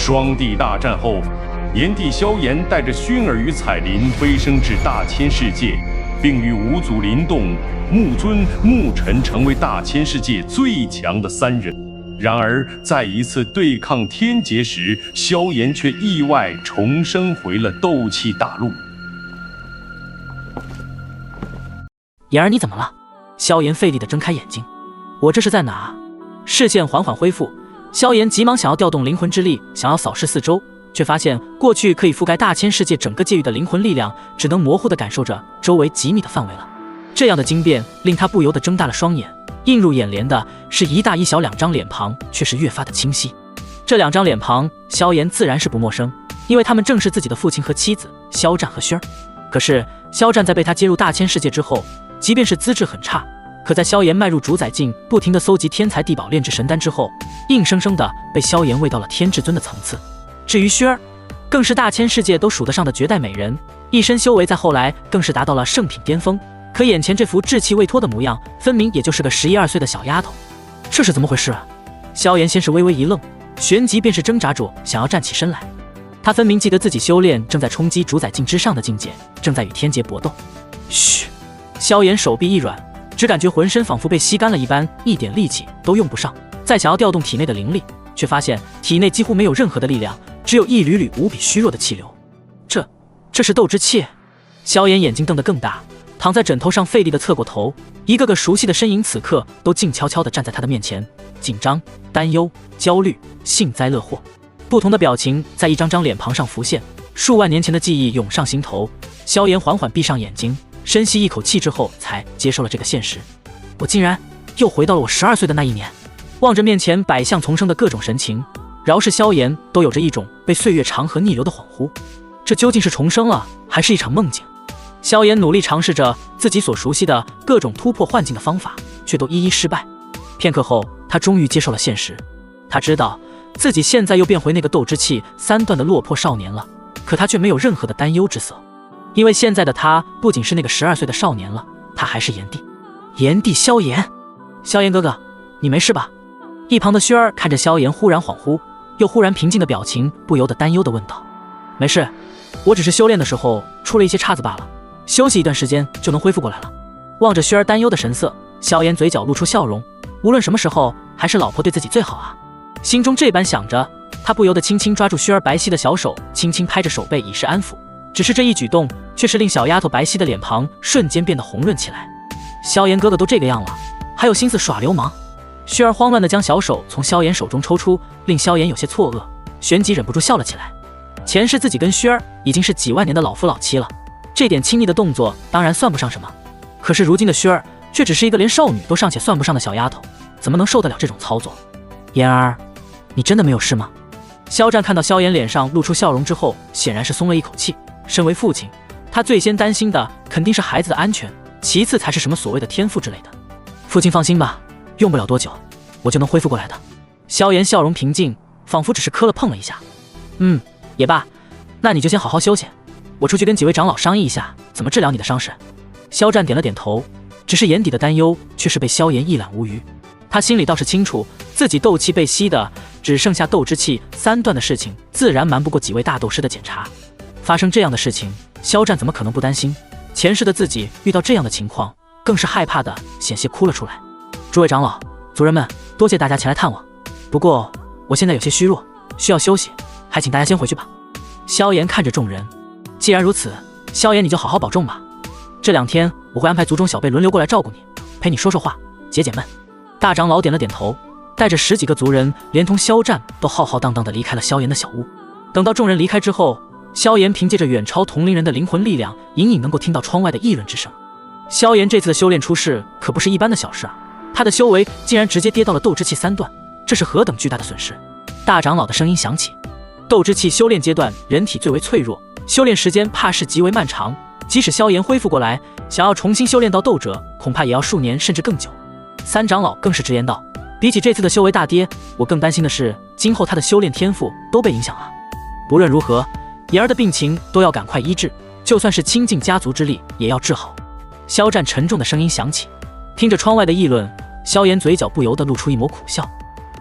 双帝大战后，炎帝萧炎带着薰儿与彩铃飞升至大千世界，并与五祖灵动、木尊、木尘成为大千世界最强的3人。然而，在一次对抗天劫时，萧炎却意外重生回了斗气大陆。妍儿，你怎么了？萧炎费力地睁开眼睛，我这是在哪？视线缓缓恢复，萧炎急忙想要调动灵魂之力，想要扫视四周，却发现过去可以覆盖大千世界整个界域的灵魂力量，只能模糊地感受着周围几米的范围了。这样的惊变令他不由得睁大了双眼，映入眼帘的是一大一小2张脸庞，却是越发的清晰。这2张脸庞，萧炎自然是不陌生，因为他们正是自己的父亲和妻子萧战和薰儿。可是萧战在被他接入大千世界之后，即便是资质很差，可在萧炎迈入主宰境，不停地搜集天才地宝炼制神丹之后，硬生生的被萧炎喂到了天至尊的层次。至于薰儿，更是大千世界都数得上的绝代美人，一身修为在后来更是达到了圣品巅峰。可眼前这副稚气未脱的模样，分明也就是个11、12岁的小丫头，这是怎么回事啊？萧炎先是微微一愣，旋即便是挣扎着想要站起身来。他分明记得自己修炼正在冲击主宰境之上的境界，正在与天劫搏斗。嘘！萧炎手臂一软，只感觉浑身仿佛被吸干了一般，一点力气都用不上。再想要调动体内的灵力，却发现体内几乎没有任何的力量，只有一缕缕无比虚弱的气流。这是斗之气？萧炎眼睛瞪得更大，躺在枕头上费力地侧过头，一个个熟悉的身影此刻都静悄悄地站在他的面前，紧张、担忧、焦虑、幸灾乐祸，不同的表情在一张张脸庞上浮现，数万年前的记忆涌上心头。萧炎缓缓闭上眼睛，深吸一口气之后，才接受了这个现实。我竟然又回到了我12岁的那一年。望着面前百象丛生的各种神情，饶是萧炎都有着一种被岁月长河逆流的恍惚。这究竟是重生了，还是一场梦境？萧炎努力尝试着自己所熟悉的各种突破幻境的方法，却都一一失败。片刻后，他终于接受了现实。他知道自己现在又变回那个斗之气3段的落魄少年了，可他却没有任何的担忧之色，因为现在的他不仅是那个12岁的少年了，他还是炎帝。炎帝萧炎，萧炎哥哥，你没事吧？一旁的薰儿看着萧炎忽然恍惚又忽然平静的表情，不由得担忧地问道：没事，我只是修炼的时候出了一些岔子罢了，休息一段时间就能恢复过来了。望着薰儿担忧的神色，萧炎嘴角露出笑容，无论什么时候，还是老婆对自己最好啊。心中这般想着，他不由得轻轻抓住薰儿白皙的小手，轻轻拍着手背以示安抚。只是这一举动，却是令小丫头白皙的脸庞瞬间变得红润起来。萧炎哥哥都这个样了，还有心思耍流氓？薰儿慌乱地将小手从萧炎手中抽出，令萧炎有些错愕，旋即忍不住笑了起来。前世自己跟薰儿已经是几万年的老夫老妻了，这点亲昵的动作当然算不上什么，可是如今的薰儿却只是一个连少女都尚且算不上的小丫头，怎么能受得了这种操作？妍儿，你真的没有事吗？萧战看到萧炎脸上露出笑容之后，显然是松了一口气。身为父亲，他最先担心的肯定是孩子的安全，其次才是什么所谓的天赋之类的。父亲放心吧，用不了多久，我就能恢复过来的。萧炎笑容平静，仿佛只是磕了碰了一下。也罢，那你就先好好休息，我出去跟几位长老商议一下怎么治疗你的伤势。萧战点了点头，只是眼底的担忧却是被萧炎一览无余。他心里倒是清楚，自己斗气被吸的只剩下斗之气3段的事情，自然瞒不过几位大斗师的检查。发生这样的事情，萧战怎么可能不担心？前世的自己遇到这样的情况，更是害怕的险些哭了出来。诸位长老、族人们，多谢大家前来探望，不过我现在有些虚弱，需要休息，还请大家先回去吧。萧炎看着众人，既然如此，萧炎你就好好保重吧。这2天我会安排族中小辈轮流过来照顾你，陪你说说话，解解闷。大长老点了点头，带着10几个族人，连同萧战都浩浩荡荡地离开了萧炎的小屋。等到众人离开之后，萧炎凭借着远超同龄人的灵魂力量，隐隐能够听到窗外的议论之声。萧炎这次的修炼出世可不是一般的小事啊，他的修为竟然直接跌到了斗之气3段，这是何等巨大的损失！大长老的声音响起，斗之气修炼阶段，人体最为脆弱，修炼时间怕是极为漫长，即使萧炎恢复过来，想要重新修炼到斗者，恐怕也要数年甚至更久。3长老更是直言道，比起这次的修为大跌，我更担心的是今后他的修炼天赋都被影响了。不论如何，妍儿的病情都要赶快医治，就算是倾尽家族之力也要治好。萧战沉重的声音响起，听着窗外的议论，萧炎嘴角不由得露出一抹苦笑。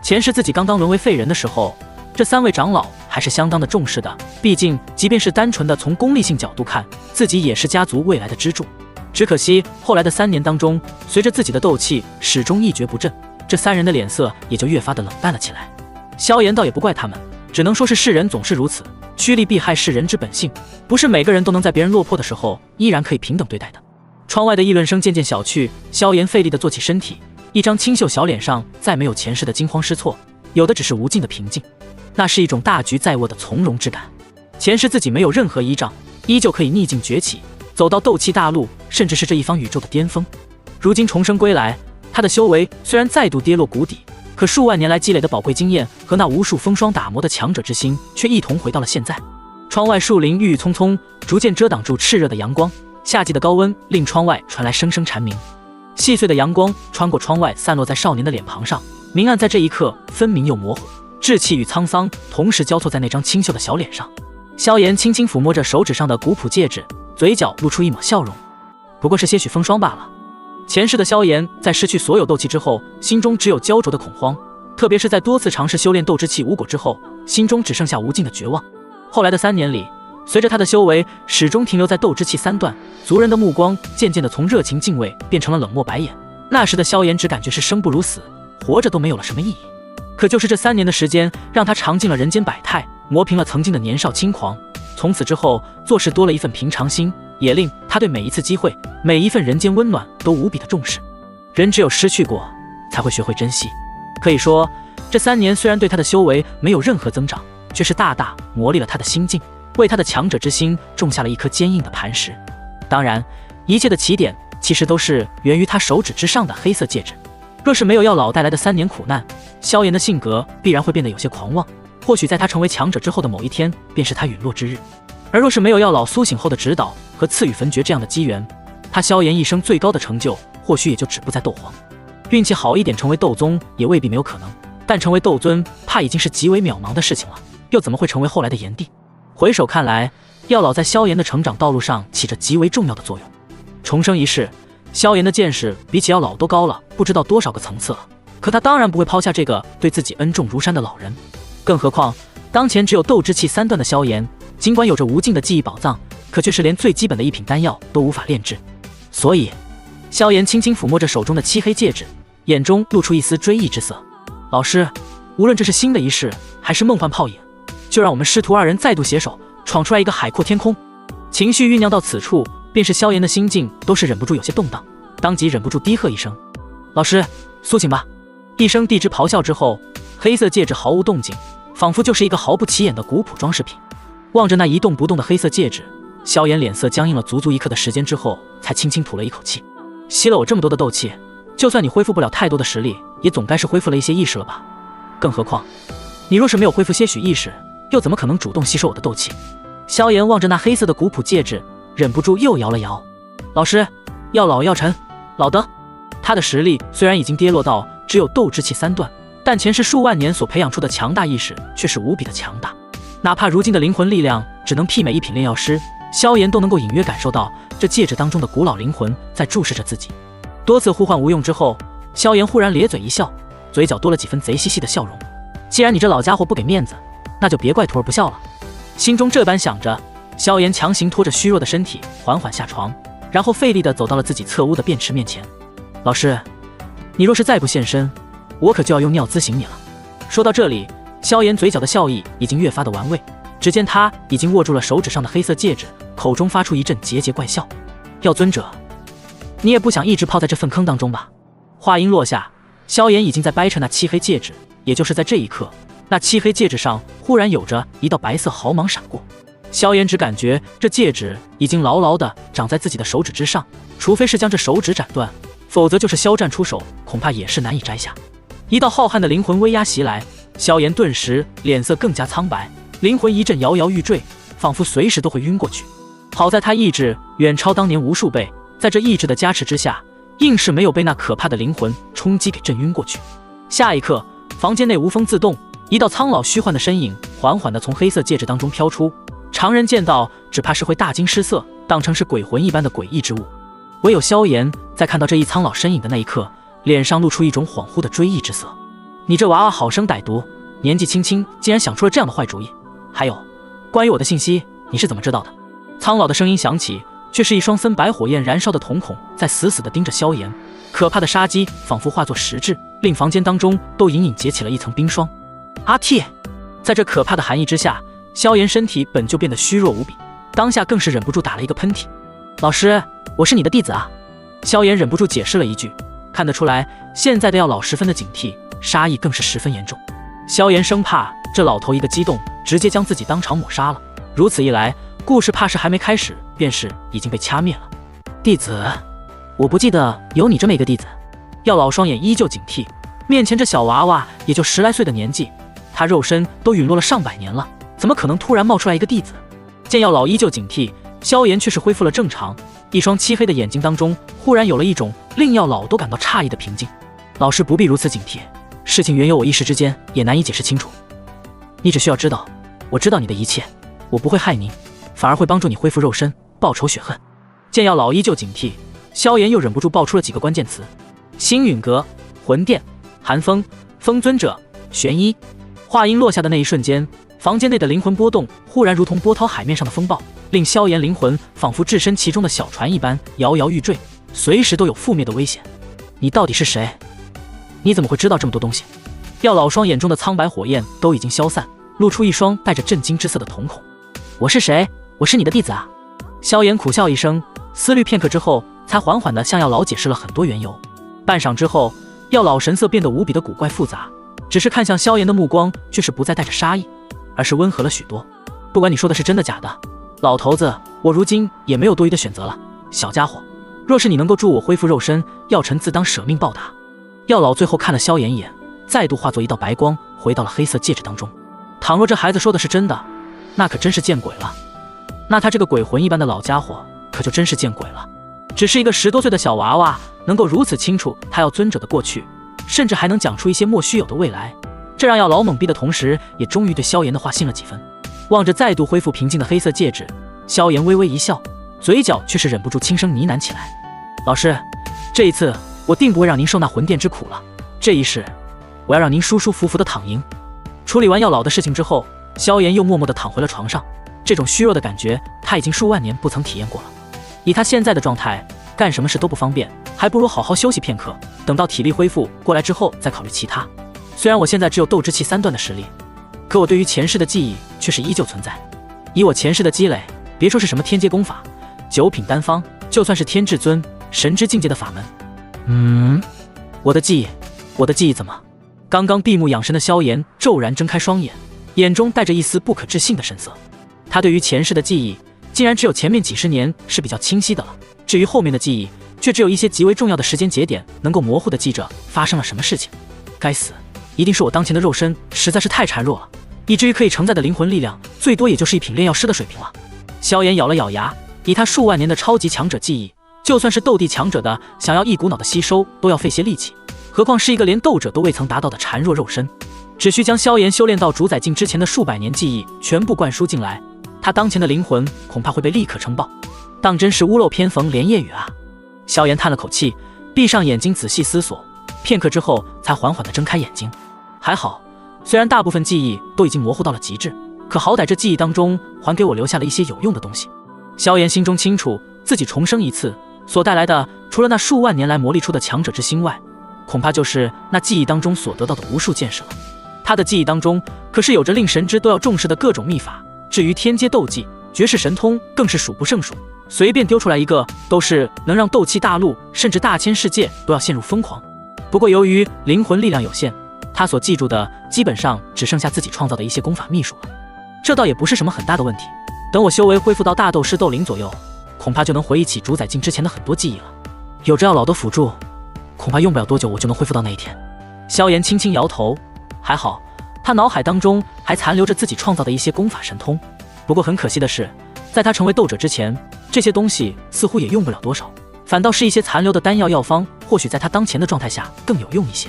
前世自己刚刚沦为废人的时候，这3位长老还是相当的重视的，毕竟即便是单纯的从功利性角度看，自己也是家族未来的支柱。只可惜后来的3年当中，随着自己的斗气始终一蹶不振，这3人的脸色也就越发的冷淡了起来。萧炎倒也不怪他们，只能说是世人总是如此，趋利避害是人之本性，不是每个人都能在别人落魄的时候依然可以平等对待的。窗外的议论声渐渐小去，萧炎费力地坐起身体，一张清秀小脸上再没有前世的惊慌失措，有的只是无尽的平静，那是一种大局在握的从容之感。前世自己没有任何依仗，依旧可以逆境崛起，走到斗气大陆，甚至是这一方宇宙的巅峰。如今重生归来，他的修为虽然再度跌落谷底，可数万年来积累的宝贵经验和那无数风霜打磨的强者之心却一同回到了现在。窗外树林郁郁葱葱，逐渐遮挡住炽热的阳光，夏季的高温令窗外传来声声蝉鸣。细碎的阳光穿过窗外，散落在少年的脸庞上，明暗在这一刻分明又模糊，稚气与沧桑同时交错在那张清秀的小脸上。萧炎轻轻抚摸着手指上的古朴戒指，嘴角露出一抹笑容，不过是些许风霜罢了。前世的萧炎在失去所有斗气之后，心中只有焦灼的恐慌，特别是在多次尝试修炼斗之气无果之后，心中只剩下无尽的绝望。后来的3年里，随着他的修为始终停留在斗之气3段，族人的目光渐渐的从热情敬畏变成了冷漠白眼。那时的萧炎只感觉是生不如死，活着都没有了什么意义。可就是这3年的时间，让他尝尽了人间百态，磨平了曾经的年少轻狂。从此之后，做事多了一份平常心，也令他对每一次机会，每一份人间温暖都无比的重视。人只有失去过，才会学会珍惜。可以说，这3年虽然对他的修为没有任何增长，却是大大磨砺了他的心境，为他的强者之心种下了一颗坚硬的磐石。当然，一切的起点其实都是源于他手指之上的黑色戒指。若是没有药老带来的3年苦难，萧炎的性格必然会变得有些狂妄，或许在他成为强者之后的某一天，便是他陨落之日。而若是没有药老苏醒后的指导和赐予焚诀这样的机缘，他萧炎一生最高的成就，或许也就止步在斗皇。运气好一点成为斗宗也未必没有可能，但成为斗尊怕已经是极为渺茫的事情了，又怎么会成为后来的炎帝？回首看来，药老在萧炎的成长道路上起着极为重要的作用。重生一世，萧炎的见识比起药老都高了不知道多少个层次了，可他当然不会抛下这个对自己恩重如山的老人。更何况当前只有斗之气3段的萧炎，尽管有着无尽的记忆宝藏，可却是连最基本的一品丹药都无法炼制。所以萧炎轻轻抚摸着手中的漆黑戒指，眼中露出一丝追忆之色。老师，无论这是新的一世还是梦幻泡影，就让我们师徒2人再度携手闯出来一个海阔天空。情绪酝酿到此处，便是萧炎的心境都是忍不住有些动荡，当即忍不住低喝一声：老师，苏醒吧！一声地之咆哮之后，黑色戒指毫无动静，仿佛就是一个毫不起眼的古朴装饰品。望着那一动不动的黑色戒指，萧炎脸色僵硬了足足1刻的时间之后，才轻轻吐了一口气。吸了我这么多的斗气，就算你恢复不了太多的实力，也总该是恢复了一些意识了吧？更何况你若是没有恢复些许意识，又怎么可能主动吸收我的斗气？萧炎望着那黑色的古朴戒指，忍不住又摇了摇。老师，药老药尘，老德。他的实力虽然已经跌落到只有斗之气3段，但前世数万年所培养出的强大意识却是无比的强大。哪怕如今的灵魂力量只能媲美一品炼药师，萧炎都能够隐约感受到这戒指当中的古老灵魂在注视着自己。多次呼唤无用之后，萧炎忽然咧嘴一笑，嘴角多了几分贼兮兮的笑容。既然你这老家伙不给面子，那就别怪徒儿不孝了。心中这般想着，萧炎强行拖着虚弱的身体缓缓下床，然后费力地走到了自己侧屋的便池面前。老师，你若是再不现身，我可就要用尿滋醒你了。说到这里，萧炎嘴角的笑意已经越发的玩味，只见他已经握住了手指上的黑色戒指，口中发出一阵桀桀怪笑。药尊者，你也不想一直泡在这粪坑当中吧？话音落下，萧炎已经在掰扯那漆黑戒指，也就是在这一刻，那漆黑戒指上忽然有着一道白色毫芒闪过。萧炎只感觉这戒指已经牢牢地长在自己的手指之上，除非是将这手指斩断，否则就是肖战出手，恐怕也是难以摘下。一道浩瀚的灵魂威压袭来，萧炎顿时脸色更加苍白，灵魂一阵摇摇欲坠，仿佛随时都会晕过去。好在他意志远超当年无数倍，在这意志的加持之下，硬是没有被那可怕的灵魂冲击给震晕过去。下一刻，房间内无风自动，一道苍老虚幻的身影缓缓地从黑色戒指当中飘出，常人见到只怕是会大惊失色，当成是鬼魂一般的诡异之物。唯有萧炎在看到这一苍老身影的那一刻，脸上露出一种恍惚的追忆之色。你这娃娃好生歹毒，年纪轻轻竟然想出了这样的坏主意，还有，关于我的信息，你是怎么知道的？苍老的声音响起，却是一双森白火焰燃烧的瞳孔在死死地盯着萧炎，可怕的杀机仿佛化作实质，令房间当中都隐隐结起了一层冰霜。阿嚏！在这可怕的寒意之下，萧炎身体本就变得虚弱无比，当下更是忍不住打了一个喷嚏。老师，我是你的弟子啊！萧炎忍不住解释了一句，看得出来，现在的药老十分的警惕，杀意更是十分严重。萧炎生怕这老头一个激动，直接将自己当场抹杀了。如此一来，故事怕是还没开始，便是已经被掐灭了。弟子，我不记得有你这么一个弟子。药老双眼依旧警惕，面前这小娃娃也就10来岁的年纪，他肉身都陨落了上百年了，怎么可能突然冒出来一个弟子？见药老依旧警惕，萧炎却是恢复了正常，一双漆黑的眼睛当中忽然有了一种令药老都感到诧异的平静。老师不必如此警惕，事情缘由我一时之间也难以解释清楚。你只需要知道，我知道你的一切，我不会害您，反而会帮助你恢复肉身，报仇雪恨。见药老依旧警惕，萧炎又忍不住爆出了几个关键词：星陨阁、魂殿、寒风、风尊者、玄一。话音落下的那一瞬间，房间内的灵魂波动忽然如同波涛海面上的风暴，令萧炎灵魂仿佛置身其中的小船一般摇摇欲坠，随时都有覆灭的危险。你到底是谁？你怎么会知道这么多东西？药老双眼中的苍白火焰都已经消散，露出一双带着震惊之色的瞳孔。我是谁？我是你的弟子啊！萧炎苦笑一声，思虑片刻之后，才缓缓地向药老解释了很多缘由。半晌之后，药老神色变得无比的古怪复杂，只是看向萧炎的目光却是不再带着杀意，而是温和了许多。不管你说的是真的假的，老头子，我如今也没有多余的选择了。小家伙，若是你能够助我恢复肉身，药臣自当舍命报答。药老最后看了萧炎一眼，再度化作一道白光，回到了黑色戒指当中。倘若这孩子说的是真的，那可真是见鬼了。那他这个鬼魂一般的老家伙，可就真是见鬼了。只是一个10多岁的小娃娃，能够如此清楚他要尊者的过去，甚至还能讲出一些莫须有的未来，这让药老懵逼的同时，也终于对萧炎的话信了几分。望着再度恢复平静的黑色戒指，萧炎微微一笑，嘴角却是忍不住轻声呢喃起来：老师，这一次我定不会让您受那魂殿之苦了，这一世我要让您舒舒服服的躺赢。处理完药老的事情之后，萧炎又默默地躺回了床上。这种虚弱的感觉，他已经数万年不曾体验过了。以他现在的状态，干什么事都不方便，还不如好好休息片刻，等到体力恢复过来之后再考虑其他。虽然我现在只有斗之气3段的实力，可我对于前世的记忆却是依旧存在。以我前世的积累，别说是什么天阶功法、9品丹方，就算是天至尊、神之境界的法门，我的记忆怎么？刚刚闭目养神的萧炎骤然睁开双眼，眼中带着一丝不可置信的神色。他对于前世的记忆，竟然只有前面几十年是比较清晰的了，至于后面的记忆，却只有一些极为重要的时间节点能够模糊地记着发生了什么事情。该死，一定是我当前的肉身实在是太孱弱了，以至于可以承载的灵魂力量最多也就是一品炼药师的水平了。萧炎咬了咬牙，以他数万年的超级强者记忆，就算是斗帝强者的想要一股脑的吸收都要费些力气，何况是一个连斗者都未曾达到的孱弱肉身。只需将萧炎修炼到主宰境之前的数百年记忆全部灌输进来，他当前的灵魂恐怕会被立刻撑爆，当真是屋漏偏逢连夜雨啊！萧炎叹了口气，闭上眼睛仔细思索，片刻之后才缓缓地睁开眼睛。还好，虽然大部分记忆都已经模糊到了极致，可好歹这记忆当中还给我留下了一些有用的东西。萧炎心中清楚，自己重生一次所带来的，除了那数万年来磨砺出的强者之心外，恐怕就是那记忆当中所得到的无数见识了。他的记忆当中可是有着令神之都要重视的各种秘法，至于天阶斗技、绝世神通，更是数不胜数，随便丢出来一个都是能让斗气大陆甚至大千世界都要陷入疯狂。不过由于灵魂力量有限，他所记住的基本上只剩下自己创造的一些功法秘术了，这倒也不是什么很大的问题。等我修为恢复到大斗师斗灵左右，恐怕就能回忆起主宰境之前的很多记忆了。有着药老的辅助，恐怕用不了多久我就能恢复到那一天。萧炎轻轻摇头，还好他脑海当中还残留着自己创造的一些功法神通。不过很可惜的是，在他成为斗者之前，这些东西似乎也用不了多少，反倒是一些残留的丹药药方，或许在他当前的状态下更有用一些。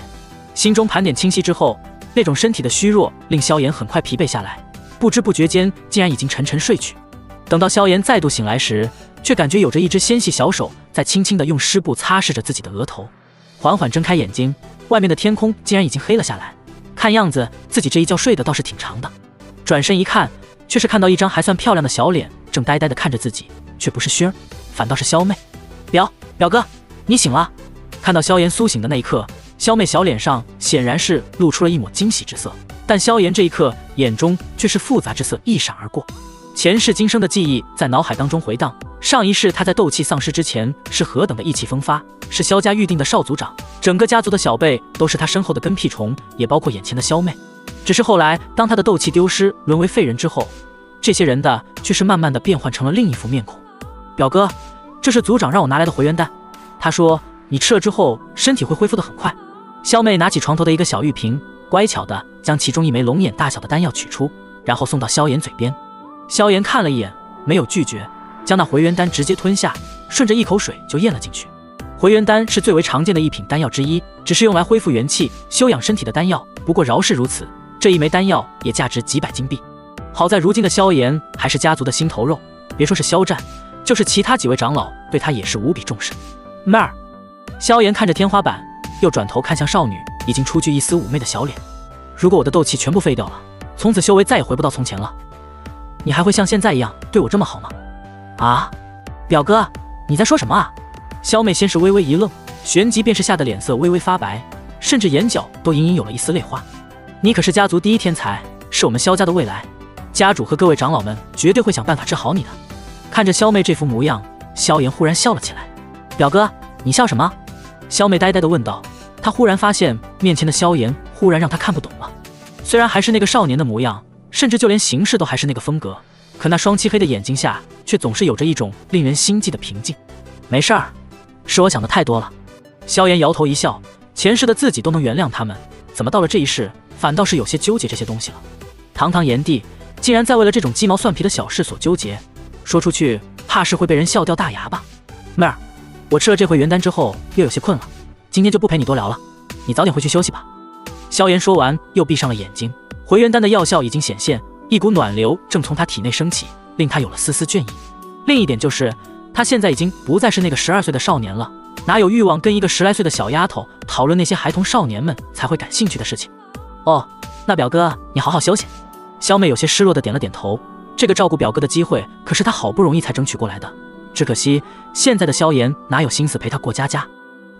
心中盘点清晰之后，那种身体的虚弱令萧炎很快疲惫下来，不知不觉间竟然已经沉沉睡去。等到萧炎再度醒来时，却感觉有着一只纤细小手在轻轻地用湿布擦拭着自己的额头。缓缓睁开眼睛，外面的天空竟然已经黑了下来，看样子自己这一觉睡得倒是挺长的。转身一看，却是看到一张还算漂亮的小脸正呆呆地看着自己，却不是薰儿，反倒是萧妹。表哥，你醒了。看到萧炎苏醒的那一刻，萧妹小脸上显然是露出了一抹惊喜之色，但萧炎这一刻眼中却是复杂之色一闪而过。前世今生的记忆在脑海当中回荡，上一世他在斗气丧失之前是何等的意气风发，是萧家预定的少族长，整个家族的小辈都是他身后的跟屁虫，也包括眼前的萧妹。只是后来当他的斗气丢失，沦为废人之后，这些人的却是慢慢的变换成了另一副面孔。表哥，这是族长让我拿来的回元丹，他说你吃了之后身体会恢复得很快。萧妹拿起床头的一个小玉瓶，乖巧的将其中一枚龙眼大小的丹药取出，然后送到萧炎嘴边。萧炎看了一眼，没有拒绝，将那回元丹直接吞下，顺着一口水就咽了进去。回元丹是最为常见的一品丹药之一，只是用来恢复元气、休养身体的丹药。不过饶是如此，这一枚丹药也价值几百金币。好在如今的萧炎还是家族的心头肉，别说是萧战，就是其他几位长老对他也是无比重视。妹儿，萧炎看着天花板，又转头看向少女已经初具一丝妩媚的小脸。如果我的斗气全部废掉了，从此修为再也回不到从前了，你还会像现在一样对我这么好吗？啊，表哥，你在说什么啊？萧妹先是微微一愣，旋即便是吓得脸色微微发白，甚至眼角都隐隐有了一丝泪花。你可是家族第一天才，是我们萧家的未来，家主和各位长老们绝对会想办法治好你的。看着萧妹这副模样，萧炎忽然笑了起来。表哥，你笑什么？萧妹呆呆地问道。她忽然发现面前的萧炎忽然让她看不懂了，虽然还是那个少年的模样，甚至就连行事都还是那个风格，可那双漆黑的眼睛下却总是有着一种令人心悸的平静。没事儿，是我想的太多了。萧炎摇头一笑，前世的自己都能原谅他们，怎么到了这一世反倒是有些纠结这些东西了。堂堂炎帝竟然在为了这种鸡毛蒜皮的小事所纠结，说出去怕是会被人笑掉大牙吧。妹儿，我吃了这回元丹之后又有些困了，今天就不陪你多聊了，你早点回去休息吧。萧炎说完又闭上了眼睛，回元丹的药效已经显现，一股暖流正从他体内升起，令他有了丝丝倦意。另一点就是他现在已经不再是那个12岁的少年了，哪有欲望跟一个10来岁的小丫头讨论那些孩童少年们才会感兴趣的事情。哦，那表哥你好好休息。萧妹有些失落的点了点头，这个照顾表哥的机会可是他好不容易才争取过来的，只可惜现在的萧炎哪有心思陪他过家家。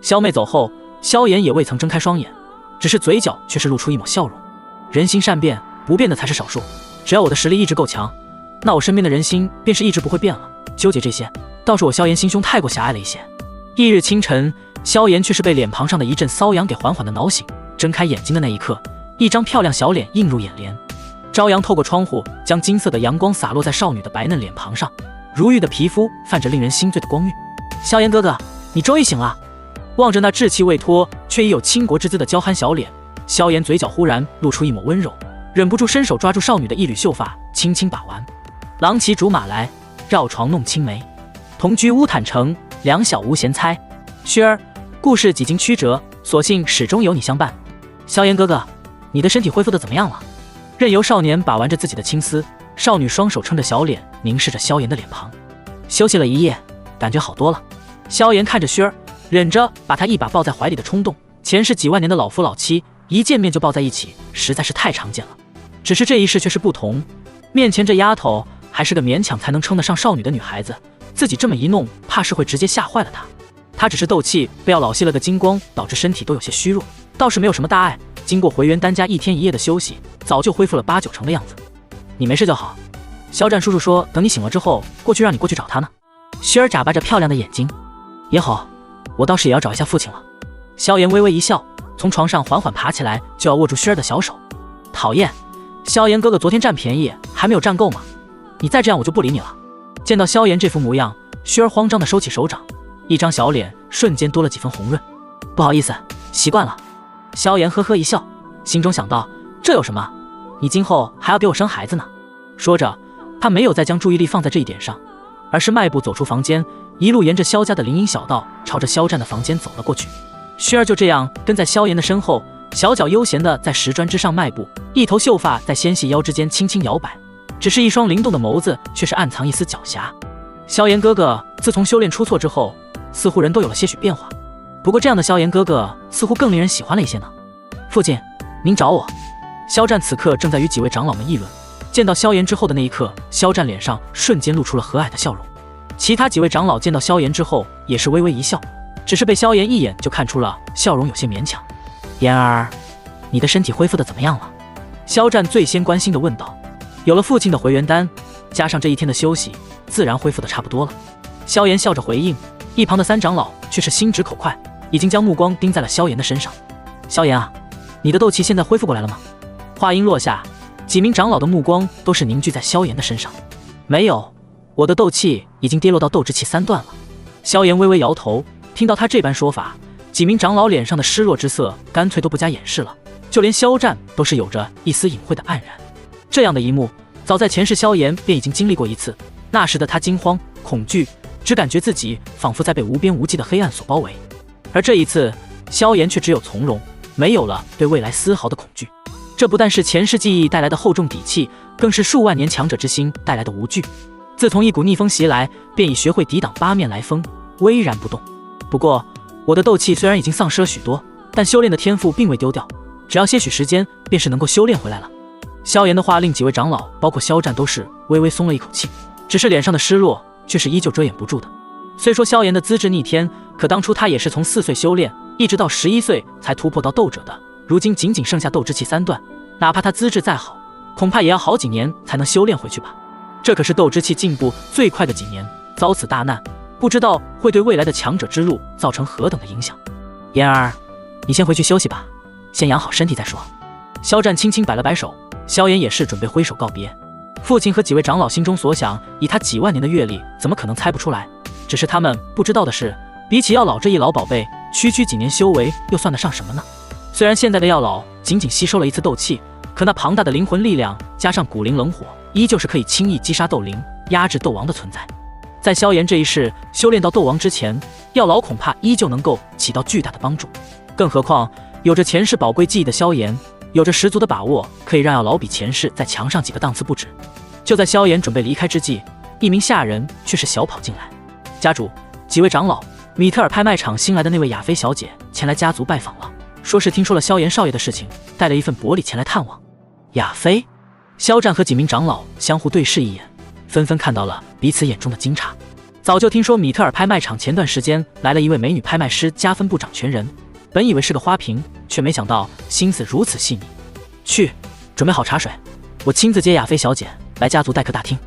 萧妹走后，萧炎也未曾睁开双眼，只是嘴角却是露出一抹笑容。人心善变，不变的才是少数，只要我的实力一直够强，那我身边的人心便是一直不会变了，纠结这些倒是我萧炎心胸太过狭隘了一些。翌日清晨，萧炎却是被脸庞上的一阵瘙痒给缓缓的挠醒，睁开眼睛的那一刻，一张漂亮小脸映入眼帘。朝阳透过窗户，将金色的阳光洒落在少女的白嫩脸庞上，如玉的皮肤泛着令人心醉的光晕。萧炎哥哥，你终于醒了。望着那稚气未脱却已有倾国之姿的娇憨小脸，萧炎嘴角忽然露出一抹温柔，忍不住伸手抓住少女的一缕秀发，轻轻把玩。郎骑竹马来，绕床弄青梅。同居乌坦城，两小无嫌猜。薰儿，故事几经曲折，所幸始终有你相伴。萧炎哥哥，你的身体恢复得怎么样了？任由少年把玩着自己的青丝，少女双手撑着小脸，凝视着萧炎的脸庞。休息了一夜，感觉好多了。萧炎看着薰儿，忍着把她一把抱在怀里的冲动。前世几万年的老夫老妻，一见面就抱在一起，实在是太常见了。只是这一世却是不同，面前这丫头还是个勉强才能称得上少女的女孩子，自己这么一弄，怕是会直接吓坏了她。她只是斗气被药老吸了个精光，导致身体都有些虚弱，倒是没有什么大碍。经过回元丹家1天1夜的休息，早就恢复了8、9成的样子。你没事就好。肖战叔叔说，等你醒了之后，过去让你过去找他呢。薰儿眨巴着漂亮的眼睛，也好，我倒是也要找一下父亲了。萧炎微微一笑，从床上缓缓爬起来，就要握住薰儿的小手。讨厌，萧炎哥哥昨天占便宜还没有占够吗？你再这样我就不理你了。见到萧炎这副模样，薰儿慌张地收起手掌，一张小脸瞬间多了几分红润。不好意思，习惯了。萧炎呵呵一笑，心中想到，这有什么？你今后还要给我生孩子呢。说着，他没有再将注意力放在这一点上，而是迈步走出房间，一路沿着萧家的林荫小道，朝着萧战的房间走了过去。薰儿就这样跟在萧炎的身后，小脚悠闲地在石砖之上迈步，一头秀发在纤细腰之间轻轻摇摆，只是一双灵动的眸子却是暗藏一丝狡黠。萧炎哥哥自从修炼出错之后，似乎人都有了些许变化，不过这样的萧炎哥哥似乎更令人喜欢了一些呢。父亲，您找我。萧战此刻正在与几位长老们议论，见到萧炎之后的那一刻，萧战脸上瞬间露出了和蔼的笑容。其他几位长老见到萧炎之后，也是微微一笑，只是被萧炎一眼就看出了笑容有些勉强。炎儿，你的身体恢复的怎么样了？萧战最先关心地问道。有了父亲的回元丹，加上这一天的休息，自然恢复的差不多了。萧炎笑着回应，一旁的三长老却是心直口快，已经将目光盯在了萧炎的身上。萧炎啊，你的斗气现在恢复过来了吗？话音落下，几名长老的目光都是凝聚在萧炎的身上。没有，我的斗气已经跌落到斗之气3段了。萧炎微微摇头，听到他这般说法，几名长老脸上的失落之色干脆都不加掩饰了，就连萧战都是有着一丝隐晦的黯然。这样的一幕，早在前世萧炎便已经经历过一次，那时的他惊慌恐惧，只感觉自己仿佛在被无边无际的黑暗所包围。而这一次，萧炎却只有从容，没有了对未来丝毫的恐惧。这不但是前世记忆带来的厚重底气，更是数万年强者之心带来的无惧。自从一股逆风袭来，便已学会抵挡八面来风，巍然不动。不过，我的斗气虽然已经丧失了许多，但修炼的天赋并未丢掉，只要些许时间，便是能够修炼回来了。萧炎的话令几位长老，包括萧战，都是微微松了一口气，只是脸上的失落却是依旧遮掩不住的。虽说萧炎的资质逆天，可当初他也是从4岁修炼，一直到11岁才突破到斗者的，如今仅仅剩下斗之气3段，哪怕他资质再好，恐怕也要好几年才能修炼回去吧。这可是斗之气进步最快的几年，遭此大难，不知道会对未来的强者之路造成何等的影响。妍儿，你先回去休息吧，先养好身体再说。萧战轻轻摆了摆手，萧炎也是准备挥手告别。父亲和几位长老心中所想，以他几万年的阅历，怎么可能猜不出来？只是他们不知道的是，比起药老这一老宝贝，区区几年修为又算得上什么呢？虽然现在的药老仅仅吸收了一次斗气，可那庞大的灵魂力量加上古灵冷火，依旧是可以轻易击杀斗灵、压制斗王的存在。在萧炎这一世修炼到斗王之前，药老恐怕依旧能够起到巨大的帮助。更何况有着前世宝贵记忆的萧炎，有着十足的把握，可以让药老比前世再强上几个档次不止。就在萧炎准备离开之际，一名下人却是小跑进来。家主，几位长老，米特尔拍卖场新来的那位亚菲小姐前来家族拜访了，说是听说了萧炎少爷的事情，带了一份薄礼前来探望。亚菲？萧战和几名长老相互对视一眼，纷纷看到了彼此眼中的惊诧。早就听说米特尔拍卖场前段时间来了一位美女拍卖师加分部掌权人，本以为是个花瓶，却没想到心思如此细腻。去，准备好茶水，我亲自接亚菲小姐来家族待客大厅。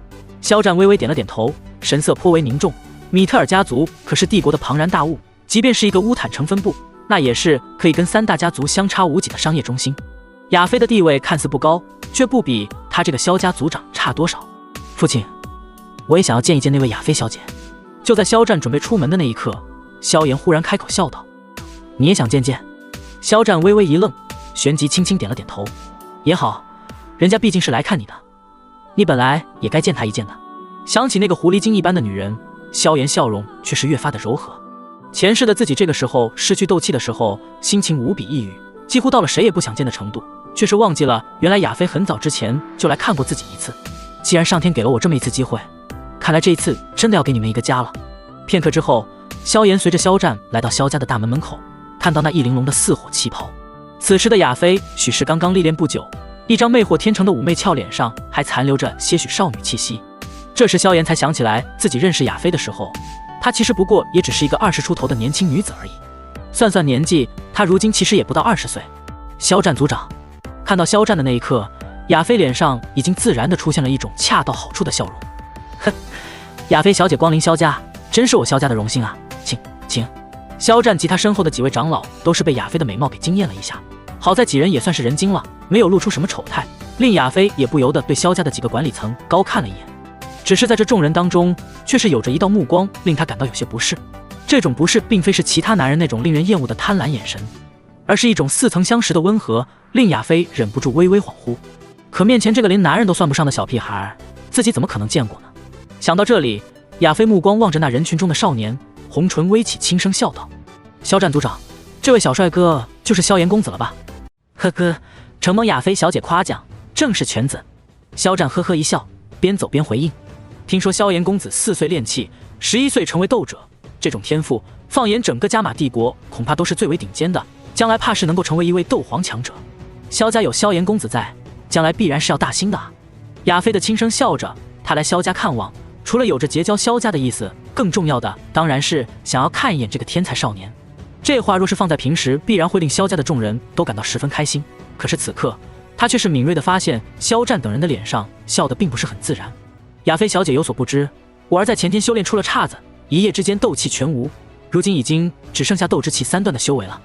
萧战微微点了点头，神色颇为凝重。米特尔家族可是帝国的庞然大物，即便是一个乌坦城分部，那也是可以跟3大家族相差无几的商业中心。亚菲的地位看似不高，却不比他这个萧家族长差多少。父亲，我也想要见一见那位亚菲小姐。就在萧战准备出门的那一刻，萧炎忽然开口笑道：“你也想见见？”萧战微微一愣，旋即轻轻点了点头：“也好，人家毕竟是来看你的，你本来也该见他一见的。”想起那个狐狸精一般的女人，萧炎笑容却是越发的柔和。前世的自己这个时候失去斗气的时候，心情无比抑郁，几乎到了谁也不想见的程度，却是忘记了原来亚菲很早之前就来看过自己一次。既然上天给了我这么一次机会，看来这一次真的要给你们一个家了。片刻之后，萧炎随着萧战来到萧家的大门门口，看到那一玲珑的4火旗袍。此时的亚菲许是刚刚历练不久，一张魅惑天成的妩媚俏脸上还残留着些许少女气息。这时萧炎才想起来，自己认识亚菲的时候，她其实不过也只是一个20出头的年轻女子而已。算算年纪，她如今其实也不到20岁。萧战族长。看到萧战的那一刻，亚菲脸上已经自然地出现了一种恰到好处的笑容。哼，亚菲小姐光临萧家，真是我萧家的荣幸啊！请。萧战及他身后的几位长老都是被亚菲的美貌给惊艳了一下，好在几人也算是人精了，没有露出什么丑态，令亚菲也不由得对萧家的几个管理层高看了一眼。只是在这众人当中，却是有着一道目光令他感到有些不适。这种不适并非是其他男人那种令人厌恶的贪婪眼神，而是一种似曾相识的温和，令亚菲忍不住微微恍惚。可面前这个连男人都算不上的小屁孩，自己怎么可能见过呢？想到这里，亚菲目光望着那人群中的少年，红唇微起，轻声笑道：“萧战族长，这位小帅哥就是萧炎公子了吧？”呵呵，承蒙亚菲小姐夸奖，正是犬子。萧战呵呵一笑，边走边回应：“听说萧炎公子4岁练气，11岁成为斗者，这种天赋，放眼整个加玛帝国，恐怕都是最为顶尖的，将来怕是能够成为一位斗皇强者。萧家有萧炎公子在，将来必然是要大兴的啊！”亚飞的轻声笑着，他来萧家看望，除了有着结交萧家的意思，更重要的当然是想要看一眼这个天才少年。这话若是放在平时，必然会令萧家的众人都感到十分开心。可是此刻，他却是敏锐地发现萧战等人的脸上笑得并不是很自然。亚飞小姐有所不知，我儿在前天修炼出了岔子，一夜之间斗气全无，如今已经只剩下斗之气3段的修为了。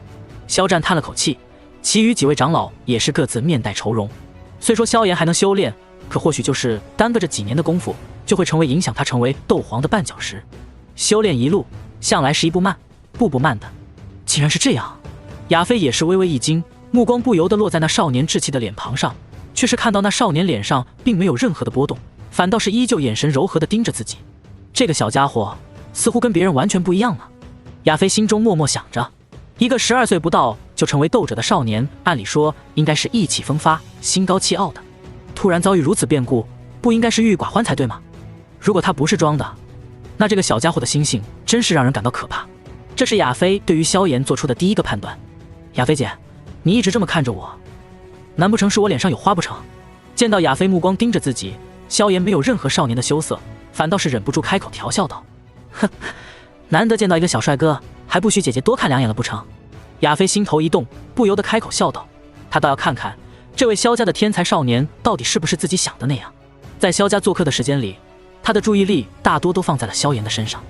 萧战叹了口气，其余几位长老也是各自面带愁容。虽说萧炎还能修炼，可或许就是耽搁着几年的功夫，就会成为影响他成为斗皇的绊脚石。修炼一路向来是一步慢，步步慢的。竟然是这样，亚飞也是微微一惊，目光不由得落在那少年稚气的脸庞上，却是看到那少年脸上并没有任何的波动，反倒是依旧眼神柔和地盯着自己。这个小家伙似乎跟别人完全不一样呢。亚飞心中默默想着，一个12岁不到就成为斗者的少年，按理说应该是意气风发、心高气傲的，突然遭遇如此变故，不应该是郁郁寡欢才对吗？如果他不是装的，那这个小家伙的心性真是让人感到可怕。这是亚飞对于萧炎做出的第一个判断。亚飞姐，你一直这么看着我，难不成是我脸上有花不成？见到亚飞目光盯着自己，萧炎没有任何少年的羞涩，反倒是忍不住开口调笑道：哼，难得见到一个小帅哥，还不许姐姐多看2眼了不成？亚飞心头一动，不由得开口笑道，他倒要看看这位萧家的天才少年到底是不是自己想的那样。在萧家做客的时间里，他的注意力大多都放在了萧炎的身上，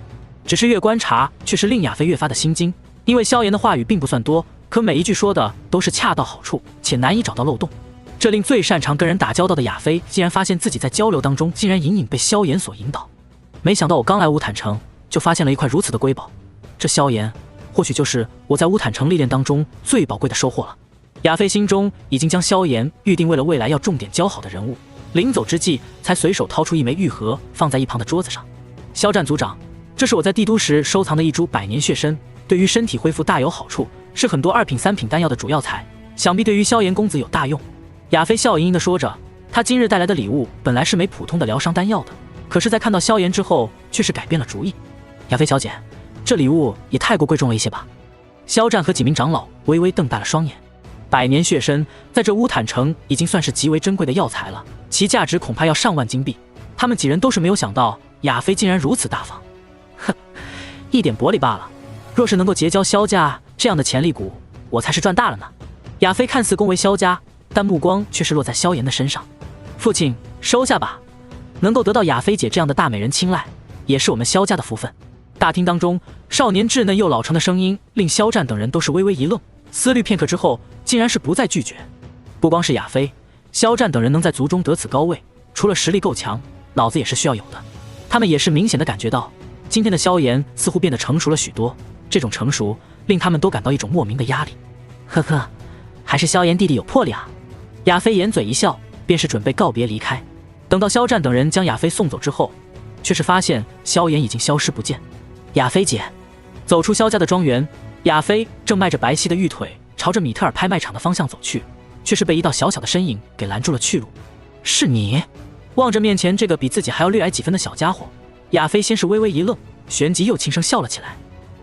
只是越观察却是令亚飞越发的心惊，因为萧炎的话语并不算多，可每一句说的都是恰到好处，且难以找到漏洞。这令最擅长跟人打交道的亚飞竟然发现自己在交流当中竟然隐隐被萧炎所引导。没想到我刚来乌坦城就发现了一块如此的瑰宝，这萧炎或许就是我在乌坦城历练当中最宝贵的收获了。亚飞心中已经将萧炎预定为了未来要重点教好的人物，临走之际才随手掏出一枚玉盒放在一旁的桌子上。萧战族长，这是我在帝都时收藏的一株百年血参，对于身体恢复大有好处，是很多2品3品丹药的主药材，想必对于萧炎公子有大用。亚飞笑盈盈地说着，他今日带来的礼物本来是枚普通的疗伤丹药的，可是在看到萧炎之后却是改变了主意。亚飞小姐，这礼物也太过贵重了一些吧？萧战和几名长老微微瞪大了双眼。百年血参在这乌坦城已经算是极为珍贵的药材了，其价值恐怕要上万金币，他们几人都是没有想到亚飞竟然如此大方。哼，一点薄礼罢了，若是能够结交萧家这样的潜力股，我才是赚大了呢。亚飞看似恭维萧家，但目光却是落在萧炎的身上。父亲，收下吧，能够得到亚飞姐这样的大美人青睐，也是我们萧家的福分。大厅当中，少年稚嫩又老成的声音令萧战等人都是微微一愣，思虑片刻之后，竟然是不再拒绝。不光是亚飞，萧战等人能在族中得此高位，除了实力够强，脑子也是需要有的。他们也是明显的感觉到，今天的萧炎似乎变得成熟了许多，这种成熟令他们都感到一种莫名的压力。呵呵，还是萧炎弟弟有魄力啊。亚飞掩嘴一笑，便是准备告别离开。等到萧战等人将亚飞送走之后，却是发现萧炎已经消失不见。亚飞姐，走出萧家的庄园，亚飞正迈着白皙的玉腿朝着米特尔拍卖场的方向走去，却是被一道小小的身影给拦住了去路。是你？望着面前这个比自己还要略矮几分的小家伙，亚飞先是微微一愣，旋即又轻声笑了起来。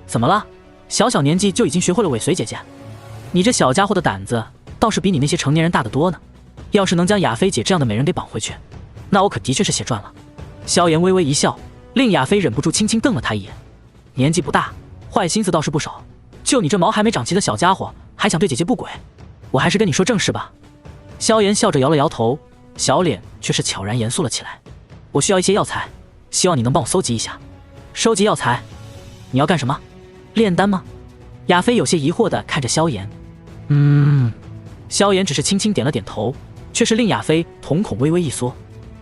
怎么了？小小年纪就已经学会了尾随姐姐？你这小家伙的胆子倒是比你那些成年人大得多呢。要是能将亚飞姐这样的美人给绑回去，那我可的确是血赚了。萧炎微微一笑，令亚飞忍不住轻轻瞪了他一眼。年纪不大，坏心思倒是不少，就你这毛还没长齐的小家伙，还想对姐姐不轨？我还是跟你说正事吧。萧炎笑着摇了摇头，小脸却是悄然严肃了起来。我需要一些药材，希望你能帮我搜集一下。收集药材？你要干什么？炼丹吗？亚飞有些疑惑地看着萧炎。萧炎只是轻轻点了点头，却是令亚飞瞳孔微微一缩。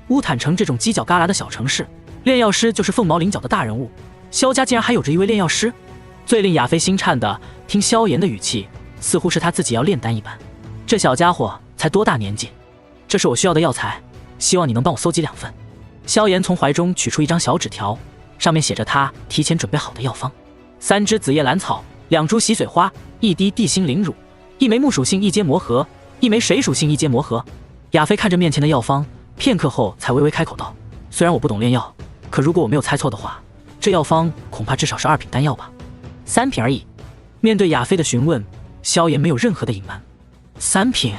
乌坦城这种犄角旮旯的小城市，炼药师就是凤毛麟角的大人物，萧家竟然还有着一位炼药师。最令亚飞心颤的，听萧炎的语气，似乎是他自己要炼丹一般。这小家伙才多大年纪？这是我需要的药材，希望你能帮我搜集2份。萧炎从怀中取出一张小纸条，上面写着他提前准备好的药方：3支紫叶兰草，2株洗髓花，1滴地心灵乳，1枚木属性1阶魔核，1枚水属性1阶魔核。亚飞看着面前的药方，片刻后才微微开口道：虽然我不懂炼药，可如果我没有猜错的话，这药方恐怕至少是2品丹药吧？3品而已。面对亚飞的询问，萧炎没有任何的隐瞒。3品？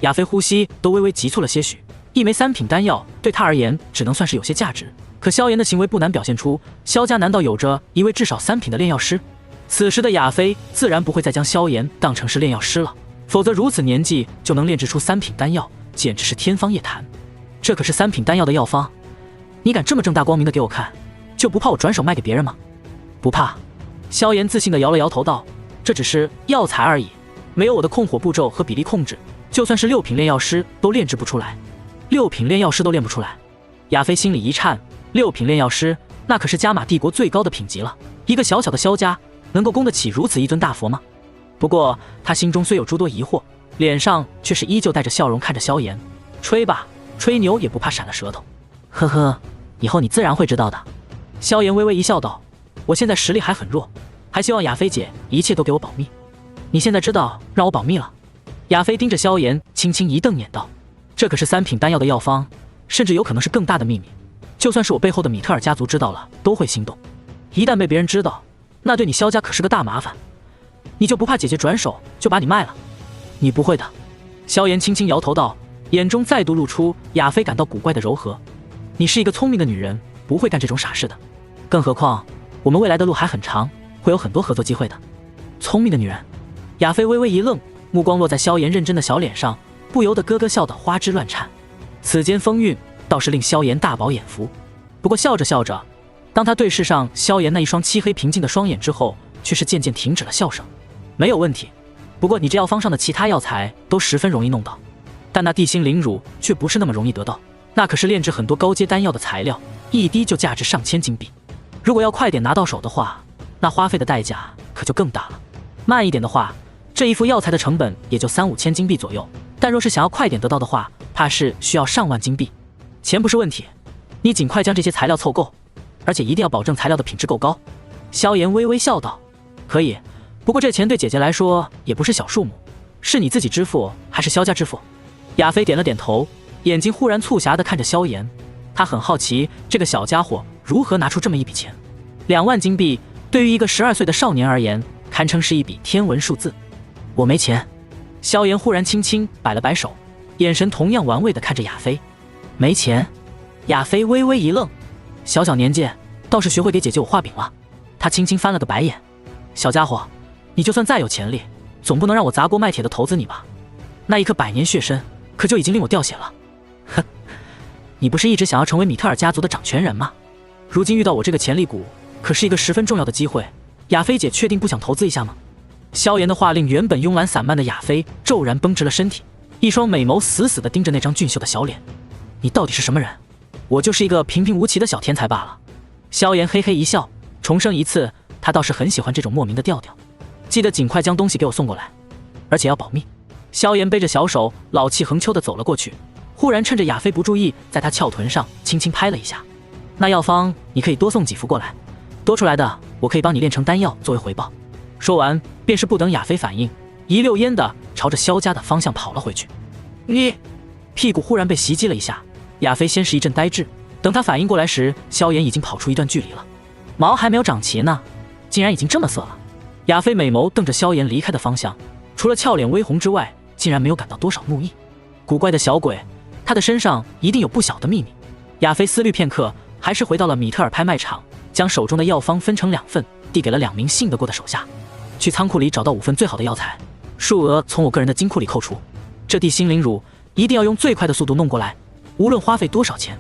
亚飞呼吸都微微急促了些许，一枚3品丹药对他而言只能算是有些价值，可萧炎的行为不难表现出萧家难道有着一位至少3品的炼药师？此时的亚飞自然不会再将萧炎当成是炼药师了，否则如此年纪就能炼制出3品丹药，简直是天方夜谭。这可是3品丹药的药方，你敢这么正大光明的给我看，就不怕我转手卖给别人吗？不怕。萧炎自信地摇了摇头道，这只是药材而已，没有我的控火步骤和比例控制，就算是6品炼药师都炼制不出来。6品炼药师都炼不出来？亚飞心里一颤，6品炼药师那可是加玛帝国最高的品级了，一个小小的萧家能够供得起如此一尊大佛吗？不过他心中虽有诸多疑惑，脸上却是依旧带着笑容看着萧炎，吹吧，吹牛也不怕闪了舌头。呵呵，以后你自然会知道的。萧炎微微一笑道，我现在实力还很弱，还希望亚飞姐一切都给我保密。你现在知道让我保密了？亚飞盯着萧炎轻轻一瞪眼道，这可是3品丹药的药方，甚至有可能是更大的秘密，就算是我背后的米特尔家族知道了都会心动，一旦被别人知道，那对你萧家可是个大麻烦。你就不怕姐姐转手就把你卖了？你不会的。萧炎轻轻摇头道，眼中再度露出亚飞感到古怪的柔和。你是一个聪明的女人，不会干这种傻事的，更何况我们未来的路还很长，会有很多合作机会的。聪明的女人？亚飞微微一愣，目光落在萧炎认真的小脸上，不由得咯咯笑得花枝乱颤。此间风韵倒是令萧炎大饱眼福。不过笑着笑着，当他对视上萧炎那一双漆黑平静的双眼之后，却是渐渐停止了笑声。没有问题，不过你这药方上的其他药材都十分容易弄到，但那地心灵乳却不是那么容易得到，那可是炼制很多高阶丹药的材料，一滴就价值上千金币。如果要快点拿到手的话，那花费的代价可就更大了。慢一点的话，这一副药材的成本也就3-5千金币左右，但若是想要快点得到的话，怕是需要上万金币。钱不是问题，你尽快将这些材料凑够，而且一定要保证材料的品质够高。萧炎微微笑道，可以，不过这钱对姐姐来说也不是小数目，是你自己支付还是萧家支付？亚飞点了点头，眼睛忽然促狭地看着萧炎，他很好奇这个小家伙如何拿出这么一笔钱。2万金币对于一个12岁的少年而言，堪称是一笔天文数字。我没钱。萧炎忽然轻轻摆了摆手，眼神同样玩味地看着亚飞。没钱？亚飞微微一愣，小小年纪倒是学会给姐姐我画饼了。他轻轻翻了个白眼，小家伙，你就算再有潜力，总不能让我砸锅卖铁的投资你吧？那一颗百年血参可就已经令我掉血了。哼，你不是一直想要成为米特尔家族的掌权人吗？如今遇到我这个潜力股，可是一个十分重要的机会，亚飞姐确定不想投资一下吗？萧炎的话令原本慵懒散漫的亚飞骤然绷直了身体，一双美眸死死地盯着那张俊秀的小脸。你到底是什么人？我就是一个平平无奇的小天才罢了。萧炎嘿嘿一笑，重申一次，他倒是很喜欢这种莫名的调调。记得尽快将东西给我送过来，而且要保密。萧炎背着小手，老气横秋地走了过去，忽然趁着亚飞不注意，在他翘臀上轻轻拍了一下。那药方你可以多送几副过来，多出来的我可以帮你炼成丹药作为回报。说完，便是不等亚飞反应，一溜烟的朝着萧家的方向跑了回去。你屁股忽然被袭击了一下，亚飞先是一阵呆滞，等他反应过来时，萧炎已经跑出一段距离了。毛还没有长齐呢，竟然已经这么色了。亚飞美眸瞪着萧炎离开的方向，除了俏脸微红之外，竟然没有感到多少怒意。古怪的小鬼，他的身上一定有不小的秘密。亚飞思虑片刻，还是回到了米特尔拍卖场，将手中的药方分成2份，递给了2名信得过的手下。去仓库里找到5份最好的药材，数额从我个人的金库里扣除。这地心灵乳一定要用最快的速度弄过来，无论花费多少钱。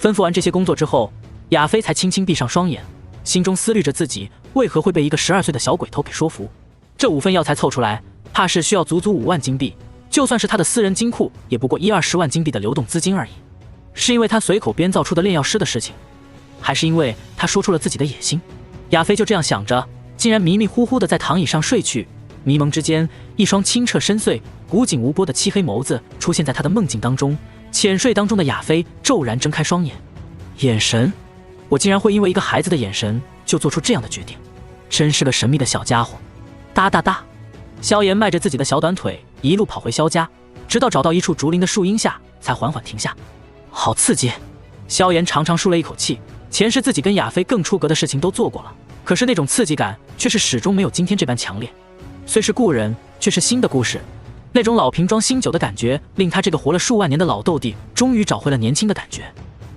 吩咐完这些工作之后，亚飞才轻轻闭上双眼，心中思虑着自己为何会被一个12岁的小鬼头给说服。这5份药材凑出来，怕是需要足足5万金币，就算是他的私人金库，也不过10-20万金币的流动资金而已。是因为他随口编造出的炼药师的事情，还是因为他说出了自己的野心？亚飞就这样想着，竟然迷迷糊糊地在躺椅上睡去。迷蒙之间，一双清澈深邃、古井无波的漆黑眸子出现在他的梦境当中。浅睡当中的亚飞骤然睁开双眼，眼神，我竟然会因为一个孩子的眼神就做出这样的决定，真是个神秘的小家伙。哒哒哒，萧炎迈着自己的小短腿一路跑回萧家，直到找到一处竹林的树荫下，才缓缓停下。好刺激！萧炎长长舒了一口气，前世自己跟亚飞更出格的事情都做过了，可是那种刺激感却是始终没有今天这般强烈。虽是故人，却是新的故事，那种老瓶装新酒的感觉，令他这个活了数万年的老斗帝终于找回了年轻的感觉。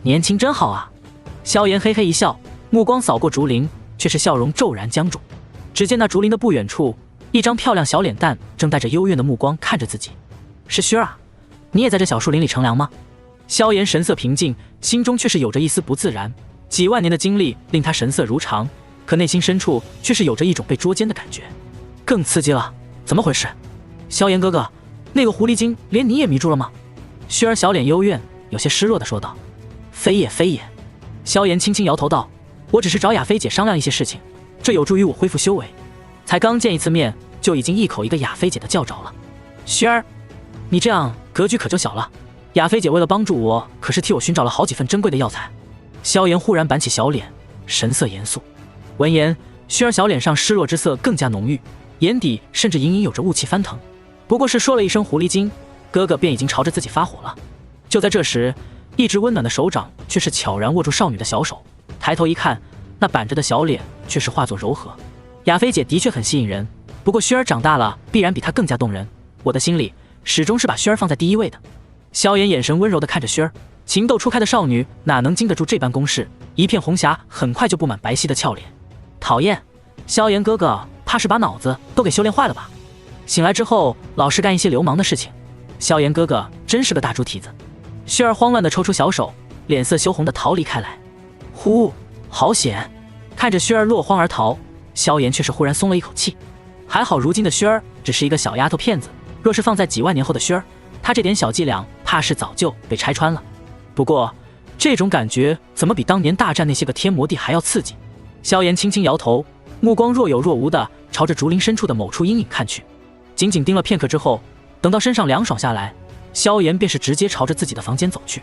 年轻真好啊！萧炎嘿嘿一笑，目光扫过竹林，却是笑容骤然僵住。只见那竹林的不远处，一张漂亮小脸蛋正带着幽怨的目光看着自己。是轩儿啊，你也在这小树林里乘凉吗？萧炎神色平静，心中却是有着一丝不自然。几万年的经历令他神色如常，可内心深处却是有着一种被捉奸的感觉。更刺激了，怎么回事？萧炎哥哥，那个狐狸精连你也迷住了吗？轩儿小脸幽怨，有些失落地说道。非也非也，萧炎轻轻摇头道，我只是找雅菲姐商量一些事情，这有助于我恢复修为。才刚见一次面，就已经一口一个雅菲姐的叫着了。轩儿，你这样格局可就小了。雅菲姐为了帮助我，可是替我寻找了好几份珍贵的药材。萧炎忽然板起小脸，神色严肃。闻言，轩儿小脸上失落之色更加浓郁，眼底甚至隐隐有着雾气翻腾。不过是说了一声狐狸精，哥哥便已经朝着自己发火了。就在这时，一直温暖的手掌却是悄然握住少女的小手，抬头一看，那板着的小脸却是化作柔和。雅菲姐的确很吸引人，不过轩儿长大了必然比她更加动人，我的心里始终是把轩儿放在第一位的。萧炎眼神温柔地看着轩儿，情窦初开的少女哪能经得住这般攻势，一片红霞很快就布满白皙的俏脸。讨厌，萧炎哥哥怕是把脑子都给修炼坏了吧？醒来之后老是干一些流氓的事情，萧炎哥哥真是个大猪蹄子。轩儿慌乱地抽出小手，脸色羞红地逃离开来。呼，好险！看着轩儿落荒而逃，萧炎却是忽然松了一口气。还好如今的轩儿只是一个小丫头片子，若是放在几万年后的轩儿，她这点小伎俩怕是早就被拆穿了。不过这种感觉怎么比当年大战那些个天魔地还要刺激？萧炎轻轻摇头，目光若有若无地朝着竹林深处的某处阴影看去。紧紧盯了片刻之后，等到身上凉爽下来，萧炎便是直接朝着自己的房间走去。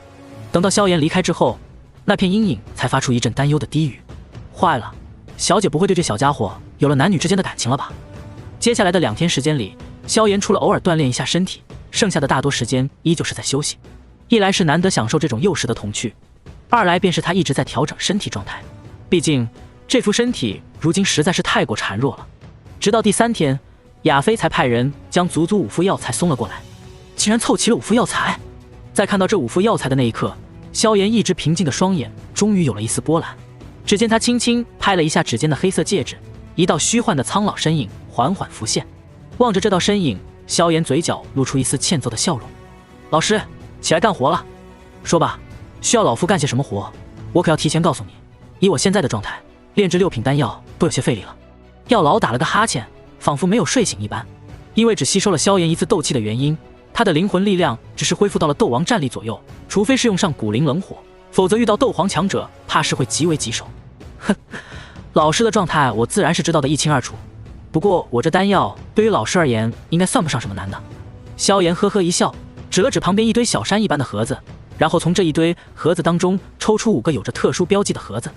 等到萧炎离开之后，那片阴影才发出一阵担忧的低语。坏了，小姐不会对这小家伙有了男女之间的感情了吧？接下来的2天时间里，萧炎除了偶尔锻炼一下身体，剩下的大多时间依旧是在休息。一来是难得享受这种幼时的童趣，二来便是他一直在调整身体状态。毕竟这副身体如今实在是太过孱弱了。直到第3天，亚飞才派人将足足5副药材送了过来。竟然凑齐了5副药材！在看到这5副药材的那一刻，萧炎一直平静的双眼终于有了一丝波澜。只见他轻轻拍了一下指尖的黑色戒指，一道虚幻的苍老身影缓缓浮现。望着这道身影，萧炎嘴角露出一丝欠揍的笑容。老师，起来干活了。说吧，需要老夫干些什么活？我可要提前告诉你，以我现在的状态，炼制6品丹药都有些费力了。药老打了个哈欠，仿佛没有睡醒一般。因为只吸收了萧炎一次斗气的原因，他的灵魂力量只是恢复到了斗王战力左右，除非是用上古灵冷火，否则遇到斗皇强者，怕是会极为棘手。哼，老师的状态我自然是知道的一清二楚，不过我这丹药对于老师而言，应该算不上什么难的。萧炎呵呵一笑，指了指旁边一堆小山一般的盒子，然后从这一堆盒子当中抽出5个有着特殊标记的盒子。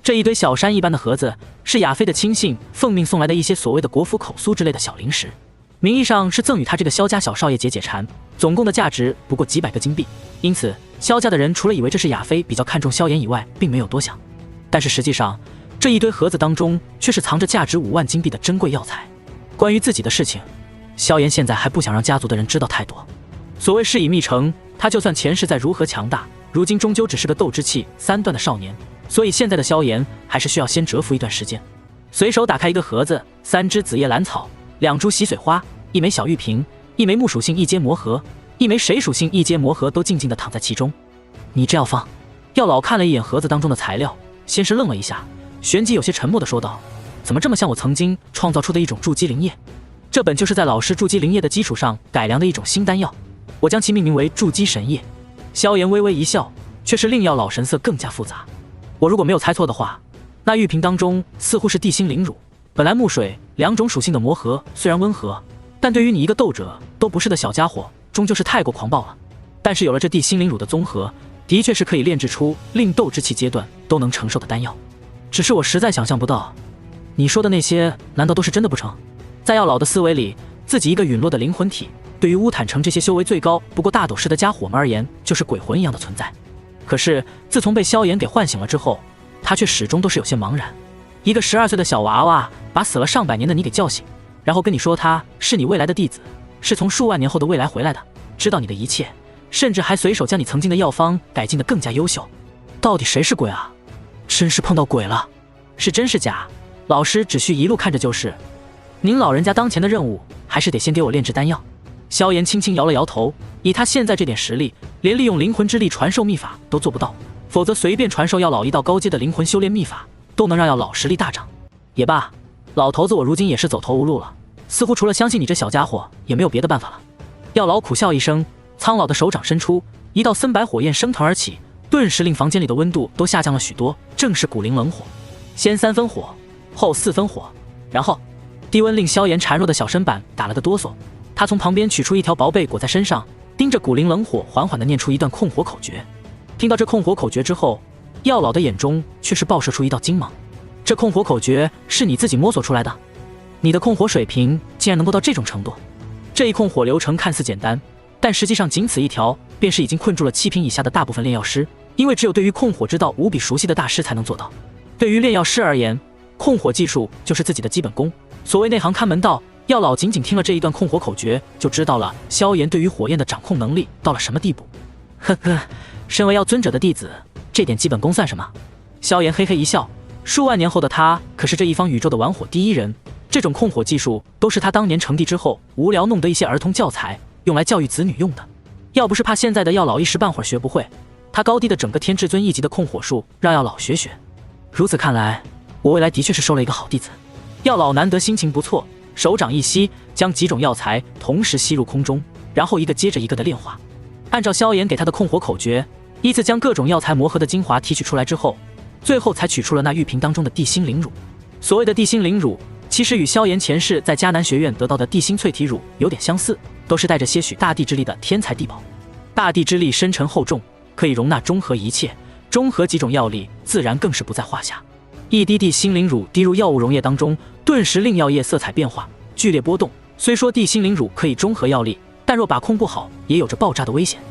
这一堆小山一般的盒子是亚飞的亲信奉命送来的一些所谓的国服口酥之类的小零食，名义上是赠与他这个萧家小少爷解解馋，总共的价值不过几百个金币。因此萧家的人除了以为这是亚飞比较看重萧炎以外，并没有多想。但是实际上这一堆盒子当中却是藏着价值5万金币的珍贵药材。关于自己的事情，萧炎现在还不想让家族的人知道太多。所谓事已密成，他就算前世再如何强大，如今终究只是个斗之气3段的少年，所以现在的萧炎还是需要先蛰伏一段时间。随手打开一个盒子，3只紫叶兰草，2株洗水花，1枚小玉瓶，1枚木属性异阶魔核，1枚水属性异阶魔核都静静地躺在其中。你这药方？药老看了一眼盒子当中的材料，先是愣了一下，旋即有些沉默地说道：怎么这么像我曾经创造出的一种筑基灵液？这本就是在老师筑基灵液的基础上改良的一种新丹药，我将其命名为筑基神液。萧炎微微一笑，却是令药老神色更加复杂。我如果没有猜错的话，那玉瓶当中似乎是地心灵乳。本来木水2种属性的魔核虽然温和，但对于你一个斗者都不是的小家伙，终究是太过狂暴了。但是有了这地心灵乳的综合，的确是可以炼制出令斗之气阶段都能承受的丹药。只是我实在想象不到，你说的那些难道都是真的不成？在药老的思维里，自己一个陨落的灵魂体，对于乌坦城这些修为最高不过大斗师的家伙们而言，就是鬼魂一样的存在。可是自从被萧炎给唤醒了之后，他却始终都是有些茫然。一个12岁的小娃娃把死了上百年的你给叫醒，然后跟你说他是你未来的弟子，是从数万年后的未来回来的，知道你的一切，甚至还随手将你曾经的药方改进得更加优秀。到底谁是鬼啊？真是碰到鬼了！是真是假？老师只需一路看着就是。您老人家当前的任务，还是得先给我炼制丹药。萧炎轻轻摇了摇头，以他现在这点实力，连利用灵魂之力传授秘法都做不到，否则随便传授药老一道高阶的灵魂修炼秘法，都能让药老实力大涨。也罢，老头子我如今也是走投无路了，似乎除了相信你这小家伙，也没有别的办法了。药老苦笑一声，苍老的手掌伸出，一道森白火焰升腾而起，顿时令房间里的温度都下降了许多，正是古灵冷火。先3分火，后4分火，然后低温令萧炎孱弱的小身板打了个哆嗦。他从旁边取出一条薄被裹在身上，盯着古灵冷火缓缓地念出一段控火口诀。听到这控火口诀之后，药老的眼中却是爆射出一道金芒。这控火口诀是你自己摸索出来的？你的控火水平竟然能够到这种程度？这一控火流程看似简单，但实际上仅此一条，便是已经困住了7品以下的大部分炼药师，因为只有对于控火之道无比熟悉的大师才能做到。对于炼药师而言，控火技术就是自己的基本功，所谓内行看门道。药老仅仅听了这一段控火口诀，就知道了萧炎对于火焰的掌控能力到了什么地步。呵呵，身为药尊者的弟子，这点基本功算什么？萧炎嘿嘿一笑，数万年后的他可是这一方宇宙的玩火第一人，这种控火技术都是他当年成帝之后无聊弄得一些儿童教材，用来教育子女用的。要不是怕现在的药老一时半会儿学不会，他高低的整个天至尊一级的控火术让药老学学。如此看来，我未来的确是收了一个好弟子。药老难得心情不错，手掌一吸，将几种药材同时吸入空中，然后一个接着一个的炼化。按照萧炎给他的控火口诀，依次将各种药材磨合的精华提取出来之后，最后才取出了那玉瓶当中的地心灵乳。所谓的地心灵乳，其实与萧炎前世在迦南学院得到的地心淬体乳有点相似，都是带着些许大地之力的天才地宝。大地之力深沉厚重，可以容纳中和一切，中和几种药力自然更是不在话下。一滴地心灵乳滴入药物溶液当中，顿时令药液色彩变化，剧烈波动。虽说地心灵乳可以中和药力，但若把控不好，也有着爆炸的危险。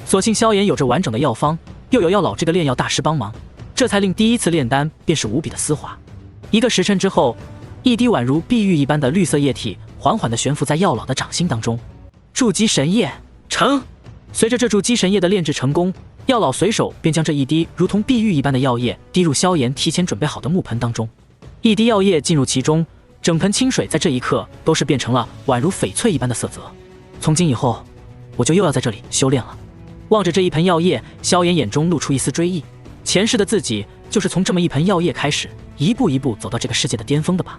所幸萧炎有着完整的药方，又有药老这个炼药大师帮忙，这才令第一次炼丹便是无比的丝滑。1个时辰之后，一滴宛如碧玉一般的绿色液体缓缓地悬浮在药老的掌心当中。筑基神液成。随着这筑基神液的炼制成功，药老随手便将这一滴如同碧玉一般的药液滴入萧炎提前准备好的木盆当中。一滴药液进入其中，整盆清水在这一刻都是变成了宛如翡翠一般的色泽。从今以后，我就又要在这里修炼了。望着这一盆药液，萧炎眼中露出一丝追忆。前世的自己就是从这么一盆药液开始，一步一步走到这个世界的巅峰的吧。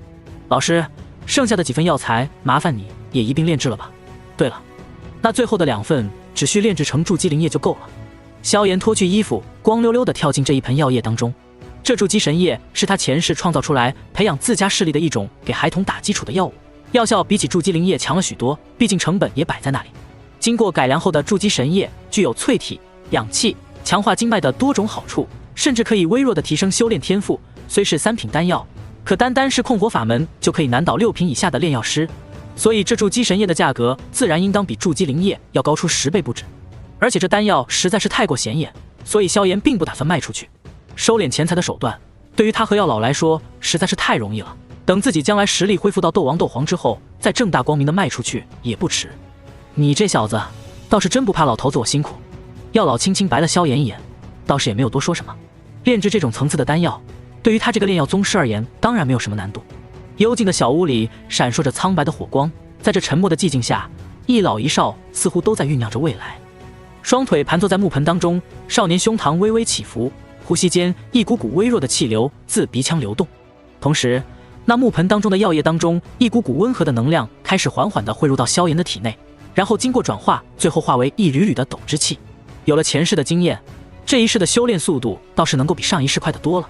老师，剩下的几份药材麻烦你也一并炼制了吧。对了，那最后的2份只需炼制成筑基灵液就够了。萧炎脱去衣服，光溜溜地跳进这一盆药液当中。这筑基神液是他前世创造出来培养自家势力的一种给孩童打基础的药物，药效比起筑基灵液强了许多，毕竟成本也摆在那里。经过改良后的筑基神液具有淬体、养气、强化经脉的多种好处，甚至可以微弱地提升修炼天赋。虽是3品丹药，可单单是控火法门就可以难倒6品以下的炼药师，所以这筑基神液的价格自然应当比筑基灵液要高出10倍不止。而且这丹药实在是太过显眼，所以萧炎并不打算卖出去。收敛钱财的手段，对于他和药老来说实在是太容易了。等自己将来实力恢复到斗王、斗皇之后，再正大光明的卖出去也不迟。你这小子倒是真不怕老头子我辛苦。药老轻轻白了萧炎一眼，倒是也没有多说什么。炼制这种层次的丹药，对于他这个炼药宗师而言，当然没有什么难度。幽静的小屋里闪烁着苍白的火光，在这沉默的寂静下，一老一少似乎都在酝酿着未来。双腿盘坐在木盆当中，少年胸膛微微起伏，呼吸间一股股微弱的气流自鼻腔流动。同时，那木盆当中的药液当中，一股股温和的能量开始缓缓地汇入到萧炎的体内，然后经过转化，最后化为一缕缕的斗之气。有了前世的经验，这一世的修炼速度倒是能够比上一世快得多了。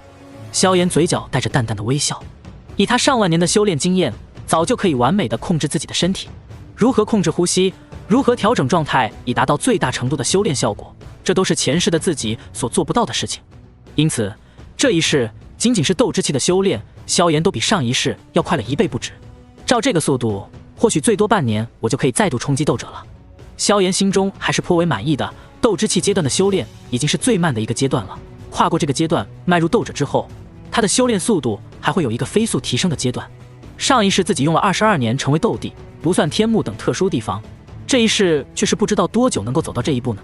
萧炎嘴角带着淡淡的微笑，以他上万年的修炼经验，早就可以完美地控制自己的身体。如何控制呼吸，如何调整状态以达到最大程度的修炼效果，这都是前世的自己所做不到的事情。因此这一世仅仅是斗之气的修炼，萧炎都比上一世要快了1倍不止。照这个速度，或许最多半年我就可以再度冲击斗者了。萧炎心中还是颇为满意的，斗之气阶段的修炼已经是最慢的一个阶段了，跨过这个阶段迈入斗者之后，他的修炼速度还会有一个飞速提升的阶段。上一世自己用了22年成为斗帝，不算天幕等特殊地方，这一世却是不知道多久能够走到这一步呢。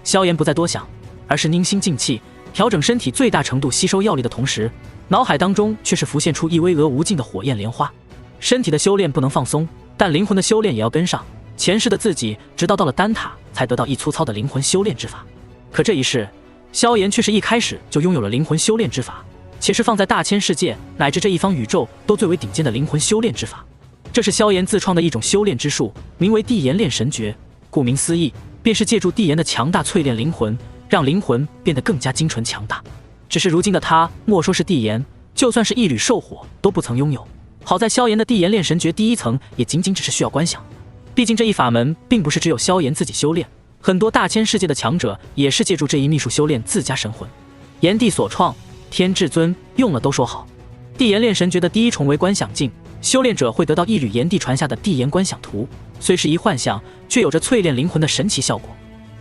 萧炎不再多想，而是凝心静气，调整身体最大程度吸收药力的同时，脑海当中却是浮现出一巍峨无尽的火焰莲花。身体的修炼不能放松，但灵魂的修炼也要跟上。前世的自己直到了丹塔才得到一粗糙的灵魂修炼之法，可这一世萧炎却是一开始就拥有了灵魂修炼之法，且是放在大千世界乃至这一方宇宙都最为顶尖的灵魂修炼之法。这是萧炎自创的一种修炼之术，名为地炎炼神诀。顾名思义，便是借助地炎的强大淬炼灵魂，让灵魂变得更加精纯强大。只是如今的他，莫说是地炎，就算是一缕兽火都不曾拥有。好在萧炎的地炎炼神诀第一层也仅仅只是需要观想，毕竟这一法门并不是只有萧炎自己修炼，很多大千世界的强者也是借助这一秘术修炼自家神魂。炎帝所创，天至尊用了都说好。地炎炼神诀的第一重为观想境，修炼者会得到一缕炎帝传下的地炎观想图，虽是一幻象，却有着淬炼灵魂的神奇效果。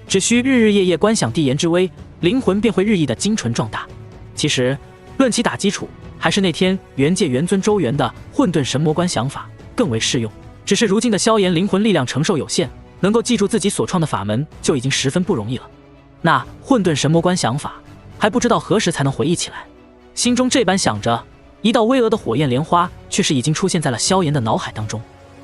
只需日日夜夜观想地炎之威，灵魂便会日益的精纯壮大。其实论其打基础，还是那天元界元尊周元的混沌神魔观想法更为适用。只是如今的萧炎灵魂力量承受有限，能够记住自己所创的法门就已经十分不容易了。那混沌神魔观想法还不知道何时才能回忆起来。心中这般想着，一道巍峨的火焰莲花却是已经出现在了萧炎的脑海当中。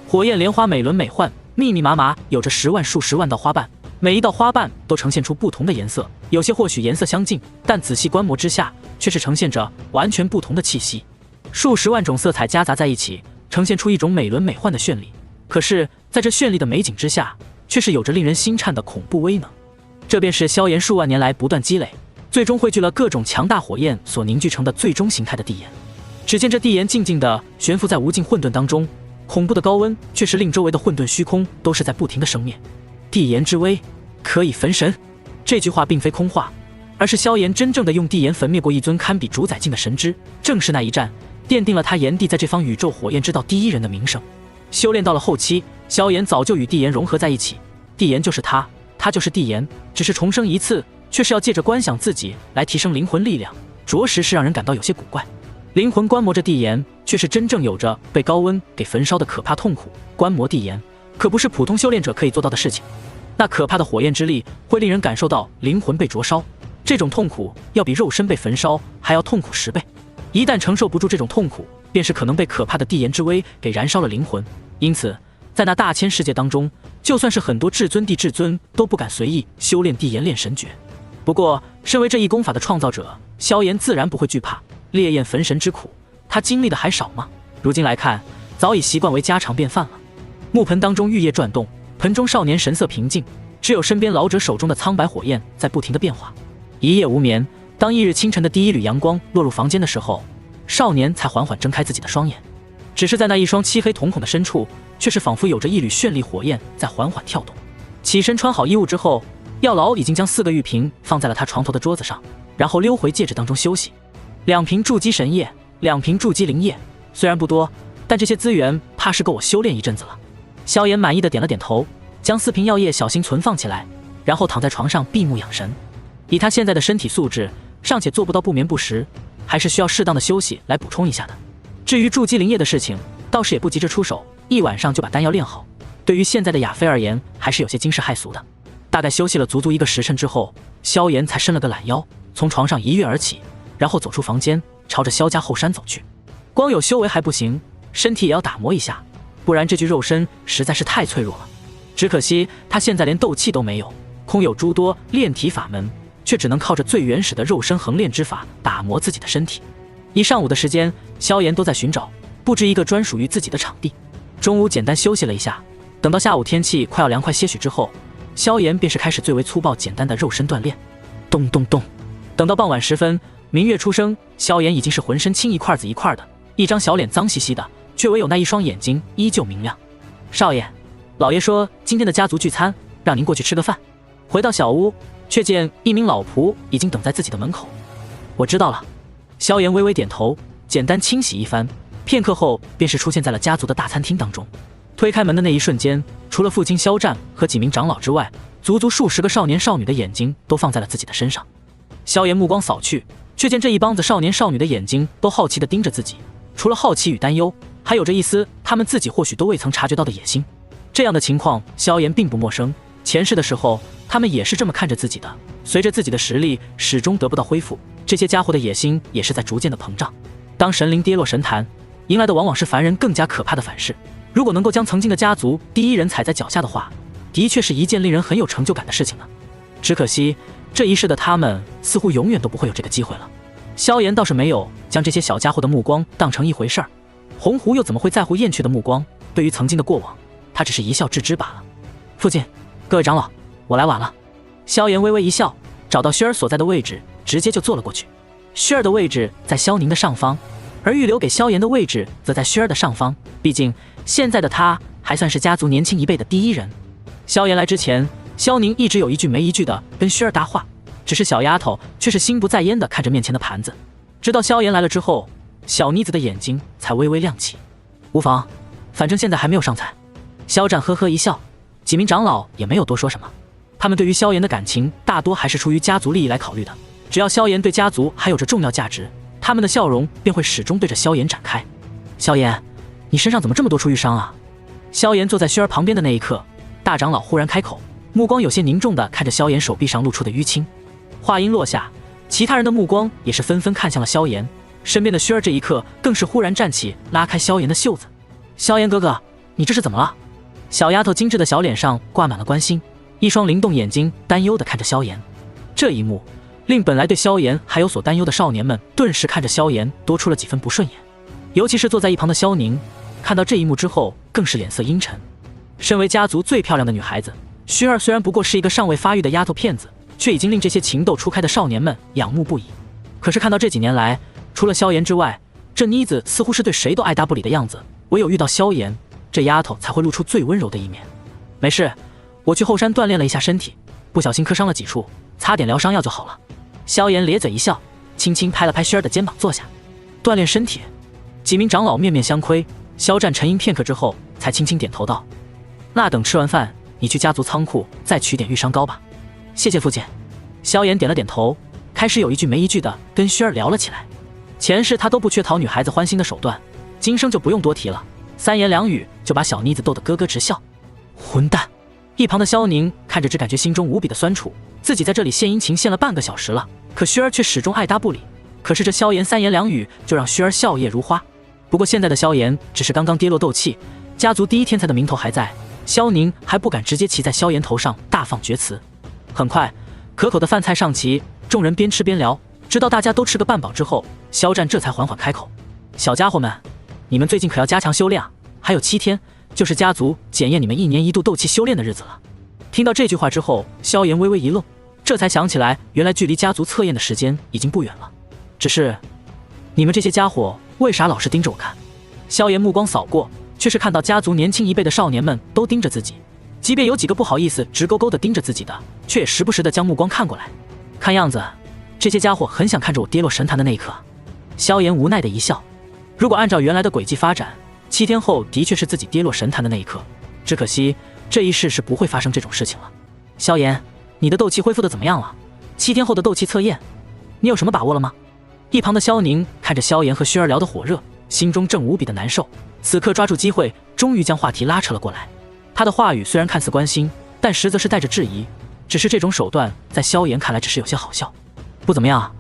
火焰莲花美轮美奂，密密麻麻，有着10万数十万道花瓣，每一道花瓣都呈现出不同的颜色，有些或许颜色相近，但仔细观摩之下却是呈现着完全不同的气息。数十万种色彩夹杂在一起，呈现出一种美轮美奂的绚丽。可是在这绚丽的美景之下，却是有着令人心颤的恐怖威能。这便是萧炎数万年来不断积累，最终汇聚了各种强大火焰所凝聚成的最终形态的地炎。只见这地炎静静地悬浮在无尽混沌当中，恐怖的高温却是令周围的混沌虚空都是在不停的生灭。地炎之威可以焚神，这句话并非空话，而是萧炎真正的用地炎焚灭过一尊堪比主宰境的神之。正是那一战，奠定了他炎帝在这方宇宙火焰之道第一人的名声。修炼到了后期，萧炎早就与地炎融合在一起，地炎就是他，他就是地炎，只是重生一次，却是要借着观想自己来提升灵魂力量，着实是让人感到有些古怪。灵魂观摩着地炎，却是真正有着被高温给焚烧的可怕痛苦。观摩地炎可不是普通修炼者可以做到的事情，那可怕的火焰之力会令人感受到灵魂被灼烧，这种痛苦要比肉身被焚烧还要痛苦10倍。一旦承受不住这种痛苦，便是可能被可怕的地炎之威给燃烧了灵魂。因此在那大千世界当中，就算是很多至尊地至尊都不敢随意修炼地炎炼神诀。不过身为这一功法的创造者，萧炎自然不会惧怕烈焰焚神之苦，他经历的还少吗？如今来看，早已习惯为家常便饭了。木盆当中玉液转动，盆中少年神色平静，只有身边老者手中的苍白火焰在不停的变化。一夜无眠，当翌日清晨的第一缕阳光落入房间的时候，少年才缓缓睁开自己的双眼。只是在那一双漆黑瞳孔的深处，却是仿佛有着一缕绚丽火焰在缓缓跳动。起身穿好衣物之后，药老已经将4个玉瓶放在了他床头的桌子上，然后溜回戒指当中休息。2瓶筑基神液，2瓶筑基灵液，虽然不多，但这些资源怕是够我修炼一阵子了。萧炎满意的点了点头，将4瓶药液小心存放起来，然后躺在床上闭目养神。以他现在的身体素质，尚且做不到不眠不食，还是需要适当的休息来补充一下的。至于筑基灵液的事情，倒是也不急着出手，一晚上就把丹药炼好。对于现在的亚妃而言，还是有些惊世骇俗的。大概休息了足足1个时辰之后，萧炎才伸了个懒腰，从床上一跃而起，然后走出房间，朝着萧家后山走去。光有修为还不行，身体也要打磨一下，不然这具肉身实在是太脆弱了。只可惜他现在连斗气都没有，空有诸多炼体法门，却只能靠着最原始的肉身横炼之法打磨自己的身体。一上午的时间，萧炎都在寻找布置一个专属于自己的场地。中午简单休息了一下，等到下午天气快要凉快些许之后，萧炎便是开始最为粗暴简单的肉身锻炼。咚咚咚，等到傍晚时分，明月初升，萧炎已经是浑身青一块紫一块的，一张小脸脏兮兮的，却唯有那一双眼睛依旧明亮。少爷，老爷说今天的家族聚餐，让您过去吃个饭。回到小屋，却见一名老仆已经等在自己的门口。我知道了。萧炎微微点头，简单清洗一番，片刻后便是出现在了家族的大餐厅当中。推开门的那一瞬间，除了父亲萧战和几名长老之外，足足数十个少年少女的眼睛都放在了自己的身上。萧炎目光扫去，却见这一帮子少年少女的眼睛都好奇地盯着自己，除了好奇与担忧，还有着一丝他们自己或许都未曾察觉到的野心。这样的情况，萧炎并不陌生。前世的时候，他们也是这么看着自己的。随着自己的实力始终得不到恢复，这些家伙的野心也是在逐渐的膨胀。当神灵跌落神坛，迎来的往往是凡人更加可怕的反噬。如果能够将曾经的家族第一人踩在脚下的话，的确是一件令人很有成就感的事情呢。只可惜这一世的他们似乎永远都不会有这个机会了。萧炎倒是没有将这些小家伙的目光当成一回事儿，红狐又怎么会在乎燕雀的目光？对于曾经的过往，他只是一笑置之罢了。父亲，各位长老，我来晚了。萧炎微微一笑，找到薛儿所在的位置，直接就坐了过去。薛儿的位置在萧宁的上方，而预留给萧炎的位置则在薛儿的上方。毕竟现在的他还算是家族年轻一辈的第一人。萧炎来之前，萧宁一直有一句没一句的跟薛儿搭话，只是小丫头却是心不在焉的看着面前的盘子。直到萧炎来了之后，小妮子的眼睛才微微亮起。无妨，反正现在还没有上菜。萧战呵呵一笑，几名长老也没有多说什么。他们对于萧炎的感情大多还是出于家族利益来考虑的，只要萧炎对家族还有着重要价值，他们的笑容便会始终对着萧炎展开。萧炎，你身上怎么这么多处瘀伤啊？萧炎坐在薛儿旁边的那一刻，大长老忽然开口，目光有些凝重地看着萧炎手臂上露出的淤青。话音落下，其他人的目光也是纷纷看向了萧炎，身边的薛儿这一刻更是忽然站起，拉开萧炎的袖子。萧炎哥哥，你这是怎么了？小丫头精致的小脸上挂满了关心，一双灵动眼睛担忧地看着萧炎。这一幕令本来对萧炎还有所担忧的少年们顿时看着萧炎多出了几分不顺眼，尤其是坐在一旁的萧宁，看到这一幕之后更是脸色阴沉。身为家族最漂亮的女孩子，薛儿虽然不过是一个尚未发育的丫头片子，却已经令这些情窦初开的少年们仰慕不已。可是看到这几年来，除了萧炎之外，这妮子似乎是对谁都爱答不理的样子，唯有遇到萧炎，这丫头才会露出最温柔的一面。没事，我去后山锻炼了一下身体，不小心磕伤了几处，擦点疗伤药就好了。萧炎咧嘴一笑，轻轻拍了拍薛儿的肩膀，坐下。锻炼身体？几名长老面面相窥，萧战沉吟片刻之后，才轻轻点头道：那等吃完饭，你去家族仓库再取点愈伤膏吧。谢谢父亲。萧炎点了点头，开始有一句没一句的跟薛儿聊了起来。前世他都不缺讨女孩子欢心的手段，今生就不用多提了，三言两语就把小妮子逗得咯咯直笑。混蛋！一旁的萧宁看着只感觉心中无比的酸楚，自己在这里献殷勤献了半个小时了，可薛儿却始终爱答不理。可是这萧炎三言两语就让薛儿笑靥如花。不过现在的萧炎只是刚刚跌落斗气，家族第一天才的名头还在，萧宁还不敢直接骑在萧炎头上大放厥词。很快，可口的饭菜上齐，众人边吃边聊，直到大家都吃个半饱之后，萧战这才缓缓开口：小家伙们，你们最近可要加强修炼啊，还有7天就是家族检验你们1年1度斗气修炼的日子了。听到这句话之后，萧炎微微一愣，这才想起来原来距离家族测验的时间已经不远了。只是你们这些家伙为啥老是盯着我看？萧炎目光扫过，却是看到家族年轻一辈的少年们都盯着自己，即便有几个不好意思直勾勾的盯着自己的，却也时不时的将目光看过来。看样子这些家伙很想看着我跌落神坛的那一刻。萧炎无奈的一笑，如果按照原来的轨迹发展，7天后的确是自己跌落神坛的那一刻，只可惜这一世是不会发生这种事情了。萧炎，你的斗气恢复的怎么样了？7天后的斗气测验，你有什么把握了吗？一旁的萧宁看着萧炎和薛儿聊得火热，心中正无比的难受，此刻抓住机会，终于将话题拉扯了过来。他的话语虽然看似关心，但实则是带着质疑，只是这种手段在萧炎看来只是有些好笑。不怎么样，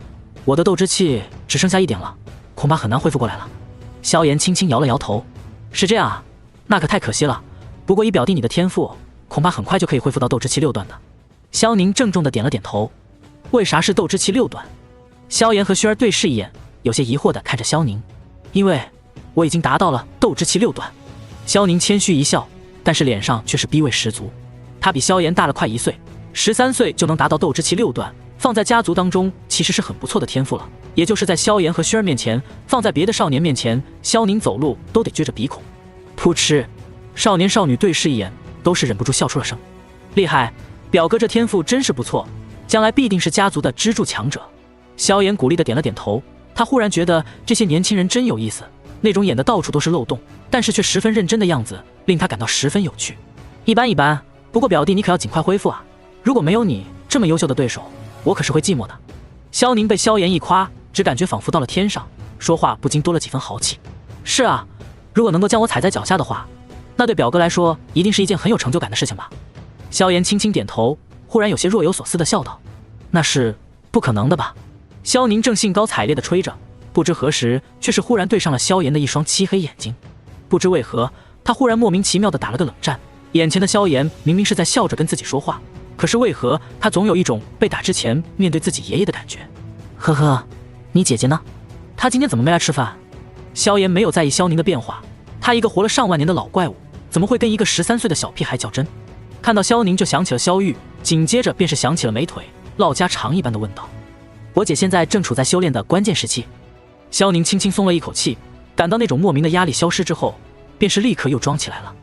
我的斗之气只剩下1点了，恐怕很难恢复过来了。萧炎轻轻摇了摇头，是这样啊，那可太可惜了，不过以表弟你的天赋，恐怕很快就可以恢复到斗之气6段的。萧宁郑重的点了点头。为啥是斗之气6段？萧炎和薛儿对视一眼，有些疑惑的看着萧宁。因为我已经达到了斗之气6段。萧宁谦虚一笑，但是脸上却是逼味十足。他比萧炎大了快1岁，13岁就能达到斗之气6段，放在家族当中其实是很不错的天赋了。也就是在萧炎和薛儿面前，放在别的少年面前，萧宁走路都得撅着鼻孔。噗嗤，少年少女对视一眼，都是忍不住笑出了声。厉害，表哥这天赋真是不错，将来必定是家族的支柱强者。萧炎鼓励的点了点头，他忽然觉得这些年轻人真有意思，那种演的到处都是漏洞，但是却十分认真的样子，令他感到十分有趣。一般一般，不过表弟你可要尽快恢复啊，如果没有你这么优秀的对手，我可是会寂寞的。萧宁被萧炎一夸，只感觉仿佛到了天上，说话不禁多了几分豪气。是啊，如果能够将我踩在脚下的话，那对表哥来说一定是一件很有成就感的事情吧？萧炎轻轻点头，忽然有些若有所思地笑道：“那是不可能的吧？”萧宁正兴高采烈地吹着，不知何时却是忽然对上了萧炎的一双漆黑眼睛。不知为何，他忽然莫名其妙地打了个冷战。眼前的萧炎明明是在笑着跟自己说话，可是为何他总有一种被打之前面对自己爷爷的感觉？呵呵，你姐姐呢？她今天怎么没来吃饭？萧炎没有在意萧宁的变化，他一个活了上万年的老怪物，怎么会跟一个13岁的小屁孩较真？看到萧宁就想起了萧玉，紧接着便是想起了美腿，唠家常一般的问道：“我姐现在正处在修炼的关键时期。”萧宁轻轻松了一口气，感到那种莫名的压力消失之后，便是立刻又装起来了。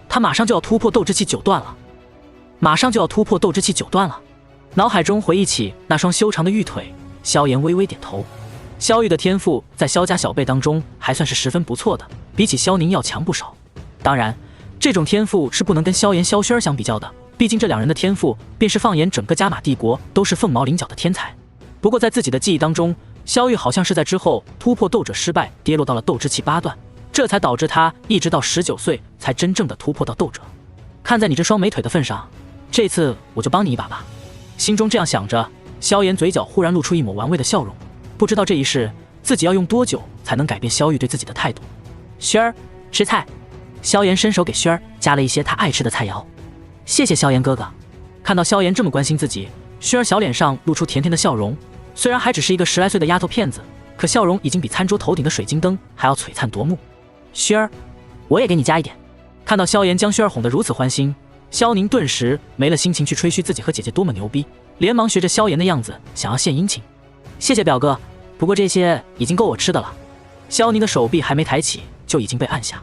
他马上就要突破斗之气9段了，脑海中回忆起那双修长的玉腿，萧炎微微点头。萧玉的天赋在萧家小辈当中还算是十分不错的，比起萧宁要强不少。当然，这种天赋是不能跟萧炎、萧薰儿相比较的，毕竟这两人的天赋便是放眼整个加玛帝国都是凤毛麟角的天才。不过在自己的记忆当中，萧玉好像是在之后突破斗者失败，跌落到了斗之气8段，这才导致他一直到19岁才真正的突破到斗者。看在你这双美腿的份上，这次我就帮你一把吧。心中这样想着，萧炎嘴角忽然露出一抹玩味的笑容，不知道这一世自己要用多久才能改变萧玉对自己的态度。薰儿，吃菜。萧炎伸手给薰儿夹了一些他爱吃的菜肴。谢谢萧炎哥哥。看到萧炎这么关心自己，薰儿小脸上露出甜甜的笑容。虽然还只是一个10来岁的丫头片子，可笑容已经比餐桌头顶的水晶灯还要璀璨夺目。薰儿，我也给你加一点。看到萧炎将薰儿哄得如此欢心，萧宁顿时没了心情去吹嘘自己和姐姐多么牛逼，连忙学着萧炎的样子想要献殷勤。谢谢表哥，不过这些已经够我吃的了。萧宁的手臂还没抬起就已经被按下，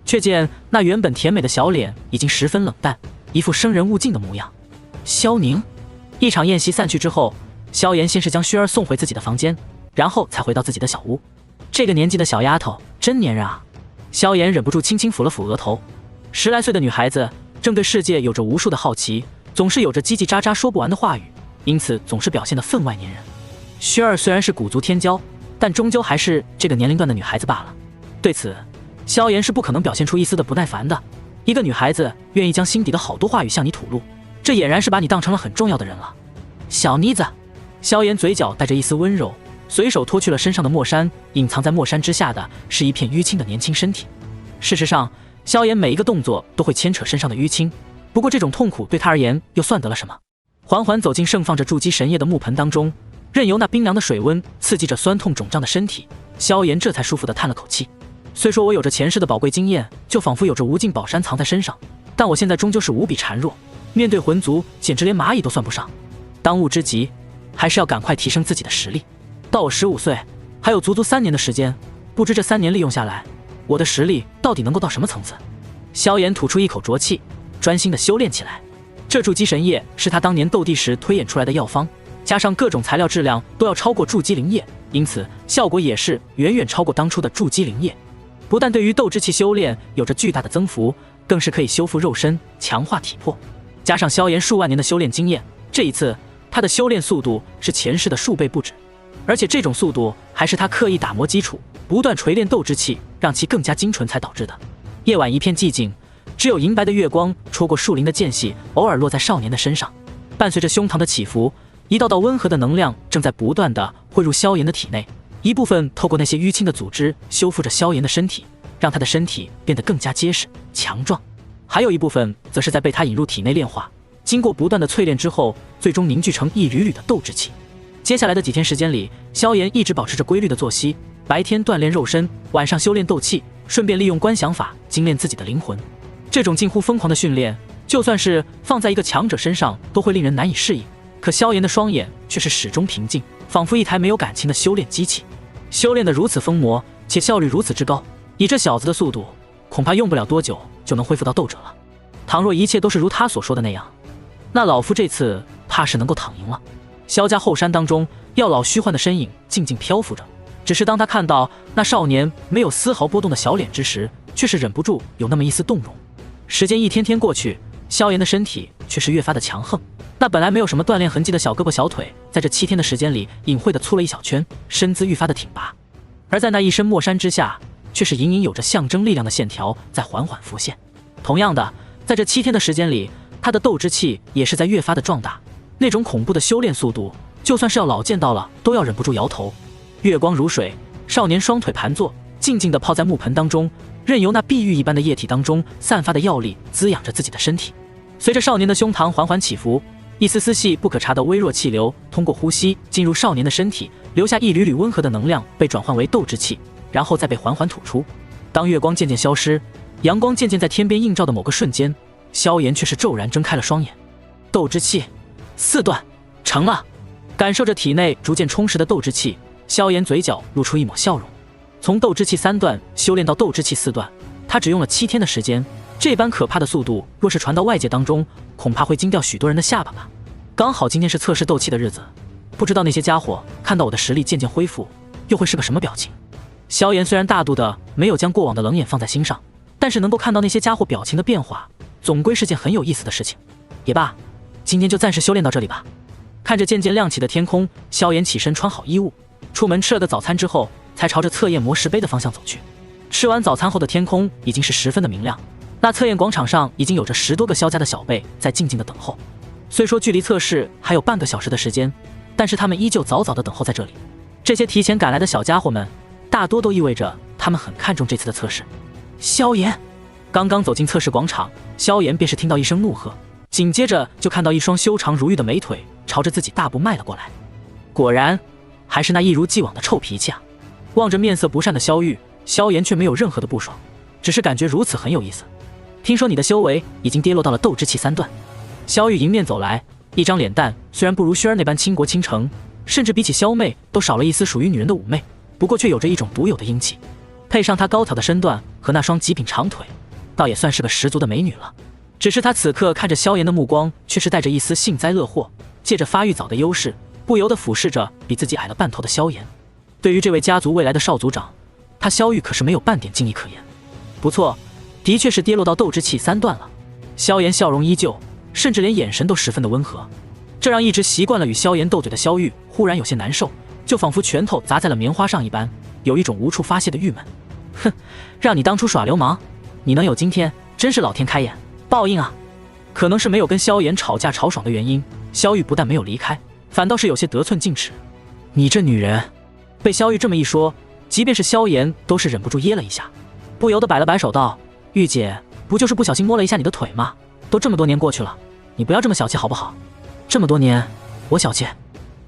却见那原本甜美的小脸已经十分冷淡，一副生人勿近的模样。萧宁，一场宴席散去之后，萧炎先是将薰儿送回自己的房间，然后才回到自己的小屋。这个年纪的小丫头真粘人啊！萧炎忍不住轻轻抚了抚额头。10来岁的女孩子正对世界有着无数的好奇，总是有着叽叽喳喳说不完的话语，因此总是表现得分外粘人。薰儿虽然是古族天骄，但终究还是这个年龄段的女孩子罢了。对此，萧炎是不可能表现出一丝的不耐烦的。一个女孩子愿意将心底的好多话语向你吐露，这俨然是把你当成了很重要的人了。小妮子，萧炎嘴角带着一丝温柔，随手脱去了身上的墨衫，隐藏在墨衫之下的是一片淤青的年轻身体。事实上，萧炎每一个动作都会牵扯身上的淤青，不过这种痛苦对他而言又算得了什么？缓缓走进盛放着筑基神液的木盆当中，任由那冰凉的水温刺激着酸痛肿胀的身体，萧炎这才舒服地叹了口气。虽说我有着前世的宝贵经验，就仿佛有着无尽宝山藏在身上，但我现在终究是无比孱弱，面对魂族简直连蚂蚁都算不上。当务之急还是要赶快提升自己的实力。到我15岁还有足足3年的时间，不知这3年利用下来，我的实力到底能够到什么层次？萧炎吐出一口浊气，专心地修炼起来。这筑基神液是他当年斗帝时推演出来的药方，加上各种材料质量都要超过筑基灵液，因此效果也是远远超过当初的筑基灵液。不但对于斗之气修炼有着巨大的增幅，更是可以修复肉身、强化体魄。加上萧炎数万年的修炼经验，这一次他的修炼速度是前世的数倍不止，而且这种速度还是他刻意打磨基础，不断锤炼斗之气，让其更加精纯才导致的。夜晚一片寂静，只有银白的月光戳过树林的间隙，偶尔落在少年的身上，伴随着胸膛的起伏，一道道温和的能量正在不断地汇入萧炎的体内，一部分透过那些淤青的组织修复着萧炎的身体，让他的身体变得更加结实强壮，还有一部分则是在被他引入体内炼化，经过不断的淬炼之后，最终凝聚成一缕缕的斗之气。接下来的几天时间里，萧炎一直保持着规律的作息，白天锻炼肉身，晚上修炼斗气，顺便利用观想法精炼自己的灵魂。这种近乎疯狂的训练，就算是放在一个强者身上都会令人难以适应，可萧炎的双眼却是始终平静，仿佛一台没有感情的修炼机器。修炼得如此疯魔，且效率如此之高，以这小子的速度，恐怕用不了多久就能恢复到斗者了。倘若一切都是如他所说的那样，那老夫这次怕是能够躺赢了。萧家后山当中，药老虚幻的身影静静漂浮着，只是当他看到那少年没有丝毫波动的小脸之时，却是忍不住有那么一丝动容。时间一天天过去，萧炎的身体却是越发的强横，那本来没有什么锻炼痕迹的小胳膊小腿，在这7天的时间里隐晦的粗了一小圈，身姿愈发的挺拔。而在那一身墨衫之下，却是隐隐有着象征力量的线条在缓缓浮现。同样的，在这7天的时间里，他的斗之气也是在越发的壮大，那种恐怖的修炼速度，就算是要老见到了，都要忍不住摇头。月光如水，少年双腿盘坐，静静地泡在木盆当中，任由那碧玉一般的液体当中散发的药力滋养着自己的身体。随着少年的胸膛缓缓起伏，一丝丝细不可察的微弱气流通过呼吸进入少年的身体，留下一缕缕温和的能量被转换为斗之气，然后再被缓缓吐出。当月光渐渐消失，阳光渐渐在天边映照的某个瞬间，萧炎却是骤然睁开了双眼。斗之气4段成了。感受着体内逐渐充实的斗之气，萧炎嘴角露出一抹笑容。从斗之气3段修炼到斗之气4段，他只用了7天的时间，这般可怕的速度若是传到外界当中，恐怕会惊掉许多人的下巴吧。刚好今天是测试斗气的日子，不知道那些家伙看到我的实力渐渐恢复，又会是个什么表情。萧炎虽然大度的没有将过往的冷眼放在心上，但是能够看到那些家伙表情的变化，总归是件很有意思的事情。也罢，今天就暂时修炼到这里吧。看着渐渐亮起的天空，萧炎起身穿好衣物，出门吃了个早餐之后，才朝着测验魔石碑的方向走去。吃完早餐后的天空已经是十分的明亮，那测验广场上已经有着10多个萧家的小辈在静静的等候。虽说距离测试还有半个小时的时间，但是他们依旧早早的等候在这里。这些提前赶来的小家伙们，大多都意味着他们很看重这次的测试。萧炎刚刚走进测试广场，萧炎便是听到一声怒喝，紧接着就看到一双修长如玉的美腿朝着自己大步迈了过来。果然还是那一如既往的臭脾气啊！望着面色不善的萧玉，萧炎却没有任何的不爽，只是感觉如此很有意思。听说你的修为已经跌落到了斗之气3段。萧玉迎面走来，一张脸蛋虽然不如轩儿那般倾国倾城，甚至比起萧妹都少了一丝属于女人的妩媚，不过却有着一种独有的英气，配上她高挑的身段和那双极品长腿，倒也算是个十足的美女了。只是她此刻看着萧炎的目光却是带着一丝幸灾乐祸，借着发育早的优势，不由得俯视着比自己矮了半头的萧炎。对于这位家族未来的少族长，他萧玉可是没有半点敬意可言。不错，的确是跌落到斗之气3段了。萧炎笑容依旧，甚至连眼神都十分的温和，这让一直习惯了与萧炎斗嘴的萧玉忽然有些难受，就仿佛拳头砸在了棉花上一般，有一种无处发泄的郁闷。哼，让你当初耍流氓，你能有今天，真是老天开眼，报应啊！可能是没有跟萧炎吵架吵爽的原因，萧玉不但没有离开，反倒是有些得寸进尺。你这女人！被萧玉这么一说，即便是萧炎都是忍不住噎了一下，不由得摆了摆手道：玉姐，不就是不小心摸了一下你的腿吗？都这么多年过去了，你不要这么小气好不好？这么多年，我小气？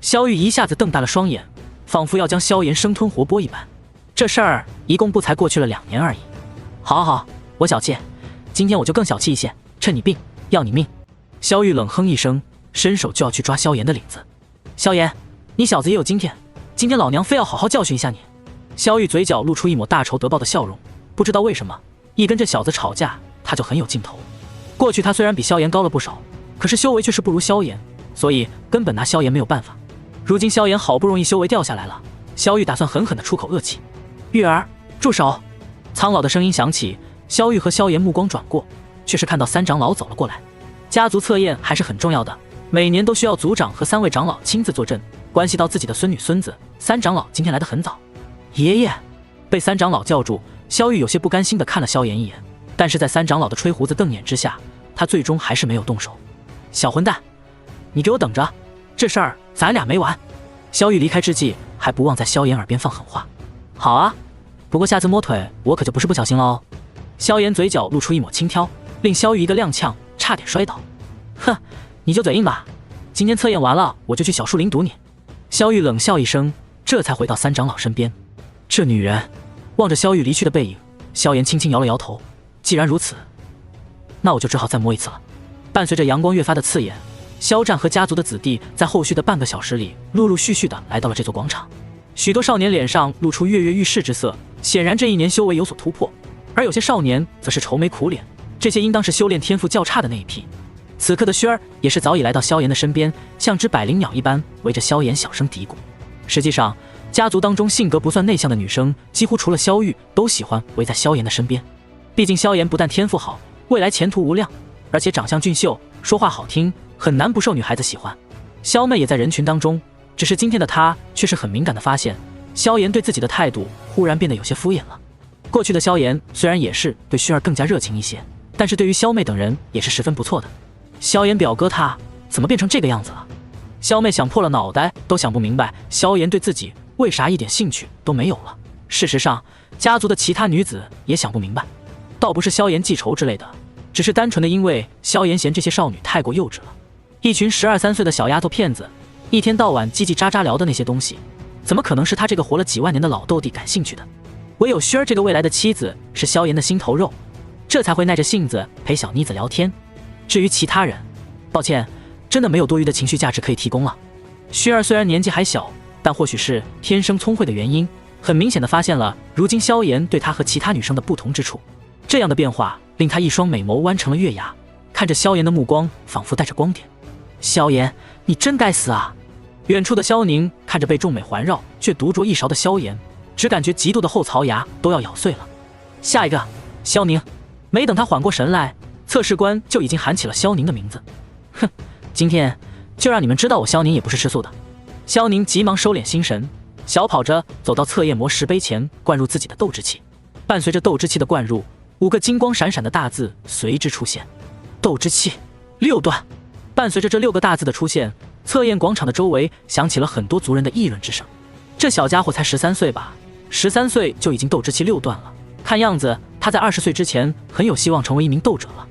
萧玉一下子瞪大了双眼，仿佛要将萧炎生吞活剥一般。这事儿一共不才过去了2年而已。好好好，我小气，今天我就更小气一些，趁你病要你命。萧玉冷哼一声，伸手就要去抓萧炎的领子。萧炎，你小子也有今天，今天老娘非要好好教训一下你。萧玉嘴角露出一抹大仇得报的笑容，不知道为什么，一跟这小子吵架，他就很有劲头。过去他虽然比萧炎高了不少，可是修为却是不如萧炎，所以根本拿萧炎没有办法。如今萧炎好不容易修为掉下来了，萧玉打算狠狠地出口恶气。玉儿，住手！苍老的声音响起，萧玉和萧炎目光转过，却是看到3长老走了过来。家族测验还是很重要的，每年都需要族长和3位长老亲自坐镇，关系到自己的孙女孙子。3长老今天来得很早。爷爷！被3长老叫住，萧玉有些不甘心地看了萧炎一眼，但是在3长老的吹胡子瞪眼之下，他最终还是没有动手。小混蛋，你给我等着，这事儿咱俩没完。萧玉离开之际，还不忘在萧炎耳边放狠话。好啊，不过下次摸腿我可就不是不小心了哦。萧炎嘴角露出一抹轻佻，令萧玉一个踉跄，差点摔倒。哼，你就嘴硬吧，今天测验完了我就去小树林堵你。萧玉冷笑一声，这才回到3长老身边。这女人，望着萧玉离去的背影，萧炎轻轻摇了摇头。既然如此，那我就只好再摸一次了。伴随着阳光越发的刺眼，萧战和家族的子弟在后续的半个小时里陆陆续续的来到了这座广场。许多少年脸上露出跃跃欲试之色，显然这1年修为有所突破，而有些少年则是愁眉苦脸，这些应当是修炼天赋较差的那一批。此刻的轩儿也是早已来到萧炎的身边，像只百灵鸟一般围着萧炎小声嘀咕。实际上，家族当中性格不算内向的女生，几乎除了萧玉，都喜欢围在萧炎的身边。毕竟萧炎不但天赋好，未来前途无量，而且长相俊秀，说话好听，很难不受女孩子喜欢。萧妹也在人群当中，只是今天的她却是很敏感的发现，萧炎对自己的态度忽然变得有些敷衍了。过去的萧炎虽然也是对薰儿更加热情一些，但是对于萧妹等人也是十分不错的。萧炎表哥他怎么变成这个样子了？萧妹想破了脑袋都想不明白，萧炎对自己为啥一点兴趣都没有了。事实上，家族的其他女子也想不明白，倒不是萧炎记仇之类的，只是单纯的因为萧炎嫌这些少女太过幼稚了。一群12、13岁的小丫头片子，一天到晚叽叽喳喳聊的那些东西，怎么可能是他这个活了几万年的老斗帝感兴趣的？唯有轩儿这个未来的妻子是萧炎的心头肉，这才会耐着性子陪小妮子聊天。至于其他人，抱歉，真的没有多余的情绪价值可以提供了。轩儿虽然年纪还小，但或许是天生聪慧的原因，很明显的发现了如今萧炎对他和其他女生的不同之处。这样的变化令他一双美眸弯成了月牙，看着萧炎的目光仿佛带着光点。萧炎，你真该死啊！远处的萧宁看着被众美环绕却独酌一勺的萧炎，只感觉极度的后槽牙都要咬碎了。下一个，萧宁。没等他缓过神来，测试官就已经喊起了萧宁的名字。哼，今天就让你们知道我萧宁也不是吃素的。萧宁急忙收敛心神，小跑着走到测验魔石碑前，灌入自己的斗之气。伴随着斗之气的灌入，5个金光闪闪的大字随之出现：斗之气6段。伴随着这6个大字的出现，测验广场的周围响起了很多族人的议论之声。这小家伙才13岁吧，13岁就已经斗之气6段了，看样子他在20岁之前很有希望成为一名斗者了。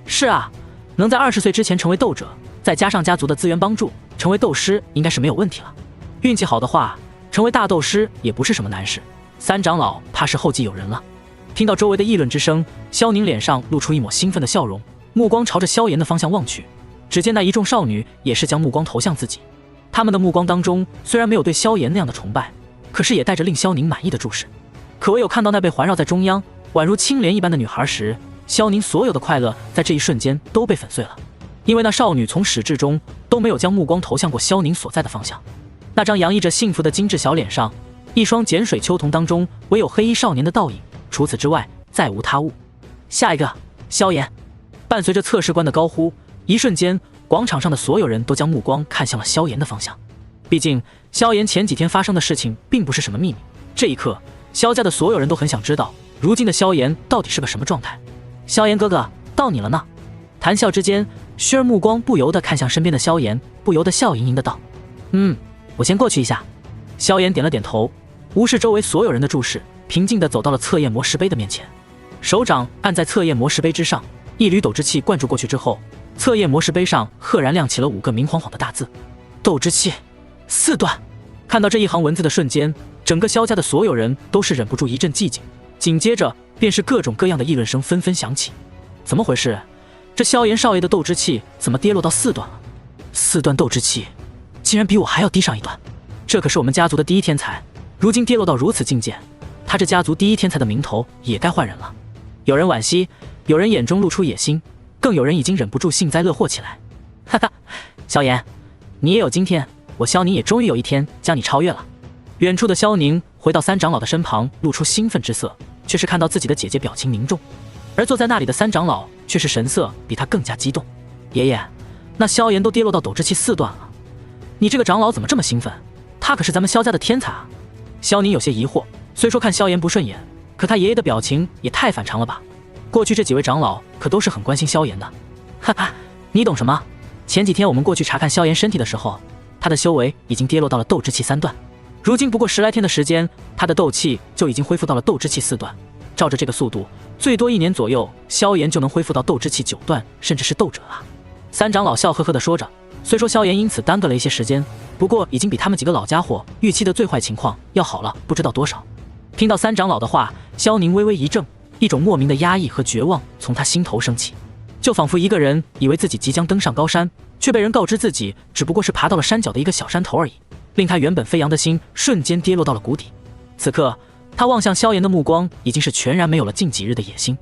是啊，能在20岁之前成为斗者，再加上家族的资源帮助，成为斗师应该是没有问题了。运气好的话，成为大斗师也不是什么难事。3长老怕是后继有人了。听到周围的议论之声，萧宁脸上露出一抹兴奋的笑容，目光朝着萧炎的方向望去。只见那一众少女也是将目光投向自己，他们的目光当中虽然没有对萧炎那样的崇拜，可是也带着令萧宁满意的注视。可唯有看到那被环绕在中央宛如青莲一般的女孩时，萧宁所有的快乐在这一瞬间都被粉碎了。因为那少女从始至终都没有将目光投向过萧宁所在的方向。那张洋溢着幸福的精致小脸上，一双碱水秋瞳当中唯有黑衣少年的倒影，除此之外再无他物。下一个，萧炎。伴随着测试官的高呼，一瞬间广场上的所有人都将目光看向了萧炎的方向。毕竟萧炎前几天发生的事情并不是什么秘密，这一刻萧家的所有人都很想知道如今的萧炎到底是个什么状态。萧炎哥哥，到你了呢。谈笑之间，薰儿目光不由得看向身边的萧炎，不由得笑盈盈的道：我先过去一下。萧炎点了点头，无视周围所有人的注视，平静地走到了测验魔石碑的面前，手掌按在测验魔石碑之上，一缕斗之气灌注过去之后，测验魔石碑上赫然亮起了5个明晃晃的大字：斗之气4段。看到这一行文字的瞬间，整个萧家的所有人都是忍不住一阵寂静，紧接着便是各种各样的议论声纷纷响起。怎么回事？这萧炎少爷的斗之气怎么跌落到4段了？4段斗之气竟然比我还要低上1段，这可是我们家族的第一天才，如今跌落到如此境界，他这家族第一天才的名头也该换人了。有人惋惜，有人眼中露出野心，更有人已经忍不住幸灾乐祸起来。哈哈，萧炎，你也有今天，我萧宁也终于有一天将你超越了。远处的萧宁回到3长老的身旁，露出兴奋之色，却是看到自己的姐姐表情凝重，而坐在那里的3长老却是神色比他更加激动。爷爷，那萧炎都跌落到斗之气4段了，你这个长老怎么这么兴奋？他可是咱们萧家的天才啊！萧宁有些疑惑，虽说看萧炎不顺眼，可他爷爷的表情也太反常了吧？过去这几位长老可都是很关心萧炎的。哈哈，你懂什么？前几天我们过去查看萧炎身体的时候，他的修为已经跌落到了斗之气3段，如今不过10来天的时间，他的斗气就已经恢复到了斗之气4段。照着这个速度，最多1年左右，萧炎就能恢复到斗之气9段，甚至是斗者了。3长老笑呵呵地说着，虽说萧炎因此耽搁了一些时间，不过已经比他们几个老家伙预期的最坏情况要好了不知道多少。听到3长老的话，萧宁微微一怔，一种莫名的压抑和绝望从他心头升起，就仿佛一个人以为自己即将登上高山，却被人告知自己只不过是爬到了山脚的一个小山头而已，令他原本飞扬的心瞬间跌落到了谷底。此刻他望向萧炎的目光已经是全然没有了近几日的野心，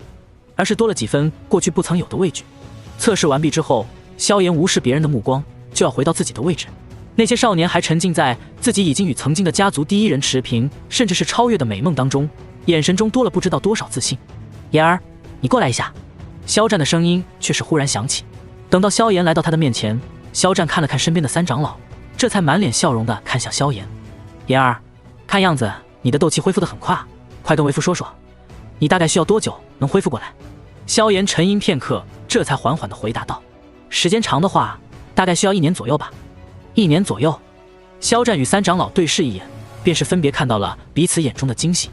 而是多了几分过去不曾有的畏惧。测试完毕之后，萧炎无视别人的目光，就要回到自己的位置。那些少年还沉浸在自己已经与曾经的家族第一人持平，甚至是超越的美梦当中，眼神中多了不知道多少自信。言儿，你过来一下。萧战的声音却是忽然响起。等到萧炎来到他的面前，萧战看了看身边的3长老，这才满脸笑容地看向萧炎。言儿，看样子你的斗气恢复得很快，快跟为父说说，你大概需要多久能恢复过来？萧炎沉吟片刻，这才缓缓地回答道：“时间长的话，大概需要1年左右吧。”1年左右。肖战与三长老对视一眼，便是分别看到了彼此眼中的惊喜。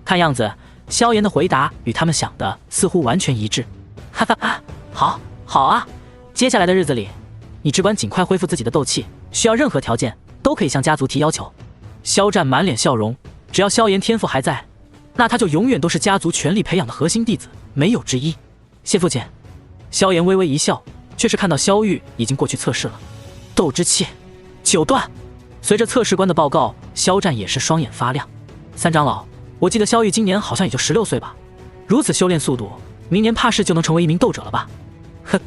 看样子，萧炎的回答与他们想的似乎完全一致。哈哈，好啊！接下来的日子里，你只管尽快恢复自己的斗气，需要任何条件都可以向家族提要求。肖战满脸笑容，只要萧炎天赋还在，那他就永远都是家族全力培养的核心弟子，没有之一。谢父亲。萧炎微微一笑，却是看到萧玉已经过去测试了斗之气9段。随着测试官的报告，肖战也是双眼发亮。三长老，我记得萧玉今年好像也就16岁吧，如此修炼速度，明年怕是就能成为一名斗者了吧？哼，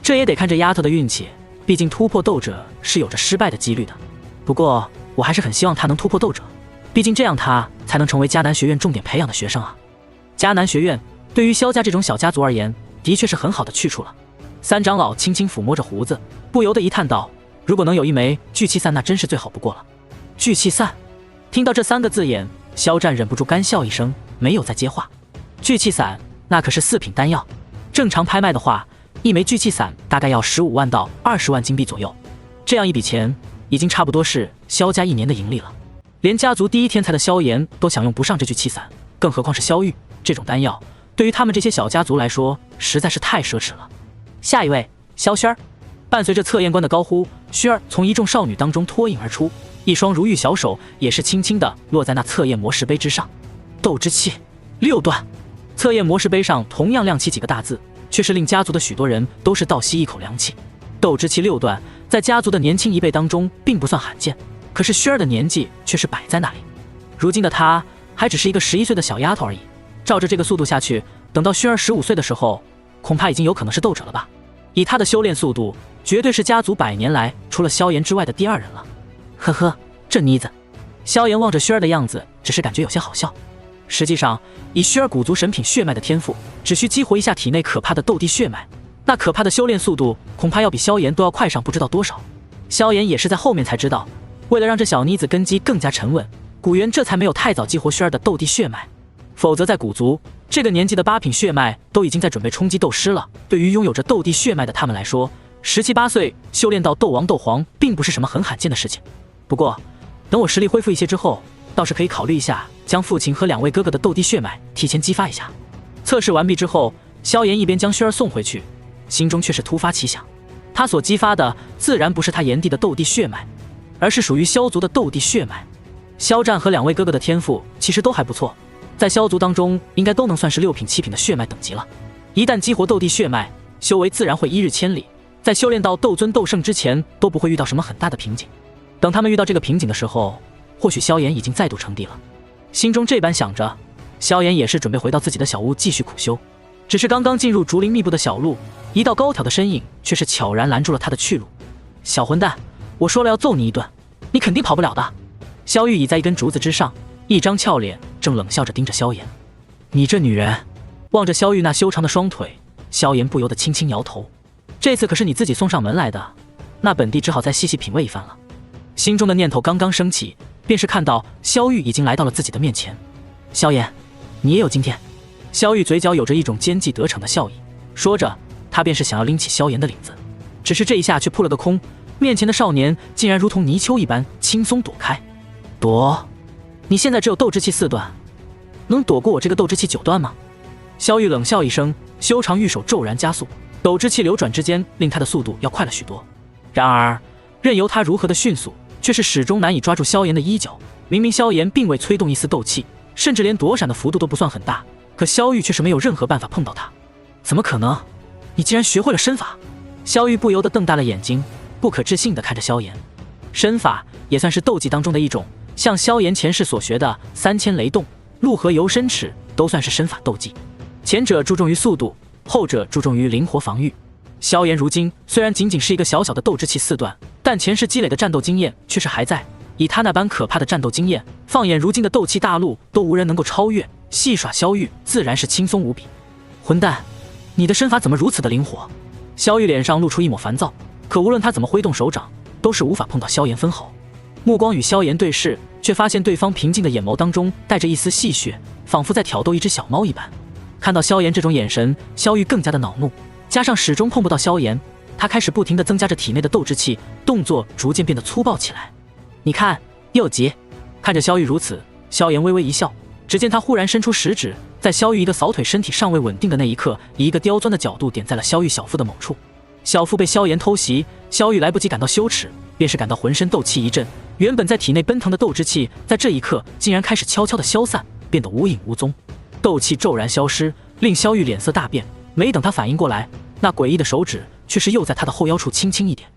这也得看这丫头的运气，毕竟突破斗者是有着失败的几率的。不过我还是很希望她能突破斗者，毕竟这样她才能成为迦南学院重点培养的学生啊。迦南学院对于萧家这种小家族而言，的确是很好的去处了。三长老轻轻抚摸着胡子，不由得一叹道：“如果能有一枚聚气散，那真是最好不过了。”聚气散，听到这3个字眼，肖战忍不住干笑一声，没有再接话。聚气散那可是4品丹药，正常拍卖的话，一枚聚气散大概要15万到20万金币左右。这样一笔钱，已经差不多是萧家1年的盈利了。连家族第一天才的萧炎都享用不上这聚气散，更何况是萧玉这种丹药，对于他们这些小家族来说，实在是太奢侈了。下一位，萧萱儿。伴随着测验官的高呼，萱儿从一众少女当中脱颖而出，一双如玉小手也是轻轻地落在那测验魔石碑之上。斗之气6段。测验魔石碑上同样亮起几个大字，却是令家族的许多人都是倒吸一口凉气。斗之气6段，在家族的年轻一辈当中并不算罕见，可是萱儿的年纪却是摆在那里。如今的她还只是一个11岁的小丫头而已，照着这个速度下去，等到萱儿15岁的时候，恐怕已经有可能是斗者了吧。以她的修炼速度，绝对是家族100年来除了萧炎之外的第2人了。呵呵，这妮子。萧炎望着萱儿的样子，只是感觉有些好笑。实际上，以萱儿古族神品血脉的天赋，只需激活一下体内可怕的斗帝血脉，那可怕的修炼速度恐怕要比萧炎都要快上不知道多少。萧炎也是在后面才知道，为了让这小妮子根基更加沉稳，古元这才没有太早激活萱儿的斗帝血脉。否则在古族这个年纪的8品血脉都已经在准备冲击斗师了，对于拥有着斗帝血脉的他们来说，17、18岁修炼到斗王斗皇并不是什么很罕见的事情。不过等我实力恢复一些之后，倒是可以考虑一下将父亲和2位哥哥的斗帝血脉提前激发一下。测试完毕之后，萧炎一边将萱儿送回去，心中却是突发奇想，他所激发的自然不是他炎帝的斗帝血脉，而是属于萧族的斗帝血脉。萧战和2位哥哥的天赋其实都还不错，在萧族当中应该都能算是6品7品的血脉等级了。一旦激活斗帝血脉，修为自然会1日千里，在修炼到斗尊斗圣之前都不会遇到什么很大的瓶颈。等他们遇到这个瓶颈的时候，或许萧炎已经再度成帝了。心中这般想着，萧炎也是准备回到自己的小屋继续苦修。只是刚刚进入竹林密布的小路，一道高挑的身影却是悄然拦住了他的去路。小混蛋，我说了要揍你一顿，你肯定跑不了的。萧玉倚在一根竹子之上，一张俏脸正冷笑着盯着萧炎。你这女人。望着萧玉那修长的双腿，萧炎不由得轻轻摇头。这次可是你自己送上门来的，那本帝只好再细细品味一番了。心中的念头刚刚升起，便是看到萧玉已经来到了自己的面前。萧炎，你也有今天。萧玉嘴角有着一种奸计得逞的笑意，说着他便是想要拎起萧炎的领子，只是这一下却扑了个空，面前的少年竟然如同泥鳅一般轻松躲开。躲？你现在只有斗之气4段，能躲过我这个斗之气9段吗？萧玉冷笑一声，修长玉手骤然加速，斗之气流转之间令他的速度要快了许多。然而任由他如何的迅速，却是始终难以抓住萧炎的衣角。明明萧炎并未催动一丝斗气，甚至连躲闪的幅度都不算很大，可萧玉却是没有任何办法碰到他。怎么可能？你竟然学会了身法？萧玉不由得瞪大了眼睛，不可置信地看着萧炎。身法也算是斗技当中的一种，像萧炎前世所学的3000雷动、陆河游身尺都算是身法斗技。前者注重于速度，后者注重于灵活防御。萧炎如今虽然仅仅是一个小小的斗之气4段，但前世积累的战斗经验却是还在。以他那般可怕的战斗经验，放眼如今的斗气大陆都无人能够超越，戏耍萧玉自然是轻松无比。混蛋，你的身法怎么如此的灵活？萧玉脸上露出一抹烦躁，可无论他怎么挥动手掌，都是无法碰到萧炎分毫。目光与萧炎对视，却发现对方平静的眼眸当中带着一丝戏谑，仿佛在挑逗一只小猫一般。看到萧炎这种眼神，萧玉更加的恼怒，加上始终碰不到萧炎，他开始不停地增加着体内的斗之气，动作逐渐变得粗暴起来。你看，又急。看着萧玉如此，萧炎微微一笑，只见他忽然伸出食指，在萧玉一个扫腿身体尚未稳定的那一刻，以一个刁钻的角度点在了萧玉小腹的某处。小腹被萧炎偷袭，萧玉来不及感到羞耻，便是感到浑身斗气一阵，原本在体内奔腾的斗之气，在这一刻竟然开始悄悄地消散，变得无影无踪。斗气骤然消失，令萧玉脸色大变。没等他反应过来，那诡异的手指却是又在他的后腰处轻轻一点。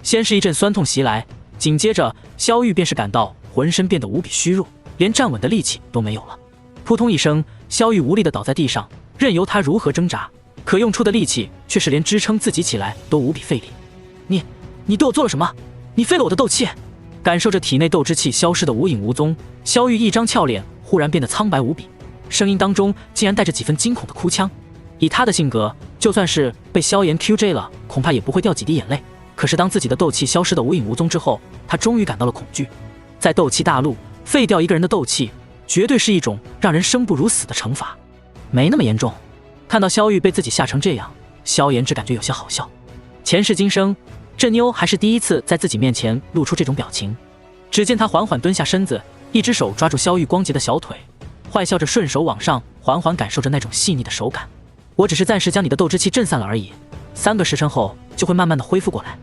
先是一阵酸痛袭来，紧接着萧玉便是感到浑身变得无比虚弱，连站稳的力气都没有了。扑通一声，萧玉无力地倒在地上，任由他如何挣扎，可用出的力气却是连支撑自己起来都无比费力。你对我做了什么？你废了我的斗气！感受着体内斗之气消失的无影无踪，萧玉一张俏脸忽然变得苍白无比，声音当中竟然带着几分惊恐的哭腔。以他的性格，就算是被萧炎 QJ 了，恐怕也不会掉几滴眼泪。可是当自己的斗气消失的无影无踪之后，他终于感到了恐惧。在斗气大陆，废掉一个人的斗气，绝对是一种让人生不如死的惩罚。没那么严重。看到萧玉被自己吓成这样，萧炎只感觉有些好笑。前世今生，这妞还是第一次在自己面前露出这种表情。只见他缓缓蹲下身子，一只手抓住萧玉光洁的小腿，坏笑着顺手往上缓缓感受着那种细腻的手感。我只是暂时将你的斗之气震散了而已，3个时辰后就会慢慢的恢复过来。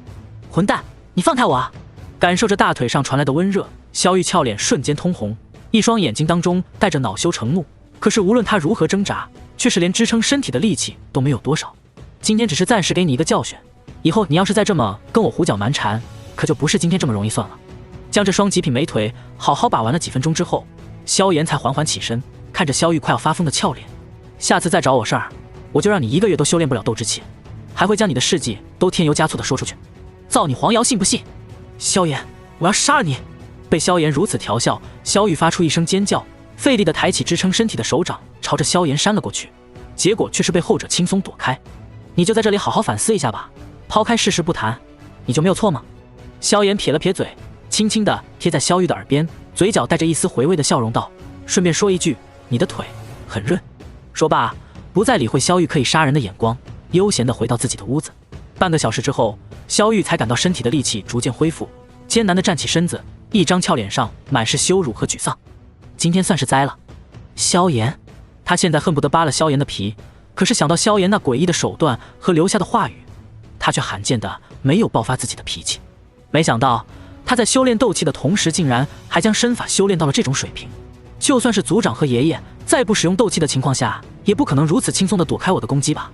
混蛋，你放开我啊！感受着大腿上传来的温热，萧玉俏脸瞬间通红，一双眼睛当中带着恼羞成怒。可是无论他如何挣扎，却是连支撑身体的力气都没有多少。今天只是暂时给你一个教训，以后你要是再这么跟我胡搅蛮缠，可就不是今天这么容易算了。将这双极品美腿好好把玩了几分钟之后，萧炎才缓缓起身，看着萧玉快要发疯的俏脸，下次再找我事儿，我就让你1个月都修炼不了斗之气，还会将你的事迹都添油加醋的说出去，造你黄谣信不信？萧炎，我要杀了你！被萧炎如此调笑，萧玉发出一声尖叫，费力地抬起支撑身体的手掌，朝着萧炎扇了过去，结果却是被后者轻松躲开。你就在这里好好反思一下吧，抛开事实不谈，你就没有错吗？萧炎撇了撇嘴，轻轻地贴在萧玉的耳边，嘴角带着一丝回味的笑容道：顺便说一句，你的腿很润。说罢，不再理会萧玉可以杀人的眼光，悠闲地回到自己的屋子。半个小时之后，萧玉才感到身体的力气逐渐恢复，艰难地站起身子，一张俏脸上满是羞辱和沮丧。今天算是栽了。萧炎，他现在恨不得扒了萧炎的皮，可是想到萧炎那诡异的手段和留下的话语，他却罕见的没有爆发自己的脾气。没想到他在修炼斗气的同时，竟然还将身法修炼到了这种水平。就算是族长和爷爷在不使用斗气的情况下，也不可能如此轻松地躲开我的攻击吧？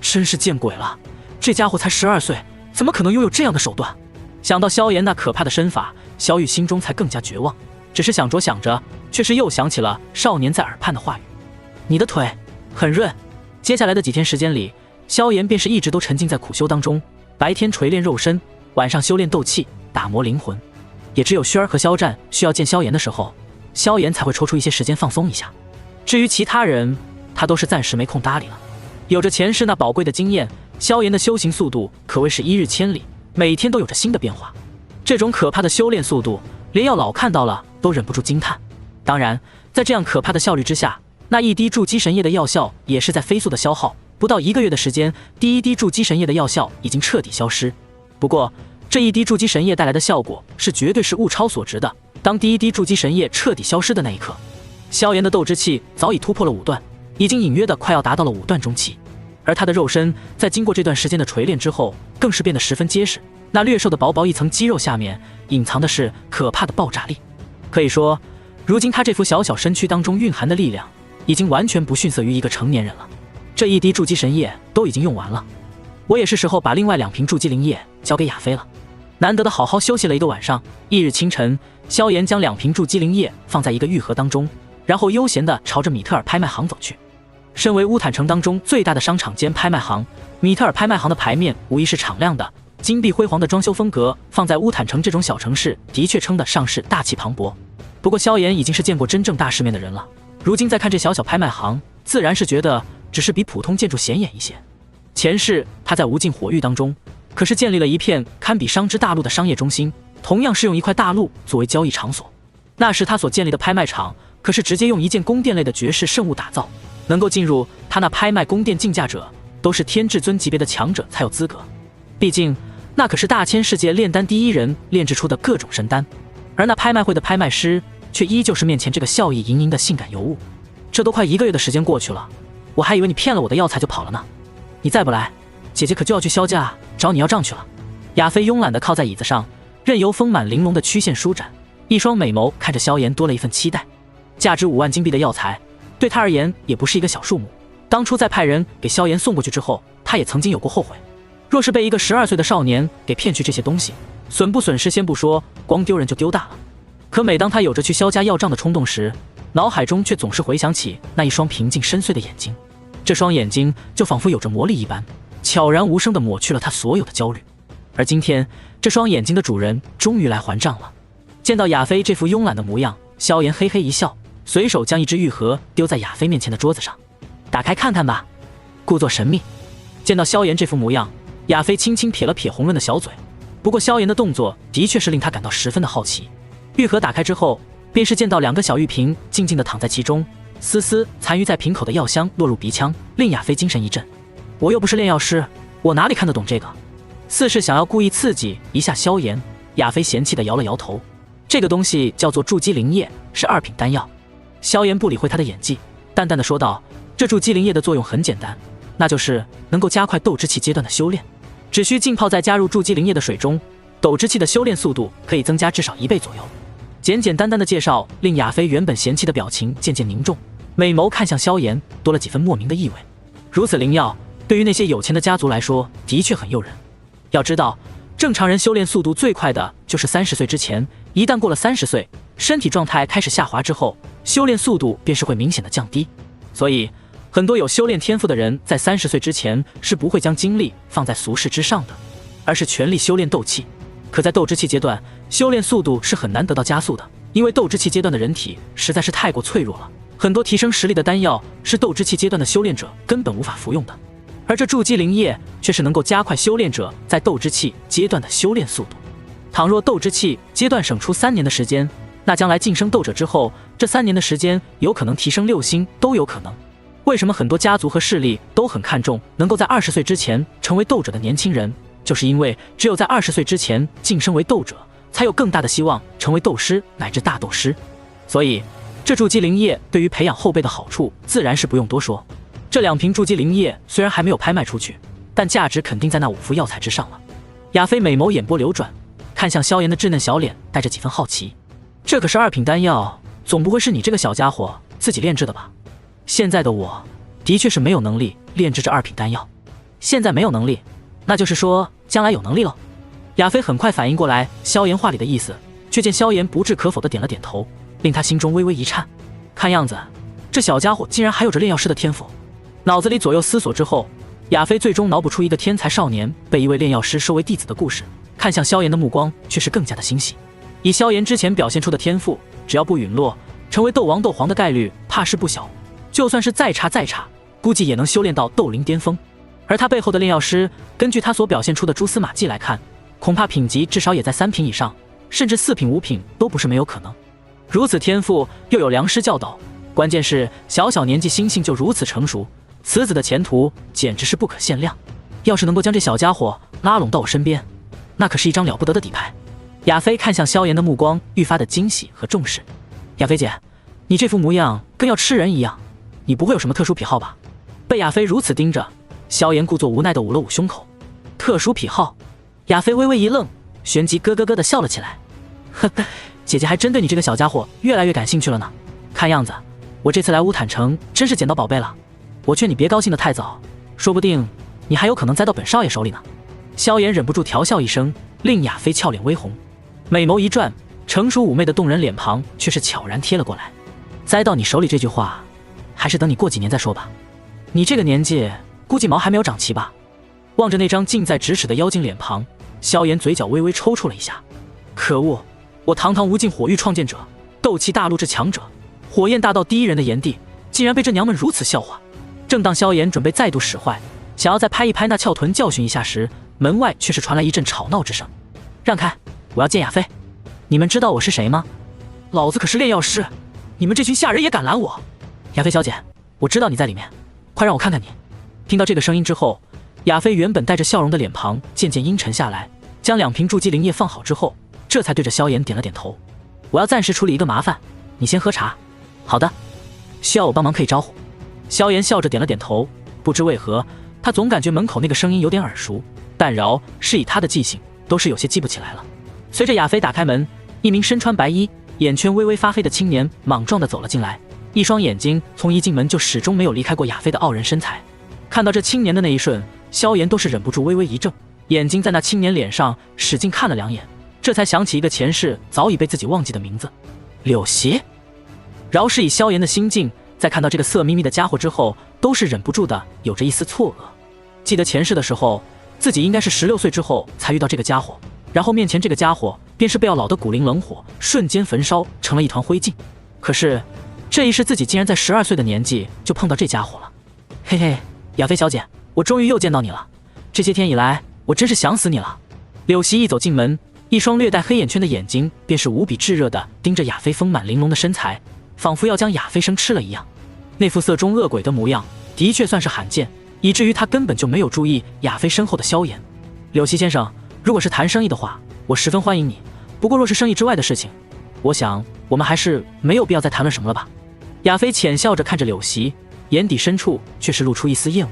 真是见鬼了，这家伙才12岁，怎么可能拥有这样的手段？想到萧炎那可怕的身法，萧玉心中才更加绝望。只是想着想着，却是又想起了少年在耳畔的话语：你的腿很润。接下来的几天时间里，萧炎便是一直都沉浸在苦修当中，白天锤炼肉身，晚上修炼斗气，打磨灵魂。也只有轩儿和肖战需要见萧炎的时候，萧炎才会抽出一些时间放松一下。至于其他人，他都是暂时没空搭理了。有着前世那宝贵的经验，萧炎的修行速度可谓是1日千里，每天都有着新的变化。这种可怕的修炼速度，连药老看到了都忍不住惊叹。当然，在这样可怕的效率之下，那一滴筑基神液的药效也是在飞速的消耗，不到1个月的时间，第一滴筑基神液的药效已经彻底消失。不过，这一滴筑基神液带来的效果是绝对是物超所值的。当第一滴筑基神液彻底消失的那一刻，萧炎的斗之气早已突破了5段，已经隐约的快要达到了5段中期。而他的肉身在经过这段时间的锤炼之后，更是变得十分结实。那略瘦的薄薄一层肌肉下面，隐藏的是可怕的爆炸力。可以说，如今他这副小小身躯当中蕴含的力量，已经完全不逊色于一个成年人了。这一滴筑基神液都已经用完了，我也是时候把另外2瓶筑基灵液交给亚飞了。难得的好好休息了一个晚上，翌日清晨，萧炎将2瓶筑基灵液放在一个玉盒当中，然后悠闲地朝着米特尔拍卖行走去。身为乌坦城当中最大的商场兼拍卖行，米特尔拍卖行的牌面无疑是敞亮的，金碧辉煌的装修风格放在乌坦城这种小城市，的确称得上是大气磅礴。不过萧炎已经是见过真正大世面的人了，如今再看这小小拍卖行，自然是觉得只是比普通建筑显眼一些。前世他在无尽火域当中，可是建立了一片堪比商之大陆的商业中心，同样是用一块大陆作为交易场所。那时他所建立的拍卖场，可是直接用一件宫殿类的绝世圣物打造，能够进入他那拍卖宫殿竞价者，都是天至尊级别的强者才有资格。毕竟那可是大千世界炼丹第一人炼制出的各种神丹，而那拍卖会的拍卖师却依旧是面前这个笑意盈盈的性感尤物。这都快1个月的时间过去了，我还以为你骗了我的药材就跑了呢。你再不来，姐姐可就要去萧家找你要账去了。亚飞慵懒地靠在椅子上，任由丰满玲珑的曲线舒展，一双美眸看着萧炎多了一份期待。价值5万金币的药材对他而言也不是一个小数目，当初在派人给萧炎送过去之后，他也曾经有过后悔。若是被一个12岁的少年给骗去这些东西，损不损失先不说，光丢人就丢大了。可每当他有着去萧家要账的冲动时，脑海中却总是回想起那一双平静深邃的眼睛，这双眼睛就仿佛有着魔力一般，悄然无声地抹去了他所有的焦虑。而今天，这双眼睛的主人终于来还账了。见到亚飞这副慵懒的模样，萧炎嘿嘿一笑，随手将一只玉盒丢在亚飞面前的桌子上，打开看看吧，故作神秘。见到萧炎这副模样，亚飞轻轻撇了撇红润的小嘴，不过萧炎的动作的确是令他感到十分的好奇。玉盒打开之后，便是见到2个小玉瓶静静地躺在其中，丝丝残余在瓶口的药香落入鼻腔，令亚飞精神一振。我又不是炼药师，我哪里看得懂这个？似是想要故意刺激一下萧炎，亚飞嫌弃地摇了摇头。这个东西叫做筑基灵液，是2品丹药。萧炎不理会他的演技，淡淡地说道：这筑基灵液的作用很简单，那就是能够加快斗之气阶段的修炼。只需浸泡在加入筑基灵液的水中，斗之气的修炼速度可以增加至少1倍左右。简简单单的介绍令亚飞原本嫌弃的表情渐渐凝重，美眸看向萧炎，多了几分莫名的意味。如此灵药，对于那些有钱的家族来说，的确很诱人。要知道，正常人修炼速度最快的就是30岁之前，一旦过了30岁，身体状态开始下滑之后，修炼速度便是会明显的降低。所以，很多有修炼天赋的人在30岁之前是不会将精力放在俗事之上的，而是全力修炼斗气。可在斗之气阶段，修炼速度是很难得到加速的，因为斗之气阶段的人体实在是太过脆弱了，很多提升实力的丹药是斗之气阶段的修炼者根本无法服用的。而这筑基灵液却是能够加快修炼者在斗之气阶段的修炼速度。倘若斗之气阶段省出3年的时间，那将来晋升斗者之后，这3年的时间有可能提升6星都有可能。为什么很多家族和势力都很看重能够在20岁之前成为斗者的年轻人？就是因为只有在20岁之前晋升为斗者，才有更大的希望成为斗师乃至大斗师。所以，这筑基灵液对于培养后辈的好处自然是不用多说。这2瓶筑基灵液虽然还没有拍卖出去，但价值肯定在那5副药材之上了。亚飞美眸眼波流转，看向萧炎的稚嫩小脸，带着几分好奇。这可是2品丹药，总不会是你这个小家伙自己炼制的吧？现在的我，的确是没有能力炼制这2品丹药。现在没有能力，那就是说将来有能力了。亚飞很快反应过来萧炎话里的意思，却见萧炎不置可否的点了点头，令他心中微微一颤。看样子，这小家伙竟然还有着炼药师的天赋。脑子里左右思索之后，亚飞最终脑补出一个天才少年被一位炼药师收为弟子的故事，看向萧炎的目光却是更加的欣喜。以萧炎之前表现出的天赋，只要不陨落，成为斗王斗皇的概率怕是不小，就算是再差，估计也能修炼到斗灵巅峰。而他背后的炼药师，根据他所表现出的蛛丝马迹来看，恐怕品级至少也在3品以上，甚至4品5品都不是没有可能。如此天赋又有良师教导，关键是小年纪心性就如此成熟，此子的前途简直是不可限量。要是能够将这小家伙拉拢到我身边，那可是一张了不得的底牌。亚飞看向萧炎的目光愈发的惊喜和重视。亚飞姐，你这副模样跟要吃人一样，你不会有什么特殊癖好吧？被亚飞如此盯着，萧炎故作无奈地捂了捂胸口。特殊癖好？亚飞微微一愣，旋即咯咯咯地笑了起来。呵呵，姐姐还真对你这个小家伙越来越感兴趣了呢。看样子，我这次来乌坦城真是捡到宝贝了。我劝你别高兴得太早，说不定你还有可能栽到本少爷手里呢。萧炎忍不住调笑一声，令亚飞俏脸微红，美眸一转，成熟妩媚的动人脸庞却是悄然贴了过来。栽到你手里这句话，还是等你过几年再说吧。你这个年纪，估计毛还没有长齐吧？望着那张近在咫尺的妖精脸庞，萧炎嘴角微微抽搐了一下。可恶，我堂堂无尽火域创建者，斗气大陆之强者，火焰大道第一人的炎帝，竟然被这娘们如此笑话。正当萧炎准备再度使坏，想要再拍一拍那翘臀教训一下时，门外却是传来一阵吵闹之声。让开，我要见亚飞。你们知道我是谁吗？老子可是炼药师，你们这群下人也敢拦我？亚飞小姐，我知道你在里面，快让我看看你。听到这个声音之后，亚飞原本带着笑容的脸庞渐渐阴沉下来，将2瓶筑基灵液放好之后，这才对着萧炎点了点头。我要暂时处理一个麻烦，你先喝茶。好的，需要我帮忙可以招呼。萧炎笑着点了点头，不知为何，他总感觉门口那个声音有点耳熟，但饶是以他的记性，都是有些记不起来了。随着亚飞打开门，一名身穿白衣、眼圈微微发黑的青年莽撞地走了进来，一双眼睛从一进门就始终没有离开过亚飞的傲人身材。看到这青年的那一瞬，萧炎都是忍不住微微一怔，眼睛在那青年脸上使劲看了2眼，这才想起一个前世早已被自己忘记的名字——柳席。饶是以萧炎的心境，在看到这个色眯眯的家伙之后，都是忍不住的有着一丝错愕。记得前世的时候，自己应该是16岁之后才遇到这个家伙，然后面前这个家伙便是被要老的古灵冷火瞬间焚烧成了一团灰烬。可是这一世自己竟然在12岁的年纪就碰到这家伙了。嘿嘿，亚飞小姐，我终于又见到你了，这些天以来我真是想死你了。柳席一走进门，一双略带黑眼圈的眼睛便是无比炙热地盯着亚飞丰满玲珑的身材，仿佛要将亚飞生吃了一样。那副色中恶鬼的模样的确算是罕见，以至于他根本就没有注意亚飞身后的萧炎。柳席先生，如果是谈生意的话，我十分欢迎你，不过若是生意之外的事情，我想我们还是没有必要再谈论什么了吧。亚飞浅笑着看着柳席，眼底深处却是露出一丝厌恶。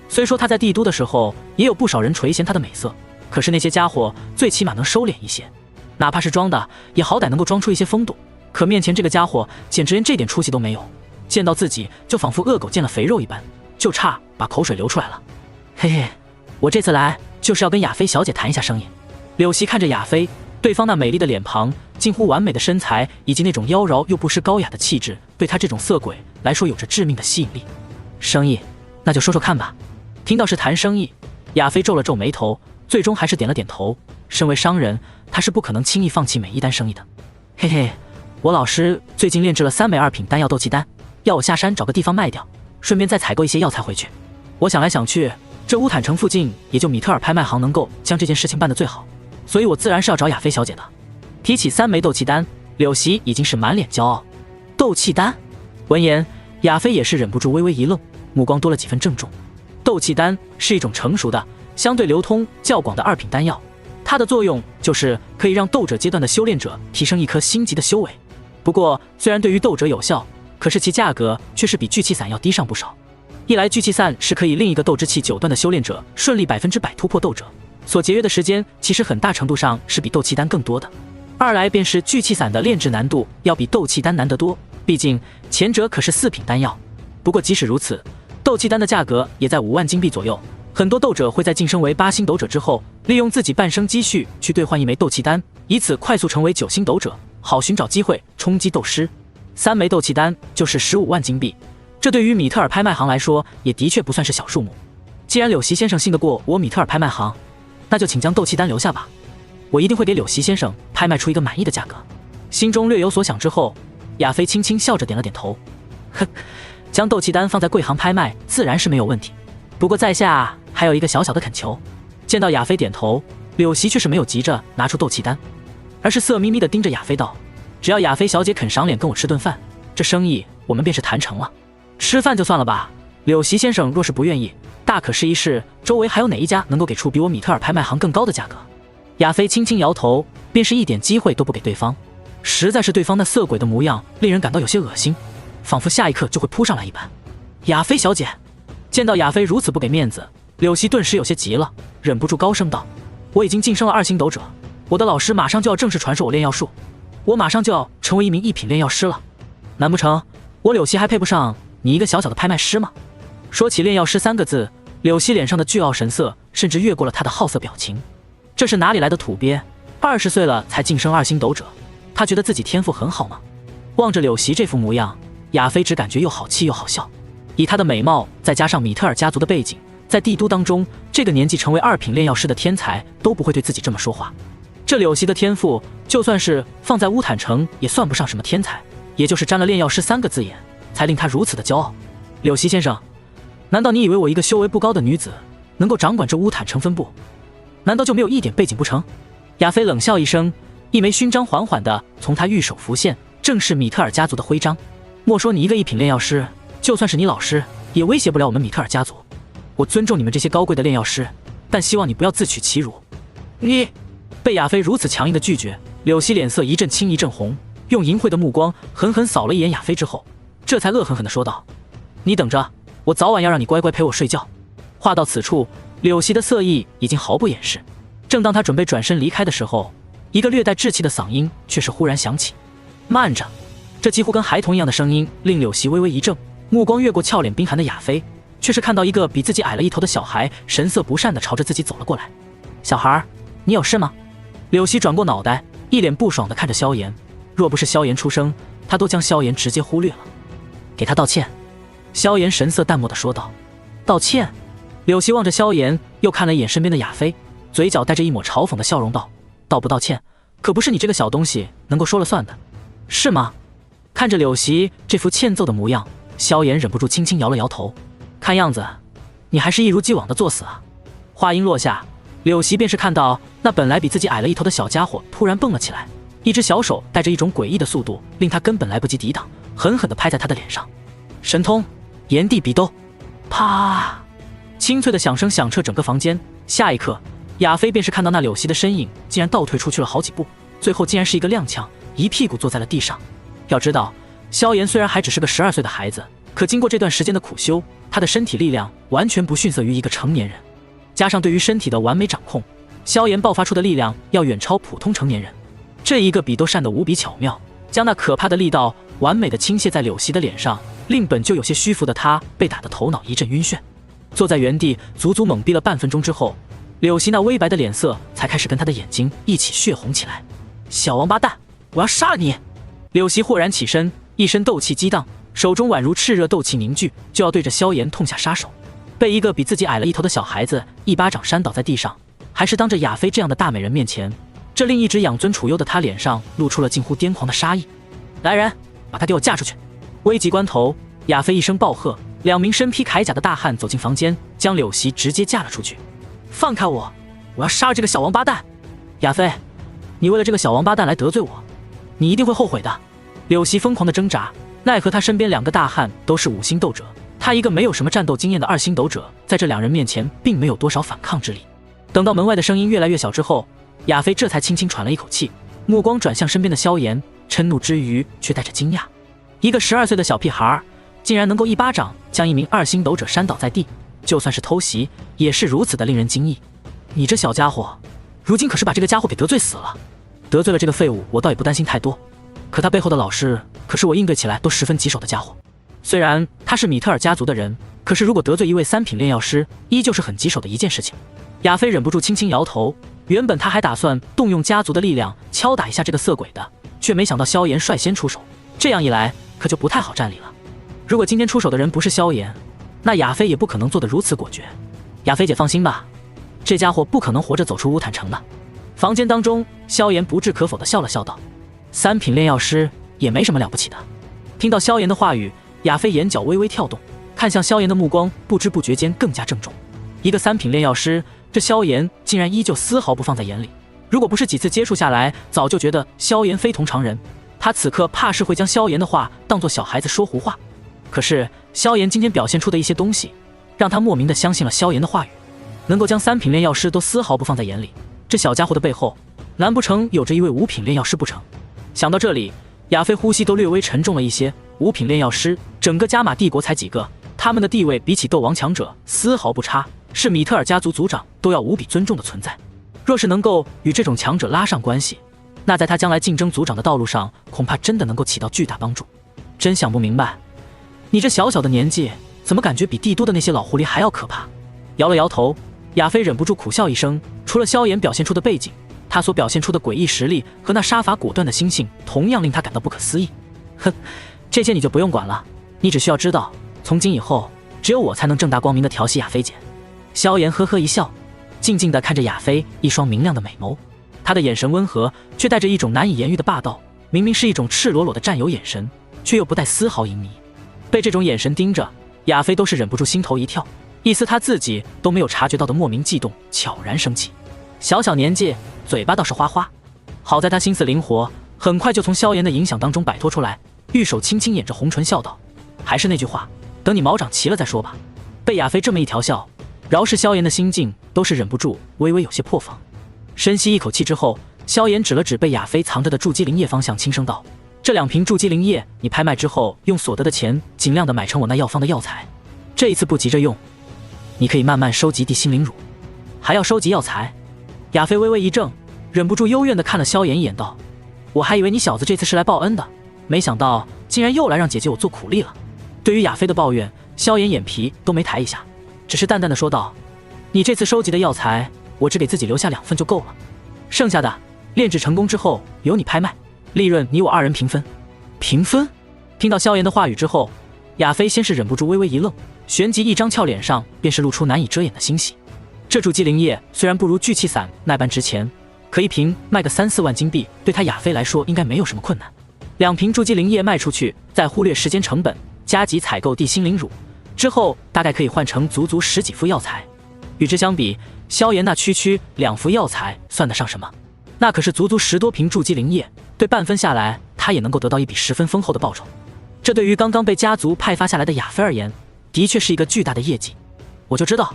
虽说他在帝都的时候也有不少人垂涎他的美色，可是那些家伙最起码能收敛一些，哪怕是装的也好歹能够装出一些风度，可面前这个家伙简直连这点出息都没有，见到自己就仿佛恶狗见了肥肉一般，就差把口水流出来了。嘿嘿，我这次来就是要跟亚飞小姐谈一下生意。柳席看着亚飞，对方那美丽的脸庞、近乎完美的身材以及那种妖娆又不失高雅的气质，对他这种色鬼来说有着致命的吸引力。生意，那就说说看吧。听到是谈生意，亚飞皱了皱眉头，最终还是点了点头。身为商人，他是不可能轻易放弃每一单生意的。嘿嘿，我老师最近炼制了3枚2品丹药斗气丹，要我下山找个地方卖掉，顺便再采购一些药材回去。我想来想去，这乌坦城附近也就米特尔拍卖行能够将这件事情办得最好，所以我自然是要找亚飞小姐的。提起3枚斗气丹，柳席已经是满脸骄傲。斗气丹？闻言，亚飞也是忍不住微微一愣，目光多了几分郑重。斗气丹是一种成熟的、相对流通较广的2品丹药，它的作用就是可以让斗者阶段的修炼者提升1颗星级的修为。不过，虽然对于斗者有效，可是其价格却是比聚气散要低上不少。一来，聚气散是可以令一个斗之气9段的修炼者顺利100%突破斗者，所节约的时间其实很大程度上是比斗气丹更多的。二来便是聚气散的炼制难度要比斗气丹难得多，毕竟前者可是4品丹药。不过即使如此，斗气丹的价格也在5万金币左右。很多斗者会在晋升为8星斗者之后，利用自己半生积蓄去兑换1枚斗气丹，以此快速成为9星斗者，好寻找机会冲击斗师。3枚斗气丹就是15万金币，这对于米特尔拍卖行来说也的确不算是小数目。既然柳席先生信得过我米特尔拍卖行，那就请将斗气丹留下吧，我一定会给柳席先生拍卖出一个满意的价格。心中略有所想之后，亚飞轻轻笑着点了点头。哼，将斗气丹放在贵行拍卖自然是没有问题，不过在下还有一个小小的恳求。见到亚飞点头，柳席却是没有急着拿出斗气丹，而是色眯眯地盯着亚飞道：只要亚飞小姐肯赏脸跟我吃顿饭，这生意我们便是谈成了。吃饭就算了吧，柳席先生若是不愿意，大可试一试周围还有哪一家能够给出比我米特尔拍卖行更高的价格。亚飞轻轻摇头，便是一点机会都不给对方。实在是对方那色鬼的模样令人感到有些恶心，仿佛下一刻就会扑上来一般。亚飞小姐，见到亚飞如此不给面子，柳席顿时有些急了，忍不住高声道：我已经晋升了2星斗者，我的老师马上就要正式传授我炼药术，我马上就要成为一名1品炼药师了，难不成我柳席还配不上你一个小小的拍卖师吗？说起炼药师3个字，柳席脸上的倨傲神色甚至越过了他的好色表情。这是哪里来的土鳖？20岁了才晋升2星斗者，他觉得自己天赋很好吗？望着柳席这副模样，亚飞只感觉又好气又好笑。以他的美貌，再加上米特尔家族的背景，在帝都当中，这个年纪成为2品炼药师的天才都不会对自己这么说话。这柳席的天赋，就算是放在乌坦城也算不上什么天才，也就是沾了炼药师3个字眼，才令他如此的骄傲。柳席先生，难道你以为我一个修为不高的女子能够掌管这乌坦城分部？难道就没有一点背景不成？亚飞冷笑一声，一枚勋章缓缓地从他玉手浮现，正是米特尔家族的徽章。莫说你一个1品炼药师，就算是你老师，也威胁不了我们米特尔家族。我尊重你们这些高贵的炼药师，但希望你不要自取其辱。你被亚飞如此强硬的拒绝，柳溪脸色一阵青一阵红，用淫秽的目光狠狠扫了一眼亚飞之后，这才恶狠狠地说道：“你等着，我早晚要让你乖乖陪我睡觉。”话到此处，柳溪的色意已经毫不掩饰。正当他准备转身离开的时候，一个略带稚气的嗓音却是忽然响起：“慢着！”这几乎跟孩童一样的声音令柳溪微微一怔，目光越过俏脸冰寒的亚飞，却是看到一个比自己矮了一头的小孩，神色不善地朝着自己走了过来。“小孩，你有事吗？”柳溪转过脑袋，一脸不爽地看着萧炎。若不是萧炎出声，他都将萧炎直接忽略了。“给他道歉。”萧炎神色淡漠地说道。“道歉？”柳溪望着萧炎，又看了一眼身边的亚飞，嘴角带着一抹嘲讽的笑容道：“道不道歉，可不是你这个小东西能够说了算的，是吗？”看着柳溪这副欠揍的模样，萧炎忍不住轻轻摇了摇头。“看样子，你还是一如既往的作死啊！”话音落下，柳溪便是看到那本来比自己矮了一头的小家伙突然蹦了起来，一只小手带着一种诡异的速度，令他根本来不及抵挡，狠狠地拍在他的脸上。神通，炎帝比斗！啪！清脆的响声响彻整个房间。下一刻，亚飞便是看到那柳溪的身影竟然倒退出去了好几步，最后竟然是一个踉跄，一屁股坐在了地上。要知道，萧炎虽然还只是个12岁的孩子，可经过这段时间的苦修，他的身体力量完全不逊色于一个成年人。加上对于身体的完美掌控，萧炎爆发出的力量要远超普通成年人。这一个比斗扇得无比巧妙，将那可怕的力道完美的倾泻在柳溪的脸上，令本就有些虚浮的他被打得头脑一阵晕眩。坐在原地足足懵逼了半分钟之后，柳溪那微白的脸色才开始跟他的眼睛一起血红起来。“小王八蛋，我要杀了你！”柳溪豁然起身，一身斗气激荡，手中宛如炽热斗气凝聚，就要对着萧炎痛下杀手。被一个比自己矮了一头的小孩子一巴掌扇倒在地上，还是当着亚飞这样的大美人面前，这令一直养尊处优的他脸上露出了近乎癫狂的杀意。“来人，把他给我架出去！”危急关头，亚飞一声暴喝，2名身披铠甲的大汉走进房间，将柳溪直接架了出去。“放开我！我要杀了这个小王八蛋！”“亚飞，你为了这个小王八蛋来得罪我，你一定会后悔的。”柳溪疯狂的挣扎，奈何他身边2个大汉都是5星斗者，他一个没有什么战斗经验的2星斗者，在这2人面前并没有多少反抗之力。等到门外的声音越来越小之后，亚飞这才轻轻喘了一口气，目光转向身边的萧炎，嗔怒之余却带着惊讶。一个12岁的小屁孩竟然能够一巴掌将1名2星斗者扇倒在地，就算是偷袭也是如此的令人惊异。“你这小家伙，如今可是把这个家伙给得罪死了。得罪了这个废物，我倒也不担心太多，可他背后的老师可是我应对起来都十分棘手的家伙。虽然他是米特尔家族的人，可是如果得罪一位3品炼药师，依旧是很棘手的一件事情。”亚飞忍不住轻轻摇头，原本他还打算动用家族的力量敲打一下这个色鬼的，却没想到萧炎率先出手，这样一来可就不太好站理了。如果今天出手的人不是萧炎，那亚飞也不可能做得如此果决。“亚飞姐放心吧，这家伙不可能活着走出乌坦城的。”房间当中，萧炎不置可否地笑了笑道：“3品炼药师也没什么了不起的。”听到萧炎的话语，亚飞眼角微微跳动，看向萧炎的目光不知不觉间更加郑重。一个3品炼药师，这萧炎竟然依旧丝毫不放在眼里。如果不是几次接触下来，早就觉得萧炎非同常人，他此刻怕是会将萧炎的话当作小孩子说胡话。可是萧炎今天表现出的一些东西，让他莫名的相信了萧炎的话语，能够将3品炼药师都丝毫不放在眼里，这小家伙的背后难不成有着一位5品炼药师不成？想到这里，亚飞呼吸都略微沉重了一些。5品炼药师，整个加玛帝国才几个，他们的地位比起斗王强者丝毫不差，是米特尔家族族长都要无比尊重的存在。若是能够与这种强者拉上关系，那在他将来竞争族长的道路上，恐怕真的能够起到巨大帮助。真想不明白，你这小小的年纪，怎么感觉比帝都的那些老狐狸还要可怕？摇了摇头，亚飞忍不住苦笑一声。除了萧炎表现出的背景，他所表现出的诡异实力和那杀伐果断的心性，同样令他感到不可思议。哼，这些你就不用管了，你只需要知道，从今以后，只有我才能正大光明的调戏亚飞姐。萧炎呵呵一笑，静静地看着亚飞一双明亮的美眸，他的眼神温和，却带着一种难以言喻的霸道。明明是一种赤裸裸的占有眼神，却又不带丝毫淫糜。被这种眼神盯着，亚飞都是忍不住心头一跳，一丝他自己都没有察觉到的莫名悸动悄然升起。小小年纪，嘴巴倒是花花，好在他心思灵活，很快就从萧炎的影响当中摆脱出来，玉手轻轻掩着红唇笑道：“还是那句话，等你毛长齐了再说吧。被亚飞这么一调笑，饶是萧炎的心境都是忍不住微微有些破防。深吸一口气之后，萧炎指了指被亚飞藏着的筑基灵液方向，轻声道：“这2瓶筑基灵液，你拍卖之后用所得的钱尽量的买成我那药方的药材。这一次不急着用，你可以慢慢收集地心灵乳。还要收集药材？”亚飞微微一怔，忍不住幽怨的看了萧炎一眼，道：“我还以为你小子这次是来报恩的，没想到竟然又来让姐姐我做苦力了。”对于亚飞的抱怨，萧炎眼皮都没抬一下，只是淡淡的说道：“你这次收集的药材，我只给自己留下2份就够了，剩下的炼制成功之后由你拍卖，利润你我2人平分。”平分？听到萧炎的话语之后，亚飞先是忍不住微微一愣，旋即一张俏脸上便是露出难以遮掩的欣喜。这筑基灵液虽然不如聚气散那般值钱，可一瓶卖个3-4万金币，对他亚飞来说应该没有什么困难。2瓶筑基灵液卖出去，再忽略时间成本，加急采购地心灵乳之后，大概可以换成足足10几副药材。与之相比，萧炎那区2副药材算得上什么？那可是足足10多瓶筑基灵液，对半分下来，他也能够得到一笔10分丰厚的报酬。这对于刚刚被家族派发下来的亚飞而言，的确是一个巨大的业绩。我就知道，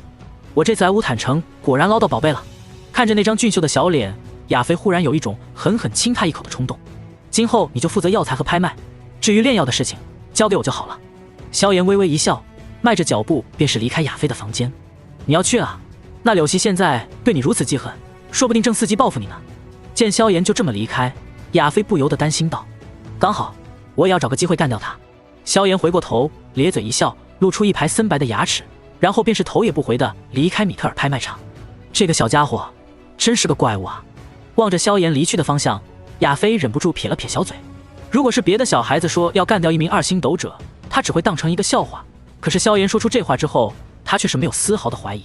我这次来乌坦城果然捞到宝贝了。看着那张俊秀的小脸，亚飞忽然有一种狠狠亲他一口的冲动。今后你就负责药材和拍卖，至于炼药的事情，交给我就好了。萧炎微微一笑，迈着脚步便是离开亚飞的房间。你要去啊？那柳溪现在对你如此记恨，说不定正伺机报复你呢。见萧炎就这么离开，亚飞不由得担心道：“刚好，我也要找个机会干掉他。”萧炎回过头，咧嘴一笑，露出一排森白的牙齿，然后便是头也不回地离开米特尔拍卖场。这个小家伙真是个怪物啊！望着萧炎离去的方向，亚飞忍不住撇了撇小嘴。如果是别的小孩子说要干掉一名2星斗者，他只会当成一个笑话。可是萧炎说出这话之后，他却是没有丝毫的怀疑。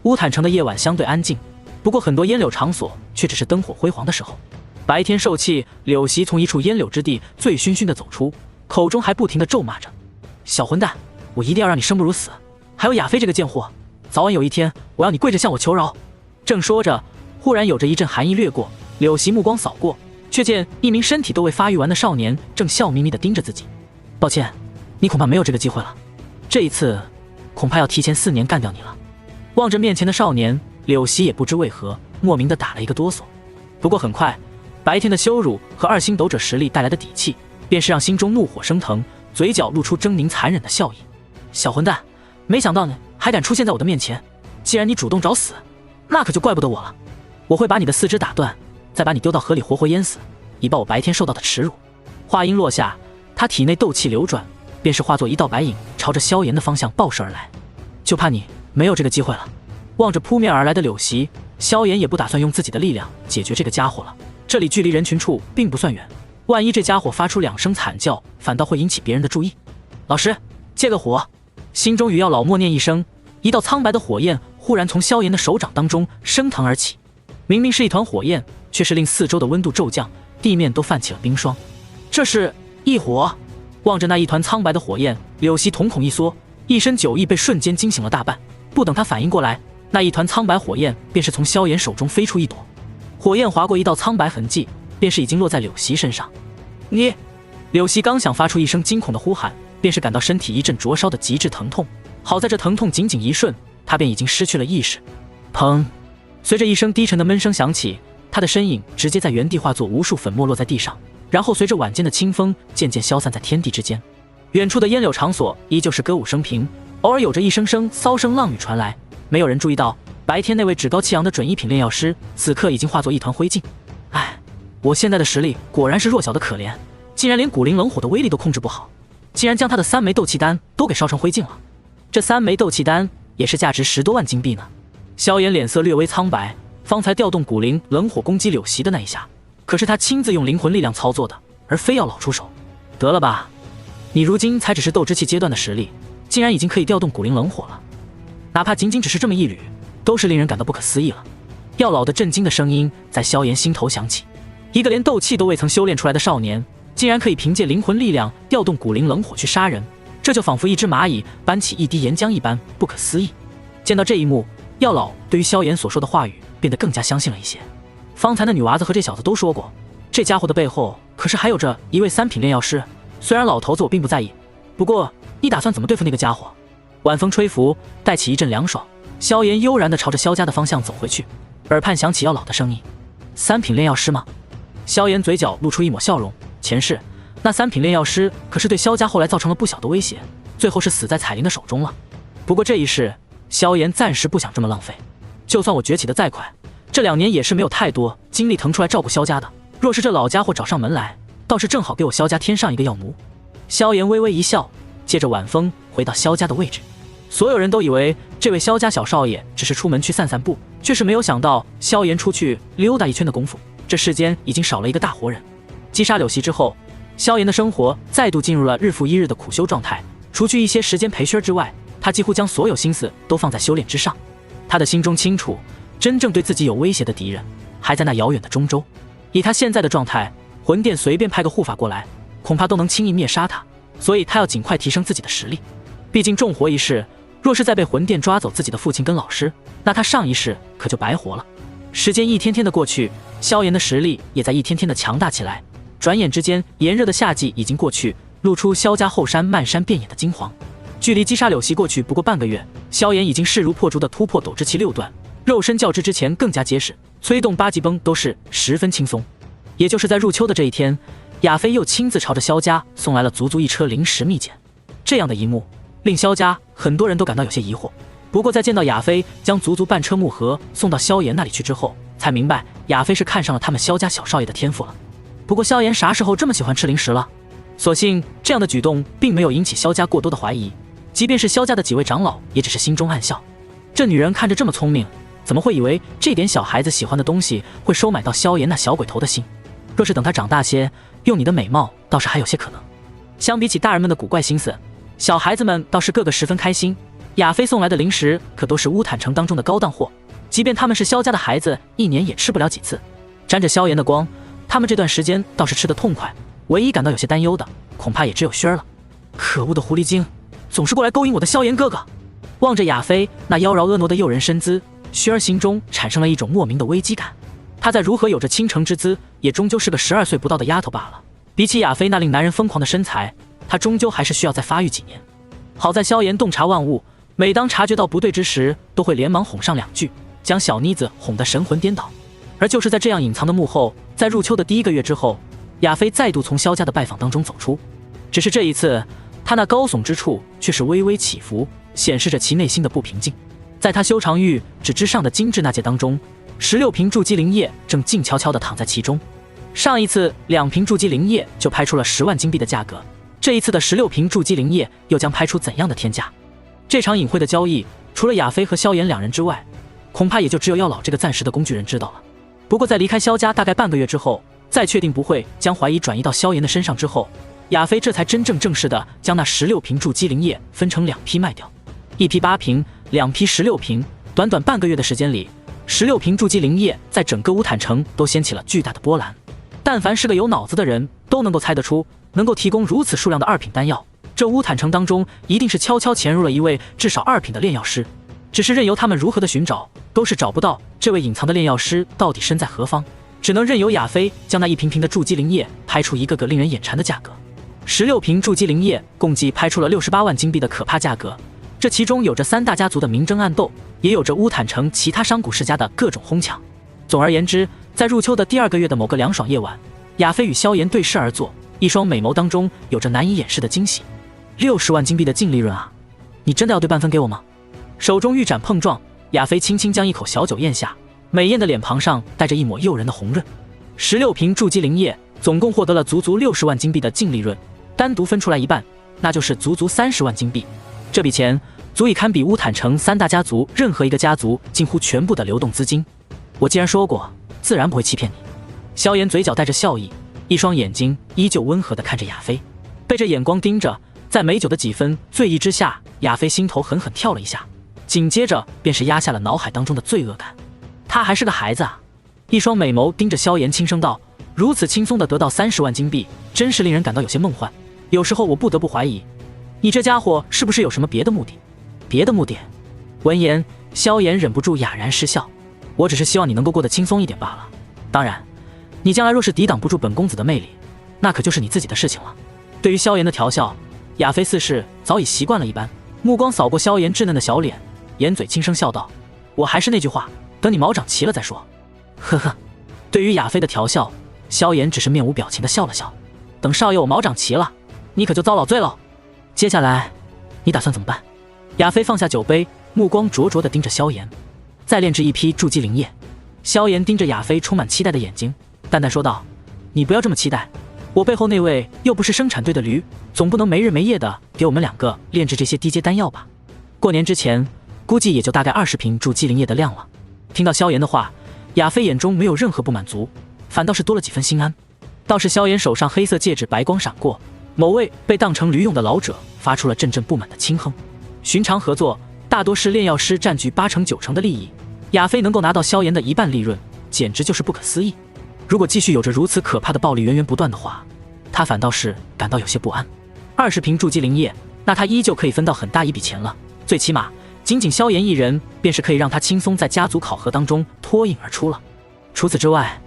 乌坦城的夜晚相对安静，不过很多烟柳场所却只是灯火辉煌的时候。白天受气，柳席从一处烟柳之地醉醺醺地走出，口中还不停地咒骂着：“小混蛋，我一定要让你生不如死！还有亚飞这个贱货，早晚有一天我要你跪着向我求饶！”正说着，忽然有着一阵寒意掠过，柳席目光扫过，却见一名身体都未发育完的少年正笑眯眯地盯着自己。“抱歉，你恐怕没有这个机会了，这一次恐怕要提前4年干掉你了。”望着面前的少年，柳席也不知为何莫名地打了一个哆嗦。不过很快，白天的羞辱和2星斗者实力带来的底气，便是让心中怒火升腾，嘴角露出狰狞残忍的笑意。“小混蛋，没想到你还敢出现在我的面前！既然你主动找死，那可就怪不得我了。我会把你的4肢打断，再把你丢到河里活活淹死，以报我白天受到的耻辱。”话音落下，他体内斗气流转，便是化作一道白影，朝着萧炎的方向爆射而来。就怕你没有这个机会了。望着扑面而来的柳席，萧炎也不打算用自己的力量解决这个家伙了。这里距离人群处并不算远，万一这家伙发出2声惨叫，反倒会引起别人的注意。“老师，借个火！”心中与药老默念一声，一道苍白的火焰忽然从萧炎的手掌当中升腾而起。明明是一团火焰，却是令4周的温度骤降，地面都泛起了冰霜。这是异火！望着那一团苍白的火焰，柳席瞳孔一缩，一身酒意被瞬间惊醒了大半。不等他反应过来，那一团苍白火焰便是从萧炎手中飞出一朵，火焰划过一道苍白痕迹，便是已经落在柳席身上。“你！”柳席刚想发出一声惊恐的呼喊，便是感到身体一阵灼烧的极致疼痛。好在这疼痛仅仅一瞬，他便已经失去了意识。砰！随着一声低沉的闷声响起，他的身影直接在原地化作无数粉末落在地上，然后随着晚间的清风渐渐消散在天地之间。远处的烟柳场所依旧是歌舞升平，偶尔有着一声声骚声浪语传来。没有人注意到，白天那位趾高气扬的准一品炼药师，此刻已经化作一团灰烬。哎，我现在的实力果然是弱小的可怜，竟然连古灵冷火的威力都控制不好，竟然将他的3枚斗气丹都给烧成灰烬了。这3枚斗气丹也是价值10多万金币呢。萧炎脸色略微苍白，方才调动古灵冷火攻击柳席的那一下，可是他亲自用灵魂力量操作的，而非要老出手。得了吧，你如今才只是斗之气阶段的实力，竟然已经可以调动古灵冷火了，哪怕仅仅只是这么一缕，都是令人感到不可思议了。药老的震惊的声音在萧炎心头响起，一个连斗气都未曾修炼出来的少年，竟然可以凭借灵魂力量调动古灵冷火去杀人，这就仿佛一只蚂蚁搬起一滴岩浆一般不可思议。见到这一幕，药老对于萧炎所说的话语变得更加相信了一些。方才那女娃子和这小子都说过，这家伙的背后可是还有着一位3品炼药师。虽然老头子我并不在意，不过你打算怎么对付那个家伙？晚风吹拂，带起一阵凉爽。萧炎悠然地朝着萧家的方向走回去，耳畔响起药老的声音：“三品炼药师吗？”萧炎嘴角露出一抹笑容：“前世那三品炼药师可是对萧家后来造成了不小的威胁，最后是死在彩铃的手中了。不过这一世，萧炎暂时不想这么浪费。就算我崛起的再快，这2年也是没有太多精力腾出来照顾萧家的。若是这老家伙找上门来，倒是正好给我萧家添上一个药奴。”萧炎微微一笑，接着晚风回到萧家的位置。所有人都以为这位萧家小少爷只是出门去散散步，却是没有想到萧炎出去溜达一圈的功夫，这世间已经少了一个大活人。击杀柳溪之后，萧炎的生活再度进入了日复一日的苦修状态，除去一些时间培训之外，他几乎将所有心思都放在修炼之上。他的心中清楚，真正对自己有威胁的敌人还在那遥远的中州。以他现在的状态，魂殿随便派个护法过来，恐怕都能轻易灭杀他，所以他要尽快提升自己的实力。毕竟重活一世，若是再被魂殿抓走自己的父亲跟老师，那他上一世可就白活了。时间一天天的过去，萧炎的实力也在一天天的强大起来。转眼之间，炎热的夏季已经过去，露出萧家后山漫山遍野的金黄。距离击杀柳溪过去不过半个月，萧炎已经势如破竹的突破斗之气6段，肉身较之之前更加结实，催动8级崩都是十分轻松。也就是在入秋的这一天，亚飞又亲自朝着萧家送来了足足1车灵石秘简。这样的一幕令萧家很多人都感到有些疑惑。不过在见到亚飞将足足半车木盒送到萧炎那里去之后，才明白亚飞是看上了他们萧家小少爷的天赋了。不过萧炎啥时候这么喜欢吃零食了？所幸这样的举动并没有引起萧家过多的怀疑，即便是萧家的几位长老也只是心中暗笑，这女人看着这么聪明，怎么会以为这点小孩子喜欢的东西会收买到萧炎那小鬼头的心？若是等他长大些，用你的美貌倒是还有些可能。相比起大人们的古怪心思，小孩子们倒是个个十分开心。亚飞送来的零食可都是乌坦城当中的高档货，即便他们是萧家的孩子，1年也吃不了几次。沾着萧炎的光，他们这段时间倒是吃得痛快，唯一感到有些担忧的恐怕也只有轩儿了。可恶的狐狸精，总是过来勾引我的萧炎哥哥。望着亚飞那妖娆婀娜的诱人身姿，轩儿心中产生了一种莫名的危机感。她再如何有着倾城之姿，也终究是个12岁不到的丫头罢了。比起亚飞那令男人疯狂的身材，她终究还是需要再发育几年。好在萧炎洞察万物，每当察觉到不对之时，都会连忙哄上2句，将小妮子哄得神魂颠倒。而就是在这样隐藏的幕后，在入秋的第1个月之后，亚飞再度从萧家的拜访当中走出。只是这一次，他那高耸之处却是微微起伏，显示着其内心的不平静。在他修长玉指之上的精致那戒当中，16瓶筑基灵液正静悄悄地躺在其中。上一次2瓶筑基灵液就拍出了10万金币的价格，这一次的16瓶筑基灵液又将拍出怎样的天价？这场隐晦的交易，除了亚飞和萧炎2人之外，恐怕也就只有药老这个暂时的工具人知道了。不过在离开萧家大概半个月之后，再确定不会将怀疑转移到萧炎的身上之后，亚飞这才真正正式的将那16瓶筑基灵液分成2批卖掉，1批8瓶，2批16瓶。短短半个月的时间里，16瓶筑基灵液在整个乌坦城都掀起了巨大的波澜。但凡是个有脑子的人都能够猜得出，能够提供如此数量的2品丹药，这乌坦城当中一定是悄悄潜入了一位至少2品的炼药师。只是任由他们如何的寻找，都是找不到这位隐藏的炼药师到底身在何方，只能任由亚飞将那一瓶瓶的筑基灵液拍出一个个令人眼馋的价格。16瓶筑基灵液共计拍出了68万金币的可怕价格，这其中有着3大家族的明争暗斗，也有着乌坦城其他商贾世家的各种哄抢。总而言之，在入秋的第2个月的某个凉爽夜晚，亚飞与萧炎对视而坐，一双美眸当中有着难以掩饰的惊喜。60万金币的净利润啊，你真的要对半分给我吗？手中玉盏碰撞，亚飞轻轻将一口小酒咽下，美艳的脸庞上带着一抹诱人的红润。16瓶筑基灵液总共获得了足足60万金币的净利润，单独分出来一半，那就是足足30万金币。这笔钱足以堪比乌坦城3大家族任何一个家族近乎全部的流动资金。我既然说过，自然不会欺骗你。萧炎嘴角带着笑意，一双眼睛依旧温和地看着亚飞。被这眼光盯着，在美酒的几分醉意之下，亚飞心头狠狠跳了一下，紧接着便是压下了脑海当中的罪恶感。他还是个孩子啊！一双美眸盯着萧炎，轻声道：“如此轻松地得到30万金币，真是令人感到有些梦幻。有时候我不得不怀疑，你这家伙是不是有什么别的目的？”别的目的？闻言，萧炎忍不住哑然失笑：“我只是希望你能够过得轻松一点罢了。当然，你将来若是抵挡不住本公子的魅力，那可就是你自己的事情了。”对于萧炎的调笑，亚飞似是早已习惯了一般，目光扫过萧炎稚嫩的小脸，掩嘴轻声笑道：“我还是那句话，等你毛长齐了再说。”呵呵。对于亚飞的调笑，萧炎只是面无表情地笑了笑。等少爷我毛长齐了，你可就遭老罪喽。接下来，你打算怎么办？亚飞放下酒杯，目光灼灼地盯着萧炎。再炼制一批筑基灵液。萧炎盯着亚飞充满期待的眼睛，淡淡说道：“你不要这么期待，我背后那位又不是生产队的驴，总不能没日没夜的给我们2个炼制这些低阶丹药吧？过年之前，估计也就大概20瓶筑基灵液的量了。”听到萧炎的话，亚飞眼中没有任何不满足，反倒是多了几分心安。倒是萧炎手上黑色戒指白光闪过，某位被当成驴用的老者发出了阵阵不满的轻哼。寻常合作大多是炼药师占据8成9成的利益，亚飞能够拿到萧炎的1半利润，简直就是不可思议。如果继续有着如此可怕的暴利源源不断的话，他反倒是感到有些不安。20瓶筑基灵液，那他依旧可以分到很大一笔钱了，最起码仅仅萧炎一人便是可以让他轻松在家族考核当中脱颖而出了。除此之外，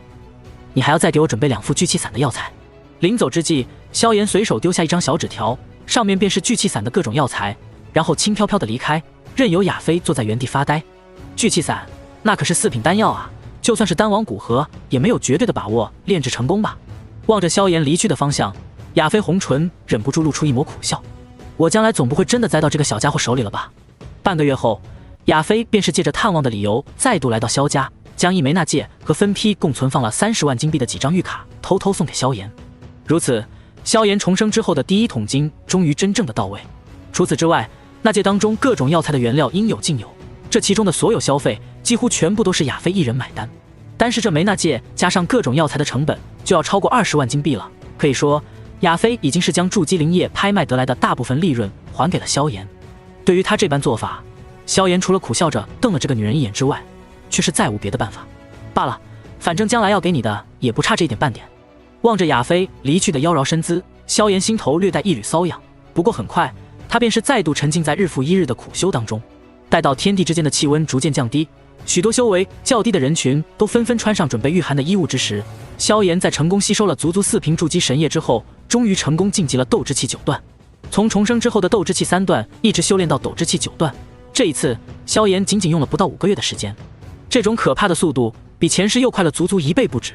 你还要再给我准备2副聚气散的药材。临走之际，萧炎随手丢下一张小纸条，上面便是聚气散的各种药材，然后轻飘飘的离开，任由亚飞坐在原地发呆。聚气散那可是4品丹药啊，就算是丹王古河也没有绝对的把握炼制成功吧。望着萧炎离去的方向，亚飞红唇忍不住露出一抹苦笑。我将来总不会真的栽到这个小家伙手里了吧？半个月后，亚飞便是借着探望的理由再度来到萧家，将一枚纳戒和分批共存放了30万金币的几张玉卡偷偷送给萧炎。如此，萧炎重生之后的第1桶金终于真正的到位。除此之外，纳戒当中各种药材的原料应有尽有，这其中的所有消费几乎全部都是亚飞一人买单。单是这枚纳戒加上各种药材的成本就要超过20万金币了，可以说亚飞已经是将筑基灵液拍卖得来的大部分利润还给了萧炎。对于他这般做法，萧炎除了苦笑着瞪了这个女人一眼之外，却是再无别的办法。罢了，反正将来要给你的也不差这一点半点。望着亚飞离去的妖娆身姿，萧炎心头略带一缕瘙痒。不过很快，他便是再度沉浸在日复一日的苦修当中。待到天地之间的气温逐渐降低，许多修为较低的人群都纷纷穿上准备御寒的衣物之时，萧炎在成功吸收了足足4瓶筑基神液之后，终于成功晋级了斗之气9段。从重生之后的斗之气3段一直修炼到斗之气9段，这一次萧炎仅仅用了不到5个月的时间。这种可怕的速度比前世又快了足足1倍不止，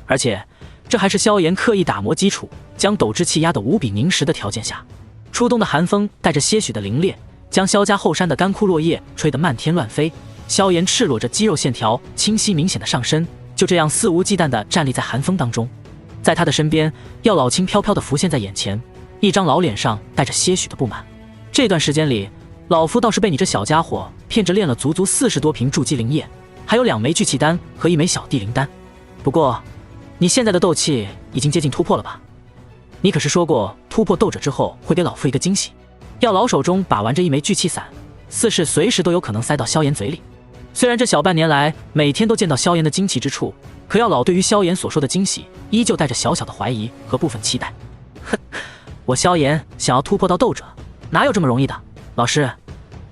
而且这还是萧炎刻意打磨基础，将斗之气压得无比凝实的条件下。初冬的寒风带着些许的凛冽，将萧家后山的干枯落叶吹得漫天乱飞。萧炎赤裸着肌肉线条清晰明显的上身，就这样肆无忌惮地站立在寒风当中。在他的身边，药老轻飘飘地浮现在眼前，一张老脸上带着些许的不满。这段时间里，老夫倒是被你这小家伙骗着炼了足足40多瓶筑基灵液，还有2枚聚气丹和1枚小地灵丹。不过你现在的斗气已经接近突破了吧？你可是说过突破斗者之后会给老夫一个惊喜。药老手中把玩着1枚聚气散，似是随时都有可能塞到萧炎嘴里。虽然这小半年来每天都见到萧炎的惊奇之处，可药老对于萧炎所说的惊喜依旧带着小小的怀疑和部分期待。哼，我萧炎想要突破到斗者，哪有这么容易的？老师，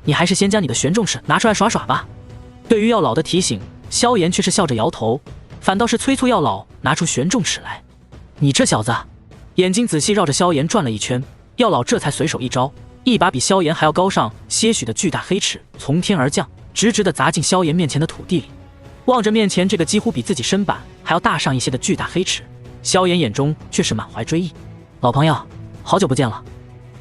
你还是先将你的玄重尺拿出来耍耍吧。对于药老的提醒，萧炎却是笑着摇头，反倒是催促药老拿出玄重尺来。你这小子！眼睛仔细绕着萧炎转了一圈，药老这才随手一招，一把比萧炎还要高上些许的巨大黑尺从天而降，直直地砸进萧炎面前的土地里。望着面前这个几乎比自己身板还要大上一些的巨大黑尺，萧炎眼中却是满怀追忆。老朋友，好久不见了。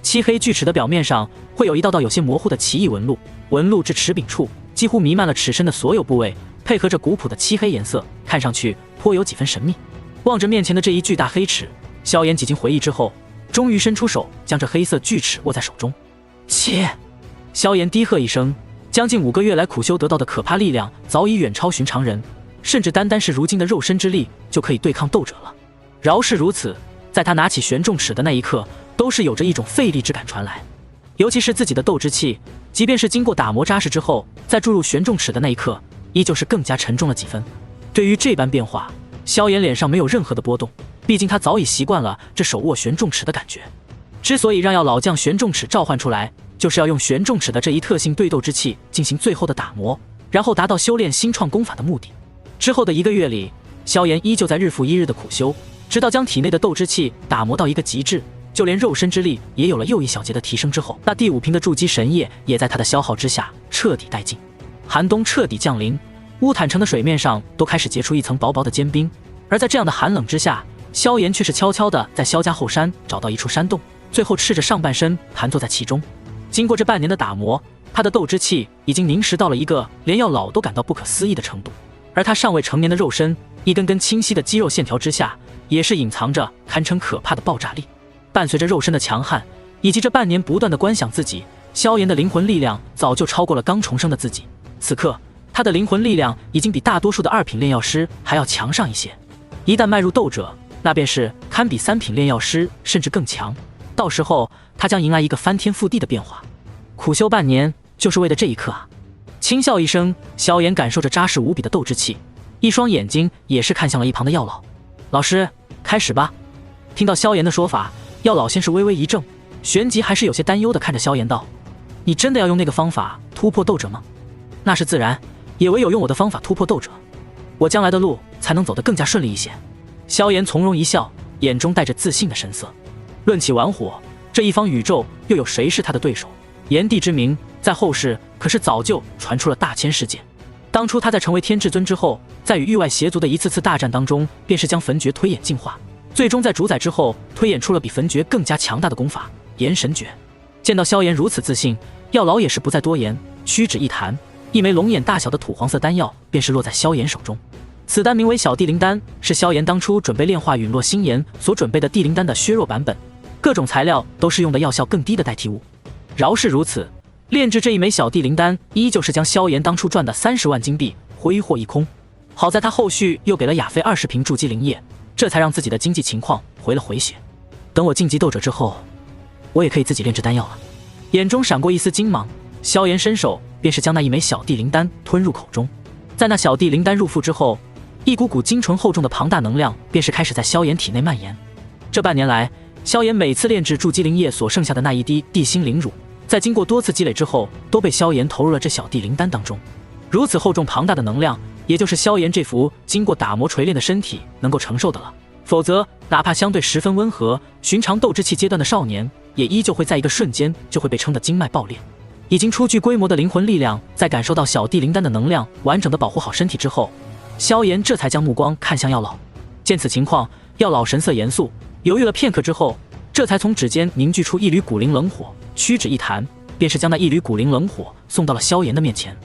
漆黑巨齿的表面上会有一道道有些模糊的奇异纹路，纹路至齿柄处几乎弥漫了齿身的所有部位，配合着古朴的漆黑颜色，看上去颇有几分神秘。望着面前的这一巨大黑齿，萧炎几经回忆之后，终于伸出手将这黑色巨齿握在手中。切！萧炎低喝一声，将近5个月来苦修得到的可怕力量早已远超寻常人，甚至单单是如今的肉身之力就可以对抗斗者了。饶是如此，在他拿起玄重尺的那一刻，都是有着一种费力之感传来。尤其是自己的斗之气，即便是经过打磨扎实之后，再注入玄重尺的那一刻，依旧是更加沉重了几分。对于这般变化，萧炎脸上没有任何的波动，毕竟他早已习惯了这手握玄重尺的感觉。之所以让药老将玄重尺召唤出来，就是要用玄重尺的这一特性对斗之气进行最后的打磨，然后达到修炼新创功法的目的。之后的1个月里，萧炎依旧在日复一日的苦修，直到将体内的斗之气打磨到一个极致，就连肉身之力也有了又一小节的提升之后，那第5瓶的筑基神液也在他的消耗之下彻底殆尽。寒冬彻底降临，乌坦城的水面上都开始结出一层薄薄的坚冰，而在这样的寒冷之下，萧炎却是悄悄地在萧家后山找到一处山洞，最后赤着上半身盘坐在其中。经过这半年的打磨，他的斗之气已经凝实到了一个连药老都感到不可思议的程度，而他尚未成年的肉身，一根根清晰的肌肉线条之下，也是隐藏着堪称可怕的爆炸力。伴随着肉身的强悍，以及这半年不断的观想自己，萧炎的灵魂力量早就超过了刚重生的自己。此刻，他的灵魂力量已经比大多数的2品炼药师还要强上一些。一旦迈入斗者，那便是堪比3品炼药师甚至更强。到时候，他将迎来一个翻天覆地的变化。苦修半年，就是为了这一刻啊！轻笑一声，萧炎感受着扎实无比的斗之气，一双眼睛也是看向了一旁的药老。老师，开始吧。听到萧炎的说法，药老先是微微一怔，旋即还是有些担忧地看着萧炎道：“你真的要用那个方法突破斗者吗？”“那是自然，也唯有用我的方法突破斗者，我将来的路才能走得更加顺利一些。”萧炎从容一笑，眼中带着自信的神色。论起玩火，这一方宇宙又有谁是他的对手？炎帝之名在后世可是早就传出了大千世界。当初他在成为天至尊之后，在与域外邪族的一次次大战当中，便是将焚诀推演进化，最终在主宰之后推演出了比焚诀更加强大的功法炎神诀。见到萧炎如此自信，药老也是不再多言，屈指一弹，一枚龙眼大小的土黄色丹药便是落在萧炎手中。此丹名为小地灵丹，是萧炎当初准备炼化陨落星炎所准备的地灵丹的削弱版本，各种材料都是用的药效更低的代替物。饶是如此，炼制这一枚小地灵丹依旧是将萧炎当初赚的30万金币挥霍一空。好在他后续又给了亚飞20瓶筑基灵液，这才让自己的经济情况回了回血。等我晋级斗者之后，我也可以自己炼制丹药了。眼中闪过一丝精芒，萧炎伸手便是将那一枚小地灵丹吞入口中。在那小地灵丹入腹之后，一股股精纯厚重的庞大能量便是开始在萧炎体内蔓延。这半年来，萧炎每次炼制筑基灵液所剩下的那一滴地心灵乳，在经过多次积累之后，都被萧炎投入了这小地灵丹当中。如此厚重庞大的能量，也就是萧炎这副经过打磨锤炼的身体能够承受的了。否则，哪怕相对十分温和、寻常斗之气阶段的少年，也依旧会在一个瞬间就会被撑得经脉爆裂。已经初具规模的灵魂力量，在感受到小地灵丹的能量完整的保护好身体之后，萧炎这才将目光看向药老。见此情况，药老神色严肃，犹豫了片刻之后，这才从指尖凝聚出一缕古灵冷火，屈指一弹，便是将那一缕古灵冷火送到了萧炎的面前。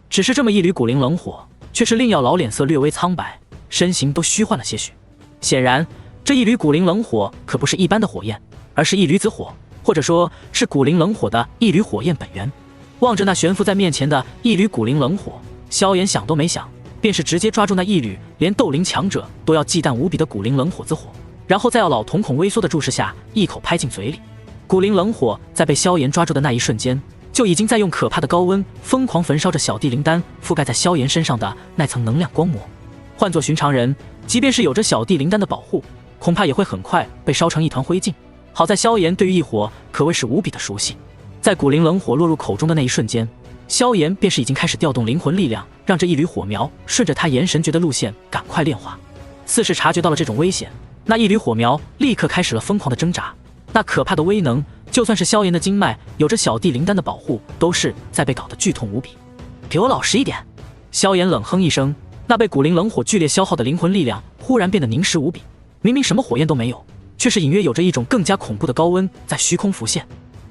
只是这么一缕古灵冷火，却是令药老脸色略微苍白，身形都虚幻了些许。显然，这一缕古灵冷火可不是一般的火焰，而是一缕子火，或者说是古灵冷火的一缕火焰本源。望着那悬浮在面前的一缕古灵冷火，萧炎想都没想，便是直接抓住那一缕连斗灵强者都要忌惮无比的古灵冷火之火，然后在药老瞳孔微缩的注视下，一口拍进嘴里。古灵冷火在被萧炎抓住的那一瞬间，就已经在用可怕的高温疯狂焚烧着小地灵丹覆盖在萧炎身上的那层能量光膜。换作寻常人，即便是有着小地灵丹的保护，恐怕也会很快被烧成一团灰烬。好在萧炎对于异火可谓是无比的熟悉，在古灵冷火落入口中的那一瞬间，萧炎便是已经开始调动灵魂力量，让这一缕火苗顺着他炎神诀的路线赶快炼化。似是察觉到了这种危险，那一缕火苗立刻开始了疯狂的挣扎。那可怕的威能，就算是萧炎的经脉有着小地灵丹的保护，都是在被搞得剧痛无比。给我老实一点！萧炎冷哼一声，那被古灵冷火剧烈消耗的灵魂力量忽然变得凝实无比。明明什么火焰都没有，却是隐约有着一种更加恐怖的高温在虚空浮现。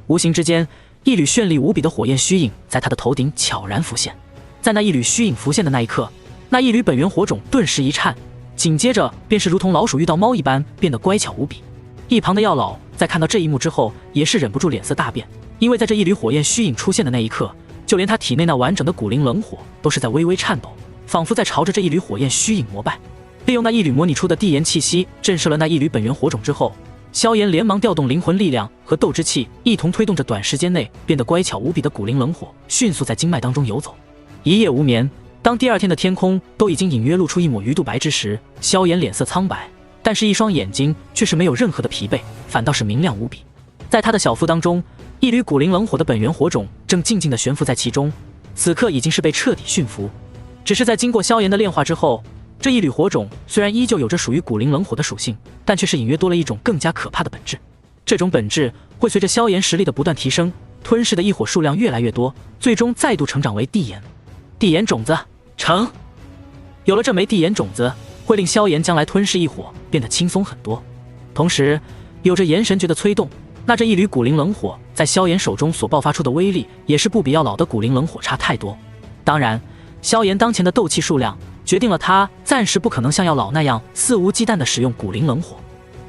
无形之间，一缕绚丽无比的火焰虚影在他的头顶悄然浮现。在那一缕虚影浮现的那一刻，那一缕本源火种顿时一颤，紧接着便是如同老鼠遇到猫一般变得乖巧无比。一旁的药老在看到这一幕之后，也是忍不住脸色大变，因为在这一缕火焰虚影出现的那一刻，就连他体内那完整的古灵冷火都是在微微颤抖，仿佛在朝着这一缕火焰虚影膜拜。利用那一缕模拟出的地炎气息震慑了那一缕本源火种之后，萧炎连忙调动灵魂力量和斗之气，一同推动着短时间内变得乖巧无比的古灵冷火，迅速在经脉当中游走。一夜无眠，当第二天的天空都已经隐约露出一抹鱼肚白之时，萧炎脸色苍白，但是一双眼睛却是没有任何的疲惫，反倒是明亮无比。在他的小腹当中，一缕古灵冷火的本源火种正静静地悬浮在其中，此刻已经是被彻底驯服。只是在经过萧炎的炼化之后，这一缕火种虽然依旧有着属于古灵冷火的属性，但却是隐约多了一种更加可怕的本质。这种本质会随着萧炎实力的不断提升，吞噬的异火数量越来越多，最终再度成长为地炎。地炎种子成，有了这枚地炎种子，会令萧炎将来吞噬异火变得轻松很多。同时，有着炎神诀的催动，那这一缕古灵冷火在萧炎手中所爆发出的威力，也是不比药老的古灵冷火差太多。当然，萧炎当前的斗气数量决定了他暂时不可能像药老那样肆无忌惮地使用古灵冷火。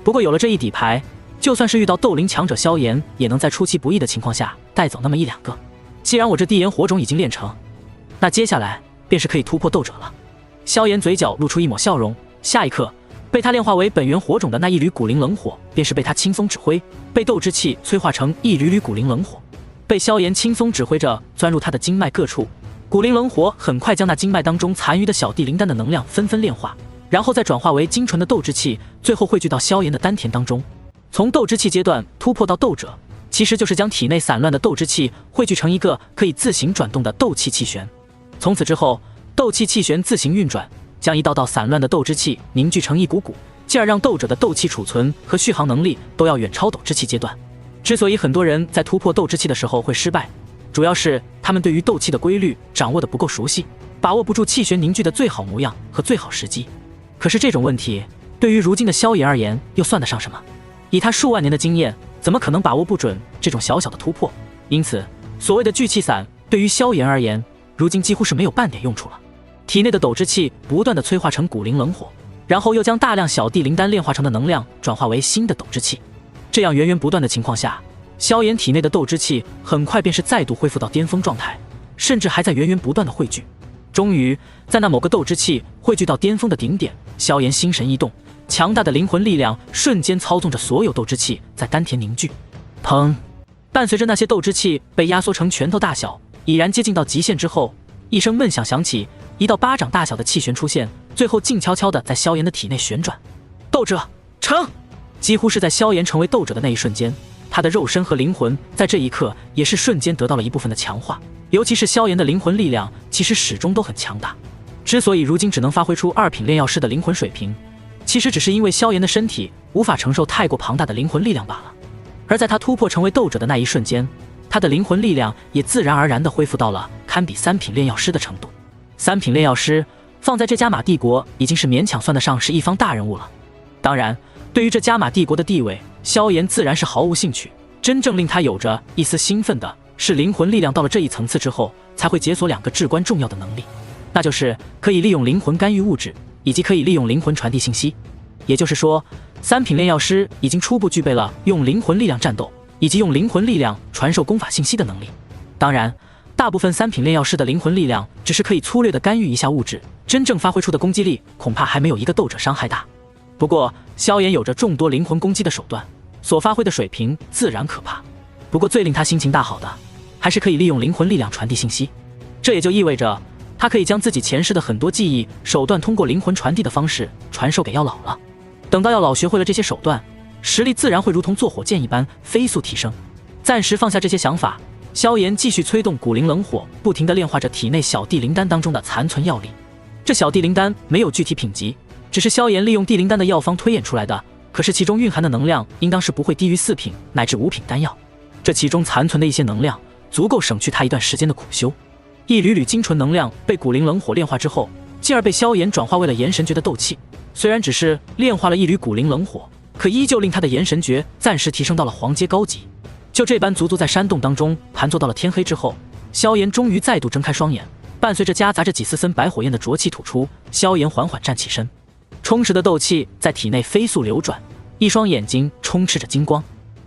不过有了这一底牌，就算是遇到斗灵强者，萧炎也能在出其不意的情况下带走那么1-2个。既然我这地炎火种已经练成，那接下来便是可以突破斗者了。萧炎嘴角露出一抹笑容，下一刻，被他炼化为本源火种的那一缕古灵冷火，便是被他轻松指挥，被斗之气催化成一缕缕古灵冷火，被萧炎轻松指挥着钻入他的经脉各处。古灵冷火很快将那经脉当中残余的小地灵丹的能量纷纷炼化，然后再转化为精纯的斗之气，最后汇聚到萧炎的丹田当中。从斗之气阶段突破到斗者，其实就是将体内散乱的斗之气汇聚成一个可以自行转动的斗气气旋。从此之后，斗气气旋自行运转，将一道道散乱的斗之气凝聚成一股股，进而让斗者的斗气储存和续航能力都要远超斗之气阶段。之所以很多人在突破斗之气的时候会失败，主要是他们对于斗气的规律掌握的不够熟悉，把握不住气旋凝聚的最好模样和最好时机。可是这种问题对于如今的萧炎而言又算得上什么？以他数万年的经验，怎么可能把握不准这种小小的突破？因此，所谓的聚气散对于萧炎而言，如今几乎是没有半点用处了。体内的斗之气不断的催化成古灵冷火，然后又将大量小地灵丹炼化成的能量转化为新的斗之气。这样源源不断的情况下，萧炎体内的斗之气很快便是再度恢复到巅峰状态，甚至还在源源不断的汇聚。终于在那某个斗之气汇聚到巅峰的顶点，萧炎心神一动，强大的灵魂力量瞬间操纵着所有斗之气在丹田凝聚。砰！伴随着那些斗之气被压缩成拳头大小，已然接近到极限之后，一声闷响响起，一道巴掌大小的气旋出现，最后静悄悄地在萧炎的体内旋转。斗者成！几乎是在萧炎成为斗者的那一瞬间，他的肉身和灵魂在这一刻也是瞬间得到了一部分的强化。尤其是萧炎的灵魂力量其实始终都很强大，之所以如今只能发挥出2品炼药师的灵魂水平，其实只是因为萧炎的身体无法承受太过庞大的灵魂力量罢了。而在他突破成为斗者的那一瞬间，他的灵魂力量也自然而然地恢复到了堪比3品炼药师的程度。3品炼药师放在这加玛帝国已经是勉强算得上是一方大人物了。当然，对于这加玛帝国的地位，萧炎自然是毫无兴趣。真正令他有着一丝兴奋的是，灵魂力量到了这一层次之后，才会解锁2个至关重要的能力，那就是可以利用灵魂干预物质，以及可以利用灵魂传递信息。也就是说，3品炼药师已经初步具备了用灵魂力量战斗，以及用灵魂力量传授功法信息的能力。当然，大部分3品炼药师的灵魂力量只是可以粗略地干预一下物质，真正发挥出的攻击力恐怕还没有一个斗者伤害大。不过，萧炎有着众多灵魂攻击的手段，所发挥的水平自然可怕。不过最令他心情大好的，还是可以利用灵魂力量传递信息。这也就意味着，他可以将自己前世的很多记忆手段通过灵魂传递的方式传授给药老了。等到药老学会了这些手段，实力自然会如同坐火箭一般飞速提升。暂时放下这些想法，萧炎继续催动古灵冷火，不停地炼化着体内小地灵丹当中的残存药力。这小地灵丹没有具体品级，只是萧炎利用地灵丹的药方推演出来的，可是其中蕴含的能量应当是不会低于4品乃至5品丹药。这其中残存的一些能量足够省去他一段时间的苦修。一缕缕精纯能量被古灵冷火炼化之后，继而被萧炎转化为了炎神诀的斗气。虽然只是炼化了一缕古灵冷火，可依旧令他的炎神诀暂时提升到了黄阶高级。就这般足足在山洞当中盘坐到了天黑之后，萧炎终于再度睁开双眼，伴随着夹杂着几丝森白火焰的浊气吐出，萧炎缓缓站起身，充实的斗气在体内飞速流转，一双眼睛充斥着金光。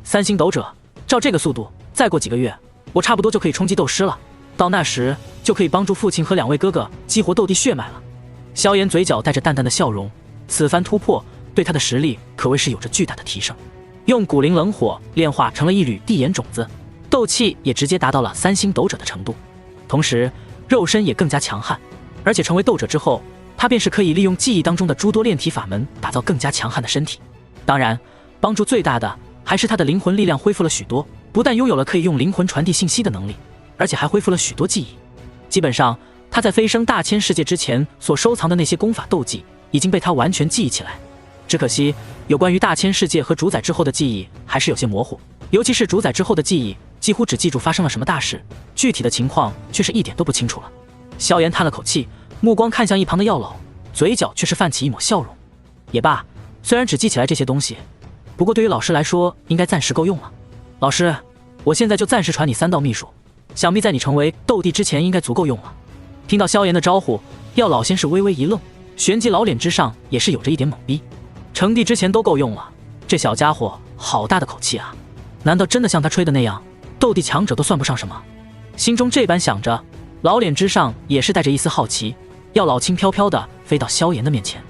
3星斗者，照这个速度，再过几个月，我差不多就可以冲击斗师了。到那时，就可以帮助父亲和2位哥哥激活斗帝血脉了。萧炎嘴角带着淡淡的笑容，此番突破对他的实力可谓是有着巨大的提升。用古灵冷火炼化成了一缕地炎种子，斗气也直接达到了3星斗者的程度，同时肉身也更加强悍。而且成为斗者之后，他便是可以利用记忆当中的诸多炼体法门，打造更加强悍的身体。当然，帮助最大的还是他的灵魂力量恢复了许多，不但拥有了可以用灵魂传递信息的能力，而且还恢复了许多记忆。基本上，他在飞升大千世界之前所收藏的那些功法斗技，已经被他完全记忆起来。只可惜有关于大千世界和主宰之后的记忆还是有些模糊，尤其是主宰之后的记忆，几乎只记住发生了什么大事，具体的情况却是一点都不清楚了。萧炎叹了口气，目光看向一旁的药老，嘴角却是泛起一抹笑容。也罢，虽然只记起来这些东西，不过对于老师来说应该暂时够用了。老师，我现在就暂时传你3道秘术，想必在你成为斗帝之前应该足够用了。听到萧炎的招呼，药老先是微微一愣，旋即老脸之上也是有着一点懵逼。成帝之前都够用了，这小家伙好大的口气啊！难道真的像他吹的那样，斗帝强者都算不上什么？心中这般想着，老脸之上也是带着一丝好奇。药老轻飘飘地飞到萧炎的面前，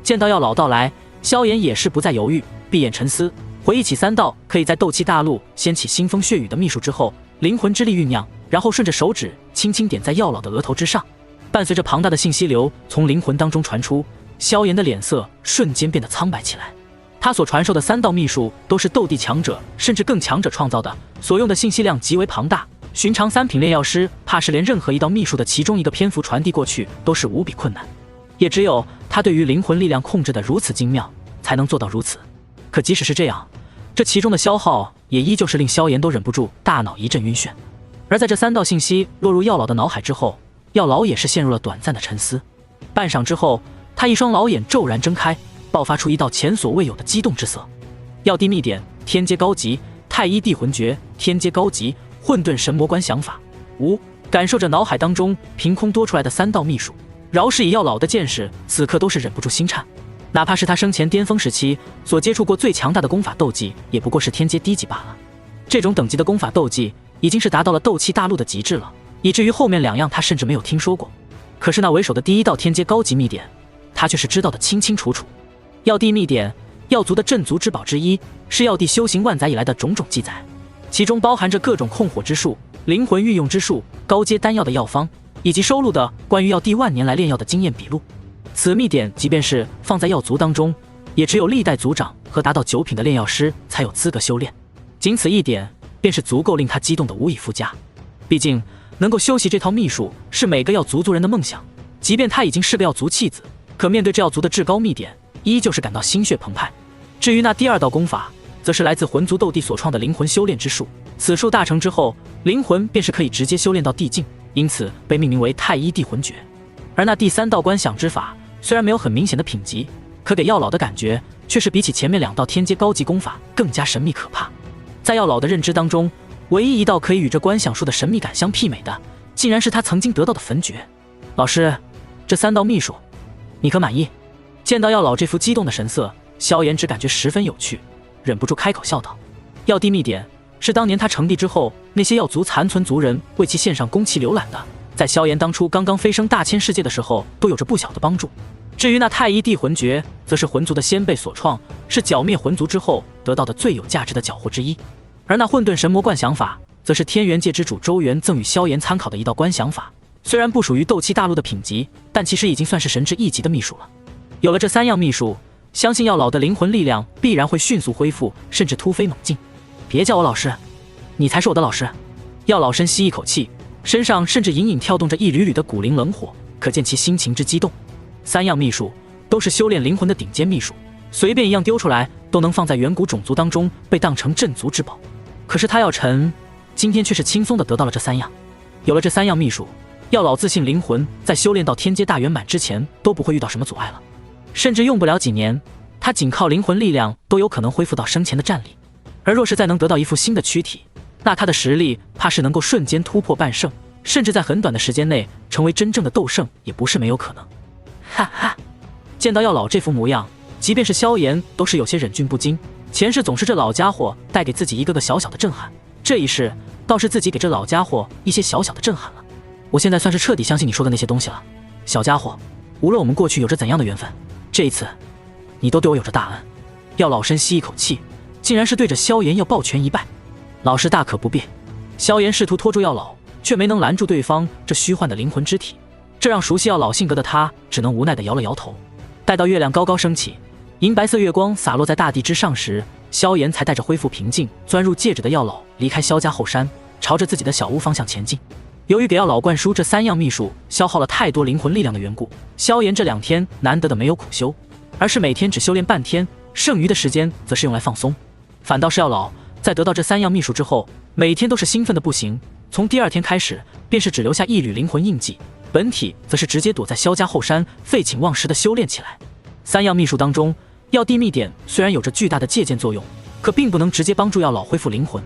见到药老到来，萧炎也是不再犹豫，闭眼沉思，回忆起3道可以在斗气大陆掀起腥风血雨的秘术之后，灵魂之力酝酿，然后顺着手指轻轻点在药老的额头之上，伴随着庞大的信息流从灵魂当中传出，萧炎的脸色瞬间变得苍白起来。他所传授的3道秘术都是斗帝强者甚至更强者创造的，所用的信息量极为庞大，寻常3品炼药师怕是连任何一道秘术的其中一个篇幅传递过去都是无比困难，也只有他对于灵魂力量控制的如此精妙，才能做到如此。可即使是这样，这其中的消耗也依旧是令萧炎都忍不住大脑一阵晕眩。而在这3道信息落入药老的脑海之后，药老也是陷入了短暂的沉思。半晌之后，他一双老眼骤然睁开，爆发出一道前所未有的激动之色。药帝秘典天阶高级，太一地魂诀天阶高级，混沌神魔观想法。感受着脑海当中凭空多出来的3道秘术，饶是以药老的见识，此刻都是忍不住心颤。哪怕是他生前巅峰时期所接触过最强大的功法斗技，也不过是天阶低级罢了。这种等级的功法斗技已经是达到了斗气大陆的极致了，以至于后面2样他甚至没有听说过。可是那为首的第1道天阶高级秘典，他却是知道的清清楚楚。药帝秘典，药族的镇族之宝之一，是药帝修行万载以来的种种记载，其中包含着各种控火之术、灵魂运用之术、高阶丹药的药方，以及收录的关于药帝万年来炼药的经验笔录。此秘典即便是放在药族当中，也只有历代族长和达到9品的炼药师才有资格修炼，仅此一点便是足够令他激动的无以复加。毕竟能够修习这套秘术是每个药族族人的梦想，即便他已经是个药族弃子，可面对这药族的至高秘典，依旧是感到心血澎湃。至于那第2道功法，则是来自魂族斗帝所创的灵魂修炼之术，此术大成之后，灵魂便是可以直接修炼到地境，因此被命名为太一地魂诀。而那第3道观想之法，虽然没有很明显的品级，可给药老的感觉却是比起前面2道天阶高级功法更加神秘可怕。在药老的认知当中，唯一一道可以与这观想术的神秘感相媲美的，竟然是他曾经得到的焚诀。老师，这3道秘术你可满意？见到药老这副激动的神色，萧炎只感觉十分有趣，忍不住开口笑道：药帝秘典是当年他成帝之后，那些药族残存族人为其献上宫崎浏览的，在萧炎当初刚刚飞升大千世界的时候，都有着不小的帮助。至于那太一地魂诀，则是魂族的先辈所创，是剿灭魂族之后得到的最有价值的缴获之一。而那混沌神魔观想法，则是天元界之主周元赠予萧炎参考的一道观想法，虽然不属于斗气大陆的品级，但其实已经算是神之一级的秘术了。有了这3样秘术，相信药老的灵魂力量必然会迅速恢复，甚至突飞猛进。别叫我老师，你才是我的老师。药老深吸一口气，身上甚至隐隐跳动着一缕缕的古灵冷火，可见其心情之激动。3样秘术都是修炼灵魂的顶尖秘术，随便一样丢出来都能放在远古种族当中被当成镇族之宝。可是他药尘今天却是轻松地得到了这3样。有了这3样秘术，药老自信灵魂在修炼到天阶大圆满之前都不会遇到什么阻碍了，甚至用不了几年，他仅靠灵魂力量都有可能恢复到生前的战力。而若是再能得到一副新的躯体，那他的实力怕是能够瞬间突破半圣，甚至在很短的时间内成为真正的斗圣也不是没有可能。哈哈，见到药老这副模样，即便是萧炎都是有些忍俊不禁。前世总是这老家伙带给自己一个个小小的震撼，这一世倒是自己给这老家伙一些小小的震撼了。我现在算是彻底相信你说的那些东西了，小家伙，无论我们过去有着怎样的缘分，这一次你都对我有着大恩。药老深吸一口气，竟然是对着萧炎要抱拳一拜。老师大可不必。萧炎试图拖住药老，却没能拦住对方这虚幻的灵魂之体，这让熟悉药老性格的他只能无奈地摇了摇头。待到月亮高高升起，银白色月光洒落在大地之上时，萧炎才带着恢复平静钻入戒指的药老离开萧家后山，朝着自己的小屋方向前进。由于给药老灌输这3样秘术消耗了太多灵魂力量的缘故，萧炎这2天难得的没有苦修，而是每天只修炼半天，剩余的时间则是用来放松。反倒是药老在得到这3样秘术之后，每天都是兴奋的不行，从第2天开始便是只留下一缕灵魂印记，本体则是直接躲在萧家后山废寝忘食的修炼起来。3样秘术当中，药地秘典虽然有着巨大的借鉴作用，可并不能直接帮助药老恢复灵魂。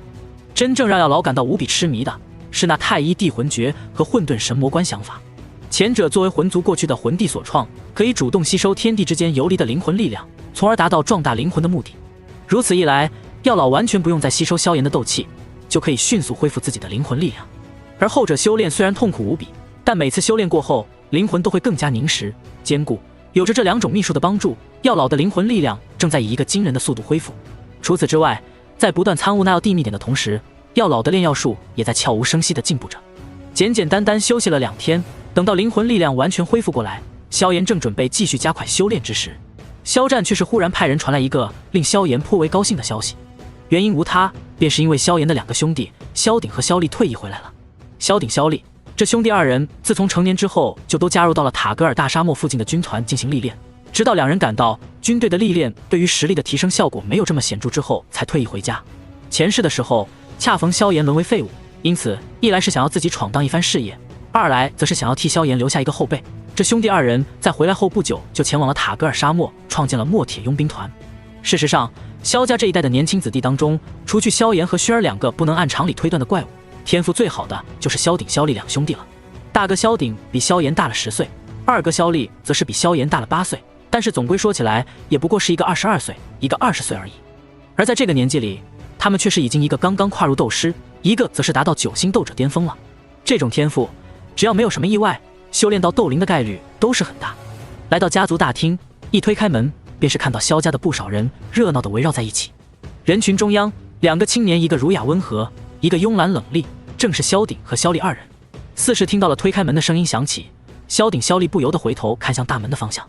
真正让药老感到无比痴迷的是那太一地魂诀和混沌神魔观想法。前者作为魂族过去的魂帝所创，可以主动吸收天地之间游离的灵魂力量，从而达到壮大灵魂的目的。如此一来，药老完全不用再吸收萧炎的斗气，就可以迅速恢复自己的灵魂力量。而后者修炼虽然痛苦无比，但每次修炼过后，灵魂都会更加凝实坚固。有着这2种秘术的帮助，药老的灵魂力量正在以一个惊人的速度恢复。除此之外，在不断参悟那药地秘典的同时，药老的炼药术也在悄无声息地进步着。简简单单休息了2天，等到灵魂力量完全恢复过来，萧炎正准备继续加快修炼之时，萧战却是忽然派人传来一个令萧炎颇为高兴的消息。原因无他，便是因为萧炎的2个兄弟萧鼎和萧立退役回来了。萧鼎、萧立这兄弟2人自从成年之后，就都加入到了塔格尔大沙漠附近的军团进行历练，直到2人感到军队的历练对于实力的提升效果没有这么显著之后，才退役回家。前世的时候，恰逢萧炎沦为废物，因此一来是想要自己闯荡一番事业，二来则是想要替萧炎留下一个后辈。这兄弟2人在回来后不久就前往了塔格尔沙漠，创建了墨铁佣兵团。事实上，萧家这一代的年轻子弟当中，除去萧炎和薰儿2个不能按常理推断的怪物，天赋最好的就是萧鼎、萧立2兄弟了。大哥萧鼎比萧炎大了10岁，二哥萧立则是比萧炎大了8岁，但是总归说起来，也不过是一个22岁，一个20岁而已。而在这个年纪里，他们却是已经一个刚刚跨入斗师，一个则是达到9星斗者巅峰了。这种天赋，只要没有什么意外，修炼到斗灵的概率都是很大。来到家族大厅，一推开门，便是看到萧家的不少人热闹地围绕在一起。人群中央，2个青年，一个儒雅温和，一个慵懒冷厉，正是萧鼎和萧立2人。似是听到了推开门的声音响起，萧鼎、萧立不由得回头看向大门的方向。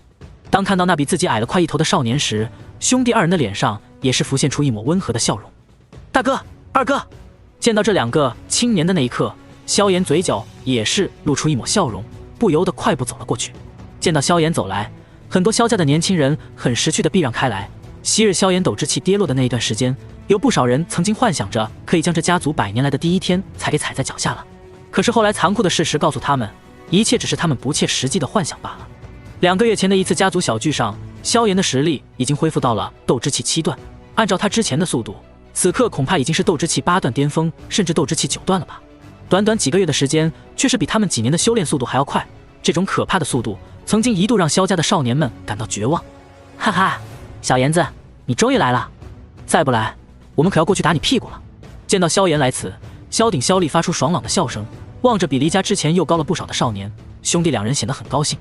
当看到那比自己矮了快1头的少年时，兄弟2人的脸上也是浮现出一抹温和的笑容。大哥、二哥！见到这2个青年的那一刻，萧炎嘴角也是露出一抹笑容，不由得快步走了过去。见到萧炎走来，很多萧家的年轻人很识趣地避让开来。昔日萧炎斗之气跌落的那一段时间，有不少人曾经幻想着可以将这家族100年来的第1天才给踩在脚下了。可是后来残酷的事实告诉他们，一切只是他们不切实际的幻想罢了。2个月前的一次家族小聚上，萧炎的实力已经恢复到了斗之气7段，按照他之前的速度，此刻恐怕已经是斗之气8段巅峰，甚至斗之气9段了吧。短短几个月的时间，却是比他们几年的修炼速度还要快。这种可怕的速度，曾经一度让萧家的少年们感到绝望。哈哈，小炎子，你终于来了！再不来，我们可要过去打你屁股了。见到萧炎来此，萧鼎、萧立发出爽朗的笑声，望着比离家之前又高了不少的少年，兄弟2人显得很高兴。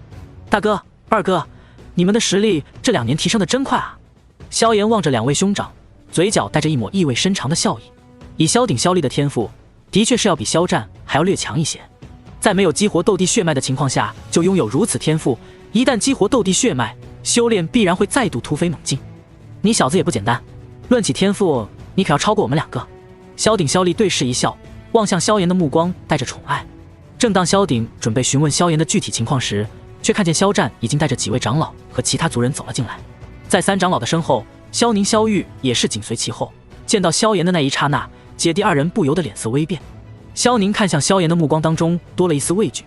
大哥、二哥，你们的实力这2年提升的真快啊！萧炎望着2位兄长，嘴角带着一抹意味深长的笑意。以萧鼎、萧立的天赋，的确是要比萧战还要略强一些。在没有激活斗帝血脉的情况下，就拥有如此天赋，一旦激活斗帝血脉，修炼必然会再度突飞猛进。你小子也不简单，论起天赋，你可要超过我们2个。萧鼎、萧立对视一笑，望向萧炎的目光带着宠爱。正当萧鼎准备询问萧炎的具体情况时，却看见萧战已经带着几位长老和其他族人走了进来。在3长老的身后，萧宁、萧玉也是紧随其后。见到萧炎的那一刹那，姐弟2人不由得脸色微变。萧宁看向萧炎的目光当中多了一丝畏惧，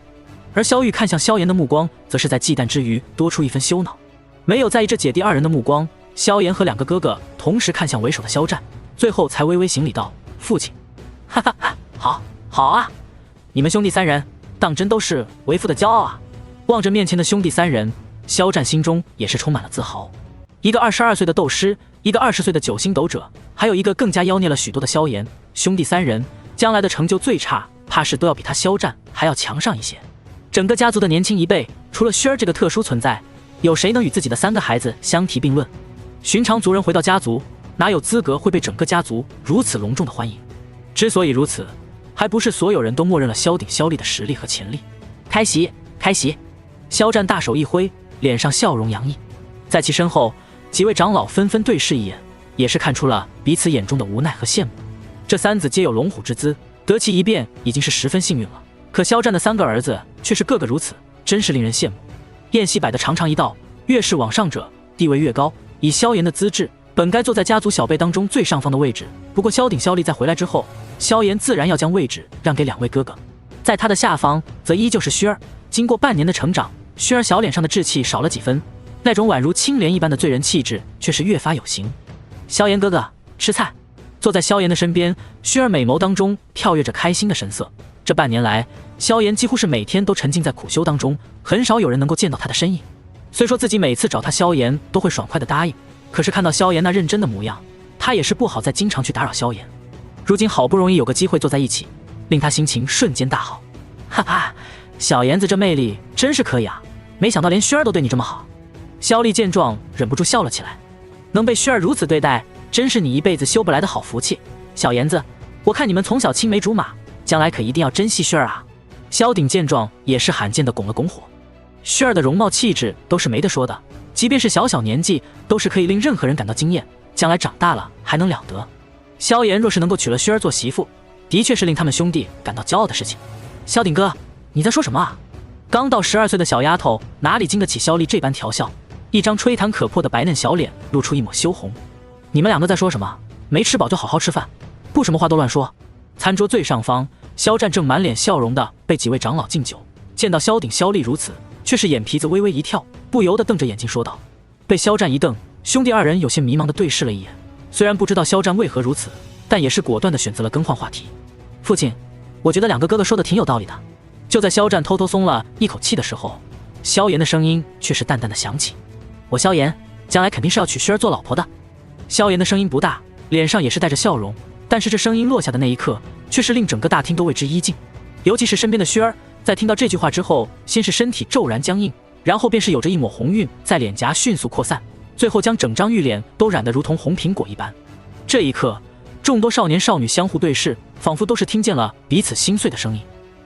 而萧玉看向萧炎的目光则是在忌惮之余多出一分羞恼。没有在意这姐弟2人的目光，萧炎和2个哥哥同时看向为首的萧战，最后才微微行礼道：“父亲。”哈哈哈，好啊，你们兄弟3人当真都是为父的骄傲啊！望着面前的兄弟3人，萧战心中也是充满了自豪。一个22岁的斗师，一个20岁的9星斗者，还有一个更加妖孽了许多的萧炎，兄弟3人将来的成就最差，怕是都要比他萧战还要强上一些。整个家族的年轻一辈，除了薰儿这个特殊存在，有谁能与自己的3个孩子相提并论？寻常族人回到家族，哪有资格会被整个家族如此隆重的欢迎？之所以如此，还不是所有人都默认了萧鼎、萧立的实力和潜力。开席，开席！萧战大手一挥，脸上笑容洋溢。在其身后，几位长老纷纷对视一眼，也是看出了彼此眼中的无奈和羡慕。这3子皆有龙虎之姿，得其一便已经是十分幸运了。可萧战的3个儿子却是个个如此，真是令人羡慕。宴席摆得长长一道，越是往上者，地位越高，以萧炎的资质，本该坐在家族小辈当中最上方的位置。不过萧鼎、萧丽在回来之后，萧炎自然要将位置让给2位哥哥，在他的下方则依旧是薰儿。经过半年的成长，薰儿小脸上的稚气少了几分，那种宛如青莲一般的醉人气质却是越发有型。萧炎哥哥，吃菜。坐在萧炎的身边，薰儿美眸当中跳跃着开心的神色。这半年来，萧炎几乎是每天都沉浸在苦修当中，很少有人能够见到他的身影。虽说自己每次找他萧炎都会爽快的答应，可是看到萧炎那认真的模样，他也是不好再经常去打扰萧炎。如今好不容易有个机会坐在一起，令他心情瞬间大好。哈哈，小炎子这魅力真是可以啊，没想到连薰儿都对你这么好。萧丽见状忍不住笑了起来，能被薰儿如此对待，真是你一辈子修不来的好福气。小炎子，我看你们从小青梅竹马，将来可一定要珍惜薰儿啊。萧鼎见状也是罕见的拱了拱火。薰儿的容貌气质都是没得说的，即便是小年纪都是可以令任何人感到惊艳，将来长大了还能了得。萧炎若是能够娶了薰儿做媳妇，的确是令他们兄弟感到骄傲的事情。萧鼎哥，你在说什么啊？刚到12岁的小丫头哪里经得起萧丽这般调笑，一张吹弹可破的白嫩小脸露出一抹羞红。你们两个在说什么？没吃饱就好好吃饭，不什么话都乱说。餐桌最上方，萧战正满脸笑容的被几位长老敬酒，见到萧鼎、萧丽如此，却是眼皮子微微一跳，不由得瞪着眼睛说道。被萧战一瞪，兄弟二人有些迷茫的对视了一眼，虽然不知道萧战为何如此，但也是果断的选择了更换话题。父亲，我觉得2个哥哥说的挺有道理的。就在萧战偷偷松了一口气的时候，萧炎的声音却是淡淡的响起：我萧炎将来肯定是要娶薰儿做老婆的。萧炎的声音不大，脸上也是带着笑容，但是这声音落下的那一刻，却是令整个大厅都为之一静。尤其是身边的薰儿，在听到这句话之后，先是身体骤然僵硬，然后便是有着一抹红晕在脸颊迅速扩散，最后将整张玉脸都染得如同红苹果一般。这一刻，众多少年少女相互对视，仿佛都是听见了彼此心碎的声音。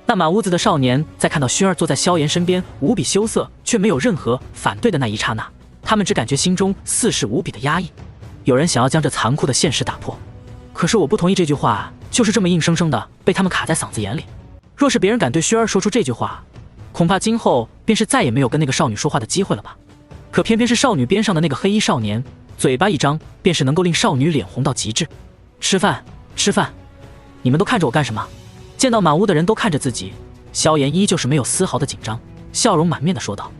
那满屋子的少年在看到薰儿坐在萧炎身边无比羞涩却没有任何反对的那一刹那，他们只感觉心中似是无比的压抑。有人想要将这残酷的现实打破，可是我不同意这句话就是这么硬生生的被他们卡在嗓子眼里。若是别人敢对薰儿说出这句话，恐怕今后便是再也没有跟那个少女说话的机会了吧。可偏偏是少女边上的那个黑衣少年，嘴巴一张便是能够令少女脸红到极致。吃饭，吃饭，你们都看着我干什么？见到满屋的人都看着自己，萧炎依旧是没有丝毫的紧张，笑容满面的说道。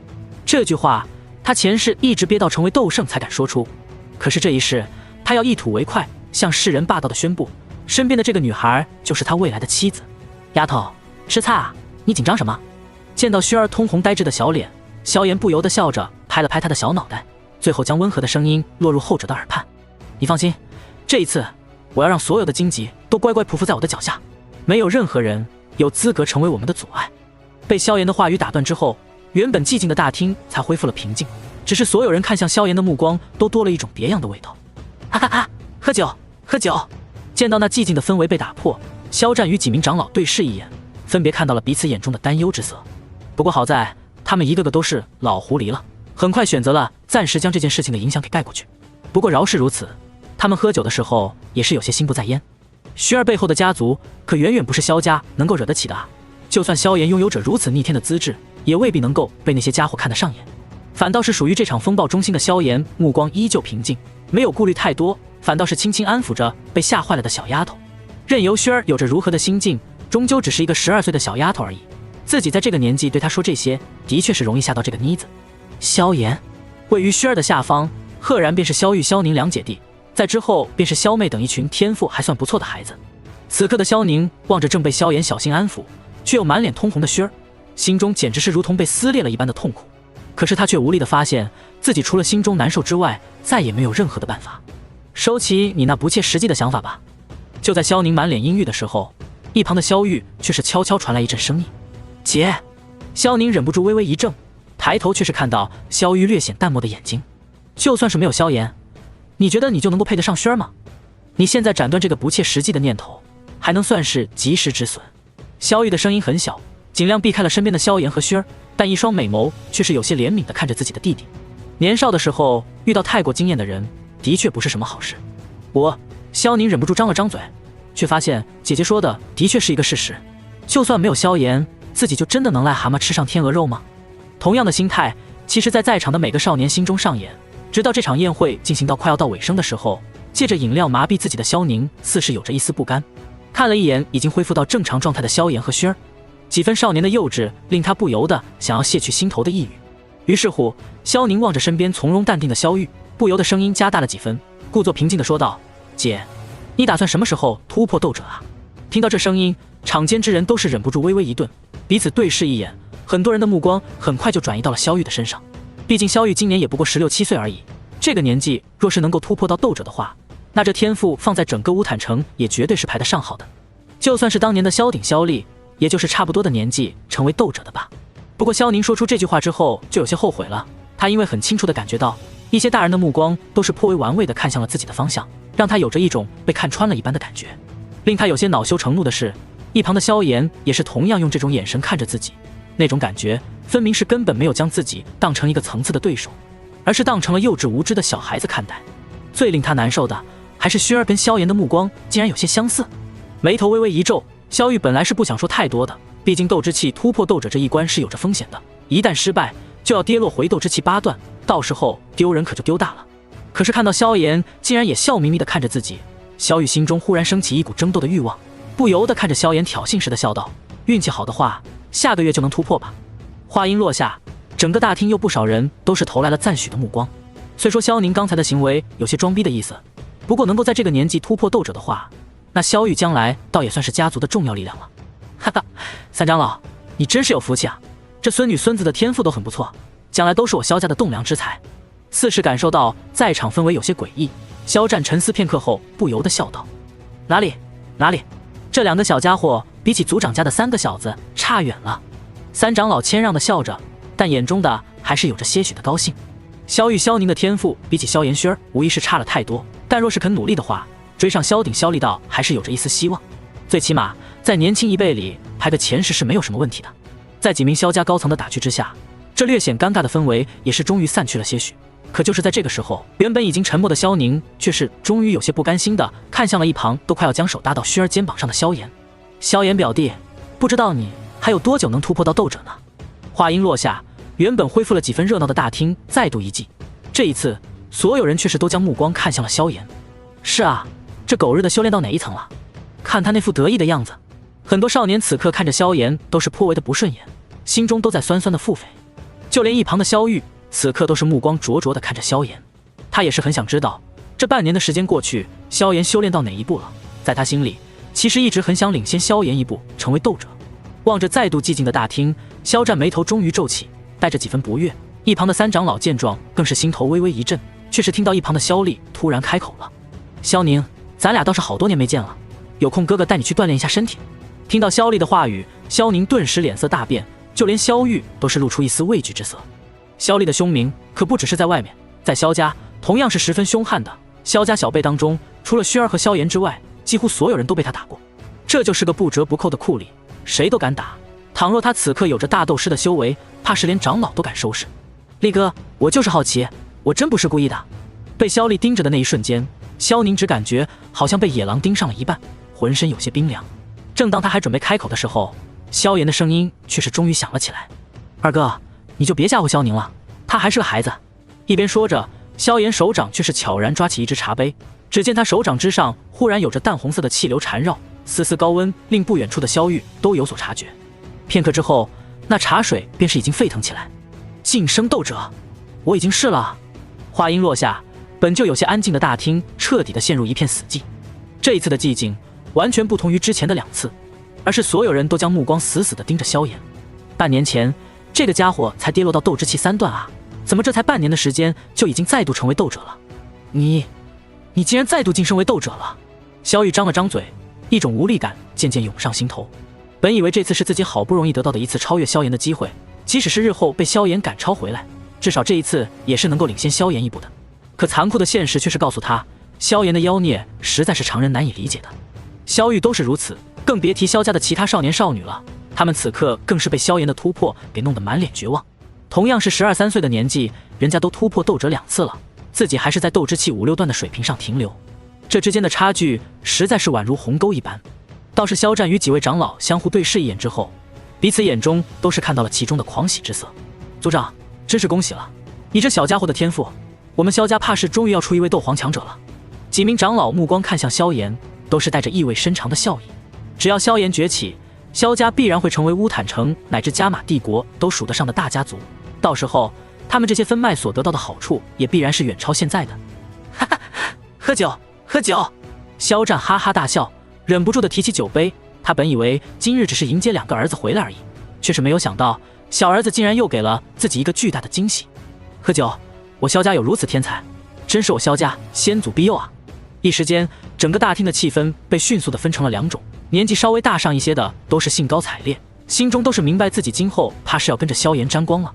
这句话他前世一直憋到成为斗圣才敢说出，可是这一世他要一吐为快，向世人霸道的宣布，身边的这个女孩就是他未来的妻子。丫头，吃菜啊，你紧张什么？见到薰儿通红呆滞的小脸，萧炎不由得笑着拍了拍他的小脑袋，最后将温和的声音落入后者的耳畔。你放心，这一次我要让所有的荆棘都乖乖匍匐在我的脚下，没有任何人有资格成为我们的阻碍。被萧炎的话语打断之后，原本寂静的大厅才恢复了平静，只是所有人看向萧炎的目光都多了一种别样的味道。哈哈哈，喝酒，喝酒！见到那寂静的氛围被打破，萧战与几名长老对视一眼，分别看到了彼此眼中的担忧之色。不过好在他们一个个都是老狐狸了，很快选择了暂时将这件事情的影响给盖过去。不过饶是如此，他们喝酒的时候也是有些心不在焉。薰儿背后的家族可远远不是萧家能够惹得起的啊！就算萧炎拥有着如此逆天的资质，也未必能够被那些家伙看得上眼。反倒是属于这场风暴中心的萧炎，目光依旧平静，没有顾虑太多，反倒是轻轻安抚着被吓坏了的小丫头。任由薰儿有着如何的心境，终究只是一个12岁的小丫头而已。自己在这个年纪对她说这些，的确是容易吓到这个妮子。萧炎位于薰儿的下方，赫然便是萧玉、萧宁两姐弟，在之后便是萧妹等一群天赋还算不错的孩子。此刻的萧宁望着正被萧炎小心安抚却又满脸通红的薰儿，心中简直是如同被撕裂了一般的痛苦。可是他却无力地发现自己除了心中难受之外，再也没有任何的办法。收起你那不切实际的想法吧。就在萧宁满脸阴郁的时候，一旁的萧玉却是悄悄传来一阵声音：姐。萧宁忍不住微微一怔，抬头却是看到萧玉略显淡漠的眼睛。就算是没有萧炎，你觉得你就能够配得上薰儿吗？你现在斩断这个不切实际的念头，还能算是及时止损。萧玉的声音很小，尽量避开了身边的萧炎和薰儿，但一双美眸却是有些怜悯地看着自己的弟弟。年少的时候遇到太过惊艳的人，的确不是什么好事。萧宁忍不住张了张嘴，却发现姐姐说的的确是一个事实。就算没有萧炎，自己就真的能癞蛤蟆吃上天鹅肉吗？同样的心态，其实在场的每个少年心中上演。直到这场宴会进行到快要到尾声的时候，借着饮料麻痹自己的萧宁似是有着一丝不甘，看了一眼已经恢复到正常状态的萧炎和薰儿，几分少年的幼稚令他不由得想要卸去心头的抑郁。于是乎，萧宁望着身边从容淡定的萧玉，不由得声音加大了几分，故作平静地说道：“姐，你打算什么时候突破斗者啊？”听到这声音，场间之人都是忍不住微微一顿，彼此对视一眼，很多人的目光很快就转移到了萧玉的身上。毕竟萧玉今年也不过16、17岁而已，这个年纪若是能够突破到斗者的话，那这天赋放在整个乌坦城也绝对是排得上号的。就算是当年的萧鼎、萧厉，也就是差不多的年纪成为斗者的吧。不过萧宁说出这句话之后就有些后悔了，他因为很清楚地感觉到一些大人的目光都是颇为玩味地看向了自己的方向，让他有着一种被看穿了一般的感觉。令他有些恼羞成怒的是，一旁的萧炎也是同样用这种眼神看着自己，那种感觉分明是根本没有将自己当成一个层次的对手，而是当成了幼稚无知的小孩子看待。最令他难受的还是薰儿跟萧炎的目光竟然有些相似，眉头微微一皱。萧玉本来是不想说太多的，毕竟斗之气突破斗者这一关是有着风险的，一旦失败就要跌落回斗之气8段，到时候丢人可就丢大了。可是看到萧炎竟然也笑眯眯地看着自己，萧玉心中忽然升起一股争斗的欲望，不由得看着萧炎挑衅似的笑道：“运气好的话，下个月就能突破吧。”话音落下，整个大厅又不少人都是投来了赞许的目光。虽说萧宁刚才的行为有些装逼的意思，不过能够在这个年纪突破斗者的话，那萧玉将来倒也算是家族的重要力量了。哈哈，三长老，你真是有福气啊！这孙女孙子的天赋都很不错，将来都是我萧家的栋梁之才。似是感受到在场氛围有些诡异，萧战沉思片刻后不由得笑道：“哪里，这2个小家伙比起族长家的3个小子差远了。”三长老谦让地笑着，但眼中的还是有着些许的高兴。萧玉、萧宁的天赋比起萧炎、薰儿无疑是差了太多，但若是肯努力的话，追上萧鼎、萧厉道还是有着一丝希望。最起码在年轻一辈里排个前10是没有什么问题的。在几名萧家高层的打趣之下，这略显尴尬的氛围也是终于散去了些许。可就是在这个时候，原本已经沉默的萧宁却是终于有些不甘心的看向了一旁都快要将手搭到薰儿肩膀上的萧炎。萧炎表弟，不知道你还有多久能突破到斗者呢？话音落下，原本恢复了几分热闹的大厅再度一寂，这一次所有人却是都将目光看向了萧炎。是啊，这狗日的修炼到哪一层了？看他那副得意的样子，很多少年此刻看着萧炎都是颇为的不顺眼，心中都在酸酸的腹诽。就连一旁的萧玉此刻都是目光灼灼地看着萧炎，他也是很想知道这半年的时间过去，萧炎修炼到哪一步了。在他心里，其实一直很想领先萧炎一步成为斗者。望着再度寂静的大厅，萧战眉头终于皱起，带着几分不悦。一旁的三长老见状更是心头微微一震，却是听到一旁的萧厉突然开口了：“萧宁，咱俩倒是好多年没见了，有空哥哥带你去锻炼一下身体。”听到萧厉的话语，萧宁顿时脸色大变，就连萧玉都是露出一丝畏惧之色。萧厉的凶名可不只是在外面，在萧家同样是十分凶悍的。萧家小辈当中，除了薰儿和萧炎之外，几乎所有人都被他打过。这就是个不折不扣的酷吏，谁都敢打。倘若他此刻有着大斗师的修为，怕是连长老都敢收拾。厉哥，我就是好奇，我真不是故意的。被萧厉盯着的那一瞬间，萧宁只感觉好像被野狼盯上了一半，浑身有些冰凉。正当他还准备开口的时候，萧炎的声音却是终于响了起来：“二哥，你就别吓唬萧宁了，他还是个孩子。”一边说着，萧炎手掌却是悄然抓起一只茶杯，只见他手掌之上忽然有着淡红色的气流缠绕，丝丝高温令不远处的萧玉都有所察觉。片刻之后，那茶水便是已经沸腾起来。晋升斗者，我已经试了。话音落下，本就有些安静的大厅彻底的陷入一片死寂。这一次的寂静完全不同于之前的2次，而是所有人都将目光死死地盯着萧炎。半年前，这个家伙才跌落到斗之气3段啊，怎么这才半年的时间就已经再度成为斗者了？你竟然再度晋升为斗者了！萧玉张了张嘴，一种无力感渐渐涌上心头。本以为这次是自己好不容易得到的一次超越萧炎的机会，即使是日后被萧炎赶超回来，至少这一次也是能够领先萧炎一步的。可残酷的现实却是告诉他，萧炎的妖孽实在是常人难以理解的。萧玉都是如此，更别提萧家的其他少年少女了。他们此刻更是被萧炎的突破给弄得满脸绝望。同样是12、13岁的年纪，人家都突破斗者2次了，自己还是在斗之气5、6段的水平上停留，这之间的差距实在是宛如鸿沟一般。倒是萧战与几位长老相互对视一眼之后，彼此眼中都是看到了其中的狂喜之色。族长，真是恭喜了，你这小家伙的天赋我们萧家怕是终于要出一位斗皇强者了。几名长老目光看向萧炎，都是带着意味深长的笑意。只要萧炎崛起，萧家必然会成为乌坦城乃至加玛帝国都数得上的大家族，到时候他们这些分脉所得到的好处也必然是远超现在的。哈哈，喝酒，喝酒！萧战哈哈大笑，忍不住的提起酒杯。他本以为今日只是迎接2个儿子回来而已，却是没有想到小儿子竟然又给了自己一个巨大的惊喜。喝酒，我萧家有如此天才，真是我萧家先祖庇佑啊！一时间，整个大厅的气氛被迅速的分成了2种，年纪稍微大上一些的都是兴高采烈，心中都是明白自己今后怕是要跟着萧炎沾光了，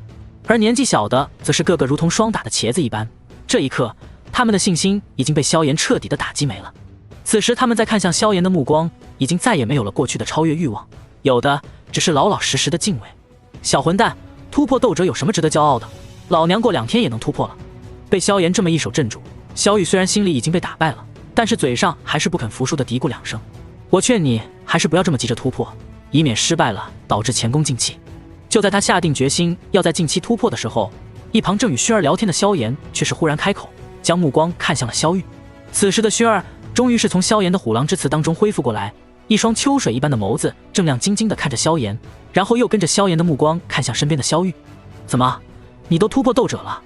而年纪小的则是个个如同霜打的茄子一般。这一刻，他们的信心已经被萧炎彻底的打击没了。此时他们在看向萧炎的目光已经再也没有了过去的超越欲望，有的只是老老实实的敬畏。小混蛋，突破斗者有什么值得骄傲的？老娘过2天也能突破了。被萧炎这么一手镇住，萧雨虽然心里已经被打败了，但是嘴上还是不肯服输的嘀咕2声。我劝你还是不要这么急着突破，以免失败了导致前功尽弃。就在他下定决心要在近期突破的时候，一旁正与薰儿聊天的萧炎却是忽然开口，将目光看向了萧玉。此时的薰儿终于是从萧炎的虎狼之词当中恢复过来，一双秋水一般的眸子正亮晶晶地看着萧炎，然后又跟着萧炎的目光看向身边的萧玉。怎么，你都突破斗者了，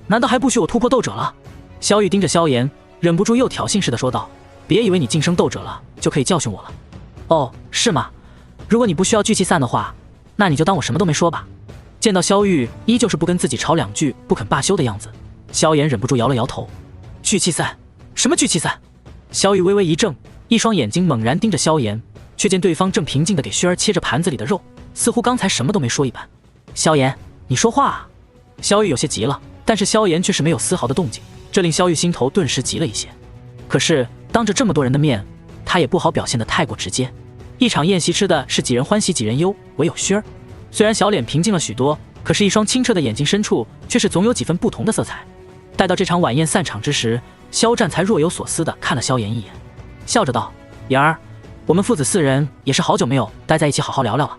难道还不许我突破斗者了？萧玉盯着萧炎，忍不住又挑衅似的说道，别以为你晋升斗者了就可以教训我了。哦，是吗？如果你不需要聚气散的话，那你就当我什么都没说吧。见到萧玉依旧是不跟自己吵2句不肯罢休的样子，萧炎忍不住摇了摇头。聚气散？什么聚气散？萧玉微微一怔，一双眼睛猛然盯着萧炎，却见对方正平静地给薰儿切着盘子里的肉，似乎刚才什么都没说一般。萧炎，你说话啊！萧玉有些急了，但是萧炎却是没有丝毫的动静，这令萧玉心头顿时急了一些。可是当着这么多人的面，他也不好表现得太过直接。一场宴席吃的是几人欢喜几人忧，唯有薰儿虽然小脸平静了许多，可是一双清澈的眼睛深处却是总有几分不同的色彩。待到这场晚宴散场之时，萧战才若有所思地看了萧炎一眼，笑着道：言儿，我们父子4人也是好久没有待在一起好好聊聊了，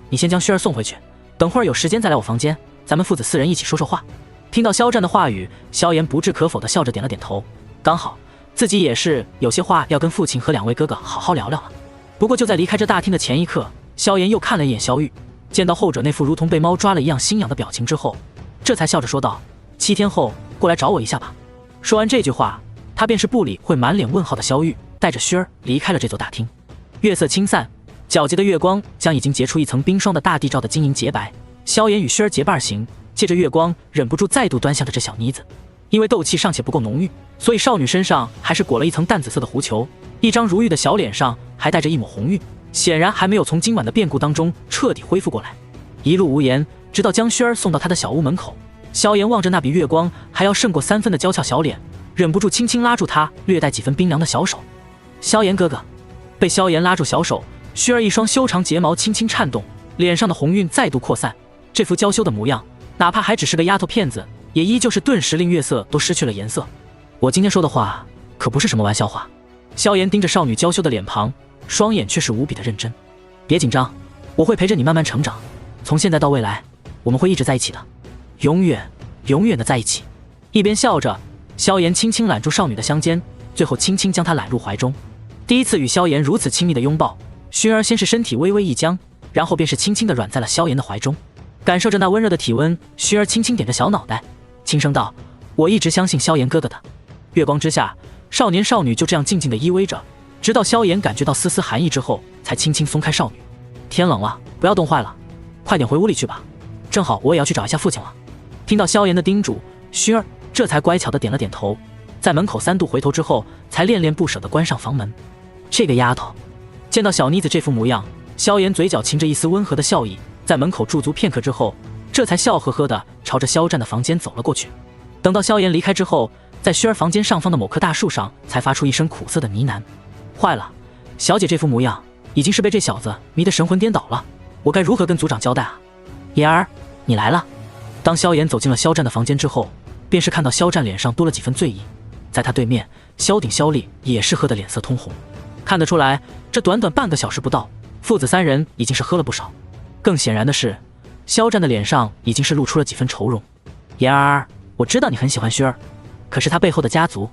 你先将薰儿送回去，等会儿有时间再来我房间，咱们父子4人一起说说话。听到萧战的话语，萧炎不置可否地笑着点了点头，刚好自己也是有些话要跟父亲和2位哥哥好好聊聊了。不过就在离开这大厅的前一刻，萧炎又看了一眼萧玉，见到后者那副如同被猫抓了一样心痒的表情之后，这才笑着说道：7天后过来找我一下吧。说完这句话，他便是不理会满脸问号的萧玉，带着薰儿离开了这座大厅。月色清散，皎洁的月光将已经结出一层冰霜的大地照得晶莹洁白。萧炎与薰儿结伴行，借着月光忍不住再度端详着这小妮子。因为斗气尚且不够浓郁，所以少女身上还是裹了一层淡紫色的狐裘，一张如玉的小脸上还带着一抹红晕，显然还没有从今晚的变故当中彻底恢复过来。一路无言，直到将薰儿送到他的小屋门口，萧炎望着那比月光还要胜过3分的娇俏小脸，忍不住轻轻拉住他略带几分冰凉的小手。萧炎哥哥。被萧炎拉住小手，薰儿一双修长睫毛轻轻颤动，脸上的红晕再度扩散，这副娇羞的模样，哪怕还只是个丫头片子，也依旧是顿时令月色都失去了颜色。我今天说的话可不是什么玩笑话。萧炎盯着少女娇羞的脸庞，双眼却是无比的认真。别紧张，我会陪着你慢慢成长，从现在到未来，我们会一直在一起的，永远永远的在一起。一边笑着，萧炎轻轻揽住少女的香肩，最后轻轻将她揽入怀中。第一次与萧炎如此亲密的拥抱，薰儿先是身体微微一僵，然后便是轻轻地软在了萧炎的怀中。感受着那温热的体温，薰儿轻轻点着小脑袋，轻声道：我一直相信萧炎哥哥的。月光之下，少年少女就这样静静地依偎着，直到萧炎感觉到丝丝寒意之后，才轻轻松开少女。天冷了，不要冻坏了，快点回屋里去吧，正好我也要去找一下父亲了。听到萧炎的叮嘱，薰儿这才乖巧地点了点头，在门口3度回头之后，才恋恋不舍地关上房门。这个丫头，见到小妮子这副模样，萧炎嘴角噙着一丝温和的笑意，在门口驻足片刻之后，这才笑呵呵地朝着萧战的房间走了过去。等到萧炎离开之后，在薰儿房间上方的某棵大树上，才发出一声苦涩的呢喃：坏了，小姐这副模样已经是被这小子迷得神魂颠倒了，我该如何跟族长交代啊？言儿，你来了。当萧炎走进了萧战的房间之后，便是看到萧战脸上多了几分醉意，在他对面，萧鼎、萧厉也是喝得脸色通红。看得出来，这短短半个小时不到，父子3人已经是喝了不少。更显然的是，萧战的脸上已经是露出了几分愁容。言儿，我知道你很喜欢薰儿，可是他背后的家族……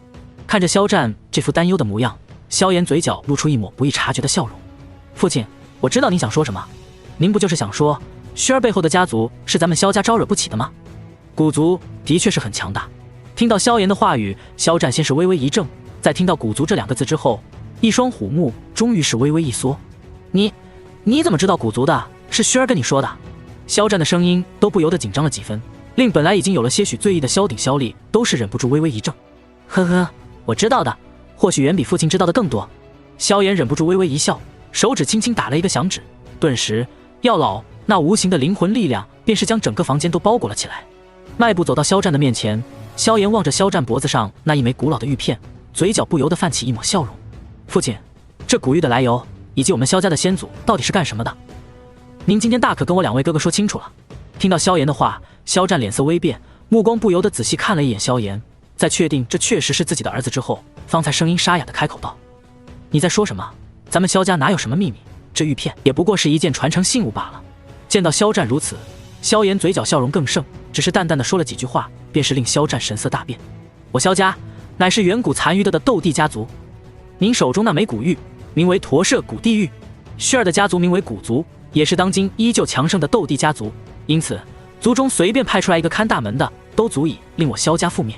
看着肖战这副担忧的模样，萧炎嘴角露出一抹不易察觉的笑容。父亲，我知道您想说什么，您不就是想说薰儿背后的家族是咱们萧家招惹不起的吗？古族的确是很强大。听到萧炎的话语，萧战先是微微一怔，在听到古族这2个字之后，一双虎目终于是微微一缩。你怎么知道古族的？是薰儿跟你说的？萧战的声音都不由得紧张了几分，令本来已经有了些许醉意的萧鼎、萧厉都是忍不住微微一怔。呵呵，我知道的，或许远比父亲知道的更多。萧炎忍不住微微一笑，手指轻轻打了一个响指，顿时药老那无形的灵魂力量便是将整个房间都包裹了起来。迈步走到萧战的面前，萧炎望着萧战脖子上那一枚古老的玉片，嘴角不由得泛起一抹笑容。父亲，这古玉的来由以及我们萧家的先祖到底是干什么的，您今天大可跟我2位哥哥说清楚了。听到萧炎的话，萧战脸色微变，目光不由得仔细看了一眼萧炎，在确定这确实是自己的儿子之后，方才声音沙哑地开口道：你在说什么？咱们萧家哪有什么秘密？这玉片也不过是一件传承信物罢了。见到萧战如此，萧炎嘴角笑容更盛，只是淡淡的说了几句话，便是令萧战神色大变。我萧家乃是远古残余的斗帝家族，您手中那枚古玉名为驼舍古地狱，薰儿的家族名为古族，也是当今依旧强盛的斗帝家族，因此族中随便派出来一个看大门的，都足以令我萧家覆灭。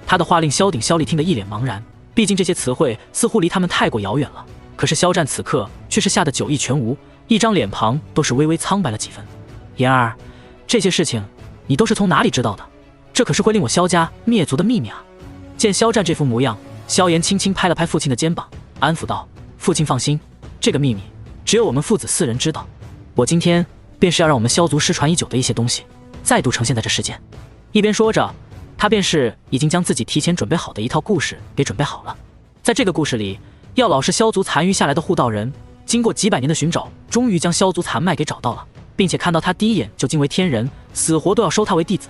他的话令萧鼎、萧厉听得一脸茫然，毕竟这些词汇似乎离他们太过遥远了。可是萧战此刻却是吓得酒意全无，一张脸庞都是微微苍白了几分。言儿，这些事情你都是从哪里知道的？这可是会令我萧家灭族的秘密啊！见萧战这副模样，萧炎轻轻拍了拍父亲的肩膀，安抚道：父亲放心，这个秘密只有我们父子4人知道。我今天便是要让我们萧族失传已久的一些东西再度呈现在这世间。一边说着，他便是已经将自己提前准备好的一套故事给准备好了。在这个故事里，药老是萧族残余下来的护道人，经过几百年的寻找，终于将萧族残脉给找到了，并且看到他第一眼就惊为天人，死活都要收他为弟子，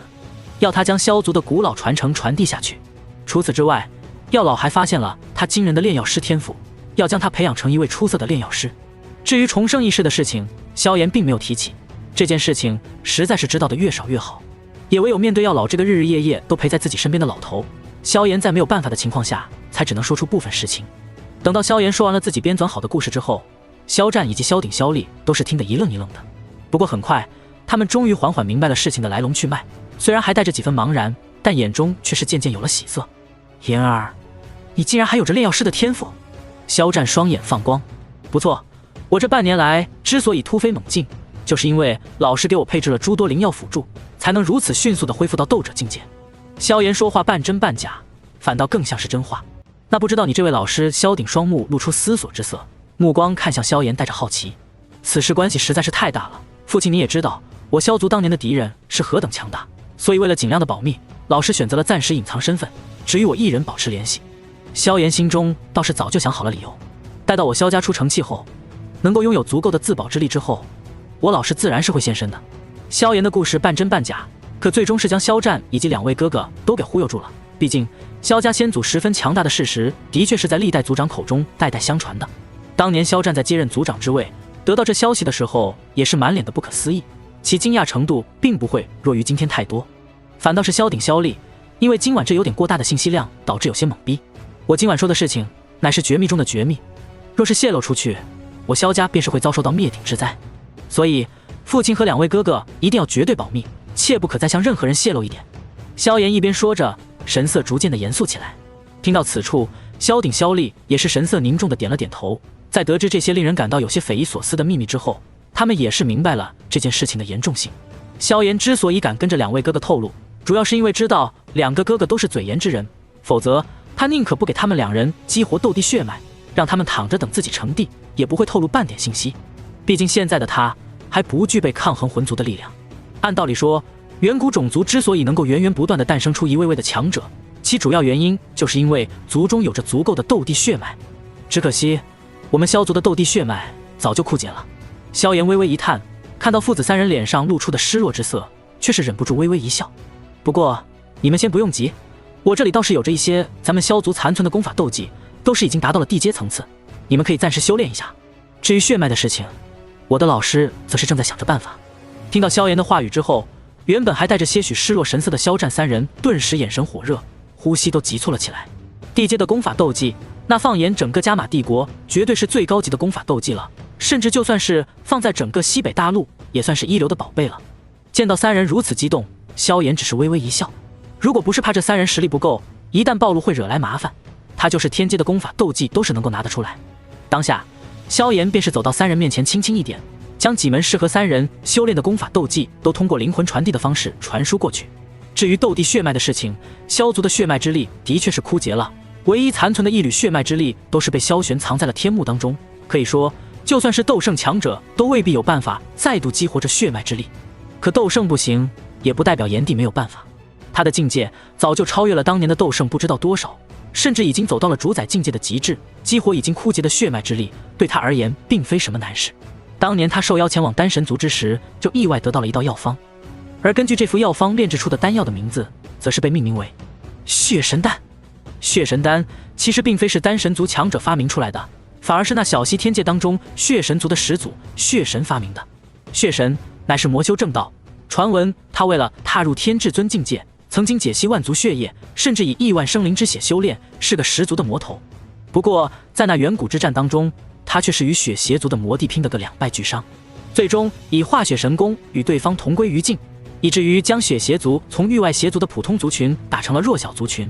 要他将萧族的古老传承传递下去。除此之外，药老还发现了他惊人的炼药师天赋，要将他培养成一位出色的炼药师。至于重生一事的事情，萧炎并没有提起，这件事情实在是知道的越少越好。也唯有面对药老这个日日夜夜都陪在自己身边的老头，萧炎在没有办法的情况下，才只能说出部分实情。等到萧炎说完了自己编纂好的故事之后，萧战以及萧鼎、萧厉都是听得一愣一愣的。不过很快，他们终于缓缓明白了事情的来龙去脉，虽然还带着几分茫然，但眼中却是渐渐有了喜色。言儿，你竟然还有着炼药师的天赋！萧战双眼放光，不错，我这半年来之所以突飞猛进，就是因为老师给我配置了诸多灵药辅助，才能如此迅速地恢复到斗者境界。萧炎说话半真半假，反倒更像是真话。那不知道你这位老师？萧鼎双目露出思索之色，目光看向萧炎，带着好奇。此事关系实在是太大了，父亲你也知道，我萧族当年的敌人是何等强大，所以为了尽量的保密，老师选择了暂时隐藏身份，只与我一人保持联系。萧炎心中倒是早就想好了理由，待到我萧家出成器后，能够拥有足够的自保之力之后，我老师自然是会现身的。萧炎的故事半真半假，可最终是将萧战以及2位哥哥都给忽悠住了。毕竟萧家先祖十分强大的事实，的确是在历代族长口中代代相传的。当年萧战在接任族长之位，得到这消息的时候，也是满脸的不可思议，其惊讶程度并不会弱于今天太多。反倒是萧鼎、萧厉，因为今晚这有点过大的信息量，导致有些懵逼。我今晚说的事情乃是绝密中的绝密，若是泄露出去，我萧家便是会遭受到灭顶之灾。所以父亲和2位哥哥一定要绝对保密，切不可再向任何人泄露一点。萧炎一边说着，神色逐渐的严肃起来。听到此处，萧鼎、萧厉也是神色凝重的点了点头。在得知这些令人感到有些匪夷所思的秘密之后，他们也是明白了这件事情的严重性。萧炎之所以敢跟着2位哥哥透露，主要是因为知道2个哥哥都是嘴严之人，否则他宁可不给他们2人激活斗帝血脉，让他们躺着等自己成帝，也不会透露半点信息。毕竟现在的他还不具备抗衡魂族的力量。按道理说，远古种族之所以能够源源不断地诞生出一位位的强者，其主要原因就是因为族中有着足够的斗帝血脉。只可惜我们萧族的斗帝血脉早就枯竭了。萧炎微微一叹，看到父子3人脸上露出的失落之色，却是忍不住微微一笑。不过你们先不用急，我这里倒是有着一些咱们萧族残存的功法斗技，都是已经达到了地阶层次，你们可以暂时修炼一下。至于血脉的事情，我的老师则是正在想着办法。听到萧炎的话语之后，原本还带着些许失落神色的肖战三人顿时眼神火热，呼吸都急促了起来。地阶的功法斗技，那放眼整个加玛帝国，绝对是最高级的功法斗技了，甚至就算是放在整个西北大陆，也算是一流的宝贝了。见到三人如此激动，萧炎只是微微一笑。如果不是怕这三人实力不够，一旦暴露会惹来麻烦，他就是天阶的功法斗技都是能够拿得出来。当下，萧炎便是走到三人面前，轻轻一点，将几门适合三人修炼的功法斗技都通过灵魂传递的方式传输过去。至于斗帝血脉的事情，萧族的血脉之力的确是枯竭了，唯一残存的一缕血脉之力都是被萧玄藏在了天幕当中，可以说就算是斗圣强者都未必有办法再度激活这血脉之力。可斗圣不行，也不代表炎帝没有办法，他的境界早就超越了当年的斗圣不知道多少，甚至已经走到了主宰境界的极致，激活已经枯竭的血脉之力对他而言并非什么难事。当年他受邀前往丹神族之时，就意外得到了一道药方，而根据这副药方炼制出的丹药的名字则是被命名为血神丹。血神丹其实并非是丹神族强者发明出来的，反而是那小溪天界当中血神族的始祖血神发明的。血神乃是魔修正道，传闻他为了踏入天至尊境界，曾经解析万族血液，甚至以亿万生灵之血修炼，是个十足的魔头。不过在那远古之战当中，他却是与血邪族的魔帝拼得个两败俱伤，最终以化血神功与对方同归于尽，以至于将血邪族从域外邪族的普通族群打成了弱小族群。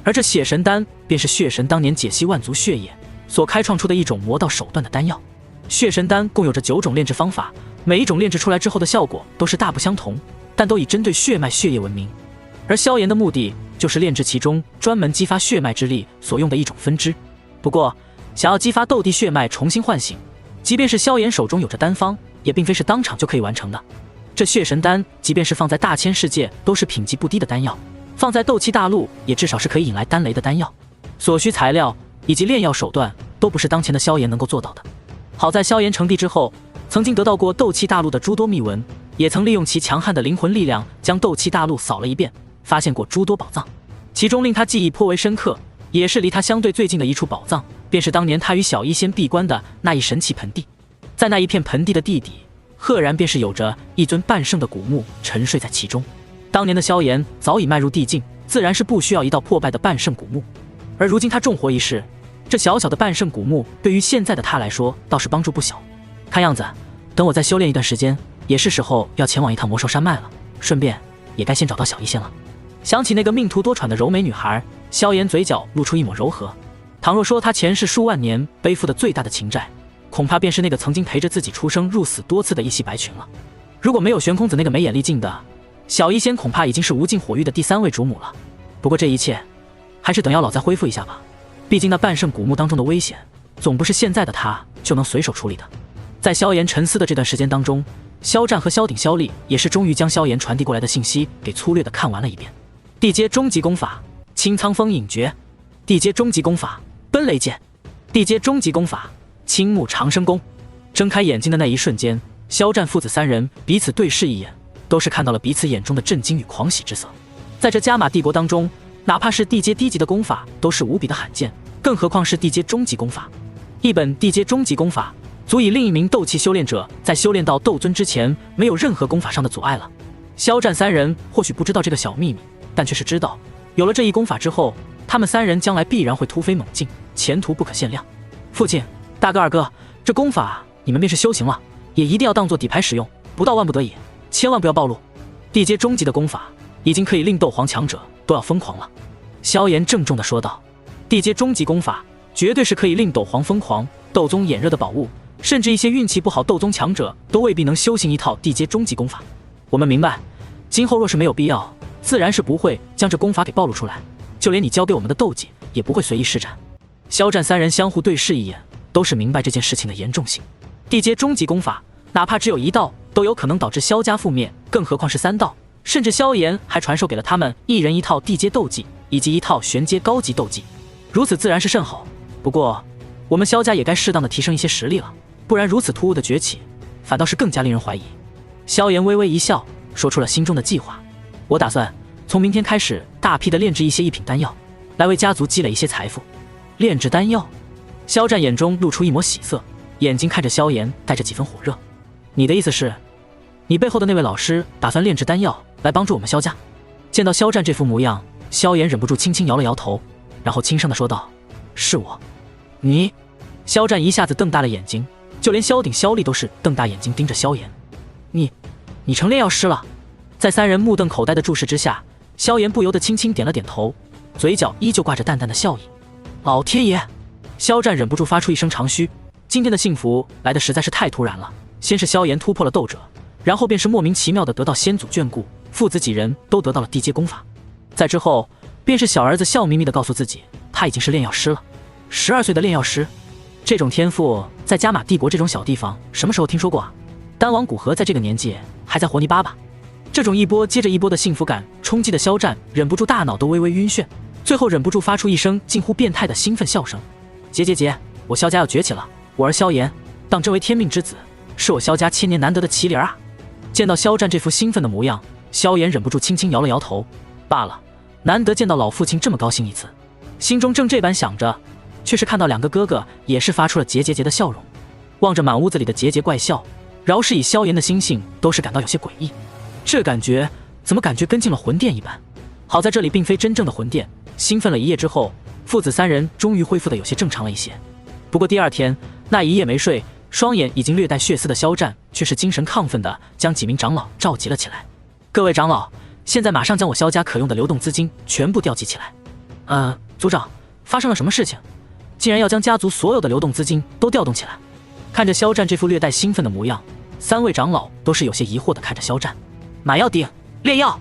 而这血神丹便是血神当年解析万族血液所开创出的一种魔道手段的丹药。血神丹共有着9种炼制方法，每一种炼制出来之后的效果都是大不相同，但都以针对血脉血液闻名。而萧炎的目的就是炼制其中专门激发血脉之力所用的一种分支。不过想要激发斗帝血脉重新唤醒，即便是萧炎手中有着丹方，也并非是当场就可以完成的。这血神丹即便是放在大千世界都是品级不低的丹药，放在斗气大陆也至少是可以引来丹雷的丹药，所需材料以及炼药手段都不是当前的萧炎能够做到的。好在萧炎成帝之后，曾经得到过斗气大陆的诸多秘闻，也曾利用其强悍的灵魂力量将斗气大陆扫了一遍，发现过诸多宝藏。其中令他记忆颇为深刻，也是离他相对最近的一处宝藏，便是当年他与小医仙闭关的那一神奇盆地。在那一片盆地的地底，赫然便是有着一尊半圣的古墓沉睡在其中。当年的萧炎早已迈入地境，自然是不需要一道破败的半圣古墓，而如今他重活一世，这小小的半圣古墓对于现在的他来说倒是帮助不小。看样子等我再修炼一段时间，也是时候要前往一趟魔兽山脉了，顺便也该先找到小医仙了。想起那个命途多舛的柔美女孩，萧炎嘴角露出一抹柔和。倘若说他前世数万年背负的最大的情债，恐怕便是那个曾经陪着自己出生入死多次的一袭白裙了。如果没有玄空子那个没眼力劲的，小医仙恐怕已经是无尽火域的第3位主母了。不过这一切还是等药老再恢复一下吧，毕竟那半圣古墓当中的危险总不是现在的他就能随手处理的。在萧炎沉思的这段时间当中，萧战和萧鼎、萧厉也是终于将萧炎传递过来的信息给粗略的看完了一遍。地阶终极功法清苍风影诀，地阶终极功法奔雷剑，地阶终极功法青木长生功。睁开眼睛的那一瞬间，萧战父子3人彼此对视一眼，都是看到了彼此眼中的震惊与狂喜之色。在这加玛帝国当中，哪怕是地阶低级的功法都是无比的罕见，更何况是地阶终极功法。一本地阶终极功法足以令一名斗气修炼者在修炼到斗尊之前没有任何功法上的阻碍了。萧战3人或许不知道这个小秘密，但却是知道有了这一功法之后，他们3人将来必然会突飞猛进，前途不可限量。父亲、大哥、二哥，这功法你们便是修行了，也一定要当做底牌使用，不到万不得已千万不要暴露。地阶终极的功法已经可以令斗皇强者都要疯狂了。萧炎郑重地说道，地阶终极功法绝对是可以令斗皇疯狂、斗宗眼热的宝物，甚至一些运气不好斗宗强者都未必能修行一套地阶终极功法。我们明白，今后若是没有必要，自然是不会将这功法给暴露出来，就连你交给我们的斗技也不会随意施展。萧战3人相互对视一眼，都是明白这件事情的严重性。地阶终极功法哪怕只有1道都有可能导致萧家覆灭，更何况是3道，甚至萧炎还传授给了他们1人1套地阶斗技以及1套玄阶高级斗技，如此自然是甚好。不过我们萧家也该适当的提升一些实力了，不然如此突兀的崛起反倒是更加令人怀疑。萧炎微微一笑，说出了心中的计划，我打算从明天开始大批的炼制一些异品丹药，来为家族积累一些财富。炼制丹药？萧战眼中露出一抹喜色，眼睛看着萧炎带着几分火热。你的意思是，你背后的那位老师打算炼制丹药，来帮助我们萧家。见到萧战这副模样，萧炎忍不住轻轻摇了摇头，然后轻声地说道：“是我。”你？萧战一下子瞪大了眼睛，就连萧鼎、萧厉都是瞪大眼睛盯着萧炎。你成炼药师了？在三人目瞪口呆的注视之下，萧炎不由得轻轻点了点头，嘴角依旧挂着淡淡的笑意。老天爷！萧战忍不住发出一声长吁，今天的幸福来得实在是太突然了。先是萧炎突破了斗者，然后便是莫名其妙的得到先祖眷顾，父子几人都得到了地阶功法。再之后，便是小儿子笑眯眯地告诉自己，他已经是炼药师了。12岁的炼药师，这种天赋在加玛帝国这种小地方什么时候听说过啊？丹王古河在这个年纪还在活泥巴吧？这种一波接着一波的幸福感冲击的萧战忍不住大脑都微微晕眩，最后忍不住发出一声近乎变态的兴奋笑声。姐，我萧家要崛起了，我儿萧炎当真为天命之子，是我萧家千年难得的麒麟啊！见到萧战这副兴奋的模样，萧炎忍不住轻轻摇了摇头。罢了，难得见到老父亲这么高兴一次。心中正这般想着，却是看到两个哥哥也是发出了桀的笑容，望着满屋子里的桀怪笑，饶是以萧炎的心性都是感到有些诡异。这感觉怎么感觉跟进了魂殿一般？好在这里并非真正的魂殿。兴奋了一夜之后，父子三人终于恢复的有些正常了一些。不过第二天那一夜没睡，双眼已经略带血丝的萧战却是精神亢奋的将几名长老召集了起来。各位长老，现在马上将我萧家可用的流动资金全部调集起来。族长，发生了什么事情？竟然要将家族所有的流动资金都调动起来？看着萧战这副略带兴奋的模样，三位长老都是有些疑惑的看着萧战。买药鼎，炼药！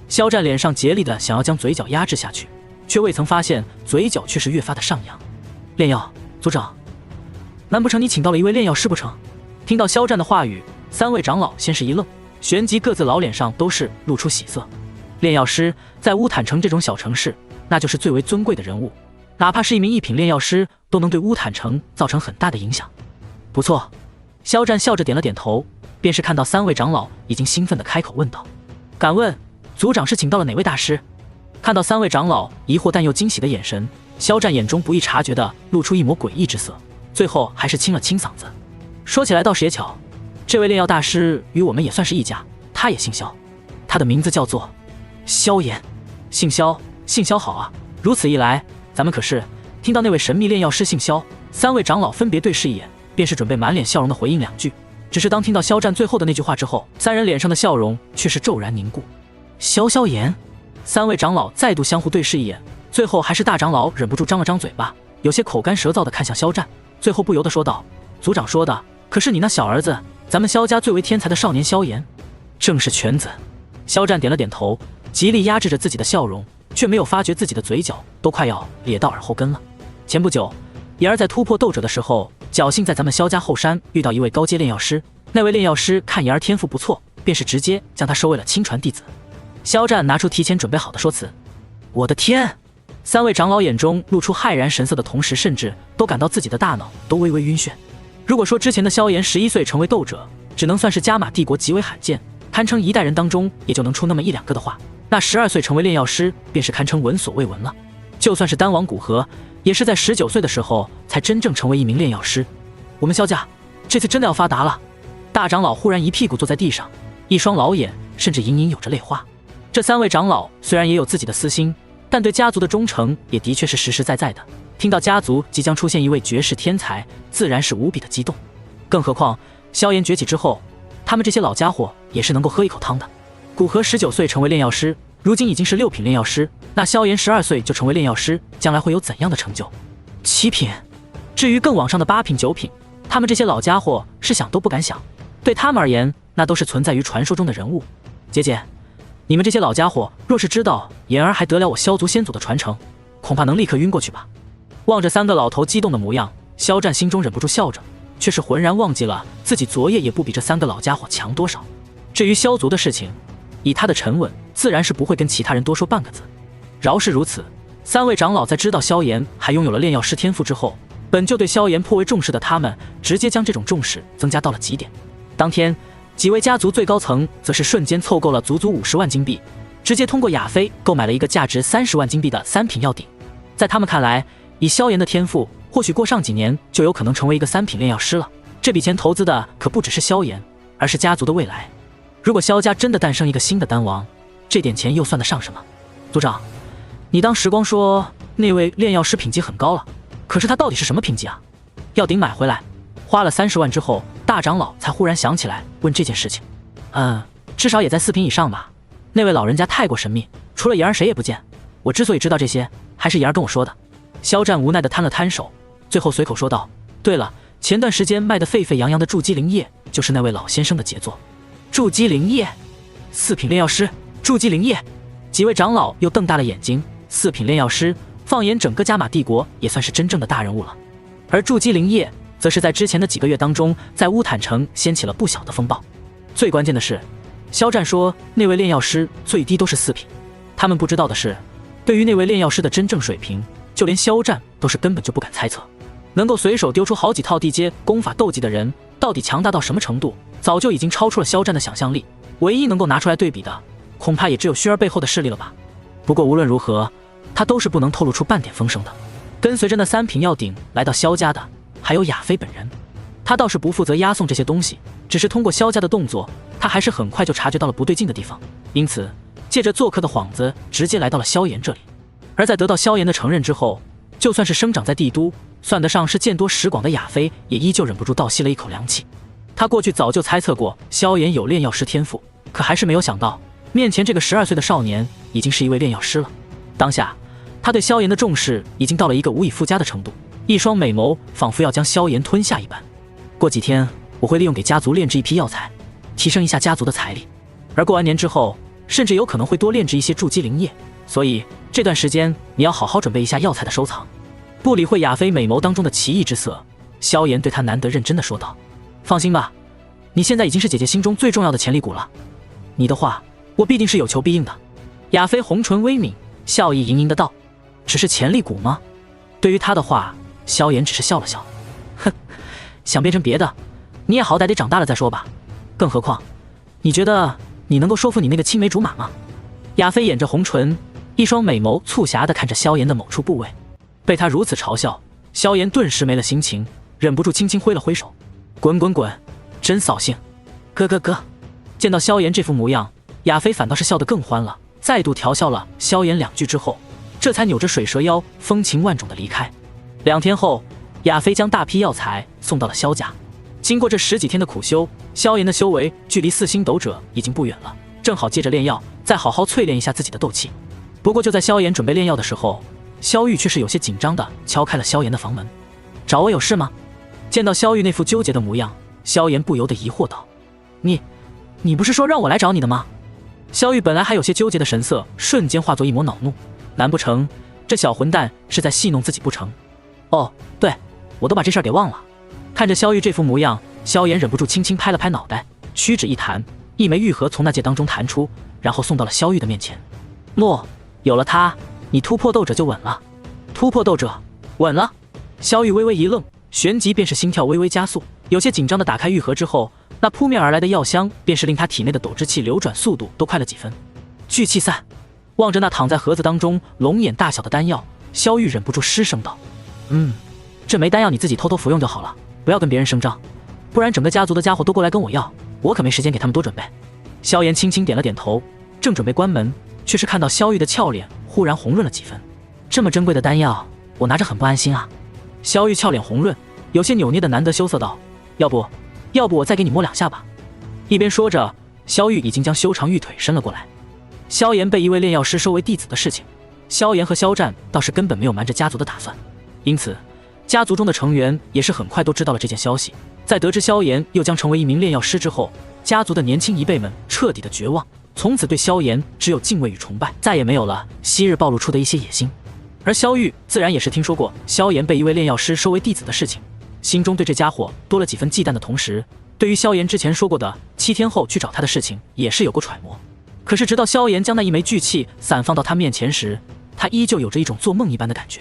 萧战脸上竭力的想要将嘴角压制下去，却未曾发现嘴角却是越发的上扬。炼药，族长，难不成你请到了一位炼药师不成？听到萧战的话语，三位长老先是一愣，旋即各自老脸上都是露出喜色。炼药师在乌坦城这种小城市，那就是最为尊贵的人物，哪怕是一名一品炼药师，都能对乌坦城造成很大的影响。不错，萧战笑着点了点头，便是看到三位长老已经兴奋地开口问道：“敢问族长是请到了哪位大师？”看到三位长老疑惑但又惊喜的眼神，萧战眼中不易察觉地露出一抹诡异之色，最后还是清了清嗓子。说起来倒是也巧，这位炼药大师与我们也算是一家，他也姓萧，他的名字叫做萧炎。姓萧，姓萧好啊！如此一来，咱们可是……听到那位神秘炼药师姓萧，三位长老分别对视一眼，便是准备满脸笑容的回应两句。只是当听到萧战最后的那句话之后，三人脸上的笑容却是骤然凝固。萧炎，三位长老再度相互对视一眼，最后还是大长老忍不住张了张嘴巴，有些口干舌燥的看向萧战，最后不由得说道：“族长说的可是你那小儿子，咱们萧家最为天才的少年萧炎？”正是犬子。萧战点了点头，极力压制着自己的笑容，却没有发觉自己的嘴角都快要咧到耳后根了。前不久，言儿在突破斗者的时候，侥幸在咱们萧家后山遇到一位高阶炼药师，那位炼药师看言儿天赋不错，便是直接将他收为了亲传弟子。萧战拿出提前准备好的说辞。我的天！三位长老眼中露出骇然神色的同时，甚至都感到自己的大脑都微微晕眩。如果说之前的萧炎11岁成为斗者，只能算是加玛帝国极为罕见，堪称一代人当中也就能出那么一两个的话，那12岁成为炼药师便是堪称闻所未闻了。就算是丹王古河，也是在19岁的时候才真正成为一名炼药师。我们萧家这次真的要发达了！大长老忽然一屁股坐在地上，一双老眼甚至隐隐有着泪花。这三位长老虽然也有自己的私心，但对家族的忠诚也的确是实实在在的。听到家族即将出现一位绝世天才，自然是无比的激动。更何况萧炎崛起之后，他们这些老家伙也是能够喝一口汤的。古河19岁成为炼药师，如今已经是6品炼药师，那萧炎12岁就成为炼药师，将来会有怎样的成就？7品，至于更往上的8品、9品，他们这些老家伙是想都不敢想。对他们而言，那都是存在于传说中的人物。姐，你们这些老家伙若是知道言儿还得了我萧族先祖的传承，恐怕能立刻晕过去吧。望着三个老头激动的模样，萧战心中忍不住笑着，却是浑然忘记了自己昨夜也不比这三个老家伙强多少。至于萧族的事情，以他的沉稳，自然是不会跟其他人多说半个字。饶是如此，三位长老在知道萧炎还拥有了炼药师天赋之后，本就对萧炎颇为重视的他们，直接将这种重视增加到了极点。当天，几位家族最高层则是瞬间凑够了足足50万金币，直接通过亚飞购买了一个价值30万金币的3品药鼎。在他们看来，以萧炎的天赋，或许过上几年就有可能成为一个3品炼药师了。这笔钱投资的可不只是萧炎，而是家族的未来。如果萧家真的诞生一个新的丹王，这点钱又算得上什么？族长，你当时光说那位炼药师品级很高了，可是他到底是什么品级啊？药鼎买回来花了30万之后，大长老才忽然想起来问这件事情。至少也在4品以上吧。那位老人家太过神秘，除了妍儿谁也不见。我之所以知道这些，还是妍儿跟我说的。肖战无奈地摊了摊手，最后随口说道：对了，前段时间卖得沸沸扬扬的筑基灵液，就是那位老先生的杰作。筑基灵液，4品炼药师，筑基灵液。几位长老又瞪大了眼睛。4品炼药师，放眼整个加玛帝国，也算是真正的大人物了。而筑基灵液，则是在之前的几个月当中，在乌坦城掀起了不小的风暴。最关键的是，肖战说那位炼药师最低都是4品。他们不知道的是，对于那位炼药师的真正水平，就连肖战都是根本就不敢猜测。能够随手丢出好几套地阶功法斗技的人，到底强大到什么程度，早就已经超出了肖战的想象力。唯一能够拿出来对比的，恐怕也只有薰儿背后的势力了吧。不过无论如何，他都是不能透露出半点风声的。跟随着那3品药鼎来到肖家的，还有亚飞本人。他倒是不负责押送这些东西，只是通过肖家的动作，他还是很快就察觉到了不对劲的地方，因此借着做客的幌子，直接来到了萧炎这里。而在得到萧炎的承认之后，就算是生长在帝都，算得上是见多识广的亚飞，也依旧忍不住倒吸了一口凉气。他过去早就猜测过萧炎有炼药师天赋，可还是没有想到，面前这个12岁的少年已经是一位炼药师了。当下，他对萧炎的重视已经到了一个无以复加的程度，一双美眸仿佛要将萧炎吞下一般。过几天，我会利用给家族炼制一批药材，提升一下家族的财力。而过完年之后，甚至有可能会多炼制一些筑基灵液，所以这段时间你要好好准备一下药材的收藏。不理会亚飞美眸当中的奇异之色，萧炎对他难得认真地说道：放心吧，你现在已经是姐姐心中最重要的潜力股了，你的话我必定是有求必应的。亚飞红唇微抿，笑意盈盈的道：只是潜力股吗？对于他的话，萧炎只是笑了笑，哼，想变成别的，你也好歹得长大了再说吧。更何况，你觉得你能够说服你那个青梅竹马吗？亚飞掩着红唇，一双美眸促狭地看着萧炎的某处部位。被他如此嘲笑，萧炎顿时没了心情，忍不住轻轻挥了挥手：滚滚滚，真扫兴。咯。见到萧炎这副模样，亚飞反倒是笑得更欢了，再度调笑了萧炎2句之后，这才扭着水蛇腰，风情万种地离开。2天后，亚飞将大批药材送到了萧家。经过这10几天的苦修，萧炎的修为距离4星斗者已经不远了，正好借着炼药再好好淬炼一下自己的斗气。不过就在萧炎准备炼药的时候，萧玉却是有些紧张地敲开了萧炎的房门。找我有事吗？见到萧玉那副纠结的模样，萧炎不由得疑惑道：你不是说让我来找你的吗？萧玉本来还有些纠结的神色瞬间化作一抹恼怒，难不成这小混蛋是在戏弄自己不成？哦，对，我都把这事儿给忘了。看着萧玉这副模样，萧炎忍不住轻轻拍了拍脑袋，屈指一弹，一枚玉盒从那戒当中弹出，然后送到了萧玉的面前。莫，有了它，你突破斗者就稳了。突破斗者，稳了。萧玉微微一愣，旋即便是心跳微微加速，有些紧张地打开玉盒之后，那扑面而来的药香便是令他体内的斗之气流转速度都快了几分。聚气散。望着那躺在盒子当中龙眼大小的丹药，萧玉忍不住失声道：这枚丹药你自己偷偷服用就好了，不要跟别人声张，不然整个家族的家伙都过来跟我要，我可没时间给他们多准备。萧炎轻轻点了点头，正准备关门，却是看到萧玉的俏脸忽然红润了几分。这么珍贵的丹药，我拿着很不安心啊。萧玉俏脸红润，有些扭捏的难得羞涩道：要不我再给你摸2下吧。一边说着，萧玉已经将修长玉腿伸了过来。萧炎被一位炼药师收为弟子的事情，萧炎和萧战倒是根本没有瞒着家族的打算，因此家族中的成员也是很快都知道了这件消息。在得知萧炎又将成为一名炼药师之后，家族的年轻一辈们彻底的绝望，从此对萧炎只有敬畏与崇拜，再也没有了昔日暴露出的一些野心。而萧玉自然也是听说过萧炎被一位炼药师收为弟子的事情，心中对这家伙多了几分忌惮的同时，对于萧炎之前说过的7天后去找他的事情也是有过揣摩。可是直到萧炎将那一枚聚气散放到他面前时，他依旧有着一种做梦一般的感觉。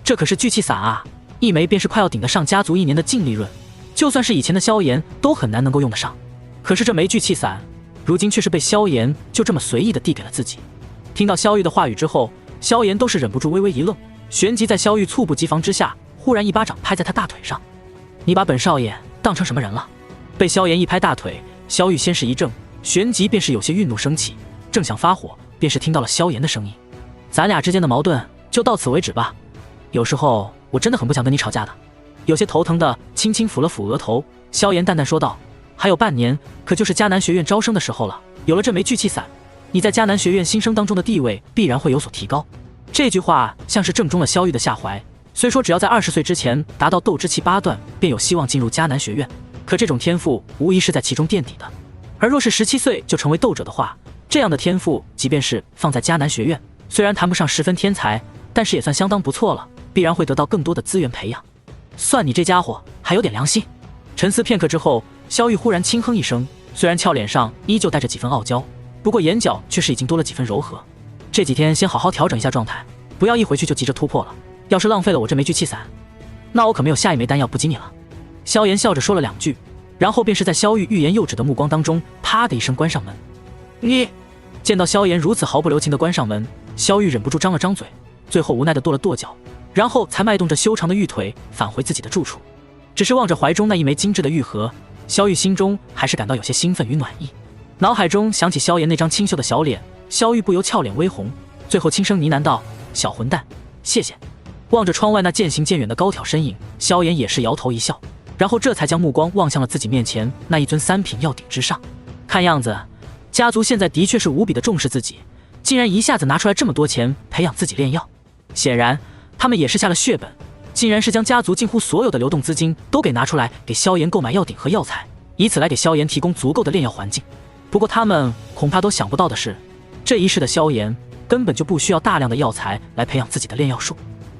这可是聚气散啊，一枚便是快要顶得上家族1年的净利润，就算是以前的萧炎都很难能够用得上。可是这枚聚气散如今却是被萧炎就这么随意的递给了自己。听到萧玉的话语之后，萧炎都是忍不住微微一愣，旋即在萧玉猝不及防之下，忽然一巴掌拍在他大腿上。你把本少爷当成什么人了？被萧炎一拍大腿，萧玉先是一怔，旋即便是有些愠怒升起，正想发火，便是听到了萧炎的声音：“咱俩之间的矛盾就到此为止吧。有时候我真的很不想跟你吵架的。”有些头疼的轻轻抚了抚额头，萧炎淡淡说道：“还有半年，可就是迦南学院招生的时候了。有了这枚聚气伞，你在迦南学院新生当中的地位必然会有所提高。”这句话像是正中了萧玉的下怀。虽说只要在20岁之前达到斗之气8段，便有希望进入迦南学院，可这种天赋无疑是在其中垫底的。而若是17岁就成为斗者的话，这样的天赋即便是放在迦南学院，虽然谈不上十分天才，但是也算相当不错了，必然会得到更多的资源培养。算你这家伙还有点良心。沉思片刻之后，萧玉忽然轻哼一声，虽然俏脸上依旧带着几分傲娇，不过眼角却是已经多了几分柔和。这几天先好好调整一下状态，不要一回去就急着突破了。要是浪费了我这枚聚气伞，那我可没有下一枚丹药补给你了。萧炎笑着说了2句，然后便是在萧玉欲言又止的目光当中，啪的一声关上门。你见到萧炎如此毫不留情的关上门，萧玉忍不住张了张嘴，最后无奈的跺了跺脚，然后才迈动着修长的玉腿返回自己的住处。只是望着怀中那一枚精致的玉盒，萧玉心中还是感到有些兴奋与暖意。脑海中想起萧炎那张清秀的小脸，萧玉不由俏脸微红，最后轻声呢喃道：“小混蛋，谢谢。”望着窗外那渐行渐远的高挑身影，萧炎也是摇头一笑，然后这才将目光望向了自己面前那一尊3品药鼎之上。看样子家族现在的确是无比的重视自己，竟然一下子拿出来这么多钱培养自己炼药。显然他们也是下了血本，竟然是将家族近乎所有的流动资金都给拿出来给萧炎购买药鼎和药材，以此来给萧炎提供足够的炼药环境。不过他们恐怕都想不到的是，这一世的萧炎根本就不需要大量的药材来培养自己的炼药术。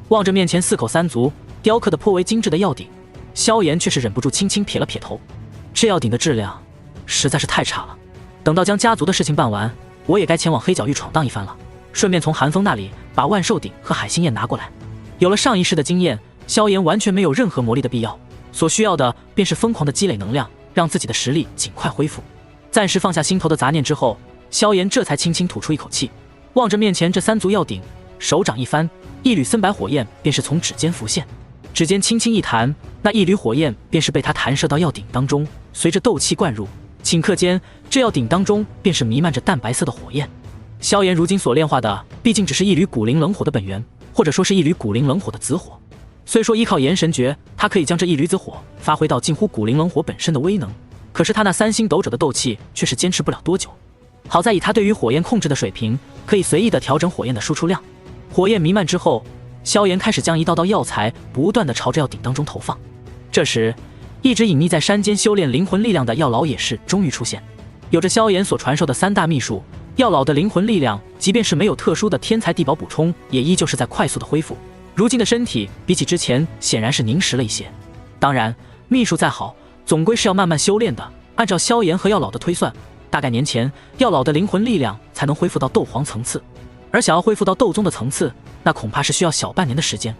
望着面前4口3足雕刻的颇为精致的药鼎，萧炎却是忍不住轻轻撇了撇头。这药鼎的质量实在是太差了，等到将家族的事情办完，我也该前往黑角域闯荡一番了，顺便从韩风那里把万寿鼎和海心焰拿过来。有了上一世的经验，萧炎完全没有任何魔力的必要，所需要的便是疯狂的积累能量，让自己的实力尽快恢复。暂时放下心头的杂念之后，萧炎这才轻轻吐出一口气，望着面前这3足药鼎，手掌一翻，一缕森白火焰便是从指尖浮现，指尖轻轻一弹，那一缕火焰便是被他弹射到药鼎当中，随着斗气灌入，顷刻间这药鼎当中便是弥漫着淡白色的火焰。萧炎如今所炼化的毕竟只是一缕古灵冷火的本源，或者说是一缕古灵冷火的子火。虽说依靠炎神诀，他可以将这一缕子火发挥到近乎古灵冷火本身的威能，可是他那3星斗者的斗气却是坚持不了多久。好在以他对于火焰控制的水平，可以随意的调整火焰的输出量。火焰弥漫之后，萧炎开始将一道道药材不断的朝着药鼎当中投放。这时，一直隐匿在山间修炼灵魂力量的药老也是终于出现。有着萧炎所传授的3大秘术，药老的灵魂力量即便是没有特殊的天才地宝补充，也依旧是在快速的恢复。如今的身体比起之前显然是凝实了一些。当然，秘术再好，总归是要慢慢修炼的。按照萧炎和药老的推算，大概年前药老的灵魂力量才能恢复到斗皇层次，而想要恢复到斗宗的层次，那恐怕是需要小半年的时间。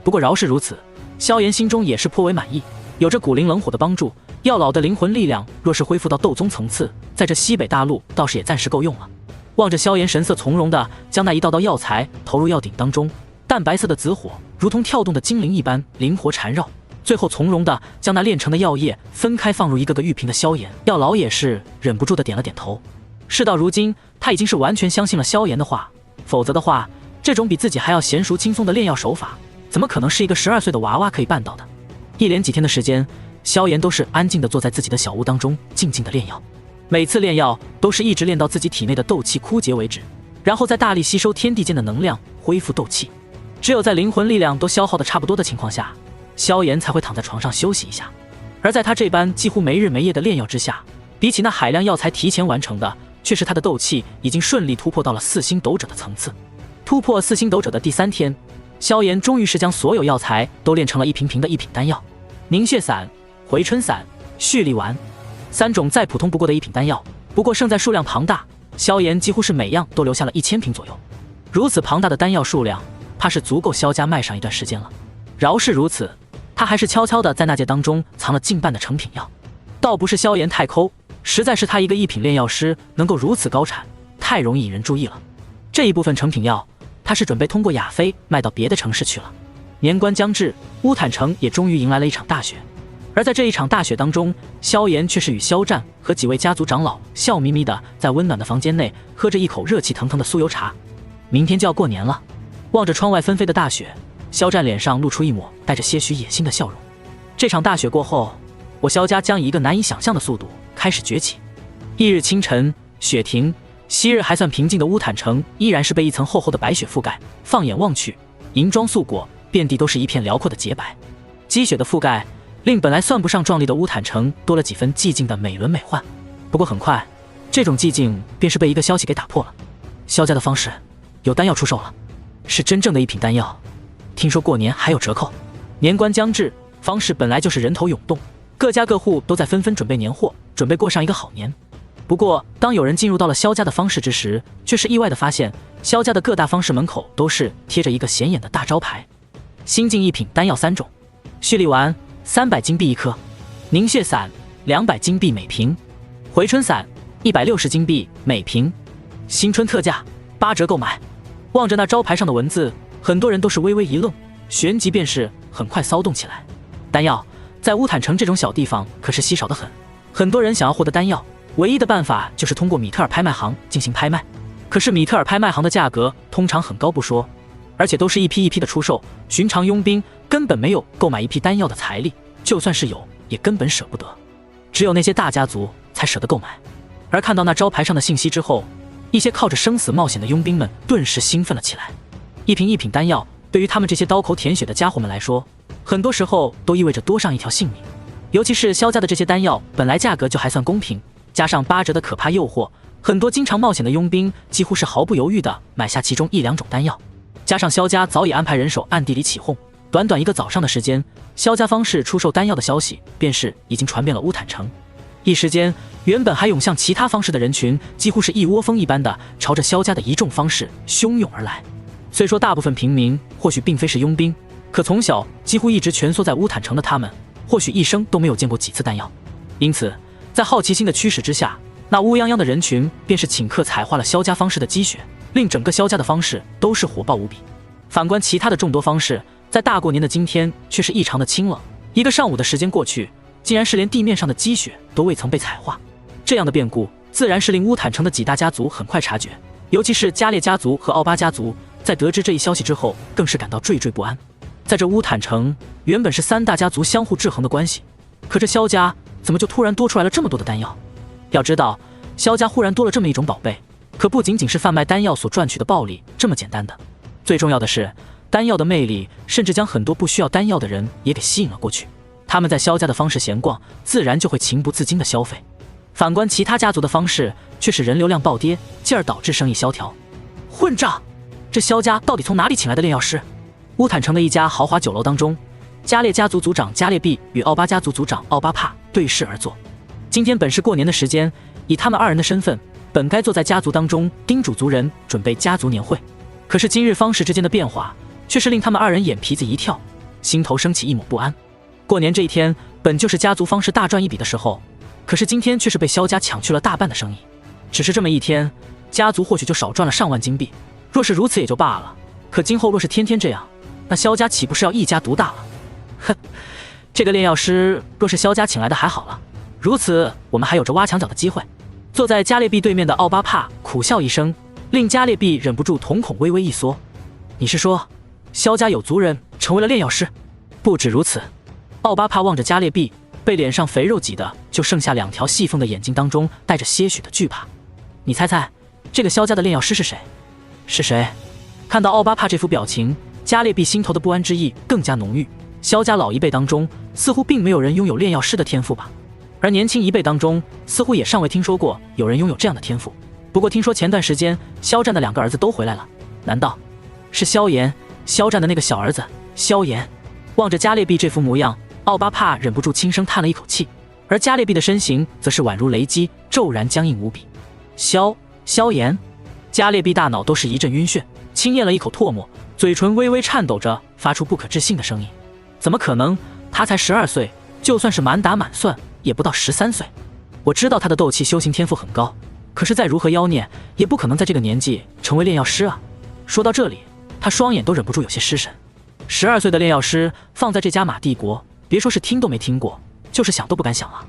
不过饶是如此，萧炎心中也是颇为满意。有着古灵冷火的帮助，药老的灵魂力量若是恢复到斗宗层次，在这西北大陆倒是也暂时够用了。望着萧炎神色从容地将那一道道药材投入药鼎当中，淡白色的紫火如同跳动的精灵一般灵活缠绕，最后从容地将那炼成的药液分开放入一个个玉瓶的萧炎，药老也是忍不住地点了点头。事到如今，他已经是完全相信了萧炎的话，否则的话，这种比自己还要娴熟轻松的炼药手法，怎么可能是一个12岁的娃娃可以办到的？一连几天的时间，萧炎都是安静地坐在自己的小屋当中，静静地炼药。每次炼药都是一直炼到自己体内的斗气枯竭为止，然后再大力吸收天地间的能量，恢复斗气。只有在灵魂力量都消耗的差不多的情况下，萧炎才会躺在床上休息一下。而在他这般几乎没日没夜的炼药之下，比起那海量药材提前完成的，却是他的斗气已经顺利突破到了4星斗者的层次。突破4星斗者的第3天，萧炎终于是将所有药材都炼成了一瓶瓶的1品丹药。凝血散、回春散、蓄力丸，3种再普通不过的1品丹药，不过胜在数量庞大，萧炎几乎是每样都留下了1000瓶左右。如此庞大的丹药数量，怕是足够萧家卖上一段时间了。饶是如此，他还是悄悄地在那戒当中藏了近半的成品药。倒不是萧炎太抠，实在是他一个1品炼药师能够如此高产，太容易引人注意了。这一部分成品药，他是准备通过亚非卖到别的城市去了。年关将至，乌坦城也终于迎来了一场大雪，而在这一场大雪当中，萧炎却是与萧战和几位家族长老笑眯眯的在温暖的房间内喝着一口热气腾腾的酥油茶。明天就要过年了，望着窗外纷飞的大雪，萧战脸上露出一抹带着些许野心的笑容。这场大雪过后，我萧家将以一个难以想象的速度开始崛起。翌日清晨，雪停，昔日还算平静的乌坦城依然是被一层厚厚的白雪覆盖。放眼望去，银装素裹，遍地都是一片辽阔的洁白。积雪的覆盖令本来算不上壮丽的乌坦城多了几分寂静的美轮美奂。不过很快，这种寂静便是被一个消息给打破了。萧家的方士有丹药出售了，是真正的一品丹药，听说过年还有折扣。年关将至，方士本来就是人头涌动，各家各户都在纷纷准备年货，准备过上一个好年。不过当有人进入到了萧家的方士之时，却是意外的发现萧家的各大方士门口都是贴着一个显眼的大招牌：新进一品丹药3种，蓄力丸300金币1颗，凝血散200金币每瓶，回春散160金币每瓶，新春特价8折购买。望着那招牌上的文字，很多人都是微微一愣，旋即便是很快骚动起来。丹药在乌坦城这种小地方可是稀少的很，很多人想要获得丹药，唯一的办法就是通过米特尔拍卖行进行拍卖。可是米特尔拍卖行的价格通常很高不说，而且都是一批一批的出售，寻常佣兵根本没有购买一批丹药的财力，就算是有，也根本舍不得。只有那些大家族才舍得购买。而看到那招牌上的信息之后，一些靠着生死冒险的佣兵们顿时兴奋了起来。一瓶一品丹药对于他们这些刀口舔血的家伙们来说，很多时候都意味着多上一条性命。尤其是萧家的这些丹药本来价格就还算公平，加上8折的可怕诱惑，很多经常冒险的佣兵几乎是毫不犹豫地买下其中1、2种丹药。加上萧家早已安排人手暗地里起哄，短短一个早上的时间，萧家方士出售丹药的消息便是已经传遍了乌坦城。一时间，原本还涌向其他方士的人群几乎是一窝蜂一般的朝着萧家的一众方士汹涌而来。虽说大部分平民或许并非是佣兵，可从小几乎一直蜷缩在乌坦城的他们，或许一生都没有见过几次丹药。因此在好奇心的驱使之下，那乌泱泱的人群便是顷刻踩化了萧家方士的积雪，令整个萧家的方士都是火爆无比。反观其他的众多方士，在大过年的今天却是异常的清冷。一个上午的时间过去，竟然是连地面上的积雪都未曾被踩化。这样的变故自然是令乌坦城的几大家族很快察觉，尤其是加列家族和奥巴家族，在得知这一消息之后更是感到惴惴不安。在这乌坦城原本是3大家族相互制衡的关系，可这萧家怎么就突然多出来了这么多的丹药？要知道，萧家忽然多了这么一种宝贝，可不仅仅是贩卖丹药所赚取的暴利这么简单的。最重要的是，丹药的魅力甚至将很多不需要丹药的人也给吸引了过去。他们在萧家的方式闲逛，自然就会情不自禁的消费。反观其他家族的方式，却是人流量暴跌，进而导致生意萧条。混账！这萧家到底从哪里请来的炼药师？乌坦城的一家豪华酒楼当中，加列家族族长加列毕与奥巴家族族长奥巴帕对视而坐。今天本是过年的时间，以他们2人的身份，本该坐在家族当中叮嘱族人准备家族年会。可是今日方士之间的变化，却是令他们2人眼皮子一跳，心头升起一抹不安。过年这一天本就是家族方士大赚一笔的时候，可是今天却是被萧家抢去了大半的生意。只是这么一天，家族或许就少赚了上万金币。若是如此也就罢了，可今后若是天天这样，那萧家岂不是要一家独大了？哼，这个炼药师若是萧家请来的还好了，如此我们还有着挖墙脚的机会。坐在加列毕对面的奥巴帕苦笑一声，令加列毕忍不住瞳孔微微一缩。你是说萧家有族人成为了炼药师？不止如此，奥巴帕望着加列毕被脸上肥肉挤的就剩下2条细缝的眼睛当中带着些许的惧怕。你猜猜这个萧家的炼药师是谁？是谁？看到奥巴帕这副表情，加列毕心头的不安之意更加浓郁。萧家老一辈当中似乎并没有人拥有炼药师的天赋吧，而年轻一辈当中似乎也尚未听说过有人拥有这样的天赋。不过听说前段时间萧战的2个儿子都回来了，难道是萧炎？萧战的那个小儿子萧炎？望着加列毕这副模样，奥巴帕忍不住轻声叹了一口气，而加列毕的身形则是宛如雷击，骤然僵硬无比。萧炎？加列毕大脑都是一阵晕眩，轻咽了一口唾沫，嘴唇微微颤抖着，发出不可置信的声音。怎么可能？他才12岁，就算是满打满算也不到13岁。我知道他的斗气修行天赋很高，可是再如何妖孽也不可能在这个年纪成为炼药师啊。说到这里，他双眼都忍不住有些失神。12岁的炼药师放在这加玛帝国，别说是听都没听过，就是想都不敢想啊。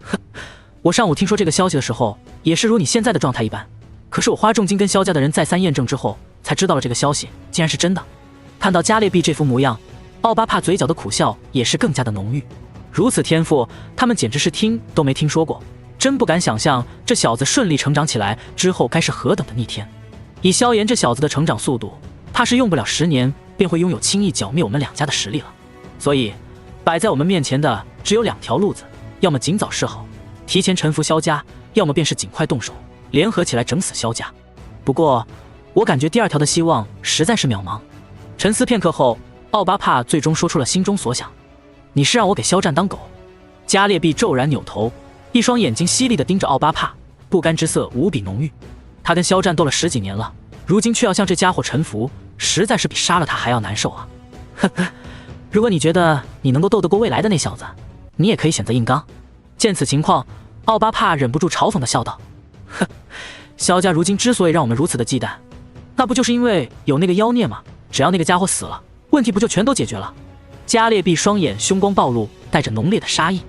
哼，我上午听说这个消息的时候，也是如你现在的状态一般。可是我花重金跟萧家的人再三验证之后，才知道了这个消息竟然是真的。看到加列毕这副模样，奥巴帕嘴角的苦笑也是更加的浓郁。如此天赋，他们简直是听都没听说过，真不敢想象这小子顺利成长起来之后该是何等的逆天。以萧炎这小子的成长速度，怕是用不了10年便会拥有轻易剿灭我们两家的实力了。所以摆在我们面前的只有2条路子，要么尽早示好，提前臣服萧家，要么便是尽快动手，联合起来整死萧家。不过我感觉第2条的希望实在是渺茫。沉思片刻后，奥巴帕最终说出了心中所想：你是让我给肖战当狗？加列毕骤然扭头，一双眼睛犀利地盯着奥巴帕，不甘之色无比浓郁。他跟肖战斗了10几年了，如今却要向这家伙臣服，实在是比杀了他还要难受啊！呵呵，如果你觉得你能够斗得过未来的那小子，你也可以选择硬刚。见此情况，奥巴帕忍不住嘲讽地笑道：哼，萧家如今之所以让我们如此的忌惮，那不就是因为有那个妖孽吗？只要那个家伙死了，问题不就全都解决了？加列毕双眼凶光暴露，带着浓烈的杀意。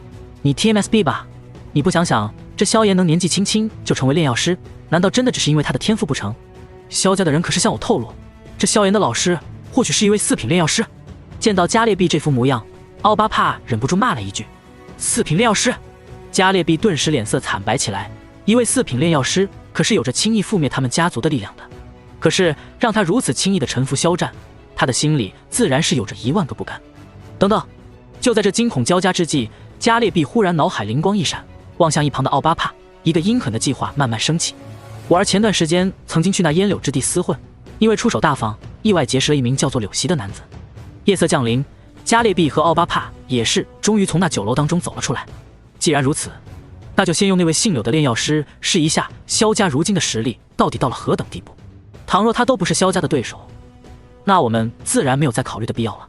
你 TMSB 吧？你不想想，这萧炎能年纪轻轻就成为炼药师，难道真的只是因为他的天赋不成？萧家的人可是向我透露，这萧炎的老师或许是一位4品炼药师。见到加列毕这副模样，奥巴帕忍不住骂了一句：“4品炼药师！”加列毕顿时脸色惨白起来。一位4品炼药师可是有着轻易覆灭他们家族的力量的。可是让他如此轻易地臣服肖战，他的心里自然是有着1万个不甘。等等，就在这惊恐交加之际，加列毕忽然脑海灵光一闪，望向一旁的奥巴帕，一个阴狠的计划慢慢升起。我儿前段时间曾经去那烟柳之地厮混，因为出手大方，意外结识了一名叫做柳溪的男子。夜色降临，加列毕和奥巴帕也是终于从那酒楼当中走了出来。既然如此，那就先用那位姓柳的炼药师试一下萧家如今的实力到底到了何等地步。倘若他都不是萧家的对手，那我们自然没有再考虑的必要了。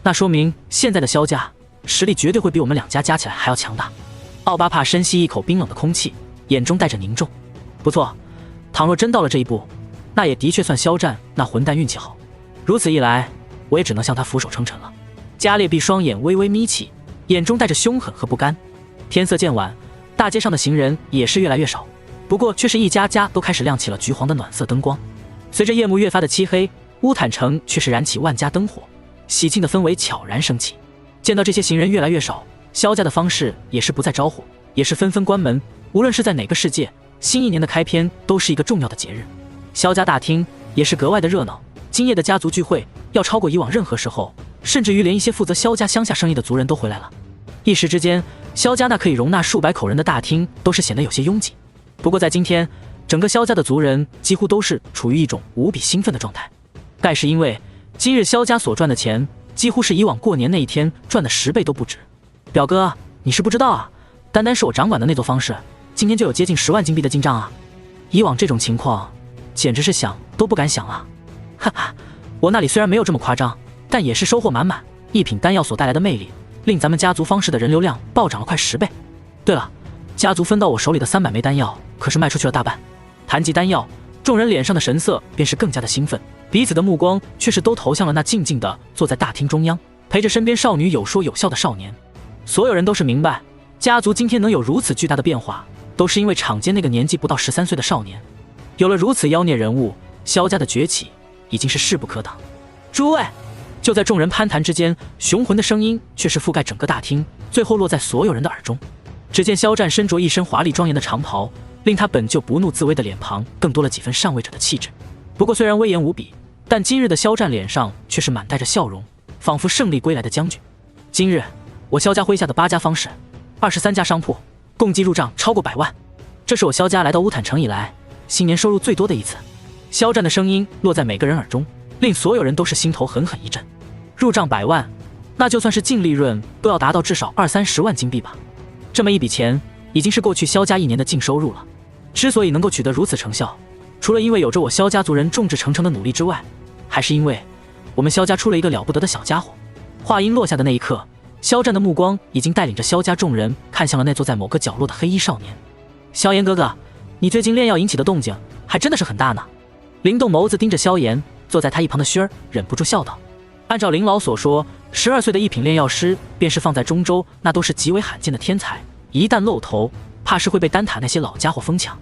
那说明现在的萧家实力绝对会比我们两家加起来还要强大。奥巴帕深吸一口冰冷的空气，眼中带着凝重。不错，倘若真到了这一步，那也的确算肖战那混蛋运气好。如此一来，我也只能向他俯首称臣了。加列毕双眼微微眯起，眼中带着凶狠和不甘。天色渐晚，大街上的行人也是越来越少，不过却是一家家都开始亮起了橘黄的暖色灯光。随着夜幕越发的漆黑，乌坦城却是燃起万家灯火，喜庆的氛围悄然升起。见到这些行人越来越少，萧家的方式也是不再招呼，也是纷纷关门。无论是在哪个世界，新一年的开篇都是一个重要的节日。萧家大厅也是格外的热闹，今夜的家族聚会要超过以往任何时候，甚至于连一些负责萧家乡下生意的族人都回来了。一时之间，萧家那可以容纳数百口人的大厅都是显得有些拥挤。不过在今天，整个萧家的族人几乎都是处于一种无比兴奋的状态，盖是因为今日萧家所赚的钱几乎是以往过年那一天赚的10倍都不止。表哥，你是不知道啊，单单是我掌管的那座方式，今天就有接近10万金币的进账啊！以往这种情况，简直是想都不敢想啊！哈哈，我那里虽然没有这么夸张，但也是收获满满。一品丹药所带来的魅力，令咱们家族方式的人流量暴涨了快10倍。对了，家族分到我手里的300枚丹药，可是卖出去了大半。谈及丹药，众人脸上的神色便是更加的兴奋，彼此的目光却是都投向了那静静的坐在大厅中央，陪着身边少女有说有笑的少年。所有人都是明白，家族今天能有如此巨大的变化，都是因为场间那个年纪不到13岁的少年。有了如此妖孽人物，萧家的崛起已经是势不可挡。诸位！就在众人攀谈之间，雄浑的声音却是覆盖整个大厅，最后落在所有人的耳中。只见萧战身着一身华丽庄严的长袍，令他本就不怒自威的脸庞更多了几分上位者的气质。不过虽然威严无比，但今日的萧战脸上却是满带着笑容，仿佛胜利归来的将军。今日我萧家麾下的8家方士，23家商铺，共计入账超过100万，这是我萧家来到乌坦城以来新年收入最多的一次。萧战的声音落在每个人耳中，令所有人都是心头狠狠一震。入账100万，那就算是净利润都要达到至少20-30万金币吧。这么一笔钱已经是过去萧家1年的净收入了。之所以能够取得如此成效，除了因为有着我萧家族人众志成城的努力之外，还是因为我们萧家出了一个了不得的小家伙。话音落下的那一刻，萧战的目光已经带领着萧家众人看向了那坐在某个角落的黑衣少年。萧炎哥哥，你最近炼药引起的动静还真的是很大呢。灵动眸子盯着萧炎，坐在他一旁的薰儿忍不住笑道。按照林老所说，12岁的一品炼药师，便是放在中州，那都是极为罕见的天才。一旦露头，怕是会被丹塔那些老家伙疯抢。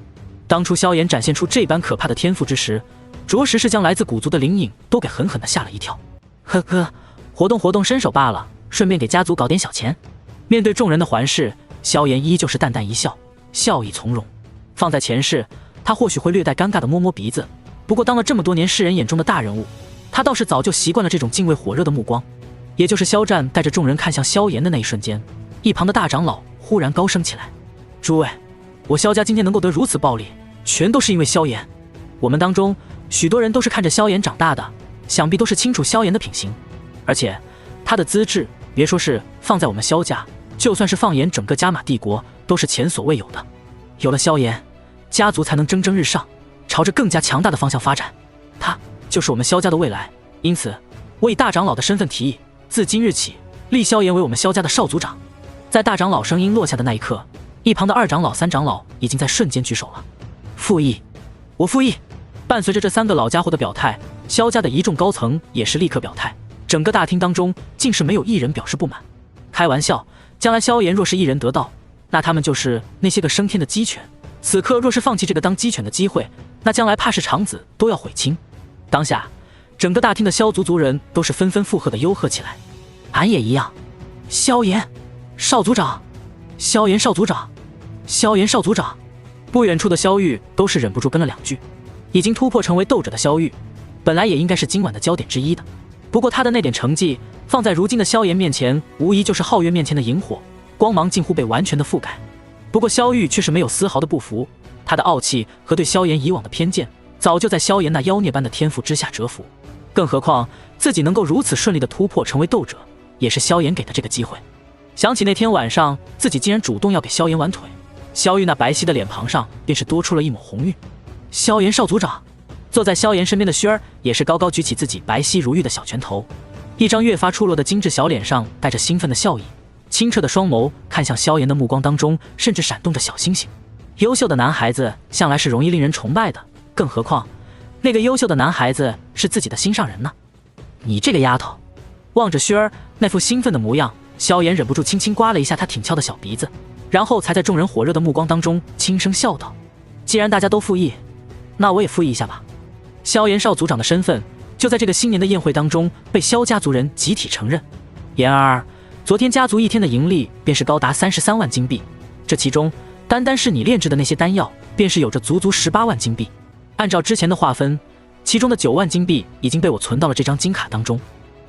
当初萧炎展现出这般可怕的天赋之时，着实是将来自古族的林颖都给狠狠地吓了一跳。呵呵，活动活动身手罢了，顺便给家族搞点小钱。面对众人的环视，萧炎依旧是淡淡一笑，笑意从容。放在前世，他或许会略带尴尬地摸摸鼻子，不过当了这么多年世人眼中的大人物，他倒是早就习惯了这种敬畏火热的目光。也就是萧战带着众人看向萧炎的那一瞬间，一旁的大长老忽然高声起来：“诸位，我萧家今天能够得如此暴利，全都是因为萧炎。我们当中许多人都是看着萧炎长大的，想必都是清楚萧炎的品行，而且他的资质，别说是放在我们萧家，就算是放眼整个加玛帝国，都是前所未有的。有了萧炎，家族才能蒸蒸日上，朝着更加强大的方向发展。他就是我们萧家的未来，因此我以大长老的身份提议，自今日起立萧炎为我们萧家的少族长。”在大长老声音落下的那一刻，一旁的二长老、三长老已经在瞬间举手了。附议，我附议。伴随着这3个老家伙的表态，萧家的一众高层也是立刻表态。整个大厅当中竟是没有一人表示不满。开玩笑，将来萧炎若是一人得道，那他们就是那些个升天的鸡犬。此刻若是放弃这个当鸡犬的机会，那将来怕是长子都要悔青。当下，整个大厅的萧族族人都是纷纷附和的吆喝起来。俺也一样，萧炎少族长，萧炎少族长，萧炎少族长。不远处的萧玉都是忍不住跟了2句。已经突破成为斗者的萧玉，本来也应该是今晚的焦点之一的，不过他的那点成绩放在如今的萧炎面前，无疑就是皓月面前的萤火，光芒近乎被完全的覆盖。不过萧玉却是没有丝毫的不服，他的傲气和对萧炎以往的偏见，早就在萧炎那妖孽般的天赋之下折服。更何况自己能够如此顺利的突破成为斗者，也是萧炎给的这个机会。想起那天晚上自己竟然主动要给萧炎挽腿，萧玉那白皙的脸庞上便是多出了一抹红晕。萧炎少族长。坐在萧炎身边的轩儿也是高高举起自己白皙如玉的小拳头，一张越发出落的精致小脸上带着兴奋的笑意，清澈的双眸看向萧炎的目光当中甚至闪动着小星星。优秀的男孩子向来是容易令人崇拜的，更何况那个优秀的男孩子是自己的心上人呢。你这个丫头。望着轩儿那副兴奋的模样，萧炎忍不住轻轻刮了一下他挺翘的小鼻子，然后才在众人火热的目光当中轻声笑道：“既然大家都附议，那我也附议一下吧。”萧炎少族长的身份就在这个新年的宴会当中被萧家族人集体承认。言而昨天家族一天的盈利便是高达33万金币，这其中单单是你炼制的那些丹药便是有着足足18万金币。按照之前的划分，其中的9万金币已经被我存到了这张金卡当中。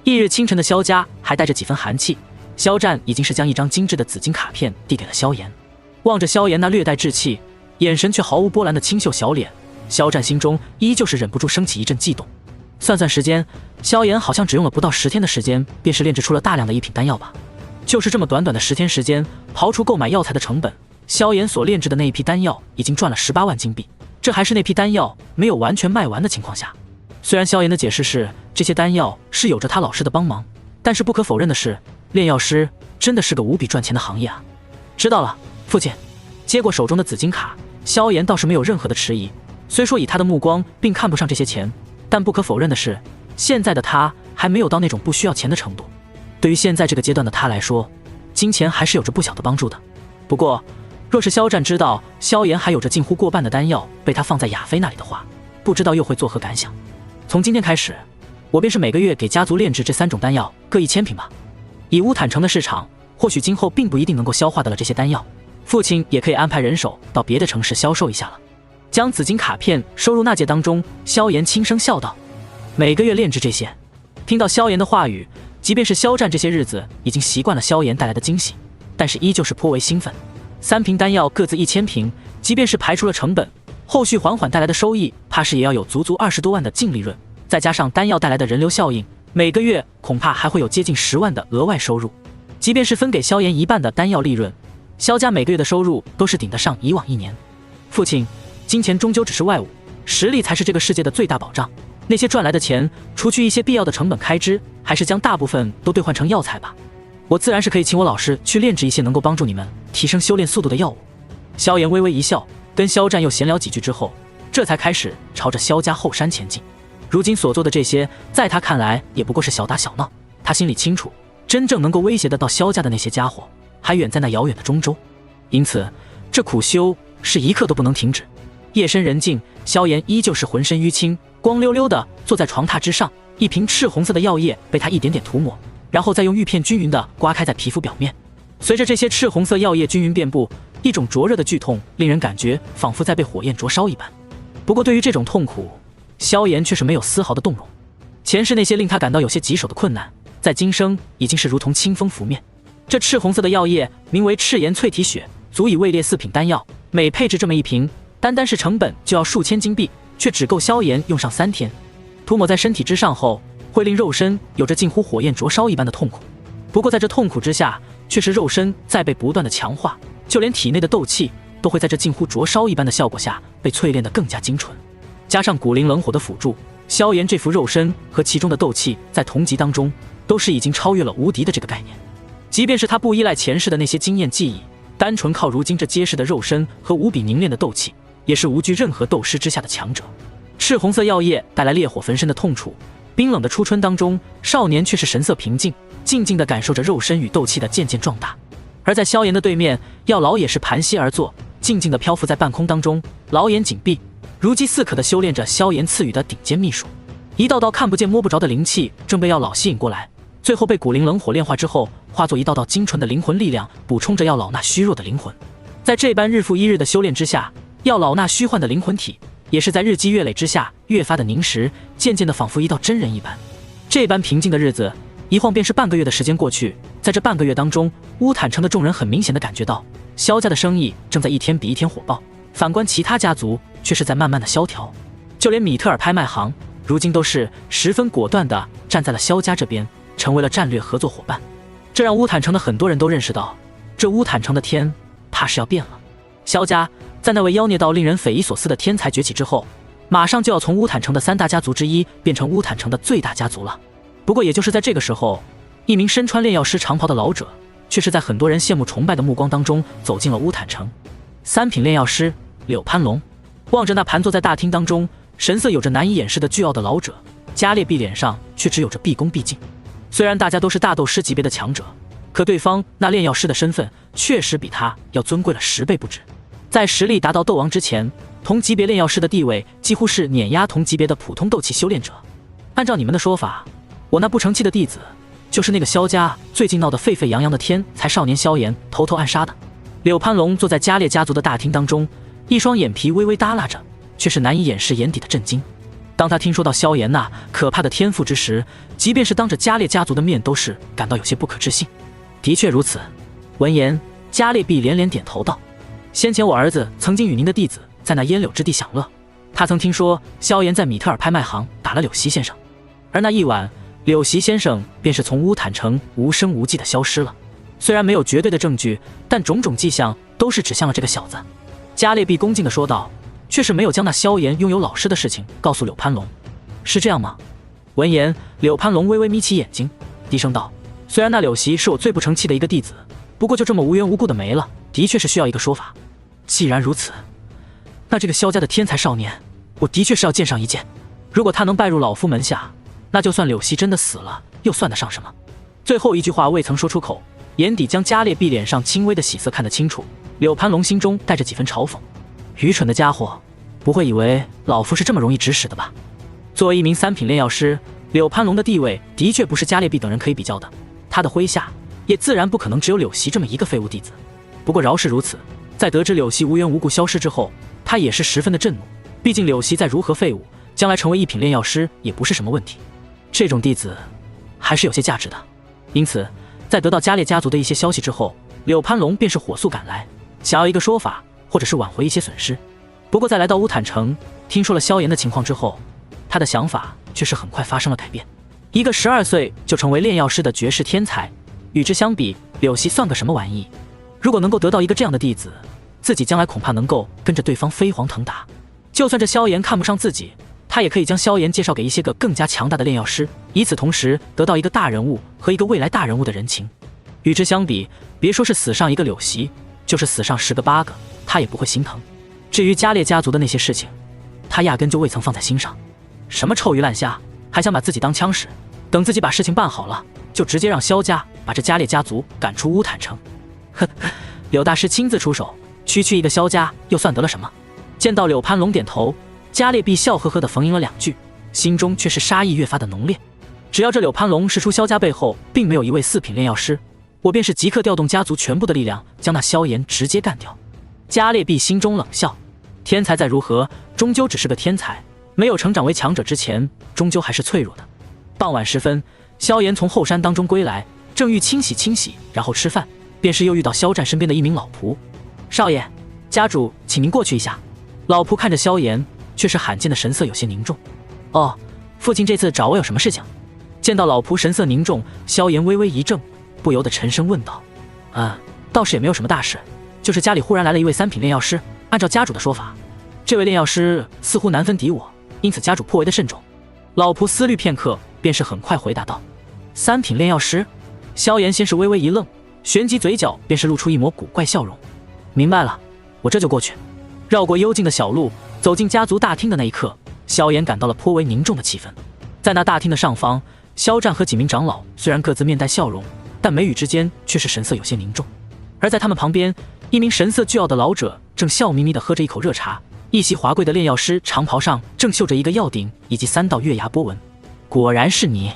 翌日清晨的萧家还带着几分寒气，萧战已经是将一张精致的紫金卡片递给了萧炎。望着萧炎那略带稚气，眼神却毫无波澜的清秀小脸，萧战心中依旧是忍不住升起一阵悸动。算算时间，萧炎好像只用了不到10天的时间，便是炼制出了大量的一品丹药吧。就是这么短短的10天时间，刨除购买药材的成本，萧炎所炼制的那一批丹药已经赚了18万金币。这还是那批丹药没有完全卖完的情况下。虽然萧炎的解释是这些丹药是有着他老师的帮忙，但是不可否认的是，炼药师真的是个无比赚钱的行业啊。知道了，父亲。接过手中的紫金卡，萧炎倒是没有任何的迟疑。虽说以他的目光并看不上这些钱，但不可否认的是，现在的他还没有到那种不需要钱的程度。对于现在这个阶段的他来说，金钱还是有着不小的帮助的。不过若是萧战知道萧炎还有着近乎过半的丹药被他放在亚飞那里的话，不知道又会作何感想。从今天开始，我便是每个月给家族炼制这3种丹药各1000瓶吧。以乌坦城的市场，或许今后并不一定能够消化得了这些丹药，父亲也可以安排人手到别的城市销售一下了。将紫金卡片收入纳戒当中，萧炎轻声笑道：“每个月炼制这些。”听到萧炎的话语，即便是萧战这些日子已经习惯了萧炎带来的惊喜，但是依旧是颇为兴奋。3瓶丹药各自1000瓶，即便是排除了成本，后续缓缓带来的收益，怕是也要有足足20多万的净利润，再加上丹药带来的人流效应，每个月恐怕还会有接近10万的额外收入。即便是分给萧炎1半的丹药利润，萧家每个月的收入都是顶得上以往1年。父亲，金钱终究只是外物，实力才是这个世界的最大保障。那些赚来的钱，除去一些必要的成本开支，还是将大部分都兑换成药材吧。我自然是可以请我老师去炼制一些能够帮助你们提升修炼速度的药物。萧炎微微一笑，跟萧战又闲聊几句之后，这才开始朝着萧家后山前进。如今所做的这些，在他看来也不过是小打小闹。他心里清楚，真正能够威胁得到萧家的那些家伙，还远在那遥远的中州。因此，这苦修是一刻都不能停止。夜深人静，萧炎依旧是浑身淤青，光溜溜的坐在床榻之上，一瓶赤红色的药液被他一点点涂抹，然后再用玉片均匀地刮开在皮肤表面。随着这些赤红色药液均匀遍布，一种灼热的剧痛令人感觉仿佛在被火焰灼烧一般。不过对于这种痛苦，萧炎却是没有丝毫的动容。前世那些令他感到有些棘手的困难，在今生已经是如同清风拂面。这赤红色的药液名为赤炎淬体血，足以位列4品丹药，每配置这么一瓶，单单是成本就要数千金币，却只够萧炎用上3天。涂抹在身体之上后，会令肉身有着近乎火焰灼烧一般的痛苦。不过在这痛苦之下，却是肉身在被不断的强化，就连体内的斗气都会在这近乎灼烧一般的效果下被淬炼得更加精纯。加上古灵冷火的辅助，萧炎这副肉身和其中的斗气在同级当中都是已经超越了无敌的这个概念。即便是他不依赖前世的那些经验记忆，单纯靠如今这结实的肉身和无比凝练的斗气，也是无惧任何斗师之下的强者。赤红色药液带来烈火焚身的痛楚，冰冷的初春当中，少年却是神色平静，静静地感受着肉身与斗气的渐渐壮大。而在萧炎的对面，药老也是盘膝而坐，静静地漂浮在半空当中，老眼紧闭，如饥似渴地修炼着萧炎赐予的顶尖秘术。一道道看不见摸不着的灵气正被药老吸引过来，最后被古灵冷火炼化之后，化作一道道精纯的灵魂力量，补充着药老那虚弱的灵魂。在这般日复一日的修炼之下，药老那虚幻的灵魂体也是在日积月累之下越发的凝实，渐渐的仿佛一道真人一般。这般平静的日子一晃便是半个月的时间过去，在这半个月当中，乌坦城的众人很明显的感觉到萧家的生意正在一天比一天火爆，反观其他家族却是在慢慢的萧条。就连米特尔拍卖行如今都是十分果断的站在了萧家这边，成为了战略合作伙伴。这让乌坦城的很多人都认识到，这乌坦城的天怕是要变了。萧家在那位妖孽到令人匪夷所思的天才崛起之后，马上就要从乌坦城的3大家族之一变成乌坦城的最大家族了。不过也就是在这个时候，一名身穿炼药师长袍的老者却是在很多人羡慕崇拜的目光当中走进了乌坦城。3品炼药师柳攀龙望着那盘坐在大厅当中神色有着难以掩饰的倨傲的老者，加列壁脸上却只有着毕恭毕敬。虽然大家都是大斗师级别的强者，可对方那炼药师的身份确实比他要尊贵了10倍不止。在实力达到斗王之前，同级别炼药师的地位几乎是碾压同级别的普通斗气修炼者。按照你们的说法，我那不成器的弟子就是那个萧家最近闹得沸沸扬扬的天才少年萧炎偷偷暗杀的。柳攀龙坐在加列家族的大厅当中，一双眼皮微微耷拉着，却是难以掩饰眼底的震惊。当他听说到萧炎那可怕的天赋之时，即便是当着加列家族的面都是感到有些不可置信。的确如此。闻言，加列壁连连点头道，先前我儿子曾经与您的弟子在那烟柳之地享乐，他曾听说萧炎在米特尔拍卖行打了柳席先生，而那一晚柳席先生便是从乌坦城无声无迹的消失了。虽然没有绝对的证据，但种种迹象都是指向了这个小子。加列壁恭敬地说道，却是没有将那萧炎拥有老师的事情告诉柳攀龙。是这样吗？闻言，柳攀龙微微眯起眼睛，低声道，虽然那柳席是我最不成器的一个弟子，不过就这么无缘无故的没了，的确是需要一个说法。既然如此，那这个萧家的天才少年，我的确是要见上一见。如果他能拜入老夫门下，那就算柳席真的死了，又算得上什么？最后一句话未曾说出口，眼底将加列壁脸上轻微的喜色看得清楚。柳攀龙心中带着几分嘲讽，愚蠢的家伙，不会以为老夫是这么容易指使的吧？作为一名3品炼药师，柳攀龙的地位的确不是加列壁等人可以比较的，他的麾下也自然不可能只有柳席这么一个废物弟子。不过饶是如此，在得知柳席无缘无故消失之后，他也是十分的震怒。毕竟柳席再如何废物，将来成为1品炼药师也不是什么问题。这种弟子还是有些价值的。因此，在得到加列家族的一些消息之后，柳攀龙便是火速赶来，想要一个说法，或者是挽回一些损失。不过在来到乌坦城，听说了萧炎的情况之后，他的想法却是很快发生了改变。一个12岁就成为炼药师的绝世天才，与之相比，柳席算个什么玩意？如果能够得到一个这样的弟子，自己将来恐怕能够跟着对方飞黄腾达。就算这萧炎看不上自己，他也可以将萧炎介绍给一些个更加强大的炼药师，以此同时得到一个大人物和一个未来大人物的人情。与之相比，别说是死上一个柳席，就是死上10个8个，他也不会心疼。至于加列家族的那些事情，他压根就未曾放在心上。什么臭鱼烂虾，还想把自己当枪使？等自己把事情办好了，就直接让萧家把这加列家族赶出乌坦城。哼，柳大师亲自出手，区区一个萧家又算得了什么？见到柳攀龙点头，加列必笑呵呵地逢迎了2句，心中却是杀意越发的浓烈。只要这柳攀龙是出萧家背后并没有一位4品炼药师，我便是即刻调动家族全部的力量，将那萧炎直接干掉。加列必心中冷笑，天才再如何，终究只是个天才，没有成长为强者之前，终究还是脆弱的。傍晚时分，萧炎从后山当中归来，正欲清洗，然后吃饭，便是又遇到萧战身边的一名老仆。少爷，家主请您过去一下。老仆看着萧炎，却是罕见的神色有些凝重。哦，父亲这次找我有什么事情？见到老仆神色凝重，萧炎微微一怔，不由得沉声问道：倒是也没有什么大事，就是家里忽然来了一位3品炼药师，按照家主的说法，这位炼药师似乎难分敌我，因此家主颇为的慎重。老仆思虑片刻，便是很快回答道：3品炼药师。萧炎先是微微一愣，旋即嘴角便是露出一抹古怪笑容。明白了，我这就过去。绕过幽静的小路，走进家族大厅的那一刻，萧炎感到了颇为凝重的气氛。在那大厅的上方，萧战和几名长老虽然各自面带笑容，但眉宇之间却是神色有些凝重。而在他们旁边，一名神色倨傲的老者正笑眯眯地喝着一口热茶，一袭华贵的炼药师长袍上正绣着一个药鼎以及3道月牙波纹。果然是你！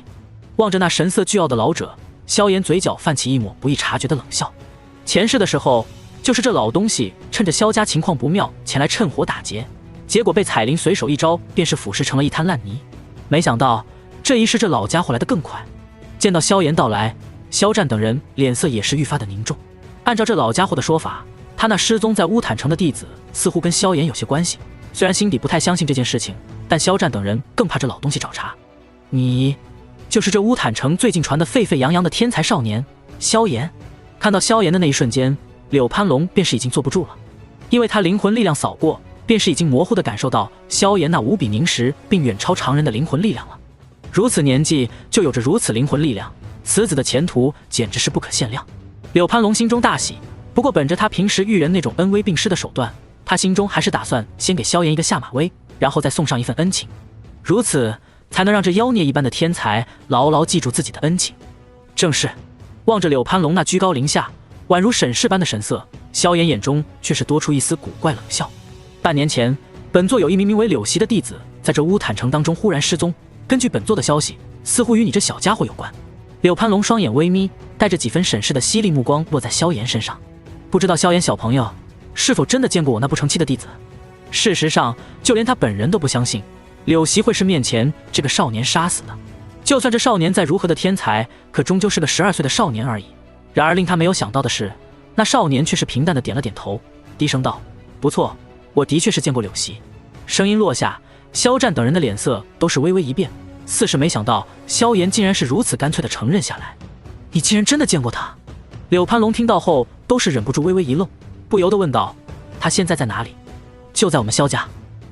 望着那神色倨傲的老者，萧炎嘴角泛起一抹不易察觉的冷笑。前世的时候，就是这老东西趁着萧家情况不妙前来趁火打劫，结果被彩铃随手一招便是腐蚀成了一滩烂泥。没想到这一世这老家伙来得更快。见到萧炎到来，萧战等人脸色也是愈发的凝重。按照这老家伙的说法，他那失踪在乌坦城的弟子似乎跟萧炎有些关系。虽然心底不太相信这件事情，但萧战等人更怕这老东西找茬。你就是这乌坦城最近传得沸沸扬扬的天才少年萧炎？看到萧炎的那一瞬间，柳攀龙便是已经坐不住了，因为他灵魂力量扫过，便是已经模糊地感受到萧炎那无比凝实并远超常人的灵魂力量了。如此年纪就有着如此灵魂力量，此子的前途简直是不可限量。柳攀龙心中大喜，不过本着他平时遇人那种恩威并施的手段，他心中还是打算先给萧炎一个下马威，然后再送上一份恩情，如此才能让这妖孽一般的天才牢牢记住自己的恩情。正是望着柳攀龙那居高临下宛如审视般的神色，萧炎眼中却是多出一丝古怪冷笑。半年前，本座有一名名为柳溪的弟子在这乌坦城当中忽然失踪，根据本座的消息，似乎与你这小家伙有关。柳攀龙双眼微眯，带着几分审视的犀利目光落在萧炎身上。不知道萧炎小朋友是否真的见过我那不成器的弟子？事实上，就连他本人都不相信柳溪会是面前这个少年杀死的。就算这少年再如何的天才，可终究是个12岁的少年而已。然而令他没有想到的是，那少年却是平淡的点了点头，低声道：不错，我的确是见过柳溪。声音落下，萧战等人的脸色都是微微一变，似是没想到萧炎竟然是如此干脆的承认下来。你竟然真的见过他？柳攀龙听到后都是忍不住微微一愣，不由得问道：他现在在哪里？就在我们萧家。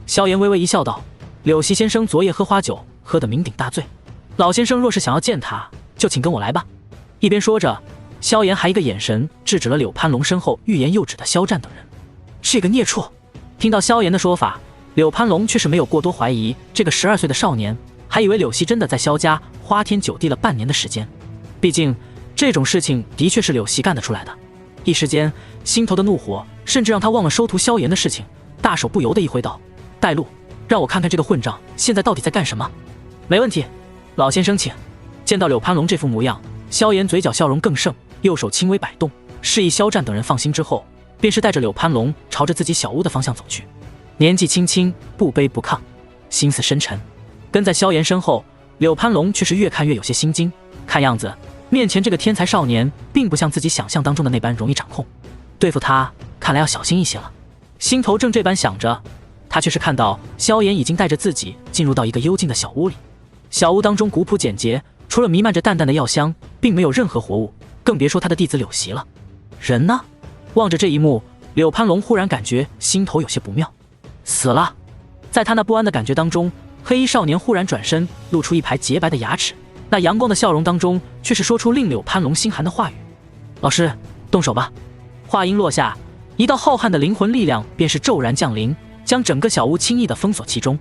萧炎微微一笑道：柳溪先生昨夜喝花酒，喝得酩酊大醉，老先生若是想要见他，就请跟我来吧。一边说着，萧炎还一个眼神制止了柳攀龙身后欲言又止的萧战等人。这个孽畜！听到萧炎的说法，柳攀龙却是没有过多怀疑这个12岁的少年，还以为柳溪真的在萧家花天酒地了半年的时间。毕竟这种事情的确是柳溪干得出来的。一时间，心头的怒火甚至让他忘了收徒萧炎的事情，大手不由得一挥道：带路，让我看看这个混账现在到底在干什么。没问题，老先生请。见到柳攀龙这副模样，萧炎嘴角笑容更盛，右手轻微摆动，示意萧战等人放心之后，便是带着柳攀龙朝着自己小屋的方向走去。年纪轻轻，不卑不亢，心思深沉。跟在萧炎身后，柳攀龙却是越看越有些心惊，看样子面前这个天才少年并不像自己想象当中的那般容易掌控，对付他看来要小心一些了。心头正这般想着，他却是看到萧炎已经带着自己进入到一个幽静的小屋里。小屋当中古朴简洁，除了弥漫着淡淡的药香，并没有任何活物，更别说他的弟子柳溪了。人呢？望着这一幕，柳攀龙忽然感觉心头有些不妙。死了！在他那不安的感觉当中，黑衣少年忽然转身，露出一排洁白的牙齿，那阳光的笑容当中，却是说出令柳攀龙心寒的话语：老师，动手吧。话音落下，一道浩瀚的灵魂力量便是骤然降临，将整个小屋轻易地封锁其中。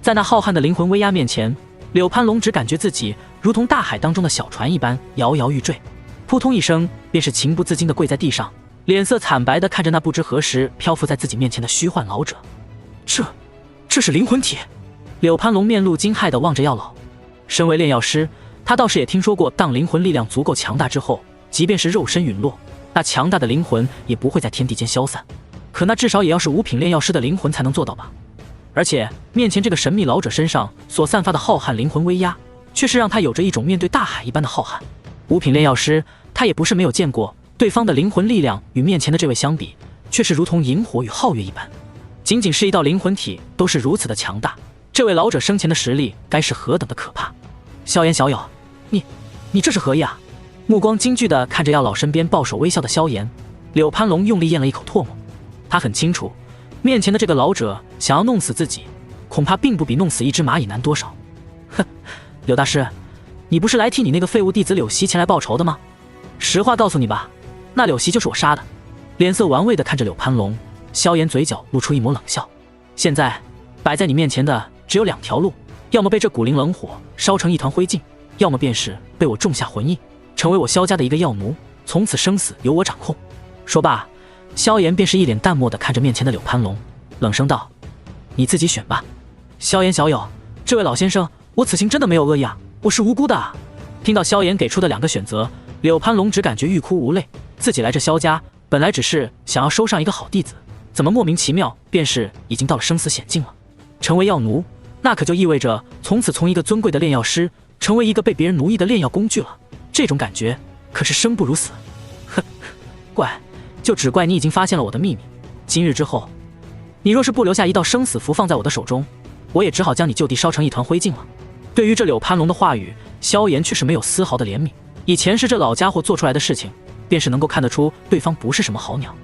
在那浩瀚的灵魂威压面前，柳攀龙只感觉自己如同大海当中的小船一般摇摇欲坠，扑通一声，便是情不自禁地跪在地上，脸色惨白地看着那不知何时漂浮在自己面前的虚幻老者。这是灵魂体！柳攀龙面露惊骇地望着药老。身为炼药师，他倒是也听说过，当灵魂力量足够强大之后，即便是肉身陨落，那强大的灵魂也不会在天地间消散。可那至少也要是五品炼药师的灵魂才能做到吧？而且面前这个神秘老者身上所散发的浩瀚灵魂威压，却是让他有着一种面对大海一般的浩瀚。五品炼药师，他也不是没有见过，对方的灵魂力量与面前的这位相比，却是如同萤火与皓月一般。仅仅是一道灵魂体都是如此的强大，这位老者生前的实力该是何等的可怕！萧炎小友，你这是何意啊？目光惊惧地看着药老身边抱手微笑的萧炎，柳攀龙用力咽了一口唾沫。他很清楚，面前的这个老者想要弄死自己，恐怕并不比弄死一只蚂蚁难多少。哼，柳大师，你不是来替你那个废物弟子柳溪前来报仇的吗？实话告诉你吧，那柳溪就是我杀的。脸色玩味地看着柳攀龙，萧炎嘴角露出一抹冷笑。现在摆在你面前的只有两条路，要么被这古灵冷火烧成一团灰烬，要么便是被我种下魂印，成为我萧家的一个药奴，从此生死由我掌控。说罢，萧炎便是一脸淡漠地看着面前的柳攀龙，冷声道：你自己选吧。萧炎小友，这位老先生，我此行真的没有恶意啊，我是无辜的啊。听到萧炎给出的两个选择，柳攀龙只感觉欲哭无泪。自己来这萧家本来只是想要收上一个好弟子，怎么莫名其妙便是已经到了生死险境了？成为药奴，那可就意味着从此从一个尊贵的炼药师成为一个被别人奴役的炼药工具了。这种感觉可是生不如死。哼，怪，就只怪你已经发现了我的秘密。今日之后，你若是不留下一道生死符放在我的手中，我也只好将你就地烧成一团灰烬了。对于这柳攀龙的话语，萧炎却是没有丝毫的怜悯。以前是这老家伙做出来的事情，便是能够看得出对方不是什么好鸟。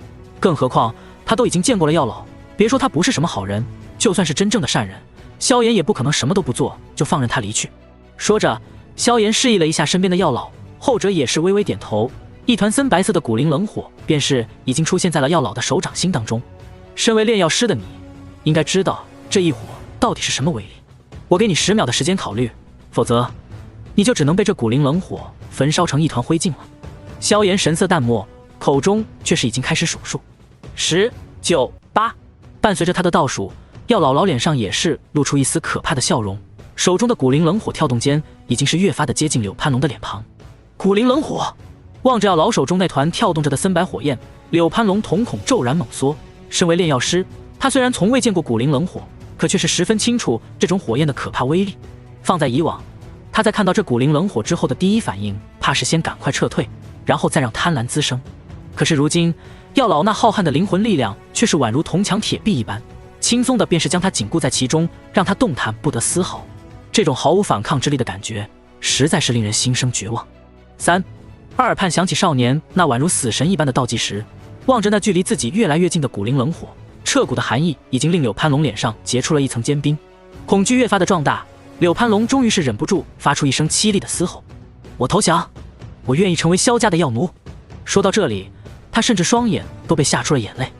更何况他都已经见过了药老，别说他不是什么好人，就算是真正的善人，萧炎也不可能什么都不做就放任他离去。说着，萧炎示意了一下身边的药老，后者也是微微点头，一团森白色的古灵冷火便是已经出现在了药老的手掌心当中。身为炼药师的你，应该知道这一火到底是什么威力。我给你10秒的时间考虑，否则你就只能被这古灵冷火焚烧成一团灰烬了。萧炎神色淡漠，口中却是已经开始数数，10、9、8。伴随着他的倒数，药老脸上也是露出一丝可怕的笑容，手中的古灵冷火跳动间，已经是越发的接近柳攀龙的脸庞。古灵冷火，望着药老手中那团跳动着的森白火焰，柳攀龙瞳孔骤然猛缩。身为炼药师，他虽然从未见过古灵冷火，可却是十分清楚这种火焰的可怕威力。放在以往，他在看到这古灵冷火之后的第一反应，怕是先赶快撤退，然后再让贪婪滋生。可是如今，药老那浩瀚的灵魂力量却是宛如铜墙铁壁一般，轻松的便是将他紧固在其中，让他动弹不得丝毫。这种毫无反抗之力的感觉，实在是令人心生绝望。3、2耳畔响起少年那宛如死神一般的倒计时，望着那距离自己越来越近的古灵冷火，彻骨的寒意已经令柳攀龙脸上结出了一层坚冰，恐惧越发的壮大。柳攀龙终于是忍不住发出一声凄厉的嘶吼：我投降，我愿意成为萧家的药奴。说到这里，他甚至双眼都被吓出了眼泪。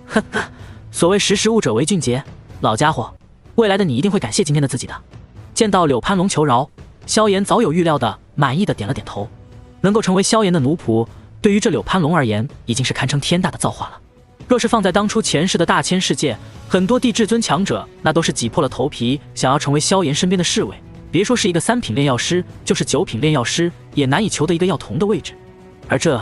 呵呵，所谓识时务者为俊杰，老家伙，未来的你一定会感谢今天的自己的。见到柳攀龙求饶，萧炎早有预料的满意的点了点头。能够成为萧炎的奴仆，对于这柳攀龙而言，已经是堪称天大的造化了。若是放在当初前世的大千世界，很多地至尊强者那都是挤破了头皮想要成为萧炎身边的侍卫，别说是一个3品炼药师，就是9品炼药师也难以求得一个药童的位置。而这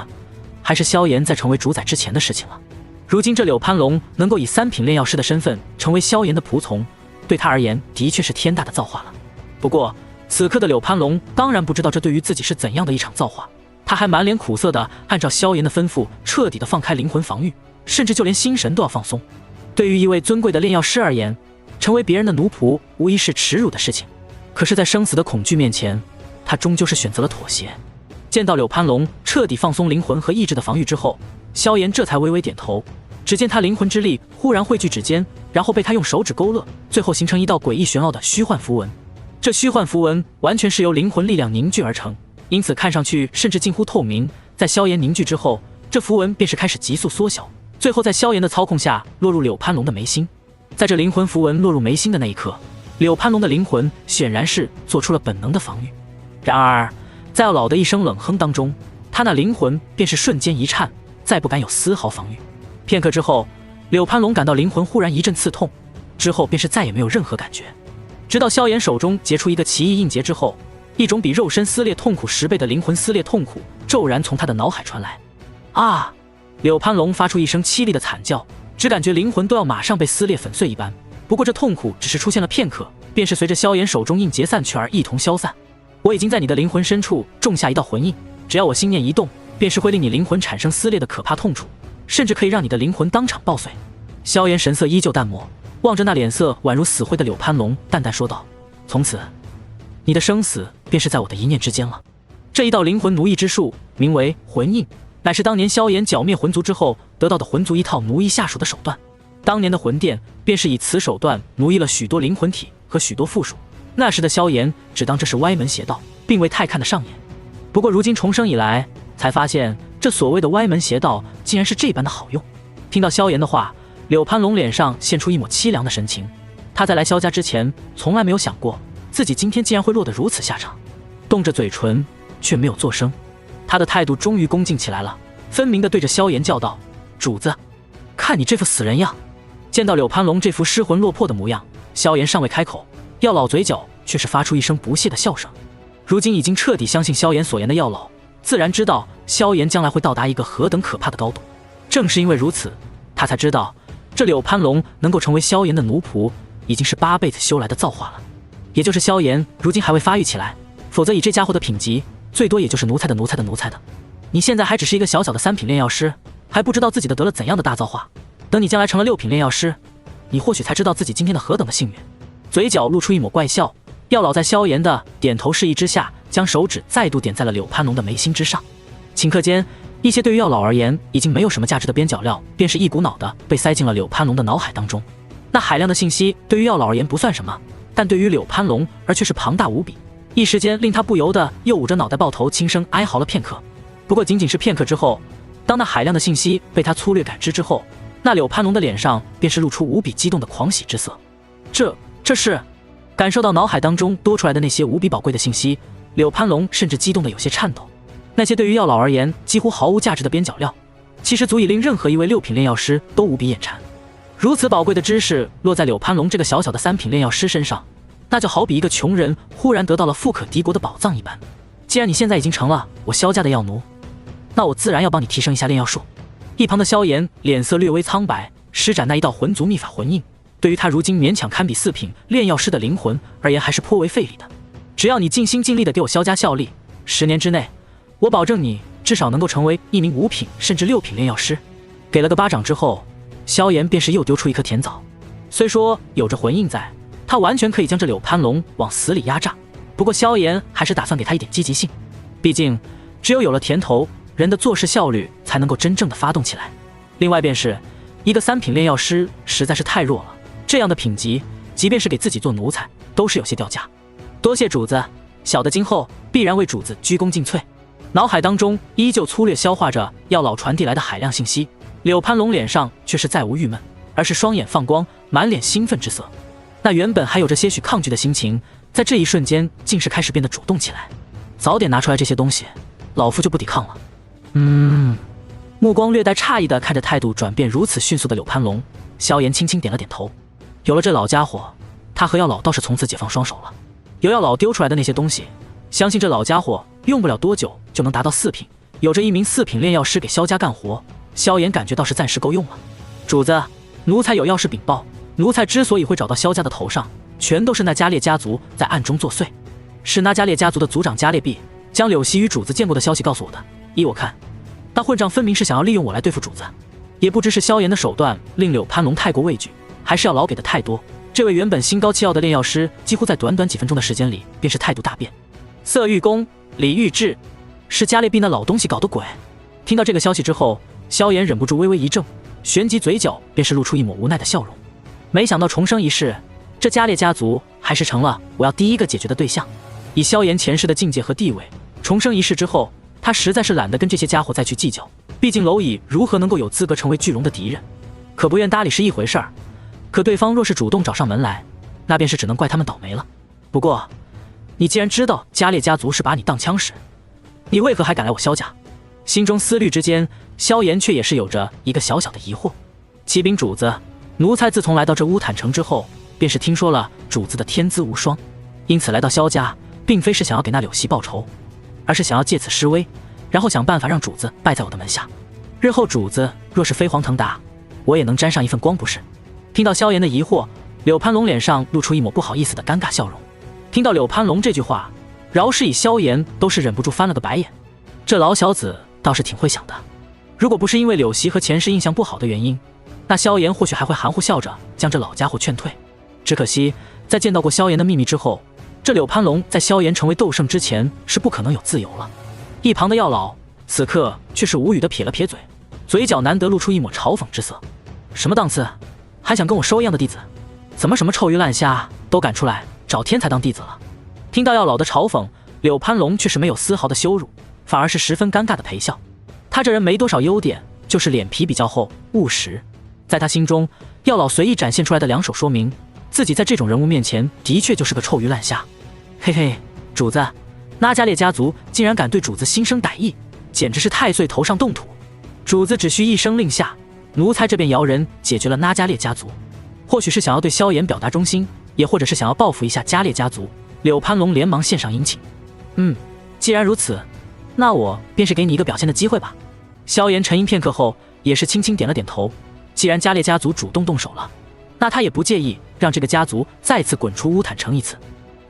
还是萧炎在成为主宰之前的事情了。如今这柳攀龙能够以3品炼药师的身份成为萧炎的仆从，对他而言的确是天大的造化了。不过此刻的柳攀龙当然不知道这对于自己是怎样的一场造化，他还满脸苦涩的按照萧炎的吩咐彻底的放开灵魂防御，甚至就连心神都要放松。对于一位尊贵的炼药师而言，成为别人的奴仆无疑是耻辱的事情，可是在生死的恐惧面前，他终究是选择了妥协。见到柳攀龙彻底放松灵魂和意志的防御之后，萧炎这才微微点头。只见他灵魂之力忽然汇聚指尖，然后被他用手指勾勒，最后形成一道诡异玄奥的虚幻符文。这虚幻符文完全是由灵魂力量凝聚而成，因此看上去甚至近乎透明。在萧炎凝聚之后，这符文便是开始急速缩小，最后在萧炎的操控下落入柳攀龙的眉心。在这灵魂符文落入眉心的那一刻，柳攀龙的灵魂显然是做出了本能的防御。然而，在药老的一声冷哼当中，他那灵魂便是瞬间一颤，再不敢有丝毫防御。片刻之后，柳攀龙感到灵魂忽然一阵刺痛，之后便是再也没有任何感觉。直到萧炎手中结出一个奇异印结之后，一种比肉身撕裂痛苦10倍的灵魂撕裂痛苦骤然从他的脑海传来。啊！柳攀龙发出一声凄厉的惨叫，只感觉灵魂都要马上被撕裂粉碎一般。不过这痛苦只是出现了片刻，便是随着萧炎手中印结散去而一同消散。我已经在你的灵魂深处种下一道魂印，只要我心念一动，便是会令你灵魂产生撕裂的可怕痛楚，甚至可以让你的灵魂当场爆碎。萧炎神色依旧淡漠，望着那脸色宛如死灰的柳攀龙，淡淡说道：“从此，你的生死便是在我的一念之间了。”这一道灵魂奴役之术，名为魂印，乃是当年萧炎剿灭魂族之后得到的魂族一套奴役下属的手段。当年的魂殿便是以此手段奴役了许多灵魂体和许多附属。那时的萧炎只当这是歪门邪道，并未太看得上眼。不过如今重生以来，才发现这所谓的歪门邪道竟然是这般的好用。听到萧炎的话，柳攀龙脸上现出一抹凄凉的神情。他在来萧家之前，从来没有想过自己今天竟然会落得如此下场。动着嘴唇，却没有作声。他的态度终于恭敬起来了，分明地对着萧炎叫道：“主子，看你这副死人样！”见到柳攀龙这副失魂落魄的模样，萧炎尚未开口，药老嘴角却是发出一声不屑的笑声。如今已经彻底相信萧炎所言的药老，自然知道萧炎将来会到达一个何等可怕的高度。正是因为如此，他才知道这柳攀龙能够成为萧炎的奴仆，已经是8辈子修来的造化了。也就是萧炎如今还未发育起来，否则以这家伙的品级，最多也就是奴才的奴才的奴才的。你现在还只是一个小小的3品炼药师，还不知道自己得了怎样的大造化。等你将来成了6品炼药师，你或许才知道自己今天的何等的幸运。嘴角露出一抹怪笑，药老在萧炎的点头示意之下，将手指再度点在了柳攀龙的眉心之上。顷刻间，一些对于药老而言已经没有什么价值的边角料，便是一股脑的被塞进了柳攀龙的脑海当中。那海量的信息对于药老而言不算什么，但对于柳攀龙而却是庞大无比，一时间令他不由得又捂着脑袋抱头轻声哀嚎了片刻。不过仅仅是片刻之后，当那海量的信息被他粗略感知之后，那柳攀龙的脸上便是露出无比激动的狂喜之色。这是感受到脑海当中多出来的那些无比宝贵的信息，柳攀龙甚至激动得有些颤抖。那些对于药老而言几乎毫无价值的边角料，其实足以令任何一位6品炼药师都无比眼馋。如此宝贵的知识落在柳攀龙这个小小的3品炼药师身上，那就好比一个穷人忽然得到了富可敌国的宝藏一般。既然你现在已经成了我萧家的药奴，那我自然要帮你提升一下炼药术。一旁的萧炎脸色略微苍白，施展那一道魂族秘法魂印，对于他如今勉强堪比4品炼药师的灵魂而言还是颇为费力的。只要你尽心尽力的给我萧家效力，10年之内，我保证你至少能够成为一名5品甚至6品炼药师。给了个巴掌之后，萧炎便是又丢出一颗甜枣。虽说有着魂印在，他完全可以将这柳攀龙往死里压榨，不过萧炎还是打算给他一点积极性。毕竟只有了甜头，人的做事效率才能够真正的发动起来。另外便是一个3品炼药师实在是太弱了，这样的品级即便是给自己做奴才都是有些掉价。多谢主子，小的今后必然为主子鞠躬尽瘁。脑海当中依旧粗略消化着药老传递来的海量信息，柳攀龙脸上却是再无郁闷，而是双眼放光，满脸兴奋之色。那原本还有着些许抗拒的心情，在这一瞬间竟是开始变得主动起来。早点拿出来这些东西，老夫就不抵抗了。目光略带诧异地看着态度转变如此迅速的柳攀龙，萧炎轻轻点了点头。有了这老家伙，他和药老倒是从此解放双手了。有药老丢出来的那些东西，相信这老家伙用不了多久就能达到4品。有着一名4品炼药师给萧家干活，萧炎感觉倒是暂时够用了。主子，奴才有要事禀报。奴才之所以会找到萧家的头上，全都是那加列家族在暗中作祟。是那加列家族的族长加列毕将柳溪与主子见过的消息告诉我的。依我看，那混账分明是想要利用我来对付主子。也不知是萧炎的手段令柳攀龙太过畏惧，还是要老给的太多。这位原本心高气傲的炼药师，几乎在短短几分钟的时间里，便是态度大变。色欲宫李玉志，是加列毕那老东西搞的鬼。听到这个消息之后，萧炎忍不住微微一怔，旋即嘴角便是露出一抹无奈的笑容。没想到重生一世，这加列家族还是成了我要第一个解决的对象。以萧炎前世的境界和地位，重生一世之后，他实在是懒得跟这些家伙再去计较。毕竟蝼蚁如何能够有资格成为巨龙的敌人？可不愿搭理是一回事儿，可对方若是主动找上门来，那便是只能怪他们倒霉了。不过，你既然知道加列家族是把你当枪使，你为何还敢来我萧家？心中思虑之间，萧炎却也是有着一个小小的疑惑。启禀主子，奴才自从来到这乌坦城之后，便是听说了主子的天资无双，因此来到萧家，并非是想要给那柳溪报仇，而是想要借此示威，然后想办法让主子拜在我的门下。日后主子若是飞黄腾达，我也能沾上一份光，不是？听到萧炎的疑惑，柳攀龙脸上露出一抹不好意思的尴尬笑容。听到柳攀龙这句话，饶是以萧炎都是忍不住翻了个白眼。这老小子倒是挺会想的，如果不是因为柳溪和前世印象不好的原因，那萧炎或许还会含糊笑着将这老家伙劝退。只可惜在见到过萧炎的秘密之后，这柳攀龙在萧炎成为斗圣之前是不可能有自由了。一旁的药老此刻却是无语的撇了撇嘴，嘴角难得露出一抹嘲讽之色。什么档次，还想跟我收一样的弟子？怎么什么臭鱼烂虾都敢出来找天才当弟子了？听到药老的嘲讽，柳攀龙却是没有丝毫的羞辱，反而是十分尴尬的陪笑。他这人没多少优点，就是脸皮比较厚，务实。在他心中，药老随意展现出来的两手说明，自己在这种人物面前的确就是个臭鱼烂虾。嘿嘿，主子，那加列家族竟然敢对主子心生歹意，简直是太岁头上动土。主子只需一声令下，奴才这便摇人解决了那加列家族。或许是想要对萧炎表达忠心，也或者是想要报复一下加列家族，柳攀龙连忙献上殷勤。既然如此，那我便是给你一个表现的机会吧。萧炎沉吟片刻后，也是轻轻点了点头。既然加列家族主动动手了，那他也不介意让这个家族再次滚出乌坦城一次。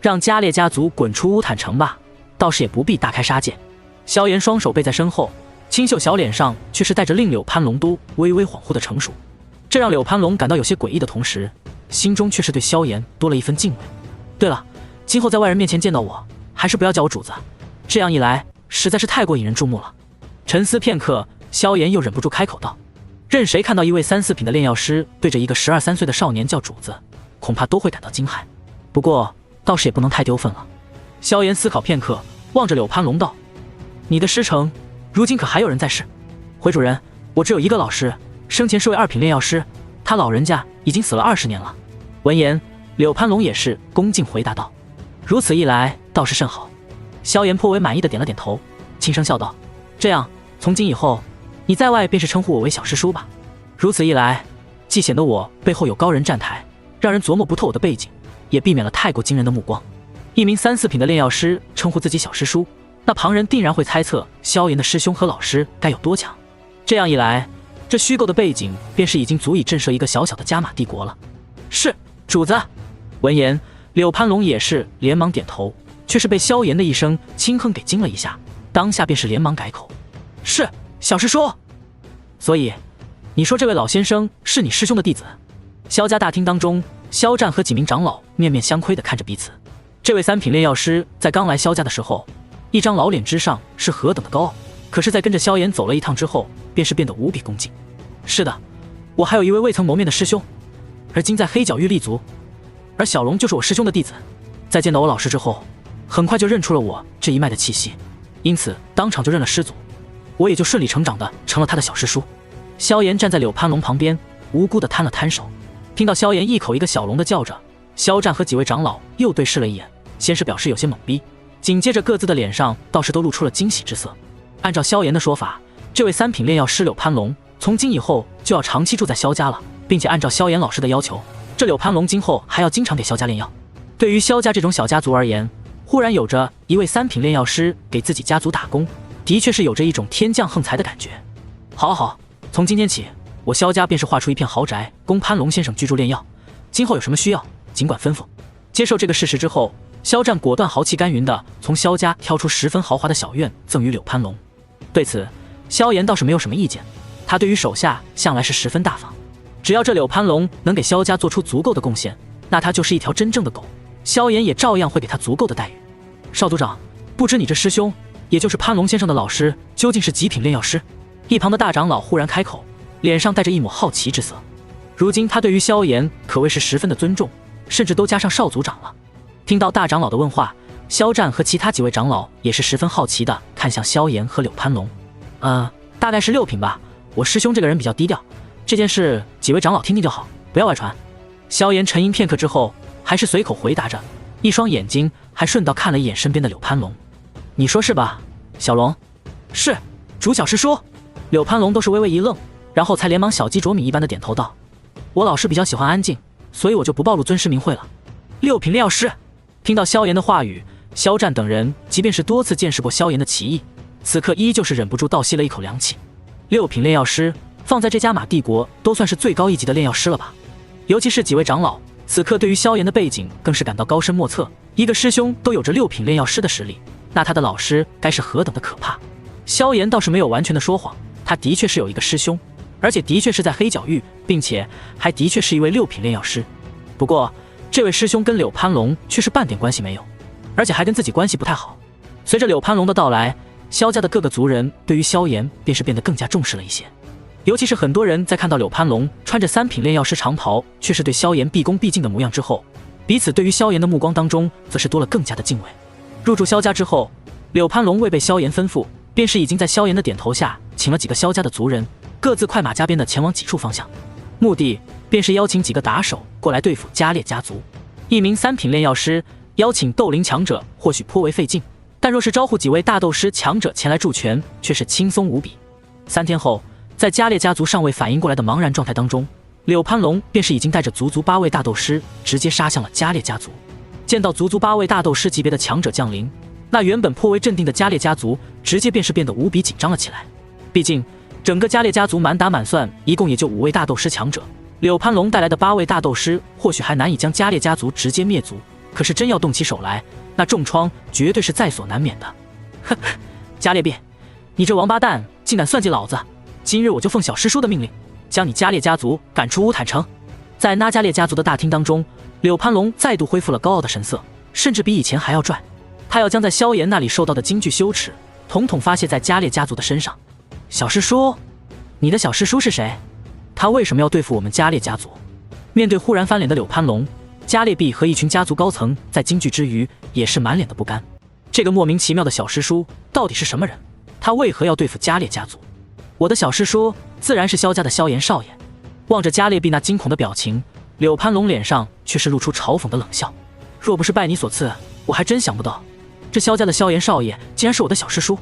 让加列家族滚出乌坦城吧，倒是也不必大开杀戒。萧炎双手背在身后，清秀小脸上却是带着令柳攀龙都微微恍惚的成熟。这让柳攀龙感到有些诡异的同时，心中却是对萧炎多了一份敬畏。对了，今后在外人面前见到我，还是不要叫我主子，这样一来实在是太过引人注目了。沉思片刻，萧炎又忍不住开口道：任谁看到一位3、4品的炼药师对着一个12、13岁的少年叫主子，恐怕都会感到惊骇。不过倒是也不能太丢分了。萧炎思考片刻，望着柳攀龙道：你的师承如今可还有人在世？回主人，我只有一个老师，生前是位2品炼药师，他老人家已经死了20年了。闻言，柳攀龙也是恭敬回答道：如此一来倒是甚好。萧炎颇为满意的点了点头，轻声笑道：这样，从今以后你在外便是称呼我为小师叔吧。如此一来，既显得我背后有高人站台，让人琢磨不透我的背景，也避免了太过惊人的目光。一名3、4品的炼药师称呼自己小师叔，那旁人定然会猜测萧炎的师兄和老师该有多强。这样一来，这虚构的背景便是已经足以震慑一个小小的加玛帝国了。是，主子。闻言，柳攀龙也是连忙点头，却是被萧炎的一声轻哼给惊了一下，当下便是连忙改口：是，小师叔。所以你说这位老先生是你师兄的弟子？萧家大厅当中，萧战和几名长老面面相窥地看着彼此。这位3品炼药师在刚来萧家的时候，一张老脸之上是何等的高傲，可是在跟着萧炎走了一趟之后，便是变得无比恭敬。是的，我还有一位未曾谋面的师兄，而今在黑角域立足，而小龙就是我师兄的弟子。在见到我老师之后，很快就认出了我这一脉的气息，因此当场就认了师祖，我也就顺理成长的成了他的小师叔。萧炎站在柳攀龙旁边，无辜的摊了摊手。听到萧炎一口一个小龙的叫着，萧战和几位长老又对视了一眼，先是表示有些懵逼，紧接着各自的脸上倒是都露出了惊喜之色。按照萧炎的说法，这位3品炼药师柳攀龙从今以后就要长期住在萧家了，并且按照萧炎老师的要求，这柳攀龙今后还要经常给萧家炼药。对于萧家这种小家族而言，忽然有着一位3品炼药师给自己家族打工，的确是有着一种天降横财的感觉。好好，从今天起，我萧家便是划出一片豪宅供攀龙先生居住炼药，今后有什么需要尽管吩咐。接受这个事实之后，萧战果断豪气干云的从萧家挑出10分豪华的小院赠予柳攀龙。对此，萧炎倒是没有什么意见，他对于手下向来是10分大方，只要这柳攀龙能给萧家做出足够的贡献，那他就是一条真正的狗，萧炎也照样会给他足够的待遇。少族长，不知你这师兄，也就是攀龙先生的老师，究竟是几品炼药师？一旁的大长老忽然开口，脸上带着一抹好奇之色。如今他对于萧炎可谓是10分的尊重，甚至都加上少族长了。听到大长老的问话，萧战和其他几位长老也是10分好奇的看向萧炎和柳攀龙。大概是6品吧，我师兄这个人比较低调，这件事几位长老听听就好，不要外传。萧炎沉吟片刻之后，还是随口回答着，一双眼睛还顺道看了一眼身边的柳攀龙。你说是吧，小龙？是，主小师叔。柳攀龙都是微微一愣，然后才连忙小鸡啄米一般的点头道：我老师比较喜欢安静，所以我就不暴露尊师名讳了。六品炼药师。听到萧炎的话语，萧战等人即便是多次见识过萧炎的奇异，此刻依旧是忍不住倒吸了一口凉气。六品炼药师放在这加玛帝国都算是最高一级的炼药师了吧？尤其是几位长老，此刻对于萧炎的背景更是感到高深莫测。一个师兄都有着六品炼药师的实力，那他的老师该是何等的可怕？萧炎倒是没有完全的说谎，他的确是有一个师兄，而且的确是在黑角域，并且还的确是一位六品炼药师。不过这位师兄跟柳攀龙却是半点关系没有，而且还跟自己关系不太好。随着柳攀龙的到来，萧家的各个族人对于萧炎便是变得更加重视了一些，尤其是很多人在看到柳攀龙穿着3品炼药师长袍，却是对萧炎毕恭毕敬的模样之后，彼此对于萧炎的目光当中则是多了更加的敬畏。入住萧家之后，柳攀龙未被萧炎吩咐，便是已经在萧炎的点头下，请了几个萧家的族人，各自快马加鞭的前往几处方向，目的便是邀请几个打手过来对付加列家族。一名3品炼药师邀请斗灵强者或许颇为费劲，但若是招呼几位大斗师强者前来助拳，却是轻松无比。3天后，在加列家族尚未反应过来的茫然状态当中，柳攀龙便是已经带着足足8位大斗师直接杀向了加列家族。见到足足8位大斗师级别的强者降临，那原本颇为镇定的加列家族直接便是变得无比紧张了起来。毕竟整个加列家族满打满算一共也就5位大斗师强者，柳攀龙带来的8位大斗师或许还难以将加列家族直接灭族，可是真要动起手来，那重创绝对是在所难免的。呵呵，加列毕，你这王八蛋竟敢算计老子！今日我就奉小师叔的命令，将你加列家族赶出乌坦城。在那加列家族的大厅当中，柳攀龙再度恢复了高傲的神色，甚至比以前还要拽。他要将在萧炎那里受到的惊惧羞耻，统统发泄在加列家族的身上。小师叔，你的小师叔是谁？他为什么要对付我们加列家族？面对忽然翻脸的柳攀龙，加列毕和一群家族高层在惊惧之余，也是满脸的不甘。这个莫名其妙的小师叔到底是什么人？他为何要对付加列家族？我的小师叔自然是萧家的萧炎少爷。望着加列毕那惊恐的表情，柳攀龙脸上却是露出嘲讽的冷笑。若不是拜你所赐，我还真想不到，这萧家的萧炎少爷竟然是我的小师叔。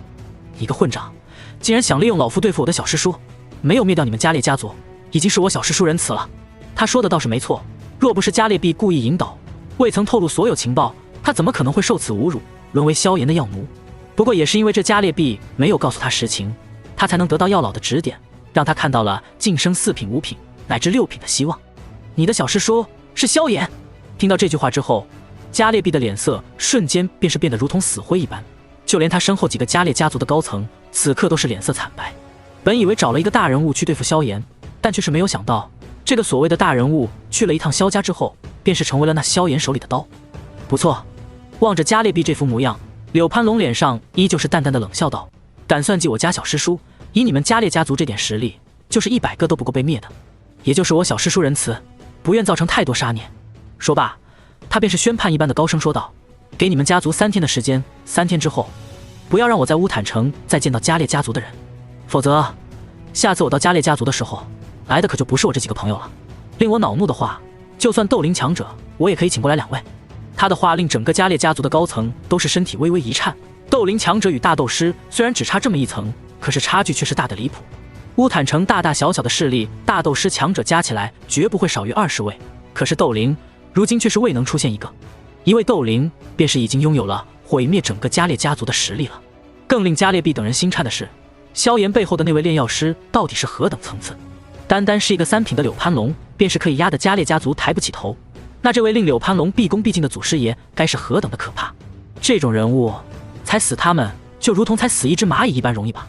一个混账，竟然想利用老夫对付我的小师叔，没有灭掉你们加列家族，已经是我小师叔仁慈了。他说的倒是没错，若不是加列毕故意引导，未曾透露所有情报，他怎么可能会受此侮辱，沦为萧炎的药奴？不过也是因为这加列毕没有告诉他实情，他才能得到药老的指点，让他看到了晋升4品、5品乃至6品的希望。你的小师叔是萧炎？听到这句话之后，加列毕的脸色瞬间便是变得如同死灰一般，就连他身后几个加列家族的高层此刻都是脸色惨白。本以为找了一个大人物去对付萧炎，但却是没有想到，这个所谓的大人物去了一趟萧家之后，便是成为了那萧炎手里的刀。不错，望着加列毕这副模样，柳攀龙脸上依旧是淡淡的冷笑道：敢算计我家小师叔，以你们加列家族这点实力，就是100个都不够被灭的。也就是我小师叔仁慈，不愿造成太多杀孽。说罢，他便是宣判一般的高声说道：给你们家族3天的时间，3天之后不要让我在乌坦城再见到加列家族的人，否则下次我到加列家族的时候，来的可就不是我这几个朋友了。令我恼怒的话，就算斗灵强者，我也可以请过来2位。他的话令整个加列家族的高层都是身体微微一颤。斗灵强者与大斗师虽然只差这么一层，可是差距却是大的离谱。乌坦城大大小小的势力，大斗师强者加起来绝不会少于20位，可是斗灵如今却是未能出现一位斗灵，便是已经拥有了毁灭整个加列家族的实力了。更令加列毕等人心颤的是，萧炎背后的那位炼药师到底是何等层次？单单是一个3品的柳攀龙，便是可以压得加列家族抬不起头。那这位令柳攀龙毕恭毕敬的祖师爷，该是何等的可怕？这种人物，才死他们就如同才死一只蚂蚁一般容易吧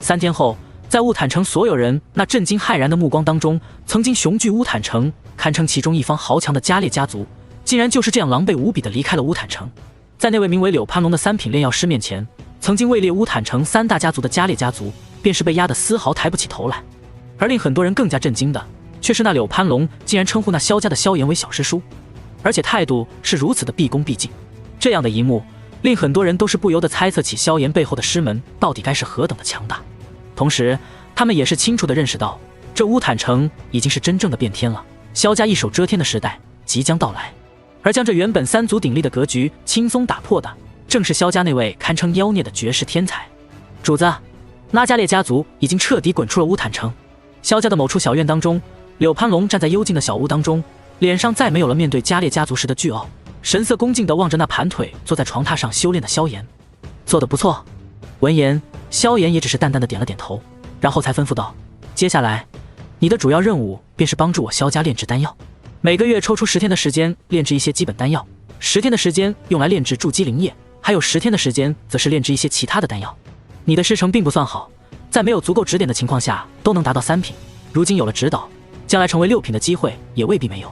？3天后，在乌坦城所有人那震惊骇然的目光当中，曾经雄踞乌坦城，堪称其中一方豪强的加列家族，竟然就是这样狼狈无比地离开了乌坦城。在那位名为柳攀龙的3品炼药师面前，曾经位列乌坦城3大家族的加列家族，便是被压得丝毫抬不起头来。而令很多人更加震惊的，却是那柳攀龙竟然称呼那萧家的萧炎为小师叔，而且态度是如此的毕恭毕敬。这样的一幕，令很多人都是不由得猜测起萧炎背后的师门到底该是何等的强大。同时，他们也是清楚地认识到，这乌坦城已经是真正的变天了，萧家一手遮天的时代即将到来。而将这原本3足鼎立的格局轻松打破的，正是萧家那位堪称妖孽的绝世天才。主子，拉加列家族已经彻底滚出了乌坦城。萧家的某处小院当中，柳潘龙站在幽静的小屋当中，脸上再没有了面对加列家族时的倨傲，神色恭敬地望着那盘腿坐在床榻上修炼的萧炎。做得不错。闻言，萧炎也只是淡淡的点了点头，然后才吩咐道：接下来你的主要任务便是帮助我萧家炼制丹药，每个月抽出10天的时间炼制一些基本丹药，10天的时间用来炼制筑基灵液，还有10天的时间则是炼制一些其他的丹药。你的师承并不算好，在没有足够指点的情况下都能达到3品，如今有了指导，将来成为6品的机会也未必没有。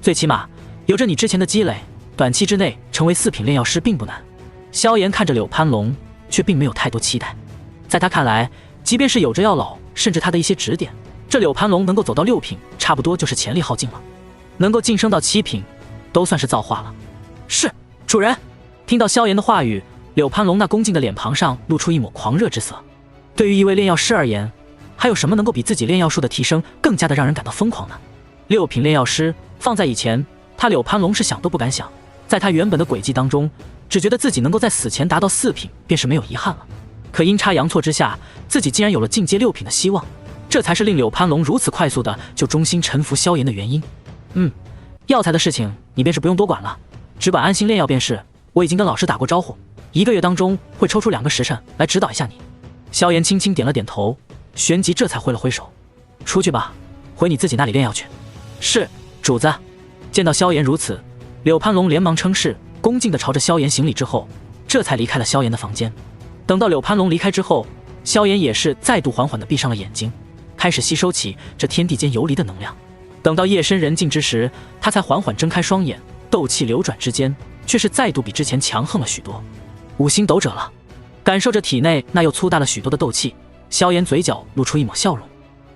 最起码有着你之前的积累，短期之内成为4品炼药师并不难。萧炎看着柳潘龙，却并没有太多期待。在他看来，即便是有着药老甚至他的一些指点，这柳潘龙能够走到6品，差不多就是潜力耗尽了。能够晋升到7品，都算是造化了。是，主人。听到萧炎的话语，柳潘龙那恭敬的脸庞上露出一抹狂热之色。对于一位炼药师而言，还有什么能够比自己炼药术的提升更加的让人感到疯狂呢？6品炼药师放在以前，他柳潘龙是想都不敢想。在他原本的轨迹当中，只觉得自己能够在死前达到4品便是没有遗憾了。可阴差阳错之下，自己竟然有了进阶6品的希望，这才是令柳潘龙如此快速的就忠心臣服萧炎的原因。药材的事情你便是不用多管了，只管安心炼药便是。我已经跟老师打过招呼，1个月当中会抽出2个时辰来指导一下你。萧炎轻轻点了点头，旋即这才挥了挥手：出去吧，回你自己那里炼药去。是，主子。见到萧炎如此，柳潘龙连忙称是，恭敬地朝着萧炎行礼之后，这才离开了萧炎的房间。等到柳潘龙离开之后，萧炎也是再度缓缓地闭上了眼睛，开始吸收起这天地间游离的能量。等到夜深人静之时，他才缓缓睁开双眼，斗气流转之间，却是再度比之前强横了许多。5星斗者了。感受着体内那又粗大了许多的斗气，萧炎嘴角露出一抹笑容。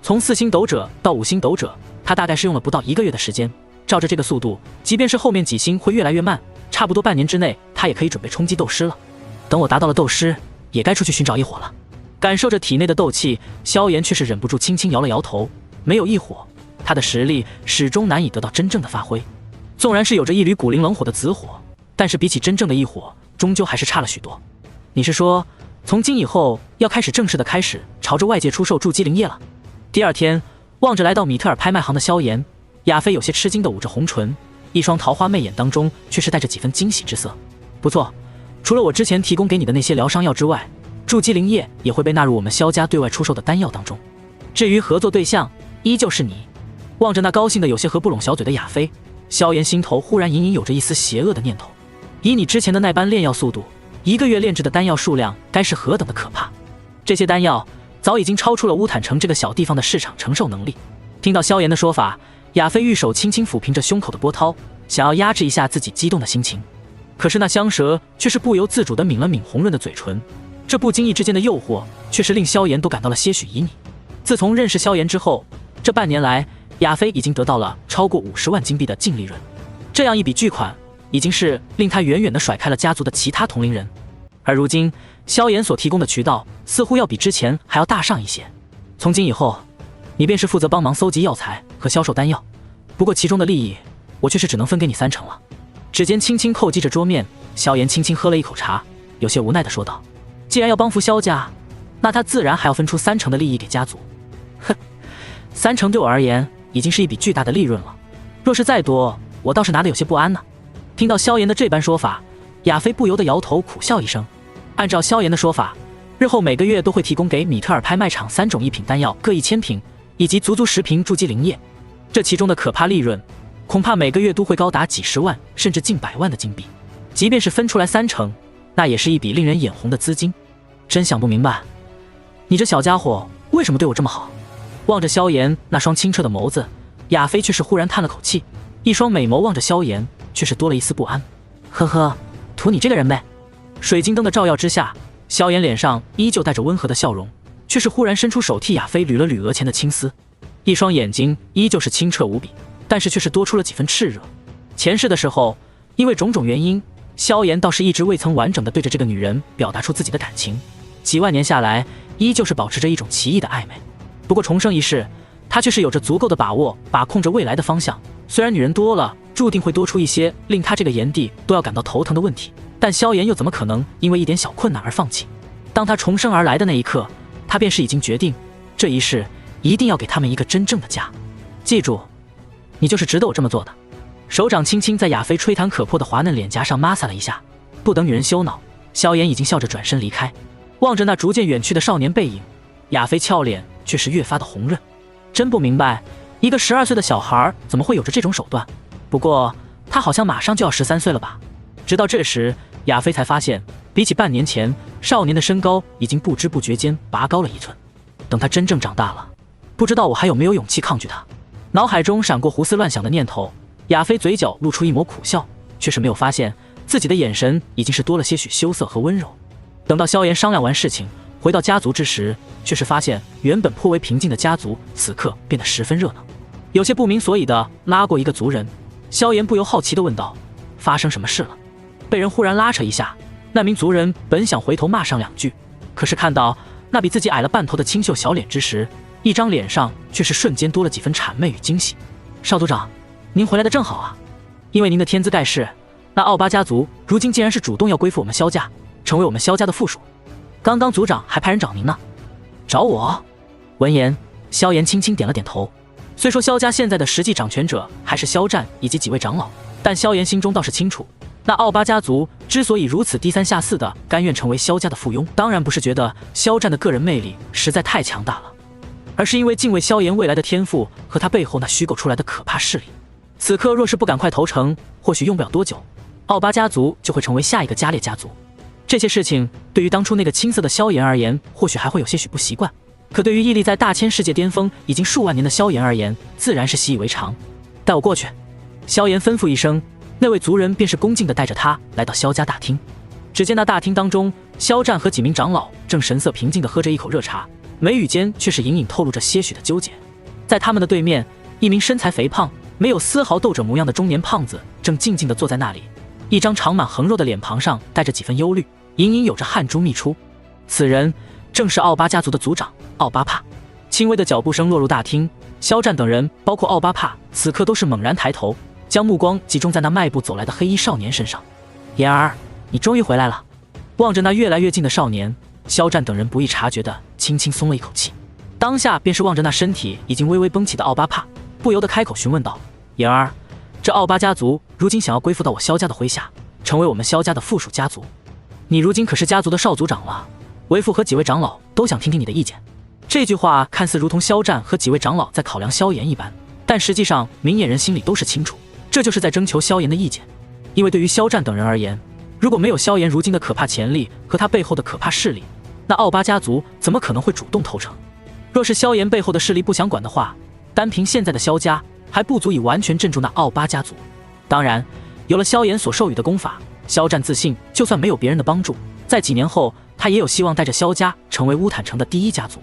从4星斗者到5星斗者，他大概是用了不到1个月的时间。照着这个速度，即便是后面几星会越来越慢，差不多半年之内，他也可以准备冲击斗师了。等我达到了斗师，也该出去寻找一伙了。感受着体内的斗气，萧炎却是忍不住轻轻摇了摇头。没有一伙，他的实力始终难以得到真正的发挥。纵然是有着一缕古灵冷火的紫火，但是比起真正的一火，终究还是差了许多。你是说，从今以后要开始正式的开始朝着外界出售筑基灵液了？第二天，望着来到米特尔拍卖行的萧炎，亚菲有些吃惊地捂着红唇，一双桃花媚眼当中却是带着几分惊喜之色。不错，除了我之前提供给你的那些疗伤药之外，筑基灵液也会被纳入我们萧家对外出售的丹药当中。至于合作对象，依旧是你。望着那高兴的有些合不拢小嘴的亚菲，萧炎心头忽然隐隐有着一丝邪恶的念头。以你之前的那般炼药速度，1个月炼制的丹药数量该是何等的可怕。这些丹药早已经超出了乌坦城这个小地方的市场承受能力。听到萧炎的说法，亚菲玉手轻轻抚平着胸口的波涛，想要压制一下自己激动的心情，可是那香舌却是不由自主地抿了抿红润的嘴唇。这不经意之间的诱惑，却是令萧炎都感到了些许旖旎。自从认识萧炎之后，这半年来，亚菲已经得到了超过50万金币的净利润，这样一笔巨款，已经是令他远远地甩开了家族的其他同龄人。而如今，萧炎所提供的渠道似乎要比之前还要大上一些。从今以后，你便是负责帮忙搜集药材和销售丹药，不过其中的利益，我却是只能分给你3成了。指尖轻轻叩击着桌面，萧炎轻轻喝了一口茶，有些无奈地说道：既然要帮扶萧家，那他自然还要分出3成的利益给家族。哼，3成对我而言已经是一笔巨大的利润了，若是再多，我倒是拿得有些不安呢。听到萧炎的这般说法，亚菲不由得摇头苦笑一声。按照萧炎的说法，日后每个月都会提供给米特尔拍卖场3种1品丹药各1000瓶，以及足足10瓶筑基灵液。这其中的可怕利润，恐怕每个月都会高达几十万甚至近100万的金币。即便是分出来3成，那也是一笔令人眼红的资金。真想不明白，你这小家伙为什么对我这么好？望着萧炎那双清澈的眸子，亚菲却是忽然叹了口气，一双美眸望着萧炎，却是多了一丝不安。呵呵，图你这个人呗。水晶灯的照耀之下，萧炎脸上依旧带着温和的笑容，却是忽然伸出手替亚菲捋了捋额前的青丝，一双眼睛依旧是清澈无比，但是却是多出了几分炽热。前世的时候，因为种种原因，萧炎倒是一直未曾完整的对着这个女人表达出自己的感情，几万年下来，依旧是保持着一种奇异的暧昧。不过重生一世，他却是有着足够的把握，把控着未来的方向。虽然女人多了，注定会多出一些令他这个炎帝都要感到头疼的问题。但萧炎又怎么可能因为一点小困难而放弃？当他重生而来的那一刻，他便是已经决定，这一世一定要给他们一个真正的家。记住，你就是值得我这么做的。手掌轻轻在亚飞吹弹可破的滑嫩脸颊上摩挲了一下。不等女人羞恼，萧炎已经笑着转身离开。望着那逐渐远去的少年背影，亚飞俏脸却是越发的红润。真不明白，一个12岁的小孩怎么会有着这种手段？不过他好像马上就要13岁了吧？直到这时，亚飞才发现，比起半年前，少年的身高已经不知不觉间拔高了1寸。等他真正长大了，不知道我还有没有勇气抗拒他。脑海中闪过胡思乱想的念头，亚飞嘴角露出一抹苦笑，却是没有发现自己的眼神已经是多了些许羞涩和温柔。等到萧炎商量完事情，回到家族之时，却是发现原本颇为平静的家族此刻变得十分热闹。有些不明所以的拉过一个族人，萧炎不由好奇地问道：发生什么事了？被人忽然拉扯一下，那名族人本想回头骂上2句，可是看到那比自己矮了半头的清秀小脸之时，一张脸上却是瞬间多了几分谄媚与惊喜。少族长，您回来的正好啊！因为您的天资盖世，那奥巴家族如今竟然是主动要归附我们萧家，成为我们萧家的附属。刚刚族长还派人找您呢。找我？闻言，萧炎轻轻点了点头。虽说萧家现在的实际掌权者还是萧战以及几位长老，但萧炎心中倒是清楚，那奥巴家族之所以如此低三下四的甘愿成为萧家的附庸，当然不是觉得萧战的个人魅力实在太强大了，而是因为敬畏萧炎未来的天赋和他背后那虚构出来的可怕势力。此刻若是不赶快投诚，或许用不了多久，奥巴家族就会成为下一个加列家族。这些事情对于当初那个青涩的萧炎而言，或许还会有些许不习惯，可对于屹立在大千世界巅峰已经数万年的萧炎而言，自然是习以为常。带我过去。萧炎吩咐一声，那位族人便是恭敬地带着他来到萧家大厅。只见那大厅当中，萧战和几名长老正神色平静地喝着一口热茶，眉宇间却是隐隐透露着些许的纠结。在他们的对面，一名身材肥胖、没有丝毫斗者模样的中年胖子正静静地坐在那里，一张长满横肉的脸庞上带着几分忧虑，隐隐有着汗珠密出。此人正是奥巴家族的族长奥巴帕。轻微的脚步声落入大厅，萧战等人包括奥巴帕此刻都是猛然抬头，将目光集中在那迈步走来的黑衣少年身上。妍儿，你终于回来了。望着那越来越近的少年，萧战等人不易察觉的轻轻松了一口气，当下便是望着那身体已经微微绷起的奥巴帕，不由得开口询问道：妍儿，这奥巴家族如今想要归附到我萧家的麾下，成为我们萧家的附属家族，你如今可是家族的少族长了，为父和几位长老都想听听你的意见。这句话看似如同萧战和几位长老在考量萧炎一般，但实际上明眼人心里都是清楚，这就是在征求萧炎的意见。因为对于萧战等人而言，如果没有萧炎如今的可怕潜力和他背后的可怕势力，那奥巴家族怎么可能会主动投诚？若是萧炎背后的势力不想管的话，单凭现在的萧家还不足以完全镇住那奥巴家族。当然，有了萧炎所授予的功法，萧战自信就算没有别人的帮助，在几年后他也有希望带着萧家成为乌坦城的第一家族。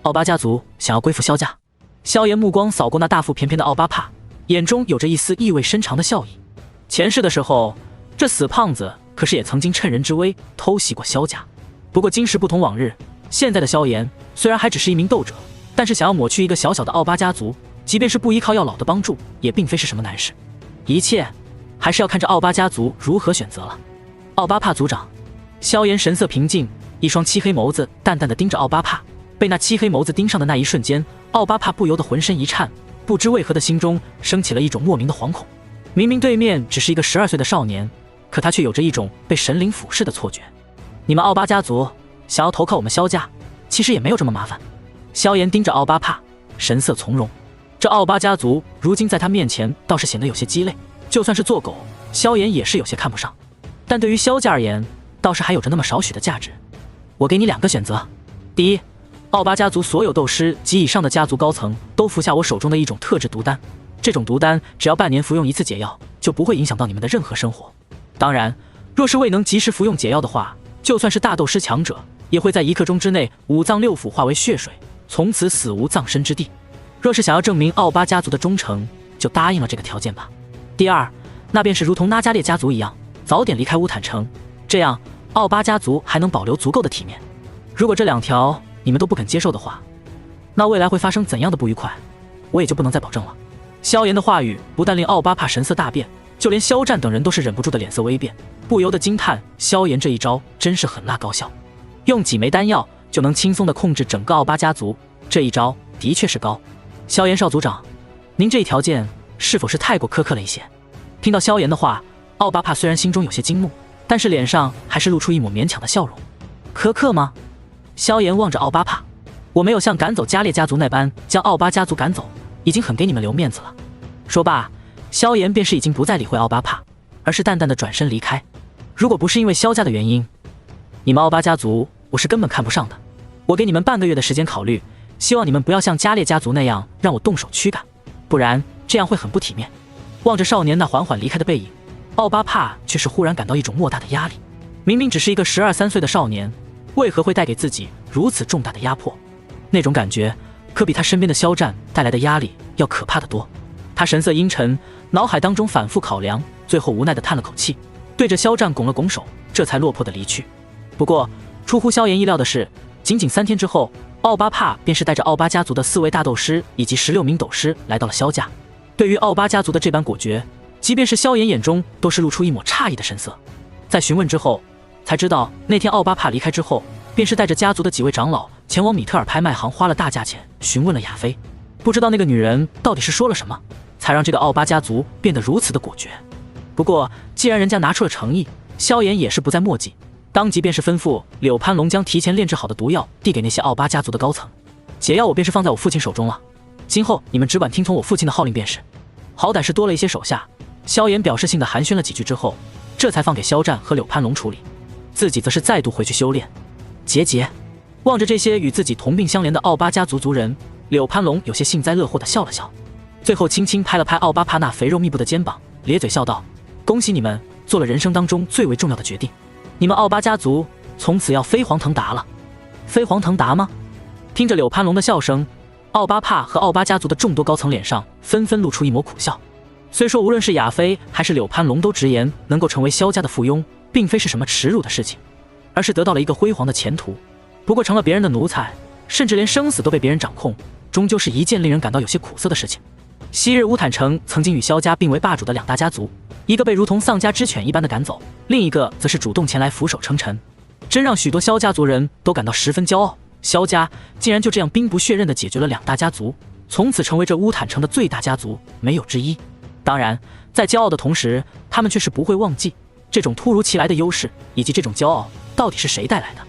奥巴家族想要归附萧家。萧炎目光扫过那大腹便便的奥巴帕，眼中有着一丝意味深长的笑意。前世的时候，这死胖子可是也曾经趁人之危偷袭过萧家。不过今时不同往日，现在的萧炎虽然还只是一名斗者，但是想要抹去一个小小的奥巴家族，即便是不依靠药老的帮助，也并非是什么难事。一切还是要看着奥巴家族如何选择了。奥巴帕族长。萧炎神色平静，一双漆黑眸子淡淡的盯着奥巴帕。被那漆黑眸子盯上的那一瞬间，奥巴帕不由得浑身一颤，不知为何的心中升起了一种莫名的惶恐。明明对面只是一个12岁的少年，可他却有着一种被神灵俯视的错觉。你们奥巴家族想要投靠我们萧家，其实也没有这么麻烦。萧炎盯着奥巴帕，神色从容。这奥巴家族如今在他面前倒是显得有些鸡肋，就算是做狗，萧炎也是有些看不上。但对于萧家而言，倒是还有着那么少许的价值。我给你2个选择。第一，奥巴家族所有斗师及以上的家族高层都服下我手中的一种特制毒丹，这种毒丹只要半年服用1次解药，就不会影响到你们的任何生活。当然，若是未能及时服用解药的话，就算是大斗师强者，也会在1刻钟之内5脏6腑化为血水，从此死无葬身之地。若是想要证明奥巴家族的忠诚，就答应了这个条件吧。第二，那便是如同那加列家族一样，早点离开乌坦城，这样奥巴家族还能保留足够的体面。如果这2条你们都不肯接受的话，那未来会发生怎样的不愉快，我也就不能再保证了。萧炎的话语不但令奥巴帕神色大变，就连肖战等人都是忍不住的脸色微变，不由得惊叹萧炎这一招真是狠辣高效，用几枚丹药就能轻松地控制整个奥巴家族，这一招的确是高。萧炎少族长，您这一条件是否是太过苛刻了一些？听到萧炎的话，奥巴帕虽然心中有些惊怒，但是脸上还是露出一抹勉强的笑容。苛刻吗？萧炎望着奥巴帕，我没有像赶走加列家族那般将奥巴家族赶走，已经很给你们留面子了。说罢，萧炎便是已经不再理会奥巴帕，而是淡淡的转身离开。如果不是因为萧家的原因，你们奥巴家族我是根本看不上的。我给你们半个月的时间考虑，希望你们不要像加列家族那样让我动手驱赶，不然这样会很不体面。望着少年那缓缓离开的背影，奥巴帕却是忽然感到一种莫大的压力。明明只是一个12、13岁的少年，为何会带给自己如此重大的压迫？那种感觉可比他身边的肖战带来的压力要可怕得多。他神色阴沉，脑海当中反复考量，最后无奈地叹了口气，对着肖战拱了拱手，这才落魄地离去。不过出乎萧炎意料的是，仅仅3天之后，奥巴帕便是带着奥巴家族的4位大斗师以及16名斗师来到了萧家。对于奥巴家族的这般果决，即便是萧炎眼中都是露出一抹诧异的神色。在询问之后，才知道那天奥巴帕离开之后，便是带着家族的几位长老前往米特尔拍卖行，花了大价钱询问了亚菲。不知道那个女人到底是说了什么，才让这个奥巴家族变得如此的果决。不过既然人家拿出了诚意，萧炎也是不再墨迹，当即便是吩咐柳潘龙将提前炼制好的毒药递给那些奥巴家族的高层。解药我便是放在我父亲手中了，今后你们只管听从我父亲的号令便是。好歹是多了一些手下，萧炎表示性的寒暄了几句之后，这才放给肖战和柳潘龙处理，自己则是再度回去修炼。结望着这些与自己同病相怜的奥巴家族族人，柳潘龙有些幸灾乐祸地笑了笑，最后轻轻拍了拍奥巴帕那肥肉密布的肩膀，咧嘴笑道：恭喜你们做了人生当中最为重要的决定，你们奥巴家族从此要飞黄腾达了。飞黄腾达吗？听着柳潘龙的笑声，奥巴帕和奥巴家族的众多高层脸上纷纷露出一抹苦笑。虽说无论是亚飞还是柳潘龙都直言，能够成为萧家的附庸并非是什么耻辱的事情，而是得到了一个辉煌的前途。不过成了别人的奴才，甚至连生死都被别人掌控，终究是一件令人感到有些苦涩的事情。昔日乌坦城曾经与萧家并为霸主的2大家族，一个被如同丧家之犬一般的赶走，另一个则是主动前来俯首称臣，真让许多萧家族人都感到十分骄傲。萧家竟然就这样兵不血刃地解决了2大家族，从此成为这乌坦城的最大家族，没有之一。当然在骄傲的同时，他们却是不会忘记这种突如其来的优势以及这种骄傲到底是谁带来的。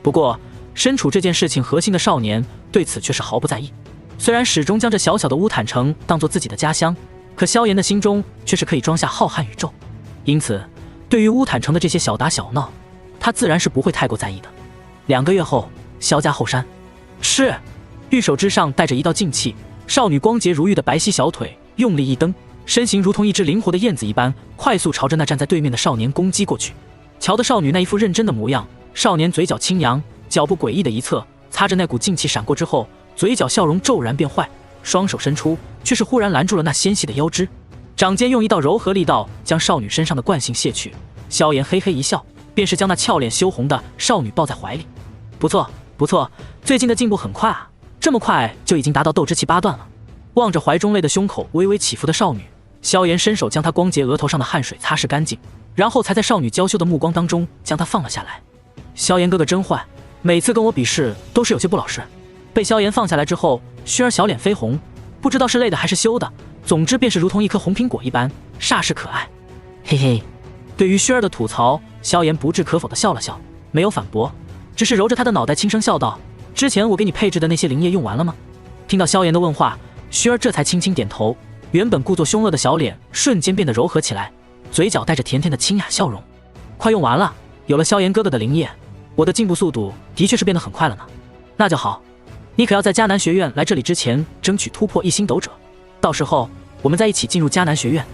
不过身处这件事情核心的少年对此却是毫不在意，虽然始终将这小小的乌坦城当作自己的家乡，可萧炎的心中却是可以装下浩瀚宇宙，因此对于乌坦城的这些小打小闹，他自然是不会太过在意的。2个月后，萧家后山，是玉手之上带着一道劲气，少女光洁如玉的白皙小腿用力一蹬，身形如同一只灵活的燕子一般，快速朝着那站在对面的少年攻击过去。瞧得少女那一副认真的模样，少年嘴角轻扬，脚步诡异的一侧，擦着那股劲气闪过之后，嘴角笑容骤然变坏，双手伸出，却是忽然拦住了那纤细的腰肢，掌间用一道柔和力道将少女身上的惯性卸去。萧炎嘿嘿一笑，便是将那俏脸羞红的少女抱在怀里。不错不错，最近的进步很快啊，这么快就已经达到斗之气8段了。望着怀中泪的胸口微微起伏的少女，萧炎伸手将她光洁额头上的汗水擦拭干净，然后才在少女娇羞的目光当中将她放了下来。萧炎哥哥真坏，每次跟我比试都是有些不老实。被萧炎放下来之后，薰儿小脸绯红，不知道是累的还是羞的，总之便是如同一颗红苹果一般，煞是可爱。嘿嘿，对于薰儿的吐槽，萧炎不置可否的笑了笑，没有反驳，只是揉着她的脑袋轻声笑道：之前我给你配置的那些灵液用完了吗？听到萧炎的问话，薰儿这才轻轻点头，原本故作凶恶的小脸瞬间变得柔和起来，嘴角带着甜甜的清雅笑容。快用完了，有了萧炎哥哥的灵液，我的进步速度的确是变得很快了呢。那就好，你可要在迦南学院来这里之前争取突破1星斗者，到时候我们再一起进入迦南学院。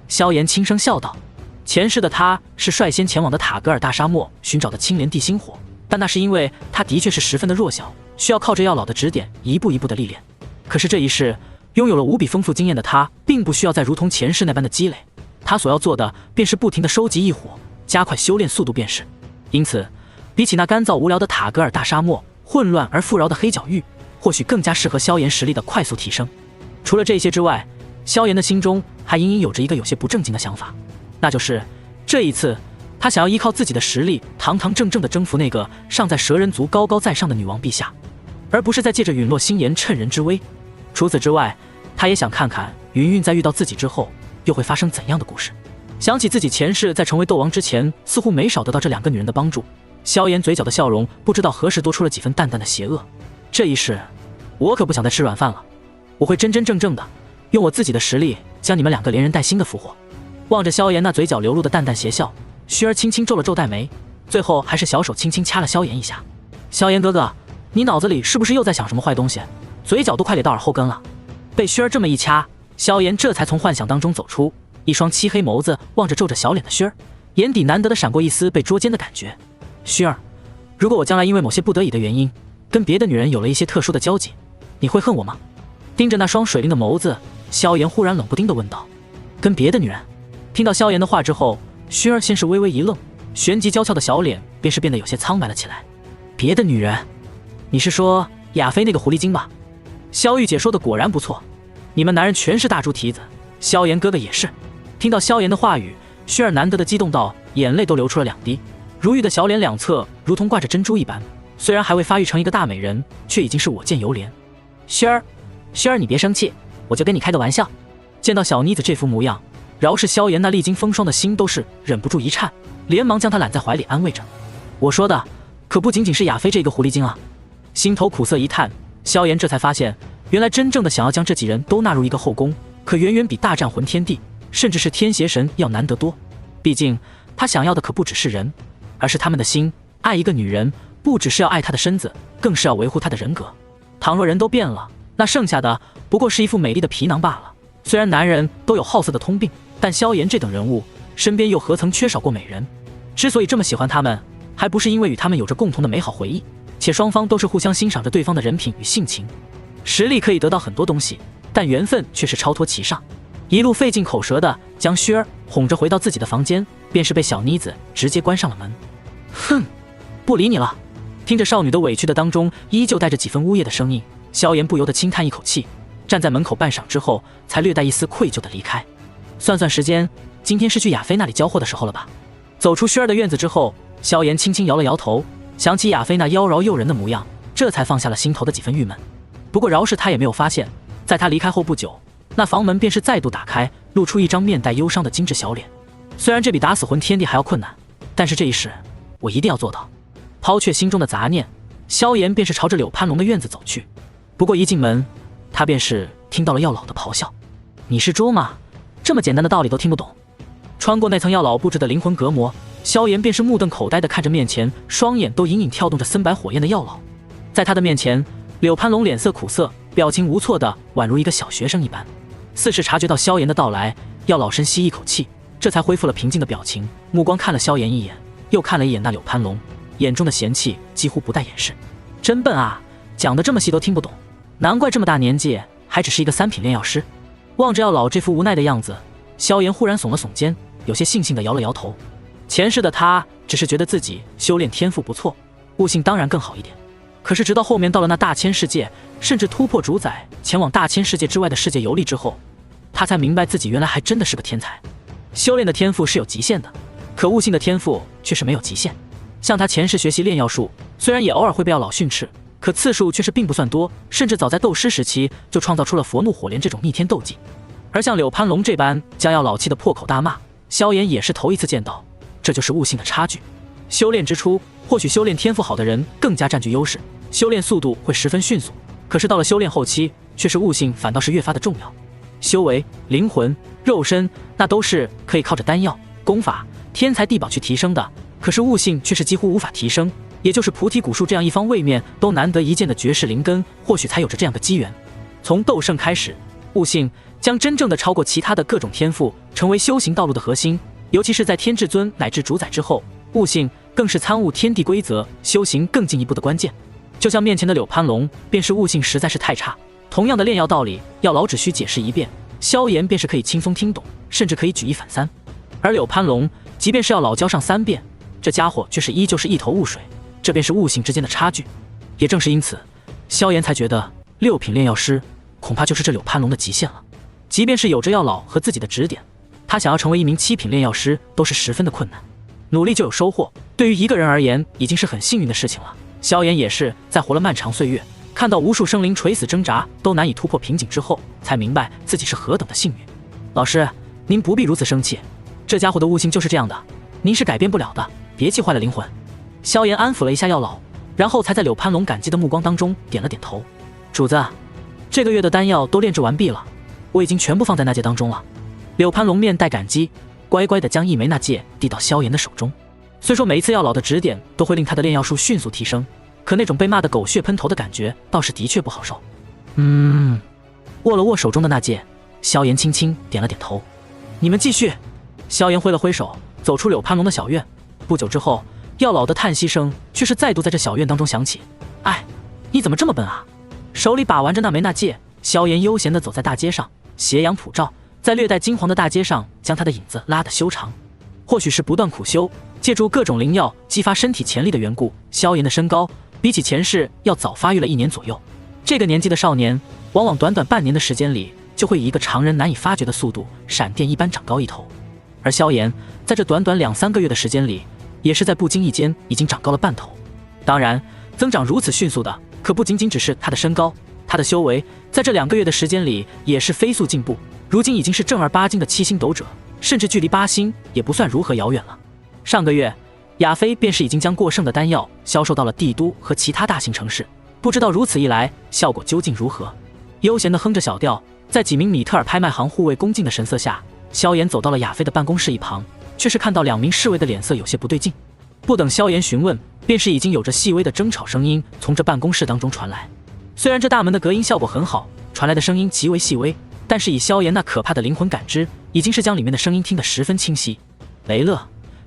萧炎轻声笑道。前世的他是率先前往的塔格尔大沙漠寻找的青莲地心火，但那是因为他的确是十分的弱小，需要靠着药老的指点一步一步的历练。可是这一世拥有了无比丰富经验的他，并不需要再如同前世那般的积累，他所要做的便是不停地收集异火，加快修炼速度便是。因此比起那干燥无聊的塔格尔大沙漠，混乱而富饶的黑角域或许更加适合萧炎实力的快速提升。除了这些之外，萧炎的心中还隐隐有着一个有些不正经的想法，那就是这一次他想要依靠自己的实力堂堂正正地征服那个尚在蛇人族高高在上的女王陛下，而不是在借着陨落星炎趁人之危。除此之外，他也想看看云云在遇到自己之后又会发生怎样的故事。想起自己前世在成为斗王之前似乎没少得到这2个女人的帮助，萧炎嘴角的笑容不知道何时多出了几分淡淡的邪恶。这一世我可不想再吃软饭了，我会真真正正的用我自己的实力将你们2个连人带心的复活。望着萧炎那嘴角流露的淡淡邪笑，薰儿轻轻皱了皱黛眉，最后还是小手轻轻掐了萧炎一下。萧炎哥哥，你脑子里是不是又在想什么坏东西？嘴角都快咧到耳后根了。被薰儿这么一掐，萧炎这才从幻想当中走出，一双漆黑眸子望着皱着小脸的薰儿，眼底难得的闪过一丝被捉奸的感觉。薰儿，如果我将来因为某些不得已的原因跟别的女人有了一些特殊的交集，你会恨我吗？盯着那双水灵的眸子，萧炎忽然冷不丁地问道。跟别的女人？听到萧炎的话之后，薰儿先是微微一愣，旋即娇俏的小脸便是变得有些苍白了起来。别的女人？你是说亚妃那个狐狸精吧？萧玉姐说的果然不错，你们男人全是大猪蹄子，萧炎哥哥也是。听到萧炎的话语，薰儿难得的激动到眼泪都流出了2滴，如玉的小脸两侧如同挂着珍珠一般，虽然还未发育成一个大美人，却已经是我见犹怜。薰儿你别生气，我就跟你开个玩笑。见到小妮子这副模样，饶是萧炎那历经风霜的心都是忍不住一颤，连忙将她揽在怀里安慰着。我说的可不仅仅是亚妃这个狐狸精啊。心头苦涩一叹，萧炎这才发现，原来真正的想要将这几人都纳入一个后宫，可远远比大战魂天帝甚至是天邪神要难得多。毕竟他想要的可不只是人，而是他们的心。爱一个女人不只是要爱她的身子，更是要维护她的人格。倘若人都变了，那剩下的不过是一副美丽的皮囊罢了。虽然男人都有好色的通病，但萧炎这等人物身边又何曾缺少过美人？之所以这么喜欢他们，还不是因为与他们有着共同的美好回忆，且双方都是互相欣赏着对方的人品与性情。实力可以得到很多东西，但缘分却是超脱其上。一路费尽口舌的将薰儿哄着回到自己的房间，便是被小妮子直接关上了门。哼，不理你了。听着少女的委屈的当中依旧带着几分呜咽的声音，萧炎不由得轻叹一口气，站在门口半晌之后，才略带一丝愧疚的离开。算算时间，今天是去亚妃那里交货的时候了吧？走出薰儿的院子之后，萧炎轻轻摇了摇头，想起亚妃那妖娆诱人的模样，这才放下了心头的几分郁闷。不过饶是他也没有发现，在他离开后不久，那房门便是再度打开，露出一张面带忧伤的精致小脸。虽然这比打死魂天帝还要困难，但是这一世我一定要做到。抛却心中的杂念，萧炎便是朝着柳潘龙的院子走去。不过一进门，他便是听到了药老的咆哮：“你是猪吗？这么简单的道理都听不懂？”穿过那层药老布置的灵魂隔膜，萧炎便是目瞪口呆地看着面前双眼都隐隐跳动着森白火焰的药老。在他的面前，柳潘龙脸色苦涩，表情无措的宛如一个小学生一般。似是察觉到萧炎的到来，药老深吸一口气，这才恢复了平静的表情，目光看了萧炎一眼，又看了一眼那柳潘龙，眼中的嫌弃几乎不带掩饰。真笨啊，讲得这么细都听不懂，难怪这么大年纪还只是一个3品炼药师。望着药老这副无奈的样子，萧炎忽然耸了耸肩，有些悻悻地摇了摇头。前世的他只是觉得自己修炼天赋不错，悟性当然更好一点，可是直到后面到了那大千世界，甚至突破主宰前往大千世界之外的世界游历之后，他才明白自己原来还真的是个天才。修炼的天赋是有极限的，可悟性的天赋却是没有极限。像他前世学习炼药术，虽然也偶尔会被药老训斥，可次数却是并不算多，甚至早在斗师时期就创造出了佛怒火莲这种逆天斗技。而像柳潘龙这般将药老气的破口大骂，萧炎也是头一次见到，这就是悟性的差距。修炼之初，或许修炼天赋好的人更加占据优势，修炼速度会十分迅速，可是到了修炼后期，却是悟性反倒是越发的重要。修为、灵魂、肉身，那都是可以靠着丹药、功法、天才地宝去提升的，可是悟性却是几乎无法提升，也就是菩提古树这样一方位面都难得一见的绝世灵根，或许才有着这样的机缘。从斗圣开始，悟性将真正的超过其他的各种天赋，成为修行道路的核心，尤其是在天至尊乃至主宰之后，悟性更是参悟天地规则，修行更进一步的关键。就像面前的柳潘龙，便是悟性实在是太差，同样的炼药道理，药老只需解释一遍，萧炎便是可以轻松听懂，甚至可以举一反三。而柳潘龙即便是要老教上3遍，这家伙却是依旧是一头雾水，这便是悟性之间的差距。也正是因此，萧炎才觉得6品炼药师恐怕就是这柳潘龙的极限了。即便是有着药老和自己的指点，他想要成为一名7品炼药师都是十分的困难。努力就有收获，对于一个人而言已经是很幸运的事情了。萧炎也是在活了漫长岁月，看到无数生灵垂死挣扎都难以突破瓶颈之后，才明白自己是何等的幸运。老师，您不必如此生气，这家伙的悟性就是这样的，您是改变不了的，别气坏了灵魂。萧炎安抚了一下药老，然后才在柳攀龙感激的目光当中点了点头。主子，这个月的丹药都炼制完毕了，我已经全部放在那戒当中了。柳攀龙面带感激，乖乖地将一枚那戒递到萧炎的手中。虽说每一次药老的指点都会令他的炼药术迅速提升，可那种被骂得狗血喷头的感觉倒是的确不好受。握了握手中的那戒，萧炎轻轻点了点头。你们继续。萧炎挥了挥手，走出柳攀龙的小院。不久之后，药老的叹息声却是再度在这小院当中响起。哎，你怎么这么笨啊？手里把玩着那枚那戒，萧炎悠闲地走在大街上，斜阳普照，在略带金黄的大街上将他的影子拉得修长。或许是不断苦修，借助各种灵药激发身体潜力的缘故，萧炎的身高比起前世要早发育了1年左右。这个年纪的少年，往往短短半年的时间里，就会以一个常人难以发觉的速度，闪电一般长高1头。而萧炎在这短短2-3个月的时间里，也是在不经意间已经长高了半头。当然，增长如此迅速的，可不仅仅只是他的身高，他的修为在这2个月的时间里也是飞速进步，如今已经是正儿八经的7星斗者，甚至距离8星也不算如何遥远了。上个月，亚飞便是已经将过剩的丹药销售到了帝都和其他大型城市，不知道如此一来效果究竟如何。悠闲地哼着小调，在几名米特尔拍卖行护卫恭敬的神色下，萧炎走到了亚飞的办公室一旁，却是看到2名侍卫的脸色有些不对劲。不等萧炎询问，便是已经有着细微的争吵声音从这办公室当中传来。虽然这大门的隔音效果很好，传来的声音极为细微，但是以萧炎那可怕的灵魂感知，已经是将里面的声音听得十分清晰。雷乐，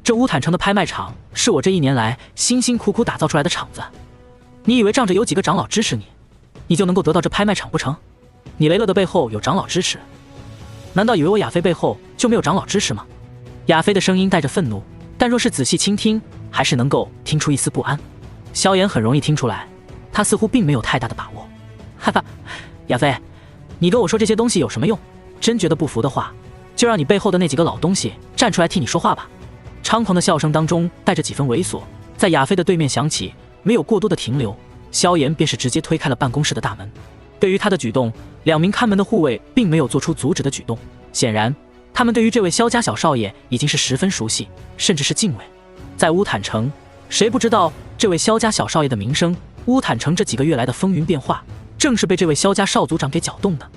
这乌坦城的拍卖场是我这1年来辛辛苦苦打造出来的场子，你以为仗着有几个长老支持你，你就能够得到这拍卖场不成？你雷乐的背后有长老支持，难道以为我亚飞背后就没有长老支持吗？亚飞的声音带着愤怒，但若是仔细倾听，还是能够听出一丝不安。萧炎很容易听出来，他似乎并没有太大的把握。哈哈，亚飞，你跟我说这些东西有什么用？真觉得不服的话，就让你背后的那几个老东西站出来替你说话吧。猖狂的笑声当中带着几分猥琐，在亚飞的对面响起，没有过多的停留，萧炎便是直接推开了办公室的大门。对于他的举动，2名看门的护卫并没有做出阻止的举动，显然他们对于这位萧家小少爷已经是十分熟悉，甚至是敬畏。在乌坦城，谁不知道这位萧家小少爷的名声？乌坦城这几个月来的风云变化，正是被这位萧家少族长给搅动的。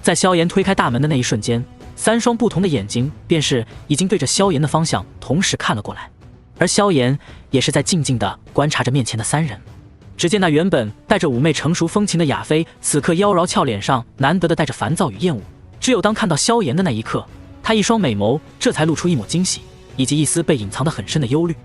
在萧炎推开大门的那一瞬间，3双不同的眼睛便是已经对着萧炎的方向同时看了过来，而萧炎也是在静静地观察着面前的3人。只见那原本带着妩媚成熟风情的亚飞，此刻妖娆俏脸上难得的带着烦躁与厌恶，只有当看到萧炎的那一刻，他一双美眸这才露出一抹惊喜，以及一丝被隐藏得很深的忧虑。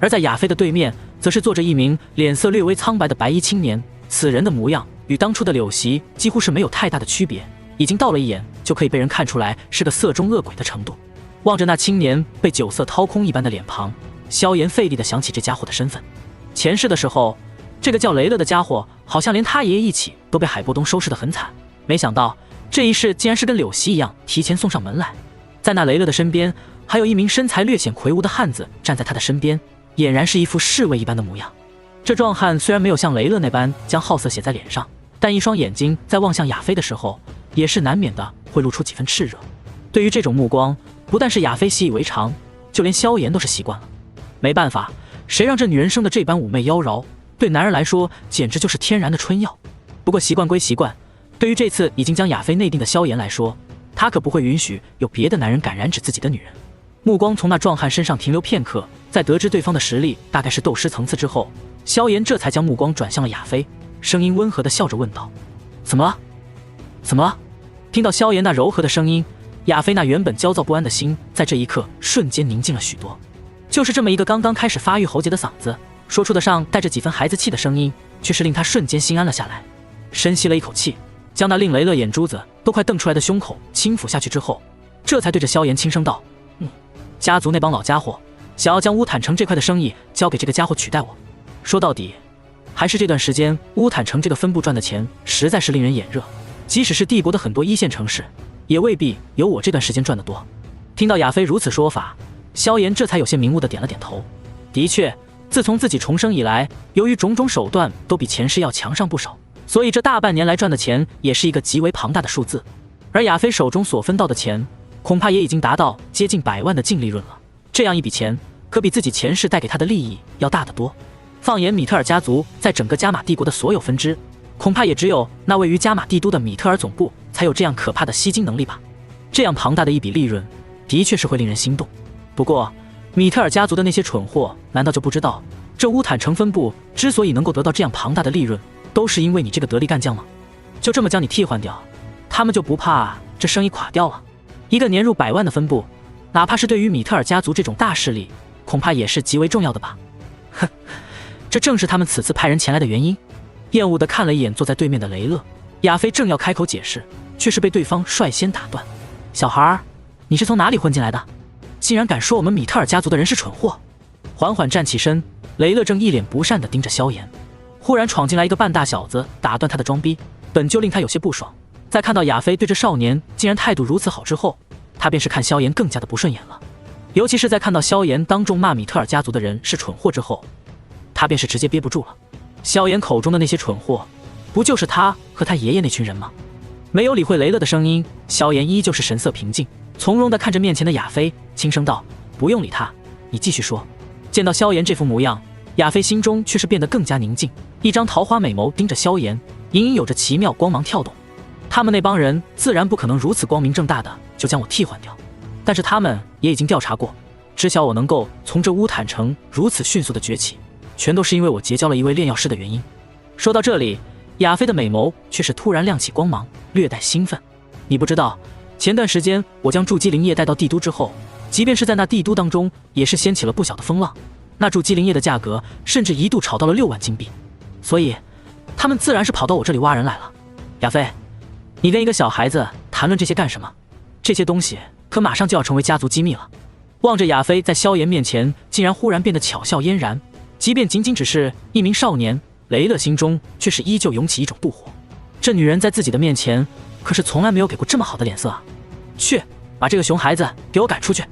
而在亚飞的对面，则是坐着一名脸色略微苍白的白衣青年，此人的模样与当初的柳席几乎是没有太大的区别，已经到了一眼就可以被人看出来是个色中恶鬼的程度。望着那青年被酒色掏空一般的脸庞，萧炎费力地想起这家伙的身份。前世的时候，这个叫雷乐的家伙好像连他爷爷一起都被海波东收拾得很惨，没想到这一世竟然是跟柳席一样提前送上门来。在那雷乐的身边，还有一名身材略显魁梧的汉子站在他的身边，俨然是一副侍卫一般的模样。这壮汉虽然没有像雷乐那般将好色写在脸上，但一双眼睛在望向亚飞的时候，也是难免的会露出几分炽热。对于这种目光，不但是亚飞习以为常，就连萧炎都是习惯了。没办法，谁让这女人生的这般妩媚妖娆，对男人来说简直就是天然的春药。不过习惯归习惯，对于这次已经将亚飞内定的萧炎来说，他可不会允许有别的男人敢染指自己的女人。目光从那壮汉身上停留片刻，在得知对方的实力大概是斗师层次之后，萧炎这才将目光转向了亚飞，声音温和地笑着问道：怎么了？怎么了？听到萧炎那柔和的声音，亚飞那原本焦躁不安的心在这一刻瞬间宁静了许多。就是这么一个刚刚开始发育喉结的嗓子，说出的上带着几分孩子气的声音，却是令他瞬间心安了下来。深吸了一口气，将那令雷乐眼珠子都快瞪出来的胸口轻抚下去之后，这才对着萧炎轻声道：家族那帮老家伙想要将乌坦城这块的生意交给这个家伙取代我，说到底还是这段时间乌坦城这个分部赚的钱实在是令人眼热，即使是帝国的很多1线城市也未必有我这段时间赚得多。听到亚飞如此说法，萧炎这才有些明悟地点了点头。的确，自从自己重生以来，由于种种手段都比前世要强上不少，所以这大半年来赚的钱也是一个极为庞大的数字。而亚飞手中所分到的钱，恐怕也已经达到接近100万的净利润了。这样一笔钱，可比自己前世带给他的利益要大得多。放眼米特尔家族在整个加玛帝国的所有分支，恐怕也只有那位于加玛帝都的米特尔总部才有这样可怕的吸金能力吧。这样庞大的一笔利润，的确是会令人心动。不过，米特尔家族的那些蠢货难道就不知道，这乌坦城分部之所以能够得到这样庞大的利润，都是因为你这个得力干将吗？就这么将你替换掉，他们就不怕这生意垮掉了？一个年入100万的分部，哪怕是对于米特尔家族这种大势力，恐怕也是极为重要的吧。哼，这正是他们此次派人前来的原因。厌恶地看了一眼坐在对面的雷勒，亚飞正要开口解释，却是被对方率先打断。小孩，你是从哪里混进来的？竟然敢说我们米特尔家族的人是蠢货！缓缓站起身，雷勒正一脸不善地盯着萧炎。忽然闯进来一个半大小子，打断他的装逼，本就令他有些不爽。在看到亚飞对这少年竟然态度如此好之后，他便是看萧炎更加的不顺眼了。尤其是在看到萧炎当众骂米特尔家族的人是蠢货之后，他便是直接憋不住了。萧炎口中的那些蠢货，不就是他和他爷爷那群人吗？没有理会雷勒的声音，萧炎依旧是神色平静，从容地看着面前的亚飞，轻声道：“不用理他，你继续说。”见到萧炎这副模样，亚飞心中却是变得更加宁静，一张桃花美眸盯着萧炎，隐隐有着奇妙光芒跳动。他们那帮人自然不可能如此光明正大的就将我替换掉，但是他们也已经调查过，知晓我能够从这乌坦城如此迅速的崛起，全都是因为我结交了一位炼药师的原因。说到这里，亚飞的美眸却是突然亮起光芒，略带兴奋。你不知道，前段时间我将筑基灵液带到帝都之后，即便是在那帝都当中，也是掀起了不小的风浪。那筑基灵液的价格甚至一度炒到了6万金币，所以他们自然是跑到我这里挖人来了。亚飞，你跟一个小孩子谈论这些干什么？这些东西可马上就要成为家族机密了。望着亚飞在萧炎面前竟然忽然变得巧笑嫣然，即便仅仅只是一名少年，雷勒心中却是依旧涌起一种妒火。这女人在自己的面前可是从来没有给过这么好的脸色啊！去，把这个熊孩子给我赶出去！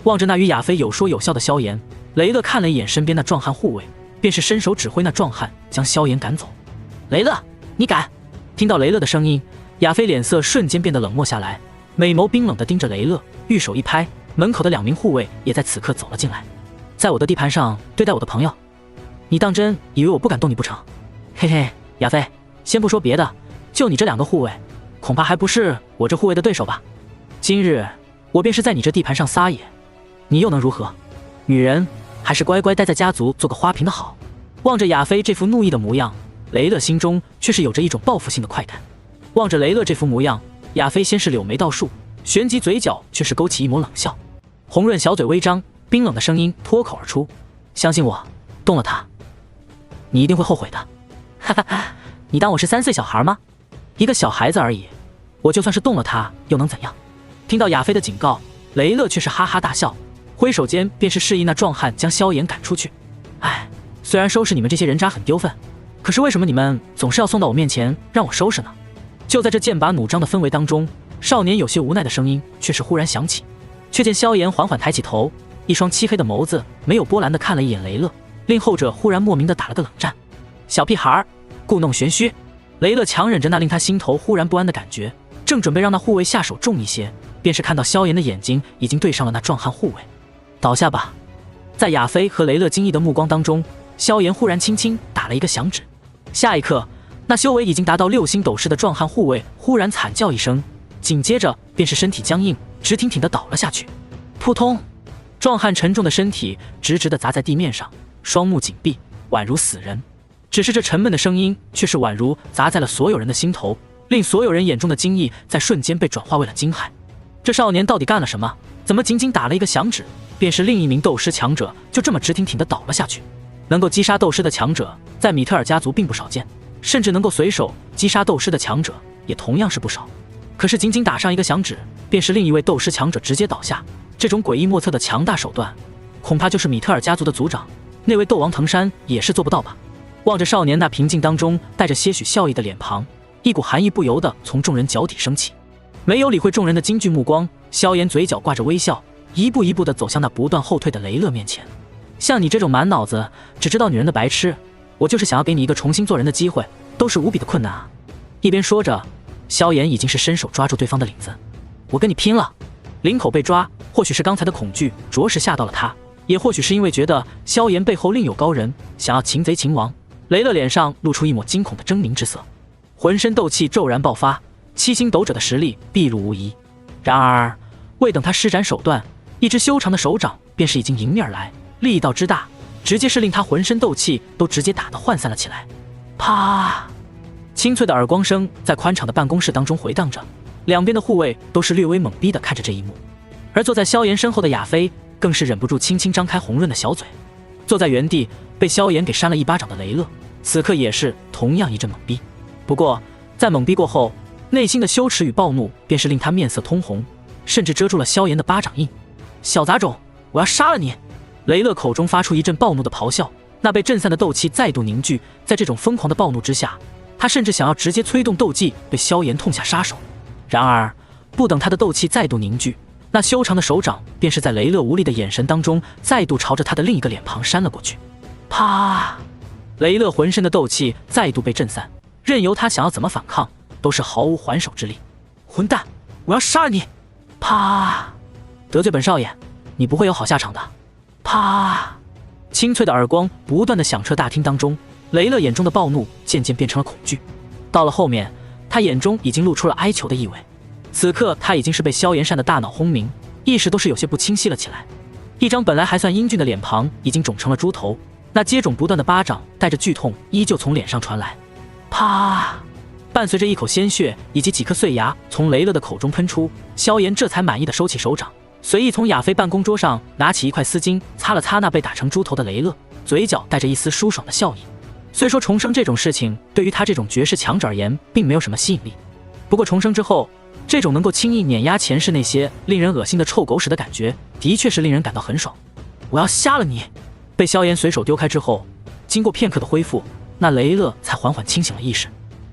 望着那与亚飞有说有笑的萧炎，雷勒看了一眼身边那壮汉护卫，便是伸手指挥那壮汉将萧炎赶走。雷勒，你敢！听到雷勒的声音，亚飞脸色瞬间变得冷漠下来，美眸冰冷地盯着雷勒，玉手一拍，门口的2名护卫也在此刻走了进来。在我的地盘上对待我的朋友，你当真以为我不敢动你不成？嘿嘿，亚飞，先不说别的，就你这2个护卫，恐怕还不是我这护卫的对手吧？今日我便是在你这地盘上撒野，你又能如何？女人还是乖乖待在家族做个花瓶的好。望着亚飞这副怒意的模样，雷勒心中却是有着一种报复性的快感。望着雷勒这副模样，亚飞先是柳眉倒竖，旋即嘴角却是勾起一抹冷笑，红润小嘴微张，冰冷的声音脱口而出：“相信我，动了他，你一定会后悔的。”哈哈哈，你当我是3岁小孩吗？一个小孩子而已，我就算是动了他又能怎样？听到亚飞的警告，雷勒却是哈哈大笑，挥手间便是示意那壮汉将萧炎赶出去。哎，虽然收拾你们这些人渣很丢份，可是为什么你们总是要送到我面前让我收拾呢？就在这剑拔弩张的氛围当中，少年有些无奈的声音却是忽然响起，却见萧炎缓缓抬起头，一双漆黑的眸子没有波澜地看了一眼雷勒，令后者忽然莫名地打了个冷战。小屁孩，故弄玄虚！雷勒强忍着那令他心头忽然不安的感觉，正准备让那护卫下手重一些，便是看到萧炎的眼睛已经对上了那壮汉护卫。倒下吧！在亚飞和雷勒惊异的目光当中，萧炎忽然轻轻打了一个响指。下一刻，那修为已经达到6星斗士的壮汉护卫忽然惨叫一声，紧接着便是身体僵硬，直挺挺地倒了下去。扑通！壮汉沉重的身体直直地砸在地面上，双目紧闭，宛如死人。只是这沉闷的声音却是宛如砸在了所有人的心头，令所有人眼中的惊异在瞬间被转化为了惊骇。这少年到底干了什么？怎么仅仅打了一个响指，便是另一名斗师强者就这么直挺挺地倒了下去？能够击杀斗师的强者在米特尔家族并不少见，甚至能够随手击杀斗师的强者也同样是不少。可是仅仅打上一个响指，便是另一位斗师强者直接倒下，这种诡异莫测的强大手段，恐怕就是米特尔家族的族长那位斗王藤山也是做不到吧。望着少年那平静当中带着些许笑意的脸庞，一股寒意不由得从众人脚底升起。没有理会众人的惊惧目光，萧炎嘴角挂着微笑，一步一步地走向那不断后退的雷勒面前。像你这种满脑子只知道女人的白痴，我就是想要给你一个重新做人的机会，都是无比的困难啊！一边说着，萧炎已经是伸手抓住对方的领子。我跟你拼了！领口被抓，或许是刚才的恐惧着实吓到了他，也或许是因为觉得萧炎背后另有高人，想要擒贼擒王。雷勒脸上露出一抹惊恐的狰狞之色，浑身斗气骤然爆发，七星斗者的实力毕露无遗。然而未等他施展手段，一只修长的手掌便是已经迎面而来，力道之大，直接是令他浑身斗气都直接打得涣散了起来。啪！清脆的耳光声在宽敞的办公室当中回荡着，两边的护卫都是略微懵逼地看着这一幕，而坐在萧炎身后的亚飞更是忍不住轻轻张开红润的小嘴。坐在原地被萧炎给扇了一巴掌的雷勒，此刻也是同样一阵懵逼。不过在懵逼过后，内心的羞耻与暴怒便是令他面色通红，甚至遮住了萧炎的巴掌印。小杂种，我要杀了你！雷勒口中发出一阵暴怒的咆哮，那被震散的斗气再度凝聚，在这种疯狂的暴怒之下，他甚至想要直接催动斗技对萧炎痛下杀手。然而不等他的斗气再度凝聚，那修长的手掌便是在雷勒无力的眼神当中再度朝着他的另一个脸庞扇了过去。啪！雷勒浑身的斗气再度被震散，任由他想要怎么反抗都是毫无还手之力。混蛋，我要杀了你！啪！得罪本少爷，你不会有好下场的。啪！清脆的耳光不断的响彻大厅当中，雷勒眼中的暴怒渐渐变成了恐惧，到了后面他眼中已经露出了哀求的意味。此刻他已经是被萧炎扇的大脑轰鸣，意识都是有些不清晰了起来，一张本来还算英俊的脸庞已经肿成了猪头，那接踵不断的巴掌带着剧痛依旧从脸上传来。啪！伴随着一口鲜血以及几颗碎牙从雷勒的口中喷出，萧炎这才满意的收起手掌，随意从亚飞办公桌上拿起一块丝巾擦了擦那被打成猪头的雷勒，嘴角带着一丝舒爽的笑意。虽说重生这种事情对于他这种绝世强者而言并没有什么吸引力，不过重生之后，这种能够轻易碾压前世那些令人恶心的臭狗屎的感觉，的确是令人感到很爽。我要瞎了你！被萧炎随手丢开之后，经过片刻的恢复，那雷勒才缓缓清醒了意识。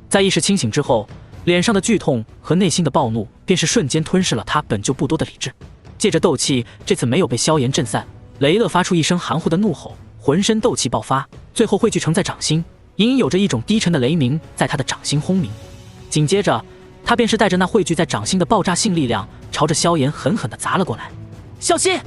在意识清醒之后，脸上的剧痛和内心的暴怒便是瞬间吞噬了他本就不多的理智。借着斗气，这次没有被萧炎震散，雷勒发出一声含糊的怒吼，浑身斗气爆发，最后汇聚成在掌心，隐隐有着一种低沉的雷鸣在他的掌心轰鸣。紧接着他便是带着那汇聚在掌心的爆炸性力量，朝着萧炎狠狠地砸了过来。小心！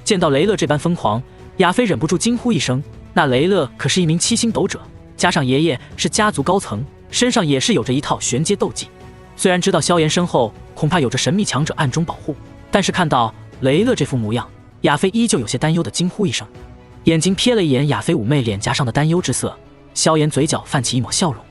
见到雷勒这般疯狂，亚飞忍不住惊呼一声。那雷勒可是一名七星斗者，加上爷爷是家族高层，身上也是有着一套玄阶斗技。虽然知道萧炎身后恐怕有着神秘强者暗中保护，但是看到雷勒这副模样，亚飞依旧有些担忧的惊呼一声。眼睛瞥了一眼亚飞妩媚脸颊上的担忧之色，萧炎嘴角泛起一抹笑容，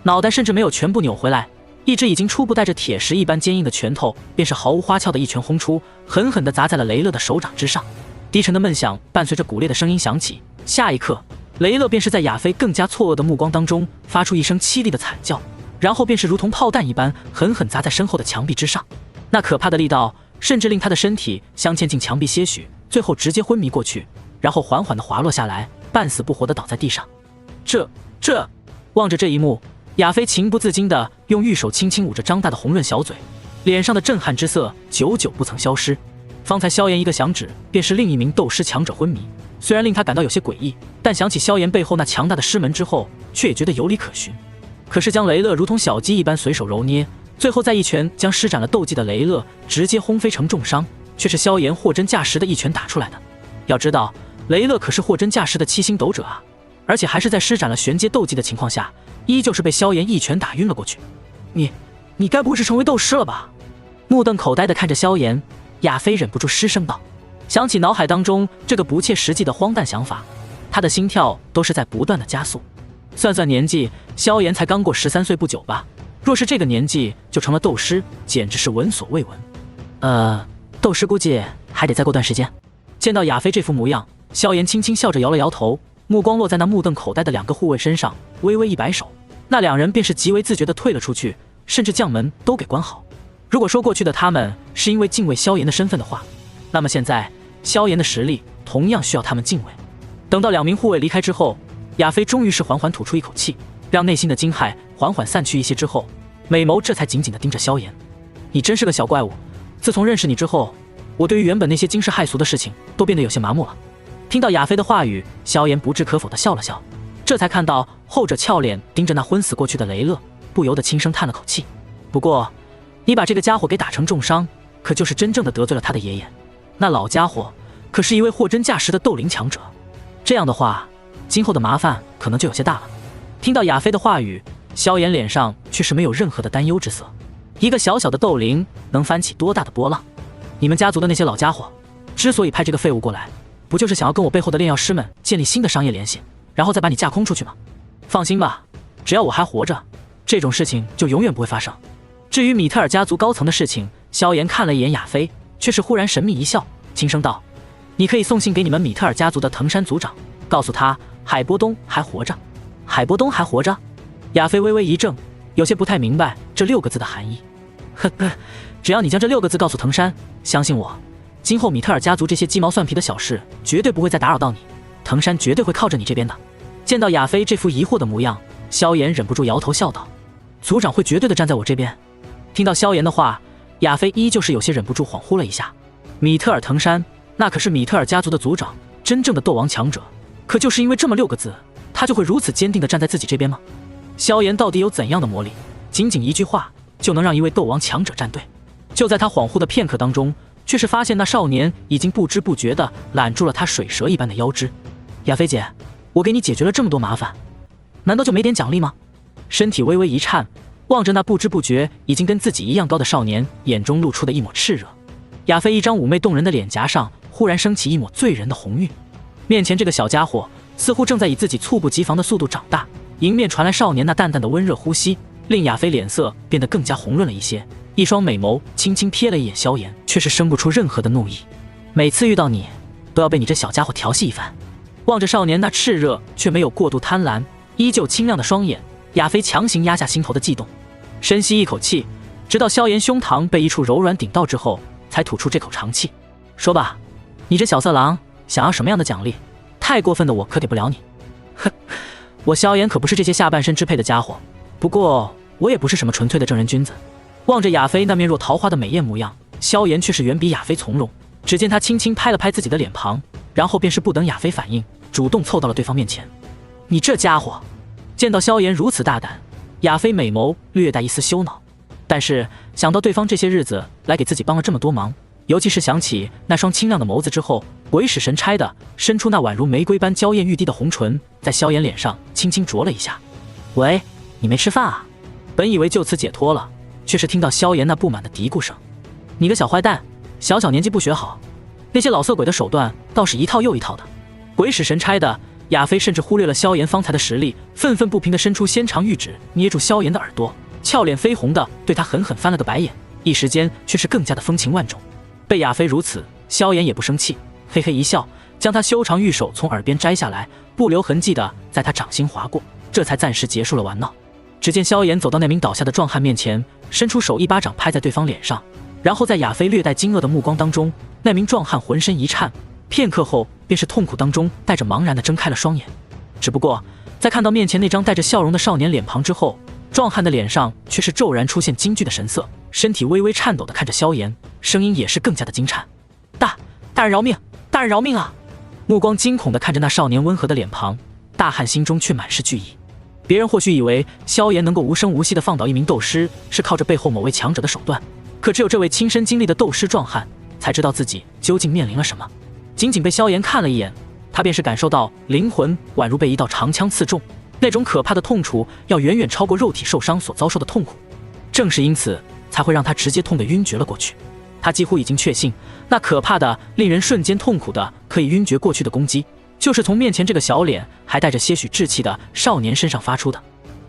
脑袋甚至没有全部扭回来，一只已经初步带着铁石一般坚硬的拳头便是毫无花俏的一拳轰出，狠狠地砸在了雷勒的手掌之上。低沉的闷响伴随着骨裂的声音响起，下一刻雷勒便是在亚飞更加错愕的目光当中发出一声凄厉的惨叫，然后便是如同炮弹一般狠狠砸在身后的墙壁之上。那可怕的力道甚至令他的身体镶嵌进墙壁些许，最后直接昏迷过去，然后缓缓地滑落下来，半死不活地倒在地上。望着这一幕，亚飞情不自禁地用玉手轻轻捂着张大的红润小嘴，脸上的震撼之色久久不曾消失。方才萧炎一个响指便是另一名斗师强者昏迷，虽然令他感到有些诡异，但想起萧炎背后那强大的师门之后，却也觉得有理可循。可是将雷勒如同小鸡一般随手揉捏，最后再一拳将施展了斗技的雷勒直接轰飞成重伤，却是萧炎货真价实的一拳打出来的。要知道雷勒可是货真价实的七星斗者啊，而且还是在施展了玄阶斗技的情况下，依旧是被萧炎一拳打晕了过去。你该不会是成为斗师了吧？目瞪口呆地看着萧炎，亚飞忍不住失声道。想起脑海当中这个不切实际的荒诞想法，他的心跳都是在不断的加速。算算年纪，萧炎才刚过13岁不久吧，若是这个年纪就成了斗师，简直是闻所未闻。斗师估计还得再过段时间。见到亚飞这副模样，萧炎轻轻笑着摇了摇头，目光落在那目瞪口呆的两个护卫身上，微微一摆手，那两人便是极为自觉地退了出去，甚至将门都给关好。如果说过去的他们是因为敬畏萧炎的身份的话，那么现在萧炎的实力同样需要他们敬畏。等到两名护卫离开之后，亚飞终于是缓缓吐出一口气，让内心的惊骇缓缓散去一些之后，美眸这才紧紧地盯着萧炎。你真是个小怪物。自从认识你之后，我对于原本那些惊世骇俗的事情都变得有些麻木了。听到亚飞的话语，萧炎不置可否地笑了笑，这才看到后者俏脸盯着那昏死过去的雷乐，不由得轻声叹了口气。不过，你把这个家伙给打成重伤，可就是真正的得罪了他的爷爷。那老家伙可是一位货真价实的斗灵强者，这样的话，今后的麻烦可能就有些大了。听到亚飞的话语，萧炎脸上却是没有任何的担忧之色。一个小小的斗灵能翻起多大的波浪？你们家族的那些老家伙，之所以派这个废物过来，不就是想要跟我背后的炼药师们建立新的商业联系，然后再把你架空出去吗？放心吧，只要我还活着，这种事情就永远不会发生。至于米特尔家族高层的事情，萧炎看了一眼亚飞，却是忽然神秘一笑，轻声道：“你可以送信给你们米特尔家族的藤山族长，告诉他海波东还活着。”海波东还活着？亚飞微微一怔，有些不太明白这6个字的含义。呵呵，只要你将这6个字告诉藤山，相信我，今后米特尔家族这些鸡毛蒜皮的小事绝对不会再打扰到你，藤山绝对会靠着你这边的。见到亚飞这副疑惑的模样，萧炎忍不住摇头笑道：“族长会绝对的站在我这边。”听到萧炎的话，亚飞依旧是有些忍不住恍惚了一下。米特尔藤山，那可是米特尔家族的族长，真正的斗王强者，可就是因为这么6个字，他就会如此坚定地站在自己这边吗？萧炎到底有怎样的魔力，仅仅一句话就能让一位斗王强者站队？就在他恍惚的片刻当中，却是发现那少年已经不知不觉地揽住了他水蛇一般的腰肢。亚飞姐，我给你解决了这么多麻烦，难道就没点奖励吗？身体微微一颤，望着那不知不觉已经跟自己一样高的少年，眼中露出的一抹炽热。亚飞一张妩媚动人的脸颊上忽然升起一抹醉人的红晕，面前这个小家伙似乎正在以自己猝不及防的速度长大。迎面传来少年那淡淡的温热呼吸，令亚飞脸色变得更加红润了一些，一双美眸轻轻瞥了一眼萧炎，却是生不出任何的怒意。每次遇到你，都要被你这小家伙调戏一番。望着少年那炽热却没有过度贪婪，依旧清亮的双眼，亚飞强行压下心头的悸动，深吸一口气，直到萧炎胸膛被一处柔软顶到之后，才吐出这口长气。说吧，你这小色狼想要什么样的奖励？太过分的我可给不了你。哼，我萧炎可不是这些下半身支配的家伙，不过我也不是什么纯粹的正人君子。望着亚飞那面若桃花的美艳模样，萧炎却是远比亚飞从容。只见他轻轻拍了拍自己的脸庞，然后便是不等亚飞反应，主动凑到了对方面前。你这家伙！见到萧炎如此大胆，亚飞美眸略带一丝羞恼，但是想到对方这些日子来给自己帮了这么多忙，尤其是想起那双清亮的眸子之后，鬼使神差的伸出那宛如玫瑰般娇艳欲滴的红唇，在萧炎脸上轻轻啄了一下。喂，你没吃饭啊？本以为就此解脱了，却是听到萧炎那不满的嘀咕声。你个小坏蛋，小年纪不学好，那些老色鬼的手段倒是一套又一套的。鬼使神差的，亚飞甚至忽略了萧炎方才的实力，愤愤不平的伸出纤长玉指捏住萧炎的耳朵，俏脸绯红的对他狠狠翻了个白眼，一时间却是更加的风情万种。被亚飞如此，萧炎也不生气，嘿嘿一笑，将他修长玉手从耳边摘下来，不留痕迹的在他掌心划过，这才暂时结束了玩闹。只见萧炎走到那名倒下的壮汉面前，伸出手一巴掌拍在对方脸上，然后在亚飞略带惊愕的目光当中，那名壮汉浑身一颤，片刻后便是痛苦当中带着茫然的睁开了双眼。只不过在看到面前那张带着笑容的少年脸庞之后，壮汉的脸上却是骤然出现惊惧的神色，身体微微颤抖的看着萧炎，声音也是更加的惊颤：“大人饶命！大人饶命啊！”目光惊恐的看着那少年温和的脸庞，大汉心中却满是惧意。别人或许以为萧炎能够无声无息地放倒一名斗师是靠着背后某位强者的手段，可只有这位亲身经历的斗师壮汉才知道自己究竟面临了什么。仅仅被萧炎看了一眼，他便是感受到灵魂宛如被一道长枪刺中，那种可怕的痛楚要远远超过肉体受伤所遭受的痛苦。正是因此才会让他直接痛得晕厥了过去。他几乎已经确信，那可怕的令人瞬间痛苦的可以晕厥过去的攻击，就是从面前这个小脸还带着些许稚气的少年身上发出的。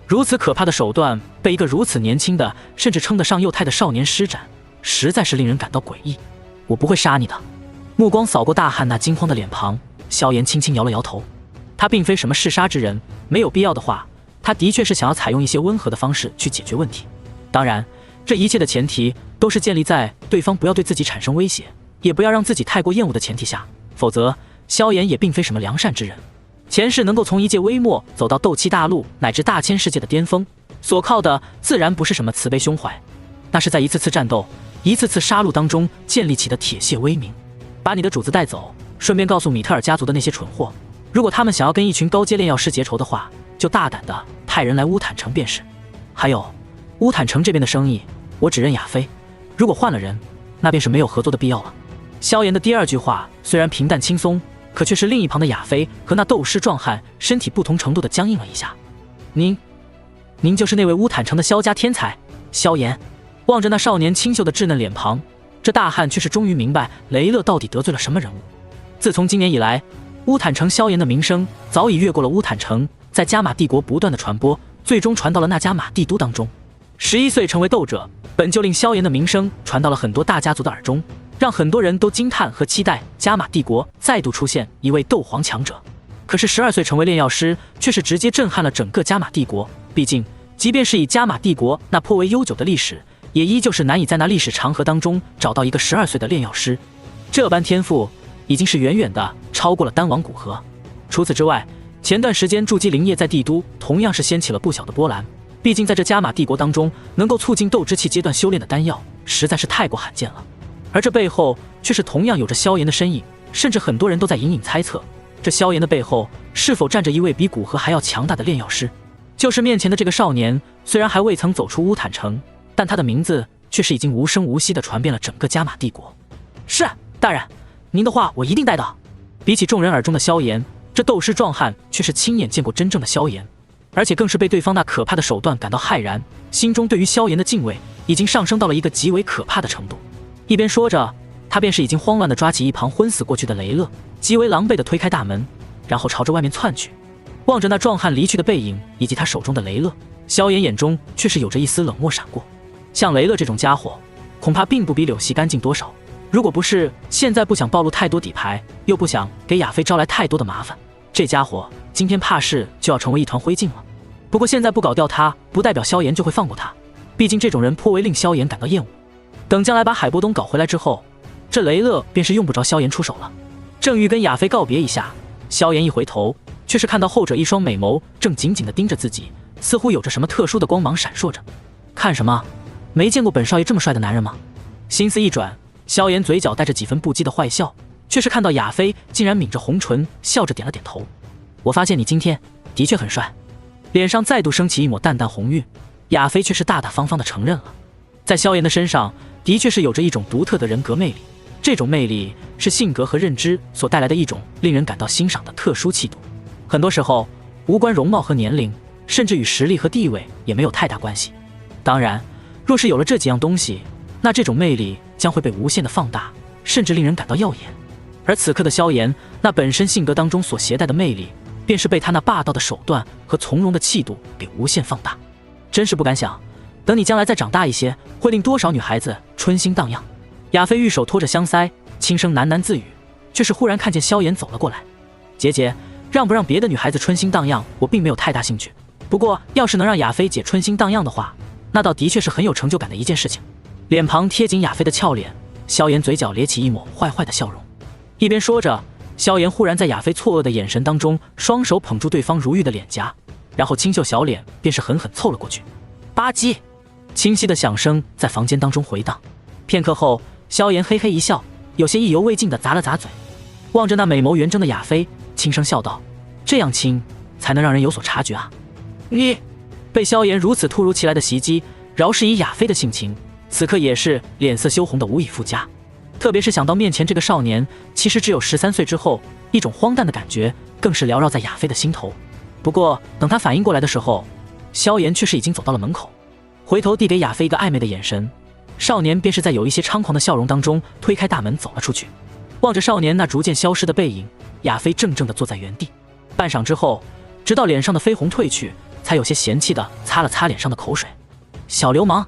如此可怕的手段被一个如此年轻的甚至称得上幼态的少年施展，实在是令人感到诡异。我不会杀你的。目光扫过大汉那惊慌的脸庞，萧炎轻轻摇了摇头。他并非什么嗜杀之人，没有必要的话，他的确是想要采用一些温和的方式去解决问题。当然，这一切的前提都是建立在对方不要对自己产生威胁，也不要让自己太过厌恶的前提下，否则萧炎也并非什么良善之人。前世能够从一介微末走到斗气大陆乃至大千世界的巅峰，所靠的自然不是什么慈悲胸怀。那是在一次次战斗、一次次杀戮当中建立起的铁血威名。把你的主子带走，顺便告诉米特尔家族的那些蠢货，如果他们想要跟一群高阶炼药师结仇的话，就大胆的派人来乌坦城便是。还有，乌坦城这边的生意，我只认亚非，如果换了人，那便是没有合作的必要了。萧炎的第二句话虽然平淡轻松，可却是另一旁的亚非和那斗师壮汉身体不同程度的僵硬了一下。您就是那位乌坦城的萧家天才？萧炎望着那少年清秀的稚嫩脸庞，这大汉却是终于明白雷勒到底得罪了什么人物。自从今年以来，乌坦城萧炎的名声早已越过了乌坦城，在加玛帝国不断的传播，最终传到了那加玛帝都当中。11岁成为斗者，本就令萧炎的名声传到了很多大家族的耳中，让很多人都惊叹和期待加玛帝国再度出现一位斗皇强者。可是12岁成为炼药师，却是直接震撼了整个加玛帝国。毕竟即便是以加玛帝国那颇为悠久的历史，也依旧是难以在那历史长河当中找到一个12岁的炼药师。这般天赋已经是远远的超过了丹王古河。除此之外，前段时间筑基灵业在帝都同样是掀起了不小的波澜。毕竟在这加玛帝国当中，能够促进斗之气阶段修炼的丹药实在是太过罕见了。而这背后却是同样有着萧炎的身影，甚至很多人都在隐隐猜测，这萧炎的背后是否站着一位比古河还要强大的炼药师。就是面前的这个少年，虽然还未曾走出乌坦城，但他的名字却是已经无声无息地传遍了整个加玛帝国。是，大人，您的话我一定带到。比起众人耳中的萧炎，这斗师壮汉却是亲眼见过真正的萧炎，而且更是被对方那可怕的手段感到骇然，心中对于萧炎的敬畏已经上升到了一个极为可怕的程度。一边说着，他便是已经慌乱地抓起一旁昏死过去的雷勒，极为狼狈地推开大门，然后朝着外面窜去。望着那壮汉离去的背影以及他手中的雷勒，萧炎眼中却是有着一丝冷漠闪过。像雷勒这种家伙，恐怕并不比柳溪干净多少。如果不是现在不想暴露太多底牌，又不想给亚非招来太多的麻烦，这家伙今天怕是就要成为一团灰烬了。不过现在不搞掉他，不代表萧炎就会放过他，毕竟这种人颇为令萧炎感到厌恶。等将来把海波东搞回来之后，这雷勒便是用不着萧炎出手了。正欲跟亚非告别一下，萧炎一回头，却是看到后者一双美眸正紧紧地盯着自己，似乎有着什么特殊的光芒闪烁着。看什么？没见过本少爷这么帅的男人吗？心思一转，萧炎嘴角带着几分不羁的坏笑，却是看到亚非竟然抿着红唇，笑着点了点头。我发现你今天的确很帅。脸上再度升起一抹淡淡红晕，亚非却是大大方方地承认了。在萧炎的身上，的确是有着一种独特的人格魅力，这种魅力是性格和认知所带来的一种令人感到欣赏的特殊气度。很多时候，无关容貌和年龄，甚至与实力和地位也没有太大关系。当然，若是有了这几样东西，那这种魅力将会被无限的放大，甚至令人感到耀眼。而此刻的萧炎，那本身性格当中所携带的魅力，便是被他那霸道的手段和从容的气度给无限放大。真是不敢想，等你将来再长大一些，会令多少女孩子春心荡漾。亚非玉手托着香腮，轻声喃喃自语，却是忽然看见萧炎走了过来。姐姐，让不让别的女孩子春心荡漾，我并没有太大兴趣。不过要是能让亚非姐春心荡漾的话，那倒的确是很有成就感的一件事情。脸庞贴紧亚非的俏脸，萧炎嘴角咧起一抹坏坏的笑容。一边说着，萧炎忽然在亚非错愕的眼神当中，双手捧住对方如玉的脸颊，然后清秀小脸便是狠狠凑了过去。吧唧，清晰的响声在房间当中回荡。片刻后，萧炎嘿嘿一笑，有些意犹未尽地咂了咂嘴，望着那美眸圆睁的亚非，轻声笑道：“这样亲，才能让人有所察觉啊。”你被萧炎如此突如其来的袭击，饶是以亚非的性情，此刻也是脸色羞红的无以复加。特别是想到面前这个少年其实只有13岁之后，一种荒诞的感觉更是缭绕在亚非的心头。不过等他反应过来的时候，萧炎却是已经走到了门口，回头递给亚非一个暧昧的眼神，少年便是在有一些猖狂的笑容当中推开大门走了出去。望着少年那逐渐消失的背影，亚非怔怔地坐在原地，半晌之后，直到脸上的绯红褪去，才有些嫌弃地擦了擦脸上的口水。小流氓，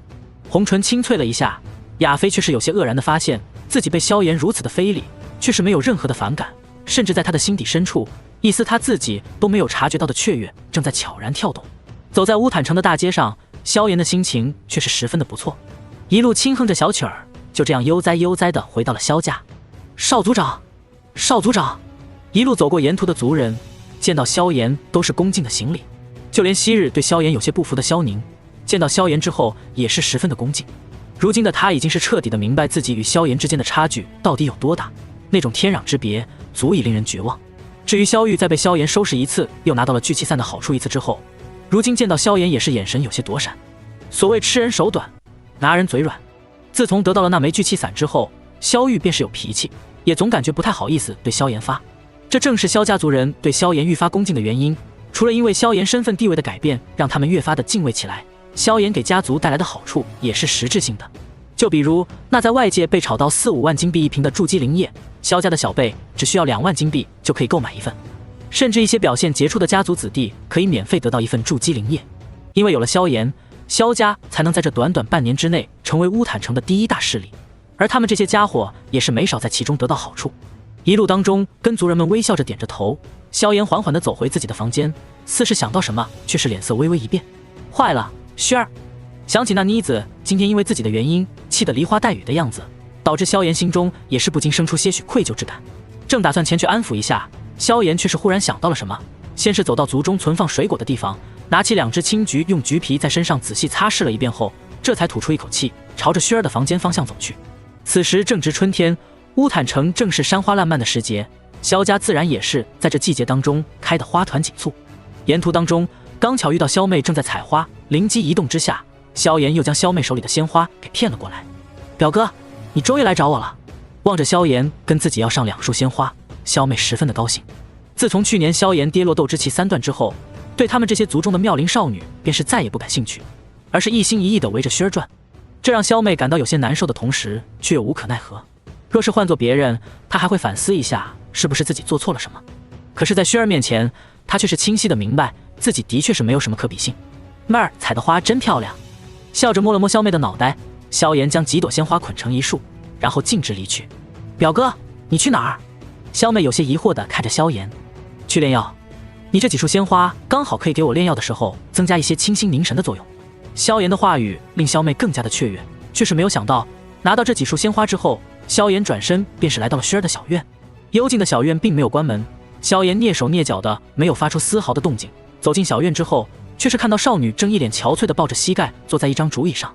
红唇轻啐了一下，亚非却是有些愕然地发现自己被萧炎如此的非礼，却是没有任何的反感，甚至在他的心底深处，一丝他自己都没有察觉到的雀跃正在悄然跳动。走在乌坦城的大街上，萧炎的心情却是十分的不错，一路轻哼着小曲儿，就这样悠哉悠哉地回到了萧家。少族长，少族长！一路走过沿途的族人见到萧炎都是恭敬的行礼，就连昔日对萧炎有些不服的萧宁，见到萧炎之后也是十分的恭敬。如今的他已经是彻底的明白自己与萧炎之间的差距到底有多大，那种天壤之别足以令人绝望。至于萧玉在被萧炎收拾一次，又拿到了聚气散的好处一次之后，如今见到萧炎也是眼神有些躲闪。所谓吃人手短，拿人嘴软。自从得到了那枚聚气散之后，萧玉便是有脾气，也总感觉不太好意思对萧炎发。这正是萧家族人对萧炎愈发恭敬的原因。除了因为萧炎身份地位的改变让他们越发的敬畏起来，萧炎给家族带来的好处也是实质性的。就比如那在外界被炒到4-5万金币一瓶的筑基灵液，萧家的小辈只需要2万金币就可以购买一份，甚至一些表现杰出的家族子弟可以免费得到一份筑基灵液。因为有了萧炎，萧家才能在这短短半年之内成为乌坦城的第一大势力，而他们这些家伙也是没少在其中得到好处。一路当中跟族人们微笑着点着头，萧炎缓缓地走回自己的房间，似是想到什么，却是脸色微微一变。坏了，萱儿！想起那妮子今天因为自己的原因气得梨花带雨的样子，导致萧炎心中也是不禁生出些许愧疚之感。正打算前去安抚一下，萧炎却是忽然想到了什么，先是走到族中存放水果的地方，拿起2只青桔，用橘皮在身上仔细擦拭了一遍后，这才吐出一口气，朝着萱儿的房间方向走去。此时正值春天，乌坦城正是山花烂漫的时节，萧家自然也是在这季节当中开得花团锦簇。沿途当中刚巧遇到萧妹正在采花，灵机一动之下，萧炎又将萧妹手里的鲜花给骗了过来。表哥，你终于来找我了。望着萧炎跟自己要上2束鲜花，萧妹十分的高兴。自从去年萧炎跌落斗之气3段之后，对他们这些族中的妙龄少女便是再也不感兴趣，而是一心一意的围着萱儿转。这让萧妹感到有些难受的同时，却又无可奈何。若是换做别人，她还会反思一下是不是自己做错了什么。可是在萱儿面前，她却是清晰的明白自己的确是没有什么可比性。妹儿采的花真漂亮。笑着摸了摸萧妹的脑袋，萧炎将几朵鲜花捆成一束，然后径直离去。表哥，你去哪儿？萧妹有些疑惑地看着萧炎。去炼药。你这几束鲜花刚好可以给我炼药的时候增加一些清心凝神的作用。萧炎的话语令萧妹更加的雀跃，却是没有想到拿到这几束鲜花之后，萧炎转身便是来到了萱儿的小院。幽静的小院并没有关门，萧炎蹑手蹑脚的没有发出丝毫的动静。走进小院之后，却是看到少女正一脸憔悴的抱着膝盖坐在一张竹椅上。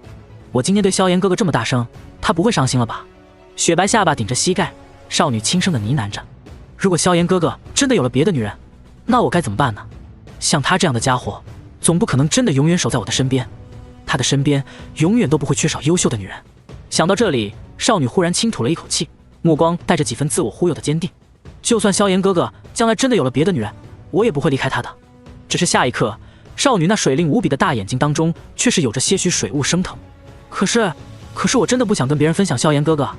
我今天对萧炎哥哥这么大声，他不会伤心了吧？雪白下巴顶着膝盖，少女轻声的呢喃着。如果萧炎哥哥真的有了别的女人，那我该怎么办呢？像他这样的家伙，总不可能真的永远守在我的身边。他的身边永远都不会缺少优秀的女人。想到这里，少女忽然轻吐了一口气，目光带着几分自我忽悠的坚定。就算萧炎哥哥将来真的有了别的女人，我也不会离开他的。只是下一刻，少女那水灵无比的大眼睛当中却是有着些许水雾升腾。可是我真的不想跟别人分享萧炎哥哥。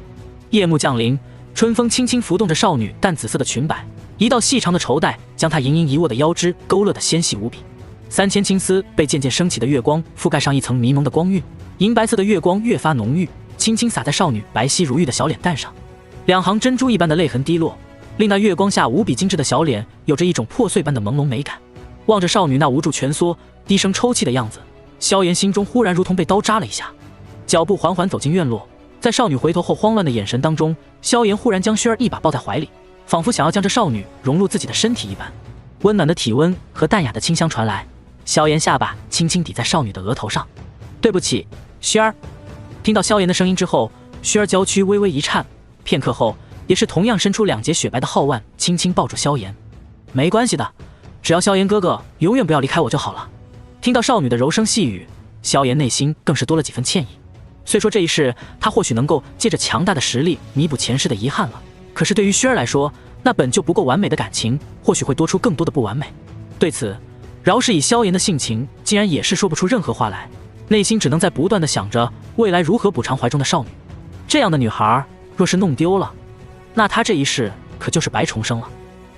夜幕降临，春风轻轻拂动着少女淡紫色的裙摆，一道细长的绸带将她盈盈一握的腰肢勾勒得纤细无比。3000青丝被渐渐升起的月光覆盖上一层迷蒙的光晕，银白色的月光越发浓郁，轻轻洒在少女白皙如玉的小脸蛋上。2行珍珠一般的泪痕滴落，令那月光下无比精致的小脸有着一种破碎般的朦胧美感。望着少女那无助蜷缩、低声抽泣的样子，萧炎心中忽然如同被刀扎了一下，脚步缓缓走进院落。在少女回头后慌乱的眼神当中，萧炎忽然将萱儿一把抱在怀里，仿佛想要将这少女融入自己的身体一般。温暖的体温和淡雅的清香传来，萧炎下巴轻轻抵在少女的额头上。对不起，萱儿。听到萧炎的声音之后，萱儿娇躯微微一颤，片刻后也是同样伸出2截雪白的皓腕，轻轻抱住萧炎。没关系的，只要萧炎哥哥永远不要离开我就好了。听到少女的柔声细语，萧炎内心更是多了几分歉意。虽说这一世他或许能够借着强大的实力弥补前世的遗憾了，可是对于萱儿来说，那本就不够完美的感情或许会多出更多的不完美。对此，饶是以萧炎的性情，竟然也是说不出任何话来，内心只能在不断的想着未来如何补偿怀中的少女。这样的女孩若是弄丢了，那她这一世可就是白重生了。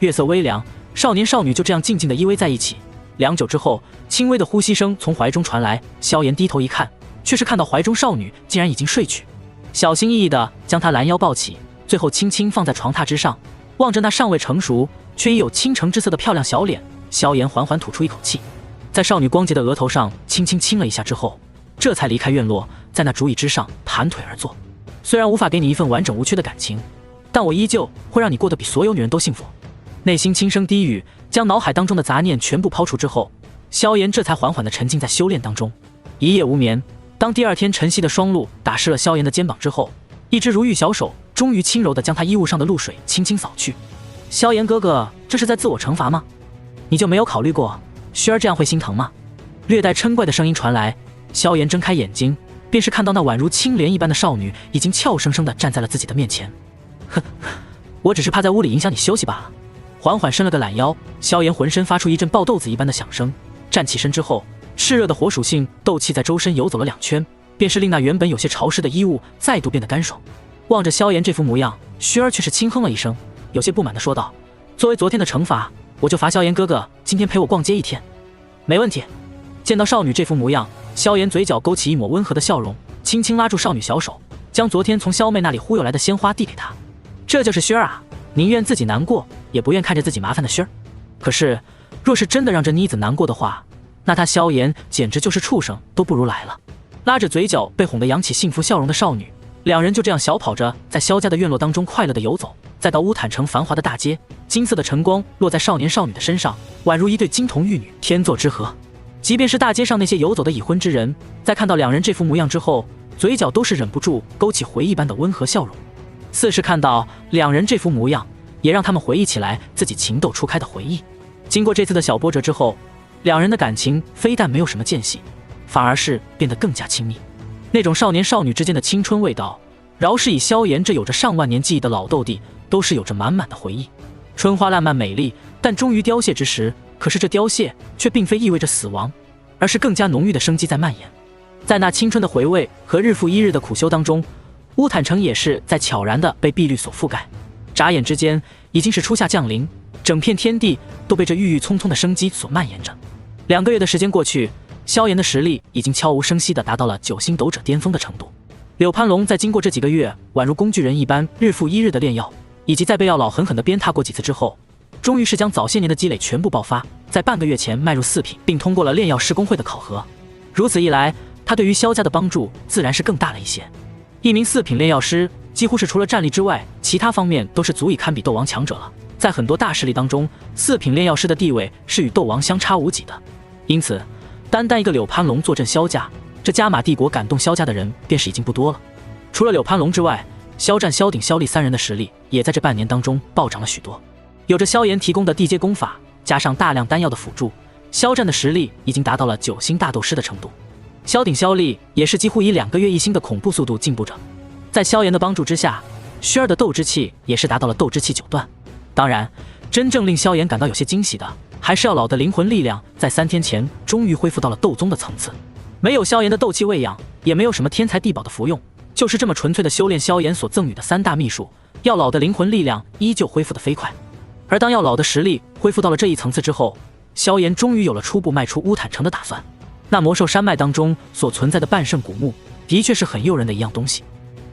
月色微凉，少年少女就这样静静地依偎在一起。良久之后，轻微的呼吸声从怀中传来，萧炎低头一看，却是看到怀中少女竟然已经睡去。小心翼翼地将她拦腰抱起，最后轻轻放在床榻之上，望着那尚未成熟却已有倾城之色的漂亮小脸，萧炎缓缓吐出一口气，在少女光洁的额头上轻轻亲了一下之后，这才离开院落，在那竹椅之上盘腿而坐。虽然无法给你一份完整无缺的感情，但我依旧会让你过得比所有女人都幸福。内心轻声低语，将脑海当中的杂念全部抛除之后，萧炎这才缓缓地沉浸在修炼当中。一夜无眠，当第二天晨曦的霜露打湿了萧炎的肩膀之后，一只如玉小手终于轻柔地将他衣物上的露水轻轻扫去。萧炎哥哥，这是在自我惩罚吗？你就没有考虑过薰儿这样会心疼吗？略带嗔怪的声音传来，萧炎睁开眼睛，便是看到那宛如青莲一般的少女已经俏生生地站在了自己的面前。哼，我只是怕在屋里影响你休息罢了。缓缓伸了个懒腰，萧炎浑身发出一阵爆豆子一般的响声，站起身之后，炽热的火属性斗气在周身游走了2圈，便是令那原本有些潮湿的衣物再度变得干爽。望着萧炎这副模样，薰儿却是轻哼了一声，有些不满地说道：“作为昨天的惩罚，我就罚萧炎哥哥今天陪我逛街1天。”没问题。见到少女这副模样，萧炎嘴角勾起一抹温和的笑容，轻轻拉住少女小手，将昨天从萧妹那里忽悠来的鲜花递给她。这就是薰儿啊，宁愿自己难过，也不愿看着自己麻烦的薰儿。可是，若是真的让这妮子难过的话，那她萧炎简直就是畜生都不如来了。拉着嘴角被哄得扬起幸福笑容的少女，两人就这样小跑着在萧家的院落当中快乐地游走，再到乌坦城繁华的大街，金色的晨光落在少年少女的身上，宛如一对金童玉女，天作之合。即便是大街上那些游走的已婚之人，在看到两人这副模样之后，嘴角都是忍不住勾起回忆般的温和笑容。似是看到两人这副模样，也让他们回忆起来自己情窦初开的回忆。经过这次的小波折之后，两人的感情非但没有什么间隙，反而是变得更加亲密。那种少年少女之间的青春味道，饶是以萧炎这有着上万年记忆的老斗帝，都是有着满满的回忆。春花烂漫美丽，但终于凋谢之时，可是这凋谢却并非意味着死亡，而是更加浓郁的生机在蔓延。在那青春的回味和日复一日的苦修当中，乌坦城也是在悄然地被碧绿所覆盖。眨眼之间，已经是初夏降临，整片天地都被这郁郁葱葱的生机所蔓延着。2个月的时间过去，萧炎的实力已经悄无声息地达到了9星斗者巅峰的程度。柳潘龙在经过这几个月宛如工具人一般日复一日的炼药，以及在被药老狠狠地鞭挞过几次之后，终于是将早些年的积累全部爆发，在半个月前迈入4品，并通过了炼药师公会的考核。如此一来，他对于萧家的帮助自然是更大了一些。一名4品炼药师，几乎是除了战力之外，其他方面都是足以堪比斗王强者了。在很多大势力当中，4品炼药师的地位是与斗王相差无几的。因此，单单一个柳潘龙坐镇萧家，这加玛帝国感动萧家的人便是已经不多了。除了柳潘龙之外，萧战、萧鼎、萧厉3人的实力也在这半年当中暴涨了许多。有着萧炎提供的地阶功法，加上大量丹药的辅助，萧战的实力已经达到了9星大斗师的程度。萧鼎、萧厉也是几乎以2个月1星的恐怖速度进步着。在萧炎的帮助之下，薰儿的斗之气也是达到了斗之气9段。当然，真正令萧炎感到有些惊喜的，还是药老的灵魂力量在3天前终于恢复到了斗宗的层次。没有萧炎的斗气喂养，也没有什么天才地宝的服用，就是这么纯粹的修炼，萧炎所赠予的3大秘术，药老的灵魂力量依旧恢复得飞快。而当药老的实力恢复到了这一层次之后，萧炎终于有了初步迈出乌坦城的打算。那魔兽山脉当中所存在的半圣古墓，的确是很诱人的一样东西。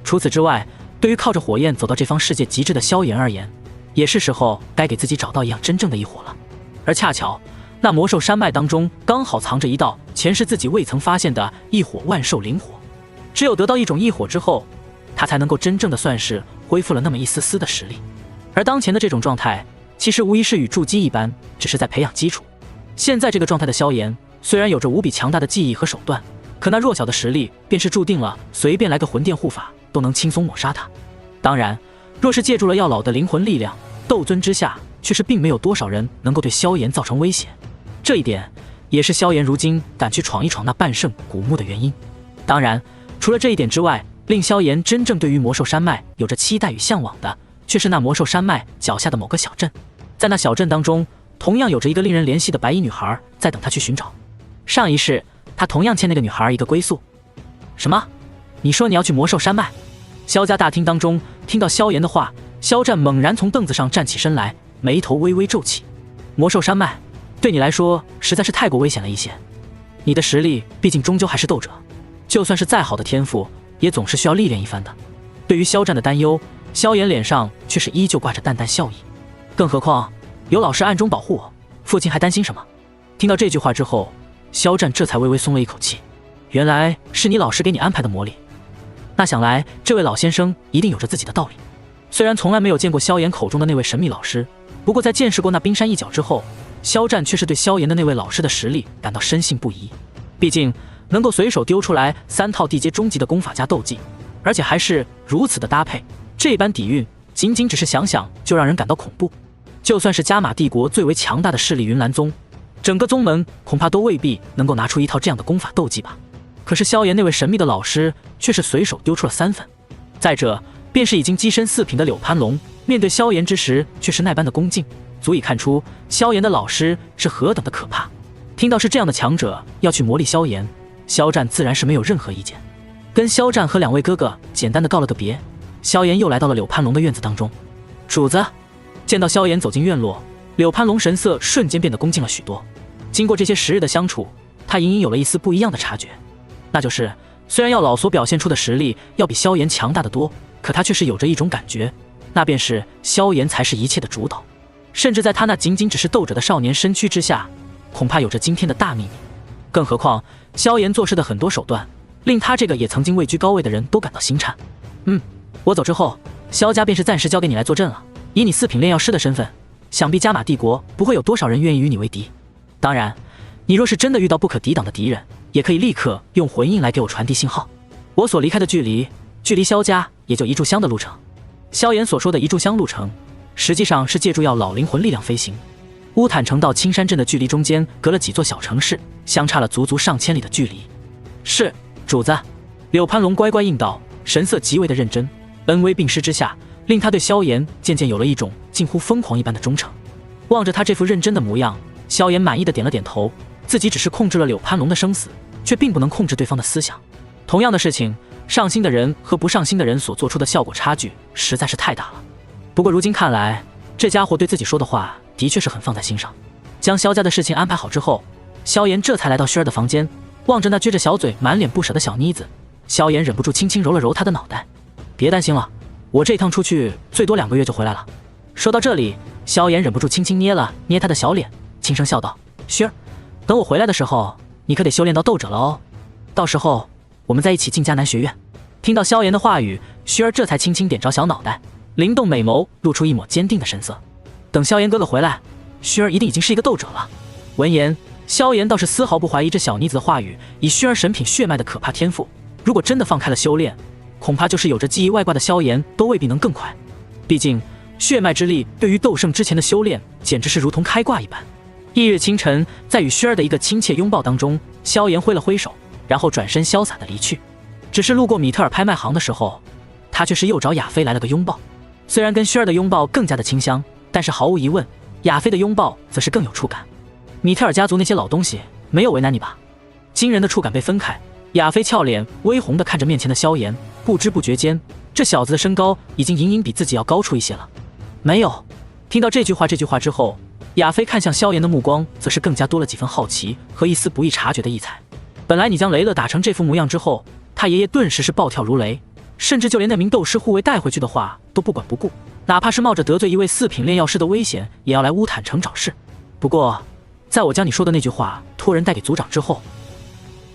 除此之外，对于靠着火焰走到这方世界极致的萧炎而言，也是时候该给自己找到一样真正的异火了。而恰巧，那魔兽山脉当中刚好藏着一道前世自己未曾发现的异火万兽灵火。只有得到一种异火之后，他才能够真正的算是恢复了那么一丝丝的实力。而当前的这种状态，其实无疑是与筑基一般，只是在培养基础。现在这个状态的萧炎，虽然有着无比强大的技艺和手段，可那弱小的实力便是注定了随便来个魂殿护法都能轻松抹杀他。当然，若是借助了药老的灵魂力量，斗尊之下却是并没有多少人能够对萧炎造成威胁。这一点也是萧炎如今敢去闯一闯那半圣古墓的原因。当然，除了这一点之外，令萧炎真正对于魔兽山脉有着期待与向往的，却是那魔兽山脉脚下的某个小镇。在那小镇当中，同样有着一个令人怜惜的白衣女孩在等他去寻找。上一世，他同样欠那个女孩一个归宿。什么？你说你要去魔兽山脉？萧家大厅当中听到萧炎的话，萧战猛然从凳子上站起身来，眉头微微皱起。魔兽山脉对你来说实在是太过危险了一些，你的实力毕竟终究还是斗者，就算是再好的天赋，也总是需要历练一番的。对于萧战的担忧，萧炎脸上却是依旧挂着淡淡笑意。更何况有老师暗中保护我，父亲还担心什么？听到这句话之后，萧战这才微微松了一口气。原来是你老师给你安排的魔力，那想来这位老先生一定有着自己的道理。虽然从来没有见过萧炎口中的那位神秘老师，不过在见识过那冰山一角之后，萧战却是对萧炎的那位老师的实力感到深信不疑。毕竟能够随手丢出来3套地阶中级的功法加斗技，而且还是如此的搭配，这般底蕴，仅仅只是想想就让人感到恐怖。就算是加玛帝国最为强大的势力云岚宗，整个宗门恐怕都未必能够拿出一套这样的功法斗技吧。可是萧炎那位神秘的老师却是随手丢出了3份。再者，便是已经跻身4品的柳潘龙，面对萧炎之时却是那般的恭敬，足以看出萧炎的老师是何等的可怕。听到是这样的强者要去磨砺萧炎，萧战自然是没有任何意见。跟萧战和2位哥哥简单的告了个别，萧炎又来到了柳潘龙的院子当中。主子，见到萧炎走进院落，柳潘龙神色瞬间变得恭敬了许多。经过这些时日的相处，他隐隐有了一丝不一样的察觉，那就是虽然药老所表现出的实力要比萧炎强大得多，可他却是有着一种感觉，那便是萧炎才是一切的主导，甚至在他那仅仅只是斗者的少年身躯之下，恐怕有着惊天的大秘密。更何况萧炎做事的很多手段，令他这个也曾经位居高位的人都感到心颤。我走之后，萧家便是暂时交给你来坐镇了。以你4品炼药师的身份，想必加玛帝国不会有多少人愿意与你为敌。当然，你若是真的遇到不可抵挡的敌人，也可以立刻用魂印来给我传递信号。我所离开的距离萧家也就1炷香的路程。萧炎所说的1炷香路程，实际上是借助药老灵魂力量飞行。乌坦城到青山镇的距离中间隔了几座小城市，相差了足足上千里的距离。是，主子。柳潘龙乖乖应道，神色极为的认真。恩威并施之下，令他对萧炎渐渐有了一种近乎疯狂一般的忠诚。望着他这副认真的模样，萧炎满意的点了点头。自己只是控制了柳潘龙的生死，却并不能控制对方的思想。同样的事情，上心的人和不上心的人所做出的效果差距实在是太大了。不过如今看来，这家伙对自己说的话的确是很放在心上。将萧家的事情安排好之后，萧炎这才来到薰儿的房间，望着那撅着小嘴满脸不舍的小妮子，萧炎忍不住轻轻揉了揉她的脑袋。别担心了，我这一趟出去最多2个月就回来了。说到这里，萧炎忍不住轻轻捏了捏她的小脸，轻声笑道：薰儿，等我回来的时候，你可得修炼到斗者了哦，到时候我们再一起进迦南学院。听到萧炎的话语，薰儿这才轻轻点着小脑袋，灵动美眸露出一抹坚定的神色。等萧炎哥哥回来，薰儿一定已经是一个斗者了。闻言，萧炎倒是丝毫不怀疑这小妮子的话语，以薰儿神品血脉的可怕天赋，如果真的放开了修炼，恐怕就是有着记忆外挂的萧炎都未必能更快。毕竟血脉之力对于斗圣之前的修炼简直是如同开挂一般。翌日清晨，在与薰儿的一个亲切拥抱当中，萧炎挥了挥手，然后转身潇洒的离去。只是路过米特尔拍卖行的时候，他却是又找亚飞来了个拥抱。虽然跟薰儿的拥抱更加的清香，但是毫无疑问，亚飞的拥抱则是更有触感。米特尔家族那些老东西没有为难你吧？惊人的触感被分开，亚飞俏脸微红的看着面前的萧炎，不知不觉间，这小子的身高已经隐隐比自己要高出一些了。没有。听到这句话之后，亚飞看向萧炎的目光则是更加多了几分好奇和一丝不易察觉的异彩。本来你将雷乐打成这副模样之后，他爷爷顿时是暴跳如雷，甚至就连那名斗师护卫带回去的话都不管不顾，哪怕是冒着得罪一位4品炼药师的危险，也要来乌坦城找事。不过在我将你说的那句话托人带给族长之后，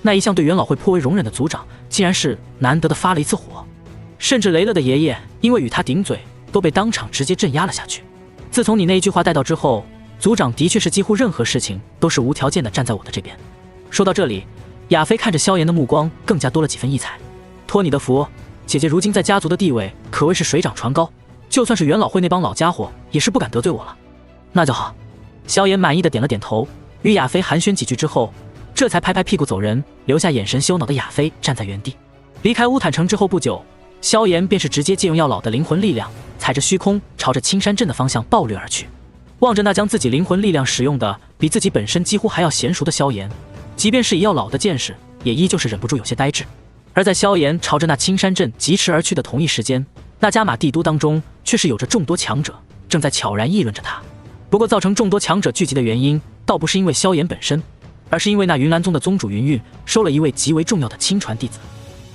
那一向对元老会颇为容忍的族长竟然是难得的发了一次火，甚至雷乐的爷爷因为与他顶嘴都被当场直接镇压了下去。自从你那一句话带到之后，族长的确是几乎任何事情都是无条件的站在我的这边。说到这里，亚飞看着萧炎的目光更加多了几分异彩。托你的福，姐姐如今在家族的地位可谓是水涨船高，就算是元老会那帮老家伙也是不敢得罪我了。那就好。萧炎满意的点了点头，与亚飞寒暄几句之后，这才拍拍屁股走人，留下眼神羞恼的亚飞站在原地。离开乌坦城之后不久，萧炎便是直接借用药老的灵魂力量，踩着虚空朝着青山镇的方向暴掠而去。望着那将自己灵魂力量使用的比自己本身几乎还要娴熟的萧炎，即便是以药老的见识，也依旧是忍不住有些呆滞。而在萧炎朝着那青山镇疾驰而去的同一时间，那加玛帝都当中却是有着众多强者正在悄然议论着他。不过造成众多强者聚集的原因，倒不是因为萧炎本身，而是因为那云岚宗的宗主云韵收了一位极为重要的亲传弟子，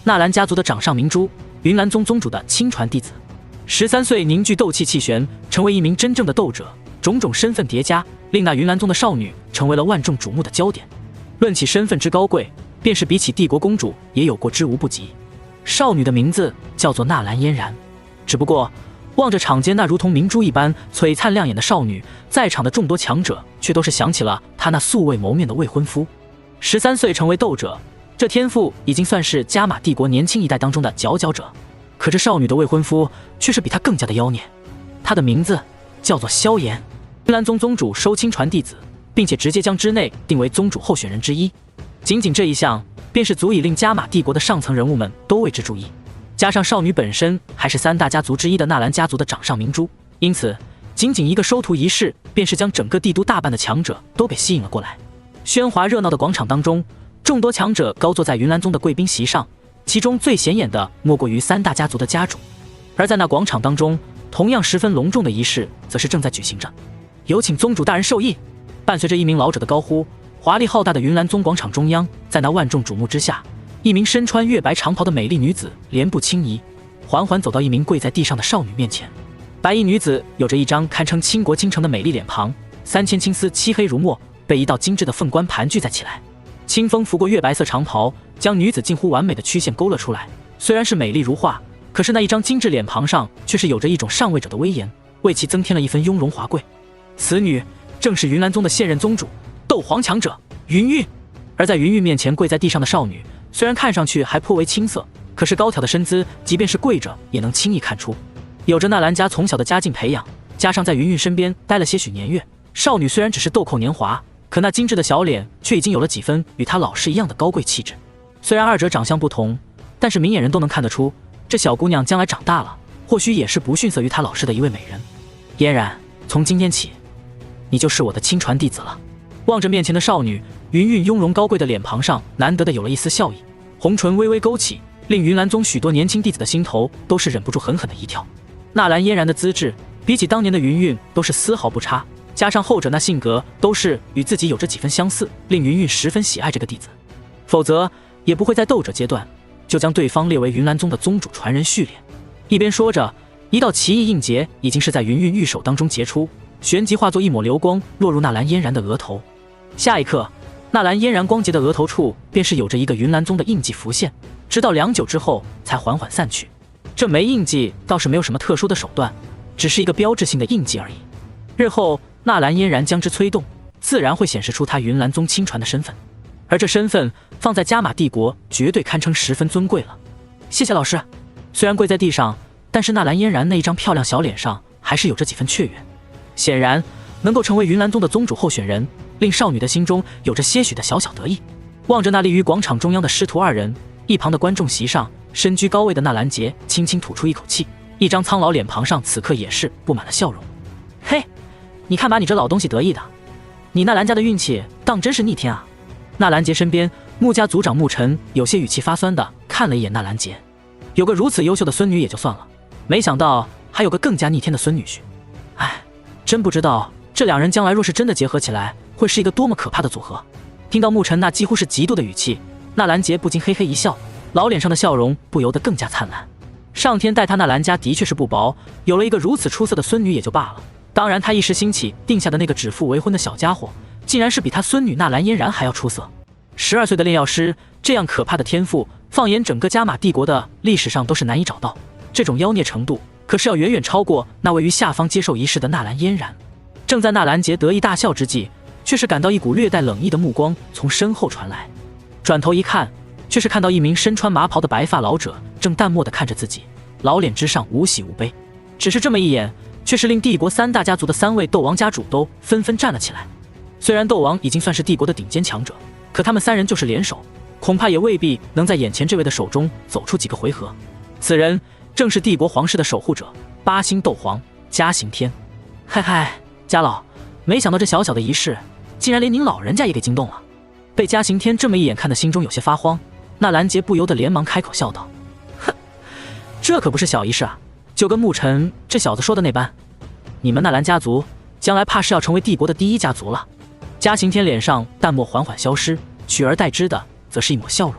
纳兰家族的掌上明珠，云岚宗宗主的亲传弟子。13岁凝聚斗气气旋，成为一名真正的斗者，种种身份叠加，令那云岚宗的少女成为了万众瞩目的焦点。论起身份之高贵，便是比起帝国公主也有过之无不及。少女的名字叫做纳兰嫣然，只不过望着场间那如同明珠一般璀璨亮眼的少女，在场的众多强者却都是想起了她那素未谋面的未婚夫。13岁成为斗者，这天赋已经算是加玛帝国年轻一代当中的佼佼者，可这少女的未婚夫却是比她更加的妖孽。他的名字叫做萧炎，云岚宗宗主收亲传弟子，并且直接将之内定为宗主候选人之一。仅仅这一项，便是足以令加玛帝国的上层人物们都为之注意。加上少女本身还是三大家族之一的纳兰家族的掌上明珠，因此仅仅一个收徒仪式，便是将整个帝都大半的强者都给吸引了过来。喧哗热闹的广场当中，众多强者高坐在云岚宗的贵宾席上，其中最显眼的莫过于三大家族的家主。而在那广场当中，同样十分隆重的仪式则是正在举行着。有请宗主大人授意。伴随着一名老者的高呼，华丽浩大的云岚宗广场中央，在那万众瞩目之下，一名身穿月白长袍的美丽女子莲步轻移，缓缓走到一名跪在地上的少女面前。白衣女子有着一张堪称倾国倾城的美丽脸庞，3000青丝漆黑如墨，被一道精致的凤冠盘踞在起来。清风拂过月白色长袍，将女子近乎完美的曲线勾勒出来。虽然是美丽如画，可是那一张精致脸庞上却是有着一种上位者的威严，为其增添了一分雍容华贵。此女正是云岚宗的现任宗主斗皇强者云韵。而在云韵面前跪在地上的少女，虽然看上去还颇为青涩，可是高挑的身姿，即便是跪着也能轻易看出。有着纳兰家从小的家境培养，加上在云韵身边待了些许年月，少女虽然只是豆蔻年华，可那精致的小脸却已经有了几分与她老师一样的高贵气质。虽然二者长相不同，但是明眼人都能看得出，这小姑娘将来长大了，或许也是不逊色于她老师的一位美人。嫣然，从今天起，你就是我的亲传弟子了。望着面前的少女，云韵雍容高贵的脸庞上难得的有了一丝笑意，红唇微微勾起，令云岚宗许多年轻弟子的心头都是忍不住狠狠的一跳。纳兰嫣然的资质比起当年的云韵都是丝毫不差，加上后者那性格都是与自己有着几分相似，令云韵十分喜爱这个弟子，否则也不会在斗者阶段就将对方列为云岚宗的宗主传人序列。一边说着，一道奇异印结已经是在云韵玉手当中结出，旋即化作一抹流光落入纳兰嫣然的额头。下一刻，纳兰嫣然光洁的额头处便是有着一个云岚宗的印记浮现，直到良久之后才缓缓散去。这枚印记倒是没有什么特殊的手段，只是一个标志性的印记而已。日后纳兰嫣然将之催动，自然会显示出他云岚宗亲传的身份，而这身份放在加玛帝国绝对堪称十分尊贵了。谢谢老师。虽然跪在地上，但是纳兰嫣然那一张漂亮小脸上还是有着几分雀跃。显然能够成为云岚宗的宗主候选人，令少女的心中有着些许的小小得意。望着那立于广场中央的师徒二人，一旁的观众席上身居高位的纳兰杰轻轻吐出一口气，一张苍老脸庞上此刻也是布满了笑容。嘿，你看把你这老东西得意的，你纳兰家的运气当真是逆天啊。纳兰杰身边穆家族长穆晨有些语气发酸的看了一眼纳兰杰，有个如此优秀的孙女也就算了，没想到还有个更加逆天的孙女婿。哎，真不知道这两人将来若是真的结合起来，会是一个多么可怕的组合。听到穆晨那几乎是嫉妒的语气，纳兰杰不禁嘿嘿一笑，老脸上的笑容不由得更加灿烂。上天待他纳兰家的确是不薄，有了一个如此出色的孙女也就罢了，当然他一时兴起定下的那个指腹为婚的小家伙，竟然是比他孙女纳兰嫣然还要出色。12岁的炼药师，这样可怕的天赋，放眼整个加玛帝国的历史上都是难以找到，这种妖孽程度可是要远远超过那位于下方接受仪式的纳兰嫣然。正在纳兰杰得意大笑之际，却是感到一股略带冷意的目光从身后传来，转头一看，却是看到一名身穿麻袍的白发老者正淡漠地看着自己，老脸之上无喜无悲。只是这么一眼，却是令帝国三大家族的3位斗王家主都纷纷站了起来。虽然斗王已经算是帝国的顶尖强者，可他们3人就是联手，恐怕也未必能在眼前这位的手中走出几个回合。此人正是帝国皇室的守护者8星斗皇嘉刑天。嗨嗨，家老，没想到这小小的仪式竟然连您老人家也给惊动了。被嘉刑天这么一眼看得心中有些发慌，纳兰杰不由得连忙开口笑道：哼，这可不是小仪式啊，就跟沐尘这小子说的那般，你们纳兰家族将来怕是要成为帝国的第1家族了。嘉刑天脸上淡漠缓缓消失，取而代之的则是一抹笑容，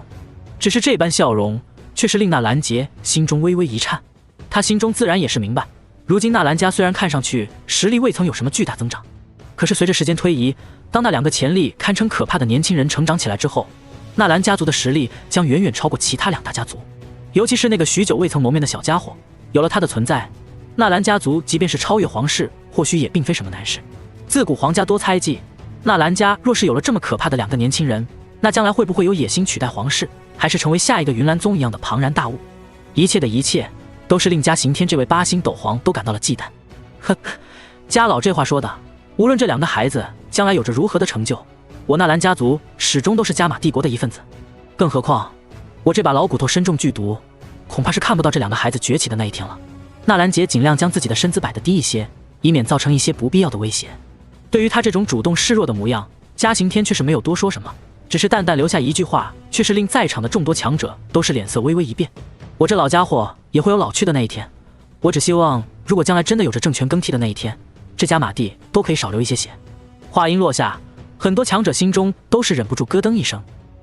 只是这般笑容却是令纳兰杰心中微微一颤。他心中自然也是明白，如今纳兰家虽然看上去实力未曾有什么巨大增长，可是随着时间推移，当那2个潜力堪称可怕的年轻人成长起来之后，纳兰家族的实力将远远超过其他2大家族。尤其是那个许久未曾谋面的小家伙，有了他的存在，纳兰家族即便是超越皇室，或许也并非什么难事。自古皇家多猜忌，纳兰家若是有了这么可怕的2个年轻人，那将来会不会有野心取代皇室，还是成为下一个云岚宗一样的庞然大物？一切的一切，都是令嘉刑天这位8星斗皇都感到了忌惮。呵，家老这话说的，无论这2个孩子将来有着如何的成就，我纳兰家族始终都是加玛帝国的一份子。更何况，我这把老骨头身中剧毒，恐怕是看不到这2个孩子崛起的那一天了。纳兰杰尽量将自己的身子摆得低一些，以免造成一些不必要的威胁。对于他这种主动示弱的模样，嘉刑天却是没有多说什么，只是淡淡留下一句话，却是令在场的众多强者都是脸色微微一变。我这老家伙也会有老去的那一天，我只希望如果将来真的有着政权更替的那一天，这加玛帝都可以少流一些血。话音落下，很多强者心中都是忍不住咯噔一声。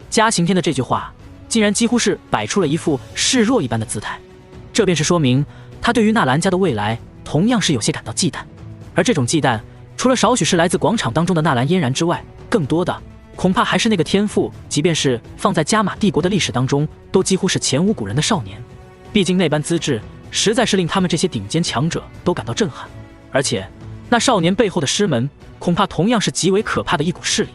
嘉刑天的这句话竟然几乎是摆出了一副示弱一般的姿态，这便是说明他对于纳兰家的未来同样是有些感到忌惮。而这种忌惮，除了少许是来自广场当中的纳兰嫣然之外，更多的恐怕还是那个天赋，即便是放在加玛帝国的历史当中，都几乎是前无古人的少年。毕竟那般资质，实在是令他们这些顶尖强者都感到震撼。而且，那少年背后的师门，恐怕同样是极为可怕的一股势力。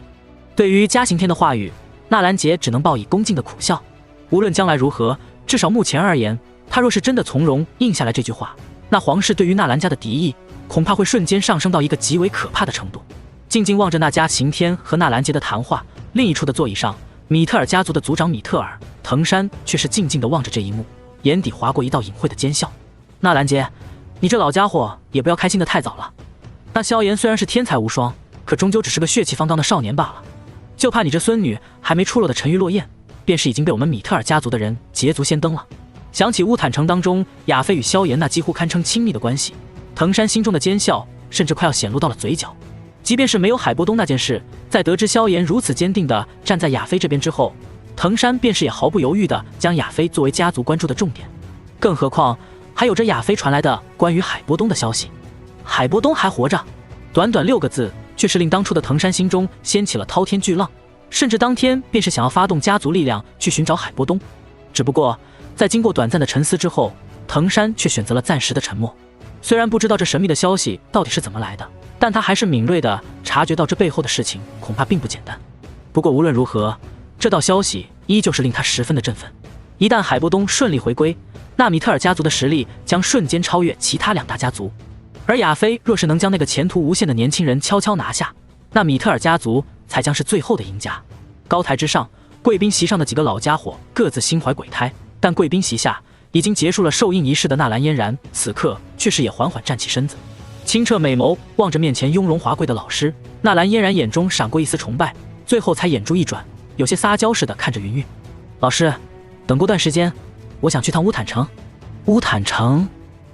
对于嘉刑天的话语，纳兰杰只能报以恭敬的苦笑。无论将来如何，至少目前而言，他若是真的从容应下来这句话，那皇室对于纳兰家的敌意，恐怕会瞬间上升到一个极为可怕的程度。静静望着那嘉刑天和纳兰杰的谈话，另一处的座椅上，米特尔家族的族长米特尔、藤山却是静静地望着这一幕，眼底划过一道隐晦的奸笑。纳兰杰，你这老家伙也不要开心得太早了。那萧炎虽然是天才无双，可终究只是个血气方刚的少年罢了。就怕你这孙女还没出落的沉鱼落雁，便是已经被我们米特尔家族的人捷足先登了。想起乌坦城当中亚妃与萧炎那几乎堪称亲密的关系，藤山心中的奸笑甚至快要显露到了嘴角。即便是没有海波东那件事，在得知萧炎如此坚定地站在亚妃这边之后，藤山便是也毫不犹豫地将亚妃作为家族关注的重点。更何况还有着亚妃传来的关于海波东的消息，海波东还活着，短短6个字，却是令当初的藤山心中掀起了滔天巨浪，甚至当天便是想要发动家族力量去寻找海波东。只不过在经过短暂的沉思之后，藤山却选择了暂时的沉默。虽然不知道这神秘的消息到底是怎么来的，但他还是敏锐地察觉到这背后的事情恐怕并不简单。不过无论如何，这道消息依旧是令他十分的振奋。一旦海波东顺利回归，那米特尔家族的实力将瞬间超越其他2大家族。而亚妃若是能将那个前途无限的年轻人悄悄拿下，那米特尔家族才将是最后的赢家。高台之上，贵宾席上的几个老家伙各自心怀鬼胎，但贵宾席下已经结束了受印仪式的纳兰嫣然，此刻却是也缓缓站起身子，清澈美眸望着面前雍容华贵的老师。纳兰嫣然眼中闪过一丝崇拜，最后才眼珠一转，有些撒娇似的看着云韵：“老师，等过段时间，我想去趟乌坦城。”乌坦城？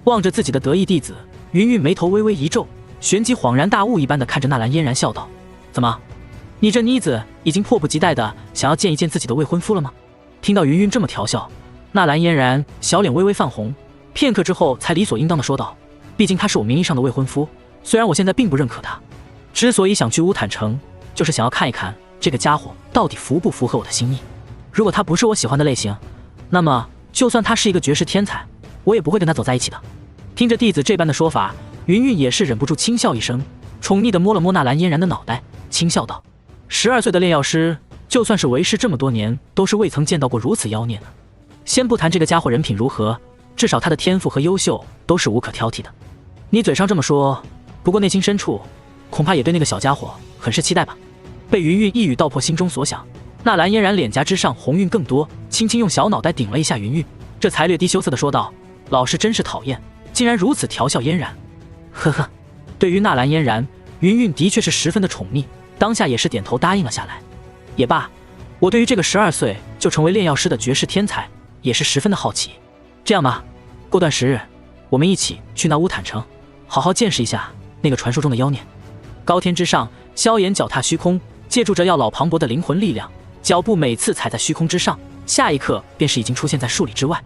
望着自己的得意弟子，云韵眉头微微一皱，旋即恍然大悟一般的看着纳兰嫣然笑道：“怎么，你这妮子已经迫不及待的想要见一见自己的未婚夫了吗？”听到云韵这么调笑，纳兰嫣然小脸微微泛红，片刻之后才理所应当的说道：“毕竟他是我名义上的未婚夫，虽然我现在并不认可他，之所以想去乌坦城，就是想要看一看这个家伙到底符不符合我的心意。如果他不是我喜欢的类型，那么就算他是一个绝世天才，我也不会跟他走在一起的。”听着弟子这般的说法，云韵也是忍不住轻笑一声，宠溺地摸了摸纳兰嫣然的脑袋，轻笑道：“12岁的炼药师，就算是为师这么多年，都是未曾见到过如此妖孽的。先不谈这个家伙人品如何，至少他的天赋和优秀都是无可挑剔的。你嘴上这么说，不过内心深处恐怕也对那个小家伙很是期待吧？”被云韵一语道破心中所想，纳兰嫣然脸颊之上红晕更多，轻轻用小脑袋顶了一下云韵，这才略低羞涩地说道：“老师真是讨厌，竟然如此调笑嫣然。”呵呵，对于纳兰嫣然，云韵的确是十分的宠溺，当下也是点头答应了下来。也罢，我对于这个12岁就成为炼药师的绝世天才也是十分的好奇。这样吧，过段时日，我们一起去那乌坦城，好好见识一下那个传说中的妖孽。高天之上，萧炎脚踏虚空，借助着药老磅礴的灵魂力量，脚步每次踩在虚空之上，下一刻便是已经出现在数里之外。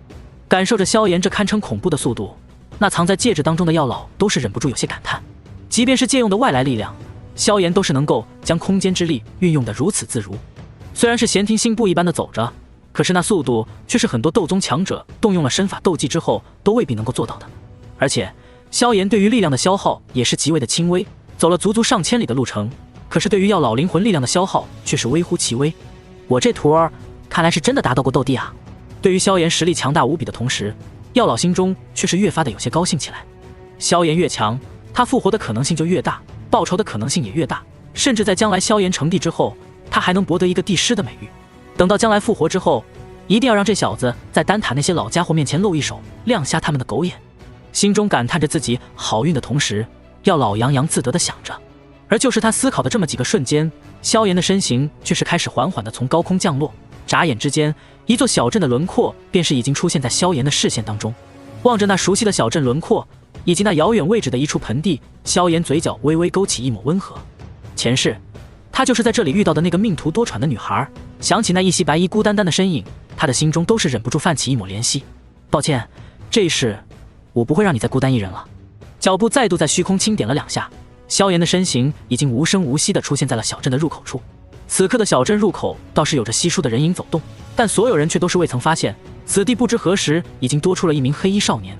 感受着萧炎这堪称恐怖的速度，那藏在戒指当中的药老都是忍不住有些感叹。即便是借用的外来力量，萧炎都是能够将空间之力运用得如此自如。虽然是闲庭信步一般的走着，可是那速度却是很多斗宗强者动用了身法斗技之后都未必能够做到的。而且萧炎对于力量的消耗也是极为的轻微，走了足足上千里的路程，可是对于药老灵魂力量的消耗却是微乎其微。我这徒儿看来是真的达到过斗帝啊。对于萧炎实力强大无比的同时，药老心中却是越发的有些高兴起来。萧炎越强，他复活的可能性就越大，报仇的可能性也越大，甚至在将来萧炎成帝之后，他还能博得一个帝师的美誉。等到将来复活之后，一定要让这小子在丹塔那些老家伙面前露一手，亮瞎他们的狗眼。心中感叹着自己好运的同时，药老洋洋自得地想着。而就是他思考的这么几个瞬间，萧炎的身形却是开始缓缓地从高空降落，眨眼之间，一座小镇的轮廓便是已经出现在萧炎的视线当中。望着那熟悉的小镇轮廓以及那遥远位置的一处盆地，萧炎嘴角微微勾起一抹温和。前世他就是在这里遇到的那个命途多舛的女孩，想起那一袭白衣孤单单的身影，他的心中都是忍不住泛起一抹怜惜。抱歉，这一世我不会让你再孤单一人了。脚步再度在虚空轻点了2下，萧炎的身形已经无声无息地出现在了小镇的入口处。此刻的小镇入口倒是有着稀疏的人影走动，但所有人却都是未曾发现，此地不知何时已经多出了一名黑衣少年。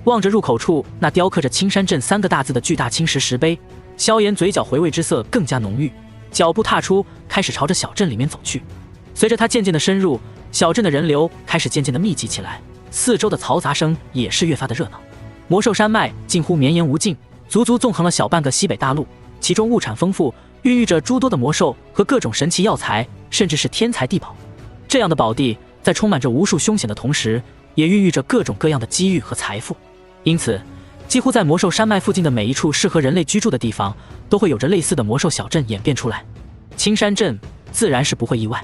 望着入口处那雕刻着青山镇3个大字的巨大青石石碑，萧炎嘴角回味之色更加浓郁，脚步踏出，开始朝着小镇里面走去。随着他渐渐的深入，小镇的人流开始渐渐的密集起来，四周的嘈杂声也是越发的热闹。魔兽山脉近乎绵延无尽，足足纵横了小半个西北大陆，其中物产丰富，孕育着诸多的魔兽和各种神奇药材，甚至是天材地宝。这样的宝地在充满着无数凶险的同时，也孕育着各种各样的机遇和财富。因此几乎在魔兽山脉附近的每一处适合人类居住的地方，都会有着类似的魔兽小镇演变出来。青山镇自然是不会意外。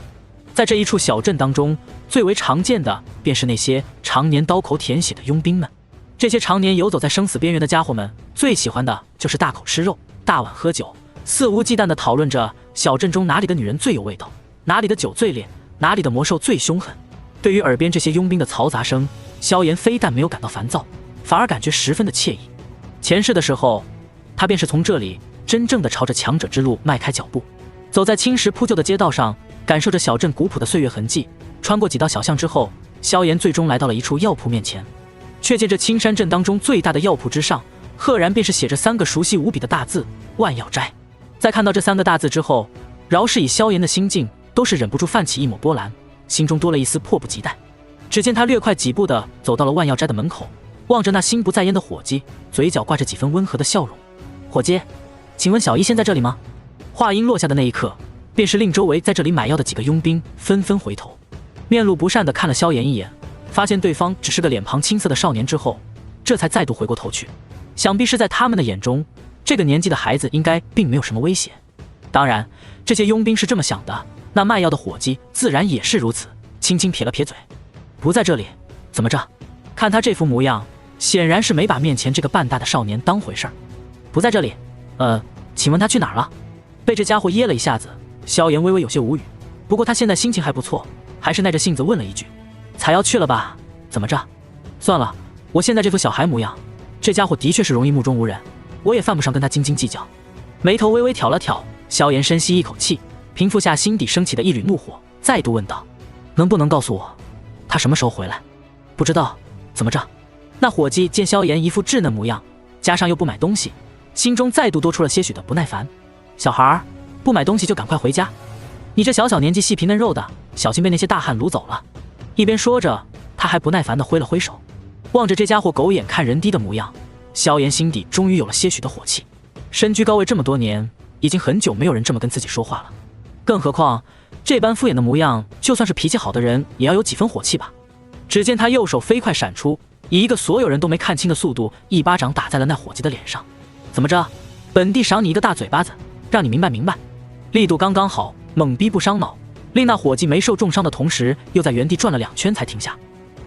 在这一处小镇当中，最为常见的便是那些常年刀口舔血的佣兵们。这些常年游走在生死边缘的家伙们，最喜欢的就是大口吃肉，大碗喝酒，肆无忌惮地讨论着小镇中哪里的女人最有味道，哪里的酒最烈，哪里的魔兽最凶狠。对于耳边这些佣兵的嘈杂声，萧炎非但没有感到烦躁，反而感觉十分的惬意。前世的时候，他便是从这里真正的朝着强者之路迈开脚步，走在青石铺就的街道上，感受着小镇古朴的岁月痕迹。穿过几道小巷之后，萧炎最终来到了一处药铺面前，却见这青山镇当中最大的药铺之上，赫然便是写着3个熟悉无比的大字“万药斋”。在看到这3个大字之后，饶是以萧炎的心境，都是忍不住泛起一抹波澜，心中多了一丝迫不及待。只见他略快几步地走到了万药斋的门口，望着那心不在焉的伙计，嘴角挂着几分温和的笑容。伙计，请问小医仙在这里吗？话音落下的那一刻，便是令周围在这里买药的几个佣兵纷纷回头，面露不善地看了萧炎一眼，发现对方只是个脸庞青涩的少年之后，这才再度回过头去。想必是在他们的眼中，这个年纪的孩子应该并没有什么威胁。当然，这些佣兵是这么想的，那卖药的伙计自然也是如此，轻轻撇了撇嘴，不在这里，怎么着？看他这副模样，显然是没把面前这个半大的少年当回事儿。不在这里，请问他去哪儿了？被这家伙噎了一下子，萧炎微微有些无语。不过他现在心情还不错，还是耐着性子问了一句：“采药去了吧？怎么着？”算了，我现在这副小孩模样，这家伙的确是容易目中无人，我也犯不上跟他斤斤计较。眉头微微挑了挑，萧炎深吸一口气，平复下心底升起的一缕怒火，再度问道：“能不能告诉我，他什么时候回来？”不知道。怎么着？那伙计见萧炎一副稚嫩模样，加上又不买东西，心中再度多出了些许的不耐烦。小孩儿，不买东西就赶快回家，你这小小年纪细皮嫩肉的，小心被那些大汉掳走了。一边说着，他还不耐烦地挥了挥手。望着这家伙狗眼看人低的模样，萧炎心底终于有了些许的火气。身居高位这么多年，已经很久没有人这么跟自己说话了，更何况这般敷衍的模样，就算是脾气好的人也要有几分火气吧。只见他右手飞快闪出，以一个所有人都没看清的速度，一巴掌打在了那伙计的脸上。怎么着？本地赏你一个大嘴巴子，让你明白明白。力度刚刚好，猛逼不伤脑，令那伙计没受重伤的同时，又在原地转了2圈才停下。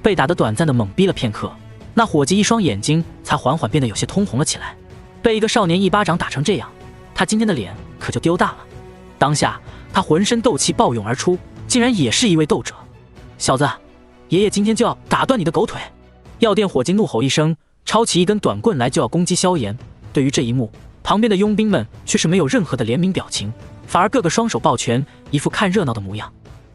被打得短暂的猛逼了片刻，那伙计一双眼睛才缓缓变得有些通红了起来。被一个少年一巴掌打成这样，他今天的脸可就丢大了。当下他浑身斗气暴涌而出，竟然也是一位斗者。小子，爷爷今天就要打断你的狗腿！药店伙计怒吼一声，抄起一根短棍来就要攻击萧炎。对于这一幕，旁边的佣兵们却是没有任何的怜悯表情，反而个个双手抱拳，一副看热闹的模样。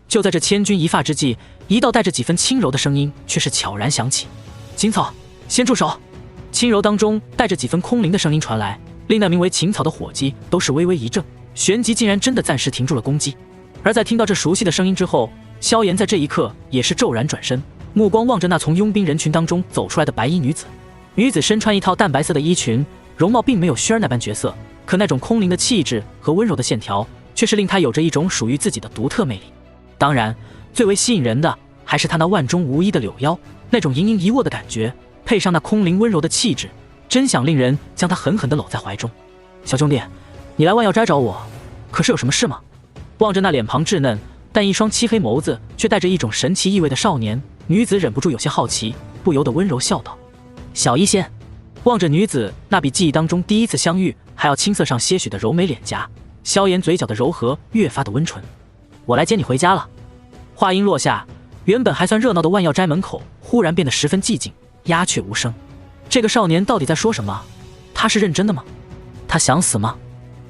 就在这千钧一发之际，一道带着几分轻柔的声音却是悄然响起：“秦草，先住手！”轻柔当中带着几分空灵的声音传来，令那名为秦草的伙计都是微微一怔，旋即竟然真的暂时停住了攻击。而在听到这熟悉的声音之后，萧炎在这一刻也是骤然转身，目光望着那从佣兵人群当中走出来的白衣女子。女子身穿一套淡白色的衣裙，容貌并没有薰儿那般绝色，可那种空灵的气质和温柔的线条，却是令她有着一种属于自己的独特魅力。当然，最为吸引人的还是她那万中无一的柳腰，那种盈盈一握的感觉，配上那空灵温柔的气质，真想令人将她狠狠地搂在怀中。小兄弟，你来万药斋找我，可是有什么事吗？望着那脸庞稚嫩，但一双漆黑眸子却带着一种神奇意味的少年，女子忍不住有些好奇，不由得温柔笑道：“小医仙。”望着女子那比记忆当中第一次相遇还要青涩上些许的柔美脸颊，萧炎嘴角的柔和越发的温纯。我来接你回家了。话音落下，原本还算热闹的万药斋门口忽然变得十分寂静，鸦雀无声。这个少年到底在说什么？他是认真的吗？他想死吗？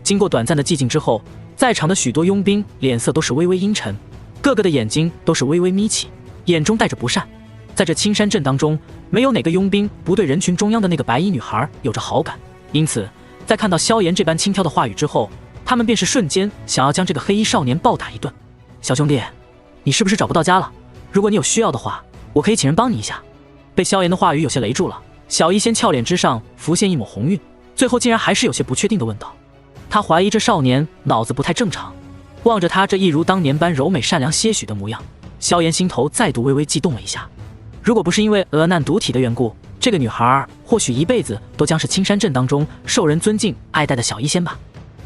经过短暂的寂静之后，在场的许多佣兵脸色都是微微阴沉，个个的眼睛都是微微眯起，眼中带着不善。在这青山镇当中，没有哪个佣兵不对人群中央的那个白衣女孩有着好感，因此在看到萧炎这般轻佻的话语之后，他们便是瞬间想要将这个黑衣少年暴打一顿。小兄弟，你是不是找不到家了？如果你有需要的话，我可以请人帮你一下。被萧炎的话语有些雷住了，小医仙俏脸之上浮现一抹红晕，最后竟然还是有些不确定地问道。他怀疑这少年脑子不太正常。望着他这一如当年般柔美善良些许的模样，萧炎心头再度微微悸动了一下。如果不是因为鹅难独体的缘故，这个女孩或许一辈子都将是青山镇当中受人尊敬爱戴的小医仙吧。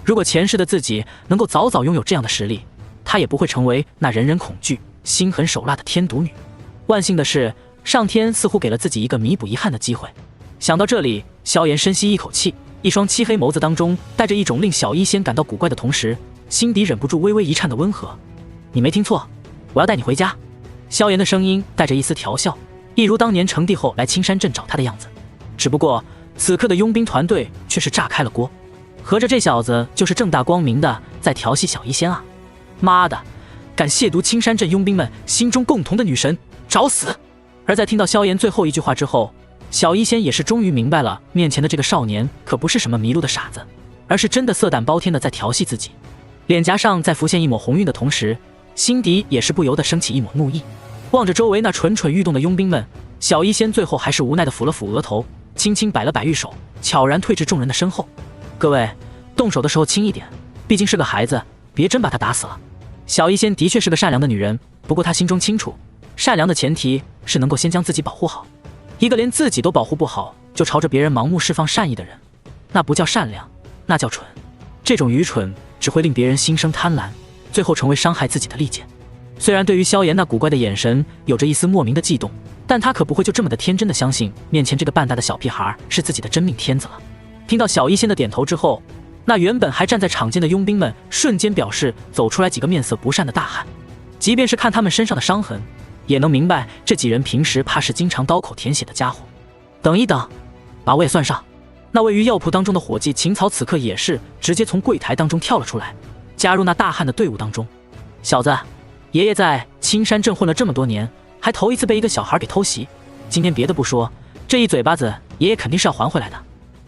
如果前世的自己能够早早拥有这样的实力，她也不会成为那人人恐惧、心狠手辣的天毒女。万幸的是，上天似乎给了自己一个弥补遗憾的机会。想到这里，萧炎深吸一口气，一双漆黑眸子当中带着一种令小医仙感到古怪的同时，心底忍不住微微一颤的温和。你没听错，我要带你回家。萧炎的声音带着一丝调笑，一如当年成帝后来青山镇找他的样子。只不过此刻的佣兵团队却是炸开了锅，合着这小子就是正大光明的在调戏小医仙啊！妈的，敢亵渎青山镇佣兵们心中共同的女神，找死！而在听到萧炎最后一句话之后，小医仙也是终于明白了，面前的这个少年可不是什么迷路的傻子，而是真的色胆包天的在调戏自己。脸颊上在浮现一抹红晕的同时，心底也是不由得升起一抹怒意。望着周围那蠢蠢欲动的佣兵们，小医仙最后还是无奈地抚了抚额头，轻轻摆了摆玉手，悄然退至众人的身后。各位，动手的时候轻一点，毕竟是个孩子，别真把他打死了。小医仙的确是个善良的女人，不过她心中清楚，善良的前提是能够先将自己保护好。一个连自己都保护不好，就朝着别人盲目释放善意的人，那不叫善良，那叫蠢。这种愚蠢只会令别人心生贪婪，最后成为伤害自己的利剑。虽然对于萧炎那古怪的眼神有着一丝莫名的悸动，但他可不会就这么的天真的相信面前这个半大的小屁孩是自己的真命天子了。听到小医仙的点头之后，那原本还站在场间的佣兵们瞬间表示走出来几个面色不善的大汉，即便是看他们身上的伤痕，也能明白这几人平时怕是经常刀口舔血的家伙。等一等，把我也算上。那位于药铺当中的伙计秦草此刻也是直接从柜台当中跳了出来，加入那大汉的队伍当中。小子，爷爷在青山镇混了这么多年，还头一次被一个小孩给偷袭，今天别的不说，这一嘴巴子爷爷肯定是要还回来的。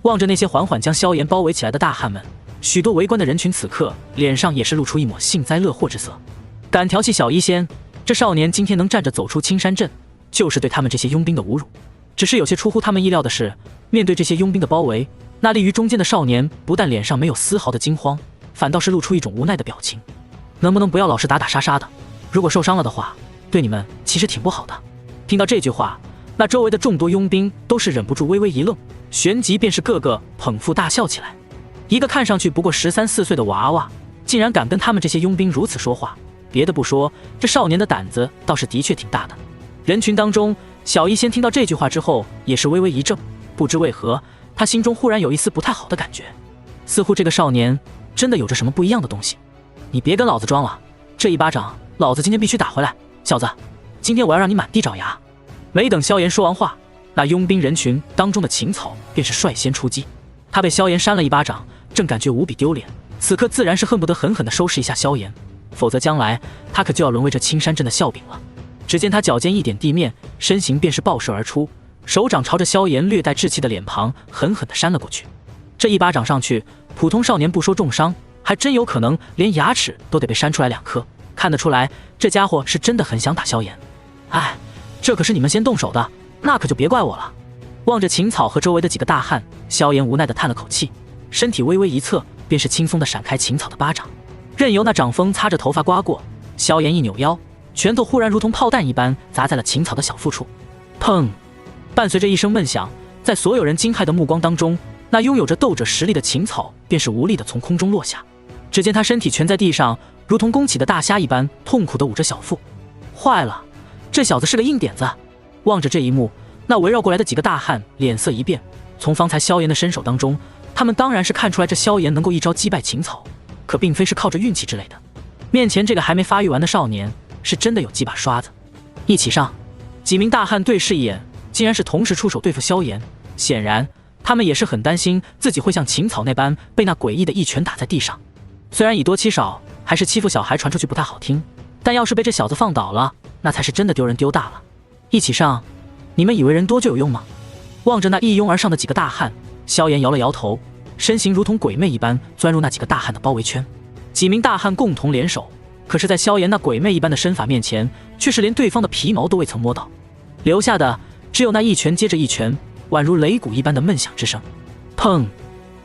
望着那些缓缓将萧炎包围起来的大汉们，许多围观的人群此刻脸上也是露出一抹幸灾乐祸之色。敢调戏小医仙，这少年今天能站着走出青山镇，就是对他们这些佣兵的侮辱。只是有些出乎他们意料的是，面对这些佣兵的包围，那立于中间的少年不但脸上没有丝毫的惊慌，反倒是露出一种无奈的表情。能不能不要老是打打杀杀的？如果受伤了的话，对你们其实挺不好的。听到这句话，那周围的众多佣兵都是忍不住微微一愣，旋即便是个个捧腹大笑起来。一个看上去不过13、14岁的娃娃，竟然敢跟他们这些佣兵如此说话，别的不说，这少年的胆子倒是的确挺大的。人群当中，小医仙听到这句话之后也是微微一怔，不知为何，他心中忽然有一丝不太好的感觉，似乎这个少年真的有着什么不一样的东西。你别跟老子装了，这一巴掌老子今天必须打回来，小子，今天我要让你满地找牙。没等萧炎说完话，那佣兵人群当中的秦草便是率先出击。他被萧炎扇了一巴掌，正感觉无比丢脸，此刻自然是恨不得狠狠地收拾一下萧炎，否则将来他可就要沦为这青山镇的笑柄了。只见他脚尖一点地面，身形便是爆射而出，手掌朝着萧炎略带稚气的脸庞狠狠地扇了过去。这一巴掌上去，普通少年不说重伤，还真有可能连牙齿都得被扇出来2颗。看得出来，这家伙是真的很想打萧炎。哎，这可是你们先动手的，那可就别怪我了。望着秦草和周围的几个大汉，萧炎无奈地叹了口气，身体微微一侧，便是轻松地闪开秦草的巴掌，任由那掌风擦着头发刮过。萧炎一扭腰，拳头忽然如同炮弹一般砸在了秦草的小腹处，砰！伴随着一声闷响，在所有人惊骇的目光当中，那拥有着斗者实力的秦草便是无力地从空中落下。只见他身体蜷在地上，如同弓起的大虾一般，痛苦地捂着小腹。坏了，这小子是个硬点子！望着这一幕，那围绕过来的几个大汉脸色一变。从方才萧炎的身手当中，他们当然是看出来这萧炎能够一招击败秦草，可并非是靠着运气之类的。面前这个还没发育完的少年，是真的有几把刷子。一起上！几名大汉对视一眼，竟然是同时出手对付萧炎。显然，他们也是很担心自己会像秦草那般被那诡异的一拳打在地上。虽然以多欺少，还是欺负小孩传出去不太好听，但要是被这小子放倒了，那才是真的丢人丢大了。一起上！你们以为人多就有用吗？望着那一拥而上的几个大汉，萧炎摇了摇头，身形如同鬼魅一般钻入那几个大汉的包围圈。几名大汉共同联手，可是在萧炎那鬼魅一般的身法面前，却是连对方的皮毛都未曾摸到，留下的只有那一拳接着一拳，宛如擂鼓一般的闷响之声。砰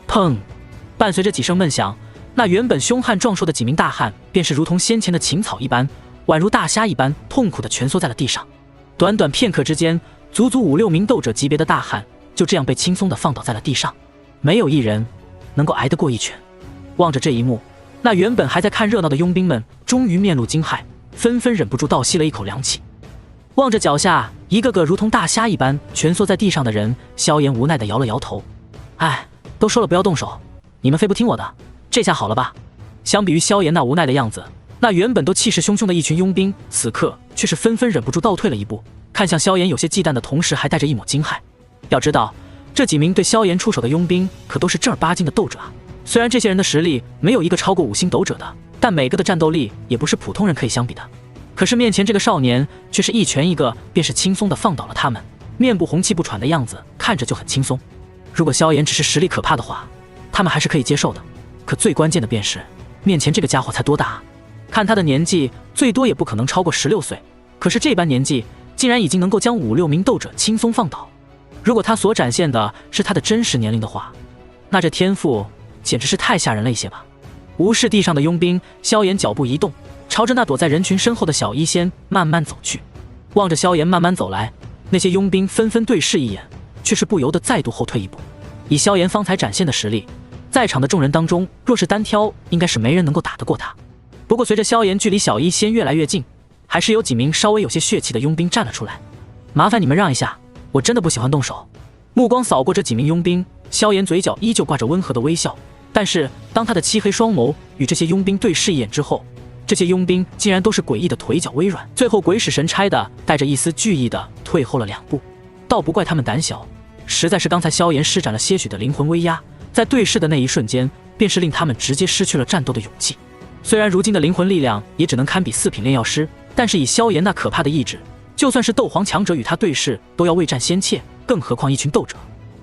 砰！伴随着几声闷响，那原本凶悍壮硕的几名大汉，便是如同先前的秦草一般，宛如大虾一般痛苦地蜷缩在了地上。短短片刻之间，足足5、6名斗者级别的大汉就这样被轻松地放倒在了地上，没有一人能够挨得过一拳。望着这一幕，那原本还在看热闹的佣兵们终于面露惊骇，纷纷忍不住倒吸了一口凉气。望着脚下一个个如同大虾一般蜷缩在地上的人，萧炎无奈地摇了摇头：哎，都说了不要动手，你们非不听我的，这下好了吧？相比于萧炎那无奈的样子，那原本都气势汹汹的一群佣兵，此刻却是纷纷忍不住倒退了一步，看向萧炎有些忌惮的同时，还带着一抹惊骇。要知道，这几名对萧炎出手的佣兵可都是正儿八经的斗者啊！虽然这些人的实力没有一个超过5星斗者的，但每个的战斗力也不是普通人可以相比的。可是面前这个少年却是一拳一个，便是轻松地放倒了他们，面部红气不喘的样子看着就很轻松。如果萧炎只是实力可怕的话，他们还是可以接受的。可最关键的便是，面前这个家伙才多大啊？看他的年纪，最多也不可能超过16岁。可是这般年纪，竟然已经能够将5、6名斗者轻松放倒。如果他所展现的是他的真实年龄的话，那这天赋简直是太吓人了一些吧。无视地上的佣兵，萧炎脚步一动，朝着那躲在人群身后的小医仙慢慢走去。望着萧炎慢慢走来，那些佣兵纷纷对视一眼，却是不由得再度后退一步。以萧炎方才展现的实力，在场的众人当中，若是单挑，应该是没人能够打得过他。不过随着萧炎距离小医仙越来越近，还是有几名稍微有些血气的佣兵站了出来。麻烦你们让一下，我真的不喜欢动手。目光扫过这几名佣兵，萧炎嘴角依旧挂着温和的微笑。但是当他的漆黑双眸与这些佣兵对视一眼之后，这些佣兵竟然都是诡异的腿脚微软，最后鬼使神差的带着一丝惧意的退后了2步。倒不怪他们胆小，实在是刚才萧炎施展了些许的灵魂威压，在对视的那一瞬间，便是令他们直接失去了战斗的勇气。虽然如今的灵魂力量也只能堪比4品炼药师，但是以萧炎那可怕的意志，就算是斗皇强者与他对视都要畏战先怯，更何况一群斗者。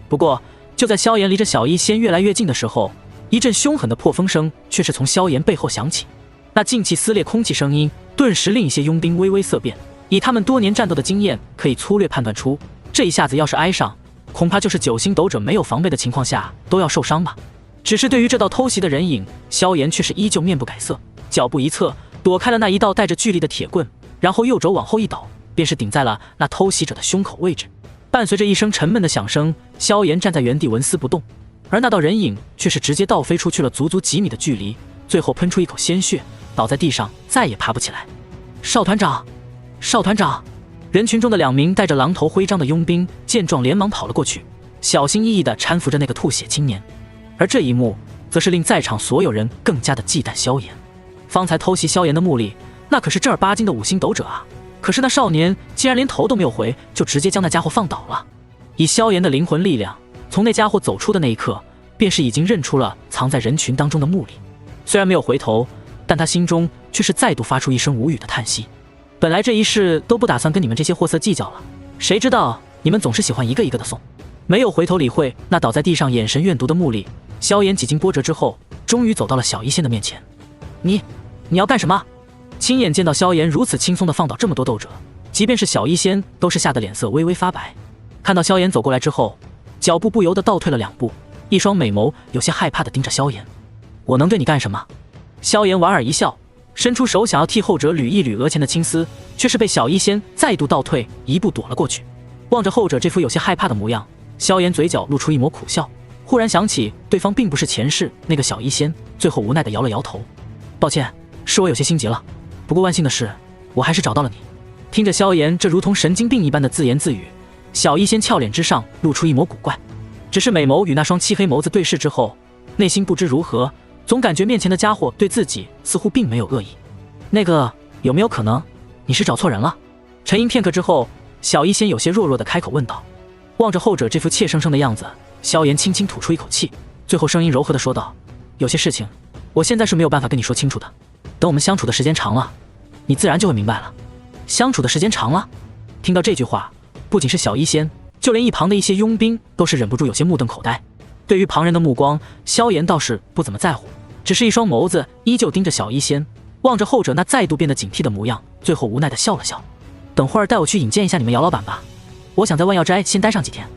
不过就在萧炎离着小医仙越来越近的时候，一阵凶狠的破风声却是从萧炎背后响起，那劲气撕裂空气声音顿时令一些佣兵微微色变。以他们多年战斗的经验，可以粗略判断出，这一下子要是挨上，恐怕就是9星斗者没有防备的情况下都要受伤吧。只是对于这道偷袭的人影，萧炎却是依旧面不改色，脚步一侧，躲开了那一道带着巨力的铁棍，然后右肘往后一倒，便是顶在了那偷袭者的胸口位置。伴随着一声沉闷的响声，萧炎站在原地纹丝不动，而那道人影却是直接倒飞出去了足足几米的距离，最后喷出一口鲜血，倒在地上，再也爬不起来。少团长，少团长！人群中的2名带着狼头徽章的佣兵见状，连忙跑了过去，小心翼翼地搀扶着那个吐血青年。而这一幕，则是令在场所有人更加的忌惮萧炎。方才偷袭萧炎的目力，那可是正儿八经的5星斗者啊！可是那少年竟然连头都没有回，就直接将那家伙放倒了。以萧炎的灵魂力量，从那家伙走出的那一刻，便是已经认出了藏在人群当中的目力。虽然没有回头，但他心中却是再度发出一声无语的叹息。本来这一世都不打算跟你们这些货色计较了，谁知道你们总是喜欢一个一个的送。没有回头理会那倒在地上眼神怨毒的目力，萧炎几经波折之后，终于走到了小医仙的面前。你要干什么？亲眼见到萧炎如此轻松地放倒这么多斗者，即便是小医仙都是吓得脸色微微发白。看到萧炎走过来之后，脚步不由得倒退了2步，一双美眸有些害怕地盯着萧炎。我能对你干什么？萧炎莞尔一笑，伸出手想要替后者捋一捋额前的青丝，却是被小医仙再度倒退1步躲了过去。望着后者这副有些害怕的模样，萧炎嘴角露出一抹苦笑，忽然想起对方并不是前世那个小医仙，最后无奈地摇了摇头。抱歉，是我有些心急了，不过万幸的是，我还是找到了你。听着萧炎这如同神经病一般的自言自语，小医仙俏脸之上露出一抹古怪，只是美眸与那双漆黑眸子对视之后，内心不知如何，总感觉面前的家伙对自己似乎并没有恶意。那个，有没有可能你是找错人了？沉吟片刻之后，小医仙有些弱弱地开口问道。望着后者这副怯生生的样子，萧炎轻轻吐出一口气，最后声音柔和地说道：有些事情我现在是没有办法跟你说清楚的，等我们相处的时间长了，你自然就会明白了。相处的时间长了？听到这句话，不仅是小医仙，就连一旁的一些佣兵都是忍不住有些目瞪口呆。对于旁人的目光，萧炎倒是不怎么在乎，只是一双眸子依旧盯着小医仙，望着后者那再度变得警惕的模样，最后无奈地笑了笑。等会儿带我去引荐一下你们姚老板吧，我想在万药斋先待上几天。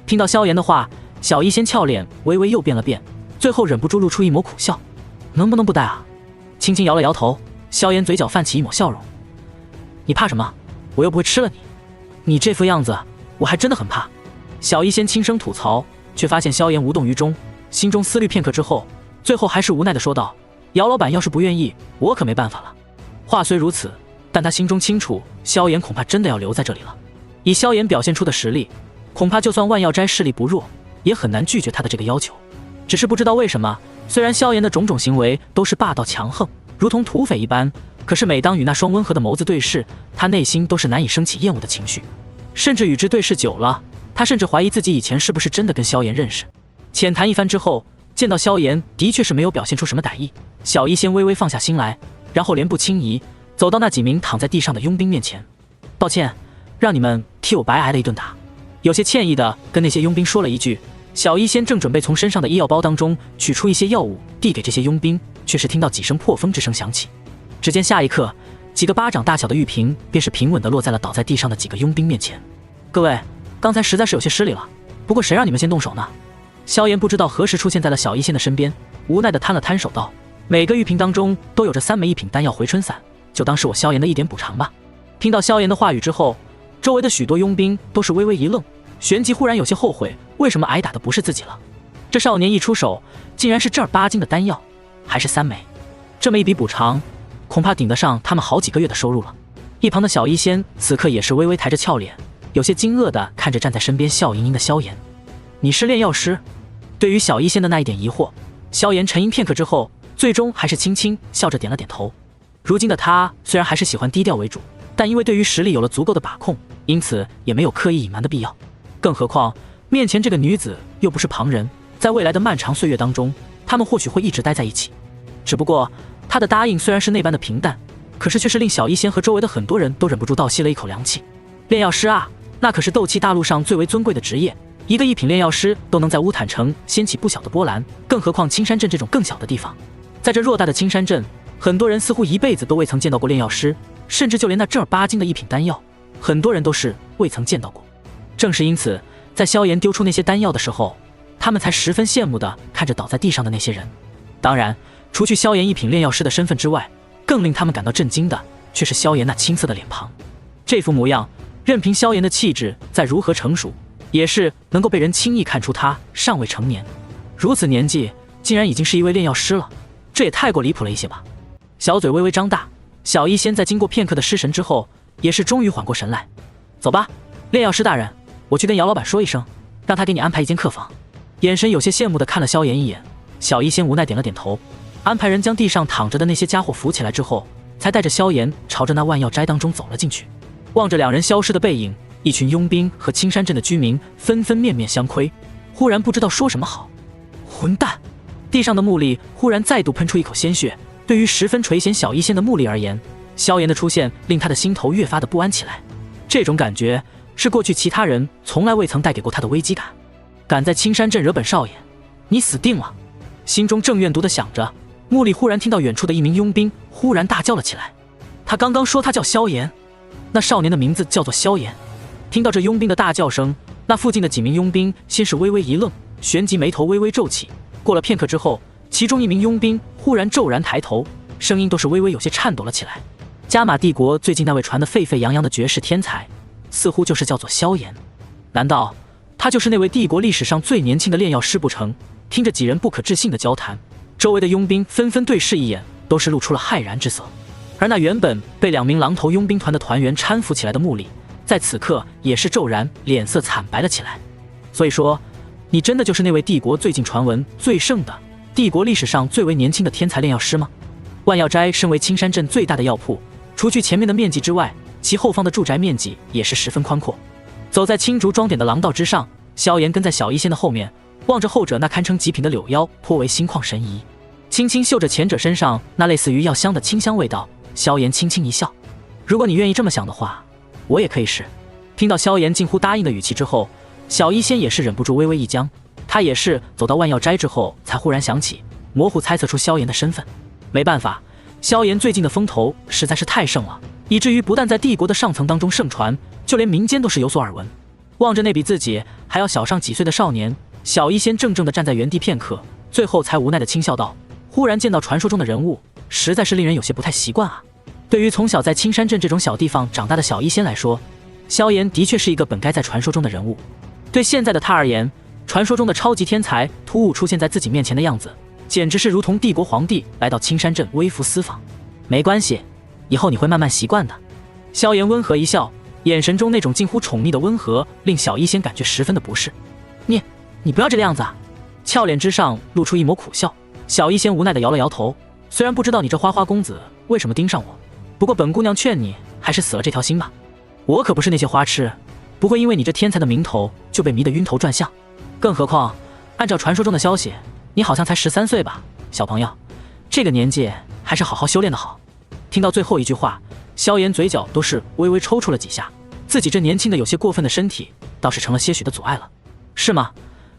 听到萧炎的话，小医仙俏脸微微又变了变，最后忍不住露出一抹苦笑。能不能不带啊？轻轻摇了摇头，萧炎嘴角泛起一抹笑容。你怕什么？我又不会吃了你。你这副样子，我还真的很怕。小医仙轻声吐槽，却发现萧炎无动于衷，心中思虑片刻之后，最后还是无奈地说道：姚老板要是不愿意，我可没办法了。话虽如此，但他心中清楚，萧炎恐怕真的要留在这里了。以萧炎表现出的实力，恐怕就算万药斋势力不弱，也很难拒绝他的这个要求。只是不知道为什么，虽然萧炎的种种行为都是霸道强横，如同土匪一般，可是每当与那双温和的眸子对视，他内心都是难以升起厌恶的情绪。甚至与之对视久了，他甚至怀疑自己以前是不是真的跟萧炎认识。浅谈一番之后，见到萧炎的确是没有表现出什么歹意，小医仙微微放下心来，然后莲步轻移，走到那几名躺在地上的佣兵面前。抱歉，让你们替我白挨了一顿打。有些歉意的跟那些佣兵说了一句。小医仙正准备从身上的医药包当中取出一些药物递给这些佣兵，却是听到几声破风之声响起。只见下一刻，几个巴掌大小的玉瓶便是平稳地落在了倒在地上的几个佣兵面前。各位，刚才实在是有些失礼了，不过谁让你们先动手呢？萧炎不知道何时出现在了小医仙的身边，无奈地摊了摊手道：每个玉瓶当中都有着3枚1品丹药回春散，就当是我萧炎的一点补偿吧。听到萧炎的话语之后，周围的许多佣兵都是微微一愣，旋即忽然有些后悔，为什么挨打的不是自己了？这少年一出手，竟然是正儿八经的丹药，还是3枚，这么一笔补偿，恐怕顶得上他们好几个月的收入了。一旁的小医仙此刻也是微微抬着俏脸，有些惊愕地看着站在身边笑盈盈的萧炎。你是炼药师？对于小医仙的那一点疑惑，萧炎沉吟片刻之后，最终还是轻轻笑着点了点头。如今的他虽然还是喜欢低调为主，但因为对于实力有了足够的把控，因此也没有刻意隐瞒的必要。更何况面前这个女子又不是旁人，在未来的漫长岁月当中，他们或许会一直待在一起。只不过他的答应虽然是那般的平淡，可是却是令小医仙和周围的很多人都忍不住倒吸了一口凉气。炼药师啊，那可是斗气大陆上最为尊贵的职业，一个1品炼药师都能在乌坦城掀起不小的波澜，更何况青山镇这种更小的地方。在这偌大的青山镇，很多人似乎一辈子都未曾见到过炼药师，甚至就连那正儿八经的1品丹药，很多人都是未曾见到过。正是因此，在萧炎丢出那些丹药的时候，他们才十分羡慕地看着倒在地上的那些人。当然，除去萧炎1品炼药师的身份之外，更令他们感到震惊的却是萧炎那青涩的脸庞。这副模样，任凭萧炎的气质再如何成熟，也是能够被人轻易看出他尚未成年。如此年纪，竟然已经是一位炼药师了，这也太过离谱了一些吧。小嘴微微张大，小医仙在经过片刻的失神之后，也是终于缓过神来。走吧，炼药师大人，我去跟姚老板说一声，让他给你安排一间客房。眼神有些羡慕地看了萧炎一眼，小医仙无奈点了点头，安排人将地上躺着的那些家伙扶起来之后，才带着萧炎朝着那万药斋当中走了进去。望着两人消失的背影，一群佣兵和青山镇的居民纷纷面面相窥，忽然不知道说什么好。混蛋！地上的木力忽然再度喷出一口鲜血，对于十分垂涎小医仙的木力而言，萧炎的出现令他的心头越发的不安起来。这种感觉是过去其他人从来未曾带给过他的危机感。敢在青山镇惹本少爷，你死定了！心中正怨毒地想着，木力忽然听到远处的一名佣兵忽然大叫了起来。他刚刚说他叫萧炎，那少年的名字叫做萧炎。听到这佣兵的大叫声，那附近的几名佣兵先是微微一愣，旋即眉头微微皱起。过了片刻之后，其中一名佣兵忽然骤然抬头，声音都是微微有些颤抖了起来。加玛帝国最近那位传得沸沸扬扬的绝世天才，似乎就是叫做萧炎。难道他就是那位帝国历史上最年轻的炼药师不成？听着几人不可置信的交谈，周围的佣兵纷纷对视一眼，都是露出了骇然之色。而那原本被2名狼头佣兵团的团员搀扶起来的穆里，在此刻也是骤然脸色惨白了起来。所以说，你真的就是那位帝国最近传闻最盛的帝国历史上最为年轻的天才炼药师吗？万药斋身为青山镇最大的药铺，除去前面的面积之外，其后方的住宅面积也是十分宽阔。走在青竹装点的廊道之上，萧炎跟在小医仙的后面，望着后者那堪称极品的柳腰，颇为心旷神怡。轻轻嗅着前者身上那类似于药香的清香味道，萧炎轻轻一笑。如果你愿意这么想的话，我也可以试。听到萧炎近乎答应的语气之后，小医仙也是忍不住微微一僵。他也是走到万药斋之后，才忽然想起，模糊猜测出萧炎的身份。没办法，萧炎最近的风头实在是太盛了，以至于不但在帝国的上层当中盛传，就连民间都是有所耳闻。望着那比自己还要小上几岁的少年，小医仙怔怔地站在原地片刻，最后才无奈地轻笑道：忽然见到传说中的人物，实在是令人有些不太习惯啊。对于从小在青山镇这种小地方长大的小医仙来说，萧炎的确是一个本该在传说中的人物。对现在的他而言，传说中的超级天才突兀出现在自己面前的样子，简直是如同帝国皇帝来到青山镇微服私访。没关系，以后你会慢慢习惯的。萧炎温和一笑，眼神中那种近乎宠溺的温和令小医仙感觉十分的不适。你不要这个样子啊！俏脸之上露出一抹苦笑，小医仙无奈地摇了摇头。虽然不知道你这花花公子为什么盯上我，不过本姑娘劝你还是死了这条心吧。我可不是那些花痴，不会因为你这天才的名头就被迷得晕头转向。更何况，按照传说中的消息，你好像才13岁吧，小朋友，这个年纪还是好好修炼的好。听到最后一句话，萧炎嘴角都是微微抽搐了几下，自己这年轻的有些过分的身体倒是成了些许的阻碍了，是吗？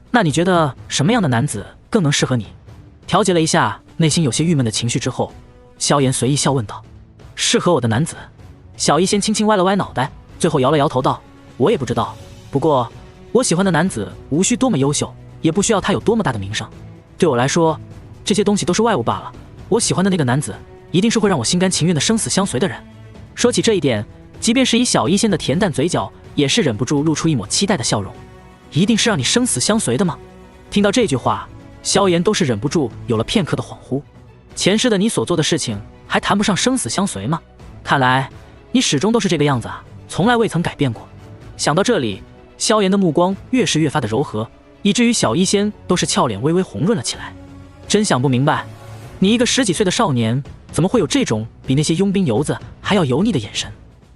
那你觉得什么样的男子更能适合你？调节了一下内心有些郁闷的情绪之后，萧炎随意笑问道：适合我的男子？小医仙轻轻歪了歪脑袋，最后摇了摇头道：我也不知道，不过我喜欢的男子无需多么优秀，也不需要他有多么大的名声，对我来说，这些东西都是外物罢了。我喜欢的那个男子一定是会让我心甘情愿的生死相随的人。说起这一点，即便是以小医仙的恬淡嘴角，也是忍不住露出一抹期待的笑容。一定是让你生死相随的吗？听到这句话，萧炎都是忍不住有了片刻的恍惚。前世的你所做的事情还谈不上生死相随吗？看来你始终都是这个样子啊，从来未曾改变过。想到这里，萧炎的目光越是越发的柔和，以至于小医仙都是俏脸微微红润了起来。真想不明白，你一个10几岁的少年，怎么会有这种比那些佣兵油子还要油腻的眼神？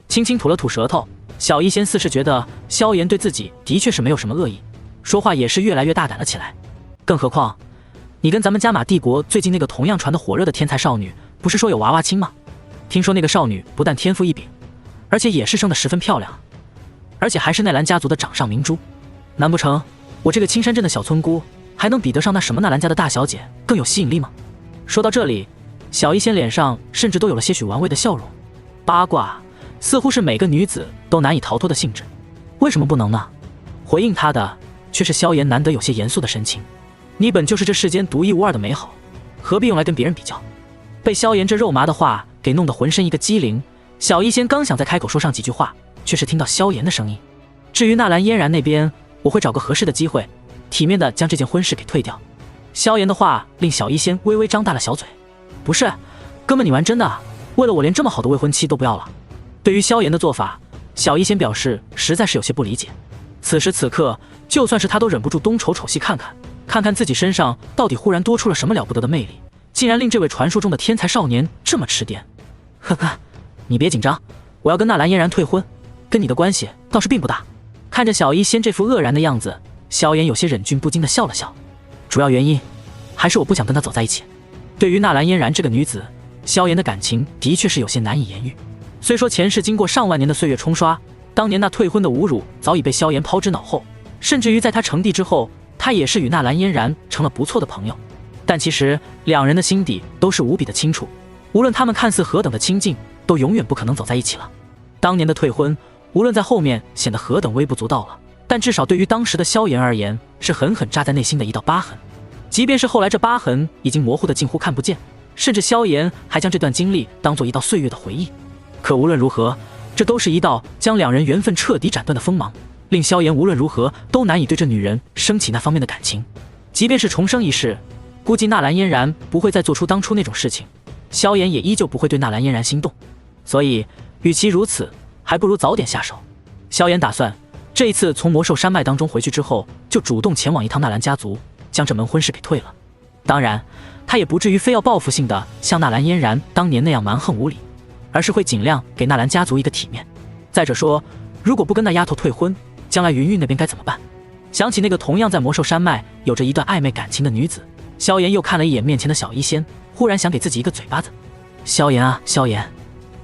轻轻吐了吐舌头，小医仙似是觉得萧炎对自己的确是没有什么恶意，说话也是越来越大胆了起来。更何况，你跟咱们加玛帝国最近那个同样传得火热的天才少女，不是说有娃娃亲吗？听说那个少女不但天赋异禀，而且也是生得十分漂亮，而且还是奈兰家族的掌上明珠。难不成我这个青山镇的小村姑还能比得上那什么纳兰家的大小姐更有吸引力吗？说到这里，小医仙脸上甚至都有了些许玩味的笑容。八卦似乎是每个女子都难以逃脱的性质，为什么不能呢？回应她的却是萧炎难得有些严肃的神情。你本就是这世间独一无二的美好，何必用来跟别人比较？被萧炎这肉麻的话给弄得浑身一个机灵，小医仙刚想再开口说上几句话，却是听到萧炎的声音：至于纳兰嫣然那边，我会找个合适的机会，体面的将这件婚事给退掉。萧炎的话令小医仙微微张大了小嘴：不是，哥们你玩真的啊？为了我连这么好的未婚妻都不要了？对于萧炎的做法，小医仙表示实在是有些不理解。此时此刻，就算是他都忍不住东瞅瞅西看看，看看自己身上到底忽然多出了什么了不得的魅力，竟然令这位传说中的天才少年这么吃癫。呵呵，你别紧张，我要跟纳兰嫣然退婚，跟你的关系倒是并不大。看着小医仙这副愕然的样子，萧炎有些忍俊不禁的笑了笑。主要原因还是我不想跟她走在一起。对于纳兰嫣然这个女子，萧炎的感情的确是有些难以言喻。虽说前世经过上万年的岁月冲刷，当年那退婚的侮辱早已被萧炎抛之脑后，甚至于在他成帝之后，他也是与纳兰嫣然成了不错的朋友。但其实两人的心底都是无比的清楚，无论他们看似何等的亲近，都永远不可能走在一起了。当年的退婚，无论在后面显得何等微不足道了，但至少对于当时的萧炎而言，是狠狠扎在内心的一道疤痕。即便是后来这疤痕已经模糊的近乎看不见，甚至萧炎还将这段经历当作一道岁月的回忆。可无论如何，这都是一道将两人缘分彻底斩断的锋芒，令萧炎无论如何都难以对这女人升起那方面的感情。即便是重生一世，估计纳兰嫣然不会再做出当初那种事情，萧炎也依旧不会对纳兰嫣然心动。所以与其如此，还不如早点下手。萧炎打算这一次从魔兽山脉当中回去之后，就主动前往一趟纳兰家族，将这门婚事给退了。当然他也不至于非要报复性的像纳兰嫣然当年那样蛮横无理，而是会尽量给纳兰家族一个体面。再者说，如果不跟那丫头退婚，将来云云那边该怎么办？想起那个同样在魔兽山脉有着一段暧昧感情的女子，萧炎又看了一眼面前的小医仙，忽然想给自己一个嘴巴子。萧炎啊萧炎，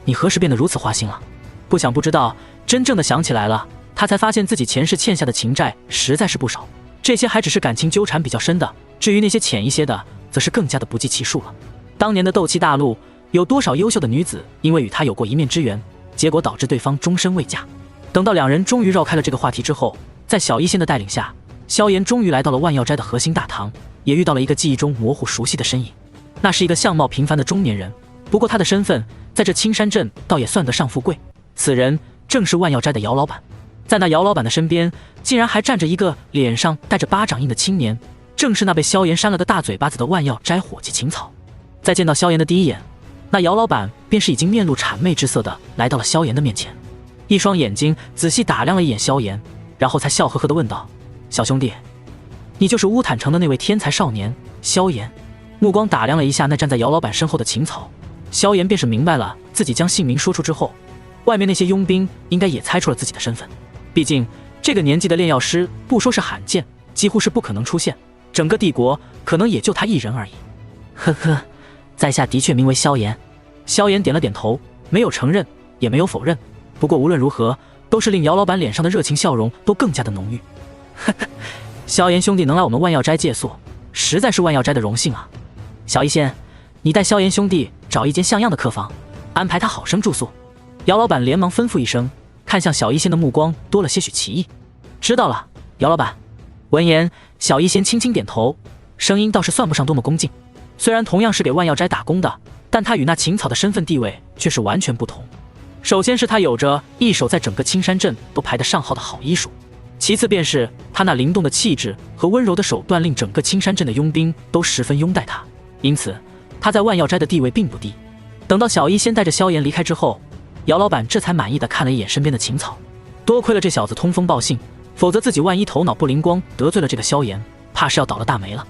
你何时变得如此花心了？不想不知道，真正的想起来了，他才发现自己前世欠下的情债实在是不少，这些还只是感情纠缠比较深的，至于那些浅一些的，则是更加的不计其数了。当年的斗气大陆，有多少优秀的女子因为与他有过一面之缘，结果导致对方终身未嫁。等到两人终于绕开了这个话题之后，在小医仙的带领下，萧炎终于来到了万药斋的核心大堂，也遇到了一个记忆中模糊熟悉的身影。那是一个相貌平凡的中年人，不过他的身份在这青山镇倒也算得上富贵，此人正是万药斋的姚老板。在那姚老板的身边，竟然还站着一个脸上带着巴掌印的青年，正是那被萧炎扇了个大嘴巴子的万药斋伙计秦草。在见到萧炎的第一眼，那姚老板便是已经面露谄媚之色的来到了萧炎的面前，一双眼睛仔细打量了一眼萧炎，然后才笑呵呵地问道：小兄弟，你就是乌坦城的那位天才少年萧炎？目光打量了一下那站在姚老板身后的秦草，萧炎便是明白了自己将姓名说出之后，外面那些佣兵应该也猜出了自己的身份。毕竟这个年纪的炼药师不说是罕见，几乎是不可能出现，整个帝国可能也就他一人而已。呵呵，在下的确名为萧炎。萧炎点了点头，没有承认也没有否认，不过无论如何都是令姚老板脸上的热情笑容都更加的浓郁。呵呵，萧炎兄弟能来我们万药斋借宿，实在是万药斋的荣幸啊。小医仙，你带萧炎兄弟找一间像样的客房，安排他好生住宿。姚老板连忙吩咐一声，看向小医仙的目光多了些许奇异。知道了，姚老板。闻言，小医仙轻轻点头，声音倒是算不上多么恭敬。虽然同样是给万药斋打工的，但他与那秦草的身份地位却是完全不同。首先是他有着一手在整个青山镇都排得上号的好医术，其次便是他那灵动的气质和温柔的手段，令整个青山镇的佣兵都十分拥戴他，因此他在万药斋的地位并不低。等到小医仙带着萧炎离开之后，姚老板这才满意地看了一眼身边的秦草，多亏了这小子通风报信，否则自己万一头脑不灵光得罪了这个萧炎，怕是要倒了大霉了。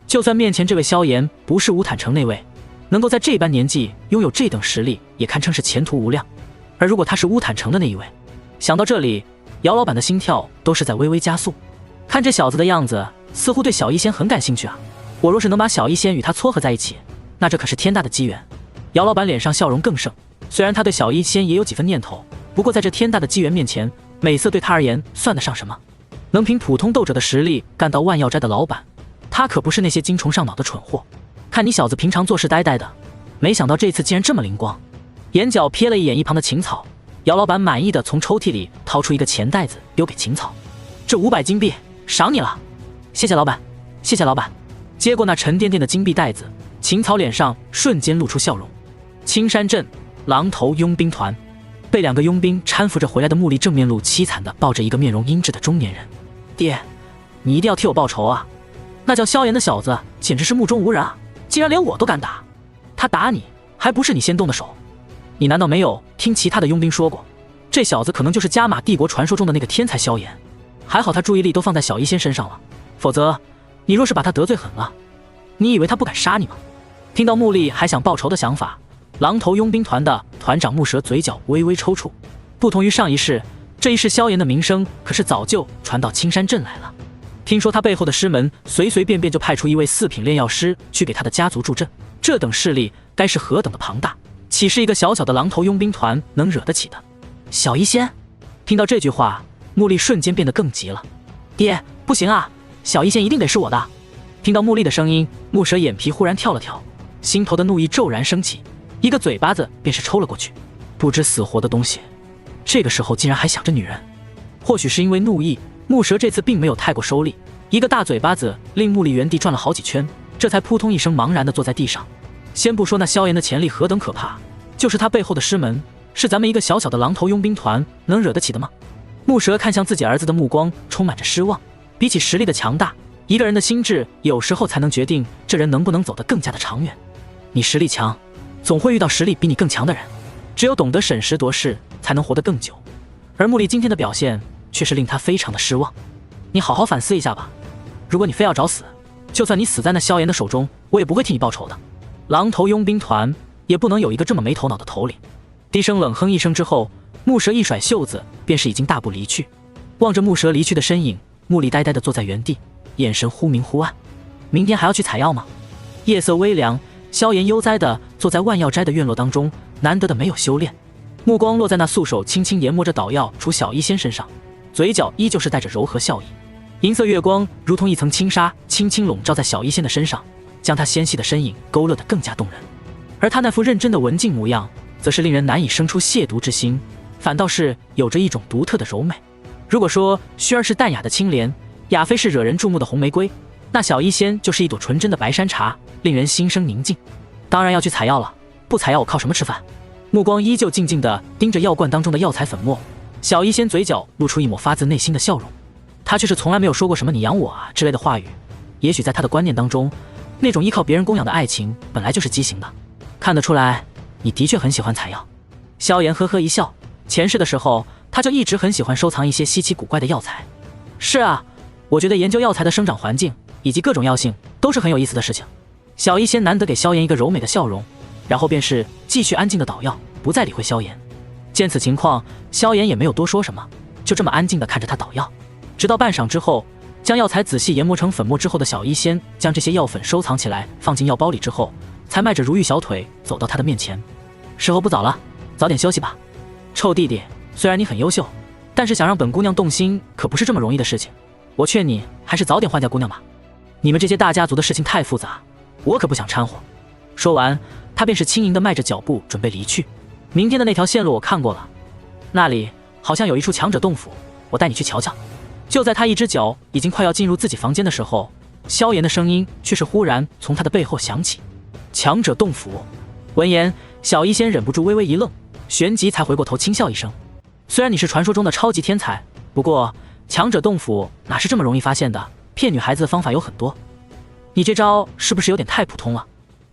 就算面前这位萧炎不是乌坦城那位，能够在这般年纪拥有这等实力，也堪称是前途无量。而如果他是乌坦城的那一位，想到这里，姚老板的心跳都是在微微加速。看这小子的样子，似乎对小医仙很感兴趣啊。我若是能把小医仙与他撮合在一起，那这可是天大的机缘。姚老板脸上笑容更盛，虽然他对小医仙也有几分念头，不过在这天大的机缘面前，美色对他而言算得上什么？能凭普通斗者的实力干到万药斋的老板，他可不是那些精虫上脑的蠢货。看你小子平常做事呆呆的，没想到这次竟然这么灵光。眼角瞥了一眼一旁的秦草，姚老板满意的从抽屉里掏出一个钱袋子丢给秦草，这500金币赏你了。谢谢老板，谢谢老板。接过那沉甸甸的金币袋子，秦草脸上瞬间露出笑容。青山镇狼头佣兵团，被2个佣兵搀扶着回来的穆丽正面露凄惨的抱着一个面容阴鸷的中年人。爹，你一定要替我报仇啊！那叫萧炎的小子简直是目中无人啊，竟然连我都敢打。他打你还不是你先动的手？你难道没有听其他的佣兵说过，这小子可能就是加玛帝国传说中的那个天才萧炎？还好他注意力都放在小医仙身上了，否则你若是把他得罪狠了，你以为他不敢杀你吗？听到穆丽还想报仇的想法，狼头佣兵团的团长木蛇嘴角微微抽搐。不同于上一世，这一世萧炎的名声可是早就传到青山镇来了。听说他背后的师门随随便便就派出一位4品炼药师去给他的家族助阵，这等势力该是何等的庞大，岂是一个小小的狼头佣兵团能惹得起的？小医仙听到这句话，穆丽瞬间变得更急了。爹，不行啊，小医仙一定得是我的。听到穆丽的声音，木蛇眼皮忽然跳了跳，心头的怒意骤然升起，一个嘴巴子便是抽了过去。不知死活的东西，这个时候竟然还想着女人。或许是因为怒意，木蛇这次并没有太过收力，一个大嘴巴子令木力原地转了好几圈，这才扑通一声茫然地坐在地上。先不说那萧炎的潜力何等可怕，就是他背后的师门，是咱们一个小小的狼头佣兵团能惹得起的吗？木蛇看向自己儿子的目光充满着失望。比起实力的强大，一个人的心智有时候才能决定这人能不能走得更加的长远。你实力强，总会遇到实力比你更强的人，只有懂得审时度势，才能活得更久。而木力今天的表现却是令他非常的失望。你好好反思一下吧，如果你非要找死，就算你死在那萧炎的手中，我也不会替你报仇的。狼头佣兵团也不能有一个这么没头脑的头领。低声冷哼一声之后，木蛇一甩袖子，便是已经大步离去。望着木蛇离去的身影，木力呆呆地坐在原地，眼神忽明忽暗。明天还要去采药吗？夜色微凉，萧炎悠哉地坐在万药斋的院落当中，难得的没有修炼，目光落在那素手轻轻研磨着捣药除小医仙身上，嘴角依旧是带着柔和笑意。银色月光如同一层轻纱，轻轻笼罩在小医仙的身上，将她纤细的身影勾勒得更加动人。而她那副认真的文静模样，则是令人难以生出亵渎之心，反倒是有着一种独特的柔美。如果说薰儿是淡雅的青莲，亚菲是惹人注目的红玫瑰，那小医仙就是一朵纯真的白山茶，令人心生宁静。当然要去采药了，不采药我靠什么吃饭？目光依旧静静地盯着药罐当中的药材粉末，小医仙嘴角露出一抹发自内心的笑容。他却是从来没有说过什么你养我啊之类的话语，也许在他的观念当中，那种依靠别人供养的爱情本来就是畸形的。看得出来，你的确很喜欢采药。萧炎呵呵一笑，前世的时候他就一直很喜欢收藏一些稀奇古怪的药材。是啊，我觉得研究药材的生长环境以及各种药性都是很有意思的事情。小医仙难得给萧炎一个柔美的笑容，然后便是继续安静的捣药，不再理会萧炎。见此情况，萧炎也没有多说什么，就这么安静地看着他捣药。直到半晌之后，将药材仔细研磨成粉末之后的小医仙将这些药粉收藏起来，放进药包里之后，才迈着如玉小腿走到他的面前。时候不早了，早点休息吧。臭弟弟，虽然你很优秀，但是想让本姑娘动心可不是这么容易的事情，我劝你还是早点换嫁姑娘吧。你们这些大家族的事情太复杂，我可不想掺和。说完，他便是轻盈地迈着脚步准备离去。明天的那条线路我看过了，那里好像有一处强者洞府，我带你去瞧瞧。就在他一只脚已经快要进入自己房间的时候，萧炎的声音却是忽然从他的背后响起。强者洞府。闻言，小医仙忍不住微微一愣，旋即才回过头轻笑一声。虽然你是传说中的超级天才，不过强者洞府哪是这么容易发现的，骗女孩子的方法有很多，你这招是不是有点太普通了？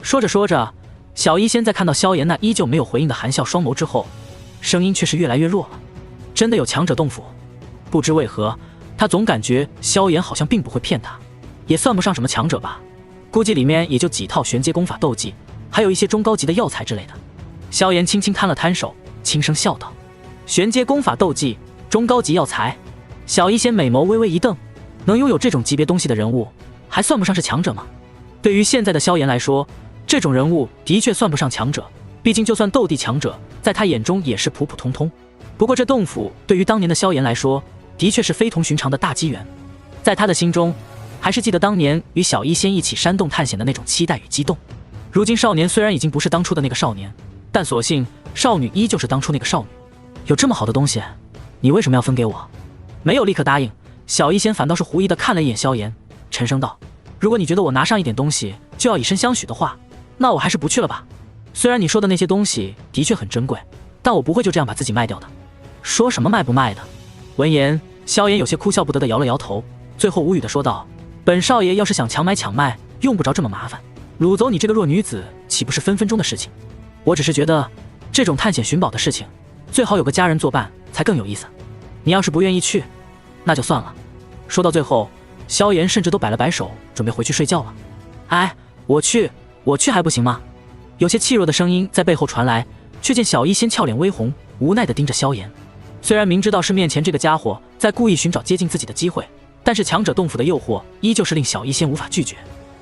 说着说着，小医仙在看到萧炎那依旧没有回应的含笑双眸之后，声音却是越来越弱了。真的有强者洞府？不知为何，他总感觉萧炎好像并不会骗他，也算不上什么强者吧，估计里面也就几套玄阶功法斗技，还有一些中高级的药材之类的。萧炎轻轻摊了摊手，轻声笑道：玄阶功法斗技，中高级药材。小医仙美眸微微一瞪，能拥有这种级别东西的人物，还算不上是强者吗？对于现在的萧炎来说，这种人物的确算不上强者，毕竟就算斗帝强者，在他眼中也是普普通通。不过这洞府对于当年的萧炎来说，的确是非同寻常的大机缘。在他的心中，还是记得当年与小医仙一起山洞探险的那种期待与激动。如今少年虽然已经不是当初的那个少年，但所幸少女依旧是当初那个少女。有这么好的东西，你为什么要分给我？没有立刻答应，小医仙反倒是狐疑地看了一眼萧炎，沉声道：如果你觉得我拿上一点东西就要以身相许的话，那我还是不去了吧。虽然你说的那些东西的确很珍贵，但我不会就这样把自己卖掉的。说什么卖不卖的？闻言，萧炎有些哭笑不得地摇了摇头，最后无语地说道：本少爷要是想强买强卖，用不着这么麻烦，掳走你这个弱女子岂不是分分钟的事情？我只是觉得这种探险寻宝的事情，最好有个家人作伴才更有意思。你要是不愿意去，那就算了。说到最后，萧炎甚至都摆了摆手，准备回去睡觉了。哎，我去还不行吗？有些气弱的声音在背后传来，却见小医仙俏脸微红，无奈地盯着萧炎。虽然明知道是面前这个家伙在故意寻找接近自己的机会，但是强者洞府的诱惑依旧是令小医仙无法拒绝。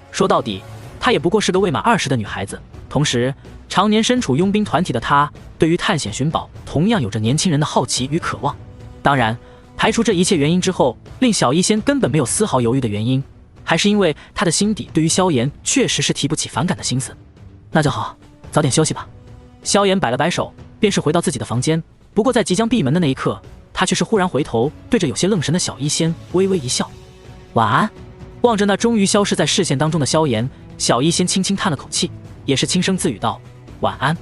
说到底，她也不过是个未满20的女孩子，同时常年身处佣兵团体的她，对于探险寻宝同样有着年轻人的好奇与渴望。当然，排除这一切原因之后，令小医仙根本没有丝毫犹豫的原因，还是因为她的心底对于萧炎确实是提不起反感的心思。那就好，早点休息吧。萧炎摆了摆手，便是回到自己的房间。不过在即将闭门的那一刻，他却是忽然回头，对着有些愣神的小医仙微微一笑：“晚安。”望着那终于消失在视线当中的萧炎，小医仙轻轻叹了口气，也是轻声自语道：“晚安。”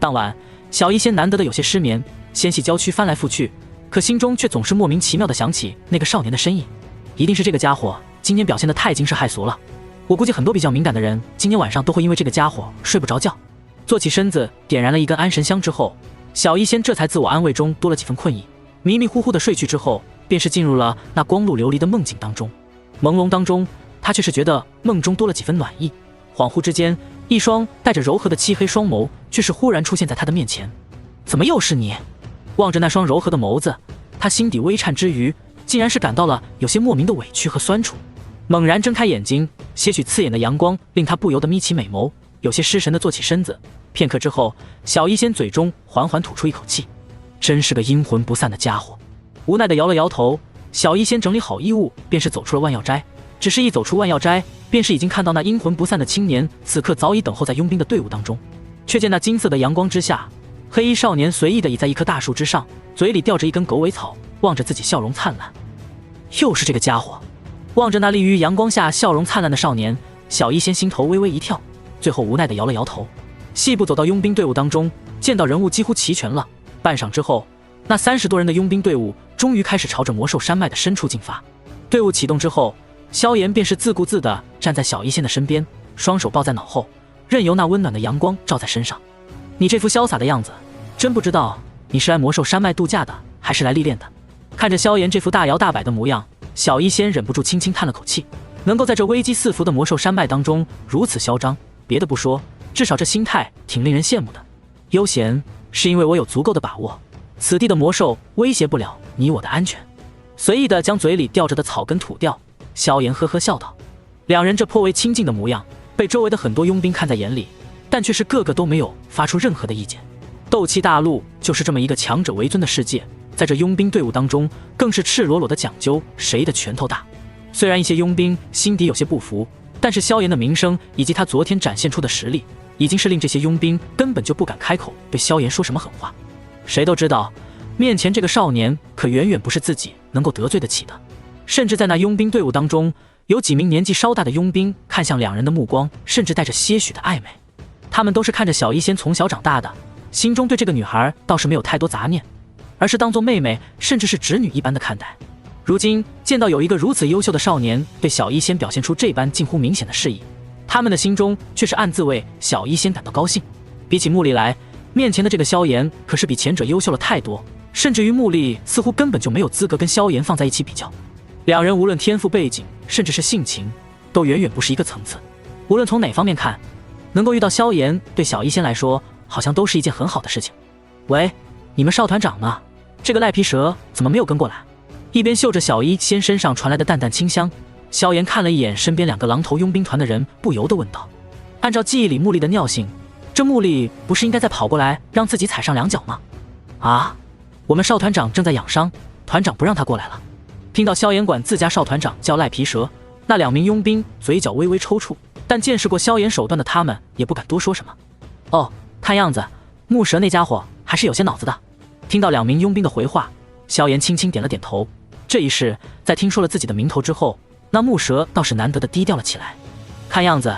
当晚，小医仙难得的有些失眠，纤细娇躯翻来覆去，可心中却总是莫名其妙的想起那个少年的身影。一定是这个家伙今天表现得太惊世骇俗了，我估计很多比较敏感的人今天晚上都会因为这个家伙睡不着觉。坐起身子，点燃了一根安神香之后，小医仙这才自我安慰中多了几分困意，迷迷糊糊的睡去之后，便是进入了那光露流离的梦境当中。朦胧当中，他却是觉得梦中多了几分暖意。恍惚之间，一双带着柔和的漆黑双眸却是忽然出现在他的面前。怎么又是你？望着那双柔和的眸子，他心底微颤之余，竟然是感到了有些莫名的委屈和酸楚。猛然睁开眼睛，些许刺眼的阳光令他不由得眯起美眸，有些失神的坐起身子。片刻之后，小医仙嘴中缓缓吐出一口气，真是个阴魂不散的家伙。无奈的摇了摇头，小医仙整理好衣物，便是走出了万药斋。只是一走出万药斋，便是已经看到那阴魂不散的青年此刻早已等候在佣兵的队伍当中。却见那金色的阳光之下，黑衣少年随意的倚在一棵大树之上，嘴里吊着一根狗尾草，望着自己笑容灿烂。又是这个家伙！望着那立于阳光下笑容灿烂的少年，小医仙心头微微一跳，最后无奈的摇了摇头，细步走到佣兵队伍当中，见到人物几乎齐全了。半晌之后，那30多人的佣兵队伍终于开始朝着魔兽山脉的深处进发。队伍启动之后，萧炎便是自顾自地站在小医仙的身边，双手抱在脑后，任由那温暖的阳光照在身上。你这副潇洒的样子，真不知道你是来魔兽山脉度假的，还是来历练的。看着萧炎这副大摇大摆的模样，小医仙忍不住轻轻叹了口气。能够在这危机四伏的魔兽山脉当中如此嚣张，别的不说，至少这心态挺令人羡慕的。悠闲是因为我有足够的把握，此地的魔兽威胁不了你我的安全。随意的将嘴里吊着的草根吐掉，萧炎呵呵笑道。两人这颇为亲近的模样，被周围的很多佣兵看在眼里，但却是个个都没有发出任何的意见。斗气大陆就是这么一个强者为尊的世界，在这佣兵队伍当中，更是赤裸裸的讲究谁的拳头大。虽然一些佣兵心底有些不服，但是萧炎的名声以及他昨天展现出的实力，已经是令这些佣兵根本就不敢开口对萧炎说什么狠话。谁都知道，面前这个少年可远远不是自己能够得罪得起的。甚至在那佣兵队伍当中，有几名年纪稍大的佣兵看向两人的目光，甚至带着些许的暧昧。他们都是看着小医仙从小长大的，心中对这个女孩倒是没有太多杂念，而是当作妹妹甚至是侄女一般的看待。如今见到有一个如此优秀的少年对小医仙表现出这般近乎明显的示意，他们的心中却是暗自为小医仙感到高兴。比起穆莉来，面前的这个萧炎可是比前者优秀了太多，甚至于穆莉似乎根本就没有资格跟萧炎放在一起比较。两人无论天赋背景，甚至是性情，都远远不是一个层次。无论从哪方面看，能够遇到萧炎对小医仙来说好像都是一件很好的事情。喂，你们少团长呢？这个赖皮蛇怎么没有跟过来？一边嗅着小医仙身上传来的淡淡清香，萧炎看了一眼身边两个狼头佣兵团的人，不由得问道。按照记忆里穆莉的尿性，这穆莉不是应该再跑过来让自己踩上两脚吗？啊，我们少团长正在养伤，团长不让他过来了。听到萧炎管自家少团长叫赖皮蛇，那两名佣兵嘴角微微抽搐，但见识过萧炎手段的他们也不敢多说什么。哦，看样子木蛇那家伙还是有些脑子的。听到两名佣兵的回话，萧炎轻轻点了点头。这一世在听说了自己的名头之后，那木蛇倒是难得的低调了起来。看样子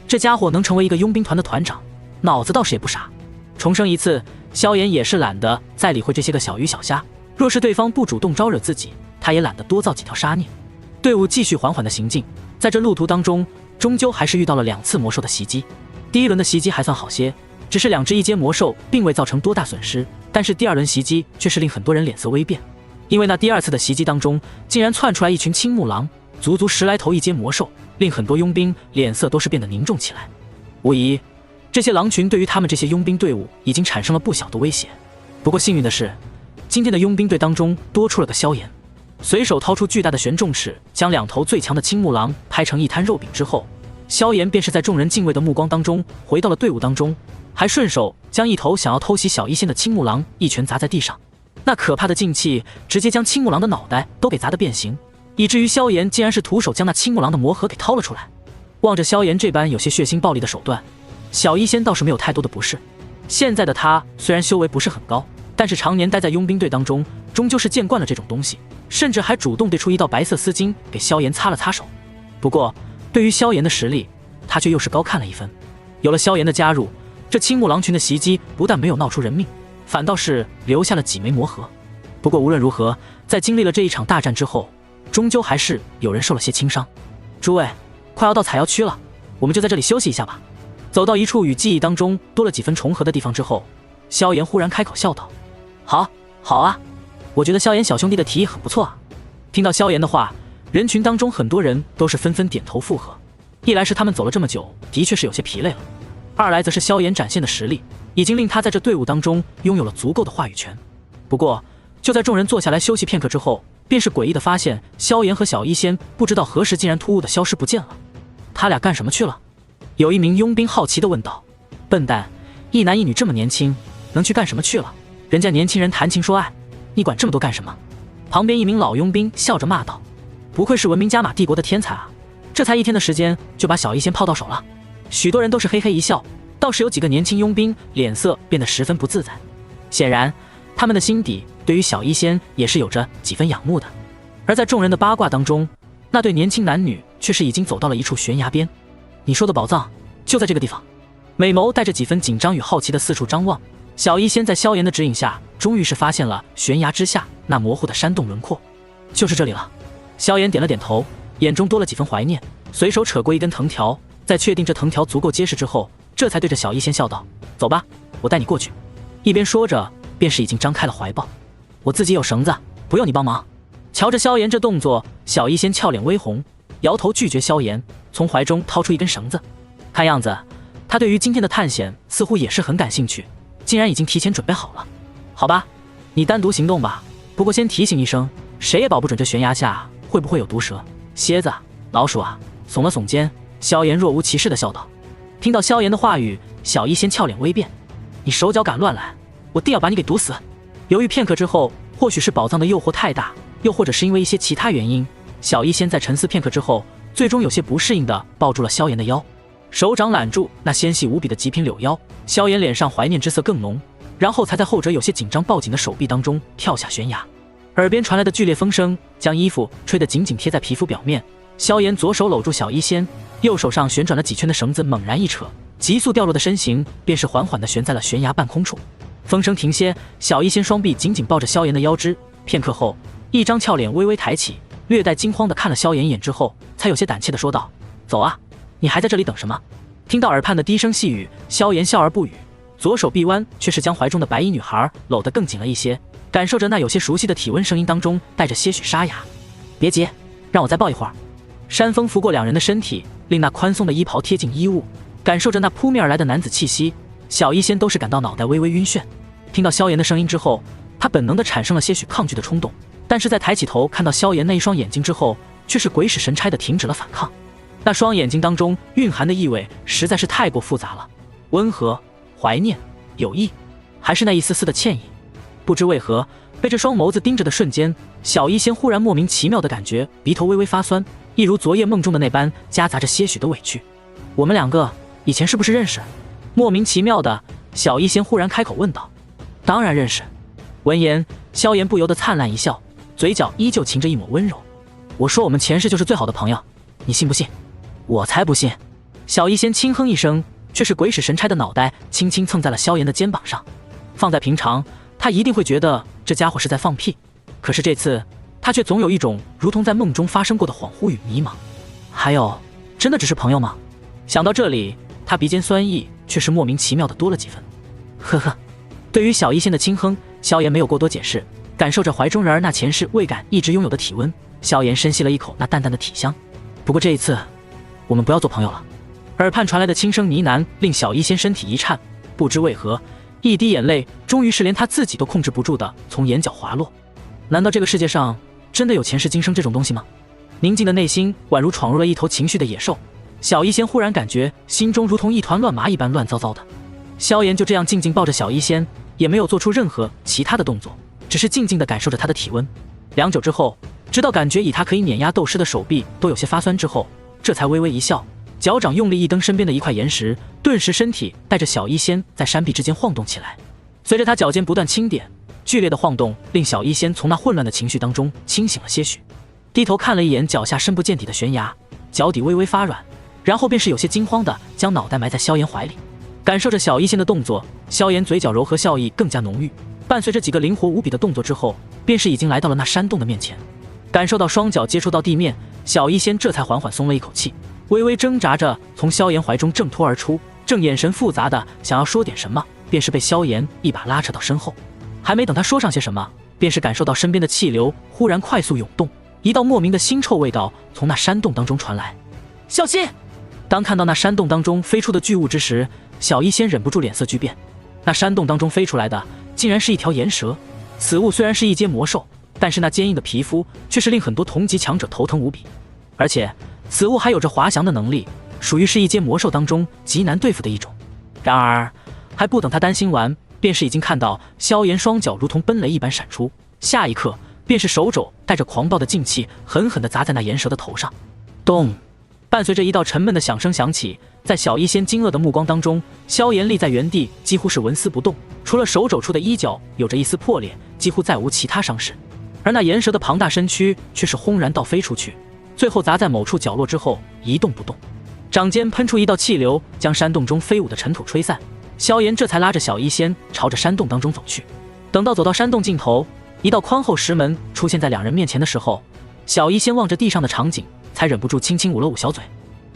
这家伙能成为一个佣兵团的团长，脑子倒是也不傻。重生一次，萧炎也是懒得再理会这些个小鱼小虾，若是对方不主动招惹自己，他也懒得多造几条杀孽。队伍继续缓缓的行进，在这路途当中，终究还是遇到了2次魔兽的袭击。第一轮的袭击还算好些，只是2只一阶魔兽并未造成多大损失，但是第2轮袭击却是令很多人脸色微变，因为那第2次的袭击当中，竟然窜出来一群青木狼，足足10来头一阶魔兽，令很多佣兵脸色都是变得凝重起来。无疑，这些狼群对于他们这些佣兵队伍已经产生了不小的威胁。不过幸运的是，今天的佣兵队当中多出了个萧炎，随手掏出巨大的玄重尺，将2头最强的青木狼拍成一滩肉饼之后，萧炎便是在众人敬畏的目光当中回到了队伍当中，还顺手将一头想要偷袭小医仙的青木狼一拳砸在地上。那可怕的劲气直接将青木狼的脑袋都给砸得变形，以至于萧炎竟然是徒手将那青木狼的魔核给掏了出来。望着萧炎这般有些血腥暴力的手段，小医仙倒是没有太多的不适。现在的他虽然修为不是很高，但是常年待在佣兵队当中，终究是见惯了这种东西，甚至还主动递出一道白色丝巾给萧炎擦了擦手。不过对于萧炎的实力，他却又是高看了一分。有了萧炎的加入，这青木狼群的袭击不但没有闹出人命，反倒是留下了几枚魔核。不过无论如何，在经历了这一场大战之后，终究还是有人受了些轻伤。诸位，快要到采药区了，我们就在这里休息一下吧。走到一处与记忆当中多了几分重合的地方之后，萧炎忽然开口笑道：好啊，我觉得萧炎小兄弟的提议很不错啊。听到萧炎的话，人群当中很多人都是纷纷点头附和。一来是他们走了这么久，的确是有些疲累了；二来则是萧炎展现的实力已经令他在这队伍当中拥有了足够的话语权。不过就在众人坐下来休息片刻之后，便是诡异的发现萧炎和小医仙不知道何时竟然突兀的消失不见了。他俩干什么去了？有一名佣兵好奇地问道。笨蛋，一男一女这么年轻，能去干什么去了？人家年轻人谈情说爱，你管这么多干什么？旁边一名老佣兵笑着骂道。不愧是文明加玛帝国的天才啊，这才1天的时间就把小医仙泡到手了。许多人都是嘿嘿一笑，倒是有几个年轻佣兵脸色变得十分不自在。显然他们的心底对于小医仙也是有着几分仰慕的。而在众人的八卦当中，那对年轻男女却是已经走到了一处悬崖边。你说的宝藏就在这个地方。美眸带着几分紧张与好奇的四处张望，小医仙在萧炎的指引下，终于是发现了悬崖之下那模糊的山洞轮廓。就是这里了。萧炎点了点头，眼中多了几分怀念，随手扯过一根藤条，在确定这藤条足够结实之后，这才对着小医仙笑道：走吧，我带你过去。一边说着便是已经张开了怀抱。我自己有绳子，不用你帮忙。瞧着萧炎这动作，小医仙俏脸微红，摇头拒绝萧炎，从怀中掏出一根绳子。看样子他对于今天的探险似乎也是很感兴趣，竟然已经提前准备好了。好吧，你单独行动吧，不过先提醒一声，谁也保不准这悬崖下会不会有毒蛇、蝎子、老鼠啊。耸了耸肩，萧炎若无其事地笑道。听到萧炎的话语，小医仙俏脸微变。你手脚敢乱来，我定要把你给毒死。犹豫片刻之后，或许是宝藏的诱惑太大，又或者是因为一些其他原因，小医仙在沉思片刻之后，最终有些不适应地抱住了萧炎的腰，手掌揽住那纤细无比的极品柳腰。萧炎脸上怀念之色更浓，然后才在后者有些紧张抱紧的手臂当中跳下悬崖。耳边传来的剧烈风声将衣服吹得紧紧贴在皮肤表面。萧炎左手搂住小医仙，右手上旋转了几圈的绳子猛然一扯，急速掉落的身形便是缓缓地悬在了悬崖半空处。风声停歇，小医仙双臂紧紧抱着萧炎的腰肢，片刻后，一张俏脸微微抬起，略带惊慌地看了萧炎一眼之后，才有些胆怯地说道：走啊，你还在这里等什么？听到耳畔的低声细语，萧炎笑而不语，左手臂弯却是将怀中的白衣女孩搂得更紧了一些，感受着那有些熟悉的体温，声音当中带着些许沙哑。别急，让我再抱一会儿。山风拂过两人的身体，令那宽松的衣袍贴近衣物，感受着那扑面而来的男子气息，小医仙都是感到脑袋微微晕眩。听到萧炎的声音之后，他本能地产生了些许抗拒的冲动，但是在抬起头看到萧炎那一双眼睛之后，却是鬼使神差地停止了反抗。那双眼睛当中蕴含的意味实在是太过复杂了，温和、怀念、有意，还是那一丝丝的歉意。不知为何，被这双眸子盯着的瞬间，小医仙忽然莫名其妙地感觉鼻头微微发酸，一如昨夜梦中的那般，夹杂着些许的委屈。我们两个以前是不是认识？莫名其妙的，小医仙忽然开口问道。当然认识。闻言，萧炎不由得灿烂一笑，嘴角依旧噙着一抹温柔。我说我们前世就是最好的朋友，你信不信？我才不信。小医仙轻哼一声，却是鬼使神差的脑袋轻轻蹭在了萧炎的肩膀上。放在平常，他一定会觉得这家伙是在放屁，可是这次他却总有一种如同在梦中发生过的恍惚与迷茫。还有，真的只是朋友吗？想到这里，他鼻尖酸意却是莫名其妙的多了几分。呵呵。对于小医仙的轻哼，萧炎没有过多解释，感受着怀中人儿那前世未敢一直拥有的体温，萧炎深吸了一口那淡淡的体香。不过这一次，我们不要做朋友了。耳畔传来的轻声呢喃令小医仙身体一颤，不知为何，一滴眼泪终于是连他自己都控制不住的从眼角滑落。难道这个世界上真的有前世今生这种东西吗？宁静的内心宛如闯入了一头情绪的野兽，小医仙忽然感觉心中如同一团乱麻一般乱糟糟的。萧炎就这样静静抱着小医仙，也没有做出任何其他的动作，只是静静地感受着他的体温。良久之后，直到感觉以他可以碾压斗师的手臂都有些发酸之后，这才微微一笑，脚掌用力一蹬身边的一块岩石，顿时身体带着小医仙在山壁之间晃动起来。随着他脚尖不断轻点，剧烈的晃动令小医仙从那混乱的情绪当中清醒了些许，低头看了一眼脚下深不见底的悬崖，脚底微微发软，然后便是有些惊慌的将脑袋埋在萧炎怀里。感受着小医仙的动作，萧炎嘴角柔和笑意更加浓郁，伴随着几个灵活无比的动作之后，便是已经来到了那山洞的面前。感受到双脚接触到地面，小医仙这才缓缓松了一口气，微微挣扎着从萧炎怀中挣脱而出，正眼神复杂的想要说点什么，便是被萧炎一把拉扯到身后。还没等他说上些什么，便是感受到身边的气流忽然快速涌动，一道莫名的腥臭味道从那山洞当中传来。小心！当看到那山洞当中飞出的巨物之时，小医仙忍不住脸色巨变。那山洞当中飞出来的竟然是一条岩蛇，此物虽然是一阶魔兽，但是那坚硬的皮肤却是令很多同级强者头疼无比，而且此物还有着滑翔的能力，属于是一阶魔兽当中极难对付的一种。然而还不等他担心完，便是已经看到萧炎双脚如同奔雷一般闪出，下一刻便是手肘带着狂暴的劲气狠狠地砸在那岩蛇的头上。咚！伴随着一道沉闷的响声响起，在小医仙惊愕的目光当中，萧炎立在原地几乎是纹丝不动，除了手肘处的衣角有着一丝破裂，几乎再无其他伤势。而那岩蛇的庞大身躯却是轰然倒飞出去，最后砸在某处角落之后一动不动。掌间喷出一道气流，将山洞中飞舞的尘土吹散。萧炎这才拉着小医仙朝着山洞当中走去。等到走到山洞尽头，一道宽厚石门出现在两人面前的时候，小医仙望着地上的场景，才忍不住轻轻捂了捂小嘴。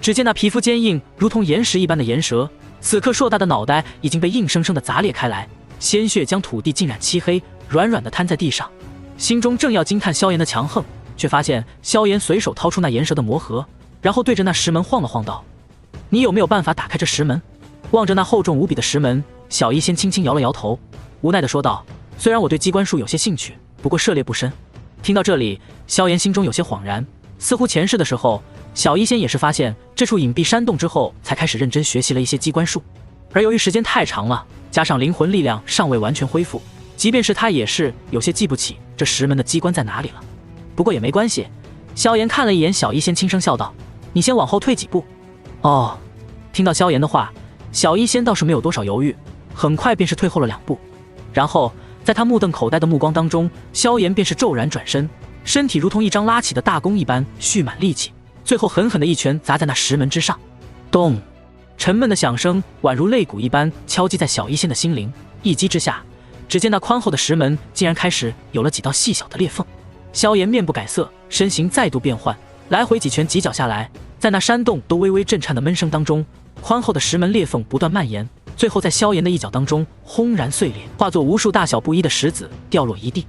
只见那皮肤坚硬如同岩石一般的岩蛇，此刻硕大的脑袋已经被硬生生的砸裂开来，鲜血将土地浸染漆黑，软软的瘫在地上。心中正要惊叹萧炎的强横，却发现萧炎随手掏出那岩蛇的魔盒，然后对着那石门晃了晃道：“你有没有办法打开这石门？”望着那厚重无比的石门，小医仙轻轻摇了摇头，无奈的说道：“虽然我对机关术有些兴趣，不过涉猎不深。”听到这里，萧炎心中有些恍然，似乎前世的时候，小医仙也是发现这处隐蔽山洞之后，才开始认真学习了一些机关术。而由于时间太长了，加上灵魂力量尚未完全恢复，即便是他也是有些记不起这石门的机关在哪里了。不过也没关系，萧炎看了一眼小医仙，轻声笑道：“你先往后退几步。”哦，听到萧炎的话，小医仙倒是没有多少犹豫，很快便是退后了2步。然后在他目瞪口呆的目光当中，萧炎便是骤然转身，身体如同一张拉起的大弓一般蓄满力气，最后狠狠的一拳砸在那石门之上。咚！沉闷的响声宛如肋骨一般敲击在小医仙的心灵，一击之下，只见那宽厚的石门竟然开始有了几道细小的裂缝。萧炎面不改色，身形再度变换，来回几拳几脚下来，在那山洞都微微震颤的闷声当中，宽厚的石门裂缝不断蔓延，最后在萧炎的一脚当中轰然碎裂，化作无数大小不一的石子掉落一地。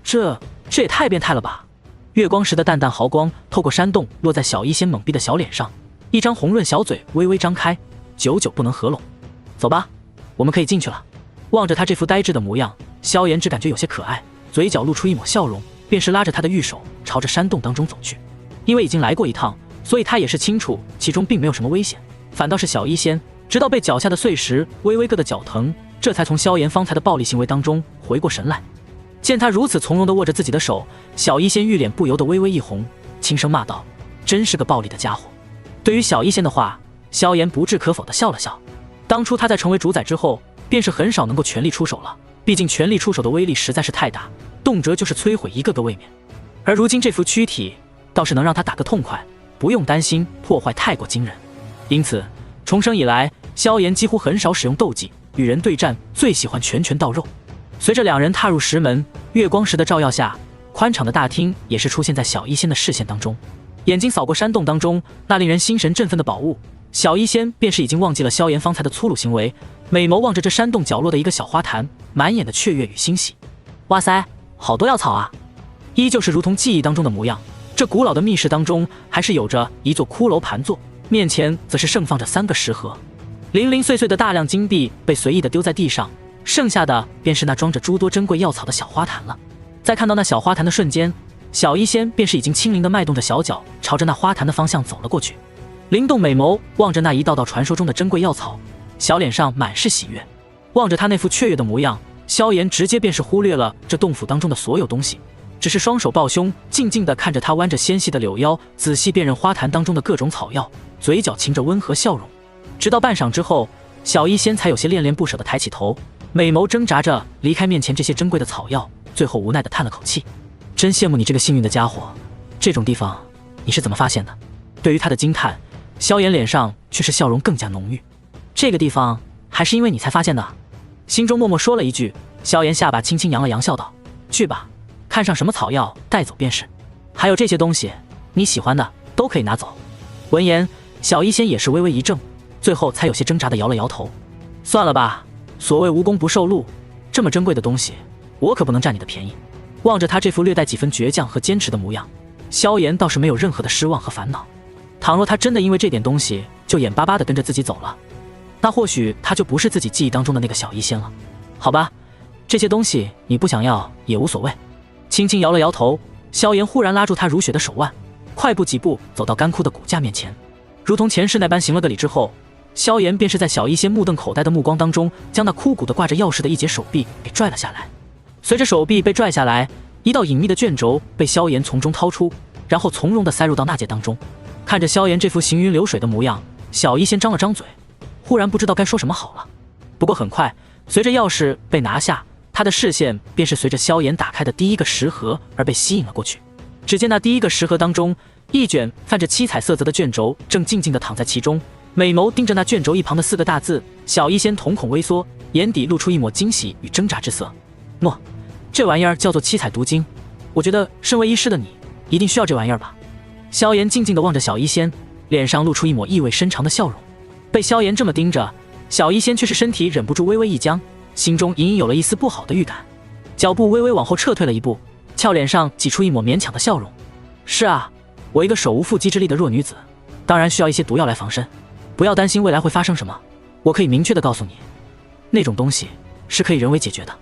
这也太变态了吧！月光时的淡淡毫光透过山洞落在小医仙懵逼的小脸上，一张红润小嘴微微张开，久久不能合拢。走吧，我们可以进去了。望着他这副呆滞的模样，萧炎只感觉有些可爱，嘴角露出一抹笑容，便是拉着他的玉手朝着山洞当中走去。因为已经来过一趟，所以他也是清楚其中并没有什么危险，反倒是小医仙直到被脚下的碎石微微硌得脚疼，这才从萧炎方才的暴力行为当中回过神来。见他如此从容地握着自己的手，小医仙玉脸不由得微微一红，轻声骂道：“真是个暴力的家伙。”对于小医仙的话，萧炎不置可否地笑了笑。当初他在成为主宰之后，便是很少能够全力出手了，毕竟全力出手的威力实在是太大，动辄就是摧毁一个个位面。而如今这副躯体倒是能让他打个痛快，不用担心破坏太过惊人。因此重生以来，萧炎几乎很少使用斗技，与人对战最喜欢拳拳到肉。随着两人踏入石门，月光时的照耀下，宽敞的大厅也是出现在小医仙的视线当中。眼睛扫过山洞当中那令人心神振奋的宝物，小医仙便是已经忘记了萧炎方才的粗鲁行为，美眸望着这山洞角落的一个小花坛，满眼的雀跃与欣喜。哇塞，好多药草啊！依旧是如同记忆当中的模样，这古老的密室当中还是有着一座骷髅盘座，面前则是盛放着3个食盒，零零碎碎的大量金币被随意的丢在地上，剩下的便是那装着诸多珍贵药草的小花坛了。在看到那小花坛的瞬间，小医仙便是已经轻灵的迈动着小脚，朝着那花坛的方向走了过去。灵动美眸望着那一道道传说中的珍贵药草，小脸上满是喜悦。望着他那副雀跃的模样，萧炎直接便是忽略了这洞府当中的所有东西，只是双手抱胸，静静地看着他弯着纤细的柳腰，仔细辨认花坛当中的各种草药，嘴角噙着温和笑容。直到半晌之后，小医仙才有些恋恋不舍地抬起头，美眸挣扎着离开面前这些珍贵的草药，最后无奈地叹了口气：“真羡慕你这个幸运的家伙，这种地方你是怎么发现的？”对于他的惊叹，萧炎脸上却是笑容更加浓郁。“这个地方还是因为你才发现的？”心中默默说了一句，萧炎下巴轻轻扬了扬，笑道：“去吧，看上什么草药带走便是。还有这些东西，你喜欢的都可以拿走。”闻言，小医仙也是微微一怔，最后才有些挣扎地摇了摇头：“算了吧，所谓无功不受禄，这么珍贵的东西，我可不能占你的便宜。”望着他这副略带几分倔强和坚持的模样，萧炎倒是没有任何的失望和烦恼。倘若他真的因为这点东西就眼巴巴地跟着自己走了，那或许他就不是自己记忆当中的那个小医仙了。好吧，这些东西你不想要也无所谓。轻轻摇了摇头，萧炎忽然拉住他如雪的手腕，快步几步走到干枯的骨架面前，如同前世那般行了个礼之后，萧炎便是在小医仙目瞪口呆的目光当中，将那枯骨的挂着钥匙的一截手臂给拽了下来。随着手臂被拽下来，一道隐秘的卷轴被萧炎从中掏出，然后从容地塞入到那戒当中。看着萧炎这副行云流水的模样，小医仙张了张嘴，忽然不知道该说什么好了。不过很快，随着钥匙被拿下，他的视线便是随着萧炎打开的第一个食盒而被吸引了过去。只见那第一个食盒当中，一卷泛着七彩色泽的卷轴正静静地躺在其中，美眸盯着那卷轴一旁的4个大字。小医仙瞳孔微缩，眼底露出一抹惊喜与挣扎之色。诺，这玩意儿叫做七彩毒经，我觉得身为医师的你一定需要这玩意儿吧。萧炎静静地望着小医仙，脸上露出一抹意味深长的笑容。被萧炎这么盯着，小医仙却是身体忍不住微微一僵，心中隐隐有了一丝不好的预感，脚步微微往后撤退了一步，俏脸上挤出一抹勉强的笑容。是啊，我一个手无缚鸡之力的弱女子，当然需要一些毒药来防身。不要担心未来会发生什么，我可以明确地告诉你，那种东西是可以人为解决的。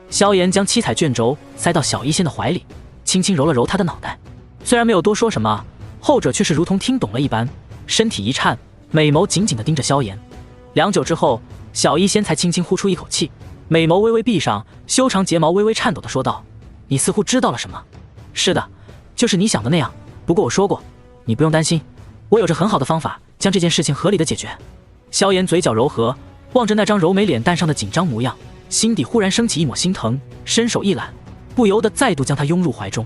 萧炎将七彩卷轴塞到小医仙的怀里，轻轻揉了揉他的脑袋，虽然没有多说什么，后者却是如同听懂了一般，身体一颤，美眸紧紧地盯着萧炎。良久之后，小医仙才轻轻呼出一口气，美眸微微闭上，修长睫毛微微颤抖地说道：“你似乎知道了什么？”“是的，就是你想的那样。不过我说过，你不用担心，我有着很好的方法将这件事情合理的解决。”萧炎嘴角柔和，望着那张柔美脸蛋上的紧张模样，心底忽然升起一抹心疼，伸手一揽，不由得再度将他拥入怀中。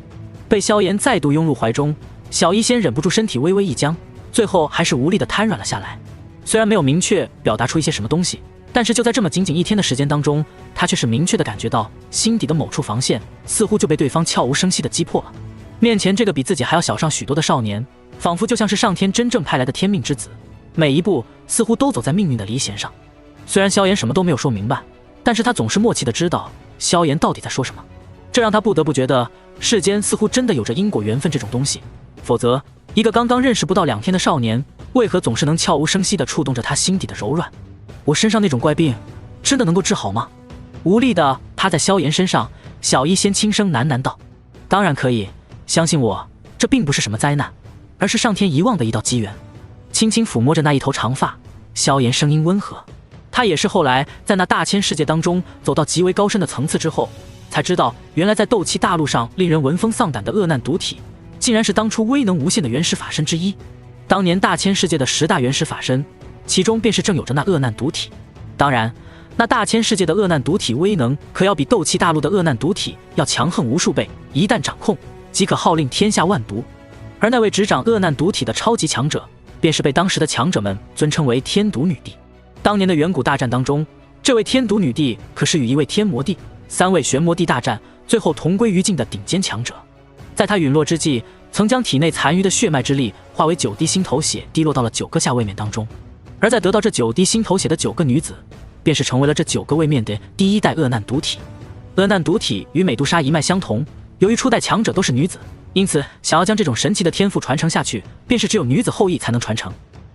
被萧炎再度拥入怀中，小医仙忍不住身体微微一僵，最后还是无力地瘫软了下来。虽然没有明确表达出一些什么东西，但是就在这么仅仅1天的时间当中，他却是明确地感觉到心底的某处防线似乎就被对方悄无声息地击破了。面前这个比自己还要小上许多的少年，仿佛就像是上天真正派来的天命之子，每一步似乎都走在命运的离弦上。虽然萧炎什么都没有说明白，但是他总是默契地知道萧炎到底在说什么，这让他不得不觉得世间似乎真的有着因果缘分这种东西，否则一个刚刚认识不到2天的少年，为何总是能悄无声息地触动着他心底的柔软？我身上那种怪病真的能够治好吗？无力地趴在萧炎身上，小医仙轻声喃喃道：“当然可以，相信我，这并不是什么灾难，而是上天遗忘的一道机缘。”轻轻抚摸着那一头长发，萧炎声音温和。他也是后来在那大千世界当中走到极为高深的层次之后，才知道原来在斗气大陆上令人闻风丧胆的恶难毒体，竟然是当初威能无限的原始法身之一。当年大千世界的10大原始法身，其中便是正有着那恶难毒体。当然，那大千世界的恶难毒体威能可要比斗气大陆的恶难毒体要强横无数倍，一旦掌控，即可号令天下万毒。而那位执掌恶难毒体的超级强者，便是被当时的强者们尊称为天毒女帝。当年的远古大战当中，这位天毒女帝可是与一位天魔帝、3位玄魔帝大战，最后同归于尽的顶尖强者。在她陨落之际，曾将体内残余的血脉之力化为9滴心头血，滴落到了9个下位面当中。而在得到这9滴心头血的9个女子，便是成为了这9个位面的第1代恶难毒体。恶难毒体与美杜莎一脉相同，由于初代强者都是女子，因此想要将这种神奇的天赋传承下去，便是只有女子后裔才能传承。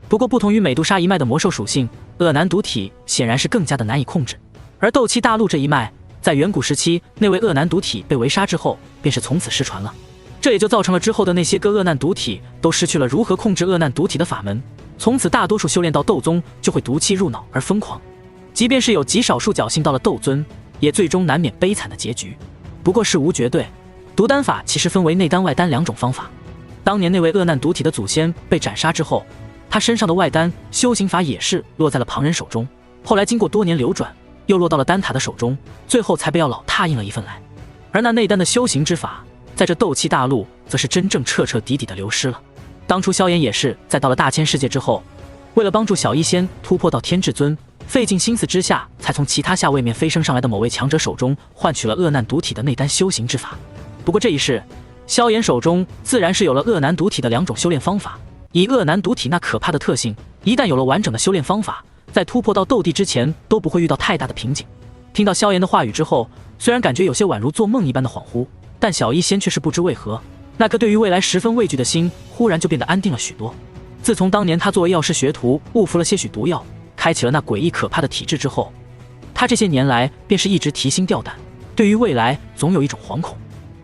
不过不同于美杜莎一脉的魔兽属性，恶难毒体显然是更加的难以控制。而斗气大陆这一脉，在远古时期那位恶难毒体被围杀之后，便是从此失传了。这也就造成了之后的那些个恶难毒体都失去了如何控制恶难毒体的法门，从此大多数修炼到斗宗就会毒气入脑而疯狂，即便是有极少数侥幸到了斗尊，也最终难免悲惨的结局。不过事无绝对，毒丹法其实分为内丹外丹2种方法。当年那位恶难毒体的祖先被斩杀之后，他身上的外丹修行法也是落在了旁人手中，后来经过多年流转，又落到了丹塔的手中，最后才被药老拓印了一份来。而那内丹的修行之法，在这斗气大陆则是真正彻彻底底的流失了。当初萧炎也是在到了大千世界之后，为了帮助小医仙突破到天至尊，费尽心思之下，才从其他下位面飞升上来的某位强者手中换取了恶难毒体的内丹修行之法。不过这一世，萧炎手中自然是有了恶难毒体的2种修炼方法。以恶难毒体那可怕的特性，一旦有了完整的修炼方法，在突破到斗帝之前都不会遇到太大的瓶颈。听到萧炎的话语之后，虽然感觉有些宛如做梦一般的恍惚，但小医仙却是不知为何，那颗对于未来十分畏惧的心忽然就变得安定了许多。自从当年他作为药师学徒误服了些许毒药，开启了那诡异可怕的体质之后，他这些年来便是一直提心吊胆，对于未来总有一种惶恐。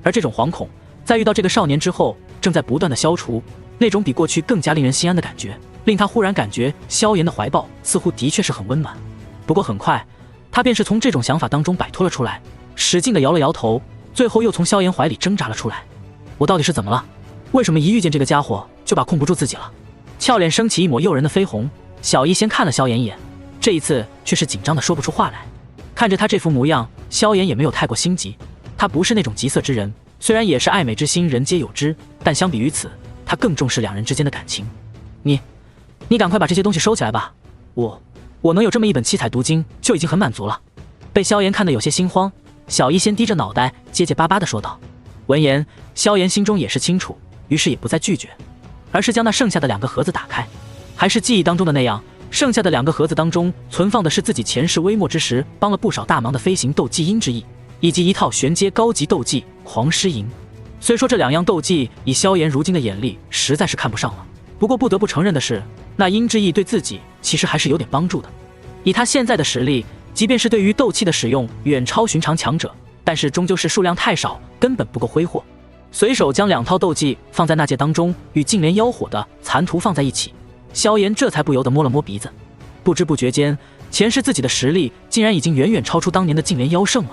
而这种惶恐在遇到这个少年之后，正在不断的消除，那种比过去更加令人心安的感觉，令他忽然感觉萧炎的怀抱似乎的确是很温暖。不过很快，他便是从这种想法当中摆脱了出来，使劲的摇了摇头，最后又从萧炎怀里挣扎了出来。我到底是怎么了？为什么一遇见这个家伙就把控不住自己了？俏脸升起一抹诱人的绯红，小医仙看了萧炎一眼，这一次却是紧张的说不出话来。看着他这副模样，萧炎也没有太过心急，他不是那种急色之人，虽然也是爱美之心人皆有之，但相比于此，他更重视两人之间的感情。你赶快把这些东西收起来吧，我能有这么一本七彩毒经就已经很满足了。被萧炎看得有些心慌，小医仙低着脑袋结结巴巴地说道。闻言，萧炎心中也是清楚，于是也不再拒绝，而是将那剩下的2个盒子打开。还是记忆当中的那样，剩下的2个盒子当中存放的是自己前世微末之时帮了不少大忙的飞行斗技阴之翼，以及一套玄阶高级斗技狂狮营。虽说这2样斗技以萧炎如今的眼力实在是看不上了，不过不得不承认的是，那阴之翼对自己其实还是有点帮助的。以他现在的实力，即便是对于斗气的使用远超寻常强者，但是终究是数量太少，根本不够挥霍。随手将2套斗技放在那界当中，与净莲妖火的残图放在一起，萧炎这才不由得摸了摸鼻子。不知不觉间，前世自己的实力竟然已经远远超出当年的净莲妖圣了。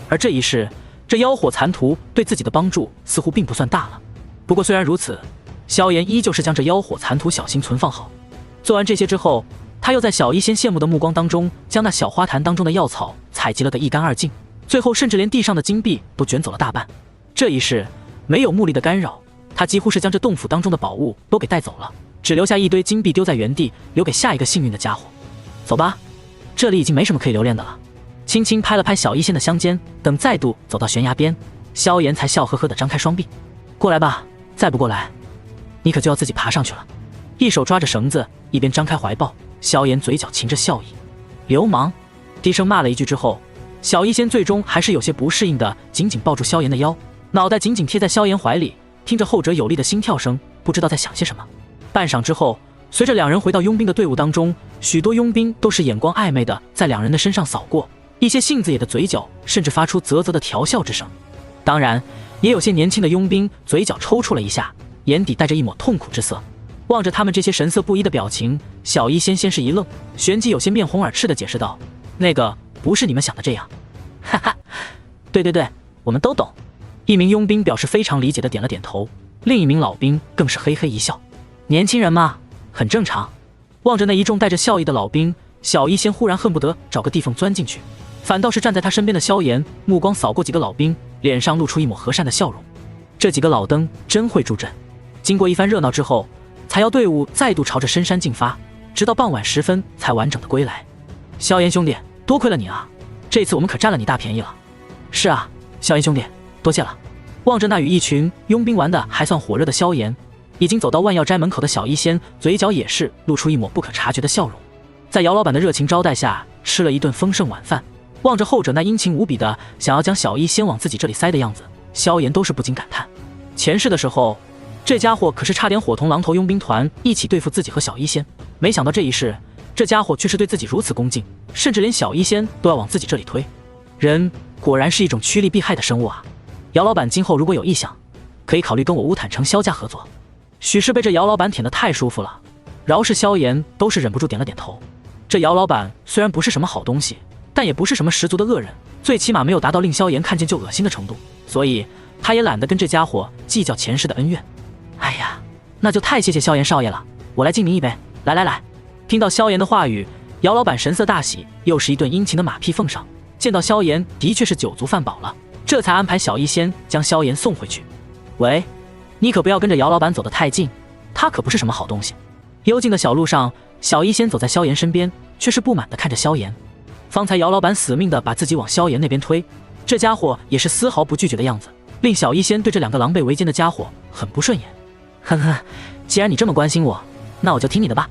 而这一世，这妖火残图对自己的帮助似乎并不算大了。不过虽然如此，萧炎依旧是将这妖火残图小心存放好。做完这些之后，他又在小医仙羡慕的目光当中，将那小花坛当中的药草采集了个一干二净，最后甚至连地上的金币都卷走了大半。这一世没有目力的干扰，他几乎是将这洞府当中的宝物都给带走了，只留下一堆金币丢在原地，留给下一个幸运的家伙。走吧，这里已经没什么可以留恋的了。轻轻拍了拍小医仙的香肩，等再度走到悬崖边，萧炎才笑呵呵地张开双臂。过来吧，再不过来，你可就要自己爬上去了。一手抓着绳子，一边张开怀抱，萧炎嘴角噙着笑意。流氓！低声骂了一句之后，小医仙最终还是有些不适应的紧紧抱住萧炎的腰，脑袋紧紧贴在萧炎怀里，听着后者有力的心跳声，不知道在想些什么。半晌之后，随着2人回到佣兵的队伍当中，许多佣兵都是眼光暧昧的在2人的身上扫过，一些性子野的嘴角甚至发出啧啧的调笑之声。当然，也有些年轻的佣兵嘴角抽搐了一下，眼底带着一抹痛苦之色。望着他们这些神色不一的表情，小医仙先是一愣，旋即有些面红耳赤的解释道：“那个不是你们想的这样。”哈哈，对，我们都懂。一名佣兵表示非常理解的点了点头，另一名老兵更是嘿嘿一笑。年轻人嘛，很正常。望着那一众带着笑意的老兵，小医仙忽然恨不得找个地缝钻进去。反倒是站在他身边的萧炎，目光扫过几个老兵，脸上露出一抹和善的笑容。这几个老登真会助阵。经过一番热闹之后，采药队伍再度朝着深山进发，直到傍晚时分才完整的归来。萧炎兄弟，多亏了你啊，这次我们可占了你大便宜了。是啊，萧炎兄弟，多谢了。望着那与一群佣兵玩的还算火热的萧炎，已经走到万药斋门口的小医仙嘴角也是露出一抹不可察觉的笑容。在姚老板的热情招待下，吃了一顿丰盛晚饭。望着后者那殷勤无比的想要将小医仙往自己这里塞的样子，萧炎都是不禁感叹，前世的时候这家伙可是差点伙同狼头佣兵团一起对付自己和小医仙，没想到这一世这家伙却是对自己如此恭敬，甚至连小医仙都要往自己这里推。人果然是一种趋利避害的生物啊。姚老板今后如果有意向，可以考虑跟我乌坦城萧家合作。许是被这姚老板舔得太舒服了，饶是萧炎都是忍不住点了点头。这姚老板虽然不是什么好东西，但也不是什么十足的恶人，最起码没有达到令萧炎看见就恶心的程度，所以他也懒得跟这家伙计较前世的恩怨。哎呀，那就太谢谢萧炎少爷了，我来敬您一杯。来来来。听到萧炎的话语，姚老板神色大喜，又是一顿殷勤的马屁奉上。见到萧炎的确是酒足饭饱了，这才安排小医仙将萧炎送回去。喂，你可不要跟着姚老板走得太近，他可不是什么好东西。幽静的小路上，小医仙走在萧炎身边，却是不满地看着萧炎。方才姚老板死命地把自己往萧炎那边推，这家伙也是丝毫不拒绝的样子，令小医仙对这两个狼狈为奸的家伙很不顺眼。呵呵，既然你这么关心我，那我就听你的吧。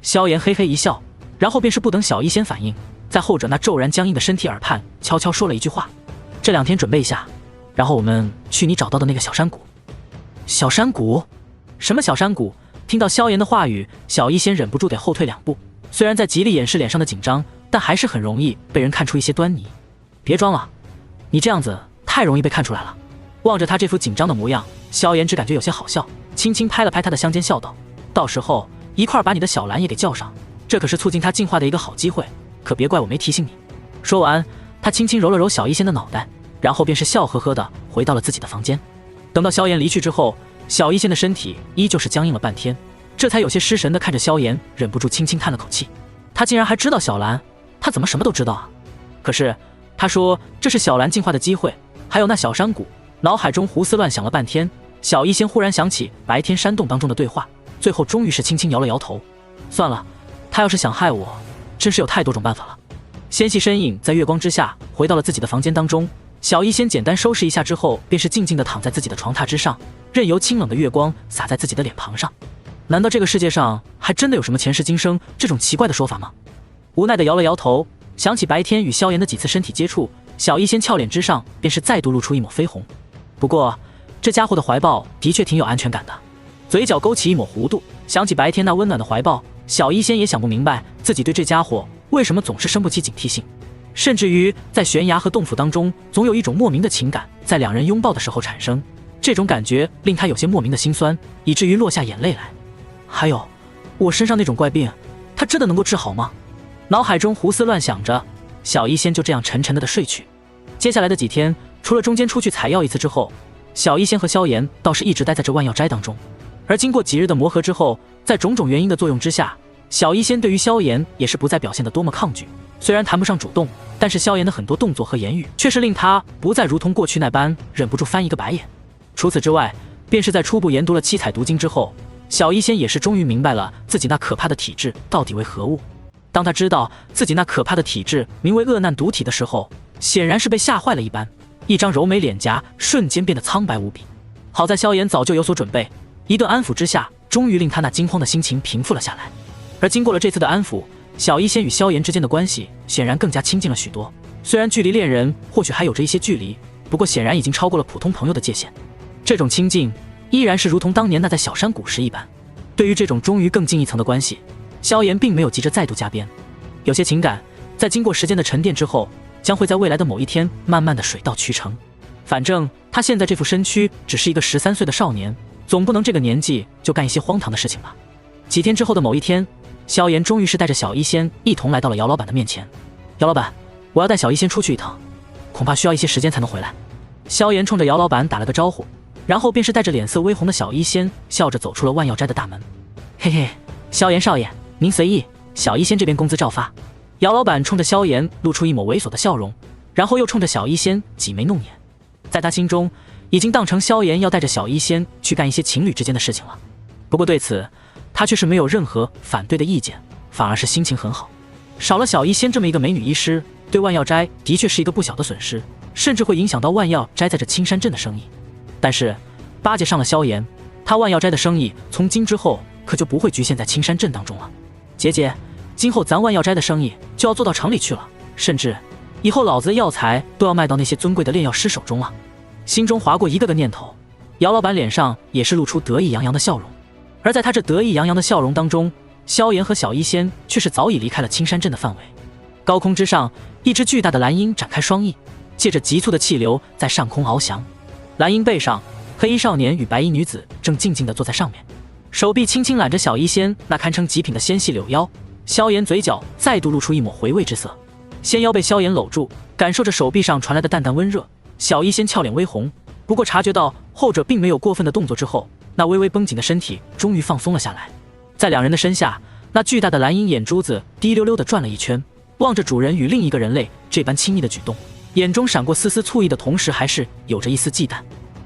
萧炎嘿嘿一笑，然后便是不等小医仙反应，在后者那骤然僵硬的身体耳畔悄悄说了一句话：这2天准备一下，然后我们去你找到的那个小山谷。小山谷？什么小山谷？听到萧炎的话语，小医仙忍不住得后退2步。虽然在极力掩饰脸上的紧张，但还是很容易被人看出一些端倪。别装了，你这样子太容易被看出来了。望着他这副紧张的模样，萧炎只感觉有些好笑，轻轻拍了拍他的香肩，笑道：到时候一块把你的小兰也给叫上，这可是促进他进化的一个好机会，可别怪我没提醒你。说完，他轻轻揉了揉小医仙的脑袋，然后便是笑呵呵地回到了自己的房间。等到萧炎离去之后，小医仙的身体依旧是僵硬了半天，这才有些失神地看着萧炎，忍不住轻轻叹了口气。他竟然还知道小兰，他怎么什么都知道啊？可是他说这是小兰进化的机会，还有那小山谷。脑海中胡思乱想了半天，小医仙忽然想起白天山洞当中的对话，最后终于是轻轻摇了摇头。算了，他要是想害我，真是有太多种办法了。纤细身影在月光之下回到了自己的房间当中，小医仙简单收拾一下之后，便是静静地躺在自己的床榻之上，任由清冷的月光洒在自己的脸庞上。难道这个世界上还真的有什么前世今生这种奇怪的说法吗？无奈地摇了摇头，想起白天与萧炎的几次身体接触，小医仙俏脸之上便是再度露出一抹绯红。不过这家伙的怀抱的确挺有安全感的，嘴角勾起一抹弧度，想起白天那温暖的怀抱，小医仙也想不明白自己对这家伙为什么总是生不起警惕性，甚至于在悬崖和洞府当中，总有一种莫名的情感在2人拥抱的时候产生，这种感觉令他有些莫名的心酸，以至于落下眼泪来。还有，我身上那种怪病，他真的能够治好吗？脑海中胡思乱想着，小医仙就这样沉沉的睡去。接下来的几天，除了中间出去采药一次之后，小医仙和萧炎倒是一直待在这万药斋当中。而经过几日的磨合之后，在种种原因的作用之下，小医仙对于萧炎也是不再表现得多么抗拒。虽然谈不上主动，但是萧炎的很多动作和言语却是令他不再如同过去那般忍不住翻一个白眼。除此之外，便是在初步研读了七彩毒经之后，小医仙也是终于明白了自己那可怕的体质到底为何物。当他知道自己那可怕的体质名为恶难毒体的时候，显然是被吓坏了一般，一张柔美脸颊瞬间变得苍白无比。好在萧炎早就有所准备，一顿安抚之下，终于令他那惊慌的心情平复了下来。而经过了这次的安抚，小医仙与萧炎之间的关系显然更加亲近了许多。虽然距离恋人或许还有着一些距离，不过显然已经超过了普通朋友的界限。这种亲近依然是如同当年那在小山谷时一般。对于这种终于更进一层的关系，萧炎并没有急着再度加鞭。有些情感在经过时间的沉淀之后，将会在未来的某一天慢慢的水到渠成。反正他现在这副身躯只是一个13岁的少年，总不能这个年纪就干一些荒唐的事情吧。几天之后的某一天，萧炎终于是带着小医仙一同来到了姚老板的面前。姚老板，我要带小医仙出去一趟，恐怕需要一些时间才能回来。萧炎冲着姚老板打了个招呼，然后便是带着脸色微红的小医仙笑着走出了万药斋的大门。嘿嘿，萧炎少爷，您随意，小医仙这边工资照发。姚老板冲着萧炎露出一抹猥琐的笑容，然后又冲着小医仙挤眉弄眼。在他心中，已经当成萧炎要带着小医仙去干一些情侣之间的事情了。不过对此，他却是没有任何反对的意见，反而是心情很好。少了小医仙这么一个美女医师，对万药斋的确是一个不小的损失，甚至会影响到万药斋在这青山镇的生意。但是巴结上了萧炎，他万药斋的生意从今之后可就不会局限在青山镇当中了。姐姐，今后咱万药斋的生意就要做到城里去了，甚至以后老子的药材都要卖到那些尊贵的炼药师手中了。心中划过一个个念头，姚老板脸上也是露出得意洋洋的笑容。而在他这得意洋洋的笑容当中，萧炎和小医仙却是早已离开了青山镇的范围。高空之上，一只巨大的蓝鹰展开双翼，借着急促的气流在上空翱翔。蓝鹰背上，黑衣少年与白衣女子正静静地坐在上面，手臂轻轻揽着小医仙那堪称极品的纤细柳腰。萧炎嘴角再度露出一抹回味之色，纤腰被萧炎搂住，感受着手臂上传来的淡淡温热。小医仙俏脸微红，不过察觉到后者并没有过分的动作之后，那微微绷紧的身体终于放松了下来。在两人的身下，那巨大的蓝鹰眼珠子滴溜溜地转了一圈，望着主人与另一个人类这般亲密的举动，眼中闪过丝丝醋意的同时，还是有着一丝忌惮。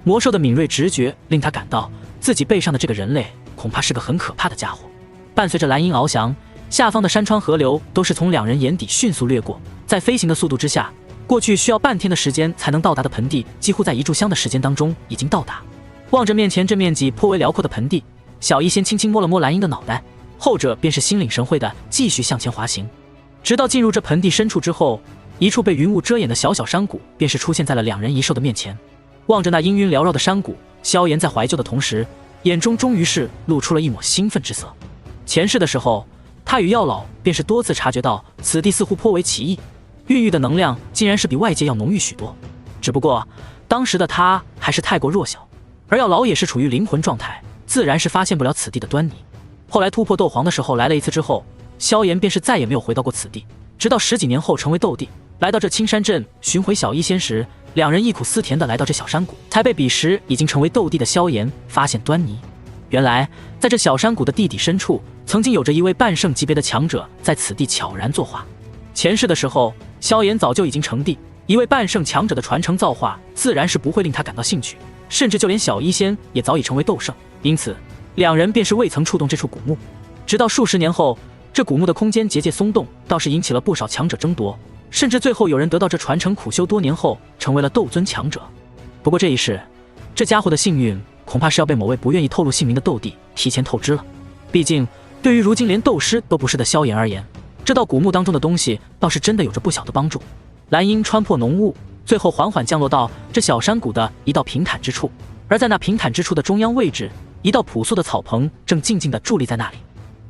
魔兽的敏锐直觉令他感到自己背上的这个人类恐怕是个很可怕的家伙。伴随着蓝鹰翱翔，下方的山川河流都是从两人眼底迅速掠过，在飞行的速度之下，过去需要半天的时间才能到达的盆地，几乎在一炷香的时间当中已经到达。望着面前这面积颇为辽阔的盆地，小一先轻轻摸了摸蓝鹰的脑袋，后者便是心领神会的继续向前滑行，直到进入这盆地深处之后，一处被云雾遮掩的小小山谷便是出现在了两人一兽的面前。望着那阴云缭绕的山谷，萧炎在怀旧的同时，眼中终于是露出了一抹兴奋之色。前世的时候，他与药老便是多次察觉到此地似乎颇为奇异，孕育的能量竟然是比外界要浓郁许多。只不过当时的他还是太过弱小，而药老也是处于灵魂状态，自然是发现不了此地的端倪。后来突破斗皇的时候来了一次之后，萧炎便是再也没有回到过此地，直到10几年后成为斗帝，来到这青山镇寻回小医仙时，两人忆苦思甜的来到这小山谷，才被彼时已经成为斗帝的萧炎发现端倪。原来在这小山谷的地底深处，曾经有着一位半圣级别的强者在此地悄然作画。前世的时候，萧炎早就已经成帝，一位半圣强者的传承造化自然是不会令他感到兴趣，甚至就连小医仙也早已成为斗圣，因此两人便是未曾触动这处古墓。直到数十年后，这古墓的空间结界松动，倒是引起了不少强者争夺，甚至最后有人得到这传承苦修多年后成为了斗尊强者。不过这一世，这家伙的幸运恐怕是要被某位不愿意透露姓名的斗帝提前透支了。毕竟对于如今连斗师都不是的萧炎而言，这道古墓当中的东西倒是真的有着不小的帮助。蓝鹰穿破浓雾，最后缓缓降落到这小山谷的一道平坦之处，而在那平坦之处的中央位置，一道朴素的草棚正静静地伫立在那里。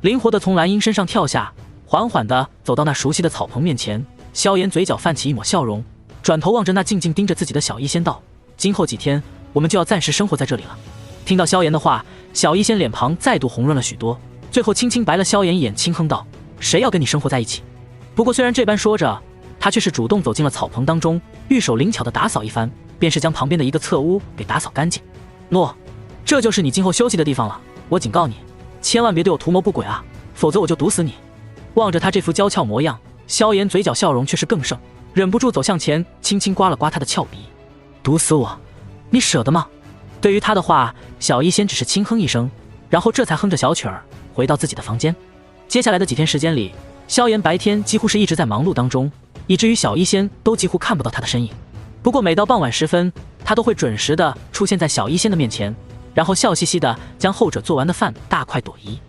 灵活地从蓝鹰身上跳下，缓缓地走到那熟悉的草棚面前，萧炎嘴角泛起一抹笑容，转头望着那静静盯着自己的小医仙道：今后几天我们就要暂时生活在这里了。听到萧炎的话，小医仙脸庞再度红润了许多，最后轻轻白了萧炎一眼，轻哼道：谁要跟你生活在一起？不过虽然这般说着，他却是主动走进了草棚当中，玉手灵巧地打扫一番，便是将旁边的一个侧屋给打扫干净。诺，这就是你今后休息的地方了，我警告你，千万别对我图谋不轨啊，否则我就毒死你。望着他这副娇俏模样，萧炎嘴角笑容却是更盛，忍不住走向前，轻轻刮了刮他的俏鼻。毒死我？你舍得吗？对于他的话，小医仙只是轻哼一声，然后这才哼着小曲儿回到自己的房间。接下来的几天时间里，萧炎白天几乎是一直在忙碌当中，以至于小医仙都几乎看不到他的身影。不过每到傍晚时分，他都会准时的出现在小医仙的面前，然后笑嘻嘻的将后者做完的饭大快朵颐。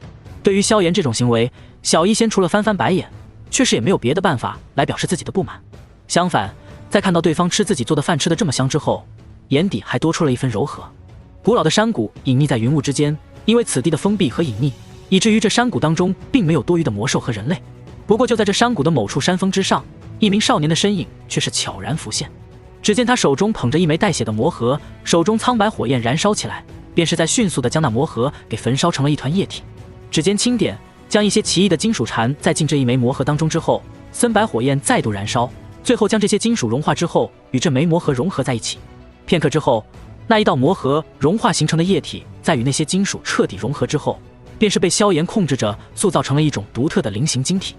对于萧炎这种行为，小医仙除了翻翻白眼，确实也没有别的办法来表示自己的不满。相反，在看到对方吃自己做的饭吃得这么香之后，眼底还多出了一分柔和。古老的山谷隐匿在云雾之间，因为此地的封闭和隐匿，以至于这山谷当中并没有多余的魔兽和人类。不过就在这山谷的某处山峰之上，一名少年的身影却是悄然浮现。只见他手中捧着一枚带血的魔核，手中苍白火焰燃烧起来，便是在迅速地将那魔核给焚烧成了一团液体。指尖轻点，将一些奇异的金属蝉再进这一枚魔核当中之后，森白火焰再度燃烧，最后将这些金属融化之后与这枚魔核融合在一起。片刻之后，那一道魔核融化形成的液体在与那些金属彻底融合之后，便是被萧炎控制着塑造成了一种独特的菱形晶体。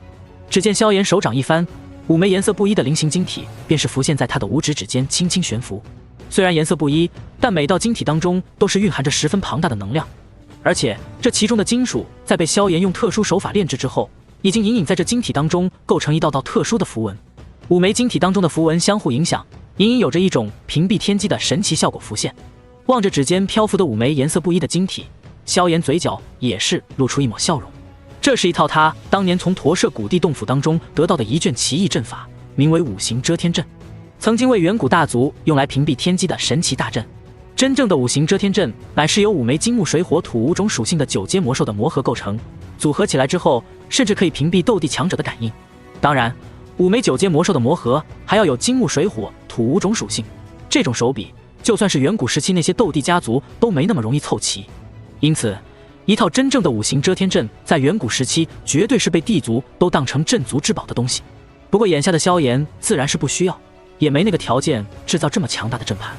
只见萧炎手掌一翻，5枚颜色不一的菱形晶体便是浮现在他的五指指间，轻轻悬浮。虽然颜色不一，但每道晶体当中都是蕴含着十分庞大的能量，而且这其中的金属在被萧炎用特殊手法炼制之后，已经隐隐在这晶体当中构成一道道特殊的符文。5枚晶体当中的符文相互影响，隐隐有着一种屏蔽天机的神奇效果浮现。望着指尖漂浮的5枚颜色不一的晶体，萧炎嘴角也是露出一抹笑容。这是一套他当年从驼舍古地洞府当中得到的一卷奇异阵法，名为五行遮天阵，曾经为远古大族用来屏蔽天机的神奇大阵。真正的五行遮天阵乃是由5枚金木水火土5种属性的9阶魔兽的魔核构成，组合起来之后，甚至可以屏蔽斗帝强者的感应。当然，5枚9阶魔兽的魔核还要有金木水火土5种属性，这种手笔就算是远古时期那些斗帝家族都没那么容易凑齐。因此一套真正的五行遮天阵在远古时期绝对是被帝族都当成镇族之宝的东西。不过眼下的萧炎自然是不需要，也没那个条件制造这么强大的阵盘。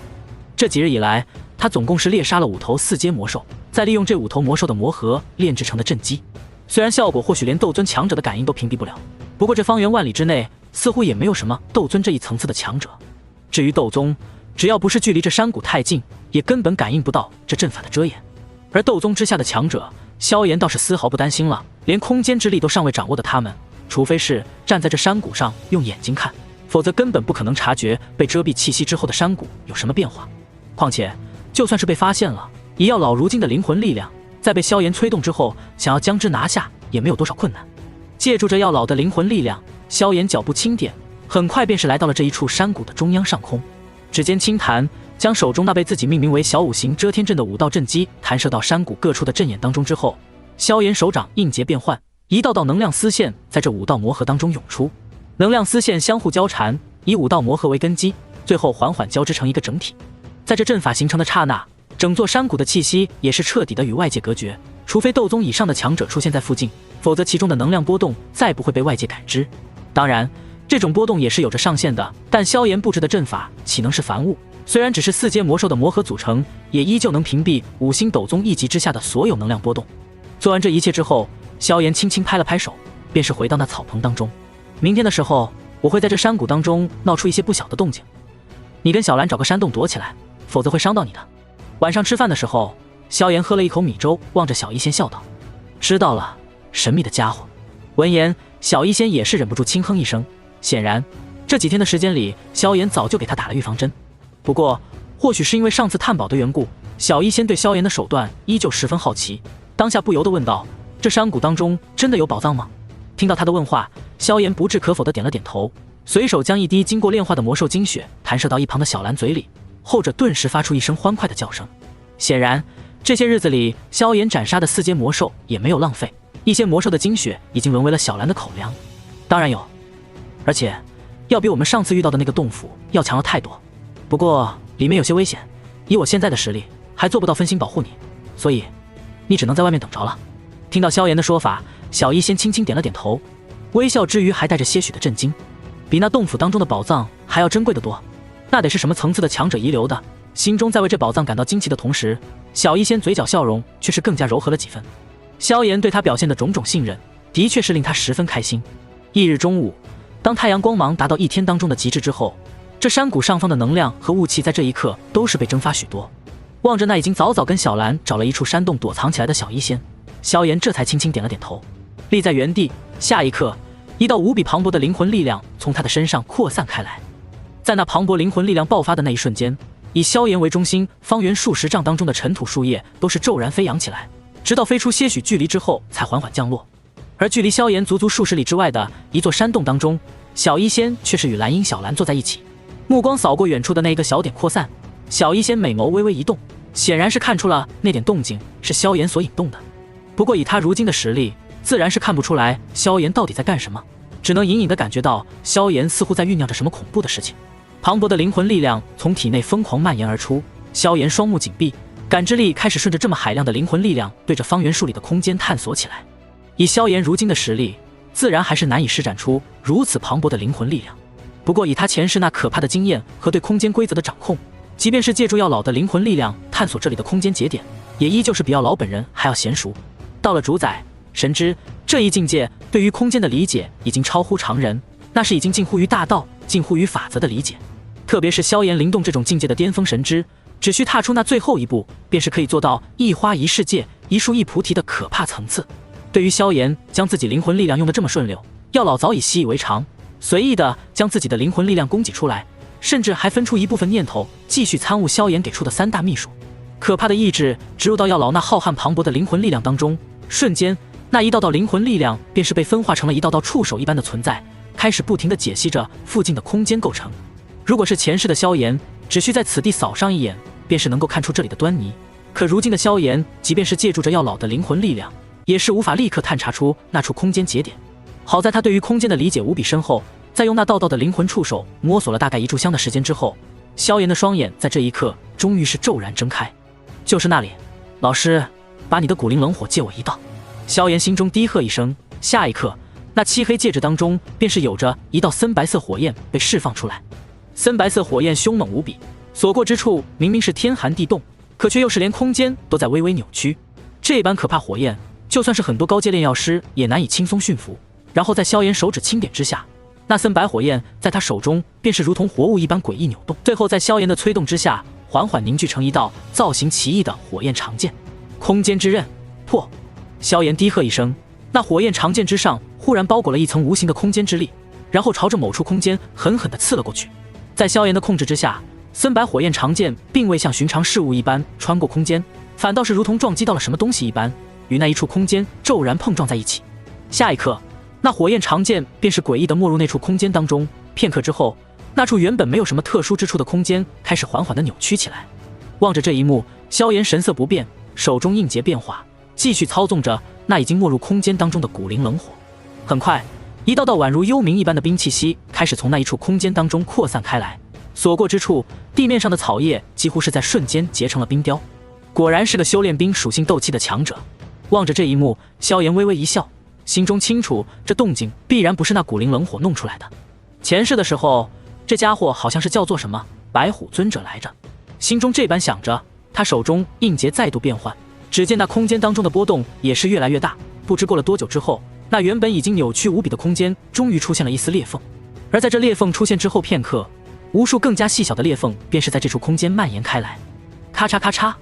这几日以来，他总共是猎杀了5头4阶魔兽，再利用这5头魔兽的魔核炼制成的阵基。虽然效果或许连斗尊强者的感应都屏蔽不了，不过这方圆万里之内似乎也没有什么斗尊这一层次的强者。至于斗宗，只要不是距离这山谷太近，也根本感应不到这阵法的遮掩。而斗宗之下的强者，萧炎倒是丝毫不担心了，连空间之力都尚未掌握的他们，除非是站在这山谷上用眼睛看，否则根本不可能察觉被遮蔽气息之后的山谷有什么变化。况且就算是被发现了，以药老如今的灵魂力量，在被萧炎催动之后，想要将之拿下也没有多少困难。借助着药老的灵魂力量，萧炎脚步轻点，很快便是来到了这一处山谷的中央上空。指尖轻弹，将手中那被自己命名为小五行遮天阵的武道阵基弹射到山谷各处的阵眼当中之后，萧炎手掌应节变换，一道道能量丝线在这五道魔核当中涌出，能量丝线相互交缠，以五道魔核为根基，最后缓缓交织成一个整体。在这阵法形成的刹那，整座山谷的气息也是彻底的与外界隔绝，除非斗宗以上的强者出现在附近，否则其中的能量波动再不会被外界感知。当然这种波动也是有着上限的，但萧炎布置的阵法岂能是凡物？虽然只是4阶魔兽的魔核组成，也依旧能屏蔽5星斗宗一级之下的所有能量波动。做完这一切之后，萧炎轻轻拍了拍手，便是回到那草棚当中。明天的时候，我会在这山谷当中闹出一些不小的动静，你跟小兰找个山洞躲起来，否则会伤到你的。晚上吃饭的时候，萧炎喝了一口米粥，望着小医仙笑道：“知道了，神秘的家伙。”闻言，小医仙也是忍不住轻哼一声。显然这几天的时间里，萧炎早就给他打了预防针。不过或许是因为上次探宝的缘故，小医仙对萧炎的手段依旧十分好奇，当下不由得问道：“这山谷当中真的有宝藏吗？”听到他的问话，萧炎不置可否的点了点头，随手将一滴经过炼化的魔兽精血弹射到一旁的小兰嘴里，后者顿时发出一声欢快的叫声。显然这些日子里，萧炎斩杀的4阶魔兽也没有浪费，一些魔兽的精血已经沦为了小兰的口粮。当然有，而且要比我们上次遇到的那个洞府要强了太多。不过里面有些危险，以我现在的实力还做不到分心保护你，所以你只能在外面等着了。听到萧炎的说法，小医仙轻轻点了点头，微笑之余还带着些许的震惊。比那洞府当中的宝藏还要珍贵得多，那得是什么层次的强者遗留的？心中在为这宝藏感到惊奇的同时，小医仙嘴角笑容却是更加柔和了几分。萧炎对他表现的种种信任，的确是令他十分开心。翌日中午，当太阳光芒达到1天当中的极致之后，这山谷上方的能量和雾气在这一刻都是被蒸发许多。望着那已经早早跟小兰找了一处山洞躲藏起来的小医仙，萧炎这才轻轻点了点头，立在原地。下一刻，一道无比磅礴的灵魂力量从他的身上扩散开来。在那磅礴灵魂力量爆发的那一瞬间，以萧炎为中心，方圆数十丈当中的尘土树叶都是骤然飞扬起来，直到飞出些许距离之后才缓缓降落。而距离萧炎足足数十里之外的一座山洞当中，小医仙却是与蓝鹰、小兰坐在一起，目光扫过远处的那一个小点扩散。小医仙美眸微微一动，显然是看出了那点动静是萧炎所引动的。不过以他如今的实力，自然是看不出来萧炎到底在干什么，只能隐隐地感觉到萧炎似乎在酝酿着什么恐怖的事情。磅礴的灵魂力量从体内疯狂蔓延而出，萧炎双目紧闭，感知力开始顺着这么海量的灵魂力量对着方圆数里的空间探索起来。以萧炎如今的实力，自然还是难以施展出如此磅礴的灵魂力量。不过以他前世那可怕的经验和对空间规则的掌控，即便是借助药老的灵魂力量探索这里的空间节点，也依旧是比药老本人还要娴熟。到了主宰神之这一境界，对于空间的理解已经超乎常人，那是已经近乎于大道，近乎于法则的理解。特别是萧炎灵动这种境界的巅峰神之，只需踏出那最后一步，便是可以做到一花一世界，一树一菩提的可怕层次。对于萧炎将自己灵魂力量用得这么顺溜，药老早已习以为常，随意的将自己的灵魂力量供给出来，甚至还分出一部分念头继续参悟萧炎给出的3大秘术。可怕的意志植入到药老那浩瀚磅礴的灵魂力量当中，瞬间那一道道灵魂力量便是被分化成了一道道触手一般的存在，开始不停地解析着附近的空间构成。如果是前世的萧炎，只需在此地扫上一眼，便是能够看出这里的端倪。可如今的萧炎，即便是借助着药老的灵魂力量，也是无法立刻探查出那处空间节点。好在他对于空间的理解无比深厚，在用那道道的灵魂触手摸索了大概1炷香的时间之后，萧炎的双眼在这一刻终于是骤然睁开。就是那里，老师，把你的古灵冷火借我一道。萧炎心中低喝一声，下一刻，那漆黑戒指当中便是有着一道森白色火焰被释放出来。森白色火焰凶猛无比，所过之处明明是天寒地冻，可却又是连空间都在微微扭曲。这般可怕火焰，就算是很多高阶炼药师也难以轻松驯服。然后在萧炎手指轻点之下，那森白火焰在他手中便是如同活物一般诡异扭动，最后在萧炎的催动之下，缓缓凝聚成一道造型奇异的火焰长剑。空间之刃破！萧炎低喝一声，那火焰长剑之上忽然包裹了一层无形的空间之力，然后朝着某处空间狠狠地刺了过去。在萧炎的控制之下，森白火焰长剑并未像寻常事物一般穿过空间，反倒是如同撞击到了什么东西一般，与那一处空间骤然碰撞在一起。下一刻，那火焰长剑便是诡异地没入那处空间当中。片刻之后，那处原本没有什么特殊之处的空间开始缓缓地扭曲起来。望着这一幕，萧炎神色不变，手中印结变化，继续操纵着那已经没入空间当中的古灵冷火。很快，一道道宛如幽冥一般的冰气息开始从那一处空间当中扩散开来，所过之处，地面上的草叶几乎是在瞬间结成了冰雕。果然是个修炼冰属性斗气的强者。望着这一幕，萧炎微微一笑，心中清楚，这动静必然不是那古灵冷火弄出来的。前世的时候，这家伙好像是叫做什么白虎尊者来着。心中这般想着，他手中印结再度变换，只见那空间当中的波动也是越来越大。不知过了多久之后，那原本已经扭曲无比的空间终于出现了一丝裂缝。而在这裂缝出现之后片刻，无数更加细小的裂缝便是在这处空间蔓延开来。咔嚓咔嚓，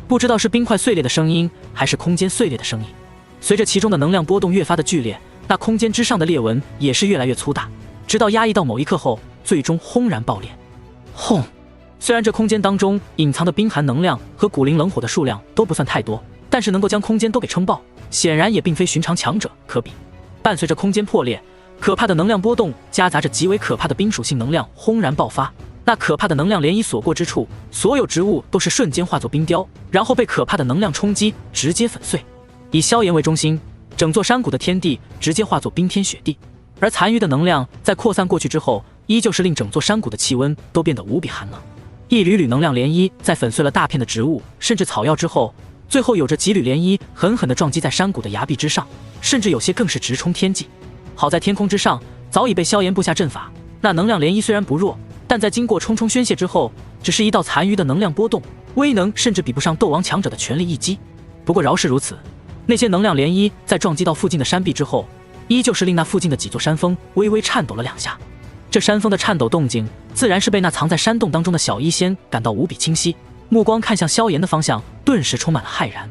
不知道是冰块碎裂的声音，还是空间碎裂的声音。随着其中的能量波动越发的剧烈，那空间之上的裂纹也是越来越粗大，直到压抑到某一刻后，最终轰然爆裂。轰！虽然这空间当中隐藏的冰寒能量和古灵冷火的数量都不算太多，但是能够将空间都给撑爆，显然也并非寻常强者可比。伴随着空间破裂，可怕的能量波动夹杂着极为可怕的冰属性能量轰然爆发。那可怕的能量涟漪所过之处，所有植物都是瞬间化作冰雕，然后被可怕的能量冲击，直接粉碎。以萧炎为中心，整座山谷的天地直接化作冰天雪地，而残余的能量在扩散过去之后，依旧是令整座山谷的气温都变得无比寒冷。一缕缕能量涟漪在粉碎了大片的植物甚至草药之后，最后有着几缕涟漪狠狠地撞击在山谷的崖壁之上，甚至有些更是直冲天际。好在天空之上早已被萧炎布下阵法，那能量涟漪虽然不弱，但在经过重重宣泄之后，只是一道残余的能量波动，威能甚至比不上斗王强者的全力一击。不过饶是如此，那些能量涟漪在撞击到附近的山壁之后，依旧是令那附近的几座山峰微微颤抖了两下。这山峰的颤抖动静自然是被那藏在山洞当中的小医仙感到无比清晰，目光看向萧炎的方向，顿时充满了骇然。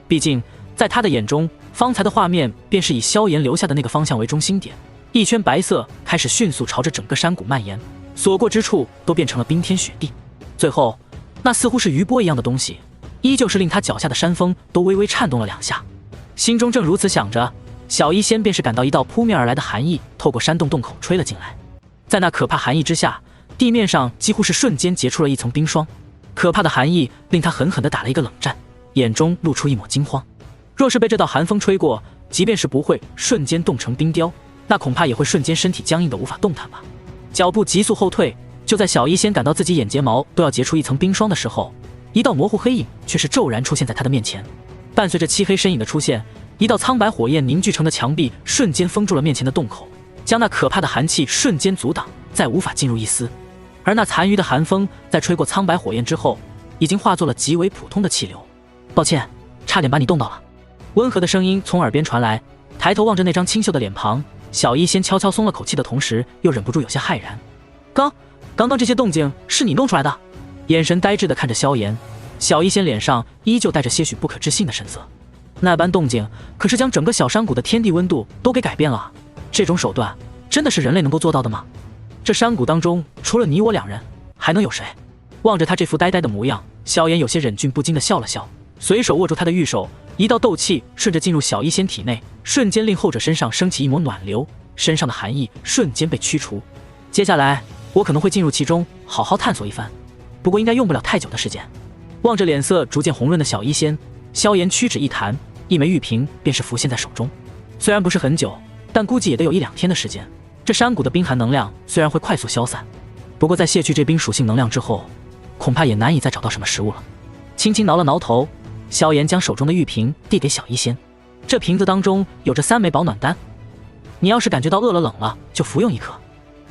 毕竟在他的眼中，方才的画面便是以萧炎留下的那个方向为中心点，一圈白色开始迅速朝着整个山谷蔓延，所过之处都变成了冰天雪地。最后那似乎是余波一样的东西，依旧是令他脚下的山峰都微微颤动了两下。心中正如此想着，小医仙便是感到一道扑面而来的寒意透过山洞洞口吹了进来。在那可怕寒意之下，地面上几乎是瞬间结出了一层冰霜。可怕的寒意令他狠狠地打了一个冷战，眼中露出一抹惊慌。若是被这道寒风吹过，即便是不会瞬间冻成冰雕，那恐怕也会瞬间身体僵硬的无法动弹吧。脚步急速后退，就在小医仙感到自己眼睫毛都要结出一层冰霜的时候，一道模糊黑影却是骤然出现在他的面前。伴随着漆黑身影的出现，一道苍白火焰凝聚成的墙壁瞬间封住了面前的洞口，将那可怕的寒气瞬间阻挡，再无法进入一丝。而那残余的寒风在吹过苍白火焰之后，已经化作了极为普通的气流。抱歉，差点把你冻到了。温和的声音从耳边传来，抬头望着那张清秀的脸庞，小医仙悄悄松了口气的同时，又忍不住有些骇然。刚刚这些动静是你弄出来的？眼神呆滞地看着萧炎，小医仙脸上依旧带着些许不可置信的神色。那般动静可是将整个小山谷的天地温度都给改变了，这种手段真的是人类能够做到的吗？这山谷当中除了你我两人，还能有谁？望着他这副呆呆的模样，萧炎有些忍俊不禁地笑了笑，随手握住他的玉手，一道斗气顺着进入小医仙体内，瞬间令后者身上升起一抹暖流，身上的寒意瞬间被驱除。接下来我可能会进入其中好好探索一番，不过应该用不了太久的时间。望着脸色逐渐红润的小医仙，萧炎屈指一弹，一枚玉瓶便是浮现在手中。虽然不是很久，但估计也得有1-2天的时间。这山谷的冰寒能量虽然会快速消散，不过在卸去这冰属性能量之后，恐怕也难以再找到什么食物了。轻轻挠了挠头，萧炎将手中的玉瓶递给小医仙。这瓶子当中有着3枚保暖丹，你要是感觉到饿了冷了，就服用一颗。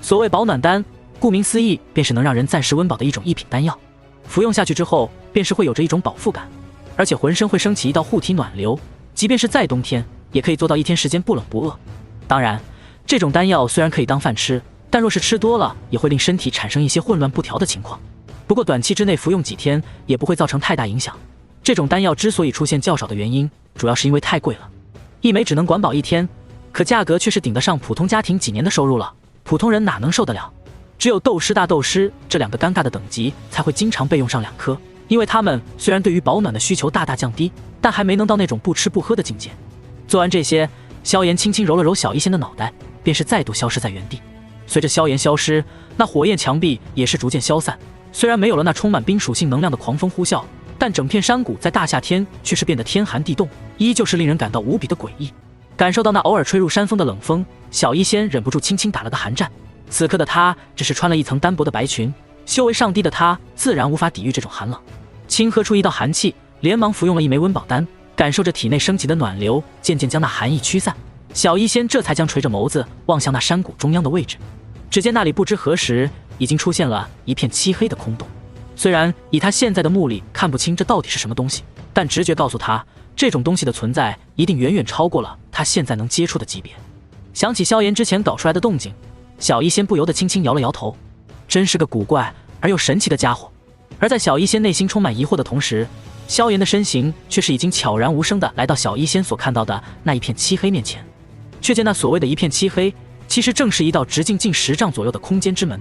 所谓保暖丹，顾名思义，便是能让人暂时温饱的一种一品丹药。服用下去之后，便是会有着一种饱腹感，而且浑身会升起一道护体暖流，即便是在冬天，也可以做到1天时间不冷不饿。当然，这种丹药虽然可以当饭吃，但若是吃多了，也会令身体产生一些混乱不调的情况。不过短期之内服用几天也不会造成太大影响。这种丹药之所以出现较少的原因，主要是因为太贵了，一枚只能管饱1天，可价格却是顶得上普通家庭几年的收入了，普通人哪能受得了？只有斗师、大斗师这2个尴尬的等级才会经常被用上2颗，因为他们虽然对于保暖的需求大大降低，但还没能到那种不吃不喝的境界。做完这些，萧炎轻轻揉了揉小医仙的脑袋，便是再度消失在原地。随着萧炎消失，那火焰墙壁也是逐渐消散，虽然没有了那充满冰属性能量的狂风呼啸，但整片山谷在大夏天却是变得天寒地冻，依旧是令人感到无比的诡异。感受到那偶尔吹入山风的冷风，小医仙忍不住轻轻打了个寒战。此刻的他只是穿了一层单薄的白裙，修为尚低的他自然无法抵御这种寒冷，轻喝出一道寒气，连忙服用了一枚温饱丹，感受着体内升起的暖流，渐渐将那寒意驱散。小医仙这才将垂着眸子望向那山谷中央的位置，只见那里不知何时已经出现了一片漆黑的空洞。虽然以他现在的目力看不清这到底是什么东西，但直觉告诉他，这种东西的存在一定远远超过了他现在能接触的级别。想起萧炎之前搞出来的动静，小医仙不由得轻轻摇了摇头，真是个古怪而又神奇的家伙。而在小医仙内心充满疑惑的同时，萧炎的身形却是已经悄然无声地来到小医仙所看到的那一片漆黑面前。却见那所谓的一片漆黑，其实正是一道直径近10丈左右的空间之门，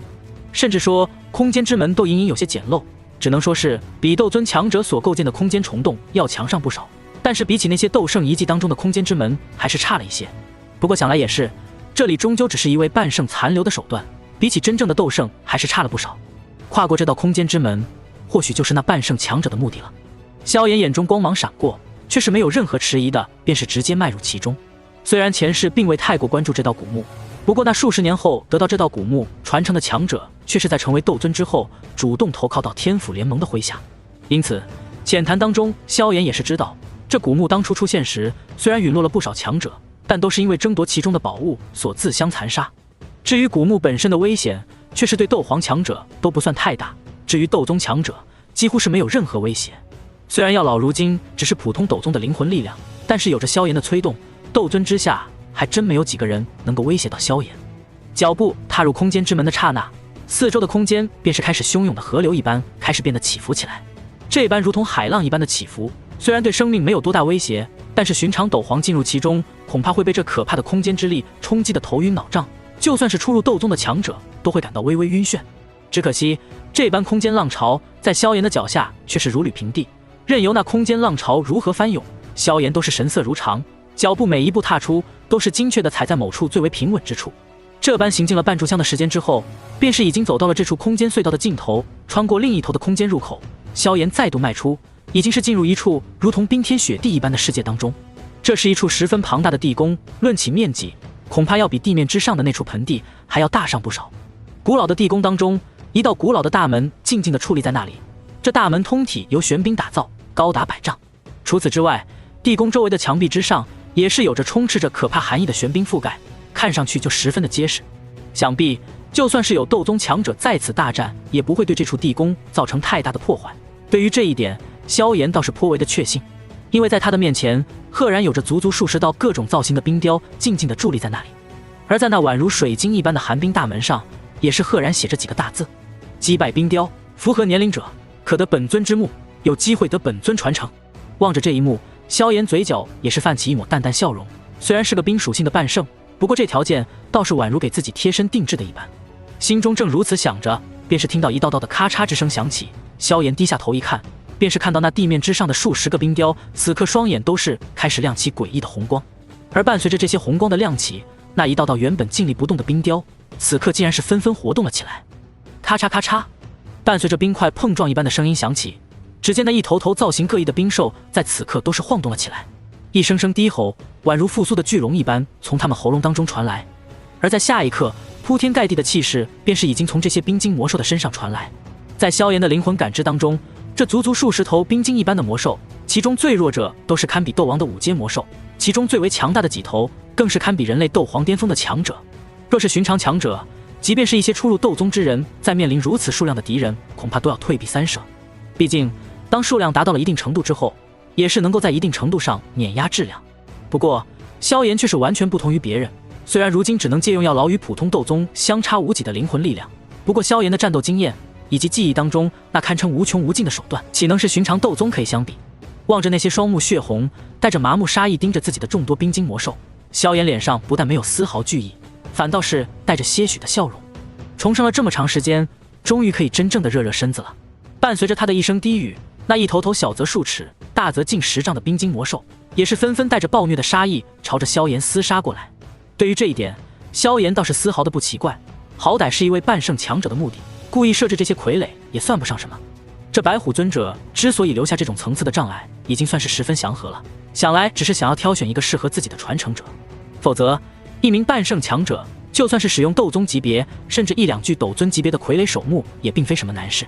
甚至说空间之门都隐隐有些简陋，只能说是比斗尊强者所构建的空间虫洞要强上不少，但是比起那些斗圣遗迹当中的空间之门还是差了一些。不过想来也是，这里终究只是一位半圣残留的手段，比起真正的斗圣还是差了不少。跨过这道空间之门，或许就是那半圣强者的目的了。萧炎眼中光芒闪过，却是没有任何迟疑的，便是直接迈入其中。虽然前世并未太过关注这道古墓，不过那数十年后得到这道古墓传承的强者，却是在成为斗尊之后主动投靠到天府联盟的麾下。因此浅谈当中，萧炎也是知道，这古墓当初出现时，虽然陨落了不少强者，但都是因为争夺其中的宝物所自相残杀。至于古墓本身的危险，却是对斗皇强者都不算太大，至于斗宗强者，几乎是没有任何威胁。虽然药老如今只是普通斗宗的灵魂力量，但是有着萧炎的催动，斗尊之下还真没有几个人能够威胁到萧炎。脚步踏入空间之门的刹那，四周的空间便是开始汹涌的河流一般开始变得起伏起来。这般如同海浪一般的起伏，虽然对生命没有多大威胁，但是寻常斗皇进入其中，恐怕会被这可怕的空间之力冲击得头晕脑胀，就算是初入斗宗的强者都会感到微微晕眩。只可惜这般空间浪潮在萧炎的脚下却是如履平地，任由那空间浪潮如何翻涌，萧炎都是神色如常，脚步每一步踏出都是精确地踩在某处最为平稳之处。这般行进了半炷香的时间之后，便是已经走到了这处空间隧道的尽头，穿过另一头的空间入口，萧炎再度迈出，已经是进入一处如同冰天雪地一般的世界当中。这是一处十分庞大的地宫，论起面积，恐怕要比地面之上的那处盆地还要大上不少。古老的地宫当中，一道古老的大门静静地矗立在那里，这大门通体由玄冰打造，高达100丈。除此之外，地宫周围的墙壁之上也是有着充斥着可怕寒意的玄冰覆盖，看上去就十分的结实。想必就算是有斗宗强者在此大战，也不会对这处地宫造成太大的破坏。对于这一点，萧炎倒是颇为的确信，因为在他的面前，赫然有着足足数十道各种造型的冰雕静静地伫立在那里。而在那宛如水晶一般的寒冰大门上，也是赫然写着几个大字：击败冰雕，符合年龄者可得本尊之墓，有机会得本尊传承。望着这一幕，萧炎嘴角也是泛起一抹淡淡笑容。虽然是个冰属性的半圣，不过这条件倒是宛如给自己贴身定制的一般。心中正如此想着，便是听到一道道的咔嚓之声响起。萧炎低下头一看，便是看到那地面之上的数十个冰雕，此刻双眼都是开始亮起诡异的红光。而伴随着这些红光的亮起，那一道道原本静立不动的冰雕，此刻竟然是纷纷活动了起来。咔嚓咔嚓，伴随着冰块碰撞一般的声音响起，只见那一头头造型各异的冰兽在此刻都是晃动了起来，一声声低吼，宛如复苏的巨龙一般从他们喉咙当中传来。而在下一刻，铺天盖地的气势便是已经从这些冰晶魔兽的身上传来。在萧炎的灵魂感知当中，这足足数十头冰晶一般的魔兽，其中最弱者都是堪比斗王的5阶魔兽，其中最为强大的几头更是堪比人类斗皇巅峰的强者。若是寻常强者，即便是一些初入斗宗之人，在面临如此数量的敌人，恐怕都要退避三舍。毕竟当数量达到了一定程度之后，也是能够在一定程度上碾压质量。不过萧炎却是完全不同于别人，虽然如今只能借用药老与普通斗宗相差无几的灵魂力量，不过萧炎的战斗经验以及记忆当中那堪称无穷无尽的手段，岂能是寻常斗宗可以相比？望着那些双目血红、带着麻木杀意盯着自己的众多冰晶魔兽，萧炎脸上不但没有丝毫惧意，反倒是带着些许的笑容。重生了这么长时间，终于可以真正的热热身子了。伴随着他的一声低语，那一头头小则数尺、大则近10丈的冰晶魔兽，也是纷纷带着暴虐的杀意朝着萧炎厮杀过来。对于这一点，萧炎倒是丝毫的不奇怪，好歹是一位半圣强者的目的，故意设置这些傀儡也算不上什么。这白虎尊者之所以留下这种层次的障碍，已经算是十分祥和了，想来只是想要挑选一个适合自己的传承者，否则一名半圣强者就算是使用斗宗级别甚至1-2具斗尊级别的傀儡守墓，也并非什么难事。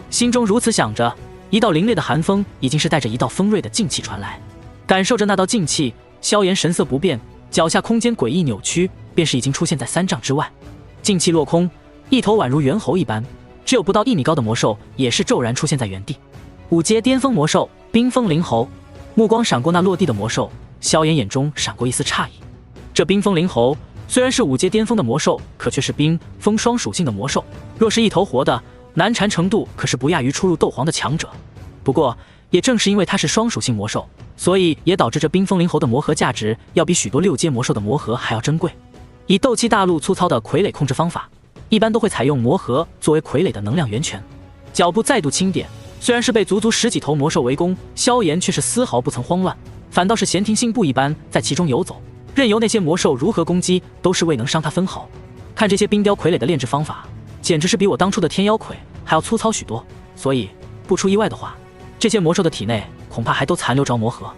心中如此想着，一道凛冽的寒风已经是带着一道锋锐的劲气传来。感受着那道劲气，萧炎神色不变，脚下空间诡异扭曲，便是已经出现在3丈之外。劲气落空，一头宛如猿猴一般只有不到1米高的魔兽也是骤然出现在原地。5阶巅峰魔兽冰封灵猴，目光闪过那落地的魔兽，萧炎眼中闪过一丝诧异。这冰封灵猴虽然是5阶巅峰的魔兽，可却是冰风双属性的魔兽，若是一头活的，难缠程度可是不亚于初入斗皇的强者。不过也正是因为它是双属性魔兽，所以也导致这冰封灵猴的魔核价值要比许多6阶魔兽的魔核还要珍贵。以斗气大陆粗糙的傀儡控制方法，一般都会采用魔核作为傀儡的能量源泉。脚步再度轻点，虽然是被足足10几头魔兽围攻，萧炎却是丝毫不曾慌乱，反倒是闲庭信步一般在其中游走，任由那些魔兽如何攻击，都是未能伤他分毫。看这些冰雕傀儡的炼制方法，简直是比我当初的天妖傀还要粗糙许多，所以不出意外的话，这些魔兽的体内恐怕还都残留着魔核。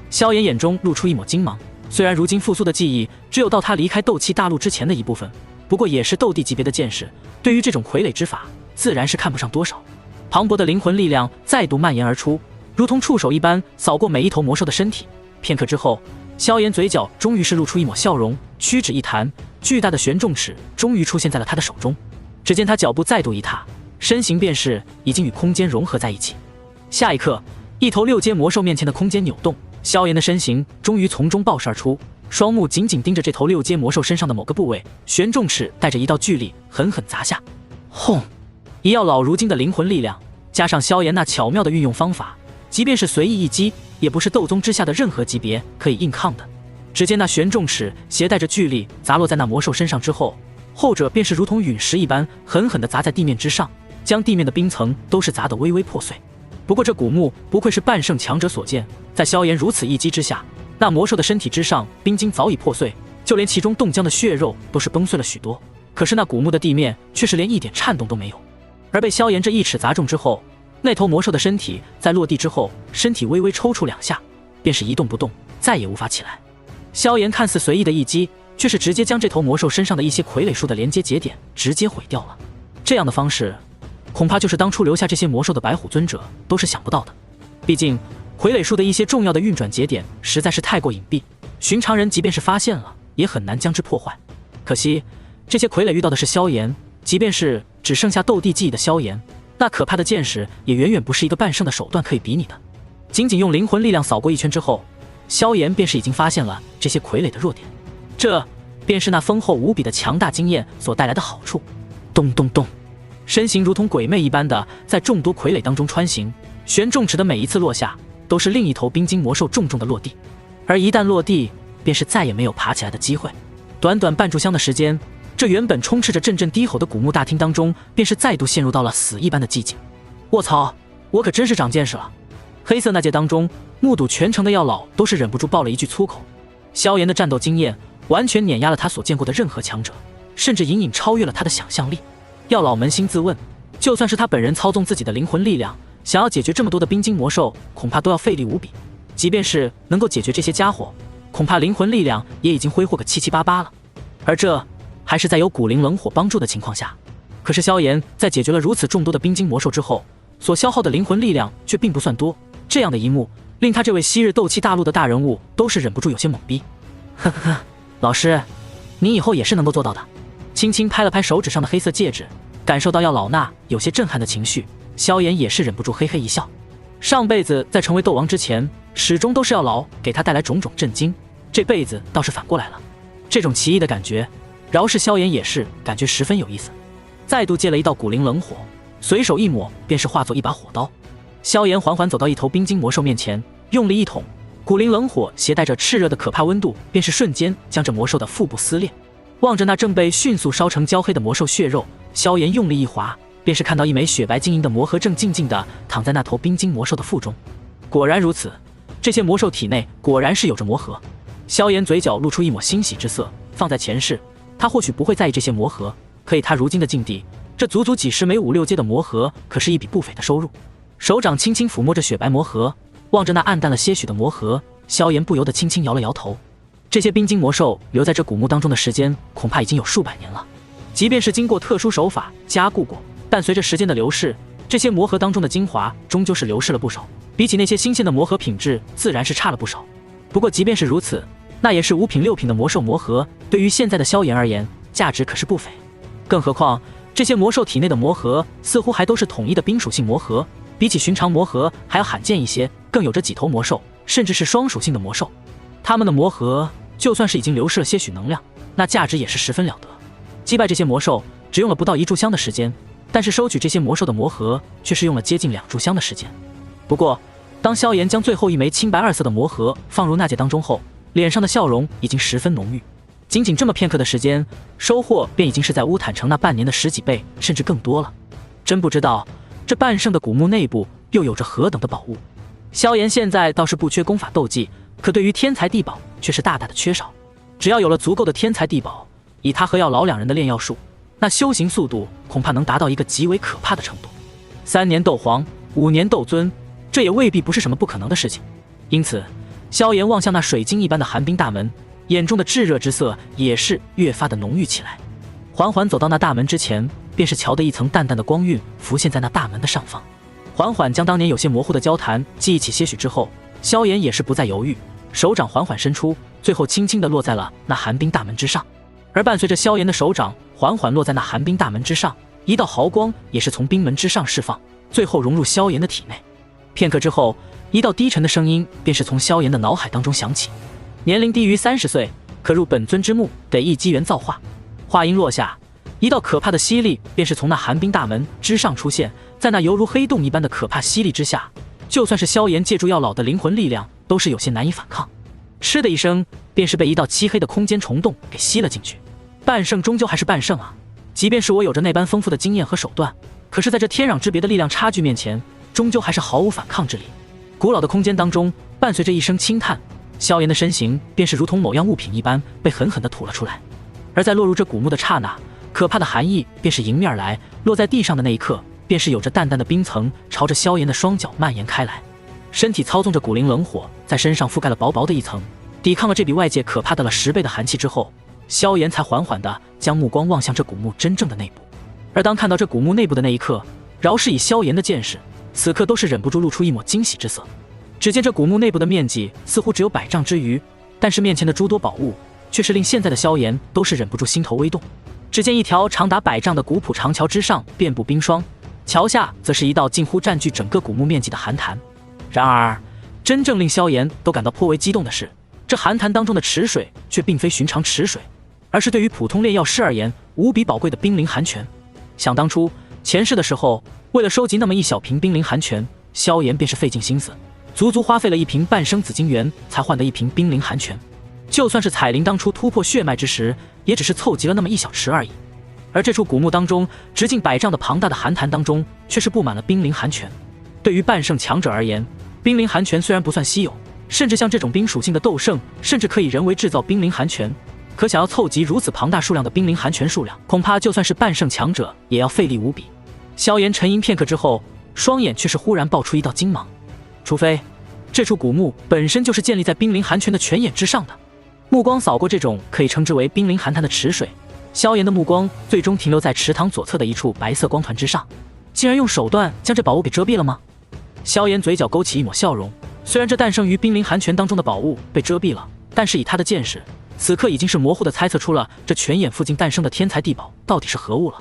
萧炎眼中露出一抹精芒，虽然如今复苏的记忆只有到他离开斗气大陆之前的一部分，不过也是斗帝级别的见识，对于这种傀儡之法自然是看不上多少。磅礴的灵魂力量再度蔓延而出，如同触手一般扫过每一头魔兽的身体。片刻之后，萧炎嘴角终于是露出一抹笑容，屈指一弹，巨大的玄重尺终于出现在了他的手中。只见他脚步再度一踏，身形便是已经与空间融合在一起。下一刻，一头6阶魔兽面前的空间扭动，萧炎的身形终于从中爆射而出，双目紧紧盯着这头6阶魔兽身上的某个部位，玄重尺带着一道巨力狠狠砸下。轰！以药老如今的灵魂力量，加上萧炎那巧妙的运用方法，即便是随意一击，也不是斗宗之下的任何级别可以硬抗的。只见那玄重尺携带着巨力砸落在那魔兽身上之后，后者便是如同陨石一般狠狠地砸在地面之上，将地面的冰层都是砸得微微破碎。不过这古墓不愧是半圣强者所见，在萧炎如此一击之下，那魔兽的身体之上冰晶早已破碎，就连其中冻僵的血肉都是崩碎了许多。可是那古墓的地面却是连一点颤动都没有。而被萧炎这一尺砸中之后，那头魔兽的身体在落地之后，身体微微抽搐2下，便是一动不动，再也无法起来。萧炎看似随意的一击，却是直接将这头魔兽身上的一些傀儡术的连接节点直接毁掉了。这样的方式，恐怕就是当初留下这些魔兽的白虎尊者都是想不到的。毕竟傀儡术的一些重要的运转节点实在是太过隐蔽，寻常人即便是发现了，也很难将之破坏。可惜这些傀儡遇到的是萧炎，即便是只剩下斗帝记忆的萧炎，那可怕的剑识也远远不是一个半圣的手段可以比拟的。仅仅用灵魂力量扫过一圈之后，萧炎便是已经发现了这些傀儡的弱点，这便是那丰厚无比的强大经验所带来的好处。咚咚咚，身形如同鬼魅一般的在众多傀儡当中穿行，玄重尺的每一次落下，都是另一头冰晶魔兽重重的落地，而一旦落地，便是再也没有爬起来的机会。短短半炷香的时间，这原本充斥着阵阵低吼的古墓大厅当中，便是再度陷入到了死一般的寂静。卧槽，我可真是长见识了！黑色那界当中，目睹全程的药老都是忍不住爆了一句粗口。萧炎的战斗经验完全碾压了他所见过的任何强者，甚至隐隐超越了他的想象力。药老扪心自问，就算是他本人操纵自己的灵魂力量，想要解决这么多的冰晶魔兽，恐怕都要费力无比。即便是能够解决这些家伙，恐怕灵魂力量也已经挥霍个七七八八了。而这还是在有古灵冷火帮助的情况下。可是萧炎在解决了如此众多的冰晶魔兽之后，所消耗的灵魂力量却并不算多。这样的一幕，令他这位昔日斗气大陆的大人物都是忍不住有些懵逼。呵呵呵，老师，你以后也是能够做到的。轻轻拍了拍手指上的黑色戒指，感受到药老那有些震撼的情绪，萧炎也是忍不住嘿嘿一笑。上辈子在成为斗王之前，始终都是药老给他带来种种震惊，这辈子倒是反过来了。这种奇异的感觉，饶是萧炎也是感觉十分有意思。再度借了一道古灵冷火，随手一抹，便是化作一把火刀。萧炎缓缓走到一头冰晶魔兽面前，用力一捅，古灵冷火携带着炽热的可怕温度，便是瞬间将这魔兽的腹部撕裂。望着那正被迅速烧成焦黑的魔兽血肉，萧炎用力一划，便是看到一枚雪白晶莹的魔核正静静地躺在那头冰晶魔兽的腹中。果然如此，这些魔兽体内果然是有着魔核。萧炎嘴角露出一抹欣喜之色，放在前世，他或许不会在意这些魔核，可以他如今的境地，这足足几十枚5、6阶的魔核，可是一笔不菲的收入。手掌轻轻抚摸着雪白魔核，望着那暗淡了些许的魔核，萧炎不由得轻轻摇了摇头。这些冰晶魔兽留在这古墓当中的时间，恐怕已经有数百年了。即便是经过特殊手法加固过，但随着时间的流逝，这些魔核当中的精华终究是流失了不少，比起那些新鲜的魔核，品质自然是差了不少。不过即便是如此，那也是5品6品的魔兽魔核，对于现在的萧炎而言，价值可是不菲。更何况这些魔兽体内的魔核似乎还都是统一的冰属性魔核，比起寻常魔核还要罕见一些，更有着几头魔兽，甚至是双属性的魔兽。他们的魔核就算是已经流失了些许能量，那价值也是十分了得。击败这些魔兽只用了不到1炷香的时间，但是收取这些魔兽的魔核却是用了接近2炷香的时间。不过当萧炎将最后一枚青白2色的魔核放入纳戒当中后，脸上的笑容已经十分浓郁。仅仅这么片刻的时间，收获便已经是在乌坦城那半年的10几倍，甚至更多了。真不知道这半圣的古墓内部又有着何等的宝物。萧炎现在倒是不缺功法斗技，可对于天材地宝却是大大的缺少。只要有了足够的天材地宝，以他和药老2人的炼药术，那修行速度恐怕能达到一个极为可怕的程度。3年斗皇，5年斗尊，这也未必不是什么不可能的事情。因此萧炎望向那水晶一般的寒冰大门，眼中的炙热之色也是越发的浓郁起来。缓缓走到那大门之前，便是瞧得一层淡淡的光晕浮现在那大门的上方。缓缓将当年有些模糊的交谈记忆起些许之后，萧炎也是不再犹豫，手掌缓缓伸出，最后轻轻地落在了那寒冰大门之上。而伴随着萧炎的手掌缓缓落在那寒冰大门之上，一道毫光也是从冰门之上释放，最后融入萧炎的体内。片刻之后，一道低沉的声音便是从萧炎的脑海当中响起：年龄低于30岁，可入本尊之墓，得一机缘造化。话音落下，一道可怕的吸力便是从那寒冰大门之上出现，在那犹如黑洞一般的可怕吸力之下，就算是萧炎借助药老的灵魂力量，都是有些难以反抗。嗤的一声，便是被一道漆黑的空间虫洞给吸了进去。半圣终究还是半圣啊，即便是我有着那般丰富的经验和手段，可是在这天壤之别的力量差距面前，终究还是毫无反抗之力。古老的空间当中，伴随着一声轻叹，萧炎的身形便是如同某样物品一般被狠狠地吐了出来。而在落入这古墓的刹那，可怕的寒意便是迎面而来，落在地上的那一刻，便是有着淡淡的冰层朝着萧炎的双脚蔓延开来。身体操纵着古灵冷火，在身上覆盖了薄薄的一层，抵抗了这比外界可怕的了10倍的寒气之后，萧炎才缓缓地将目光望向这古墓真正的内部。而当看到这古墓内部的那一刻，饶是以萧炎的见识，此刻都是忍不住露出一抹惊喜之色。只见这古墓内部的面积似乎只有100丈之余，但是面前的诸多宝物却是令现在的萧炎都是忍不住心头微动。只见一条长达100丈的古朴长桥之上遍布冰霜，桥下则是一道近乎占据整个古墓面积的寒潭。然而真正令萧炎都感到颇为激动的是，这寒潭当中的池水却并非寻常池水，而是对于普通炼药师而言无比宝贵的冰灵寒泉。想当初前世的时候，为了收集那么一小瓶冰灵寒泉，萧炎便是费尽心思，足足花费了1瓶半生紫金元才换得1瓶冰灵寒泉。就算是彩铃当初突破血脉之时，也只是凑集了那么一小池而已。而这处古墓当中直径100丈的庞大的寒潭当中，却是布满了冰灵寒泉。对于半圣强者而言，冰灵寒泉虽然不算稀有，甚至像这种冰属性的斗圣甚至可以人为制造冰灵寒泉，可想要凑集如此庞大数量的冰灵寒泉数量，恐怕就算是半圣强者也要费力无比。萧炎沉吟片刻之后，双眼却是忽然爆出一道金芒。除非这处古墓本身就是建立在冰灵寒泉的泉眼之上的。目光扫过这种可以称之为冰灵寒潭的池水，萧炎的目光最终停留在池塘左侧的一处白色光团之上。竟然用手段将这宝物给遮蔽了吗？萧炎嘴角勾起一抹笑容，虽然这诞生于冰灵寒泉当中的宝物被遮蔽了，但是以他的见识，此刻已经是模糊地猜测出了这泉眼附近诞生的天材地宝到底是何物了。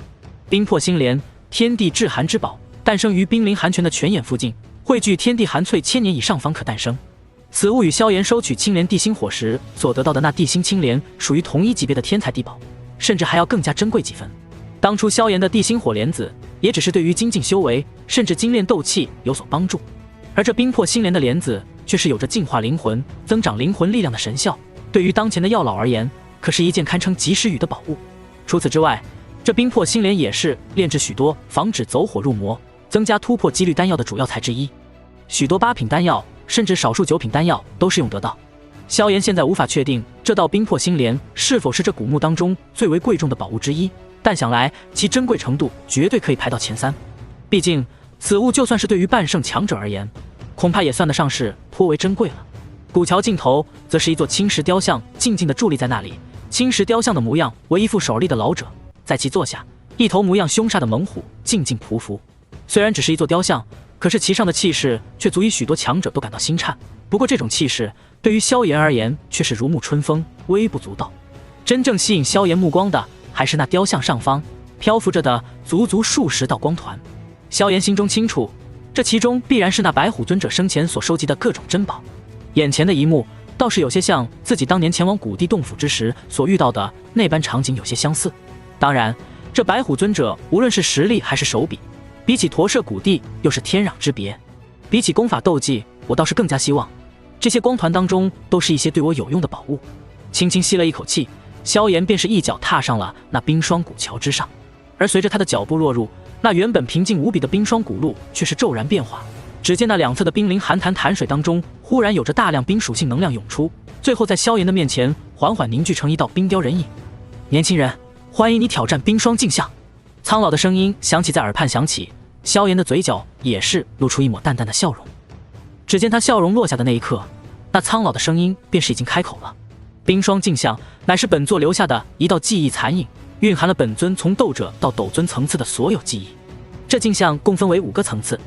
冰魄星莲，天地至寒之宝，诞生于冰灵寒泉的泉眼附近，汇聚天地寒淬1000年以上方可诞生。此物与萧炎收取青莲地心火时所得到的那地心青莲属于同一级别的天材地宝，甚至还要更加珍贵几分。当初萧炎的地心火莲子也只是对于精进修为甚至精炼斗气有所帮助，而这冰魄心莲的莲子却是有着净化灵魂、增长灵魂力量的神效，对于当前的药老而言可是一件堪称及时雨的宝物。除此之外，这冰魄心莲也是炼制许多防止走火入魔、增加突破几率丹药的主要材之一，许多8品丹药甚至少数9品丹药都是用得到。萧炎现在无法确定这道冰魄心莲是否是这古墓当中最为贵重的宝物之一，但想来其珍贵程度绝对可以排到前3。毕竟此物就算是对于半圣强者而言，恐怕也算得上是颇为珍贵了。古桥尽头则是一座青石雕像，静静地伫立在那里。青石雕像的模样为一副手立的老者，在其座下，一头模样凶煞的猛虎静静匍匐。虽然只是一座雕像，可是其上的气势却足以许多强者都感到心颤。不过这种气势对于萧炎而言却是如沐春风，微不足道。真正吸引萧炎目光的还是那雕像上方漂浮着的足足数十道光团。萧炎心中清楚，这其中必然是那白虎尊者生前所收集的各种珍宝。眼前的一幕倒是有些像自己当年前往古地洞府之时所遇到的那般场景有些相似。当然，这白虎尊者无论是实力还是手笔，比起驼舍古地又是天壤之别。比起功法斗技，我倒是更加希望这些光团当中都是一些对我有用的宝物。轻轻吸了一口气，萧炎便是一脚踏上了那冰霜古桥之上。而随着他的脚步落入，那原本平静无比的冰霜古路却是骤然变化。只见那两侧的冰凌寒潭潭水当中忽然有着大量冰属性能量涌出，最后在萧炎的面前缓缓凝聚成一道冰雕人影。年轻人，欢迎你挑战冰霜镜像。苍老的声音响起在耳畔响起，萧炎的嘴角也是露出一抹淡淡的笑容。只见他笑容落下的那一刻，那苍老的声音便是已经开口了。冰霜镜像乃是本座留下的一道记忆残影，蕴含了本尊从斗者到斗尊层次的所有记忆。这镜像共分为5个层次，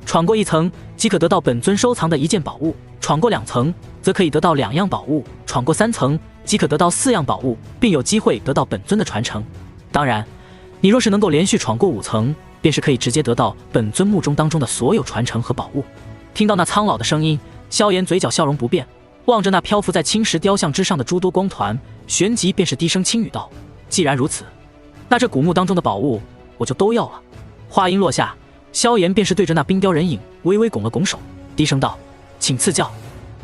闯过1层即可得到本尊收藏的1件宝物，闯过2层则可以得到2样宝物，闯过3层即可得到4样宝物，并有机会得到本尊的传承。当然，你若是能够连续闯过5层，便是可以直接得到本尊墓中当中的所有传承和宝物。听到那苍老的声音，萧炎嘴角笑容不变，望着那漂浮在青石雕像之上的诸多光团，旋即便是低声轻语道：既然如此，那这古墓当中的宝物我就都要了。话音落下，萧炎便是对着那冰雕人影微微拱了拱手，低声道：请赐教。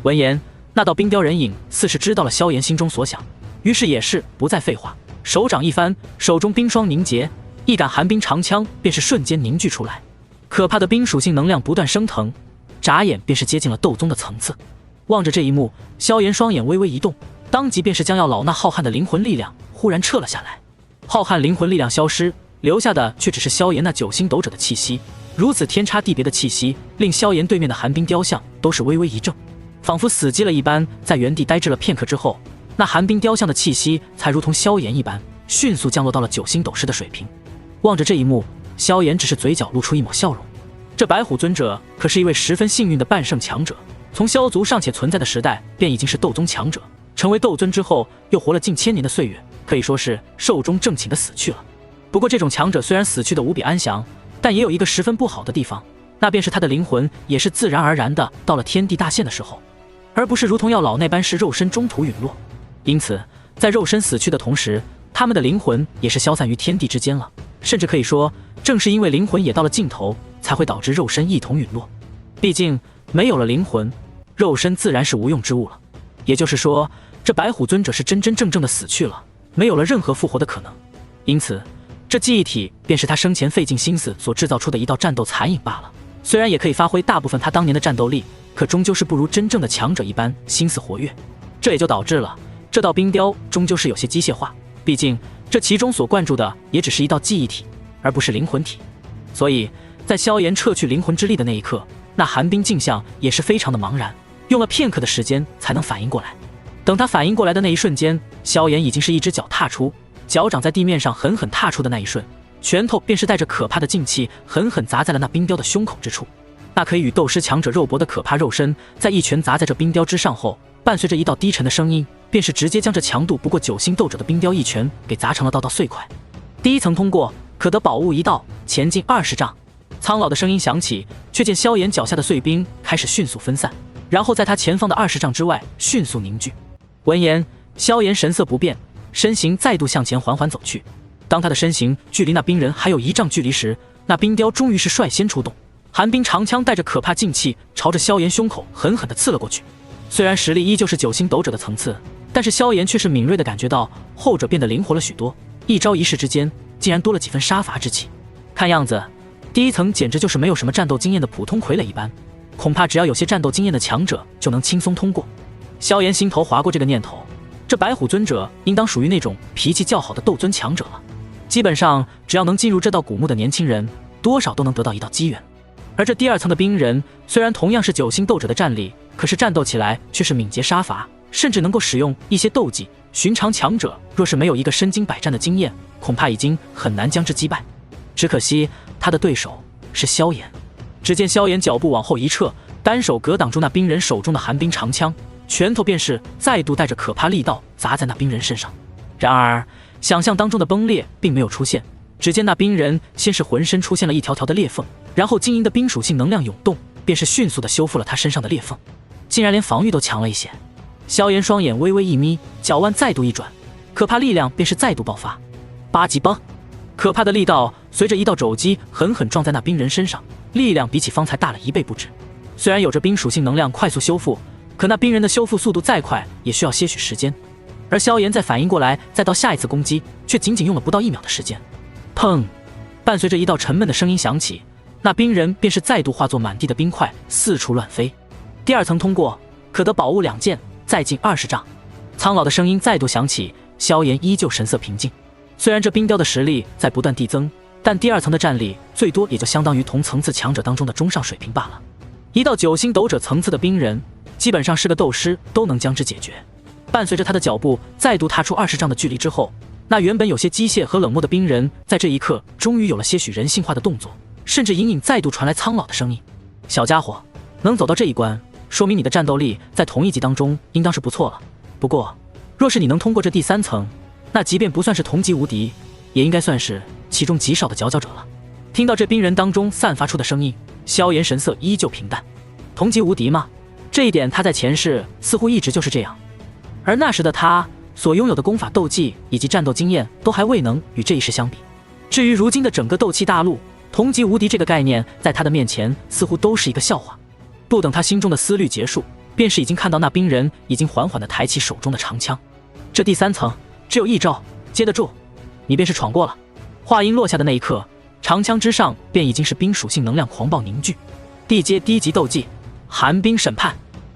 闻言，那道冰雕人影似是知道了萧炎心中所想，于是也是不再废话，手掌一翻，手中冰霜凝结，一杆寒冰长枪便是瞬间凝聚出来。可怕的冰属性能量不断升腾，眨眼便是接近了斗宗的层次。望着这一幕，萧炎双眼微微一动，当即便是将要老那浩瀚的灵魂力量忽然撤了下来。浩瀚灵魂力量消失，留下的却只是萧炎那9星斗者的气息。如此天差地别的气息，令萧炎对面的寒冰雕像都是微微一怔，仿佛死寂了一般，在原地呆滞了片刻之后，那寒冰雕像的气息才如同萧炎一般，迅速降落到了9星斗士的水平。望着这一幕，萧炎只是嘴角露出一抹笑容。这白虎尊者可是一位十分幸运的半圣强者，从萧族尚且存在的时代便已经是斗宗强者，成为斗尊之后又活了近1000年的岁月，可以说是寿终正寝的死去了。不过这种强者虽然死去的无比安详，但也有一个十分不好的地方，那便是他的灵魂也是自然而然的到了天地大限的时候，而不是如同药老那般是肉身中途陨落。因此在肉身死去的同时，他们的灵魂也是消散于天地之间了，甚至可以说正是因为灵魂也到了尽头，才会导致肉身一同陨落。毕竟没有了灵魂，肉身自然是无用之物了。也就是说，这白虎尊者是真真正正的死去了，没有了任何复活的可能。因此这记忆体便是他生前费尽心思所制造出的一道战斗残影罢了。虽然也可以发挥大部分他当年的战斗力，可终究是不如真正的强者一般心思活跃。这也就导致了这道冰雕终究是有些机械化，毕竟这其中所灌注的也只是一道记忆体，而不是灵魂体。所以在萧炎撤去灵魂之力的那一刻，那寒冰镜像也是非常的茫然，用了片刻的时间才能反应过来。等他反应过来的那一瞬间，萧炎已经是一只脚踏出，脚掌在地面上狠狠踏出的那一瞬，拳头便是带着可怕的劲气狠狠砸在了那冰雕的胸口之处。那可以与斗师强者肉搏的可怕肉身，在一拳砸在这冰雕之上后，伴随着一道低沉的声音，便是直接将这强度不过9星斗者的冰雕一拳给砸成了道道碎块。第1层通过，可得宝物1道，前进20丈。苍老的声音响起，却见萧炎脚下的碎冰开始迅速分散，然后在他前方的20丈之外迅速凝聚。闻言，萧炎神色不变，身形再度向前缓缓走去。当他的身形距离那冰人还有1丈距离时，那冰雕终于是率先出动，寒冰长枪带着可怕劲气朝着萧炎胸口狠狠地刺了过去。虽然实力依旧是9星斗者的层次，但是萧炎却是敏锐地感觉到后者变得灵活了许多，一招一式之间竟然多了几分杀伐之气。看样子第一层简直就是没有什么战斗经验的普通傀儡一般，恐怕只要有些战斗经验的强者就能轻松通过。萧炎心头划过这个念头，这白虎尊者应当属于那种脾气较好的斗尊强者了，基本上只要能进入这道古墓的年轻人，多少都能得到一道机缘。而这第2层的冰人虽然同样是9星斗者的战力，可是战斗起来却是敏捷杀伐，甚至能够使用一些斗技，寻常强者若是没有一个身经百战的经验，恐怕已经很难将之击败。只可惜他的对手是萧炎。只见萧炎脚步往后一撤，单手格挡住那冰人手中的寒冰长枪，拳头便是再度带着可怕力道砸在那冰人身上。然而想象当中的崩裂并没有出现，只见那冰人先是浑身出现了一条条的裂缝，然后晶莹的冰属性能量涌动，便是迅速地修复了他身上的裂缝，竟然连防御都强了一些。萧炎双眼微微一眯，脚腕再度一转，可怕力量便是再度爆发。八级崩，可怕的力道随着一道肘击狠狠撞在那冰人身上，力量比起方才大了1倍不止。虽然有着冰属性能量快速修复，可那冰人的修复速度再快也需要些许时间，而萧炎在反应过来再到下一次攻击，却仅仅用了不到1秒的时间。砰！伴随着一道沉闷的声音响起，那冰人便是再度化作满地的冰块四处乱飞。第2层通过，可得宝物2件，再进20丈。苍老的声音再度响起，萧炎依旧神色平静。虽然这冰雕的实力在不断递增，但第2层的战力最多也就相当于同层次强者当中的中上水平罢了。一到9星斗者层次的冰人，基本上是个斗师都能将之解决。伴随着他的脚步再度踏出20丈的距离之后，那原本有些机械和冷漠的冰人在这一刻终于有了些许人性化的动作，甚至隐隐再度传来苍老的声音：小家伙，能走到这一关，说明你的战斗力在同一级当中应当是不错了。不过若是你能通过这第3层，那即便不算是同级无敌，也应该算是其中极少的佼佼者了。听到这冰人当中散发出的声音，萧炎神色依旧平淡。同级无敌吗？这一点他在前世似乎一直就是这样，而那时的他所拥有的功法斗技以及战斗经验都还未能与这一世相比。至于如今的整个斗气大陆，同级无敌这个概念在他的面前似乎都是一个笑话。不等他心中的思虑结束，便是已经看到那冰人已经缓缓地抬起手中的长枪。这第3层只有1招接得住，你便是闯过了。话音落下的那一刻，长枪之上便已经是冰属性能量狂暴凝聚。地阶低级斗技寒冰审判。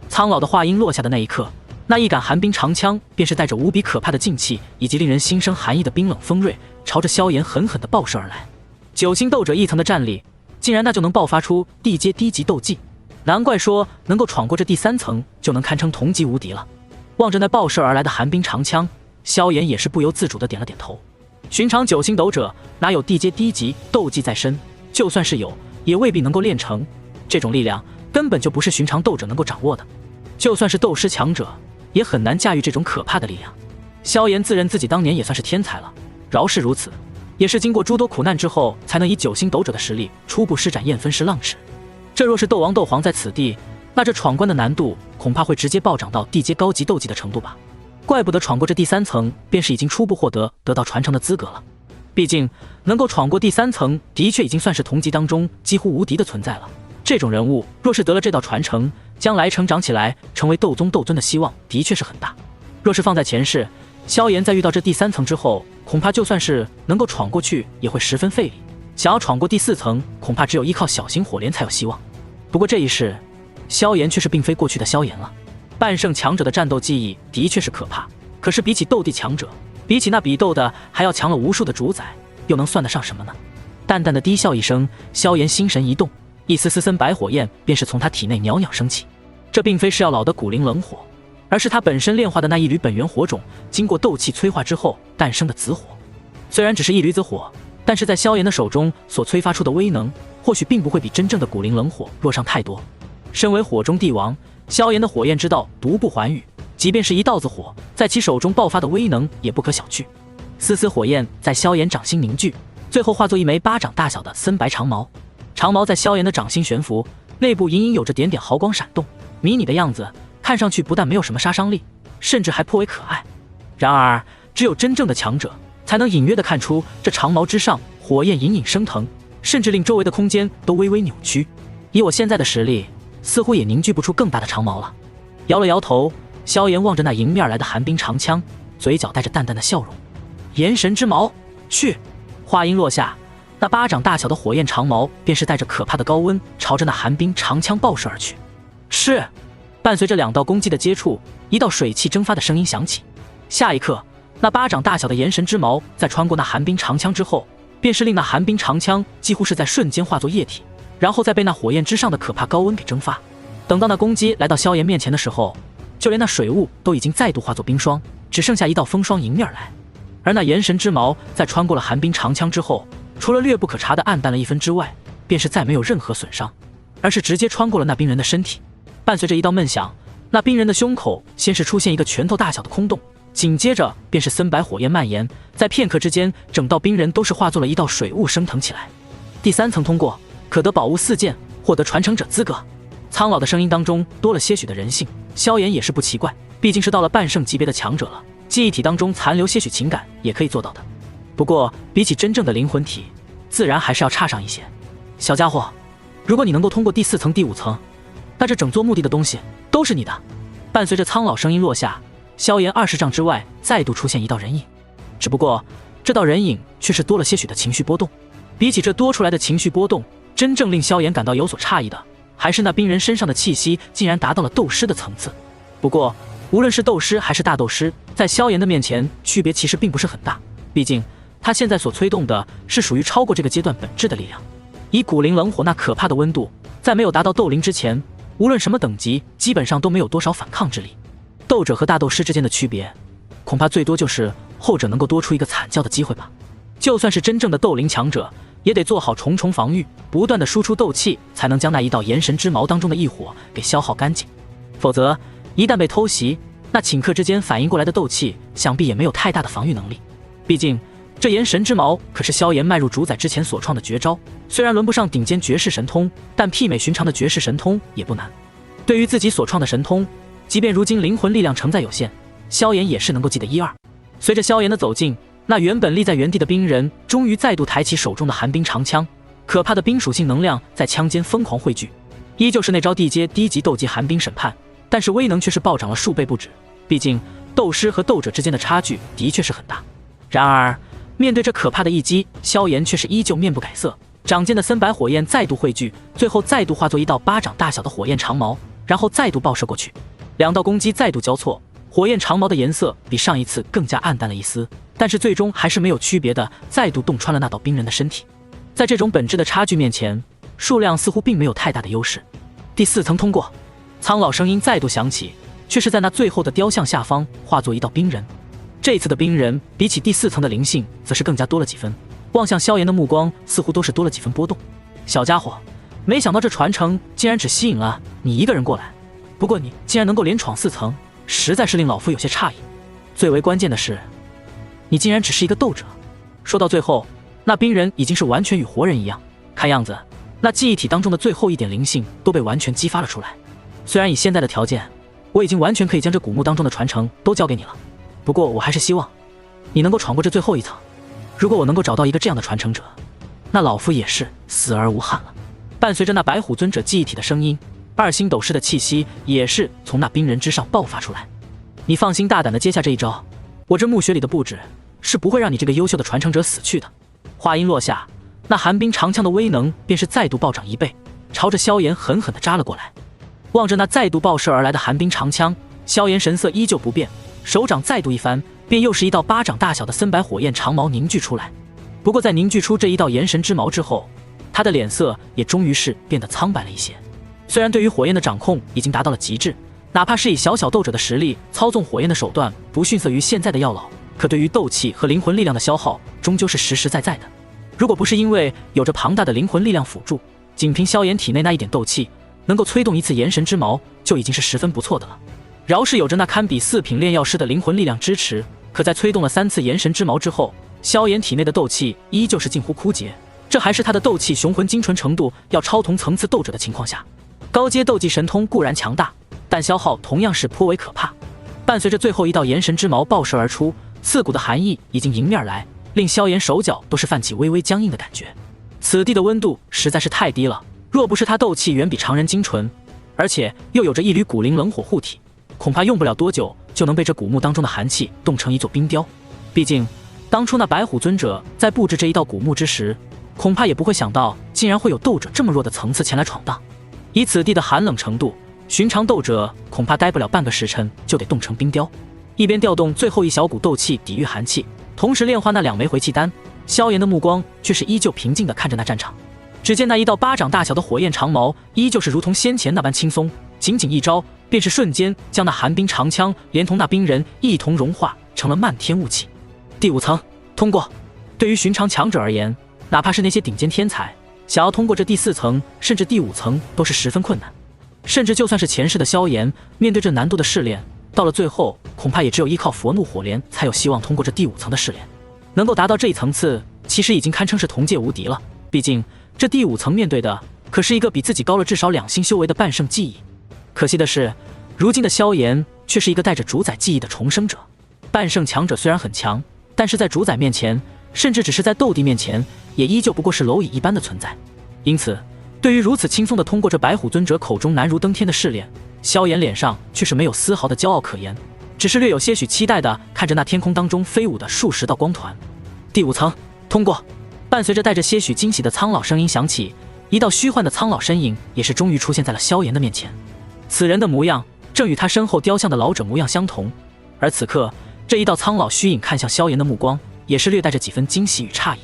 苍老的话音落下的那一刻，那一杆寒冰长枪便是带着无比可怕的劲气以及令人心生寒意的冰冷锋锐，朝着萧炎狠狠地爆射而来。9星斗者1层的战力，竟然那就能爆发出地阶低级斗技，难怪说能够闯过这第3层就能堪称同级无敌了。望着那爆射而来的寒冰长枪，萧炎也是不由自主地点了点头。寻常9星斗者哪有地阶低级斗技在身，就算是有，也未必能够练成。这种力量根本就不是寻常斗者能够掌握的，就算是斗师强者也很难驾驭这种可怕的力量。萧炎自认自己当年也算是天才了，饶是如此，也是经过诸多苦难之后才能以9星斗者的实力初步施展燕分式浪尺。这若是斗王斗皇在此地，那这闯关的难度恐怕会直接暴涨到地阶高级斗技的程度吧。怪不得闯过这第3层便是已经初步获得得到传承的资格了。毕竟能够闯过第3层的确已经算是同级当中几乎无敌的存在了。这种人物若是得了这道传承，将来成长起来成为斗宗斗尊的希望的确是很大。若是放在前世，萧炎在遇到这第3层之后，恐怕就算是能够闯过去也会十分费力，想要闯过第4层，恐怕只有依靠小型火莲才有希望。不过这一世，萧炎却是并非过去的萧炎了。半圣强者的战斗技艺的确是可怕，可是比起斗帝强者，比起那比斗的还要强了无数的主宰，又能算得上什么呢？淡淡的低笑一声，萧炎心神一动，一丝丝森白火焰便是从他体内袅袅升起。这并非是要老的古灵冷火，而是他本身炼化的那一缕本源火种，经过斗气催化之后诞生的紫火。虽然只是一缕紫火，但是在萧炎的手中所催发出的威能，或许并不会比真正的古灵冷火弱上太多。身为火中帝王，萧炎的火焰之道独不寰宇，即便是一道子火，在其手中爆发的威能也不可小觑。丝丝火焰在萧炎掌心凝聚，最后化作一枚巴掌大小的森白长矛。长矛在萧炎的掌心悬浮，内部隐隐有着点点毫光闪动，迷你的样子看上去不但没有什么杀伤力，甚至还颇为可爱。然而，只有真正的强者才能隐约地看出这长矛之上火焰隐隐升腾，甚至令周围的空间都微微扭曲。以我现在的实力，似乎也凝聚不出更大的长矛了。摇了摇头，萧炎望着那迎面来的寒冰长枪，嘴角带着淡淡的笑容。炎神之矛，去！话音落下，那巴掌大小的火焰长矛便是带着可怕的高温，朝着那寒冰长枪爆射而去。是！伴随着两道攻击的接触，一道水汽蒸发的声音响起。下一刻，那巴掌大小的炎神之矛在穿过那寒冰长枪之后，便是令那寒冰长枪几乎是在瞬间化作液体，然后再被那火焰之上的可怕高温给蒸发。等到那攻击来到萧炎面前的时候，就连那水雾都已经再度化作冰霜，只剩下一道风霜迎面来。而那炎神之矛在穿过了寒冰长枪之后，除了略不可察的暗淡了1分之外，便是再没有任何损伤，而是直接穿过了那冰人的身体。伴随着一道闷响，那冰人的胸口先是出现一个拳头大小的空洞，紧接着便是森白火焰蔓延，在片刻之间，整道冰人都是化作了一道水雾升腾起来。第3层通过，可得宝物4件，获得传承者资格。苍老的声音当中多了些许的人性，萧炎也是不奇怪，毕竟是到了半圣级别的强者了，记忆体当中残留些许情感也可以做到的。不过比起真正的灵魂体，自然还是要差上一些。小家伙，如果你能够通过第4层、第5层，那这整座墓地的东西都是你的。伴随着苍老声音落下，萧炎20丈之外再度出现一道人影，只不过这道人影却是多了些许的情绪波动。比起这多出来的情绪波动，真正令萧炎感到有所诧异的，还是那冰人身上的气息竟然达到了斗师的层次。不过无论是斗师还是大斗师，在萧炎的面前区别其实并不是很大，毕竟他现在所催动的是属于超过这个阶段本质的力量。以古灵冷火那可怕的温度，在没有达到斗灵之前，无论什么等级基本上都没有多少反抗之力。斗者和大斗师之间的区别，恐怕最多就是后者能够多出一个惨叫的机会吧。就算是真正的斗灵强者，也得做好重重防御，不断的输出斗气，才能将那一道炎神之矛当中的异火给消耗干净。否则一旦被偷袭，那顷刻之间反应过来的斗气想必也没有太大的防御能力。毕竟这炎神之矛可是萧炎迈入主宰之前所创的绝招，虽然轮不上顶尖绝世神通，但媲美寻常的绝世神通也不难。对于自己所创的神通，即便如今灵魂力量承载有限，萧炎也是能够记得一二。随着萧炎的走近，那原本立在原地的冰人终于再度抬起手中的寒冰长枪，可怕的冰属性能量在枪间疯狂汇聚。依旧是那招地阶低级斗技寒冰审判，但是威能却是暴涨了数倍不止。毕竟斗师和斗者之间的差距的确是很大。然而面对这可怕的一击，萧炎却是依旧面不改色，掌间的森白火焰再度汇聚，最后再度化作一道巴掌大小的火焰长矛，然后再度爆射过去。两道攻击再度交错，火焰长矛的颜色比上一次更加暗淡了一丝，但是最终还是没有区别的再度洞穿了那道冰人的身体。在这种本质的差距面前，数量似乎并没有太大的优势。第4层通过，苍老声音再度响起，却是在那最后的雕像下方化作一道冰人。这次的冰人比起第4层的灵性则是更加多了几分，望向萧炎的目光似乎都是多了几分波动。小家伙，没想到这传承竟然只吸引了你一个人过来，不过你竟然能够连闯4层，实在是令老夫有些诧异。最为关键的是，你竟然只是一个斗者。说到最后，那冰人已经是完全与活人一样，看样子那记忆体当中的最后一点灵性都被完全激发了出来。虽然以现在的条件，我已经完全可以将这古墓当中的传承都交给你了，不过我还是希望你能够闯过这最后一层。如果我能够找到一个这样的传承者，那老夫也是死而无憾了。伴随着那白虎尊者记忆体的声音，2星斗师的气息也是从那冰人之上爆发出来。你放心大胆的接下这一招，我这墓穴里的布置是不会让你这个优秀的传承者死去的。话音落下，那寒冰长枪的威能便是再度暴涨1倍，朝着萧炎狠狠地扎了过来。望着那再度爆射而来的寒冰长枪，萧炎神色依旧不变，手掌再度一翻，便又是一道巴掌大小的森白火焰长矛凝聚出来。不过在凝聚出这一道炎神之矛之后，他的脸色也终于是变得苍白了一些。虽然对于火焰的掌控已经达到了极致，哪怕是以小小斗者的实力操纵火焰的手段不逊色于现在的药老，可对于斗气和灵魂力量的消耗终究是实实在在的。如果不是因为有着庞大的灵魂力量辅助，仅凭萧炎体内那一点斗气，能够催动一次炎神之矛就已经是十分不错的了。饶是有着那堪比4品炼药师的灵魂力量支持，可在催动了3次炎神之矛之后，萧炎体内的斗气依旧是近乎枯竭，这还是他的斗气雄浑精纯程度要超同层次斗者的情况下。高阶斗技神通固然强大，但消耗同样是颇为可怕。伴随着最后一道炎神之矛爆射而出，刺骨的寒意已经迎面来，令萧炎手脚都是泛起微微僵硬的感觉。此地的温度实在是太低了，若不是他斗气远比常人精纯，而且又有着一缕古灵冷火护体，恐怕用不了多久就能被这古墓当中的寒气冻成一座冰雕。毕竟当初那白虎尊者在布置这一道古墓之时，恐怕也不会想到竟然会有斗者这么弱的层次前来闯荡。以此地的寒冷程度，寻常斗者恐怕待不了半个时辰就得冻成冰雕。一边调动最后一小股斗气抵御寒气，同时炼化那2枚回气丹，萧炎的目光却是依旧平静地看着那战场。只见那一道巴掌大小的火焰长矛依旧是如同先前那般轻松，仅仅一招便是瞬间将那寒冰长枪连同那冰人一同融化成了漫天雾气。第5层通过。对于寻常强者而言，哪怕是那些顶尖天才，想要通过这第4层甚至第5层都是十分困难。甚至就算是前世的萧炎，面对这难度的试炼，到了最后恐怕也只有依靠佛怒火莲才有希望通过这第5层的试炼。能够达到这一层次，其实已经堪称是同界无敌了。毕竟这第5层面对的可是一个比自己高了至少2星修为的半圣记忆。可惜的是，如今的萧炎却是一个带着主宰记忆的重生者。半圣强者虽然很强，但是在主宰面前，甚至只是在斗帝面前，也依旧不过是蝼蚁一般的存在。因此对于如此轻松地通过这白虎尊者口中难如登天的试炼，萧炎脸上却是没有丝毫的骄傲可言，只是略有些许期待地看着那天空当中飞舞的数十道光团。第5层通过。伴随着带着些许惊喜的苍老声音响起，一道虚幻的苍老身影也是终于出现在了萧炎的面前。此人的模样正与他身后雕像的老者模样相同，而此刻这一道苍老虚影看向萧炎的目光也是略带着几分惊喜与诧异。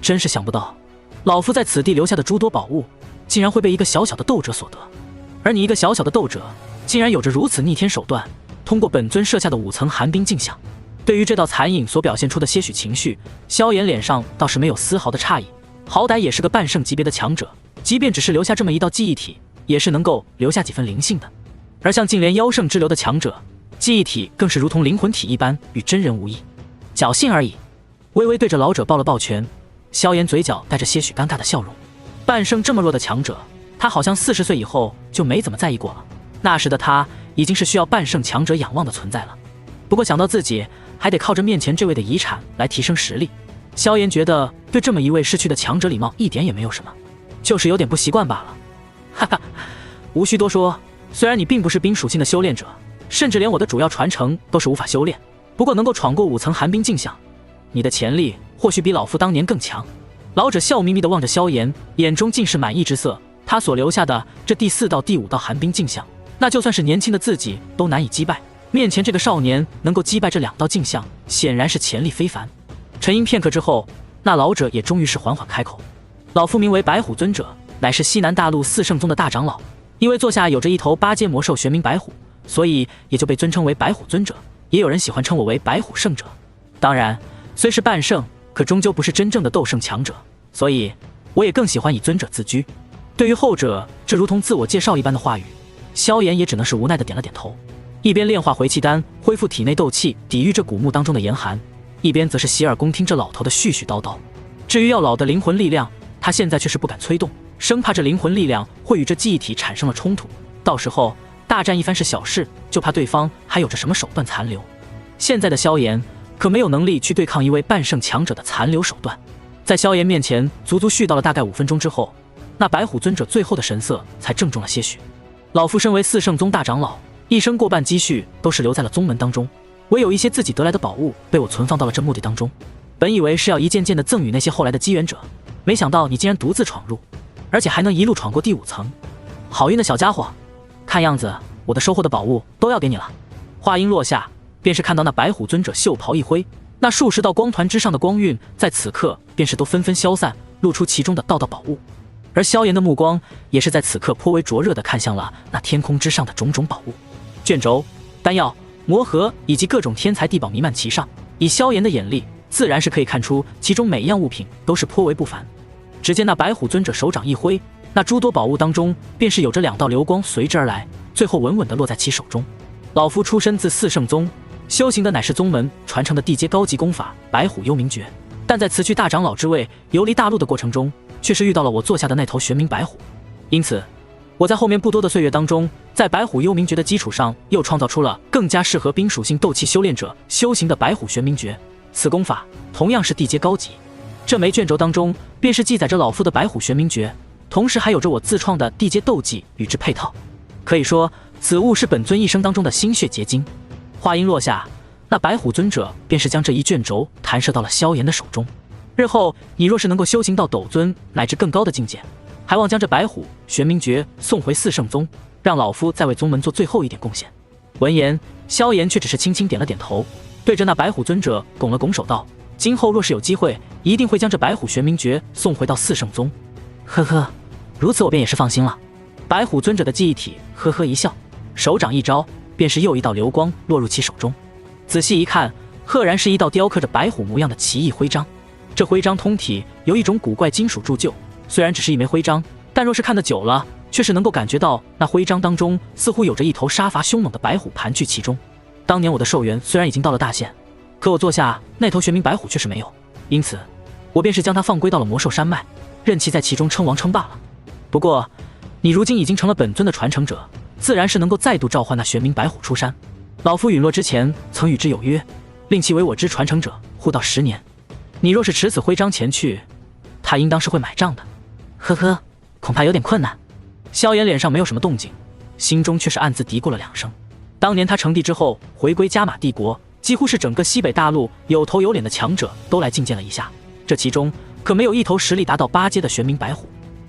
真是想不到，老夫在此地留下的诸多宝物竟然会被一个小小的斗者所得，而你一个小小的斗者竟然有着如此逆天手段，通过本尊设下的5层寒冰镜像。对于这道残影所表现出的些许情绪，萧炎脸上倒是没有丝毫的诧异。好歹也是个半圣级别的强者，即便只是留下这么一道记忆体，也是能够留下几分灵性的。而像净莲妖圣之流的强者，记忆体更是如同灵魂体一般，与真人无异。侥幸而已。微微对着老者抱了抱拳，萧炎嘴角带着些许尴尬的笑容。半圣这么弱的强者，他好像40岁以后就没怎么在意过了。那时的他已经是需要半圣强者仰望的存在了。不过想到自己还得靠着面前这位的遗产来提升实力，萧炎觉得对这么一位逝去的强者礼貌一点也没有什么，就是有点不习惯罢了。哈哈，无需多说，虽然你并不是冰属性的修炼者，甚至连我的主要传承都是无法修炼，不过能够闯过5层寒冰镜像，你的潜力或许比老夫当年更强。老者笑眯眯地望着萧炎，眼中尽是满意之色。他所留下的这第4道、第5道寒冰镜像，那就算是年轻的自己都难以击败。面前这个少年能够击败这2道镜像，显然是潜力非凡。沉吟片刻之后，那老者也终于是缓缓开口：老夫名为白虎尊者，乃是西南大陆4圣宗的大长老。因为座下有着一头8阶魔兽玄名白虎，所以也就被尊称为白虎尊者，也有人喜欢称我为白虎圣者。当然虽是半圣，可终究不是真正的斗圣强者，所以我也更喜欢以尊者自居。对于后者这如同自我介绍一般的话语，萧炎也只能是无奈地点了点头，一边炼化回气丹恢复体内斗气抵御这古墓当中的严寒，一边则是洗耳恭听这老头的絮絮叨叨。至于要老的灵魂力量，他现在却是不敢催动，生怕这灵魂力量会与这记忆体产生了冲突，到时候大战一番是小事，就怕对方还有着什么手段残留。现在的萧炎可没有能力去对抗一位半圣强者的残留手段。在萧炎面前足足絮叨了大概5分钟之后，那白虎尊者最后的神色才郑重了些许。老夫身为4圣宗大长老，一生过半积蓄都是留在了宗门当中，唯有一些自己得来的宝物被我存放到了这墓地当中。本以为是要一件件的赠与那些后来的机缘者，没想到你竟然独自闯入，而且还能一路闯过第5层。好运的小家伙，看样子我的收获的宝物都要给你了。话音落下，便是看到那白虎尊者袖袍一挥，那数十道光团之上的光晕在此刻便是都纷纷消散，露出其中的道道宝物。而萧炎的目光也是在此刻颇为灼热地看向了那天空之上的种种宝物，卷轴、丹药、魔盒以及各种天材地宝弥漫其上。以萧炎的眼力，自然是可以看出其中每一样物品都是颇为不凡。只见那白虎尊者手掌一挥，那诸多宝物当中便是有着2道流光随之而来，最后稳稳地落在其手中。老夫出身自4圣宗，修行的乃是宗门传承的地阶高级功法白虎幽冥诀，但在辞去大长老之位游离大陆的过程中，却是遇到了我座下的那头玄冥白虎。因此，我在后面不多的岁月当中，在白虎幽冥诀的基础上，又创造出了更加适合冰属性斗气修炼者修行的白虎玄冥诀。此功法同样是地阶高级。这枚卷轴当中便是记载着老夫的白虎玄冥诀，同时还有着我自创的地阶斗技与之配套。可以说，此物是本尊一生当中的心血结晶。话音落下，那白虎尊者便是将这一卷轴弹射到了萧炎的手中。日后你若是能够修行到斗尊乃至更高的境界，还望将这白虎玄冥诀送回四圣宗，让老夫再为宗门做最后一点贡献。闻言，萧炎却只是轻轻点了点头，对着那白虎尊者拱了拱手道：今后若是有机会，一定会将这白虎玄冥诀送回到四圣宗。呵呵，如此我便也是放心了。白虎尊者的记忆体呵呵一笑，手掌一招，便是又一道流光落入其手中。仔细一看，赫然是一道雕刻着白虎模样的奇异徽章。这徽章通体由一种古怪金属铸就，虽然只是一枚徽章，但若是看得久了，却是能够感觉到那徽章当中似乎有着一头杀伐凶猛的白虎盘踞其中。当年我的寿元虽然已经到了大限，可我座下那头玄冥白虎却是没有，因此我便是将它放归到了魔兽山脉，任其在其中称王称霸了。不过你如今已经成了本尊的传承者，自然是能够再度召唤那玄冥白虎出山。老夫陨落之前曾与之有约，令其为我之传承者护道10年。你若是持此徽章前去，他应当是会买账的。呵呵，恐怕有点困难。萧炎脸上没有什么动静，心中却是暗自嘀咕了2声。当年他成帝之后回归加玛帝国，几乎是整个西北大陆有头有脸的强者都来觐见了一下，这其中可没有一头实力达到8阶的玄冥白虎。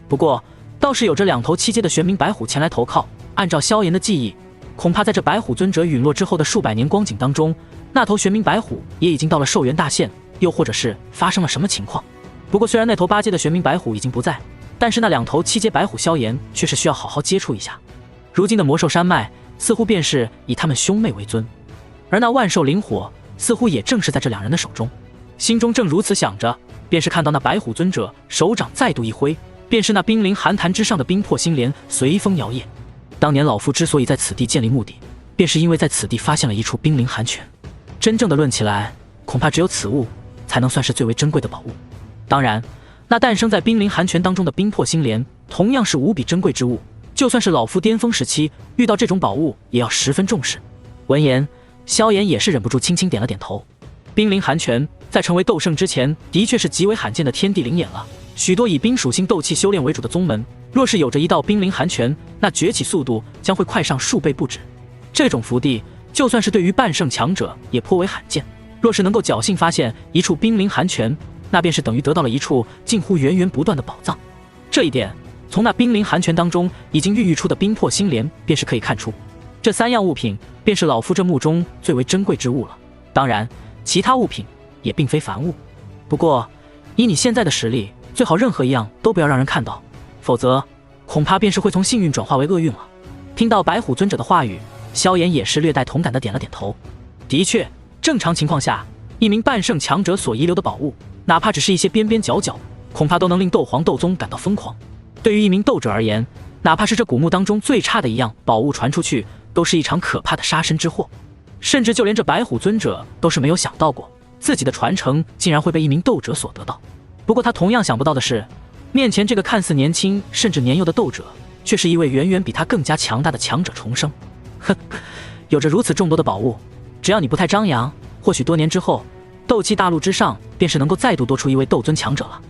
不过倒是有着2头7阶的玄冥白虎前来投靠。按照萧炎的记忆，恐怕在这白虎尊者陨落之后的数百年光景当中，那头玄冥白虎也已经到了寿元大限，又或者是发生了什么情况。不过虽然那头8阶的玄冥白虎已经不在，但是那2头7阶白虎萧炎却是需要好好接触一下。如今的魔兽山脉似乎便是以他们兄妹为尊，而那万兽灵火似乎也正是在这2人的手中。心中正如此想着，便是看到那白虎尊者手掌再度一挥，便是那冰凌寒潭之上的冰魄星莲随风摇曳。当年老夫之所以在此地建立墓地，便是因为在此地发现了一处冰凌寒泉。真正的论起来，恐怕只有此物才能算是最为珍贵的宝物。当然，那诞生在冰凌寒泉当中的冰魄星莲同样是无比珍贵之物，就算是老夫巅峰时期遇到这种宝物，也要十分重视。闻言，萧炎也是忍不住轻轻点了点头。冰凌寒泉在成为斗圣之前，的确是极为罕见的天地灵眼了。许多以冰属性斗气修炼为主的宗门，若是有着一道冰凌寒泉，那崛起速度将会快上数倍不止。这种福地，就算是对于半圣强者也颇为罕见。若是能够侥幸发现一处冰凌寒泉，那便是等于得到了一处近乎源源不断的宝藏。这一点，从那冰凌寒泉当中已经孕育出的冰魄星莲便是可以看出。这3样物品便是老夫这墓中最为珍贵之物了。当然，其他物品也并非凡物。不过，以你现在的实力，最好任何一样都不要让人看到，否则恐怕便是会从幸运转化为厄运了。听到白虎尊者的话语，萧炎也是略带同感的点了点头。的确，正常情况下，一名半圣强者所遗留的宝物，哪怕只是一些边边角角，恐怕都能令斗皇斗宗感到疯狂。对于一名斗者而言，哪怕是这古墓当中最差的一样宝物传出去，都是一场可怕的杀身之祸。甚至就连这白虎尊者都是没有想到过，自己的传承竟然会被一名斗者所得到。不过他同样想不到的是，面前这个看似年轻甚至年幼的斗者，却是一位远远比他更加强大的强者重生。哼，有着如此众多的宝物，只要你不太张扬，或许多年之后，斗气大陆之上便是能够再度多出一位斗尊强者了。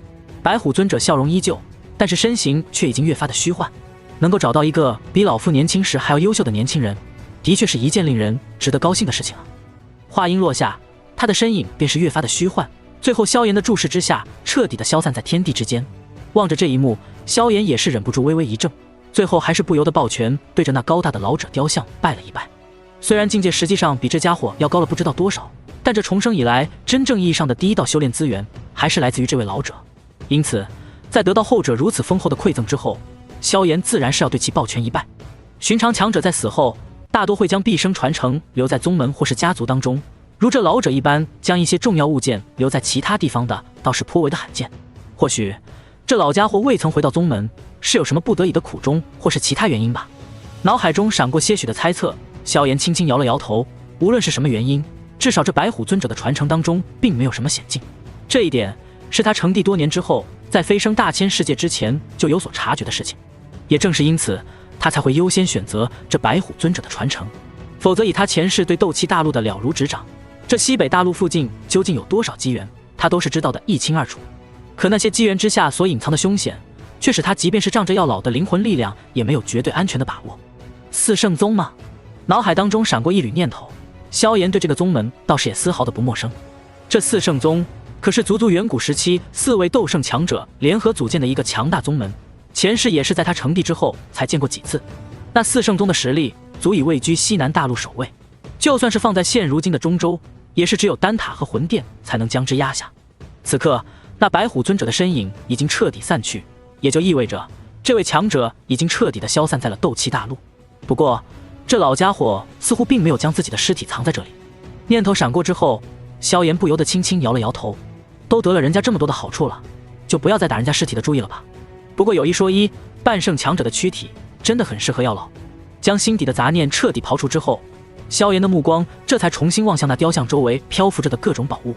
白虎尊者笑容依旧，但是身形却已经越发的虚幻。能够找到一个比老夫年轻时还要优秀的年轻人，的确是一件令人值得高兴的事情了。话音落下，他的身影便是越发的虚幻，最后萧炎的注视之下，彻底的消散在天地之间。望着这一幕，萧炎也是忍不住微微一怔，最后还是不由得抱拳对着那高大的老者雕像拜了一拜。虽然境界实际上比这家伙要高了不知道多少，但这重生以来真正意义上的第一道修炼资源，还是来自于这位老者。因此，在得到后者如此丰厚的馈赠之后，萧炎自然是要对其抱拳一拜。寻常强者在死后，大多会将毕生传承留在宗门或是家族当中，如这老者一般将一些重要物件留在其他地方的，倒是颇为的罕见。或许这老家伙未曾回到宗门，是有什么不得已的苦衷，或是其他原因吧。脑海中闪过些许的猜测，萧炎轻轻摇了摇头。无论是什么原因，至少这白虎尊者的传承当中并没有什么险境。这一点是他成帝多年之后在飞升大千世界之前就有所察觉的事情。也正是因此，他才会优先选择这白虎尊者的传承。否则以他前世对斗气大陆的了如指掌，这西北大陆附近究竟有多少机缘，他都是知道的一清二楚。可那些机缘之下所隐藏的凶险，却使他即便是仗着药老的灵魂力量，也没有绝对安全的把握。四圣宗吗？脑海当中闪过一缕念头，萧炎对这个宗门倒是也丝毫的不陌生。这四圣宗可是足足远古时期4位斗圣强者联合组建的一个强大宗门，前世也是在他成帝之后才见过几次。那四圣宗的实力足以位居西南大陆首位，就算是放在现如今的中州，也是只有丹塔和魂殿才能将之压下。此刻那白虎尊者的身影已经彻底散去，也就意味着这位强者已经彻底的消散在了斗气大陆。不过这老家伙似乎并没有将自己的尸体藏在这里。念头闪过之后，萧炎不由得轻轻摇了摇头，都得了人家这么多的好处了，就不要再打人家尸体的主意了吧。不过有一说一，半圣强者的躯体真的很适合药老。将心底的杂念彻底刨除之后，萧炎的目光这才重新望向那雕像周围漂浮着的各种宝物。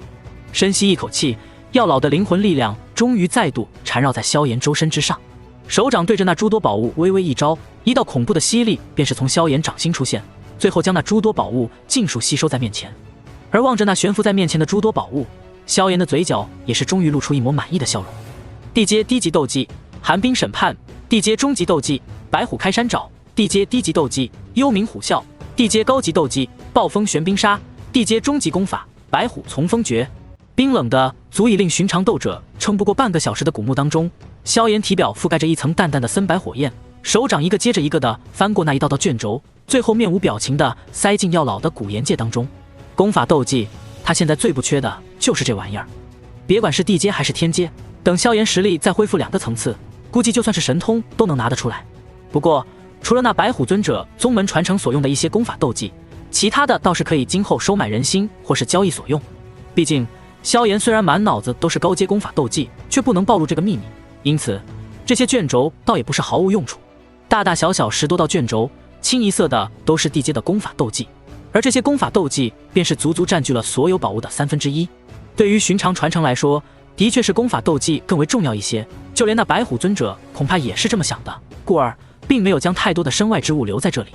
深吸一口气，药老的灵魂力量终于再度缠绕在萧炎周身之上，手掌对着那诸多宝物微微一招，一道恐怖的吸力便是从萧炎掌心出现，最后将那诸多宝物尽数吸收在面前。而望着那悬浮在面前的诸多宝物，萧炎的嘴角也是终于露出一抹满意的笑容。地阶低级斗技寒冰审判，地阶中级斗技白虎开山爪，地阶低级斗技幽冥虎啸，地阶高级斗技暴风玄冰沙，地阶中级功法白虎从风诀。冰冷的足以令寻常斗者撑不过半个小时的古墓当中，萧炎体表覆盖着一层淡淡的森白火焰，手掌一个接着一个的翻过那一道道卷轴，最后面无表情的塞进药老的古岩界当中。功法斗技他现在最不缺的就是这玩意儿，别管是地阶还是天阶，等萧炎实力再恢复2个层次，估计就算是神通都能拿得出来。不过除了那白虎尊者宗门传承所用的一些功法斗技，其他的倒是可以今后收买人心或是交易所用。毕竟萧炎虽然满脑子都是高阶功法斗技，却不能暴露这个秘密，因此这些卷轴倒也不是毫无用处。大大小小10多道卷轴，清一色的都是地阶的功法斗技，而这些功法斗技便是足足占据了所有宝物的1/3。对于寻常传承来说，的确是功法斗技更为重要一些，就连那白虎尊者恐怕也是这么想的，故而并没有将太多的身外之物留在这里。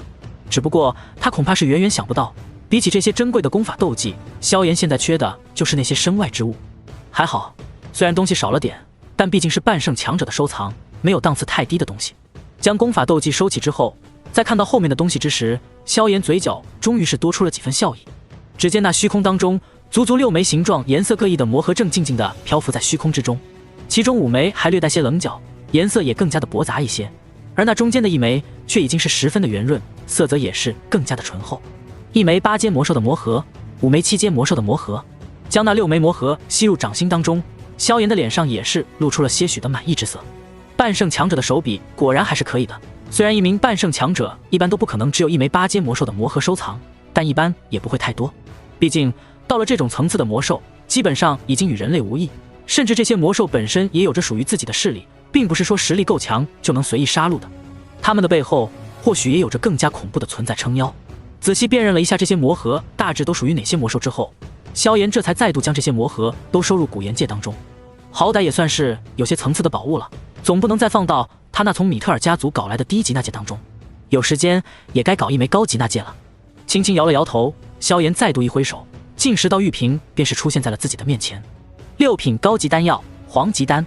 只不过他恐怕是远远想不到，比起这些珍贵的功法斗技，萧炎现在缺的就是那些身外之物。还好，虽然东西少了点，但毕竟是半圣强者的收藏，没有档次太低的东西。将功法斗技收起之后，在看到后面的东西之时，萧炎嘴角终于是多出了几分笑意。只见那虚空当中，足足6枚形状颜色各异的魔核正静静地漂浮在虚空之中，其中5枚还略带些棱角，颜色也更加的驳杂一些，而那中间的1枚却已经是十分的圆润，色泽也是更加的醇厚。1枚8阶魔兽的魔核，5枚7阶魔兽的魔核，将那6枚魔核吸入掌心当中，萧炎的脸上也是露出了些许的满意之色。半圣强者的手笔果然还是可以的，虽然一名半圣强者一般都不可能只有1枚8阶魔兽的魔核收藏，但一般也不会太多。毕竟到了这种层次的魔兽，基本上已经与人类无异，甚至这些魔兽本身也有着属于自己的势力，并不是说实力够强就能随意杀戮的。他们的背后或许也有着更加恐怖的存在撑腰。仔细辨认了一下这些魔核大致都属于哪些魔兽之后，萧炎这才再度将这些魔核都收入古岩界当中。好歹也算是有些层次的宝物了，总不能再放到他那从米特尔家族搞来的低级纳戒当中，有时间也该搞1枚高级纳戒了。轻轻摇了摇头，萧炎再度一挥手，近10道玉瓶便是出现在了自己的面前。6品高级丹药黄级丹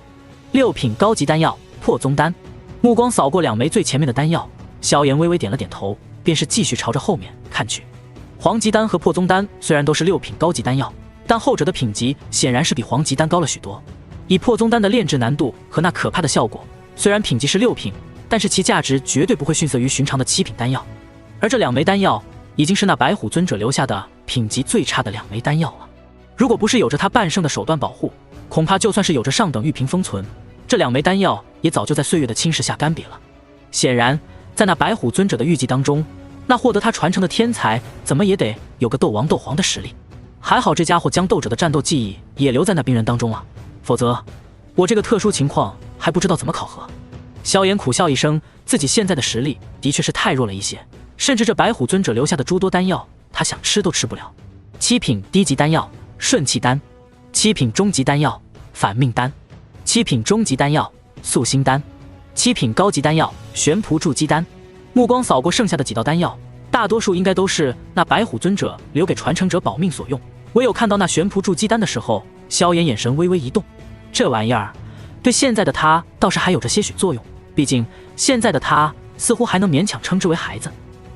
，6品高级丹药破宗丹。目光扫过2枚最前面的丹药，萧炎微微点了点头，便是继续朝着后面看去。黄级丹和破宗丹虽然都是6品高级丹药，但后者的品级显然是比黄级丹高了许多。以破宗丹的炼制难度和那可怕的效果，虽然品级是6品，但是其价值绝对不会逊色于寻常的7品丹药。而这2枚丹药已经是那白虎尊者留下的品级最差的2枚丹药了。如果不是有着他半圣的手段保护，恐怕就算是有着上等玉瓶封存，这2枚丹药也早就在岁月的侵蚀下干瘪了。显然在那白虎尊者的预计当中，那获得他传承的天才怎么也得有个斗王斗皇的实力。还好这家伙将斗者的战斗技艺也留在那病人当中了，否则我这个特殊情况还不知道怎么考核。萧炎苦笑一声，自己现在的实力的确是太弱了一些，甚至这白虎尊者留下的诸多丹药，他想吃都吃不了。7品低级丹药顺气丹，7品中级丹药反命丹， 7品中级丹药素心丹，7品高级丹药玄蒲筑基丹。目光扫过剩下的几道丹药，大多数应该都是那白虎尊者留给传承者保命所用。唯有看到那玄蒲筑基丹的时候，萧炎眼神微微一动。这玩意儿对现在的他倒是还有着些许作用，毕竟现在的他似乎还能勉强称之为孩子。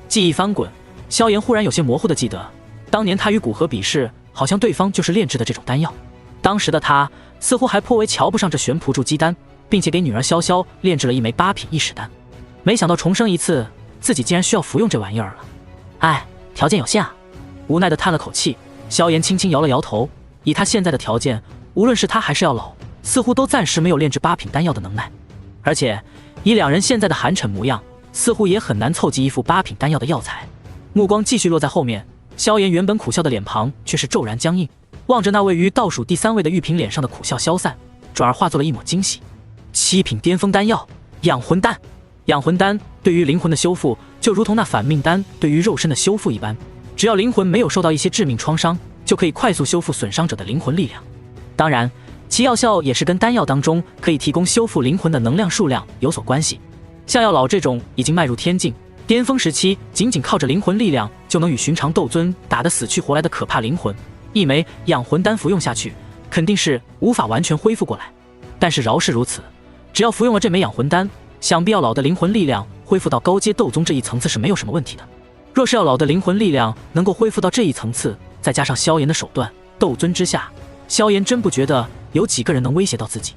记忆翻滚，萧炎忽然有些模糊地记得，当年他与古河比试，好像对方就是炼制的这种丹药。当时的他似乎还颇为瞧不上这玄蒲筑基丹，并且给女儿潇潇炼制了一枚8品异史丹。没想到重生一次，自己竟然需要服用这玩意儿了。哎，条件有限啊。无奈地叹了口气，萧炎轻轻摇了摇头。以他现在的条件，无论是他还是药老，似乎都暂时没有炼制8品丹药的能耐。而且以两人现在的寒碜模样，似乎也很难凑齐一副8品丹药的药材。目光继续落在后面，萧炎原本苦笑的脸庞却是骤然僵硬，望着那位于倒数第3位的玉萍脸上的苦笑消散，转而化作了一抹惊喜。7品巅峰丹药养魂丹。养魂丹对于灵魂的修复，就如同那反命丹对于肉身的修复一般，只要灵魂没有受到一些致命创伤，就可以快速修复损伤者的灵魂力量。当然，其药效也是跟丹药当中可以提供修复灵魂的能量数量有所关系。像药老这种已经迈入天境巅峰时期，仅仅靠着灵魂力量就能与寻常斗尊打得死去活来的可怕灵魂，一枚养魂丹服用下去，肯定是无法完全恢复过来。但是饶是如此，只要服用了这枚养魂丹，想必药老的灵魂力量恢复到高阶斗宗这一层次是没有什么问题的。若是药老的灵魂力量能够恢复到这一层次，再加上萧炎的手段，斗尊之下，萧炎真不觉得有几个人能威胁到自己。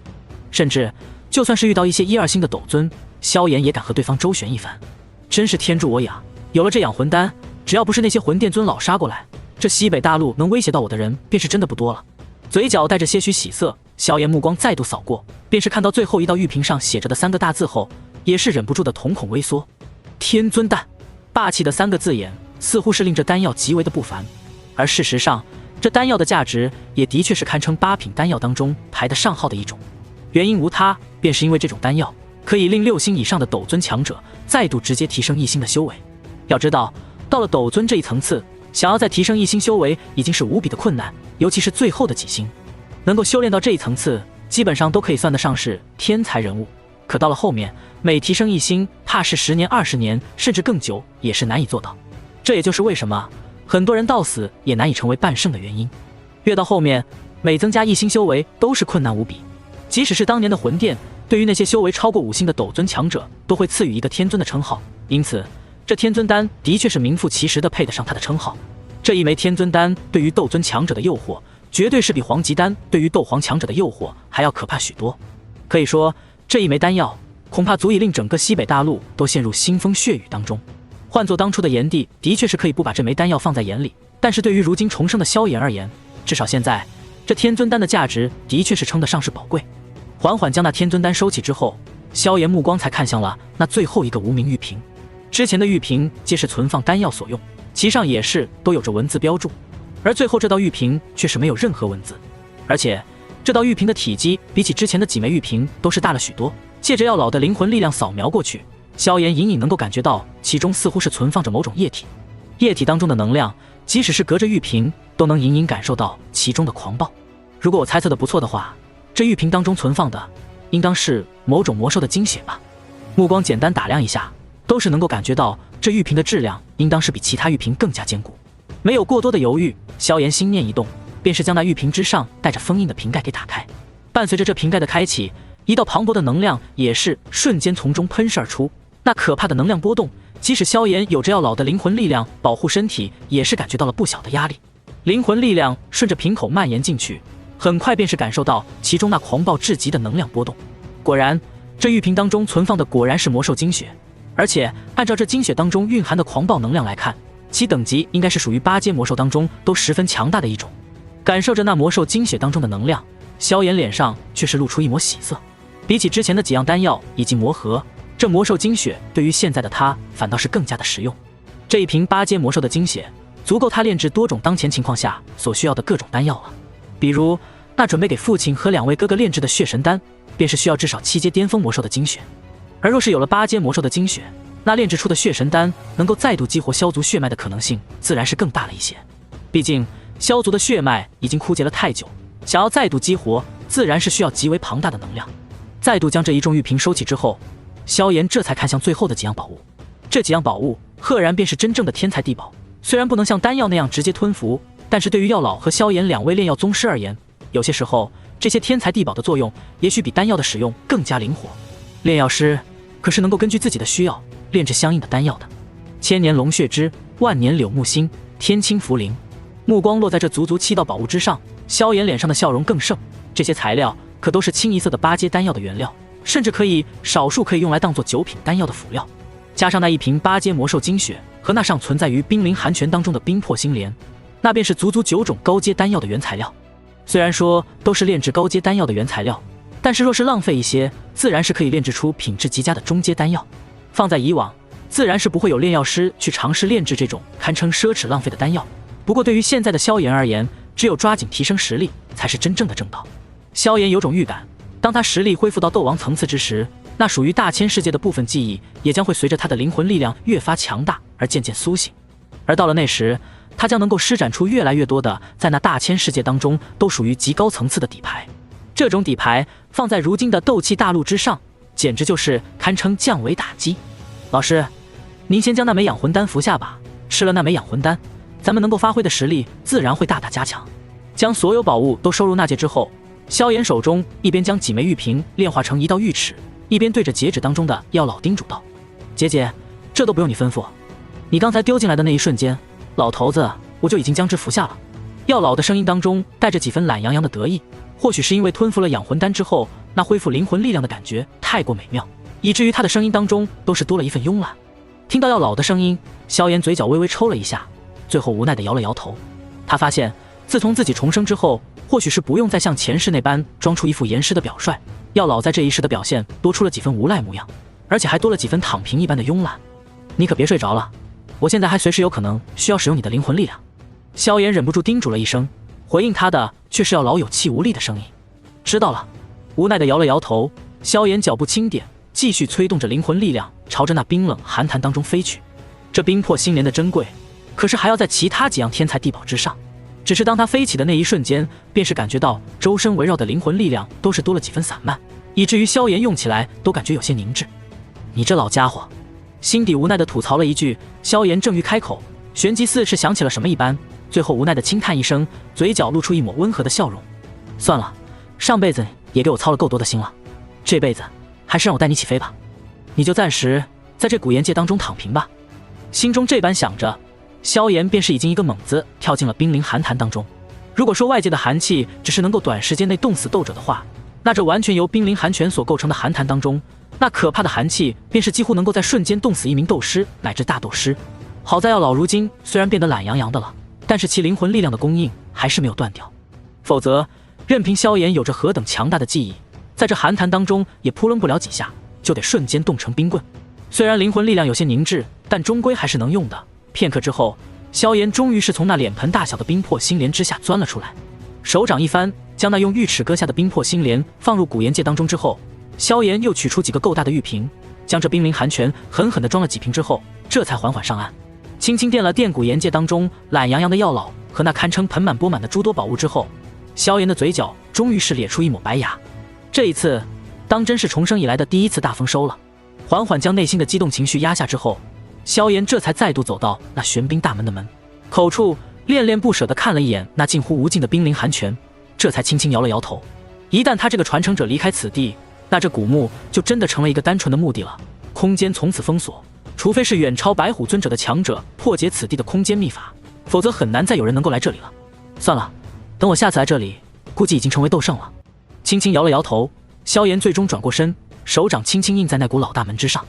甚至就算是遇到一些1、2星的斗尊，萧炎也敢和对方周旋一番。真是天助我也啊！有了这养魂丹，只要不是那些魂殿尊老杀过来，这西北大陆能威胁到我的人便是真的不多了。嘴角带着些许喜色，萧炎目光再度扫过，便是看到最后一道玉屏上写着的3个大字后，也是忍不住的瞳孔微缩。天尊丹，霸气的3个字眼，似乎是令这丹药极为的不凡。而事实上，这丹药的价值也的确是堪称8品丹药当中排得上号的一种。原因无他，便是因为这种丹药可以令6星以上的斗尊强者再度直接提升1星的修为。要知道，到了斗尊这一层次，想要再提升1星修为已经是无比的困难，尤其是最后的几星，能够修炼到这一层次，基本上都可以算得上是天才人物。可到了后面，每提升1星，怕是10年、20年，甚至更久，也是难以做到。这也就是为什么很多人到死也难以成为半圣的原因。越到后面，每增加1星修为都是困难无比。即使是当年的魂殿，对于那些修为超过5星的斗尊强者，都会赐予一个天尊的称号。因此，这天尊丹的确是名副其实的配得上他的称号。这一枚天尊丹对于斗尊强者的诱惑，绝对是比黄级丹对于斗皇强者的诱惑还要可怕许多。可以说，这一枚丹药恐怕足以令整个西北大陆都陷入腥风血雨当中。换做当初的炎帝，的确是可以不把这枚丹药放在眼里，但是对于如今重生的萧炎而言，至少现在这天尊丹的价值的确是称得上是宝贵。缓缓将那天尊丹收起之后，萧炎目光才看向了那最后一个无名玉瓶。之前的玉瓶皆是存放丹药所用，其上也是都有着文字标注，而最后这道玉瓶却是没有任何文字。而且这道玉瓶的体积比起之前的几枚玉瓶都是大了许多，借着药老的灵魂力量扫描过去，萧炎隐隐能够感觉到其中似乎是存放着某种液体。液体当中的能量，即使是隔着玉瓶都能隐隐感受到其中的狂暴。如果我猜测的不错的话，这玉瓶当中存放的应当是某种魔兽的精血吧。目光简单打量一下，都是能够感觉到这玉瓶的质量应当是比其他玉瓶更加坚固。没有过多的犹豫，萧炎心念一动，便是将那玉瓶之上带着封印的瓶盖给打开。伴随着这瓶盖的开启，一道磅礴的能量也是瞬间从中喷射而出。那可怕的能量波动，即使萧炎有着药老的灵魂力量保护身体，也是感觉到了不小的压力。灵魂力量顺着瓶口蔓延进去，很快便是感受到其中那狂暴至极的能量波动。果然，这玉瓶当中存放的果然是魔兽精血，而且按照这精血当中蕴含的狂暴能量来看，其等级应该是属于8阶魔兽当中都十分强大的一种。感受着那魔兽精血当中的能量，萧炎脸上却是露出一抹喜色。比起之前的几样丹药以及魔核，这魔兽精血对于现在的他反倒是更加的实用。这一瓶8阶魔兽的精血，足够他炼制多种当前情况下所需要的各种丹药了。比如那准备给父亲和2位哥哥炼制的血神丹，便是需要至少7阶巅峰魔兽的精血。而若是有了8阶魔兽的精血，那炼制出的血神丹能够再度激活萧族血脉的可能性自然是更大了一些。毕竟萧族的血脉已经枯竭了太久，想要再度激活，自然是需要极为庞大的能量。再度将这一众玉瓶收起之后，萧炎这才看向最后的几样宝物。这几样宝物赫然便是真正的天才地宝，虽然不能像丹药那样直接吞服，但是对于药老和萧炎2位炼药宗师而言，有些时候这些天才地宝的作用也许比丹药的使用更加灵活。炼药师可是能够根据自己的需要炼制相应的丹药的。千年龙血枝，万年柳木心，天青茯苓。目光落在这足足7道宝物之上，萧炎脸上的笑容更盛。这些材料可都是清一色的8阶丹药的原料，甚至少数可以用来当做9品丹药的辅料。加上那一瓶8阶魔兽精血和那尚存在于冰灵寒泉当中的冰魄星莲，那便是足足9种高阶丹药的原材料。虽然说都是炼制高阶丹药的原材料，但是若是浪费一些，自然是可以炼制出品质极佳的中阶丹药。放在以往，自然是不会有炼药师去尝试炼制这种堪称奢侈浪费的丹药。不过对于现在的萧炎而言，只有抓紧提升实力才是真正的正道。萧炎有种预感，当他实力恢复到斗王层次之时，那属于大千世界的部分记忆也将会随着他的灵魂力量越发强大而渐渐苏醒。而到了那时，他将能够施展出越来越多的在那大千世界当中都属于极高层次的底牌。这种底牌放在如今的斗气大陆之上，简直就是堪称降维打击。老师，您先将那枚养魂丹服下吧，吃了那枚养魂丹，咱们能够发挥的实力自然会大大加强。将所有宝物都收入纳戒之后，萧炎手中一边将几枚玉瓶炼化成一道玉尺，一边对着戒指当中的药老叮嘱道：“姐姐，这都不用你吩咐，你刚才丢进来的那一瞬间，老头子我就已经将之服下了。”药老的声音当中带着几分懒洋洋的得意，或许是因为吞服了养魂丹之后，那恢复灵魂力量的感觉太过美妙，以至于他的声音当中都是多了一份慵懒。听到药老的声音，萧炎嘴角微微抽了一下，最后无奈地摇了摇头。他发现自从自己重生之后，或许是不用再像前世那般装出一副严师的表率，药老在这一世的表现多出了几分无赖模样，而且还多了几分躺平一般的慵懒。你可别睡着了，我现在还随时有可能需要使用你的灵魂力量。萧炎忍不住叮嘱了一声，回应他的却是药老有气无力的声音。知道了，无奈地摇了摇头。萧炎脚步轻点，继续催动着灵魂力量朝着那冰冷寒潭当中飞去。这冰魄星莲的珍贵可是还要在其他几样天才地宝之上，只是当他飞起的那一瞬间，便是感觉到周身围绕的灵魂力量都是多了几分散漫，以至于萧炎用起来都感觉有些凝滞。你这老家伙，心底无奈地吐槽了一句。萧炎正欲开口，旋即似是想起了什么一般，最后无奈地轻叹一声，嘴角露出一抹温和的笑容。算了，上辈子也给我操了够多的心了，这辈子还是让我带你起飞吧，你就暂时在这古岩界当中躺平吧。心中这般想着，萧炎便是已经一个猛子跳进了冰灵寒潭当中。如果说外界的寒气只是能够短时间内冻死斗者的话，那这完全由冰灵寒泉所构成的寒潭当中，那可怕的寒气便是几乎能够在瞬间冻死一名斗师乃至大斗师。好在药老如今虽然变得懒洋洋的了，但是其灵魂力量的供应还是没有断掉，否则任凭萧炎有着何等强大的记忆，在这寒潭当中也扑棱不了几下，就得瞬间冻成冰棍。虽然灵魂力量有些凝滞，但终归还是能用的。片刻之后，萧炎终于是从那脸盆大小的冰魄星莲之下钻了出来，手掌一翻，将那用玉尺割下的冰魄星莲放入古岩界当中之后，萧炎又取出几个够大的玉瓶，将这冰灵寒泉狠狠地装了几瓶之后，这才缓缓上岸，轻轻垫了垫古岩界当中懒洋洋的药老和那堪称盆满钵满的诸多宝物之后，萧炎的嘴角终于是咧出一抹白牙。这一次当真是重生以来的第一次大丰收了。缓缓将内心的激动情绪压下之后，萧炎这才再度走到那玄冰大门的门口处，恋恋不舍地看了一眼那近乎无尽的冰灵寒泉，这才轻轻摇了摇头。一旦他这个传承者离开此地，那这古墓就真的成了一个单纯的墓地了，空间从此封锁，除非是远超白虎尊者的强者破解此地的空间秘法，否则很难再有人能够来这里了。算了，等我下次来这里，估计已经成为斗圣了。轻轻摇了摇头，萧炎最终转过身，手掌轻轻印在那股老大门之上。